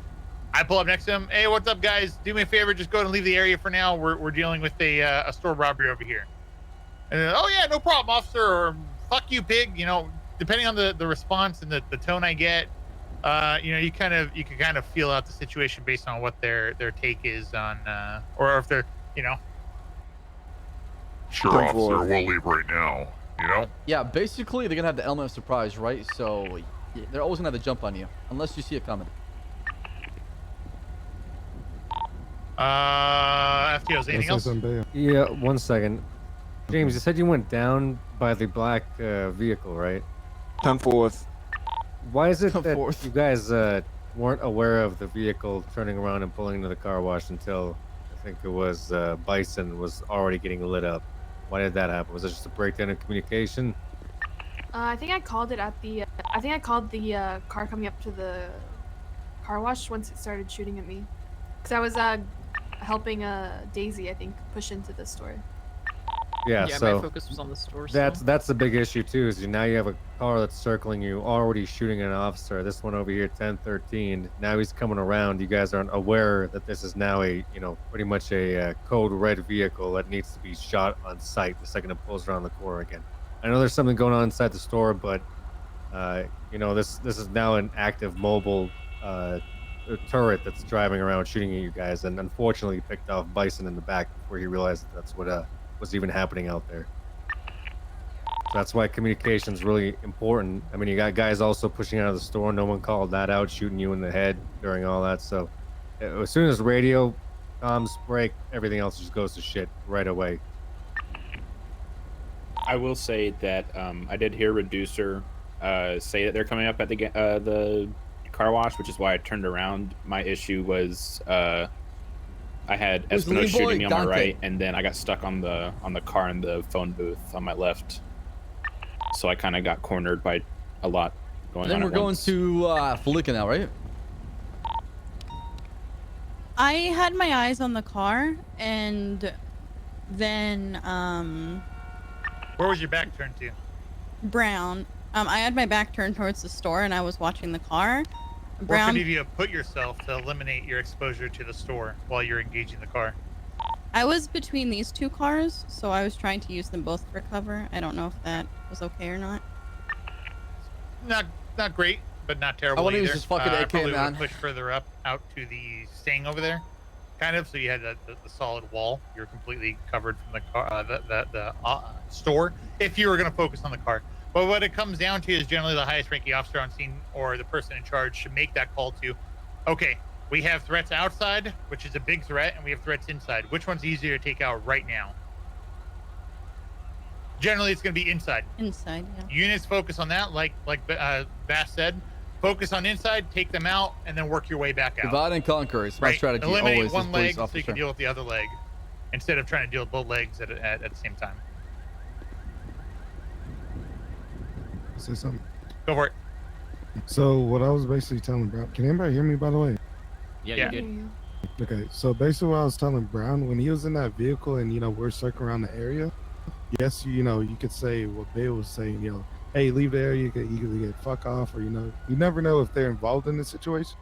I pull up next to him. Hey, what's up, guys? Do me a favor. Just go and leave the area for now. We're dealing with a store robbery over here. And then, oh yeah, no problem, officer. Or fuck you, pig. Depending on the response and the tone I get, you can kind of feel out the situation based on what their take is on, or if they're, Sure, officer, we'll leave right now, Yeah, basically, they're going to have the element of surprise, right? So they're always going to have to jump on you, unless you see it coming. FTOs, anything else? Yeah, 1 second. James, you said you went down by the black vehicle, right? 10-4. Why is it that you guys weren't aware of the vehicle turning around and pulling into the car wash until I think it was Bison was already getting lit up? Why did that happen? Was it just a breakdown in communication? I think I called it at the. I think I called the car coming up to the car wash once it started shooting at me, because I was helping Daisy, I think, push into the store. Yeah, so my focus was on the store. that's the big issue too. Is now you have a car that's circling you, already shooting an officer. This one over here, 1013. Now he's coming around. You guys aren't aware that this is now a pretty much a code red vehicle that needs to be shot on sight the second it pulls around the corner again. I know there's something going on inside the store, but this is now an active mobile turret that's driving around shooting at you guys, and unfortunately he picked off Bison in the back before he realized that's what was even happening out there. So that's why communication is really important. I mean, you got guys also pushing out of the store. No one called that out, shooting you in the head during all that. So as soon as radio comms break, everything else just goes to shit right away. I will say that I did hear Reducer say that they're coming up at the car wash, which is why I turned around. My issue was I had Espino shooting me on my right, and then I got stuck on the car in the phone booth on my left. So I kind of got cornered by a lot going on. Then we're going to Felica now, right? I had my eyes on the car, and then Where was your back turned to? Brown. I had my back turned towards the store, and I was watching the car. Where could you have put yourself to eliminate your exposure to the store while you're engaging the car? I was between these two cars, so I was trying to use them both for cover. I don't know if that was okay or not. Not great, but not terrible I want to either. use this fucking AK, probably man. would push further up, out to the staying over there, kind of. So you had the solid wall. You're completely covered from the car, the store. If you were going to focus on the car. But what it comes down to is generally the highest ranking officer on scene or the person in charge should make that call to, okay, we have threats outside, which is a big threat, and we have threats inside. Which one's easier to take out right now? Generally, it's going to be inside. Inside, yeah. Units focus on that, like Bass said. Focus on inside, take them out, and then work your way back out. Divide and conquer is my strategy. Eliminate always one as leg police so you officer. can deal with the other leg, instead of trying to deal with both legs at the same time. Say something. Go for it. So what I was basically telling Brown, can anybody hear me, by the way? Yeah, you did. Okay, so basically what I was telling Brown, when he was in that vehicle and, we're circling around the area, yes, you could say what Bill was saying, hey, leave the area, you could either get fuck off or, you never know if they're involved in the situation,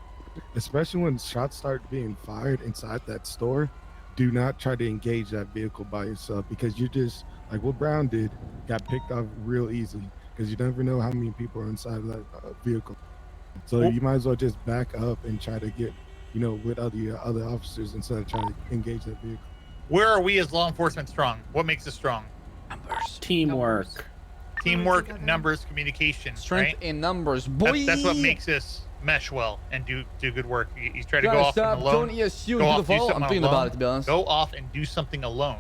especially when shots start being fired inside that store. Do not try to engage that vehicle by yourself, because you just, like what Brown did, got picked off real easily, because you never know how many people are inside of that vehicle. So you might as well just back up and try to get, with other officers instead of trying to engage that vehicle. Where are we as law enforcement strong? What makes us strong? Numbers. Teamwork. Teamwork, numbers, communication. Strength right? in numbers, boy. That's what makes us mesh well and do good work. You try to Guys, go off stop, and alone. don't ESU go into off, the do vault. something I'm thinking alone, about it, to be honest. Go off and do something alone,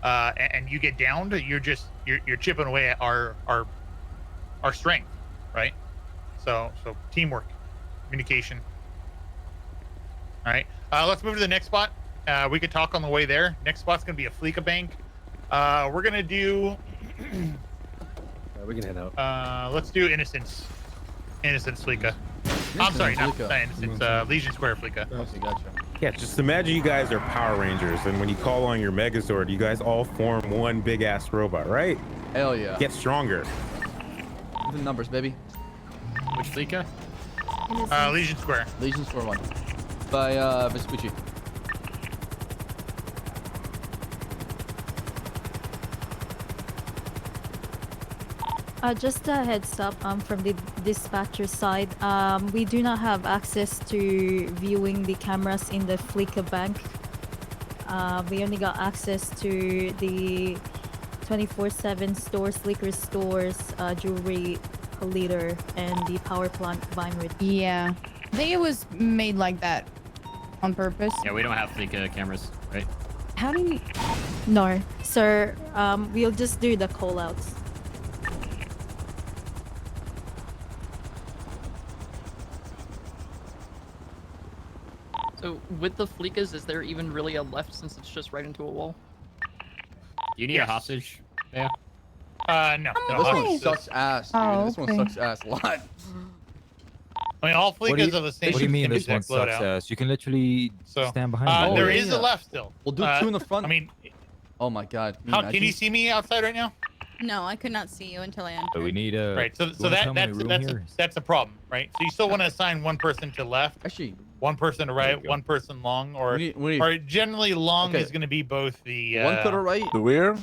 and you get downed. You're chipping away at our strength, right? So teamwork, communication. All right, let's move to the next spot. We could talk on the way there. Next spot's gonna be a Fleeka bank. We're gonna do. We can head out. Let's do Innocence Fleeka. I'm sorry, not Innocence. Legion Square Fleeka. Okay, gotcha. Yeah, just imagine you guys are Power Rangers, and when you call on your Megazord, you guys all form one big ass robot, right? Hell yeah. Get stronger. The numbers, baby. Which Fleeka? Legion Square. Legion Square 1. By Vespucci. Just a heads up from the dispatcher side. We do not have access to viewing the cameras in the Fleeka bank. We only got access to the 24/7 stores, liquor stores, jewelry leader, and the power plant Vinewood. Yeah. I think it was made like that on purpose. Yeah, we don't have Fleeka cameras, right? How do we... No, sir. We'll just do the call-outs. So with the Fleekas, is there even really a left since it's just right into a wall? You need a hostage? Yeah. No. This one sucks ass, dude. Oh, This one sucks ass a lot. I mean, all Fleekas are the same. What do you mean this one exact sucks loadout. ass? You can literally stand behind it. There is a left still. We'll do two in the front. I mean, oh my god. can you see me outside right now? No, I could not see you until I entered. So we need a. Right. So that's a problem, right? So you still want to assign one person to left, actually, one person to right, one person long, or or generally long is going to be both the one to the right, The rear?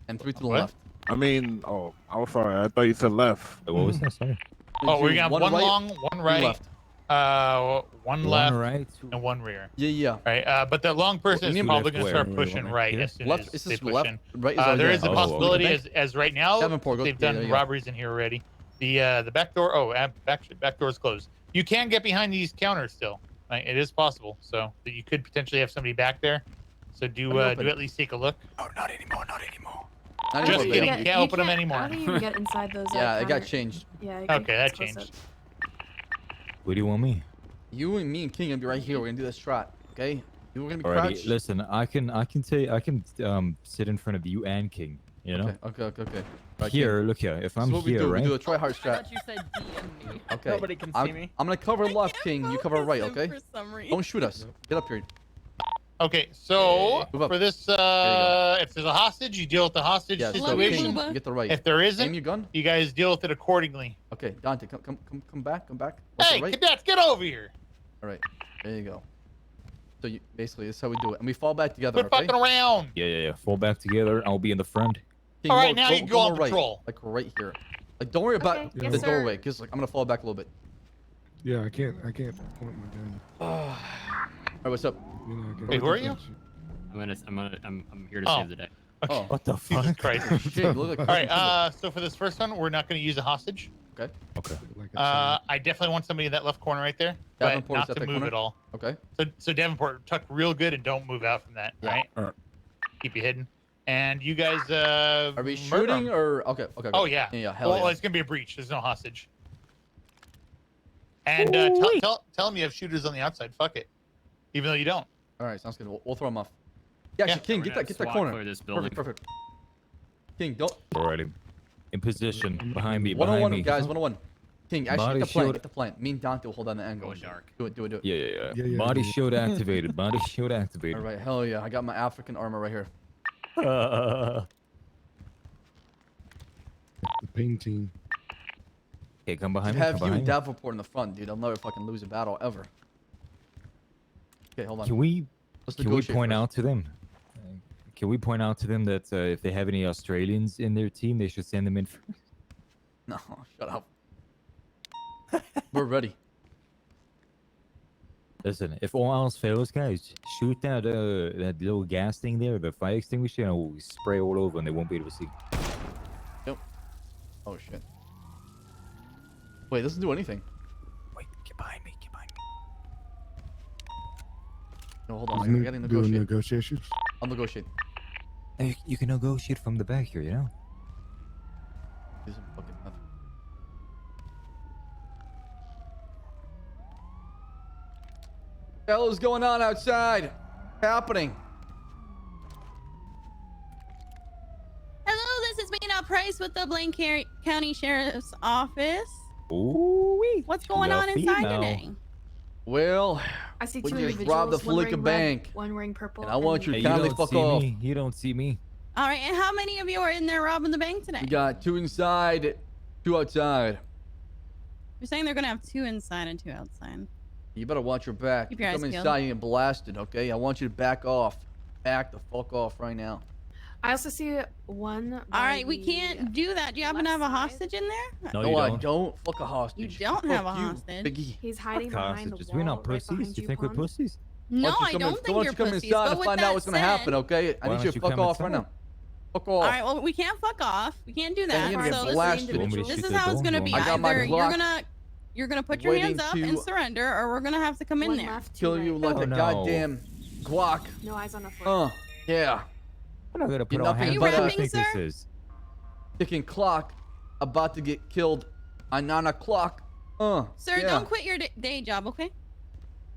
and three to the What? left. I mean, oh, I'm sorry. I thought you said left. What was that? Sorry. Oh, we got one right, long, one right, left. one One left, right. and one rear. Yeah. Right. But the long person is Two probably left going to where? start pushing right as soon Left, as is they this push left? in. Right is There is a okay. possibility Okay. as right now Davenport, they've there done you go. robberies in here already. The back door. Oh, back door is closed. You can get behind these counters still. Right? It is possible. So that you could potentially have somebody back there. So do at least take a look. Oh, not anymore. Not anymore. Not Just anymore, kidding. baby. You can't open them anymore. How do you get inside those? Yeah, it got counter- changed. Yeah. Okay, that it's close changed. up. Where do you want me? You and me and King are gonna be right here. We're gonna do this strat, okay? You were gonna be Alrighty. crouched. Listen, I can sit in front of you and King. You know. Okay. Right, Here, King. look here. If This I'm is what we here, do. right? We do a try-hard I strat. thought you said DM me. Okay. Nobody can see me. I'm gonna cover left, King. You cover right, okay? For some reason. Don't shoot us. Get up here. Okay, so Move up. for this, you go. if there's a hostage, you deal with the hostage Yeah, so situation. King, you get the right. If there isn't, Aim your gun. you guys deal with it accordingly. Okay, Dante, come back. Come back. Hey, right. cadets, get over here! All right. There you go. So you basically this is how we do it, and we fall back together. Quit Okay? fucking around! Yeah. Fall back together. I'll be in the front. King, All right, now you go on more right, patrol. like right here. Like don't worry about Okay, the yes, sir. doorway, cause like I'm gonna fall back a little bit. Yeah, I can't point my gun. All right, what's up? You know, I can Wait, who are you? I'm here to Oh. save the day. Okay. Oh. What the Jesus fuck? Christ. Shit, you look like All right, so for this first one, we're not going to use a hostage. Okay. Like a I definitely want somebody in that left corner right there, but Davenport's not at to that move corner? at all. Okay. So Davenport, tuck real good and don't move out from that, right? All right. Keep you hidden. And you guys, Are we murder shooting 'em. or okay? Oh yeah. Yeah, hell Well, yeah. it's gonna be a breach. There's no hostage. And tell them you have shooters on the outside. Fuck it. Even though you don't. All right, sounds good. We'll throw them off. Yeah, actually, King, We're get gonna that SWAT corner. clear this building. Perfect. King, don't. Alrighty. In position. Behind me. 101, Behind me. guys. 101. King, actually, Body get the plant. shield. Get the plant. Me and Dante will hold down the angle. Going dark. Do it. Yeah. Body shield activated. Body shield activated. All right, hell yeah. I got my African armor right here. the painting. Okay, come behind me. Have Come you behind me. Davenport in the front, dude. I'll never fucking lose a battle ever. Okay, hold on. Can we Let's Can we negotiate point first. out to them? Can we point out to them that if they have any Australians in their team, they should send them in? No, shut up. We're ready. Listen, if all else fails, guys, shoot that that little gas thing there, the fire extinguisher, and we'll spray all over, and they won't be able to see. Yep. Oh shit. Wait, it doesn't do anything. Wait, No, hold on. I Doing gotta negotiate. negotiations. I'll negotiate. Hey, you can negotiate from the back here, you know? Do some fucking nothing. What the hell is going on outside? Happening. Hello, this is Mina Price with the Blaine County Sheriff's Office. Ooh, What's going on inside today? Well, I see we two just individuals. robbed the one wearing Flicker red, Bank. one wearing purple. And I want you to Hey, kindly don't fuck see off. me. You don't see me. All right, and how many of you are in there robbing the bank today? We got 2 inside, 2 outside. You're saying they're gonna have 2 inside and 2 outside. You better watch your back. Keep your Come eyes peeled. inside and get blasted, okay? I want you to back off. Back the fuck off right now. I also see one. All right, we can't do that. Do you happen to have a hostage in there? No, I don't. Fuck a hostage. You don't Fuck have a you, hostage. Biggie. He's hiding Fuck behind the hostages. wall. We're not right pussies. behind You think we're Pond. pussies? No, Why I don't don't you think you're come pussies. inside But and with find that out what's gonna happen, said- okay? I Why need don't you to you fuck come off right inside? now. Fuck All off. right, well, we can't fuck off. We can't do Then that. you're gonna So get blasted. this is how it's gonna be. I got my Either Glock you're gonna put your hands up and to surrender, or we're gonna have to come in One there. left, two kill you right. like a no. goddamn Glock. No eyes on the floor. Yeah. We're not gonna put You're our nothing hands but up. a What do you think this is? ticking clock about to get killed at 9 o'clock. Sir, yeah. don't quit your day job, okay?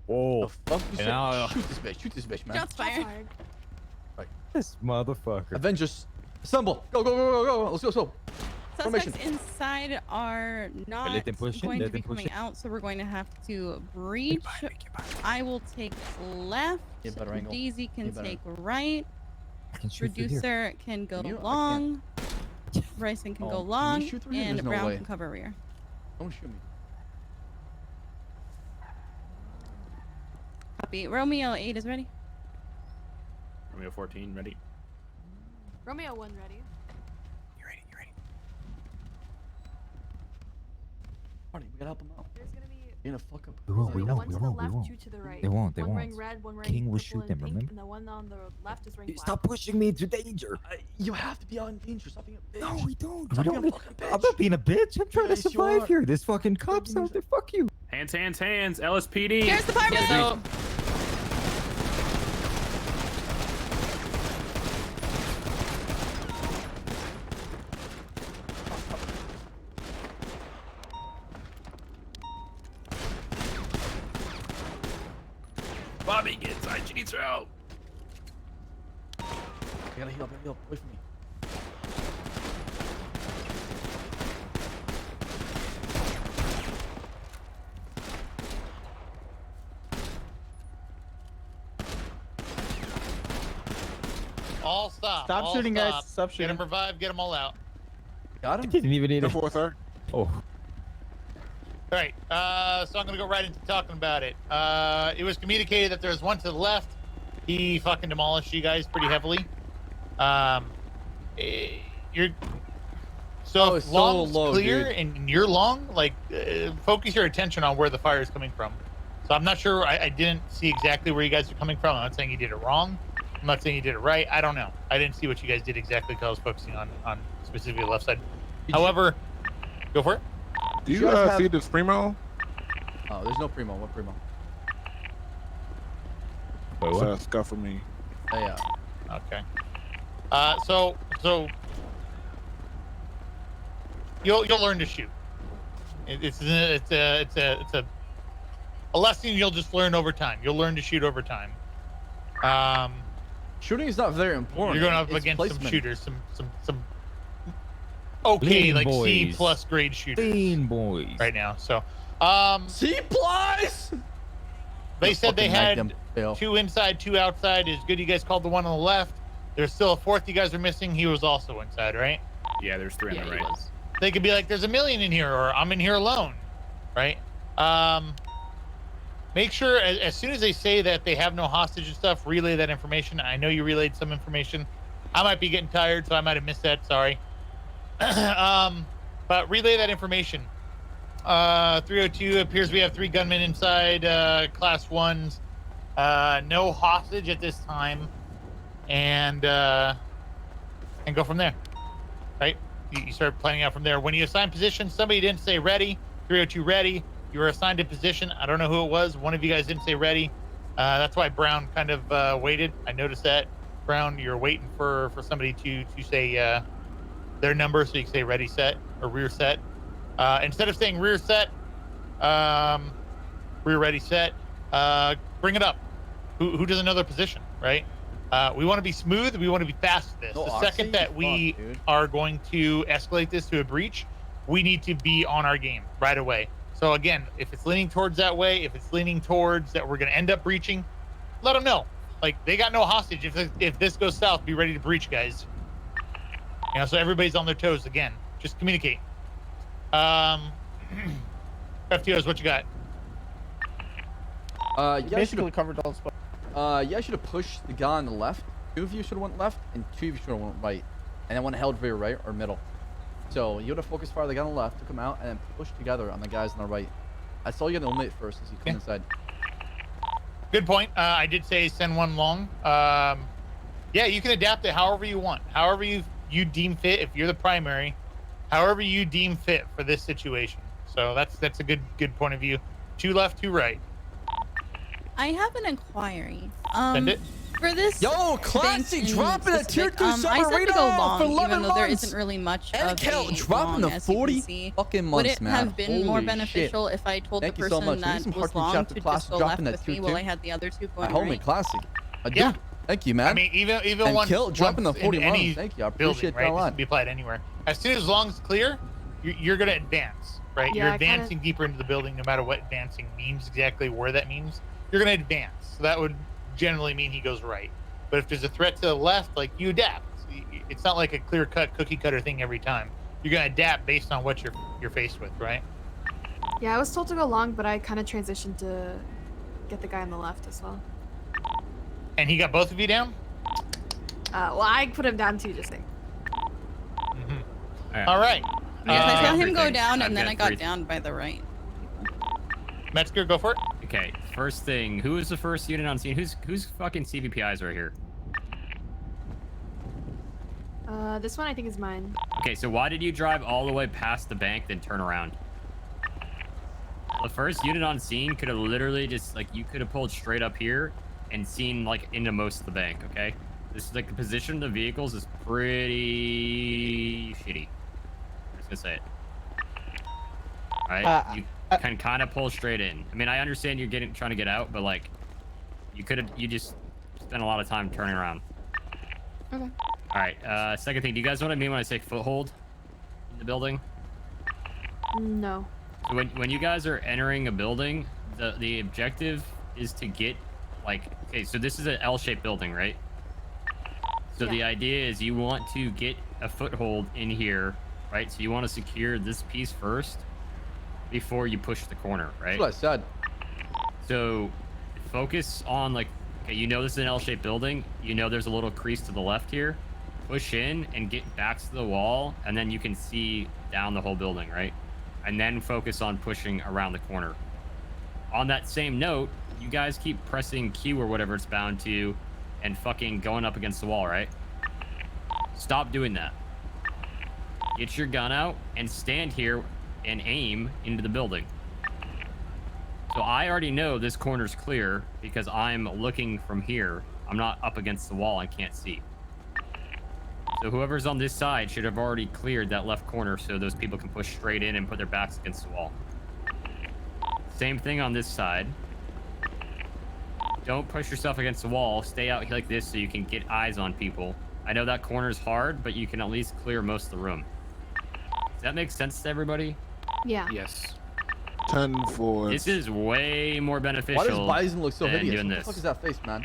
Oh, Fuck you, and say? now Shoot this bitch, man. Shots fired. this motherfucker. Avengers, assemble. Go, go, go, go, go. Let's go. Formation. Suspects inside are not Let them push in, going to let be them push coming in. out, so we're going to have to breach. I will take left. Get better angle. Daisy can Get better. take right. I can shoot through here. Reducer can go You? I can't. long. Bryson can Oh, go can you long, shoot through here? and There's no Brown way. can cover rear. Don't shoot me. Copy. Romeo 8 is ready. Romeo 14, ready? Romeo 1 ready. Marty, we gotta help him out. There's gonna be. You're gonna fuck up. We won't, we One won't, to we the won't, we left, won't. 2 to the right. They won't, they one wearing won't. red, one wearing King will purple shoot and them, pink, remember? and the one on the left is wearing black. Stop pushing me into danger. You have to be out in danger. Stop being a bitch. No, we don't. Stop We being don't. a fucking bitch. I'm not being a bitch. I'm trying Yes, to you are. survive here. This fucking cops out there. Fuck you. Hands, LSPD. Sheriff's Department! So, Bobby, get inside. She needs her help. I gotta heal up. Wait for me. All stop. Stop all shooting, guys. stop. Stop Get shooting. them revived. Get them all out. Got him? Didn't even need it. 4-3. Oh. All right. So I'm gonna go right into talking about it. It was communicated that there's one to the left. He fucking demolished you guys pretty heavily. You're so if so long's low, clear dude. and you're long, like focus your attention on where the fire is coming from. So I'm not sure. I didn't see exactly where you guys are coming from. I'm not saying you did it wrong. I'm not saying you did it right. I don't know. I didn't see what you guys did exactly because I was focusing on specifically the left side. However, go for it. Do you guys have- see this primo? Oh, there's no primo. What primo? Wait, It's what? a scuff for me. Oh, yeah. Okay. So you'll learn to shoot. It's a lesson you'll just learn over time. You'll learn to shoot over time. Shooting is not very important. You're going up It's against placement. some shooters, some okay, Lean like C boys. plus grade shooters Lean boys. right now. So C plus. they said they had them fail. 2 inside, 2 outside. It's good you guys called the one on the left. There's still a 4th you guys are missing. He was also inside, right? Yeah, there's 3 on the he right. was. They could be like, there's a million in here, or I'm in here alone, right? Make sure as soon as they say that they have no hostage and stuff, relay that information. I know you relayed some information. I might be getting tired, so I might have missed that. Sorry. But relay that information. 302 appears we have 3 gunmen inside, class 1s. No hostage at this time, and go from there. Right? You start planning out from there. When you assign position, somebody didn't say ready. 302 ready. You were assigned a position. I don't know who it was. One of you guys didn't say ready. That's why Brown kind of waited. I noticed that. Brown, you're waiting for somebody to say their number so you can say ready set or rear set. Instead of saying rear set, rear ready set, bring it up. Who doesn't know their position, right? We want to be smooth. We want to be fast at this. No, The second that we are going to escalate this to a breach, we need to be on our game right away. So again, if it's leaning towards that way, if it's leaning towards that we're going to end up breaching, let them know. Like, they got no hostage. If this goes south, be ready to breach, guys. You know, so everybody's on their toes again. Just communicate. FTOs, what you got? Yeah, Basically covered all the spots. Yeah, I should have pushed the guy on the left. 2 of you should have went left, and 2 of you should have went right. And then one held rear right or middle. So you would have focused fire the guy on the left, took him out, and then pushed together on the guys on the right. I saw you eliminate first as you come inside. Good point. I did say send one long. Yeah, you can adapt it however you want. However you deem fit. If you're the primary, however you deem fit for this situation. So that's a good point of view. 2 left, 2 right. I have an inquiry. Send it. For this. Yo, Classy, dropping a tier 2 I summer said to radar go for long, 11 even though there months. isn't really much And of Kel, a dropping long, the as you can 40 see. fucking Would months, it man. have been more Holy beneficial shit. if I told Thank the you so person much. Need some that was hearts and long chapter to class just go dropping left that with me tier while 2. I had the other 2 going My homie, right? Classic. I do. Yeah. Thank you, man. I mean, even and once, Kill, dropping the once 40 in any runs. Thank you. I building, appreciate right? that a This lot. can be applied anywhere. As soon as long's clear, you're going to advance, right? Yeah, You're I kinda- advancing deeper into the building, no matter what advancing means, exactly where that means. You're going to advance. So that would generally mean he goes right. But if there's a threat to the left, like, you adapt. It's not like a clear-cut, cookie-cutter thing every time. You're going to adapt based on what you're faced with, right? Yeah, I was told to go long, but I kind of transitioned to get the guy on the left as well. And he got both of you down? Well, I put him down too, just saying. All right. Because I saw him go everything. down, I've and then got I got 3. down by the right. Metzger, go for it. Okay, first thing, who is the first unit on scene? Who's fucking CVPIs right here? This one I think is mine. Okay, so why did you drive all the way past the bank, then turn around? The first unit on scene could have literally just, like, you could have pulled straight up here and seen, like, into most of the bank, okay? This is, like, the position of the vehicles is pretty shitty. I'm just gonna say it. Alright, you can kind of pull straight in. I mean, I understand you're trying to get out, but, like, you just spent a lot of time turning around. Okay. Alright, second thing, do you guys know what I mean when I say foothold in the building? No. So when you guys are entering a building, the objective is to get, like, okay, so this is an L-shaped building, right? So the idea is you want to get a foothold in here, right? So you want to secure this piece first before you push the corner, right? That's what I said. So focus on, like, okay, you know this is an L-shaped building. You know there's a little crease to the left here. Push in and get back to the wall, and then you can see down the whole building, right? And then focus on pushing around the corner. On that same note, you guys keep pressing Q or whatever it's bound to and fucking going up against the wall, right? Stop doing that. Get your gun out and stand here and aim into the building. So I already know this corner's clear because I'm looking from here. I'm not up against the wall. I can't see. So whoever's on this side should have already cleared that left corner so those people can push straight in and put their backs against the wall. Same thing on this side. Don't push yourself against the wall. Stay out like this so you can get eyes on people. I know that corner's hard, but you can at least clear most of the room. Does that make sense to everybody? Yeah. Yes. 10 for. This is way more beneficial. Why does Bison look so than hideous? doing What the this. fuck is that face, man?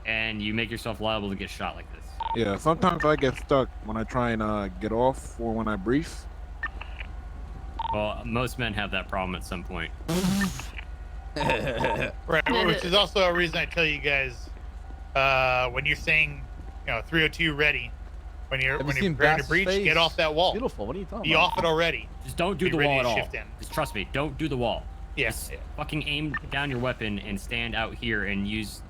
And you make yourself liable to get shot like this. Yeah, sometimes I get stuck when I try and get off or when I brief. Well, most men have that problem at some point. Right, which is also a reason I tell you guys, when you're saying, 302 ready, when you're preparing to Bass's breach, face? get off that wall. Beautiful. What are you talking Be about? off it already. Just don't do Be the ready wall at to all. shift in. Just trust me. Don't do the wall. Yes. Just fucking aim down your weapon and stand out here and use,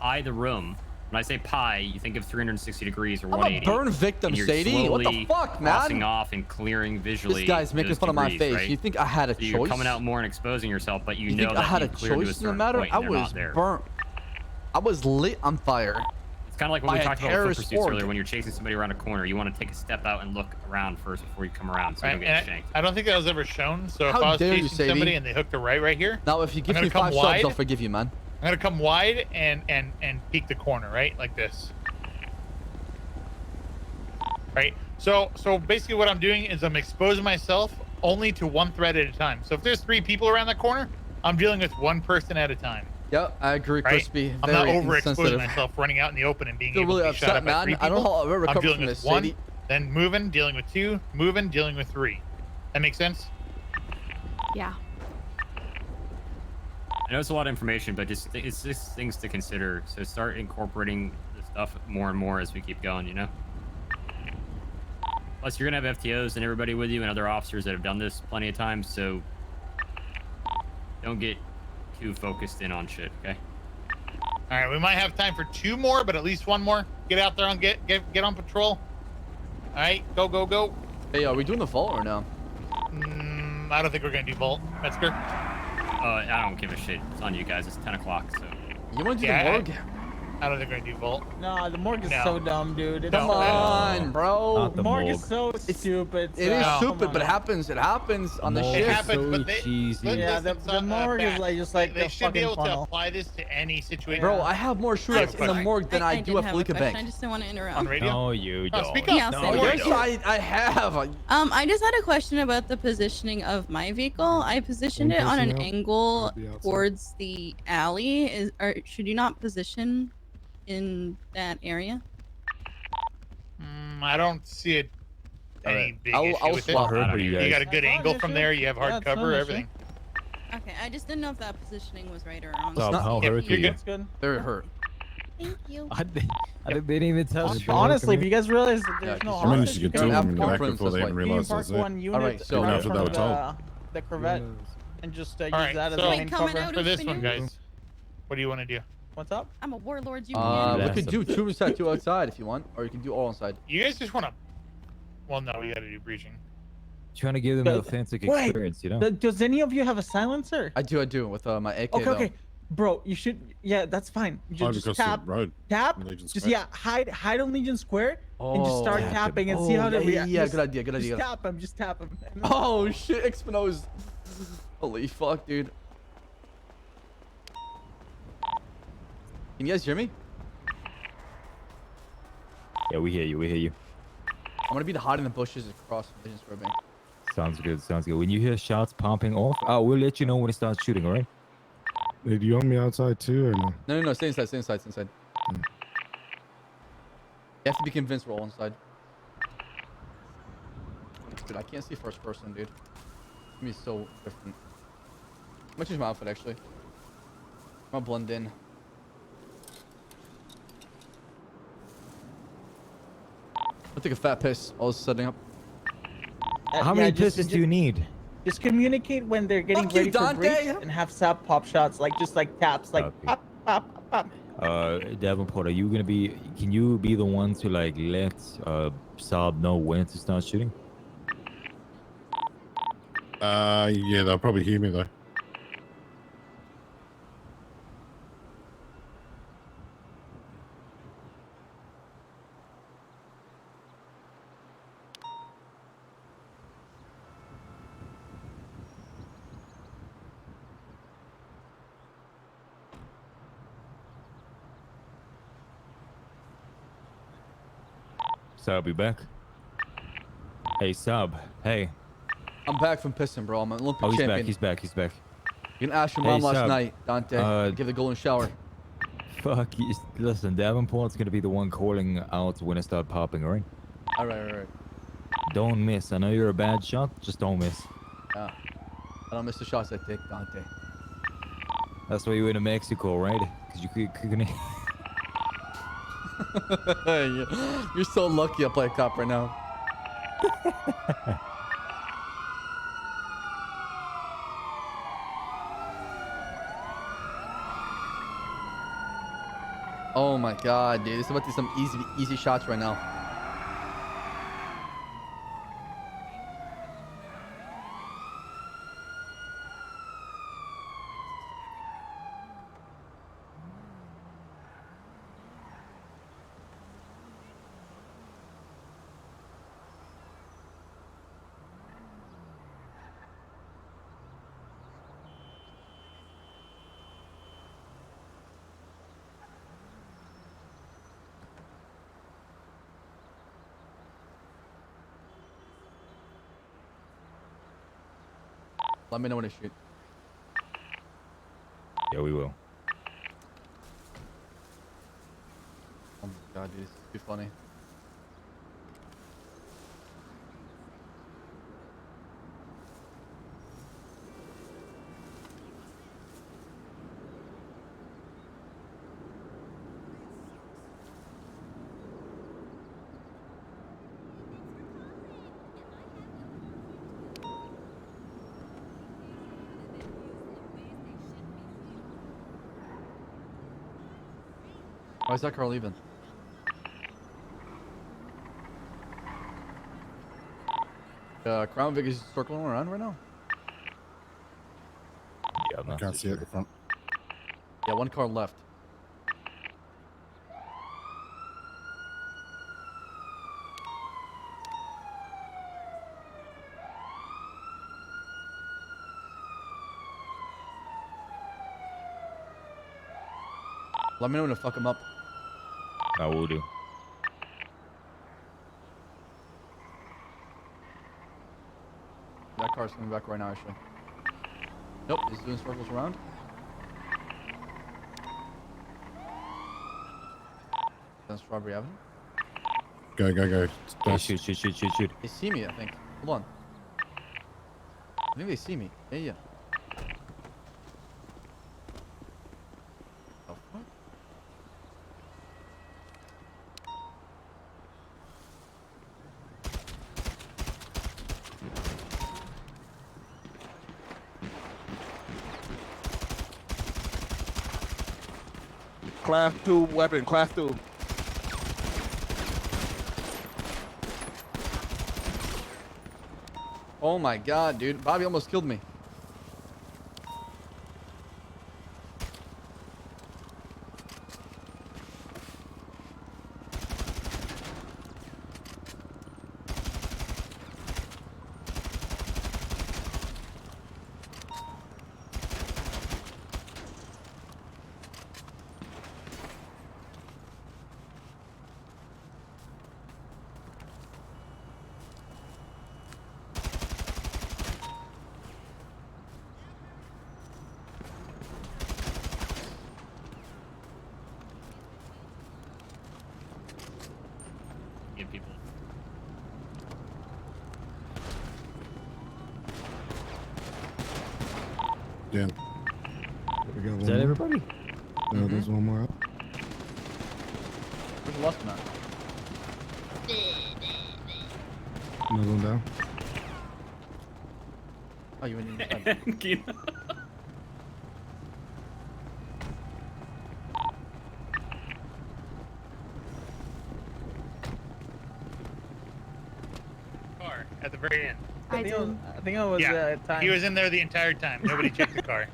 eye the room When I say pi, you think of 360 degrees or I'm a 180. burn victim, and you're Sadie. What the slowly fuck, man? crossing off and clearing visually. This guy's making those fun of my degrees, face. right? You think I had a So you're choice? coming out more and exposing yourself, but you know think that I had a you've cleared to a choice in the certain matter? point, I and they're was not there. burnt. I was lit on fire. It's kind of like what we by a talked about with foot terrorist pursuits org. earlier. When you're chasing somebody around a corner, you want to take a step out and look around first before you come around, so you don't Right, get shanked. I don't think that was ever shown. So if How I was dare you, chasing Sadie? somebody and they hooked a right here, Now, if you give I'm me gonna 5 come subs, wide. I'll forgive you, man. I'm gonna come wide and peek the corner, right, like this. Right. So basically, what I'm doing is I'm exposing myself only to one threat at a time. So if there's 3 people around that corner, I'm dealing with one person at a time. Yep, I agree, Right? Crispy. I'm not Very overexposing insensitive. myself, running out in the open and being Feel able really to be shot upset, up by 3 man. people. I don't know how I'll ever I'm recover dealing from with this, 1, Sadie. then moving, dealing with 2, moving, dealing with 3. That makes sense? Yeah. I know it's a lot of information, but it's just things to consider. So start incorporating the stuff more and more as we keep going, you know? Plus, you're going to have FTOs and everybody with you and other officers that have done this plenty of times, so don't get too focused in on shit, okay? All right, we might have time for 2 more, but at least 1 more. Get out there and get on patrol. All right, go. Hey, are we doing the vault or no? I don't think we're gonna do vault. Metzger. I don't give a shit. It's on you guys. It's 10 o'clock, so. You want to do Yeah, the morgue? I don't think we're gonna do vault. No, the morgue is No. so dumb, dude. It's Come on, bro. Not the morgue is so stupid. It is so- stupid, come but on. it happens. It happens on the Morgue ship. is happened, so but they- cheesy. Yeah, the morgue is like just like They the should be fucking able to funnel. apply this to any situation. Bro, I have more shootouts in the morgue than I do did at have a Felica question. Bank. I just didn't want to interrupt. On radio? No, you Oh, don't. speak up. Yeah, No, Sadie. you Yes, don't. I have. I just had a question about the positioning of my vehicle. I positioned it on an personnel? angle I'll be outside. towards the alley. Or should you not position in that area? I don't see it any Alright. big I'll issue with it. swap her for you You guys. got a good That's not angle an from issue. there. You have hard Yeah, it's not cover, an everything. Okay, I just didn't know if that positioning was right or wrong. Stop, not- how Yep, hurt you're you? good. That's good. Very hurt. Thank you. I didn't even touch you. Honestly, if you guys realize that there's Yeah, no I I managed hostage, to you get can 2 of have them in the back conference before they this even way. realized park that's it. one unit Alright, so- right Even in after front they of were told. the Corvette and just use All right, that as so the main coming cover. out for this of one, Spinner? guys, what do you want to do? What's up? I'm a warlord. You We Blast could do them. 2 inside, 2 outside if you want, or you can do all inside. You guys just want to? Well, no, you got to do breaching. Trying to give them an Does- authentic wait, experience, you know? Does any of you have a silencer? I do with my AK. Okay, though. okay. Bro, you should. Yeah, that's fine. You Hide just across tap, the road. tap. in Legion Just Square. hide on Legion Square and just start Oh. tapping and Oh, see how they yeah, react. yeah, Just- good idea, good idea. Just tap him. Oh shit, Xpino's. Holy fuck, dude. Can you guys hear me? Yeah, we hear you. I'm gonna be hiding in the bushes across Legion Square Bank. Sounds good. When you hear shots popping off, we'll let you know when it starts shooting, all right? Hey, do you want me outside too or no? No, stay inside, stay inside. You have to be convinced we're all inside. Dude, I can't see first person, dude. It's gonna be so different. I'm gonna change my outfit actually. I'm gonna blend in. I'll take a fat piss. I was setting up. How many pisses do you need? Just communicate when they're getting Fuck you, ready for Dante. breach and have Ssaab pop shots, like just like taps, like Okay. pop, pop, pop. Davenport, are you gonna be? Can you be the one to like let Ssaab know when to start shooting? Yeah, they'll probably hear me though. Ssaab, you back? Hey, Ssaab. Hey. I'm back from pissing, bro. I'm an Olympic Oh, he's champion. back. You can ask your Hey, mom last Ssaab. night, Dante. Give the golden shower. Fuck. Listen, Davenport's gonna be the one calling out when it start popping, alright? Alright. Don't miss. I know you're a bad shot. Just don't miss. Yeah. I don't miss the shots I take, Dante. That's why you went to Mexico, right? Because you couldn't. You're so lucky I play a cop right now. Oh my god, dude. This is about to be some easy shots right now. Let me know when to shoot. Yeah, we will. Oh my god, dude. This is too funny. Why is that car leaving? Crown Vic is circling around right now. Yeah, I can't see it at the front. Yeah, one car left. Let me know when to fuck him up. I will do. That car's coming back right now, actually. Nope, he's doing circles around. Down Strawberry Avenue. Go, go, go. Yeah, shoot. They see me, I think. Hold on. I think they see me. Yeah. The fuck? Class 2 weapon, class 2. Oh my god, dude. Bobby almost killed me. Give people. Yeah. We got one Is that more? everybody? No, there's one more up. Where's the last one at? Another one down. Oh, you went inside. Car at the very end. I think I was He was in there the entire time. Nobody checked the car.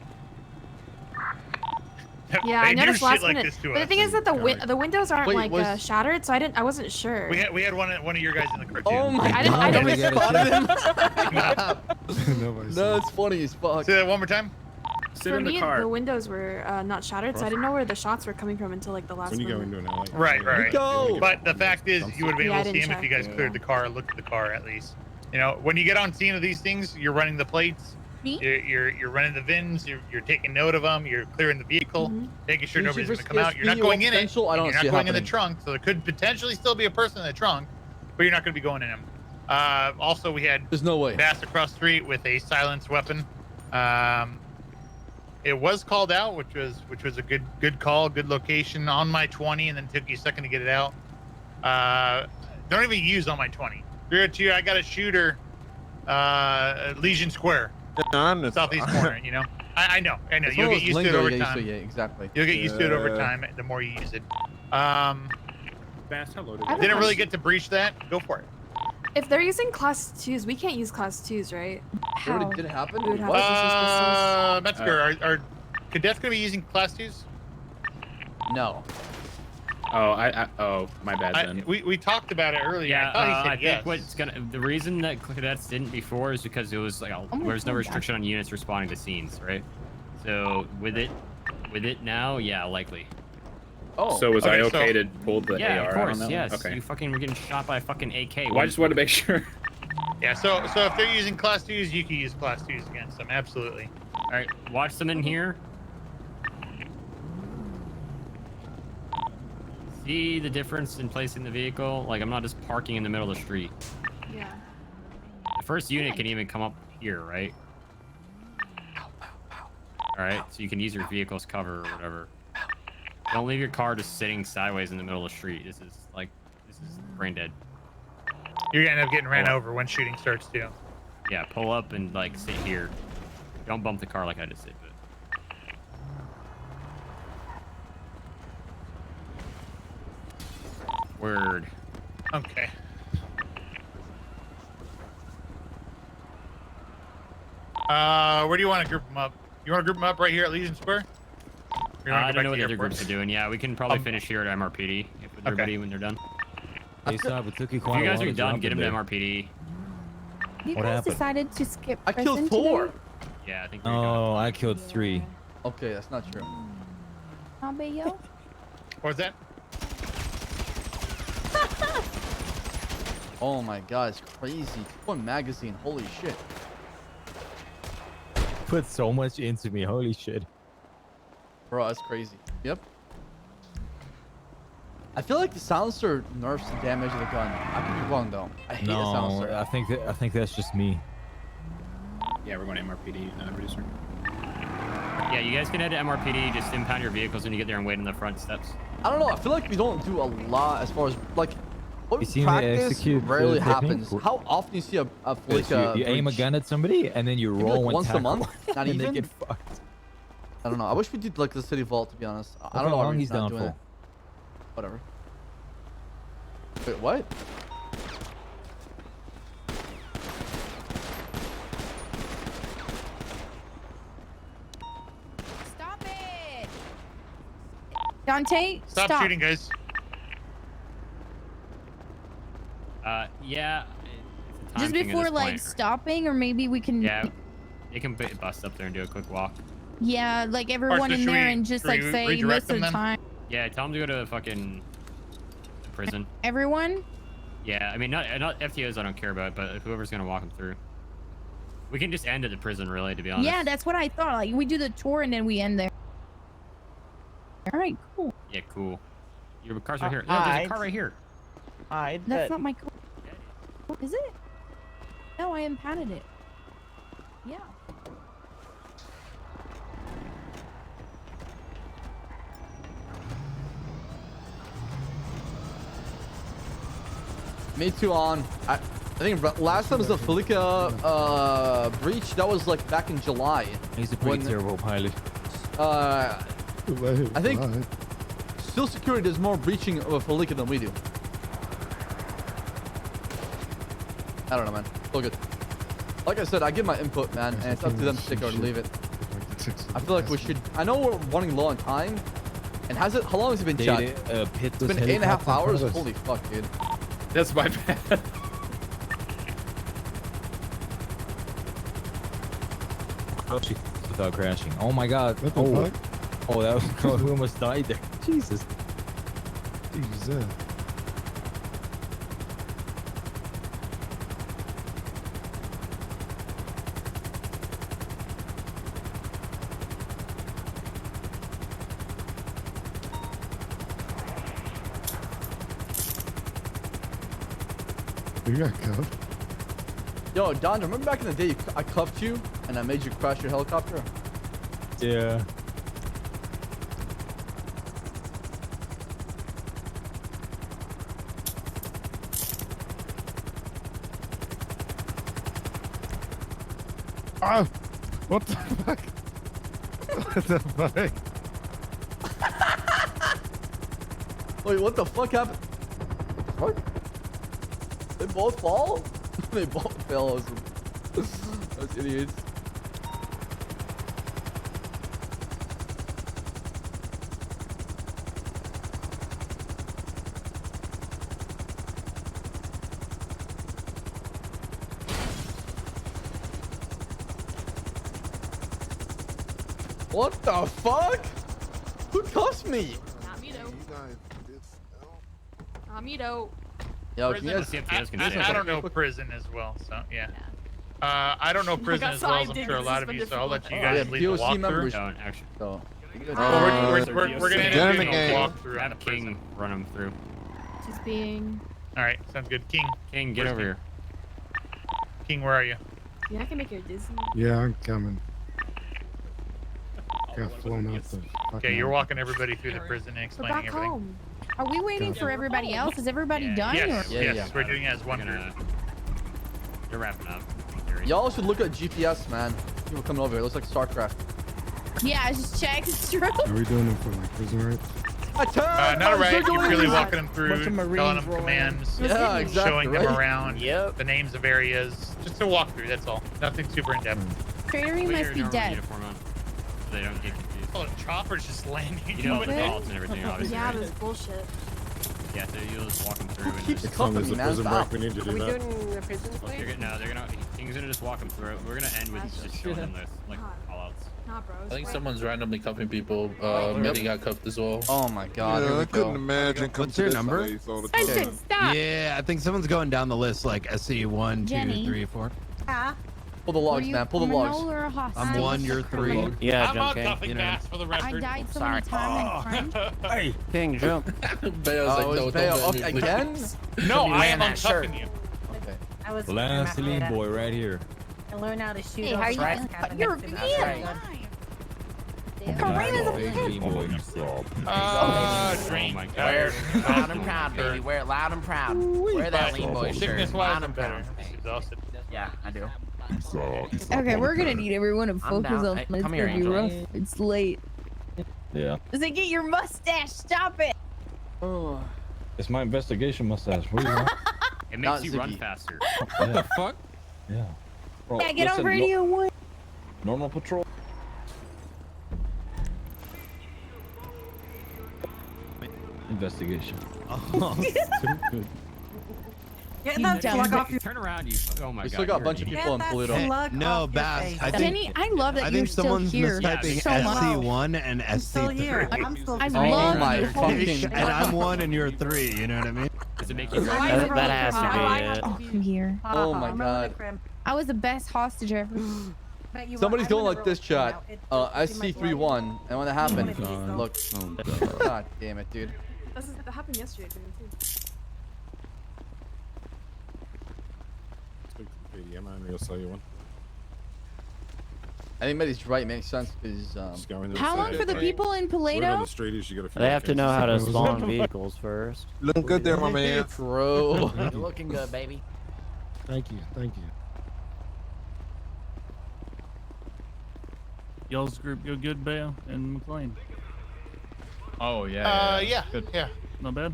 Yeah, They I do noticed shit last like minute. this to But the us. thing is that the windows aren't Wait, like shattered, so I wasn't sure. We had one of your guys in the car too. Oh my I didn't- I god, didn't we spotted him. Nobody No, it's funny as fuck. Say that one more time. Sit For in the me, car. the windows were not shattered, so I didn't know where the shots were coming from until like the last When you go minute. into an alley. Right. Go! But the fact is, you would have been Yeah, able I to see him didn't if you guys check, cleared yeah. the car, looked at the car at least. You know, when you get on scene of these things, you're running the plates, Me? you're running the VINs, you're taking note of them, you're clearing the vehicle, making sure Dude, nobody's for going to come out. You're not speed going in it. potential, I don't You're not see it going in the happening. trunk, so there could potentially still be a person in the trunk, but you're not going to be going in him. Also, we had There's no way. Bass across the street with a silenced weapon. It was called out, which was a good call, good location on my 20, and then took you a second to get it out. Don't even use on my 20. 302, I got a shooter, Legion Square, southeast corner. You know, I know. It's You'll one get of those used to it lingo over you get used to, time. yeah, exactly. You'll get used to it over time the more you use it. Bass, hello. I have a Didn't really question. get to breach that. Go for it. If they're using class 2s, we can't use class 2s, right? It already did happen? We would have What? to use pistols. Metzger, are cadets going to be using class 2s? No. Oh, oh, my bad then. We talked about it earlier. Yeah, I thought he said I yes. think what's the reason that cadets didn't before is because it was like there's no restriction on units responding to scenes, right? So with it now, yeah, likely. Oh. So was I okay, okay so- to pull the Yeah, AR of course, on that yes. one? Okay. You fucking were getting shot by a fucking AK. Well, I just wanted to make sure. Yeah, so if they're using class 2s, you can use class 2s against them. Absolutely. All right, watch them in here. See the difference in placing the vehicle? Like, I'm not just parking in the middle of the street. Yeah. The first unit can even come up here, right? All right, so you can use your vehicle's cover or whatever. Don't leave your car just sitting sideways in the middle of the street. This is brain dead. You're going to end up getting ran over when shooting starts, too. Yeah, pull up and, like, sit here. Don't bump the car like I just did, but... Word. Okay. Where do you want to group them up? You want to group them up right here at Legion Square? Or you wanna I go don't back know to what the other airport? groups are doing. Yeah, we can probably finish here at MRPD if they're ready when they're done. Hey, Ssaab, it took you If quite you a guys while are to done, drop get him them to there. MRPD. You What guys happened? decided to skip I killed prison 4. today? Yeah, I think Oh, I killed 3. Okay, that's not true. I'll be yo. What was that? Oh my god, it's crazy. One magazine, holy shit. Put so much into me, holy shit. Bro, that's crazy. Yep. I feel like the silencer nerfs the damage of the gun. I could be wrong though. I hate the No, silencer. I think that's just me. Yeah, we're going to MRPD, producer. Yeah, you guys can head to MRPD. Just impound your vehicles when you get there and wait on the front steps. I don't know. I feel like we don't do a lot as far as like what You see me practice execute the rarely technique? happens. How often you see a Yes, you aim a breach? gun at somebody and then you Maybe, roll like one once a tackle, month? Not and even? they get fucked. I don't know. I wish we did like the city vault to be honest. I Look don't how know why long we're he's not down doing for. it. Whatever. Wait, what? Stop it! Dante, Stop shooting, guys. Yeah. it's a time Just thing at before this like point. stopping, or maybe we can. Yeah, you can bust up there and do a quick walk. Yeah, like everyone in should there we- and just should like we say redirect most of them the then? time. Yeah, tell them to go to fucking prison. Everyone. Yeah, I mean, not FTOs I don't care about, but whoever's gonna walk them through. We can just end at the prison, really, to be honest. Yeah, that's what I thought. Like we do the tour and then we end there. All right, cool. Yeah, cool. Your car's right here. No, there's a car right here. That's not my car. Is it? No, I impounded it. Yeah. Me too on. I think last time was the Felica breach. That was like back in July. He's a pretty terrible pilot. I think Still Security does more breaching of a Felica than we do. I don't know, man. All good. Like I said, I give my input, man, and it's up to them to take it or leave it. I feel like we should. I know we're running low on time. And has it? How long has it been shot? It's been 8.5 hours. Holy fuck, dude. That's my bad. Without crashing. Oh my god. What the Oh, fuck? oh, that was we almost died there. Jesus. Jesus. You got cuffed. Yo, Don, remember back in the day I cuffed you and I made you crash your helicopter? Yeah. Ah! What the fuck? the fuck? Wait, what the fuck happened? What? They both fall? They both fell. Those idiots. What the fuck? Who cuffs me? Not me though. Not me though. Yo, Prison, can you guys, I don't know prison as well, so yeah. I don't know prison as well as I'm sure a lot of you, so I'll let you guys lead the walkthrough. Don't actually. So, we're gonna end up doing a walkthrough. Have King run him through. Just being. All right, sounds good. King. King, get over here. King, where are you? Yeah, I can make you dizzy. Yeah, I'm coming. Got flown out the. Okay, you're walking everybody through the prison and We're explaining back everything. home. Are we waiting for everybody else? Is everybody done? Yes, Or? yes, we're doing it as one group. You're wrapping up. y'all should look at GPS, man. People coming over here. It looks like StarCraft. Yeah, I just checked. It's true. Are we doing it for like prison rights? Not a right. You're really walking them through, telling them commands, Yeah, exactly, showing right? them around, the names of areas. Just a walkthrough, that's all. Nothing super in depth. Trader, you must be dead. Uniform on, so they don't get confused. Oh, chopper's just landing. You know what faults and everything, obviously. Yeah, right? this bullshit. Yeah, so you'll just walk them through and keeps just. cuffing me, man? Stop. We need to do Are we that. doing the prison Well, place? no, they're gonna. King's gonna just walk them through it. We're gonna end with just showing them this, like, call-outs. Nah, bro. I think someone's randomly cuffing people. Millie got cuffed as well. Oh my god. Yeah, here we I couldn't go. imagine. What's your number? I should stop. Yeah, I think someone's going down the list like SC 1, 2, Jenny. 3, 4. Pull the logs, man. Pull the logs. I'm 1, you're 3. Yeah, I'm on cuffing Bass for the record. I died so many times. Hey, King, jump. Bayo's Oh, like, no, it's Bayo. don't Okay, me, again? please. No, I am uncuffing you. Okay. I was Last lean boy right here. I learned how to shoot. Hey, how are you? You're a Lean boy. Drink. my God. Loud and proud, baby. Wear it loud and proud. Wear that lean boy shirt. Sickness-wise, Loud I'm and better. proud. Exhausted. Yeah, I do. Okay, we're gonna need everyone to I'm focus down. on Hey, this. come It's here, gonna be Angel. rough. It's late. Yeah. Say, get your mustache. Stop it. Oh. It's my investigation mustache. What do you want? It Not makes you run Ziggy. faster. What the fuck? Yeah. Bro, Yeah, get on listen, radio one. Normal patrol. Investigation. Get You that dumb plug bitch. off your. Turn around, you. Oh my We god. still got a you're bunch of an idiot. people in Polito. No, Bass. I think, Jenny, I love that I you're think still someone's here. mistyping So much. SC1 and Still here. SC3. I'm still. I Oh love my you. Holy fucking- shit. And I'm 1 and you're 3, you know what I mean? Does it make you I run? have That has to roll be call. it. Oh, I'm here. Oh my I'm god. really crim. I was the best hostage ever. But you Somebody's I'm going gonna like this, roll chat. it out. It- it's in my blood. SC31, and when that happened, God. look. God damn it, dude. That happened yesterday to me too. Speak to the PDM man, he'll sell you one. I think Maddie's right. Makes sense because Just go in there How and long say, for the hey, people in whatever Paleto? the street is, you gotta They have to know how to figure spawn vehicles first. Looking good there, my man. Bro. You're looking good, baby. Thank you. Thank you. Y'all's group go good, Bale and McLean. Oh yeah. Yeah. Good. Yeah. Not bad.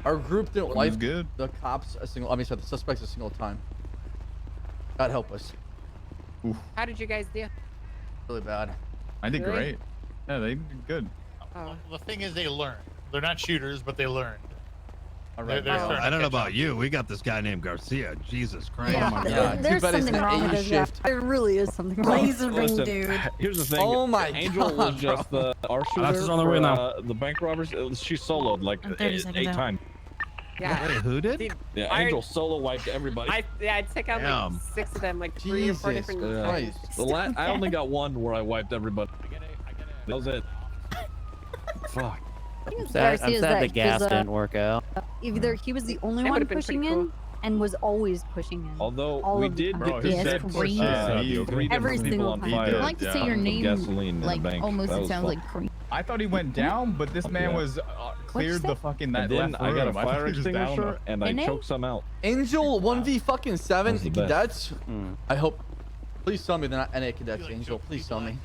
Our group didn't What wipe was good? the cops a single. I mean, sorry, the suspects a single time. God help us. How did you guys do? Really bad. I did Really? great. Yeah, they did good. Oh. The thing is, they learn. They're not shooters, but they learn. All right. They're starting I don't know to catch about on. you. We got this guy named Garcia. Jesus Christ. Oh my god. Too bad it's an A shift. There really is something wrong. Laser ring, Listen, dude. Here's the thing. Oh my Angel God, was just our shooter. That's on the way now. The bank robbers. She soloed like I'm 30 eight seconds out. times. Yeah. Wait, who did? Yeah, I- Angel solo wiped everybody. I took out Damn. like 6 of them, like 3 or 4 Jesus different Christ. I only got one where I wiped everybody. That was it. Fuck. I'm sad the gas didn't work out. Either he was the only That one would've been pushing pretty in and was always pushing in. Although All we of the did time. get to Yeah, set it's crazy. three Every different people single on time. fire. I like to say your with name, gasoline in like the bank. almost That it was sounds fun. like cream. I thought he went down, but this man Yeah. was cleared say? the fucking that And then left I got a room. I thought fire he was down extinguisher and I In it? choked some out. Angel 1v fucking 7 That was the best. cadets. I hope. Please tell me they're not NA cadets, Angel. Please tell me.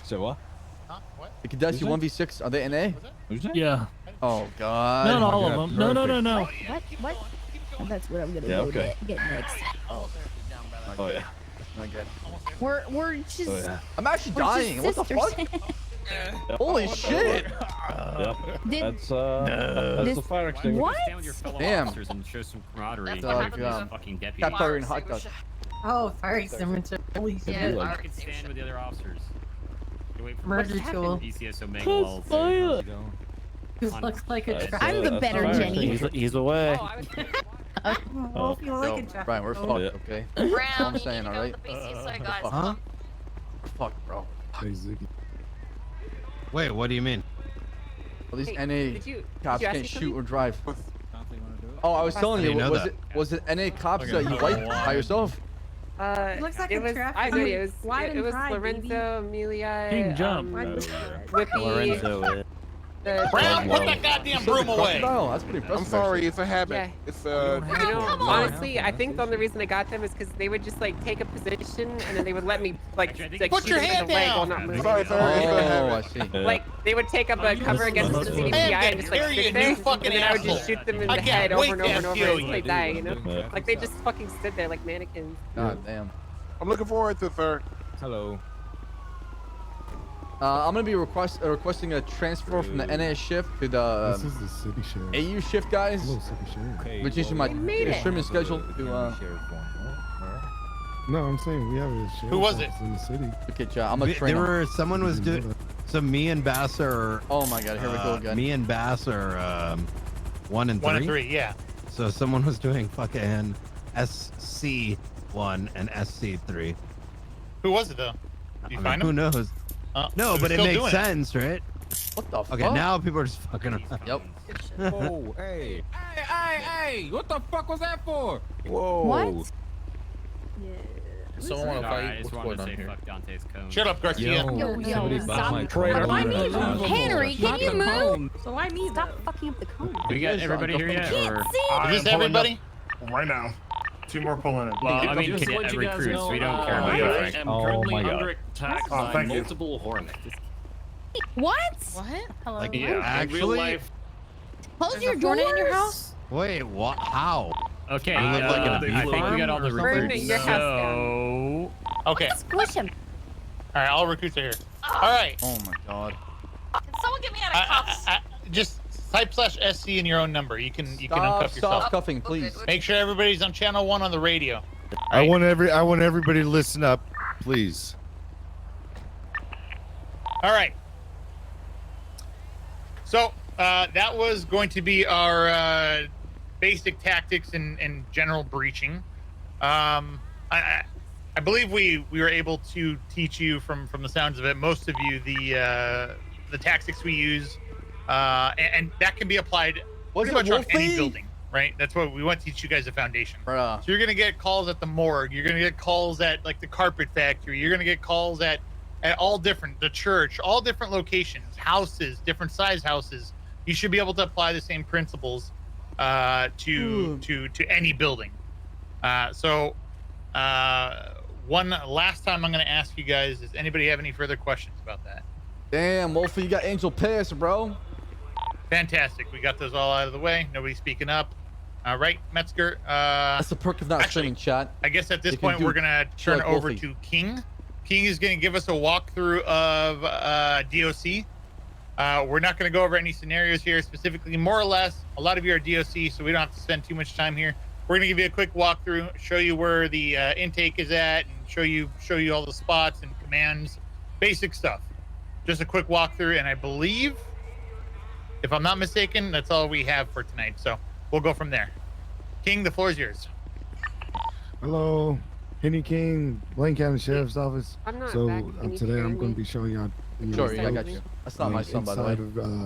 So what? Huh? What? The cadets, you Who's 1v6. Are they NA? Who's that? Yeah. Oh God. Not all God, of them. No, no, no, no. What? That's what I'm gonna Yeah, go okay. get next. Oh yeah. Not good. We're just. Oh yeah. I'm actually we're just dying. What the sisters. fuck? Holy shit. That's the fire extinguisher. What? Stand with your fellow Damn. officers and show some camaraderie. Dog, These fucking deputies. Got firing hot dog. Oh, fire extinguisher. Holy shit. You can stand with the other officers. You wait for Murder what's tool. happened? PCS Omega Walls. You look like a traffic. I'm the better Jenny. He's away. Wolf, you look like a traffic. Brian, we're fucked, okay? That's what I'm saying, alright? Huh? Fuck, bro. Hey, Ziggy. Wait, what do you mean? Well, these Hey, NA did you cops ask can't me shoot something? or drive. Oh, I was telling you, didn't know was it NA cops that you wiped by yourself? Looks like it a was. traffic. I know it was. Slide and It was pride, Lorenzo, Amelia, King jump. Whippy. Lorenzo. Brown, put that goddamn broom away. No, that's pretty impressive. I'm sorry, it's a habit. Yeah. It's You know, honestly, I think the only reason I got them is because they would just like take a position and then they would let me like Put shoot your them in hand the leg down. while not moving. Sorry, sorry. It's a Oh, I habit. see. Like they would take up a cover against the CDPI and just like Carry sit you, there, new fucking and then I would just asshole. shoot them in I the can't head over wait and to over and over feel until you. they die. You know, Yeah. like they just fucking stood there like mannequins. God damn. I'm looking forward to it, sir. Hello. I'm gonna be requesting a transfer from the NA shift to the This is the city sheriff. AU shift, guys. Hello, city sheriff. Okay. Which is my made it. extremely schedule to No, I'm saying we have a sheriff. Who was it? office in the city. okay, chat. I'm a There trainer. were someone was doing. So me and Bass are. Oh my god, here we go again. Me and Bass are 1 and 3. 1 and 3, yeah. So someone was doing fucking SC1 and SC3. Who was it though? Did you find Who him? knows? No, Who's but it still makes doing sense, right? What the fuck? Okay, now people are just fucking around. Yep. Oh, hey. Hey! What the fuck was that for? Whoa. What? Someone want to Alright, I fight? just What's wanted going to on say here? fuck Dante's cone. Shut up, Garcia. Somebody bought my Henry, can you move? So why me? Stop fucking up the cone. We got everybody here yet? Or? Is this everybody? Right now. 2 more pulling in. Well, I mean, cadet recruits. We don't care about you, Frank. Oh my god. attacked by thank you. Multiple hornets. What? What? Hello. Like, Yeah, actually. Close your a doors. hornet in your house? Wait, what? How? Okay, You look like I a think we got all the Burn recruits. your house So, Okay. Squish him. All right, all recruits are here. All right. Oh my god. Can someone get me out of cuffs? Just type /SC in your own number. You can uncuff Stop yourself. cuffing, please. Make sure everybody's on channel 1 on the radio. I want everybody to listen up, please. All right. So that was going to be our basic tactics and general breaching. I believe we were able to teach you from the sounds of it, most of you, the tactics we use, and that can be applied pretty much on any building, right? That's what we want to teach you guys, the foundation. Bruh. So you're gonna get calls at the morgue. You're gonna get calls at like the carpet factory. You're gonna get calls at all different, the church, all different locations, houses, different size houses. You should be able to apply the same principles to any building. One last time I'm going to ask you guys, does anybody have any further questions about that? Damn, Wolfie, you got Angel Pass, bro. Fantastic. We got those all out of the way. Nobody's speaking up. Right, Metzger? That's the perk of not streaming, chat. I guess at this You can point, do we're going to turn like over Wolfie. to King. King is going to give us a walkthrough of DOC. We're not going to go over any scenarios here specifically, more or less. A lot of you are DOC, so we don't have to spend too much time here. We're going to give you a quick walkthrough, show you where the intake is at, and show you all the spots and commands, basic stuff. Just a quick walkthrough, and I believe, if I'm not mistaken, that's all we have for tonight. So we'll go from there. King, the floor is yours. Hello, Henry King, Blaine County Sheriff's Office. I'm not So back. Can you today hear I'm going me? to be showing y'all. Sure, yeah, I got you. That's not my son, by the way.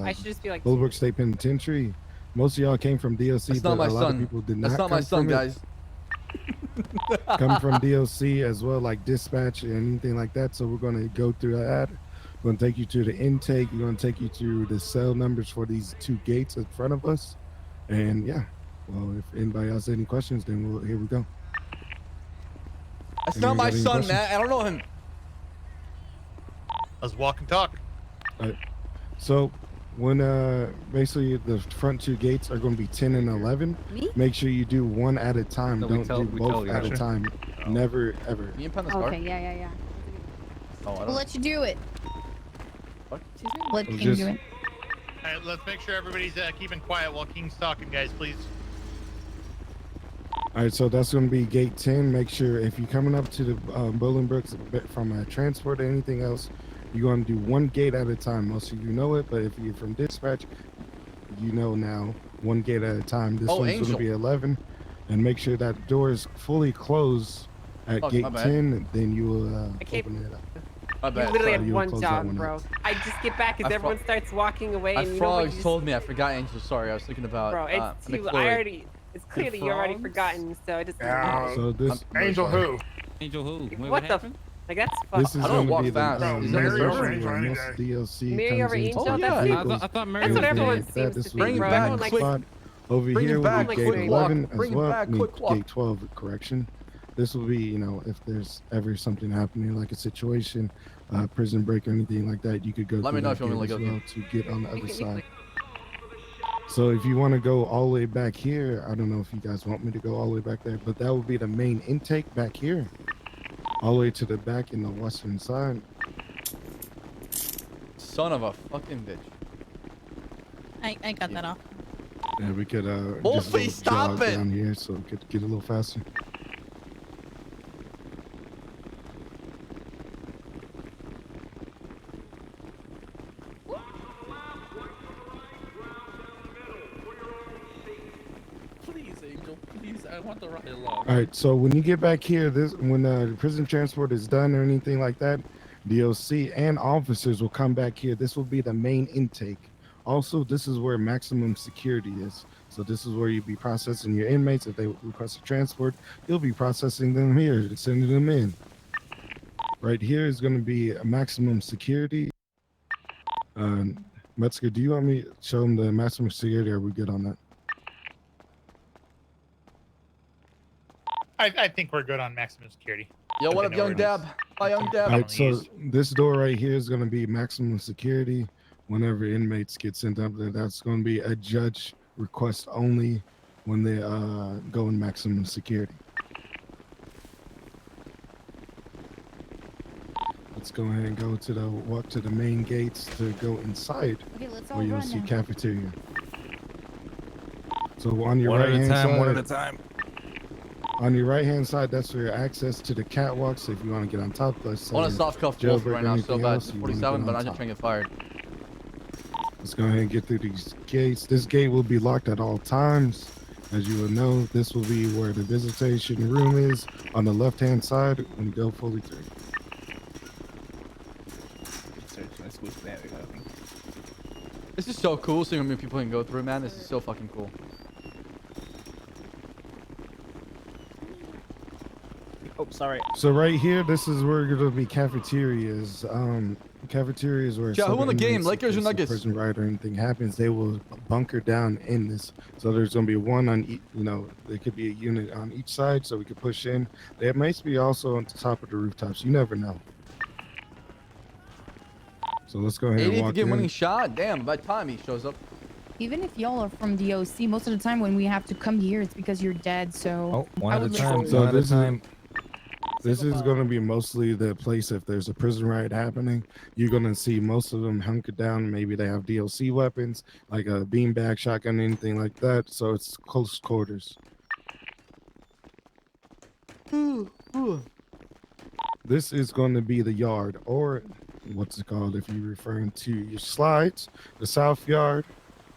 I should just be like. Willowbrook State Penitentiary. Most of y'all came from DOC, That's but not my a lot son. of people did not. That's not my come son, from it. guys. Come from DOC as well, like dispatch and anything like that. So we're going to go through that. We're going to take you to the intake. We're going to take you to the cell numbers for these 2 gates in front of us. And yeah, well, if anybody else has any questions, then here we go. That's not my Anybody got any son, questions? man. I don't know him. Let's walk and talk. So when basically the front two gates are going to be 10 and 11, make sure you do one at a time. No, Don't do both at a time. Never ever. Can you impound this car? Okay, yeah. Oh, I We'll don't. let you do it. What? Let It was King just- do it. All right, let's make sure everybody's keeping quiet while King's talking, guys, please. All right, so that's going to be gate 10. Make sure if you're coming up to the Bolingbrook's from a transport or anything else, you're going to do one gate at a time. Most of you know it, but if you're from dispatch, you know now one gate at a time. This one's going to be 11, and make sure that door is fully closed at Fuck, gate my bad. 10. Then you will can't- open it up. My You bad. literally Sorry. had one close that job, one bro. out. I just get back as I everyone starts walking away, My and you know what frogs you told me. I forgot, Angel. Sorry, I was thinking about. Bro, it's too. McCloy. I already. It's clear that you already frogs? forgotten, so it doesn't. Yeah. So this Angel who? Angel who? Wait, What the? happened? Like that's fucked. this is I don't going to walk be fast. the Is that Mary over version Angel where any most day. DLC Mary comes over into Angel? the That's vehicles. I thought Mary That's what Everything everyone like that. seems This to will Bring be it the back next quick. spot. Over Bring it here will back, be quick gate walk. 11 Bring as it well. back, I mean, quick walk. gate 12, correction. This will be, you know, if there's ever something happening, like a situation, prison break or anything like that, you could go Let me through know that if you want gate me to as go well to get on the other side. So if you want to go all the way back here, I don't know if you guys want me to go all the way back there, but that would be the main intake back here. All the way to the back in the western side. Son of a fucking bitch. I got that off. And we could Wolfie, just stop jog it! down here so we could get a little faster. Please, Angel. Please, I want the ride along. All right, so when you get back here, this when the prison transport is done or anything like that, DOC and officers will come back here. This will be the main intake. Also, this is where maximum security is. So this is where you'll be processing your inmates. If they request a transport, you'll be processing them here and sending them in. Right here is going to be a maximum security. Metzger, do you want me to show them the maximum security, or are we good on that? I think we're good on maximum security. Yo, what up, know young where it Dab? is. Hi, young All Dab. right, so this door right here is going to be maximum security. Whenever inmates get sent up there, that's going to be a judge request only when they go in maximum security. Let's go ahead and go to the walk to the main gates to go inside, Okay, let's all where you'll run see now. cafeteria. So on your One right at a hand time, side, one at a time. on your right hand side, that's for your access to the catwalks. If you want to get on top, let's I want to soft cuff Wolf right now so bad. 47, but I'm just trying to get fired. Let's go ahead and get through these gates. This gate will be locked at all times. As you will know, this will be where the visitation room is on the left-hand side when you go fully through. This is so cool seeing how many people can go through, man. This is so fucking cool. Oh, sorry. So right here, this is where going to be cafeterias. Cafeterias where Yeah, who won the game, inmates, Lakers or if a Nuggets? prison riot or anything happens, they will bunker down in this. So there's going to be one on each, you know, there could be a unit on each side so we could push in. There might be also on the top of the rooftops. You never know. So let's go ahead and 88th walk game in. winning shot. Damn, by the time he shows up. Even if y'all are from DOC, most of the time when we have to come here, it's because you're dead. So One I at a would time. listen. So One at a this time. This is going to be mostly the place if there's a prison riot happening. You're going to see most of them hunkered down. Maybe they have DLC weapons, like a beanbag, shotgun, anything like that. So it's close quarters. This is going to be the yard, or what's it called if you're referring to your slides, the south yard,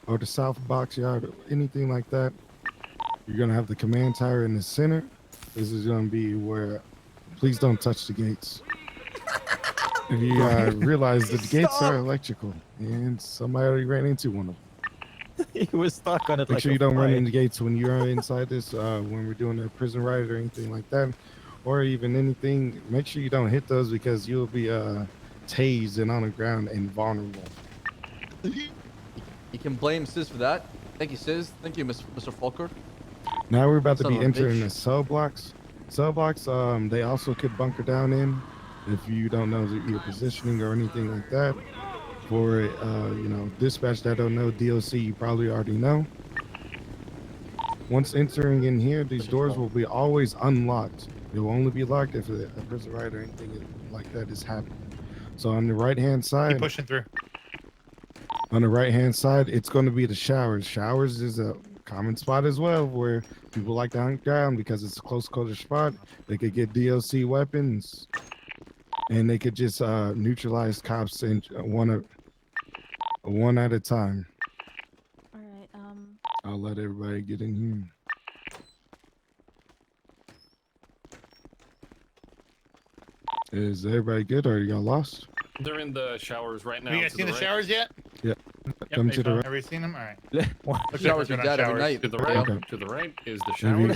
or the south box yard, or anything like that. You're going to have the command tower in the center. This is going to be where, please don't touch the gates. If you realize that the gates are electrical, and somebody ran into one of them. He was stuck on it. Make like sure a you don't run fly. into gates when you're inside this, when we're doing a prison riot or anything like that, or even anything. Make sure you don't hit those because you'll be tased and on the ground and vulnerable. You can blame Sis for that. Thank you, Sis. Thank you, Mr. Fulker. Now we're about to Son be of a entering bitch. the cell blocks. Cell blocks, they also could bunker down in. if you don't know your positioning or anything like that. For dispatch that don't know DOC, you probably already know. Once entering in here, these doors will be always unlocked. It will only be locked if a prison riot or anything like that is happening. So on the right-hand side, Keep pushing through. on the right-hand side, it's going to be the showers. Showers is a common spot as well, where people like to hunt down because it's a close quarter spot. They could get DOC weapons, and they could just neutralize cops in one at a time. All right. I'll let everybody get in here. Is everybody good, or y'all lost? They're in the showers right now. Have you guys seen the showers yet? Yep. Yep, Come to the right. Have you seen them? All right. The showers are dead every night. To the right. Okay. To the right is the If shower.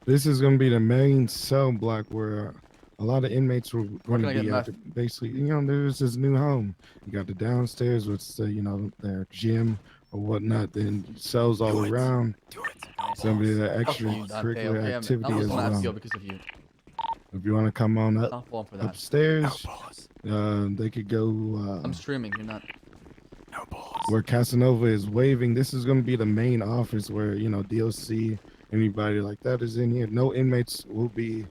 This is going to be the main cell block where a lot of inmates were going can I to get be meth? basically, there's this new home. You got the downstairs with, their gym or whatnot, then cells all around. Somebody that extracurricular activity as well. Because of you. If you want to come on Not up falling for that. upstairs, they could go I'm streaming. You're not. where Casanova is waving. This is going to be the main office where, DOC, anybody like that is in here. No inmates will be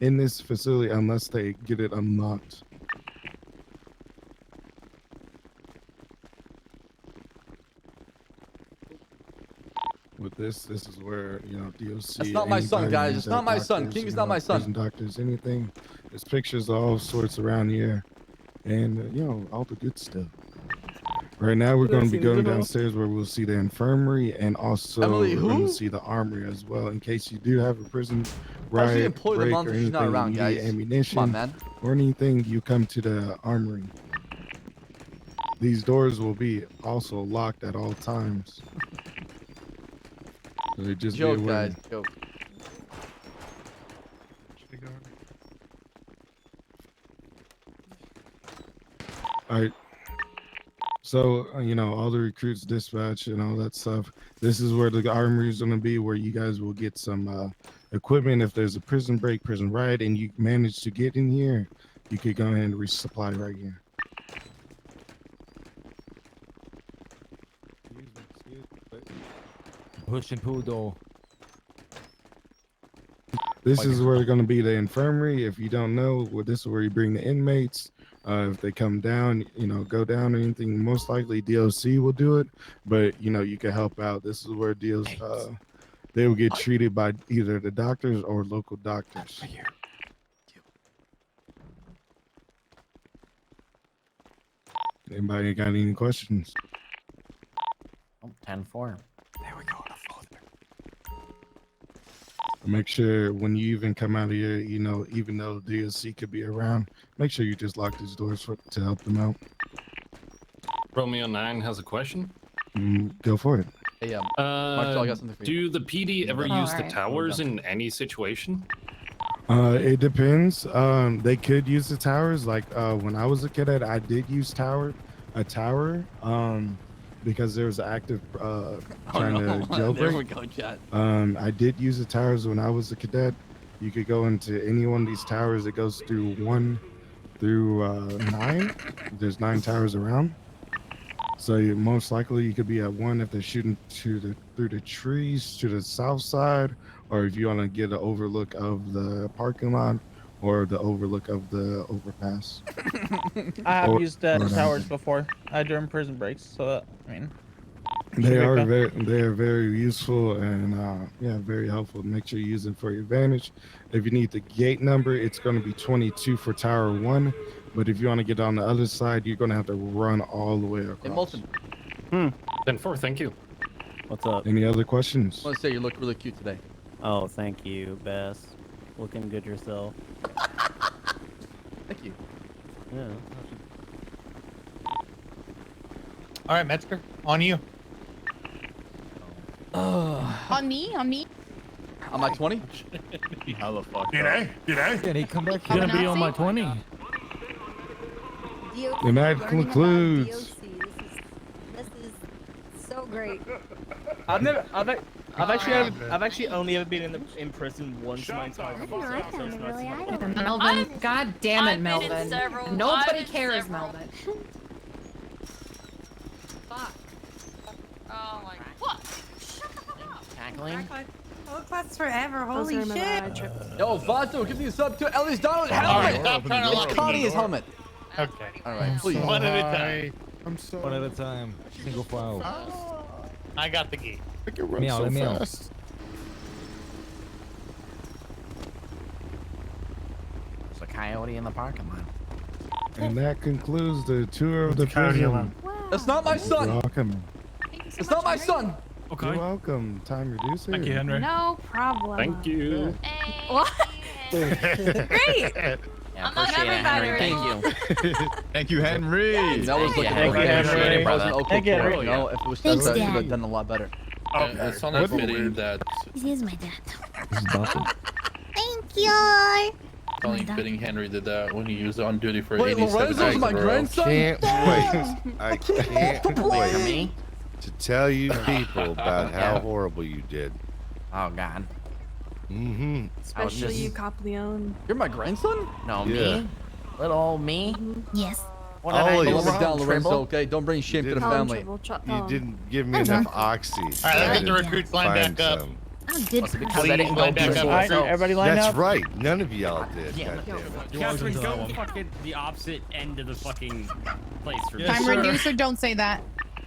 in this facility unless they get it unlocked. With this is where, DOC. That's not my son, anybody guys. needs It's their not my son. doctors, King is not my son. prison doctors, anything. There's pictures of all sorts around here. And, all the good stuff. Right now, we're going to be going downstairs where we'll see the infirmary, and also Emily, we're going who? to see the armory as well, in case you do have a prison Why should we riot, employ the break, mom or if she's not anything, around, you need guys? ammunition, Come on, man. or anything, you come to the armory. These doors will be also locked at all times. So just Joke, be aware. guys. Joke. All right. So, all the recruits dispatch and all that stuff. This is where the armory is going to be, where you guys will get some equipment. If there's a prison break, prison riot, and you manage to get in here, you could go ahead and resupply right here. Push and pull door. This is where they're going to be the infirmary. If you don't know, this is where you bring the inmates. If they come down, go down or anything, most likely DOC will do it. But, you can help out. This is where DOC, they will get treated by either the doctors or local doctors. Anybody got any questions? 10-4. There we go. Make sure when you even come out of here, even though DOC could be around, make sure you just lock these doors to help them out. Romeo 9 has a question. Go for it. Hey, Marcel, I got something for you. Do the PD ever use the towers in any situation? It depends. They could use the towers. Like when I was a cadet, I did use a tower. Because there was an active trying to jailbreak. There we go, chat. I did use the towers when I was a cadet. You could go into any one of these towers. It goes through 1 through 9. There's 9 towers around. So most likely you could be at 1 if they're shooting through the trees to the south side, or if you want to get an overlook of the parking lot or the overlook of the overpass. I have used towers before during prison breaks, so they are very useful and very helpful. Make sure you use them for your advantage. If you need the gate number, it's going to be 22 for Tower 1, but if you want to get on the other side, you're going to have to run all the way across. 10-4, thank you. What's up? Any other questions? I want to say you look really cute today. Oh, thank you, Bass. Looking good yourself. Thank you. Yeah. All right, Metzger, on you. On me? I'm at 20? How the fuck? G'day. Can he come back? Gonna be on my 20. And that concludes. This is so great. I've never I've actually only ever been in prison once in my entire life. So it's nice to have a- Melvin, god damn it, I've been in Melvin. several- Nobody I've been cares, several. Melvin. Fuck. Oh my god. What? Shut the fuck up. Tackling. That lasts forever. Holy Those are my shit. ride trips. Yo, Vato, give me a sub to Ellie's Donald All right, helmet. stop trying to It's lock me Connie's in. helmet. Okay. All right, please. One at a time. I'm sorry. One at a time. Single file. I got the gate. I can run Meow, so let me out. fast. There's a coyote in the parking lot. And that concludes the tour of the Coyote prison. alarm. That's not my son. You're welcome. It's not my son. You're welcome. Time reducer. Thank you, Henry. No problem. Thank you. What? Great. Yeah, I'm not appreciate it, Henry. everybody. Thank you. Thank you, Henry. That was like Thank you, a Henry. That was an okay Thank you, call. Henry. You know, if it was Thanks, Cesar, he would Dad. have done a lot better. It's only fitting that He is my dad. This is Dawson. Thank you. it's only fitting Henry did that when he was on duty for Wait, 87 Lorenzo's days my in a row. grandson? Can't wait. I can't Wait for wait me? to tell you people about how horrible you did. Oh God. Mm-hmm. Especially you, Cop Leon. You're my grandson? No, Yeah. me. Little old me. Yes. What did Oh, I you do? Don't look down, Tribble? Lorenzo, okay? Don't bring shame to the family. You didn't give me enough oxy. All right, let's get the recruits lined Find back up. some. Oh, did Was it because I didn't go Line back push up. All right, myself? everybody line That's up. right. None of y'all did. Yeah, God damn it. Catherine, go fucking the opposite end of the fucking place for me. Time reducer, don't say that.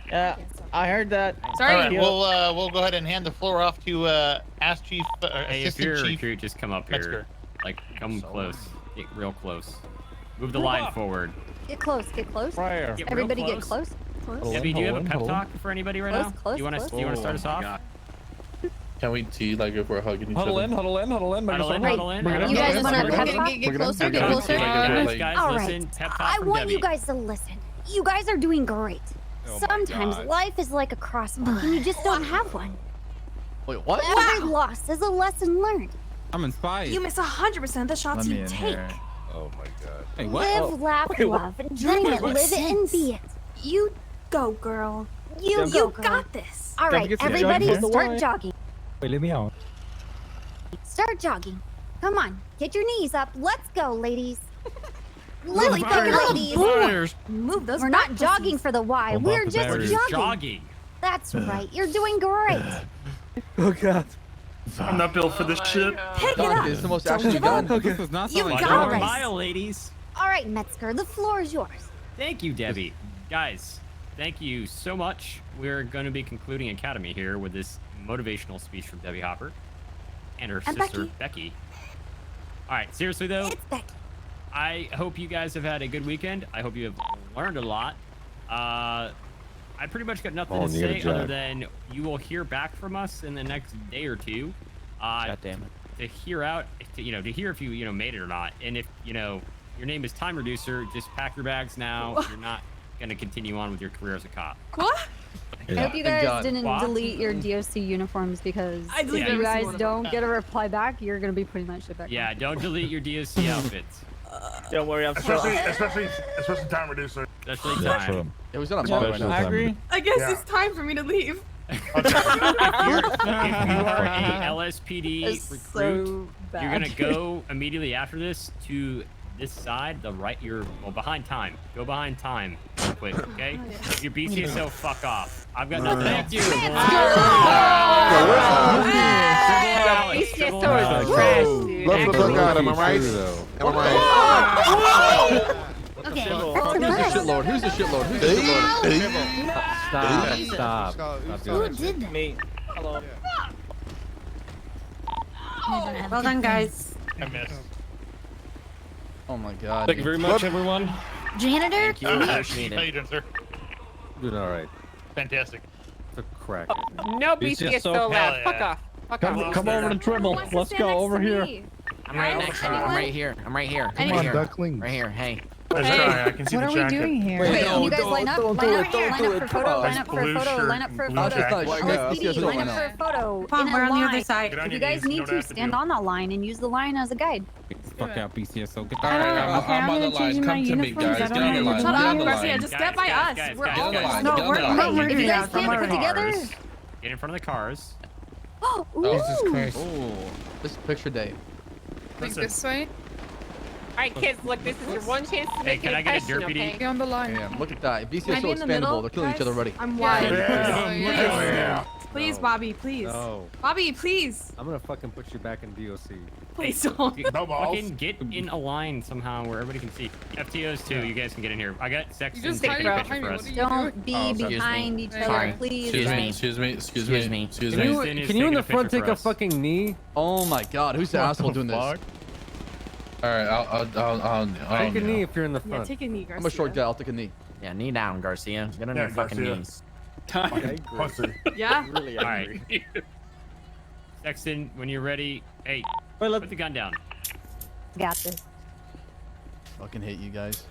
Yeah, I heard that. Sorry. All right, we'll go ahead and hand the floor off to Ass Chief, Hey, if you're a Assistant Chief recruit, just come up Metzger. here. Like, come close. Get real close. Move the line forward. Get close. Get close. Get real Everybody get close. close. Debbie, do you have a pep talk for anybody right now? Close, Do you want close. to start us off? Can we tee like if we're hugging each Huddle other? in, huddle in, huddle in. Huddle in, Right. huddle in. You guys want to pep talk? Get closer, get Okay. closer. Okay. Guys, All listen. right. Pep talk I from want Debbie. you guys to listen. You guys are doing great. Oh my Sometimes God. life is like a crosswalk and you just don't have one. Wait, what? Every loss is a lesson learned. I'm inspired. You miss 100% of the shots you take. Oh my God. Hey, what? Live, laugh, love, dream it, live it, and be it. You go, girl. You You go, got this. All Don't right, forget to everybody, jog, start jogging. Wait, let me out. Start jogging. Come on, get your knees up. Let's go, ladies. Let's go, ladies. Move those We're not jogging for the why. Don't We're bump the just barriers. jogging. Jogging. That's right. You're doing great. Oh God. I'm not built for this shit. Pick it Donkey, up. it's the most Don't action you've give up. done. This does not You sound like got One it. more Race. mile, ladies. All right, Metzger, the floor is yours. Thank you, Debbie. Guys, thank you so much. We're going to be concluding Academy here with this motivational speech from Debbie Hopper and her And sister, Becky. All right, seriously, though, It's Becky. I hope you guys have had a good weekend. I hope you have learned a lot. I pretty much got nothing to say other than you will hear back from us in the next day or two. God damn it. To hear out, to hear if you made it or not, and if your name is Time Reducer, just pack your bags now. You're not gonna continue on with your career as a cop. What? I hope you Thank guys God. didn't What? delete your DOC uniforms because I deleted if you every guys single one of don't them. get a reply back, you're gonna be putting that shit back. Yeah, don't delete your DOC outfits, Don't worry, I'm still. Especially time reducer. especially Time. Yeah, we still have Special right now. I agree. I guess Yeah. it's time for me to leave. If you are a LSPD It's recruit, so bad. you're gonna go immediately after this to this side, the right. Behind Time. Go behind Time, real quick, okay? If you're BCSO, fuck off. I've got nothing. Thank you. BCSO is trash, dude. Let's look at him, am I right? Am I right? Okay, Who's the shitlord? Who's the shitlord? Who's the shitlord? Stop. Who did that? Me. Hello. Well done, guys. I missed. Oh my God. Thank you very much, everyone. Janitor? Thank you. How Appreciate you it. doing, sir? Doing all right. Fantastic. The crack. No BCSO lab. Fuck off. Fuck off. Come over to Trimble. Let's go over here. I'm right next to you. I'm right here. I'm right here. Come Right on, here. ducklings. Right here. Hey. Let's try. I can see What the are we jacket. doing here? Wait, no, you guys don't- line up. don't Line do up. it, don't Line do up it. for photo. Line Nice up for a blue photo. shirt, Line up for a blue Oh, that's photo. not jacket. like LSPD, BCSO line right up for now. a photo. Come on, in we're a on the other line. side. Get on If you your guys knees, you need don't to have to stand do it. on that line and use the line as a guide. Fuck out BCSO. Get All right, okay, I'm on the line. changing my Come to me, uniforms. guys. I Get don't on the have line. to Get Shut on up, the Garcia. line. Just Guys, get by guys, us. guys, We're guys, all Get on the line. No, Get on we're the line. not. If you guys can't I'm put already together, Get in front of the cars. Get in front of the cars. Jesus Christ. Oh, this is picture day. Think this way. All right, kids, look, this is your one chance to make can an I get a impression, derpy? okay? Be on the line. Damn, look at that. If BC Can I is so be in the expandable, middle, they're killing each guys? other already. I'm wide. Yeah. Please, Bobby, please. No. Bobby, please. I'm gonna fucking put you back in DOC. Please don't. No balls. Fucking get in a line somehow where everybody can see. FTOs too, you guys can get in here. I got Sexton just taking a hide picture for behind us. me. Don't be behind each other, please. Excuse me. Can you in the front take a fucking knee? Oh my god, who's the asshole doing this? Alright, I'll Take a knee if you're in the Yeah, front. take a knee, Garcia. I'm a short guy, I'll take a knee. Yeah, knee down, Garcia. Get on Yeah, your fucking Garcia. knees. Pussy. Yeah. Really All right. Sexton, when you're ready, hey, Wait, put the gun down. Got this. Fucking hate you guys.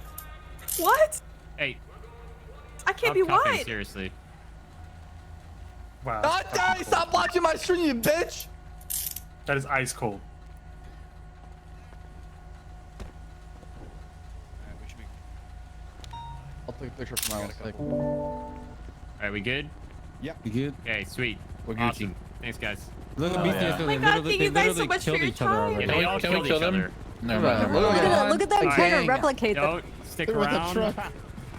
What? Hey, I can't stop be cuffing, wide. seriously. Wow. God damn, stop watching my stream, you bitch! That is ice cold. I'll take a picture for my own sake. All right, we good? Yep. You good? Okay, sweet. We're Gucci. Awesome. Thanks, guys. Look at Oh, BTS. yeah. Oh my God, thank you guys so much for your time. Yeah, they all Can we killed kill each them? other. No, Look at them trying to Dang. replicate them. Don't stick around.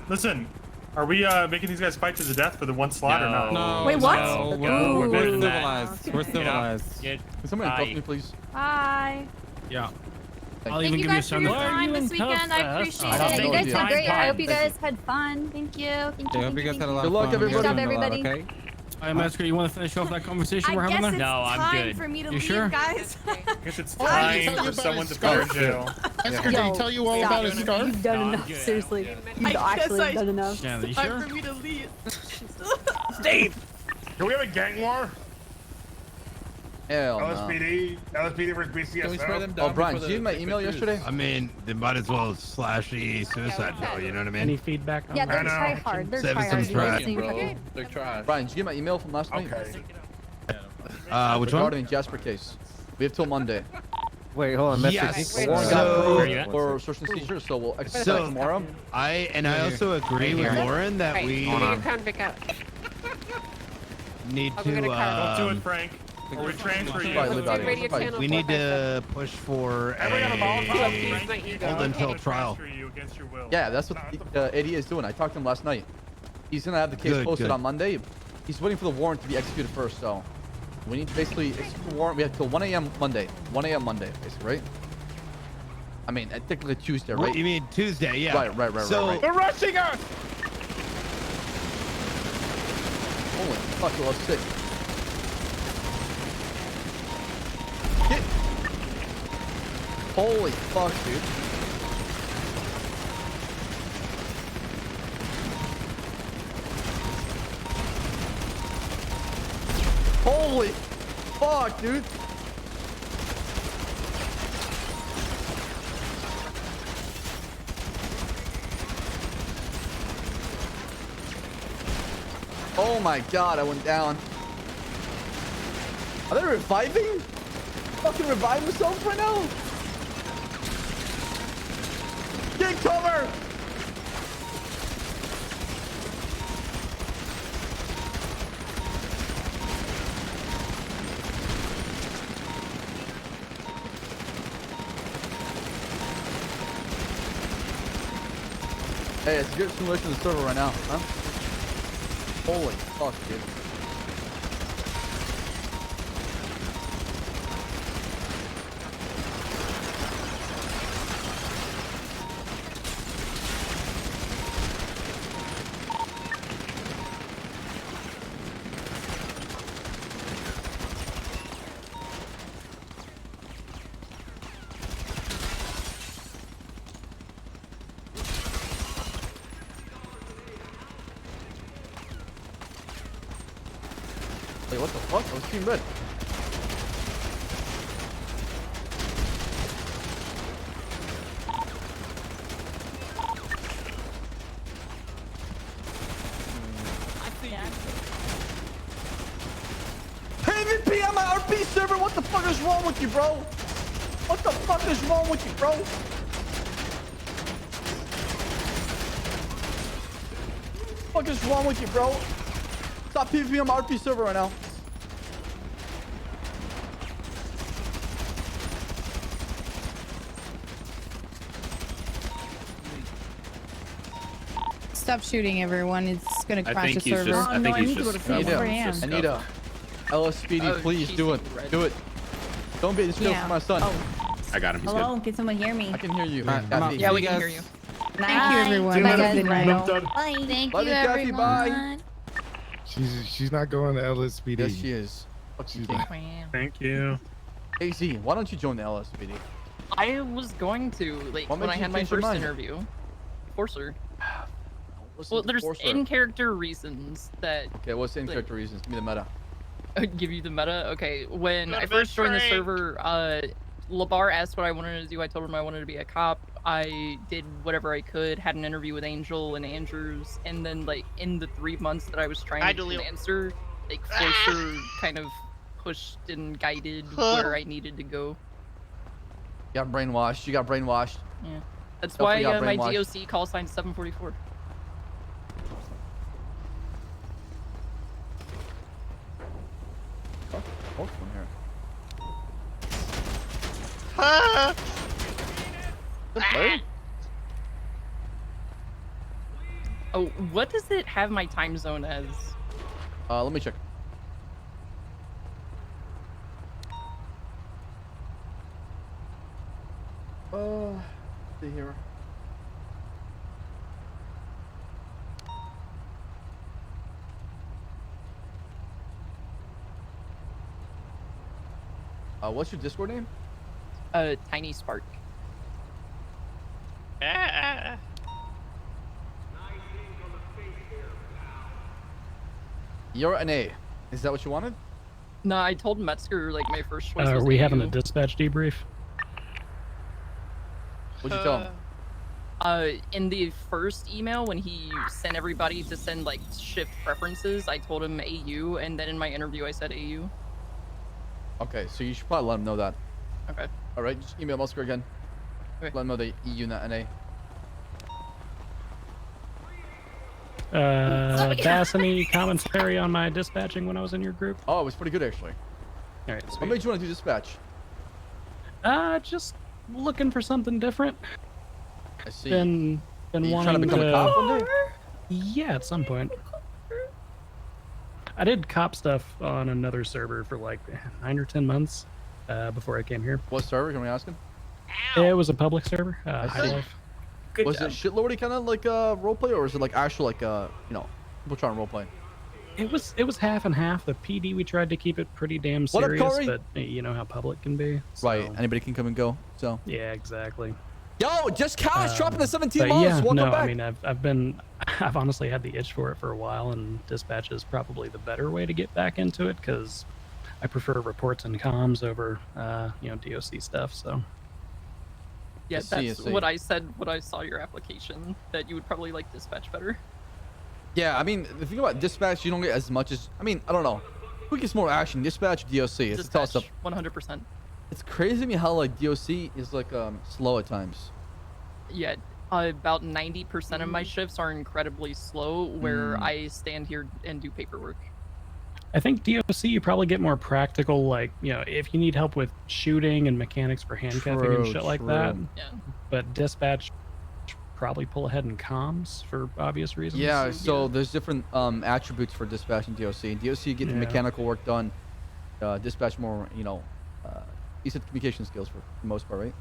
Listen, are we making these guys fight to the death for the one slot or not? No. Wait, what? No, Go. We're better we're than that. civilized. We're civilized. Get Can someone bye. interrupt me, please? Bye. Yeah. I'll Thank you guys for your time this weekend. I appreciate I have it. no You guys idea. did great. I hope you Thank guys had fun. Thank you. Thank you. I hope you guys had a lot Good of luck, fun. everybody. Good job, Learned a lot, everybody. okay? Hey, Masker, you want to finish off that conversation we're I having guess there? it's No, I'm time good. for me to You leave, sure? guys. I guess it's Oh, I didn't time tell for you someone about to his go to scarf. jail. Oscar, did he tell you all about his scarf? You've done No, I'm enough. good. Seriously, I'm you've I actually guess done enough. Yeah, you Time sure? for me to leave. Steve! Can we have a gang war? Hell no. LSPD versus Can we spray them BCSO? down Oh, Brian, before did you get my email yesterday? I mean, they might as well slash the suicide bill, you know what I mean? Any feedback on Yeah, that? they're try hard. They're Save us try some hard. trash, bro. They're trash. Brian, did you get my email from last night? Okay. Which one? Regarding the Jasper case. We have till Monday. Wait, hold on. Message. Yes. Warren So- got Where you at? for search and seizure, so we'll expect So- tomorrow. I also agree with Lauren that Right, we get your crown back out. need I'll go get a car. Don't do it, Frank. Or we transfer you. Right, leave out Radio here. Right. channel we need 457. to push for Everyone have a ball? a Appease my ego. hold until trial. Transfer you against your will. Yeah, that's what the AD is doing. I talked to him last night. He's gonna have the case Good, posted good. on Monday. He's waiting for the warrant to be executed first, so we need to basically execute the warrant. We have till 1 a.m. Monday. 1 a.m. Monday, basically, right? I mean, technically Tuesday, right? What, you mean Tuesday? Yeah. Right. So They're rushing us! Holy fuck, I was sick. Get. Holy fuck, dude. Holy fuck, dude. Oh my god, I went down. Are they reviving? Fucking revive themselves right now? Get cover! Hey, it's a good simulation of the server right now, huh? Holy fuck, dude. Wait, what the fuck? I was seeing red. PvP on my RP server? What the fuck is wrong with you, bro? What the fuck is wrong with you, bro? What the fuck is wrong with you, bro? Stop PvP on my RP server right now. stop shooting, everyone. It's gonna crash the think he's server. just- I think he's just Anita, LSPD, please do it. Do it. Don't be the shield for my son. I got him. He's Hello, can someone hear me? I can hear you. Yeah, we can hear you. Thank you, everyone. Bye, Have a guys. good night. Bye. Thank Love you, you, Kathy. everyone. Bye. She's not going to LSPD. Yes, she is. She's Thank you. AZ, why don't you join the LSPD? I was going to, like, What when made I you had my change your first mind? interview. Forcer. Listen Well, to there's Forcer. in-character reasons that Okay, what's the in-character reasons? Give me the meta. give you the meta. Okay, when Go to I first joined the Frank. server, Labar asked what I wanted to do. I told him I wanted to be a cop. I did whatever I could, had an interview with Angel and Andrews, and then, like, in the 3 months that I was trying to get an answer, like, Forcer kind of pushed and guided where I needed to go. You got brainwashed. You got brainwashed. Yeah. That's Definitely why got my brainwashed. DOC call sign 744. Oh, from here. Good play. Oh, what does it have my time zone as? Let me check. See here. What's your Discord name? Tiny Spark. You're an A. Is that what you wanted? No, I told Metzger, like, my first choice Are was we having AU. a dispatch debrief? What'd you tell him? In the first email, when he sent everybody to send, like, shift preferences, I told him AU, and then in my interview, I said AU. Okay, so you should probably let him know that. Okay. All right, just email Musker again. Okay. Let him know the EU, not NA. Bass, any commentary on my dispatching when I was in your group? Oh, it was pretty good actually. All right, What sweet. made you want to do dispatch? Just looking for something different. I see. Been Are you wanting trying to become a cop one day? Yeah, at some point. I did cop stuff on another server for like 9 or 10 months before I came here. What server? Can we ask him? It was a public server. I High see. Life. Was it shitlordy kind of like roleplay, or was it like actual like you know, people trying to roleplay? It was half and half. The PD, we tried to keep it pretty damn What up, serious, Corey? but you know how public can be. So. Right. Anybody can come and go. So. Yeah, exactly. Yo, just cash dropping the 17 But months. yeah, Welcome no, back. I mean, I've honestly had the itch for it for a while, and dispatch is probably the better way to get back into it because I prefer reports and comms over, you know, DOC stuff. So. Yeah, I that's see. what I said when I saw your application, that you would probably like dispatch better. Yeah, I mean, the thing about dispatch, you don't get as much as. I mean, I don't know. Who gets more action, dispatch or DOC? It's a toss up. 100%. It's crazy to me how like DOC is like slow at times. Yeah, about 90% of my shifts are incredibly slow, where Mm. I stand here and do paperwork. I think DOC you probably get more practical, like, you know, if you need help with shooting and mechanics for handcuffing and shit like that. Yeah. But dispatch probably pull ahead in comms for obvious reasons. Yeah, so there's different attributes for dispatch and DOC. In DOC, you get the Yeah. mechanical work done. Dispatch more, you know, decent communication skills for the most part, right?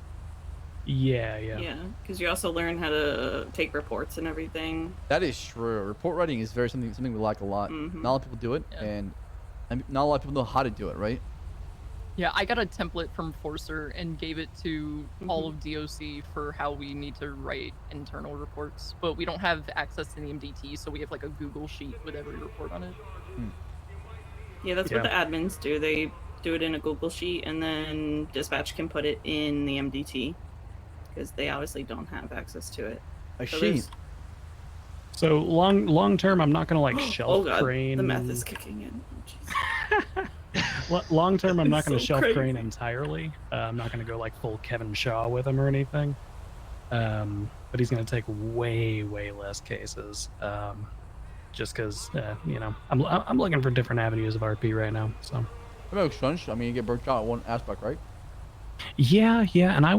Yeah. Yeah, because you also learn how to take reports and everything. That is true. Report writing is very something we like a lot. Mhm. Not a lot of people do it, and not a lot of people know how to do it, right? Yeah, I got a template from Forcer and gave it to all of DOC for how we need to write internal reports, but we don't have access to the MDT, so we have like a Google sheet with every report on it. Yeah, that's what the admins do. They do it in a Google sheet, and then dispatch can put it in the MDT because they obviously don't have access to it. A So sheet. there's- So long term, I'm not gonna like shelf Oh god, crane. the meth is kicking in. Long term, I'm not It's gonna so shelf crazy. crane entirely. I'm not gonna go like full Kevin Shaw with him or anything. But he's gonna take way less cases. Just because you know I'm looking for different avenues of RP right now. So. That makes sense. I mean, you get burnt out at one aspect, right? Yeah, and I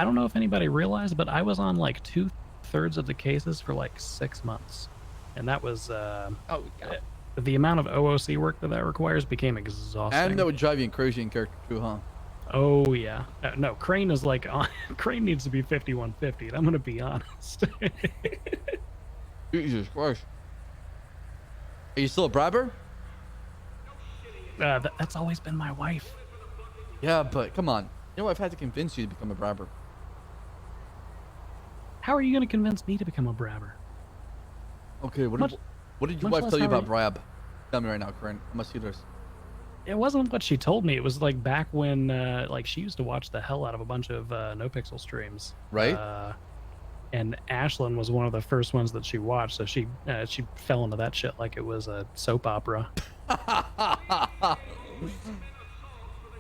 don't know if anybody realized, but I was on like 2 2/3 of the cases for like 6 months, and that was Oh god. the amount of OOC work that requires became exhausting. And that would drive you crazy in character too, huh? Oh yeah. No, Crane is like Crane needs to be 5150. I'm gonna be honest. Jesus Christ. Are you still a brabber? That's always been my wife. Yeah, but come on. You know, I've had to convince you to become a brabber. How are you gonna convince me to become a brabber? Okay, what did your much wife less tell you how are about brab? Tell me right now, Corinne. I must see this. It wasn't what she told me. It was like back when like she used to watch the hell out of a bunch of No Pixel streams. Right. And Ashlyn was one of the first ones that she watched, so she fell into that shit like it was a soap opera.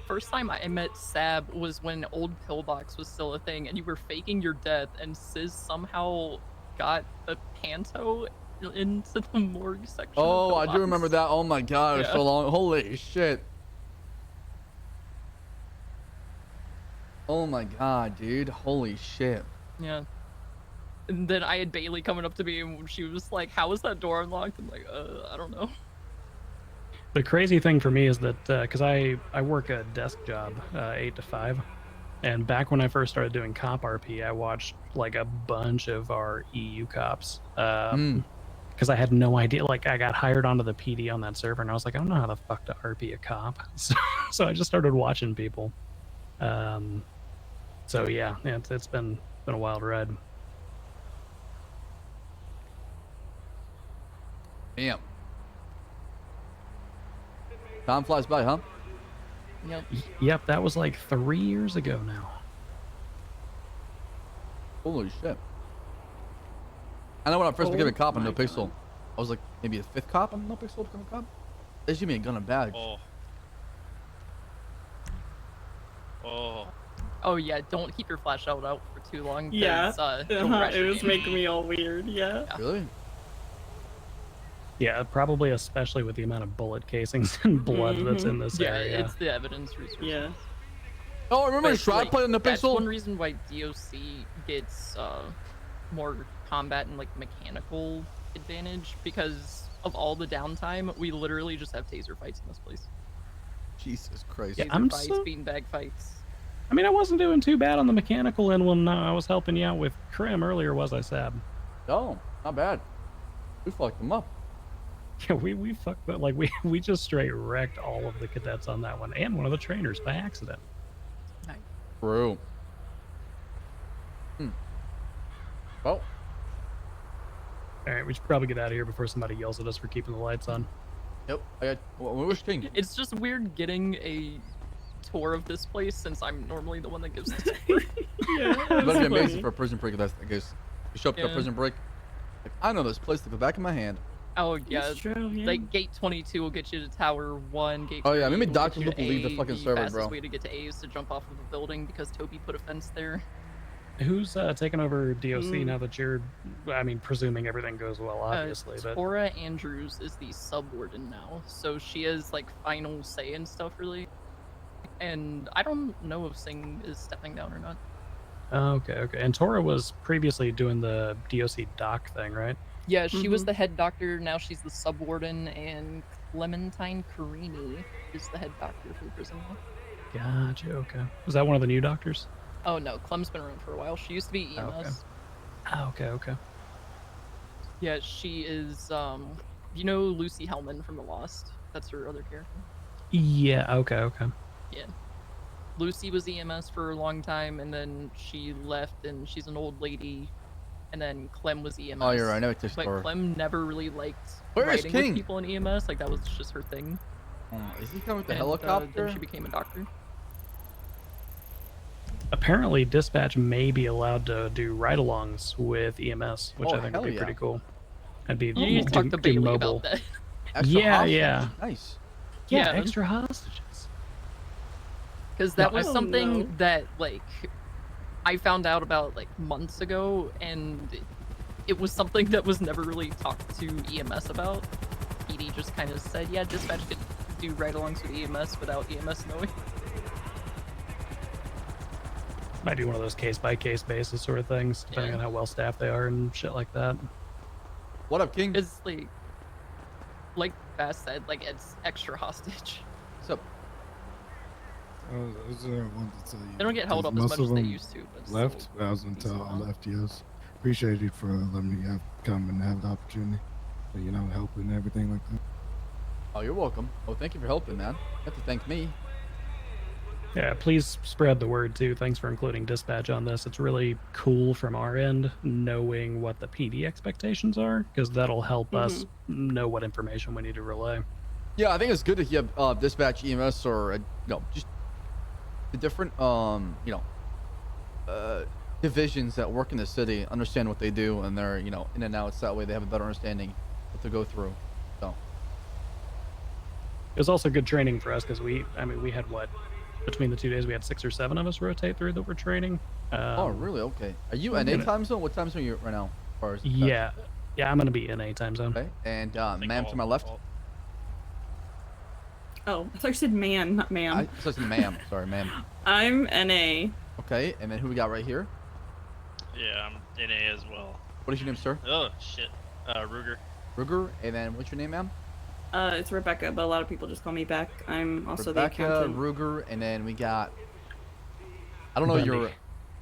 First time I met Ssaab was when old pillbox was still a thing, and you were faking your death, and Sis somehow got the panto into the morgue section. Oh, I do remember that. Oh my god, it's so long. Holy shit. Oh my god, dude. Holy shit. Yeah. And then I had Bailey coming up to me, and she was like, "How is that door unlocked?" I'm like, I don't know. The crazy thing for me is that because I work a desk job 8 to 5, and back when I first started doing cop RP, I watched like a bunch of our EU cops because I had no idea. Like I got hired onto the PD on that server, and I was like, I don't know how the fuck to RP a cop, so I just started watching people. So yeah, it's been a wild ride. Damn. Time flies by, huh? Yep. Yep, that was like 3 years ago now. Holy shit. I know when I first became a cop on No Pixel, I was like maybe a 5th cop on No Pixel to become a cop. They just give me a gun and badge. Oh yeah, don't keep your flashlight out for too long. Yeah. It was making me all weird. Yeah. Really? Yeah, probably especially with the amount of bullet casings and blood that's in this area. Yeah, it's the evidence research. Yeah. Oh, remember Shroud played on the That's Pixel? one reason why DOC gets more combat and like mechanical advantage, because of all the downtime, we literally just have taser fights in this place. Jesus Christ. Yeah, Taser fights, beanbag fights. I mean, I wasn't doing too bad on the mechanical end when I was helping you out with Krim earlier, was I, Ssaab? No, not bad. We fucked them up. Yeah, we fucked that. Like we just straight wrecked all of the cadets on that one, and one of the trainers by accident. True. Well. All right, we should probably get out of here before somebody yells at us for keeping the lights on. Yep. Where's King? It's just weird getting a tour of this place since I'm normally the one that gives the tour. It better be amazing for a prison break if that's the case. You show up to a prison break, like, I know this place like the back of my hand. Oh yeah, like gate 22 will get you to Tower 1. Gate 3 maybe will doctors get you will to leave the A. fucking The server, fastest bro. way to get to A is to jump off of a building because Toby put a fence there. Who's taking over DOC now that you're, I mean, presuming everything goes well, obviously. But Tora Andrews is the sub-warden now, so she has like final say and stuff, really. And I don't know if Singh is stepping down or not. Okay. And Tora was previously doing the DOC doc thing, right? Yeah, she was the head doctor. Now she's the sub-warden, and Clementine Carini is the head doctor for the prison now. Gotcha. Okay. Was that one of the new doctors? Oh no, Clem's been around for a while. She used to be EMS. Okay. Yeah, she is. You know Lucy Hellman from The Lost? That's her other character. Yeah. Okay. Yeah. Lucy was EMS for a long time, and then she left, and she's an old lady. And then Clem was EMS. Oh, you're right. I know it's this But story. Clem never really liked Where is writing King? with people in EMS. Like that was just her thing. Is he coming with the And, helicopter? then she became a doctor. Apparently, dispatch may be allowed to do ride-alongs with EMS, which I think would be pretty cool. That'd be You need to talk to Bailey mobile. about that. Extra hostage. Yeah. Nice. Yeah, Yeah. extra hostages. Because that No, was I- something that like I found out about like months ago, and it was something that was never really talked to EMS about. PD just kind of said, yeah, dispatch could do ride-alongs with EMS without EMS knowing. might be one of those case-by-case basis sort of things, depending on how well staffed they are and shit like that. What up, King? It's like Bass said, like it's extra hostage. What's up? I was there one to tell you. They don't get held up as Most much of as they them used to. But left. I was until I left. Yes, appreciate you for letting me come and have the opportunity. To, help and everything like that. Oh, you're welcome. Oh, thank you for helping, man. You have to thank me. Yeah, please spread the word too. Thanks for including dispatch on this. It's really cool from our end knowing what the PD expectations are, because that'll help us know what information we need to relay. Yeah, I think it's good to have dispatch, EMS, or just the different divisions that work in the city understand what they do, and they're in and outs. That way, they have a better understanding what to go through. So it was also good training for us because we had what, between the 2 days we had 6 or 7 of us rotate through that were training. Oh, really? Okay. Are you NA time zone? What time zone are you right now? As far as yeah, I'm gonna be NA time zone. Okay. And ma'am to my left. Oh, I thought you said man, not ma'am. I said ma'am. Sorry, ma'am. I'm NA. Okay, and then who we got right here? Yeah, I'm NA as well. What is your name, sir? Oh, shit. Ruger. Ruger, and then what's your name, ma'am? It's Rebecca, but a lot of people just call me Beck. I'm also Rebecca, the accountant. Ruger, and then we got... I don't know Bundy. your... What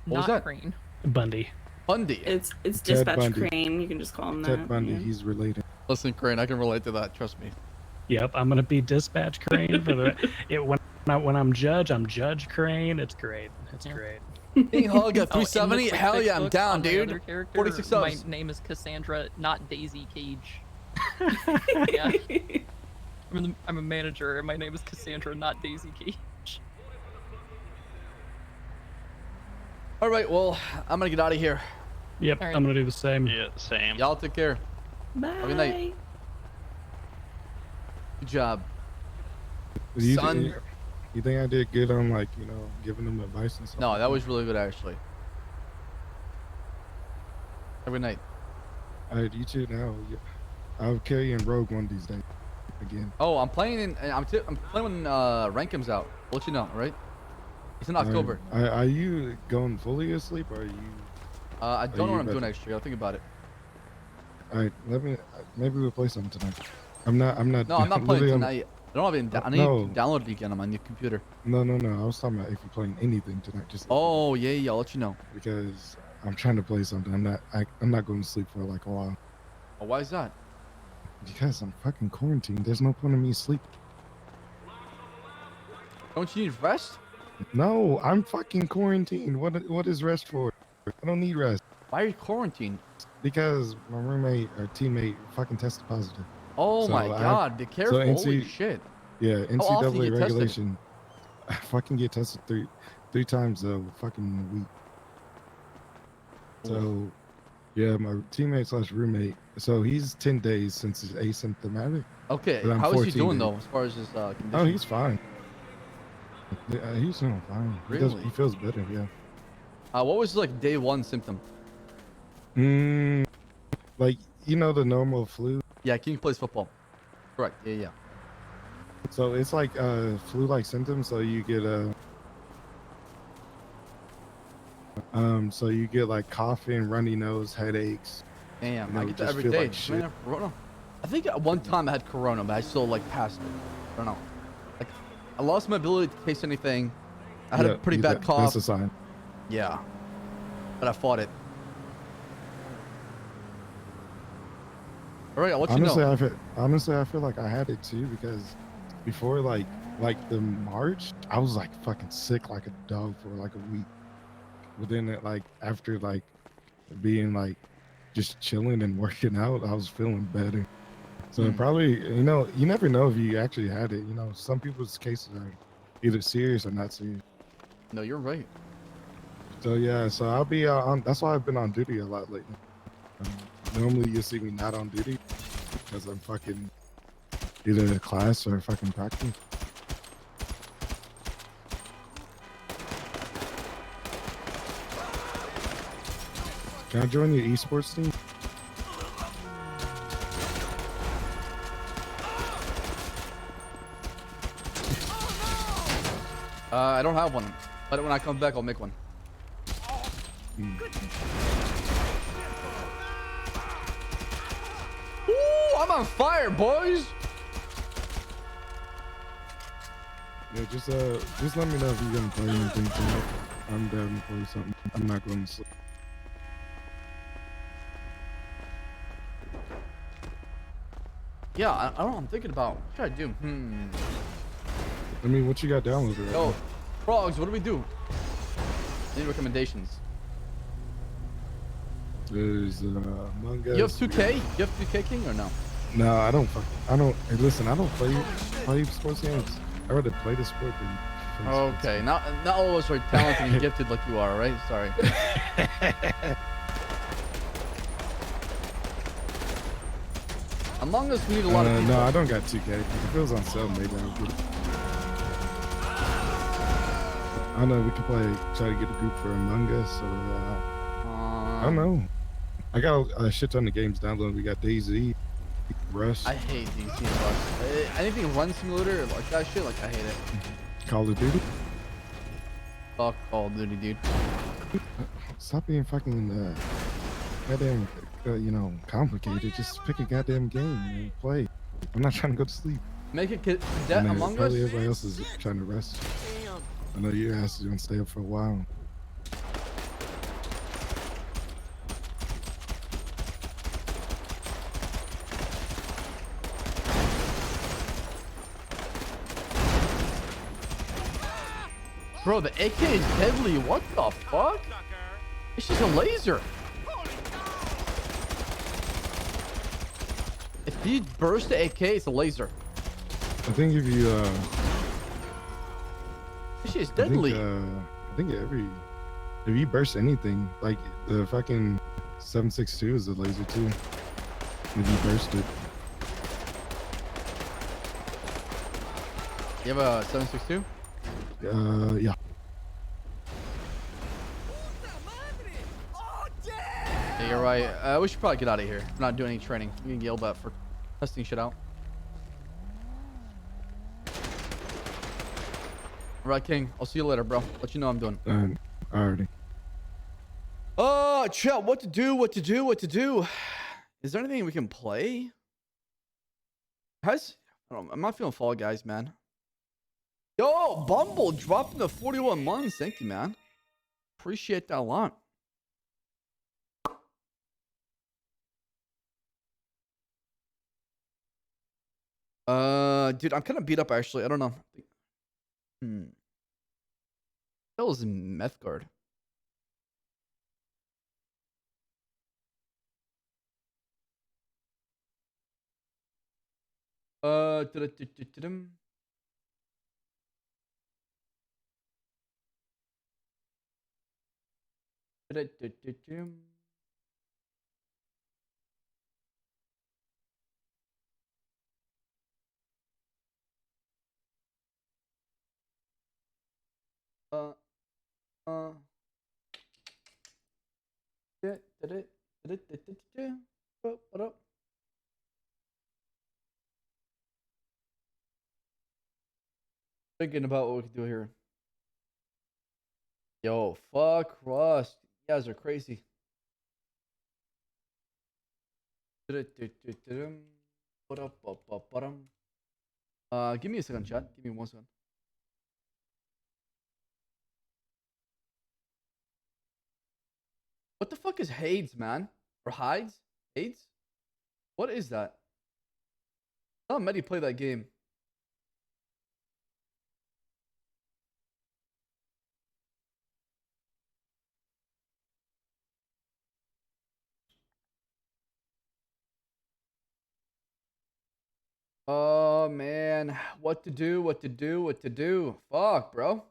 was Not that? Crane. Bundy. Bundy. It's Ted Dispatch Bundy. Crane. You can just call him that. Ted Bundy, yeah. he's related. Listen, Crane, I can relate to that. Trust me. Yep, I'm gonna be dispatch Crane for when I'm Judge Crane. It's great. It's great. King Hug at Oh, in the 370. quick Hell fix yeah, I'm book down, on my dude. other character, 46 My subs. name is Cassandra, not Daisy Cage. Yeah. I'm a manager, and my name is Cassandra, not Daisy Cage. All right, well, I'm gonna get out of here. Yep, I'm gonna do the same. Yeah, same. Y'all take care. Bye. Have a good night. Good job. You think I did good on giving them advice and stuff? No, that was really good, actually. Have a good night. All right, you too now. I'll carry you in Rogue one of these days. Again. Oh, I'm playing I'm playing when rank comes out. I'll let you know, all right? It's in October. Are you going fully asleep, or are you? I don't know what I'm doing next year. I'll think about it. All right, maybe we'll play something tonight. I'm not. No, I'm not playing literally, tonight. I don't have it. I need to download it again on my new computer. No. I was talking about if you're playing anything tonight. Just. Oh yeah, I'll let you know. Because I'm trying to play something. I'm not going to sleep for like a while. Oh, why is that? Because I'm fucking quarantined. There's no point in me sleeping. Don't you need rest? No, I'm fucking quarantined. What is rest for? I don't need rest. Why are you quarantined? Because my roommate or teammate fucking tested positive. Oh So my god, be careful. Holy shit. Yeah, How often you NCAA get regulation. I fucking get tested three times a fucking week. So, yeah, my teammate / roommate. So he's 10 days since he's asymptomatic. Okay, but I'm how is he 14 doing days. though, as far as his condition? Oh, he's fine. Yeah, he's doing fine. Really? He feels better. Yeah. What was like day one symptom? Like the normal flu. Yeah, King plays football. Correct. Yeah. So it's like flu-like symptoms. So you get so you get like coughing, runny nose, headaches. Damn, I get that just every feel day. like shit. Man, I have corona. I think at one time I had corona, but I still like passed it. I don't know. Like I lost my ability to taste anything. I had a pretty bad cough. That's a sign. Yeah, but I fought it. All right, I'll let you know. Honestly, I feel like I had it too because before like the March, I was like fucking sick like a dog for like a week. But then after being just chilling and working out, I was feeling better. So probably you never know if you actually had it. Some people's cases are either serious or not serious. No, you're right. So yeah, so I'll be on. That's why I've been on duty a lot lately. Normally you see me not on duty because I'm fucking either class or fucking practice. Can I join your esports team? I don't have one, but when I come back, I'll make one. Ooh, I'm on fire, boys. Yeah, just let me know if you're gonna play anything tonight. I'm down to play something. I'm not going to sleep. Yeah, I don't know. I'm thinking about what should I do? I mean, what you got downloaded right Yo, now? frogs, what do we do? Any recommendations? There's Among Us. You have 2K? You have 2K King or no? No, I don't. Hey, listen, I don't play sports games. I rather play the sport than. Play sports Okay, games. not all of us are talented and gifted like you are, right? Sorry. Among Us, we need a lot of people. No, I don't got 2K. If it was on sale, maybe I would get it. I don't know. We could try to get a group for Among Us, or I don't know. I got a shit ton of games downloaded. We got DayZ, Rust, I hate these Rust. Anything run simulator like that shit, like I hate it. Call of Duty. Fuck Call of Duty, dude. Stop being fucking goddamn, complicated. Just pick a goddamn game and play. I'm not trying to go to sleep. Make it Cadet Among Us. Probably everybody else is trying to rest. I know your ass is gonna stay up for a while. Bro, the AK is deadly. What the fuck? It's just a laser. If you burst the AK, it's a laser. I think if you This shit is deadly. I think if you burst anything, like the fucking 7.62 is a laser too. If you burst it. You have a 7.62? Yeah. Yeah, you're right. We should probably get out of here. We're not doing any training. We can get yelled at for testing shit out. All right, King. I'll see you later, bro. Let you know I'm doing. Alrighty. Chat, what to do? Is there anything we can play? Guys, I'm not feeling Fall Guys, man. Yo, Bumble dropping to 41 months. Thank you, man. Appreciate that a lot. Dude, I'm kind of beat up actually. I don't know. That was meth guard. What up? Thinking about what we can do here. Yo, fuck Rust. You guys are crazy. What up? Give me a second, chat. Give me 1 second. What the fuck is Hades, man? Or Hides? Hades? What is that? I saw Medi play that game. Oh man, what to do? Fuck, bro.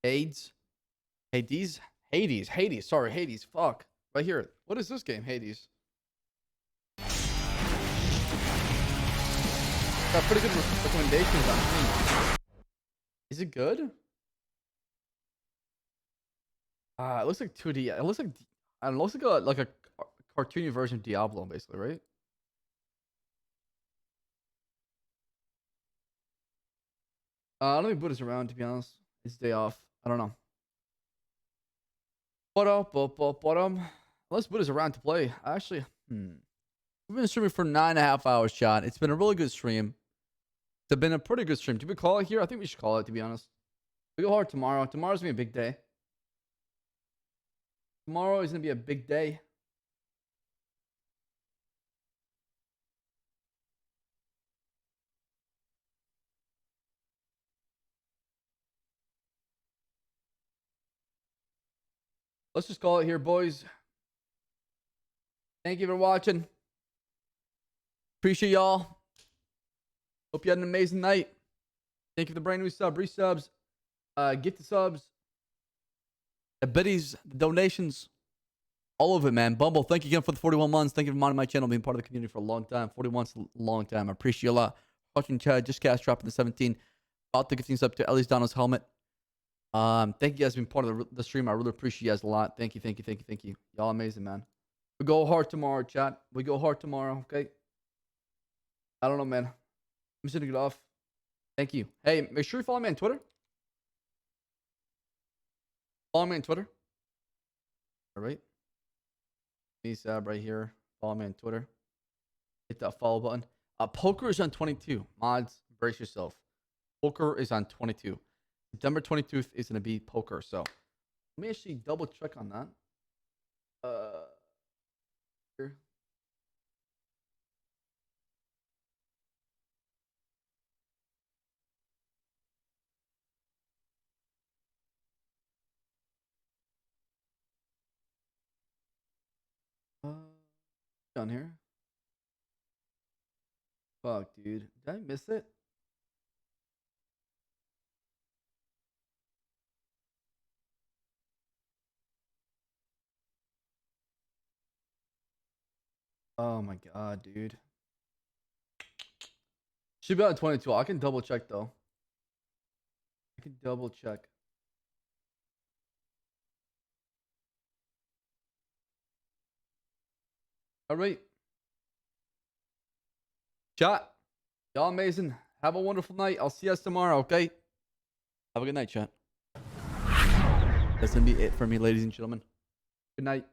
Hades. Sorry, Hades. Fuck. Right here. What is this game? Hades. Got pretty good recommendations on Steam. Is it good? It looks like 2D. It looks like like a cartoony version of Diablo, basically, right? I don't think Buddha's around, to be honest. It's day off. I don't know. Let's put us around to play. Actually, we've been streaming for 9.5 hours, chat. It's been a really good stream. It's been a pretty good stream. Do we call it here? I think we should call it, to be honest. We go hard tomorrow. Tomorrow's gonna be a big day. Tomorrow is gonna be a big day. Let's just call it here, boys. Thank you for watching. Appreciate y'all. Hope you had an amazing night. Thank you for the brand new sub, resubs, gift subs, the biddies, the donations, all of it, man. Bumble, thank you again for the 41 months. Thank you for monitoring my channel, being part of the community for a long time. 41's a long time. I appreciate you a lot. Watching Chad, just cast dropping the 17. About the gifting sub to Ellie's Donald's helmet. Thank you guys for being part of the stream. I really appreciate you guys a lot. Thank you, thank you, thank you, thank you. Y'all amazing, man. We go hard tomorrow, chat. We go hard tomorrow, okay? I don't know, man. I'm just gonna get off. Thank you. Hey, make sure you follow me on Twitter. Follow me on Twitter. All right. Me, Ssaab, right here. Follow me on Twitter. Hit that follow button. Poker is on 22. Mods, brace yourself. Poker is on 22. September 22nd is going to be poker. So let me actually double check on that. Here. Down here. Fuck, dude. Did I miss it? Oh my god, dude. Should be on 22. I can double check though. I can double check. All right. Chat. Y'all amazing. Have a wonderful night. I'll see you guys tomorrow, okay? Have a good night, chat. That's going to be it for me, ladies and gentlemen. Good night.